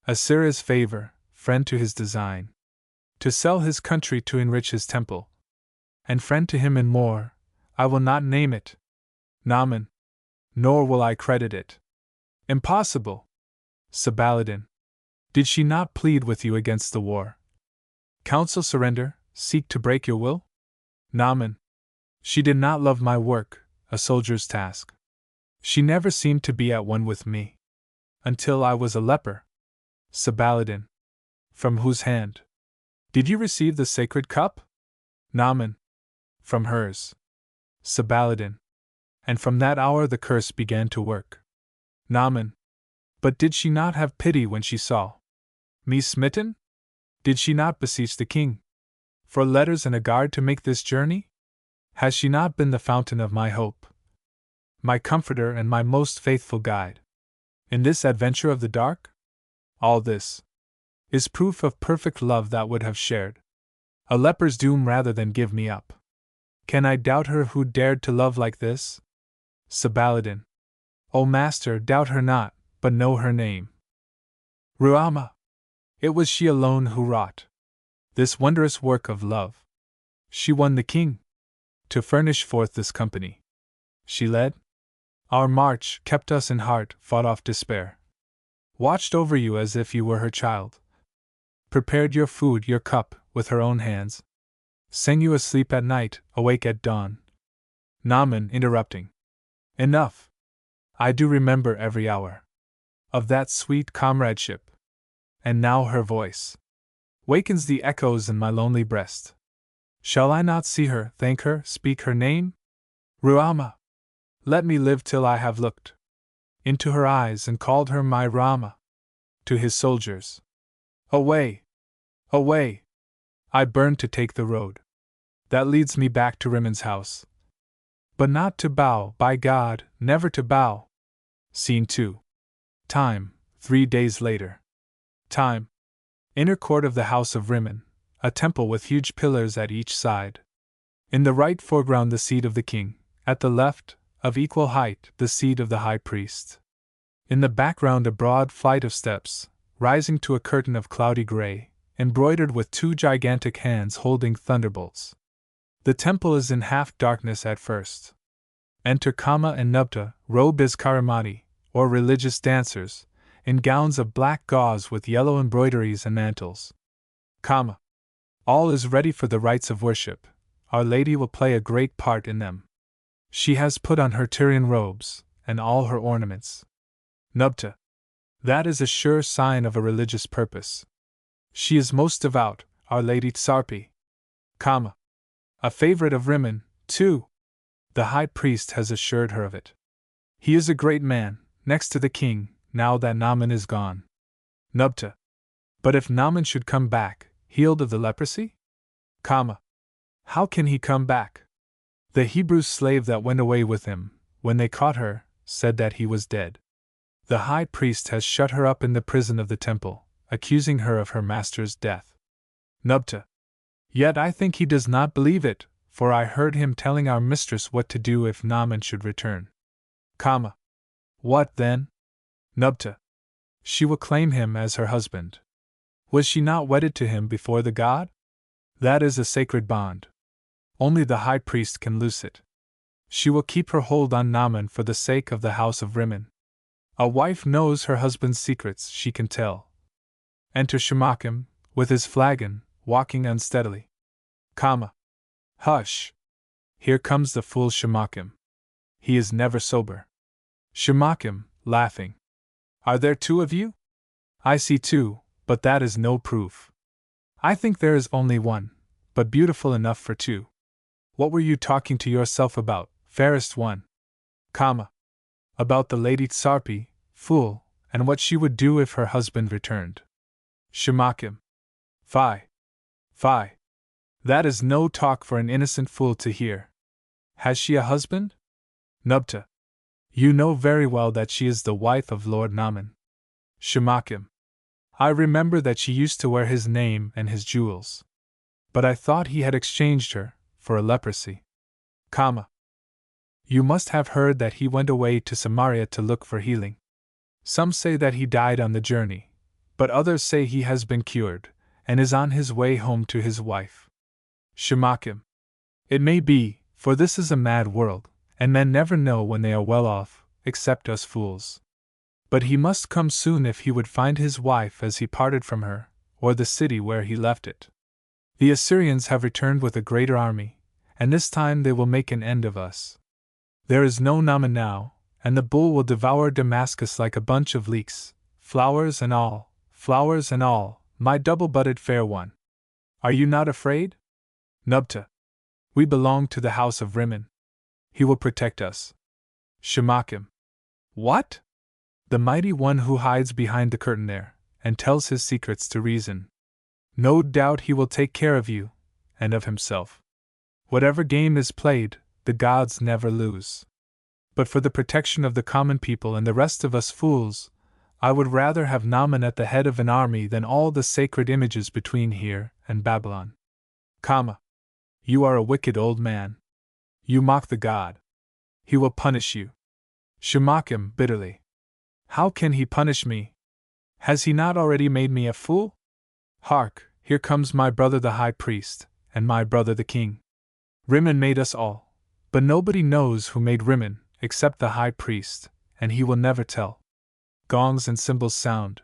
Speaker 1: Assyria's favor, friend to his design to sell his country to enrich his temple, and friend to him in more, I will not name it, Naaman, nor will I credit it. Impossible. Sabaladin. Did she not plead with you against the war? Counsel surrender, seek to break your will? Naaman. She did not love my work, a soldier's task. She never seemed to be at one with me. Until I was a leper. Sabaladin. From whose hand did you receive the sacred cup? Naaman. From hers. Sabaladin. And from that hour the curse began to work. Naaman. But did she not have pity when she saw me smitten? Did she not beseech the king for letters and a guard to make this journey? Has she not been the fountain of my hope, my comforter and my most faithful guide in this adventure of the dark? All this is proof of perfect love that would have shared a leper's doom rather than give me up. Can I doubt her who dared to love like this? Sabaladin. O master, doubt her not, but know her name. Ruama. It was she alone who wrought this wondrous work of love. She won the king to furnish forth this company. She led our march, kept us in heart, fought off despair, watched over you as if you were her child, prepared your food, your cup, with her own hands, sang you asleep at night, awake at dawn. Naaman interrupting. Enough. I do remember every hour of that sweet comradeship. And now her voice wakens the echoes in my lonely breast. Shall I not see her, thank her, speak her name? Ruama. Let me live till I have looked into her eyes and called her my Rama. To his soldiers. Away! Away! I burn to take the road that leads me back to Rimmon's house. But not to bow, by God, never to bow. Scene 2. Time, 3 days later. Time. Inner court of the house of Rimmon, a temple with huge pillars at each side. In the right foreground the seat of the king, at the left, of equal height, the seat of the high priest. In the background a broad flight of steps, rising to a curtain of cloudy gray, embroidered with 2 gigantic hands holding thunderbolts. The temple is in half darkness at first. Enter Kama and Nubta, robed as Karamati, or religious dancers, in gowns of black gauze with yellow embroideries and mantles. Kama. All is ready for the rites of worship. Our Lady will play a great part in them. She has put on her Tyrian robes, and all her ornaments. Nubta. That is a sure sign of a religious purpose. She is most devout, Our Lady Tsarpi. Kama. A favorite of Rimmon, too. The high priest has assured her of it. He is a great man, next to the king, now that Naaman is gone. Nubta. But if Naaman should come back, healed of the leprosy? Kama. How can he come back? The Hebrew slave that went away with him, when they caught her, said that he was dead. The high priest has shut her up in the prison of the temple, accusing her of her master's death. Nubta. Yet I think he does not believe it, for I heard him telling our mistress what to do if Naaman should return. Kama. What then? Nubta. She will claim him as her husband. Was she not wedded to him before the god? That is a sacred bond. Only the high priest can loose it. She will keep her hold on Naaman for the sake of the house of Rimmon. A wife knows her husband's secrets, she can tell. Enter Shamakim, with his flagon, walking unsteadily. Kama. Hush! Here comes the fool Shamakim. He is never sober. Shamakim, laughing. Are there two of you? I see two, but that is no proof. I think there is only one, but beautiful enough for two. What were you talking to yourself about, fairest one? About the Lady Tsarpi, fool, and what she would do if her husband returned. Shamakim. Fie! Fie! That is no talk for an innocent fool to hear. Has she a husband? Nubta. You know very well that she is the wife of Lord Naaman. Shamakim. I remember that she used to wear his name and his jewels. But I thought he had exchanged her for a leprosy. You must have heard that he went away to Samaria to look for healing. Some say that he died on the journey, but others say he has been cured, and is on his way home to his wife. Shamakim. It may be, for this is a mad world, and men never know when they are well off, except us fools. But he must come soon if he would find his wife as he parted from her, or the city where he left it. The Assyrians have returned with a greater army, and this time they will make an end of us. There is no Naaman now, and the bull will devour Damascus like a bunch of leeks, flowers and all, my double-butted fair one. Are you not afraid? Nubta. We belong to the house of Rimmon. He will protect us. Shamakim. What? The mighty one who hides behind the curtain there, and tells his secrets to reason. No doubt he will take care of you, and of himself. Whatever game is played, the gods never lose. But for the protection of the common people and the rest of us fools, I would rather have Naaman at the head of an army than all the sacred images between here and Babylon. You are a wicked old man. You mock the god. He will punish you. Shamakim, bitterly. How can he punish me? Has he not already made me a fool? Hark, here comes my brother the high priest, and my brother the king. Rimmon made us all, but nobody knows who made Rimmon, except the high priest, and he will never tell. Gongs and cymbals sound.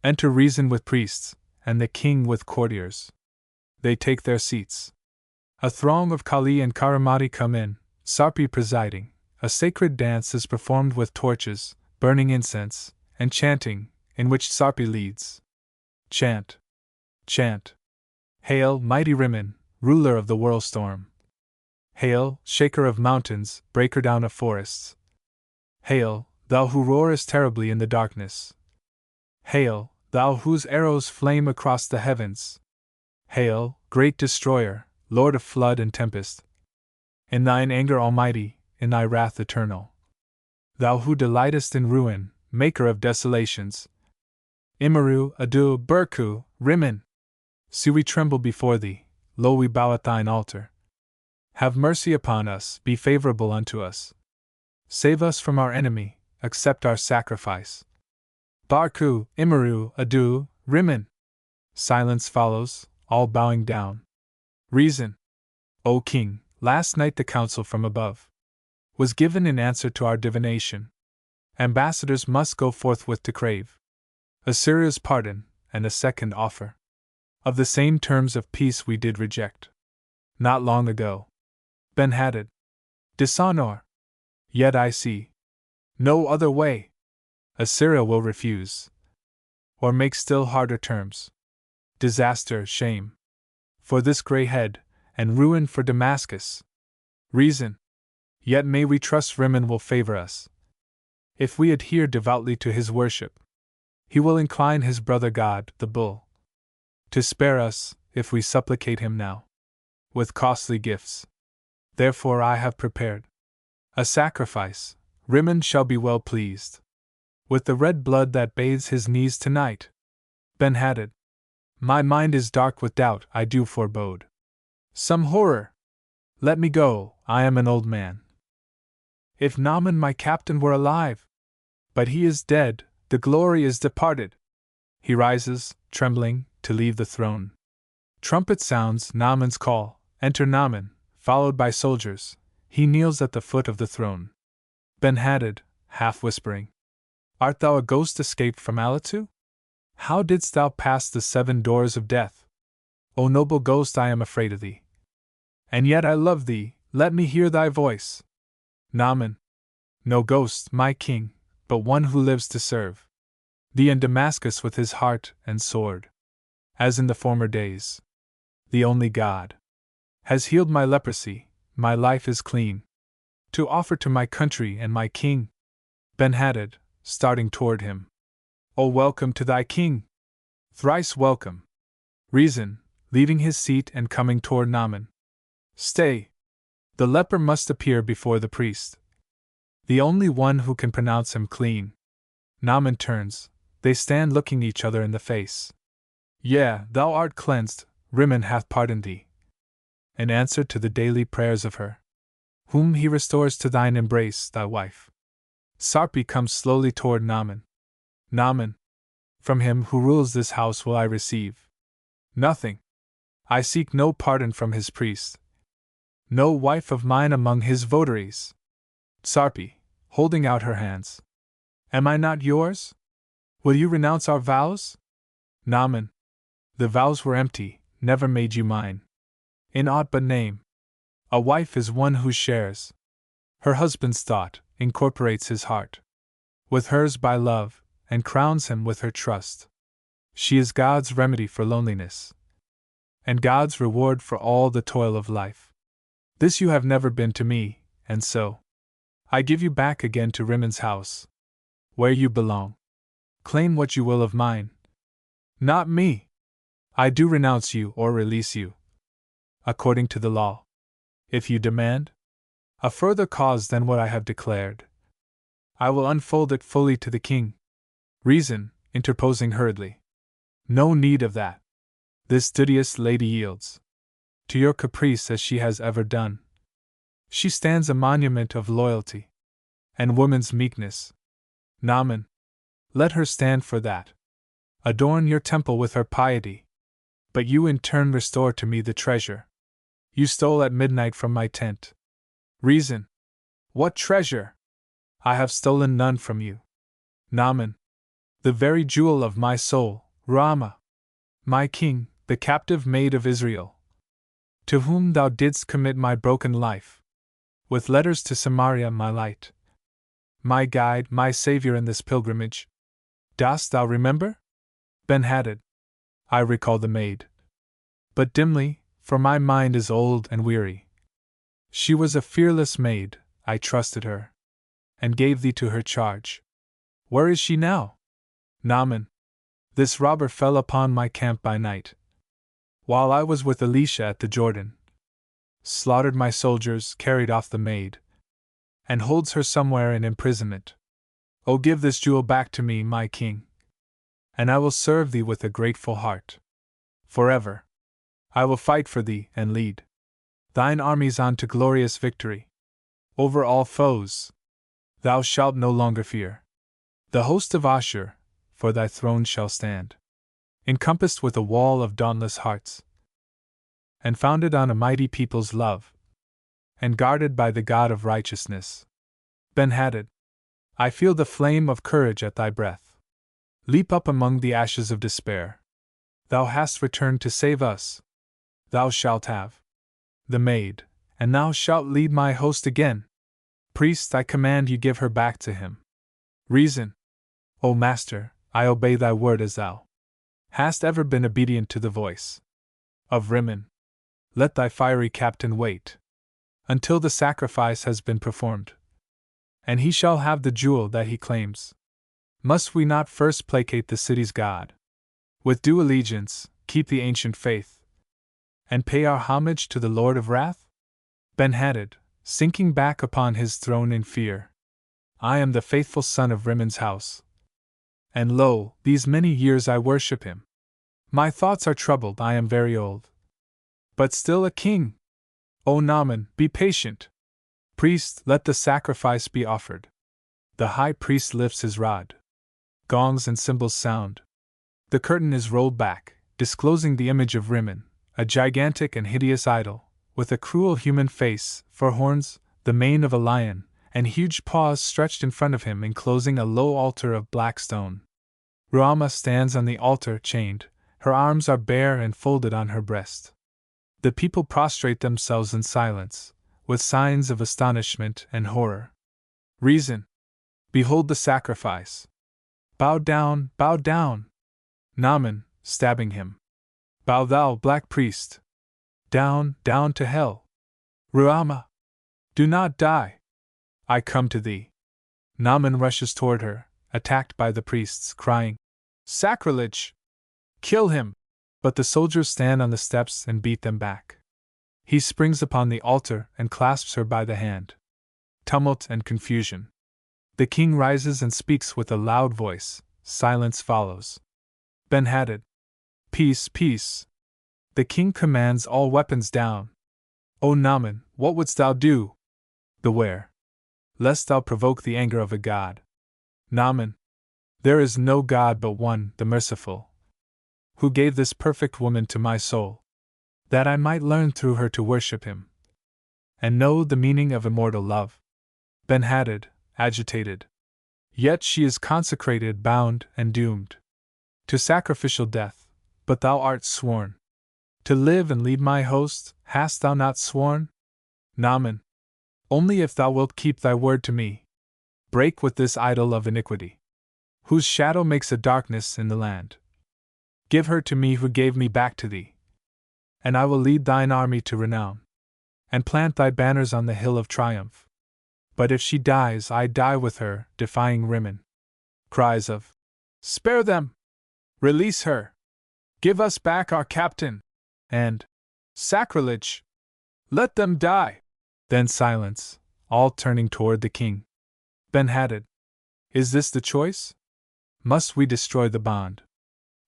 Speaker 1: Enter reason with priests, and the king with courtiers. They take their seats. A throng of Kali and Karamati come in, Sarpi presiding. A sacred dance is performed with torches, burning incense, and chanting, in which Sarpi leads. Chant. Chant. Hail, mighty Rimmon, ruler of the whirlstorm. Hail, shaker of mountains, breaker down of forests. Hail, thou who roarest terribly in the darkness. Hail, thou whose arrows flame across the heavens. Hail, great destroyer, Lord of flood and tempest. In thine anger almighty, in thy wrath eternal. Thou who delightest in ruin, maker of desolations. Imaru, Adu, Burku, Rimmon. See we tremble before thee, lo we bow at thine altar. Have mercy upon us, be favorable unto us. Save us from our enemy, accept our sacrifice. Barku, Imaru, Adu, Rimmon. Silence follows, all bowing down. Reason. O king, last night the counsel from above was given in answer to our divination. Ambassadors must go forthwith to crave Assyria's pardon, and a second offer. Of the same terms of peace we did reject. Not long ago. Ben-Hadad. Dishonor. Yet I see no other way. Assyria will refuse. Or make still harder terms. Disaster, shame. For this grey head, and ruin for Damascus. Reason. Yet may we trust Rimmon will favor us. If we adhere devoutly to his worship, he will incline his brother god, the bull, to spare us, if we supplicate him now, with costly gifts. Therefore I have prepared a sacrifice. Rimmon shall be well pleased with the red blood that bathes his knees tonight. Ben-Hadad. My mind is dark with doubt, I do forebode some horror. Let me go, I am an old man. If Naaman my captain were alive! But he is dead, the glory is departed. He rises, trembling, to leave the throne. Trumpet sounds Naaman's call, enter Naaman, followed by soldiers. He kneels at the foot of the throne. Ben-Hadad, half whispering. Art thou a ghost escaped from Alatu? How didst thou pass the 7 doors of death? O noble ghost, I am afraid of thee. And yet I love thee, let me hear thy voice. Naaman. No ghost, my king, but one who lives to serve thee in Damascus with his heart and sword. As in the former days. The only God has healed my leprosy, my life is clean. To offer to my country and my king. Ben-Hadad, starting toward him. O welcome to thy king! Thrice welcome. Reason, leaving his seat and coming toward Naaman. Stay! The leper must appear before the priest. The only one who can pronounce him clean. Naaman turns, they stand looking each other in the face. Yea, thou art cleansed, Rimmon hath pardoned thee. In answer to the daily prayers of her, whom he restores to thine embrace, thy wife. Sarpi comes slowly toward Naaman. Naaman, from him who rules this house will I receive nothing. I seek no pardon from his priest. No wife of mine among his votaries. Sarpi, holding out her hands. Am I not yours? Will you renounce our vows? Naaman. The vows were empty, never made you mine. In aught but name. A wife is one who shares her husband's thought, incorporates his heart with hers by love, and crowns him with her trust. She is God's remedy for loneliness, and God's reward for all the toil of life. This you have never been to me, and so I give you back again to Rimmon's house, where you belong. Claim what you will of mine. Not me. I do renounce you or release you, according to the law. If you demand a further cause than what I have declared, I will unfold it fully to the king. Reason, interposing hurriedly. No need of that. This studious lady yields to your caprice as she has ever done. She stands a monument of loyalty and woman's meekness. Naaman, let her stand for that. Adorn your temple with her piety. But you in turn restore to me the treasure you stole at midnight from my tent. Reason. What treasure? I have stolen none from you. Naaman. The very jewel of my soul, Rama. My king, the captive maid of Israel, to whom thou didst commit my broken life. With letters to Samaria, my light, my guide, my savior in this pilgrimage. Dost thou remember? Ben-Hadad. I recall the maid, but dimly, for my mind is old and weary. She was a fearless maid, I trusted her, and gave thee to her charge. Where is she now? Naaman. This robber fell upon my camp by night, while I was with Elisha at the Jordan, slaughtered my soldiers, carried off the maid, and holds her somewhere in imprisonment. O give this jewel back to me, my king, and I will serve thee with a grateful heart. Forever. I will fight for thee and lead thine armies on to glorious victory. Over all foes thou shalt no longer fear. The host of Ashur, for thy throne shall stand, encompassed with a wall of dauntless hearts, and founded on a mighty people's love, and guarded by the God of righteousness. Ben-Hadad, I feel the flame of courage at thy breath leap up among the ashes of despair. Thou hast returned to save us. Thou shalt have the maid, and thou shalt lead my host again. Priest, I command you give her back to him. Reason. O Master, I obey thy word as thou hast ever been obedient to the voice of Rimmon. Let thy fiery captain wait until the sacrifice has been performed, and he shall have the jewel that he claims. Must we not first placate the city's God with due allegiance, keep the ancient faith, and pay our homage to the Lord of Wrath? Ben-Hadad, sinking back upon his throne in fear. I am the faithful son of Rimmon's house, and lo, these many years I worship him. My thoughts are troubled, I am very old, but still a king. O Naaman, be patient. Priest, let the sacrifice be offered. The high priest lifts his rod. Gongs and cymbals sound. The curtain is rolled back, disclosing the image of Rimmon, a gigantic and hideous idol, with a cruel human face, for horns, the mane of a lion, and huge paws stretched in front of him, enclosing a low altar of black stone. Ruama stands on the altar, chained, her arms are bare and folded on her breast. The people prostrate themselves in silence, with signs of astonishment and horror. Reason! Behold the sacrifice! Bow down, bow down! Naaman, stabbing him. Bow thou, black priest! Down, down to hell! Ruama! Do not die! I come to thee! Naaman rushes toward her, attacked by the priests, crying, Sacrilege! Kill him! But the soldiers stand on the steps and beat them back. He springs upon the altar and clasps her by the hand. Tumult and confusion. The king rises and speaks with a loud voice. Silence follows. Ben-Hadad. Peace, peace. The king commands all weapons down. O Naaman, what wouldst thou do? Beware, lest thou provoke the anger of a god. Naaman. There is no God but one, the merciful, who gave this perfect woman to my soul, that I might learn through her to worship him, and know the meaning of immortal love. Ben-Hadad, agitated. Yet she is consecrated, bound, and doomed to sacrificial death, but thou art sworn to live and lead my host, hast thou not sworn? Naaman. Only if thou wilt keep thy word to me. Break with this idol of iniquity, whose shadow makes a darkness in the land. Give her to me who gave me back to thee, and I will lead thine army to renown, and plant thy banners on the hill of triumph. But if she dies, I die with her, defying Rimmon. Cries of, Spare them! Release her! Give us back our captain! And, Sacrilege! Let them die! Then silence, all turning toward the king. Ben-Hadad. Is this the choice? Must we destroy the bond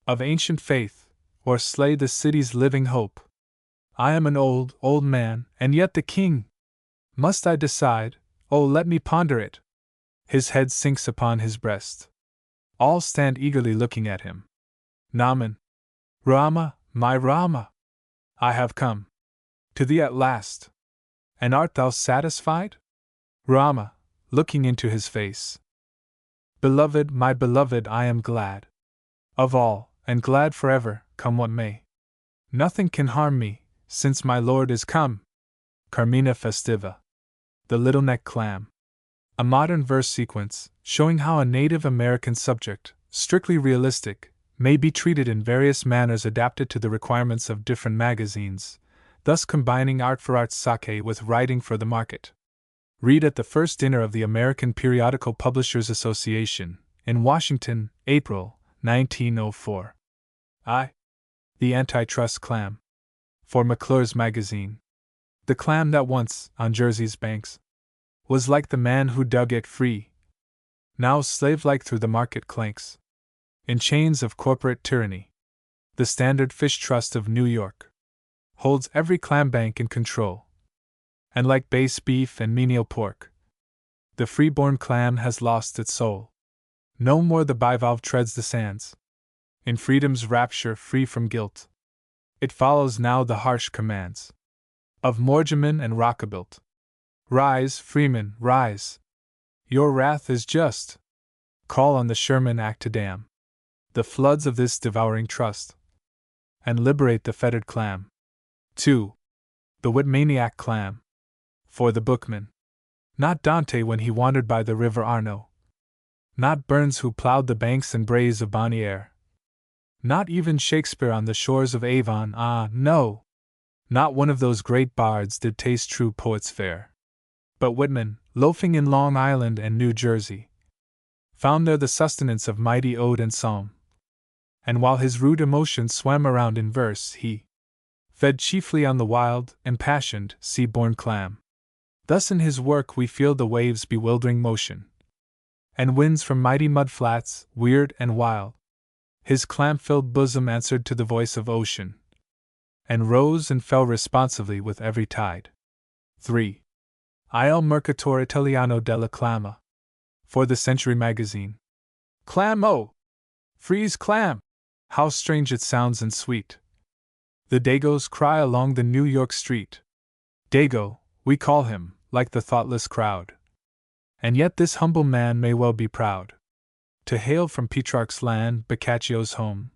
Speaker 1: of ancient faith, or slay the city's living hope? I am an old, old man, and yet the king. Must I decide? Oh, let me ponder it. His head sinks upon his breast. All stand eagerly looking at him. Naaman. Rama, my Rama! I have come to thee at last. And art thou satisfied? Rama, looking into his face. Beloved, my beloved, I am glad of all, and glad forever, come what may. Nothing can harm me, since my Lord is come. Carmina festiva. The Little Neck Clam. A modern verse sequence, showing how a Native American subject, strictly realistic, may be treated in various manners adapted to the requirements of different magazines, thus combining art for art's sake with writing for the market. Read at the first dinner of the American Periodical Publishers Association, in Washington, April, 1904. The Antitrust Clam. For McClure's Magazine. The clam that once, on Jersey's banks, was like the man who dug it free, now slave-like through the market clanks, in chains of corporate tyranny. The Standard Fish Trust of New York holds every clam bank in control, and like base beef and menial pork, the free-born clam has lost its soul. No more the bivalve treads the sands, in freedom's rapture free from guilt. It follows now the harsh commands of Morgeman and Rockabilt. Rise, freemen, rise! Your wrath is just. Call on the Sherman Act to dam the floods of this devouring trust, and liberate the fettered clam. 2. The Whitmaniac Clam. For the bookman. Not Dante when he wandered by the river Arno. Not Burns who plowed the banks and braes of Bonnier. Not even Shakespeare on the shores of Avon, ah, no! Not one of those great bards did taste true poet's fare. But Whitman, loafing in Long Island and New Jersey, found there the sustenance of mighty ode and psalm. And while his rude emotions swam around in verse, he fed chiefly on the wild, impassioned, sea-born clam. Thus in his work we feel the waves' bewildering motion, and winds from mighty mudflats, weird and wild. His clam-filled bosom answered to the voice of ocean, and rose and fell responsively with every tide. 3. Il Mercatore Italiano della Clama. For the Century Magazine. Clam, oh! Freeze clam! How strange it sounds and sweet. The Dagos cry along the New York street. Dago, we call him, like the thoughtless crowd. And yet this humble man may well be proud to hail from Petrarch's land, Boccaccio's home,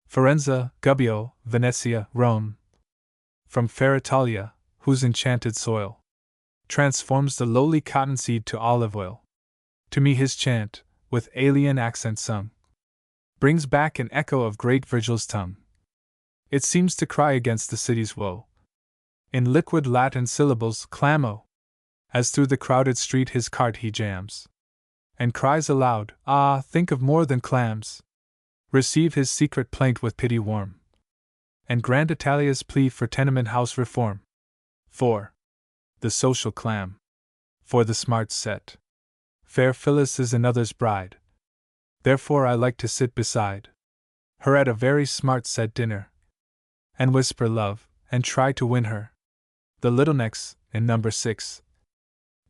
Speaker 1: Firenze, Gubbio, Venezia, Rome. from fair Italia, whose enchanted soil transforms the lowly cottonseed to olive oil. To me his chant, with alien accent sung, brings back an echo of great Virgil's tongue. It seems to cry against the city's woe, in liquid Latin syllables clamo, as through the crowded street his cart he jams, and cries aloud, ah, think of more than clams! Receive his secret plaint with pity warm, and grant Italia's plea for tenement house reform. For the social clam, for the smart set, fair Phyllis is another's bride. Therefore I like to sit beside her at a very smart set dinner, and whisper love, and try to win her. The little necks, in number 6,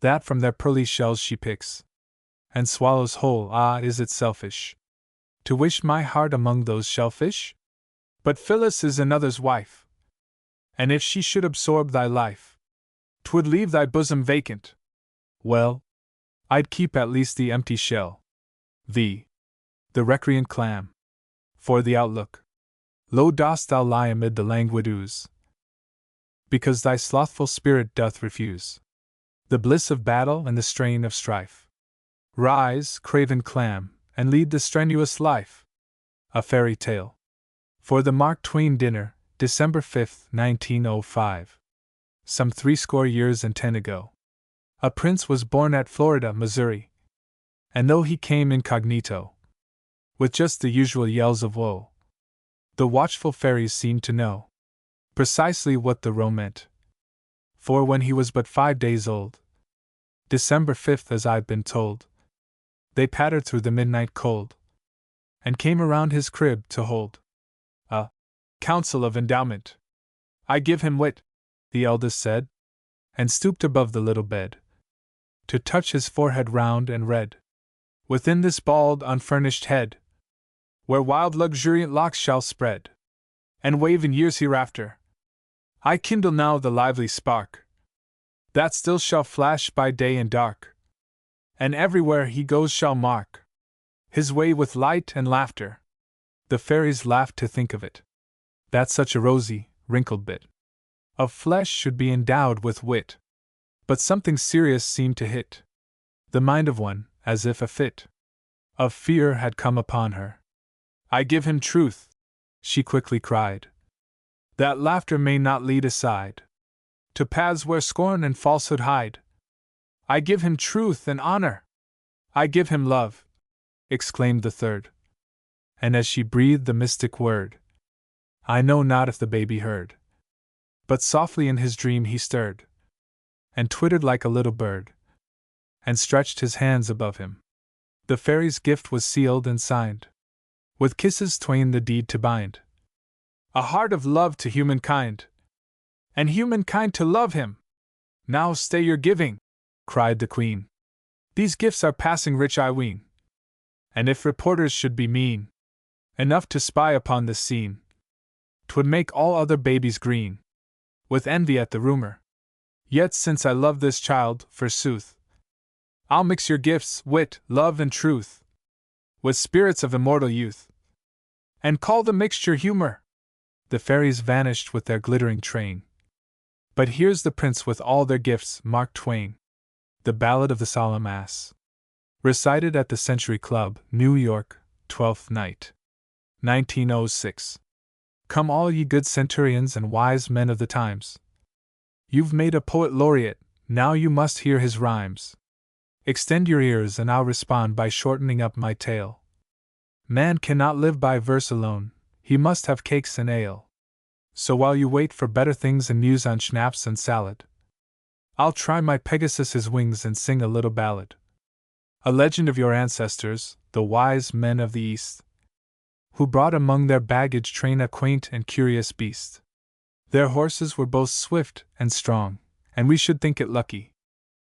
Speaker 1: that from their pearly shells she picks, and swallows whole. Ah, is it selfish to wish my heart among those shellfish? But Phyllis is another's wife, and if she should absorb thy life, 'twould leave thy bosom vacant. Well, I'd keep at least the empty shell, the recreant clam, for the outlook. Low dost thou lie amid the languid ooze, because thy slothful spirit doth refuse the bliss of battle and the strain of strife. Rise, craven clam, and lead the strenuous life. A fairy tale. For the Mark Twain dinner, December 5, 1905. Some 80 years and 10 ago, a prince was born at Florida, Missouri, and though he came incognito, with just the usual yells of woe, the watchful fairies seemed to know precisely what the row meant. For when he was but 5 days old, December 5th as I've been told, they pattered through the midnight cold, and came around his crib to hold a council of endowment. I give him wit, the eldest said, and stooped above the little bed, to touch his forehead round and red. Within this bald, unfurnished head, where wild luxuriant locks shall spread, and wave in years hereafter, I kindle now the lively spark, that still shall flash by day and dark, and everywhere he goes shall mark his way with light and laughter. The fairies laughed to think of it, that such a rosy, wrinkled bit of flesh should be endowed with wit. But something serious seemed to hit the mind of one, as if a fit of fear had come upon her. I give him truth, she quickly cried, that laughter may not lead aside to paths where scorn and falsehood hide. I give him truth and honor, I give him love, exclaimed the third. And as she breathed the mystic word, I know not if the baby heard, but softly in his dream he stirred, and twittered like a little bird, and stretched his hands above him. The fairy's gift was sealed and signed, with kisses twain the deed to bind. A heart of love to humankind, and humankind to love him. Now stay your giving, cried the queen. These gifts are passing rich, I ween. And if reporters should be mean enough to spy upon this scene, 'twould make all other babies green with envy at the rumor. Yet since I love this child, forsooth, I'll mix your gifts, wit, love, and truth, with spirits of immortal youth, and call the mixture humor. The fairies vanished with their glittering train. But here's the prince with all their gifts, Mark Twain. The Ballad of the Solemn Ass. Recited at the Century Club, New York, 12th night. 1906. Come all ye good centurions and wise men of the times. You've made a poet laureate, now you must hear his rhymes. Extend your ears and I'll respond by shortening up my tale. Man cannot live by verse alone, he must have cakes and ale. So while you wait for better things and muse on schnapps and salad, I'll try my Pegasus's wings and sing a little ballad. A legend of your ancestors, the wise men of the East, who brought among their baggage train a quaint and curious beast. Their horses were both swift and strong, and we should think it lucky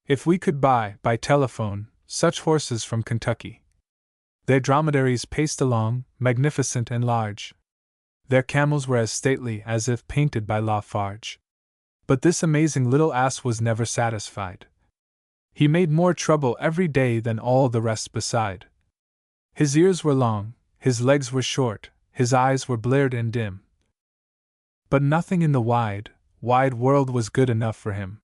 Speaker 1: if we could buy, by telephone, such horses from Kentucky. Their dromedaries paced along, magnificent and large. Their camels were as stately as if painted by Lafarge. But this amazing little ass was never satisfied. He made more trouble every day than all the rest beside. His ears were long, his legs were short, his eyes were bleared and dim. But nothing in the wide, wide world was good enough for him.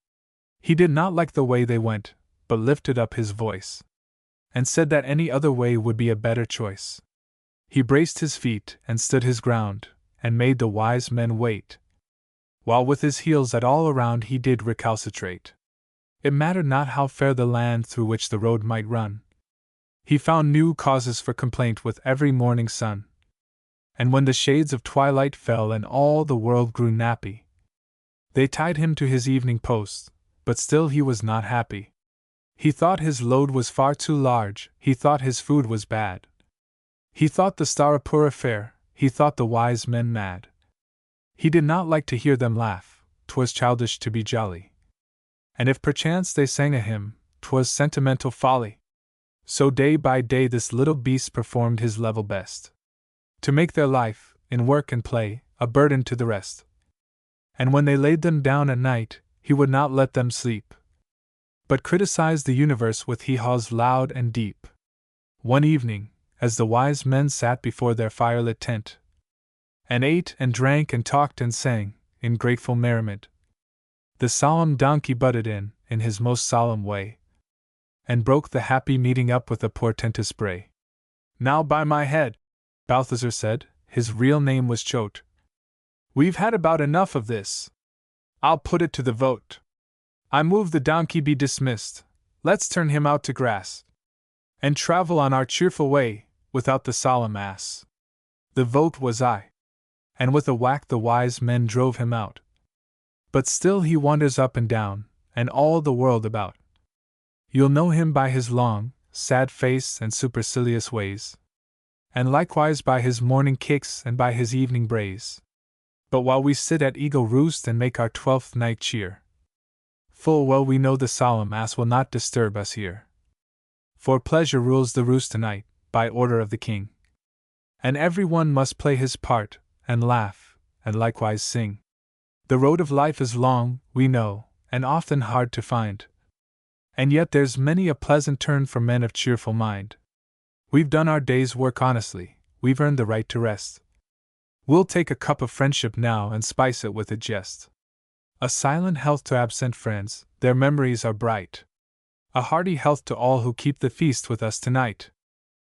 Speaker 1: He did not like the way they went, but lifted up his voice and said that any other way would be a better choice. He braced his feet and stood his ground, and made the wise men wait, while with his heels at all around he did recalcitrate. It mattered not how fair the land through which the road might run. He found new causes for complaint with every morning sun. And when the shades of twilight fell and all the world grew nappy, they tied him to his evening post, but still he was not happy. He thought his load was far too large, he thought his food was bad. He thought the star a poor affair, he thought the wise men mad. He did not like to hear them laugh, 'twas childish to be jolly. And if perchance they sang a hymn, 'twas sentimental folly. So day by day this little beast performed his level best, to make their life, in work and play, a burden to the rest. And when they laid them down at night, he would not let them sleep, but criticized the universe with hee-haws loud and deep. One evening, as the wise men sat before their firelit tent, and ate and drank and talked and sang, in grateful merriment, the solemn donkey butted in his most solemn way, and broke the happy meeting up with a portentous bray. "Now by my head," Balthazar said, his real name was Choate, "we've had about enough of this. I'll put it to the vote. I move the donkey be dismissed, let's turn him out to grass, and travel on our cheerful way, without the solemn ass." The vote was aye, and with a whack the wise men drove him out. But still he wanders up and down, and all the world about. You'll know him by his long, sad face and supercilious ways, and likewise by his morning kicks and by his evening brays. But while we sit at eagle roost and make our 12th night cheer, full well we know the solemn ass will not disturb us here. For pleasure rules the roost tonight, by order of the king, and every one must play his part, and laugh, and likewise sing. The road of life is long, we know, and often hard to find, and yet there's many a pleasant turn for men of cheerful mind. We've done our day's work honestly, we've earned the right to rest. We'll take a cup of friendship now and spice it with a jest. A silent health to absent friends, their memories are bright. A hearty health to all who keep the feast with us tonight.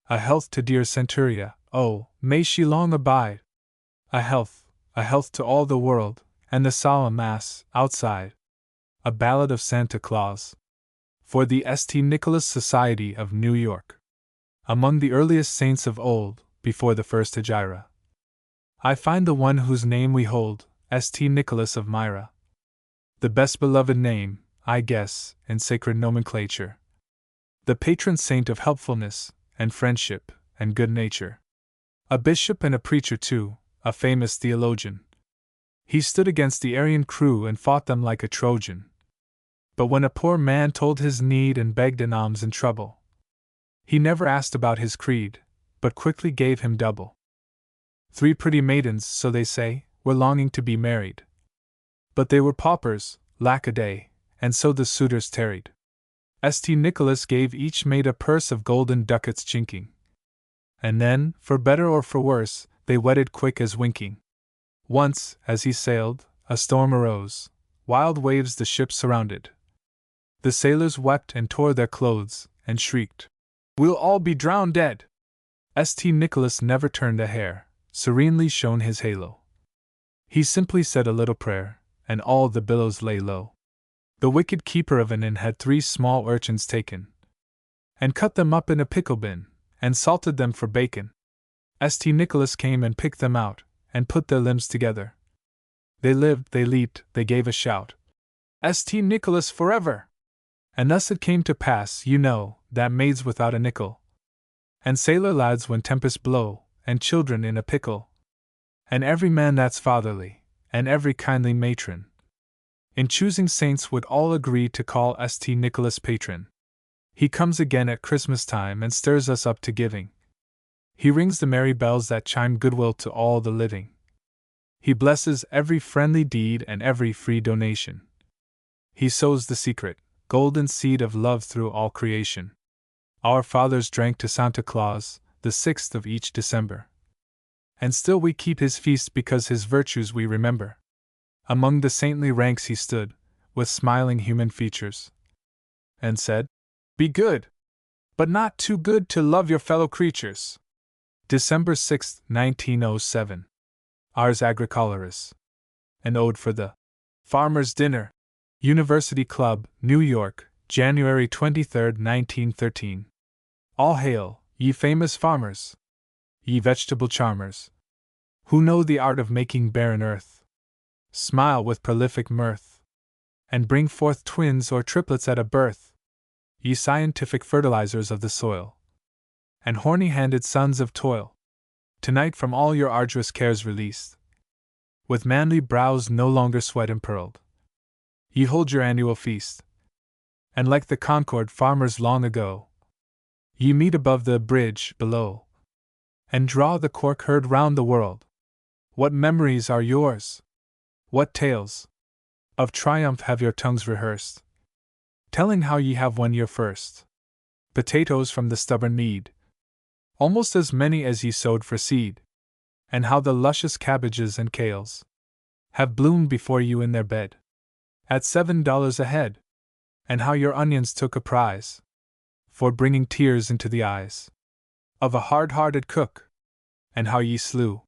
Speaker 1: A health to dear Centuria, oh, may she long abide. A health to all the world, and the solemn mass, outside. A ballad of Santa Claus. For the St. Nicholas Society of New York. Among the earliest saints of old, before the first Hegira, I find the one whose name we hold, St. Nicholas of Myra. The best beloved name, I guess, in sacred nomenclature. The patron saint of helpfulness, and friendship, and good nature. A bishop and a preacher too, a famous theologian. He stood against the Arian crew and fought them like a Trojan. But when a poor man told his need and begged an alms in trouble, he never asked about his creed, but quickly gave him double. 3 pretty maidens, so they say, were longing to be married. But they were paupers, lack-a-day, and so the suitors tarried. St. Nicholas gave each maid a purse of golden ducats chinking. And then, for better or for worse, they wedded quick as winking. Once, as he sailed, a storm arose, wild waves the ship surrounded. The sailors wept and tore their clothes, and shrieked, "We'll all be drowned dead!" St. Nicholas never turned a hair, serenely shone his halo. He simply said a little prayer, and all the billows lay low. The wicked keeper of an inn had 3 small urchins taken, and cut them up in a pickle bin, and salted them for bacon. St. Nicholas came and picked them out, and put their limbs together. They lived, they leaped, they gave a shout, "St. Nicholas forever!" And thus it came to pass, you know, that maids without a nickel, and sailor lads when tempests blow, and children in a pickle, and every man that's fatherly, and every kindly matron, in choosing saints would all agree to call St. Nicholas patron. He comes again at Christmas time and stirs us up to giving. He rings the merry bells that chime goodwill to all the living. He blesses every friendly deed and every free donation. He sows the secret, golden seed of love through all creation. Our fathers drank to Santa Claus, the 6th of each December. And still we keep his feast because his virtues we remember. Among the saintly ranks he stood, with smiling human features, and said, "Be good, but not too good to love your fellow creatures." December 6, 1907. Ars Agricolaris. An Ode for the Farmer's Dinner. University Club, New York, January 23, 1913. All hail, ye famous farmers! Ye vegetable charmers! Who know the art of making barren earth smile with prolific mirth, and bring forth twins or triplets at a birth! Ye scientific fertilizers of the soil, and horny-handed sons of toil! Tonight from all your arduous cares released, with manly brows no longer sweat impearled, ye hold your annual feast, and like the Concord farmers long ago, ye meet above the bridge below, and draw the cork herd round the world. What memories are yours? What tales of triumph have your tongues rehearsed, telling how ye have won your first potatoes from the stubborn mead, almost as many as ye sowed for seed, and how the luscious cabbages and kales have bloomed before you in their bed, at $7 a head, and how your onions took a prize for bringing tears into the eyes of a hard-hearted cook, and how ye slew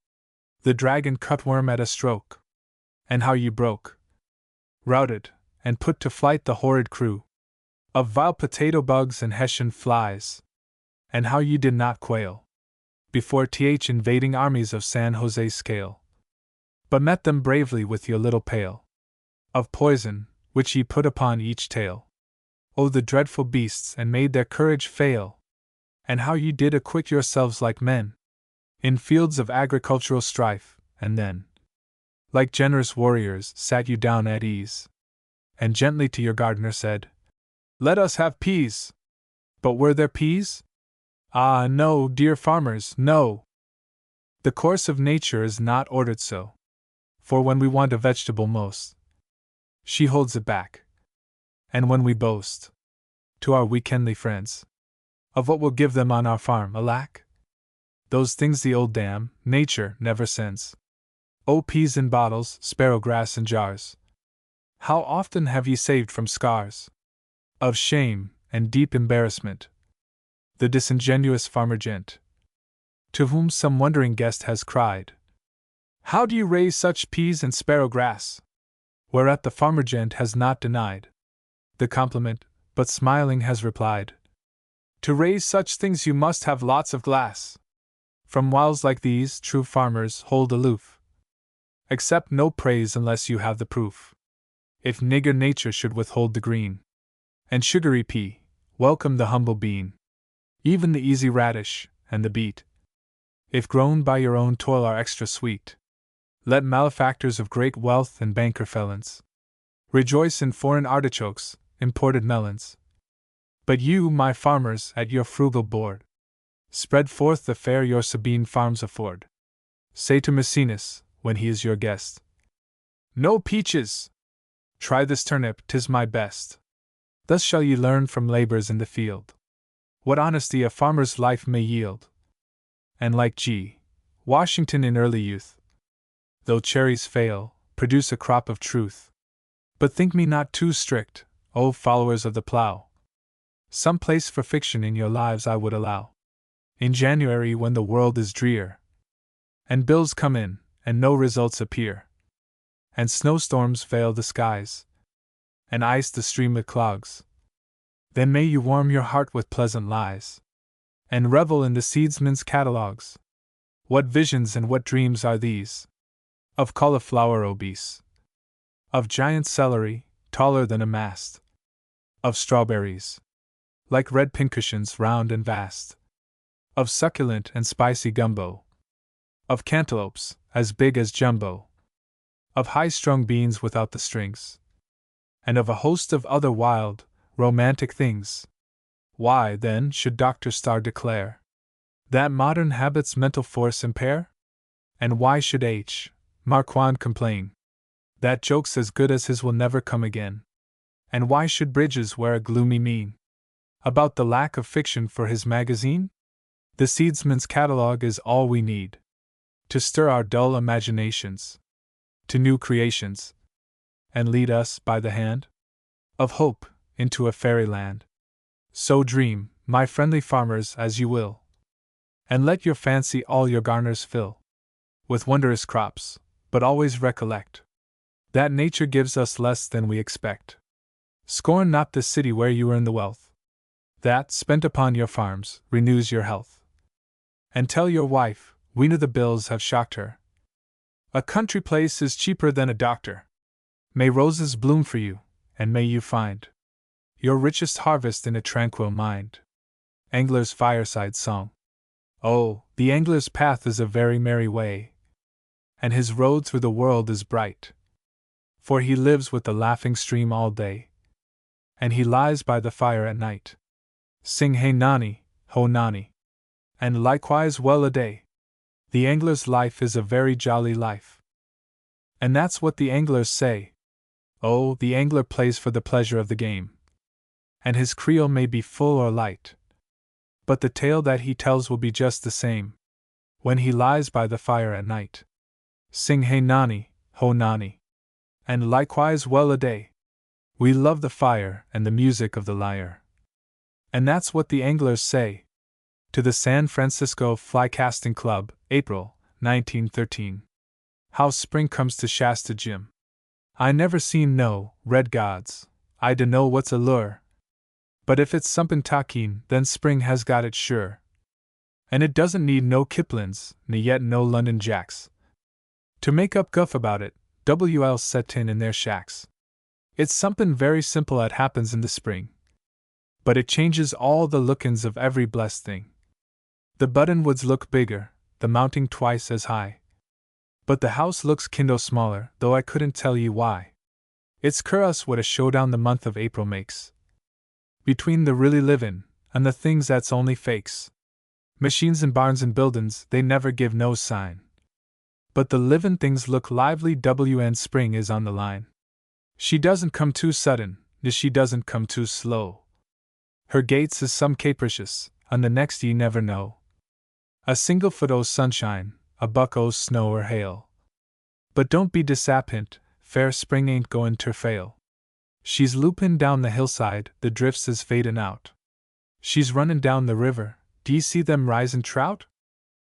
Speaker 1: the dragon cutworm at a stroke, and how ye broke, routed, and put to flight the horrid crew of vile potato bugs and Hessian flies, and how ye did not quail before invading armies of San Jose scale, but met them bravely with your little pail of poison, which ye put upon each tail. O the dreadful beasts, and made their courage fail, and how ye did acquit yourselves like men in fields of agricultural strife, and then, like generous warriors, sat you down at ease, and gently to your gardener said, "Let us have peas." But were there peas? Ah, no, dear farmers, no! The course of nature is not ordered so, for when we want a vegetable most, she holds it back. And when we boast to our weekendly friends of what we'll give them on our farm, alack! Those things the old dame, nature, never sends. O peas in bottles, sparrow grass in jars! How often have ye saved from scars of shame and deep embarrassment the disingenuous farmer gent, to whom some wondering guest has cried, "How do you raise such peas and sparrow grass?" Whereat the farmer gent has not denied the compliment, but smiling has replied, "To raise such things you must have lots of glass." From wiles like these, true farmers hold aloof. Accept no praise unless you have the proof. If nigger nature should withhold the green and sugary pea, welcome the humble bean, even the easy radish and the beet. If grown by your own toil are extra sweet, let malefactors of great wealth and banker felons rejoice in foreign artichokes, imported melons. But you, my farmers, at your frugal board, spread forth the fare your Sabine farms afford. Say to Maecenas, when he is your guest, "No peaches! Try this turnip, 'tis my best." Thus shall ye learn from labors in the field what honesty a farmer's life may yield. And like G. Washington in early youth, though cherries fail, produce a crop of truth. But think me not too strict, O followers of the plough. Some place for fiction in your lives I would allow. In January, when the world is drear, and bills come in, and no results appear, and snowstorms veil the skies, and ice the streamlet clogs, then may you warm your heart with pleasant lies, and revel in the seedsman's catalogues. What visions and what dreams are these? Of cauliflower obese, of giant celery, taller than a mast, of strawberries, like red pincushions round and vast, of succulent and spicy gumbo, of cantaloupes, as big as jumbo, of high-strung beans without the strings, and of a host of other wild, romantic things. Why, then, should Dr. Starr declare that modern habits mental force impair? And why should H. Marquand complain that jokes as good as his will never come again? And why should Bridges wear a gloomy mien about the lack of fiction for his magazine? The seedsman's catalogue is all we need to stir our dull imaginations to new creations. and lead us by the hand of hope into a fairyland. So dream, my friendly farmers, as you will, and let your fancy all your garners fill with wondrous crops, but always recollect that nature gives us less than we expect. Scorn not the city where you earn the wealth that, spent upon your farms, renews your health. And tell your wife, we know the bills have shocked her. A country place is cheaper than a doctor. May roses bloom for you, and may you find your richest harvest in a tranquil mind. Angler's Fireside Song. Oh, the angler's path is a very merry way, and his road through the world is bright. For he lives with the laughing stream all day, and he lies by the fire at night. Sing hey nani, ho nani, and likewise well a day. The angler's life is a very jolly life. And that's what the anglers say. Oh, the angler plays for the pleasure of the game, and his creel may be full or light, but the tale that he tells will be just the same when he lies by the fire at night. Sing hey nani, ho nani, and likewise well a day. We love the fire and the music of the lyre. And that's what the anglers say. To the San Francisco Fly Casting Club, April, 1913. How spring comes to Shasta Jim. I never seen no red gods, I dunno what's a lure. But if it's somethin' talkin', then spring has got it sure. And it doesn't need no Kiplins, ni yet no London Jacks to make up guff about it. WL set in their shacks. It's somethin' very simple 'at happens in the spring, but it changes all the lookin's of every blessed thing. The buttonwoods look bigger, the mounting twice as high, but the house looks kindo smaller, though I couldn't tell ye why. It's cur'us what a showdown the month of April makes between the really livin' and the things that's only fakes. Machines and barns and buildin's, they never give no sign, but the livin' things look lively. WN spring is on the line. She doesn't come too sudden, ni she doesn't come too slow. Her gates is some capricious, and the next ye never know. A single foot o' sunshine, a buck o' snow or hail. But don't be disapp'int, fair spring ain't goin' ter fail. She's loopin' down the hillside, the drifts is fadin' out. She's runnin' down the river, d'ye see them risin' trout?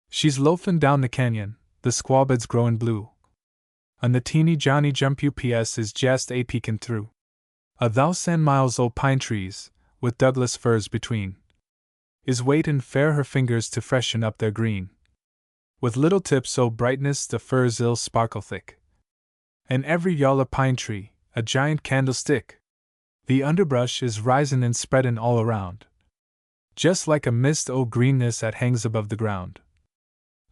Speaker 1: She's loafin' down the canyon, the squawbed's growin' blue, and the teeny Johnny Jump UPS is jest a peekin' through. 1,000 miles o' pine trees, with Douglas firs between, is waitin' fair her fingers to freshen up their green. With little tips o' brightness the firs 'ill sparkle thick, and every yaller pine tree a giant candlestick. The underbrush is risin' and spreadin' all around, just like a mist o' greenness 'at hangs above the ground.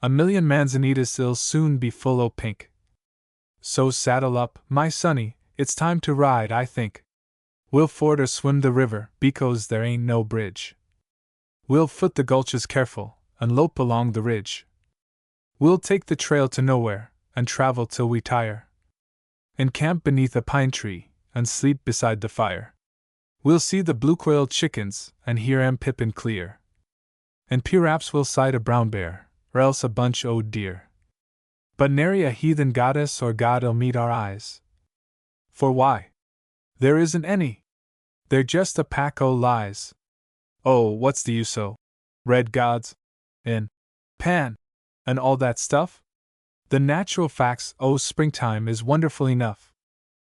Speaker 1: A million manzanitas 'ill soon be full o' pink. So saddle up, my sonny, it's time to ride, I think. We'll ford or swim the river, becos there ain't no bridge. We'll foot the gulches careful, and lope along the ridge. We'll take the trail to nowhere, and travel till we tire, and camp beneath a pine tree, and sleep beside the fire. We'll see the blue-quailed chickens, and hear 'em pippin' clear, and p'raps we'll sight a brown bear, or else a bunch o' deer. But nary a heathen goddess or god'll meet our eyes. For why? There isn't any. They're just a pack o' lies. Oh, what's the use o' red gods, and Pan, and all that stuff? The natural facts o' springtime is wonderful enough,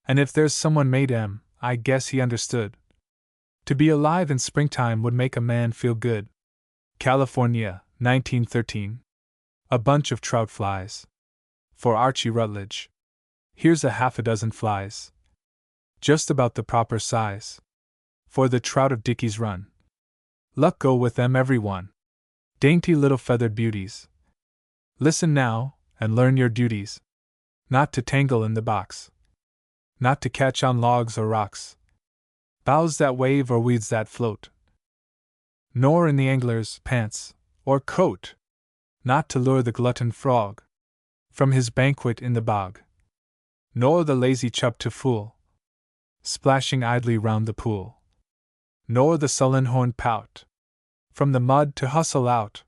Speaker 1: and if there's someone made 'em, I guess he understood. To be alive in springtime would make a man feel good. California, 1913. A bunch of trout flies. For Archie Rutledge. Here's a half a dozen flies, just about the proper size for the trout of Dickey's Run. Luck go with them, every one. Dainty little feathered beauties. Listen now, and learn your duties. Not to tangle in the box, not to catch on logs or rocks, boughs that wave or weeds that float, nor in the angler's pants or coat, not to lure the glutton frog from his banquet in the bog, nor the lazy chub to fool, splashing idly round the pool, nor the sullen horned pout from the mud to hustle out.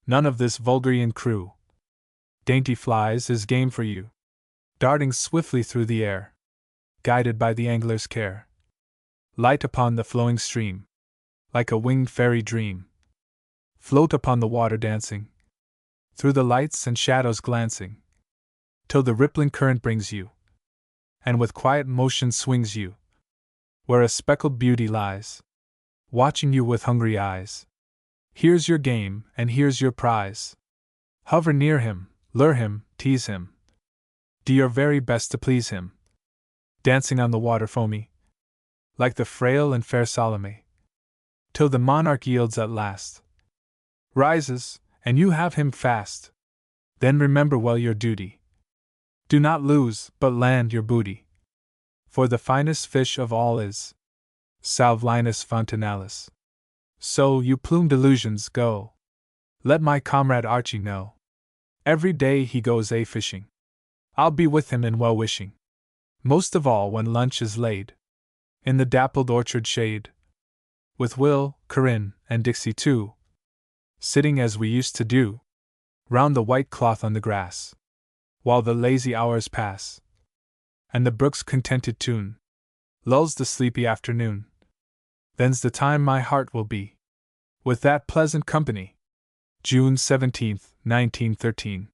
Speaker 1: None of this vulgarian crew. Dainty flies is game for you, darting swiftly through the air, guided by the angler's care. Light upon the flowing stream, like a winged fairy dream. Float upon the water dancing, through the lights and shadows glancing, till the rippling current brings you, and with quiet motion swings you, where a speckled beauty lies, watching you with hungry eyes. Here's your game, and here's your prize. Hover near him, lure him, tease him. Do your very best to please him. Dancing on the water foamy, like the frail and fair Salome, till the monarch yields at last, rises, and you have him fast. Then remember well your duty. Do not lose, but land your booty. For the finest fish of all is Salvelinus fontinalis. So, you plumed illusions, go. Let my comrade Archie know. Every day he goes a-fishing. I'll be with him in well-wishing. Most of all when lunch is laid in the dappled orchard shade, with Will, Corinne, and Dixie too, sitting as we used to do, round the white cloth on the grass, while the lazy hours pass, and the brook's contented tune lulls the sleepy afternoon. Then's the time my heart will be with that pleasant company. June 17, 1913.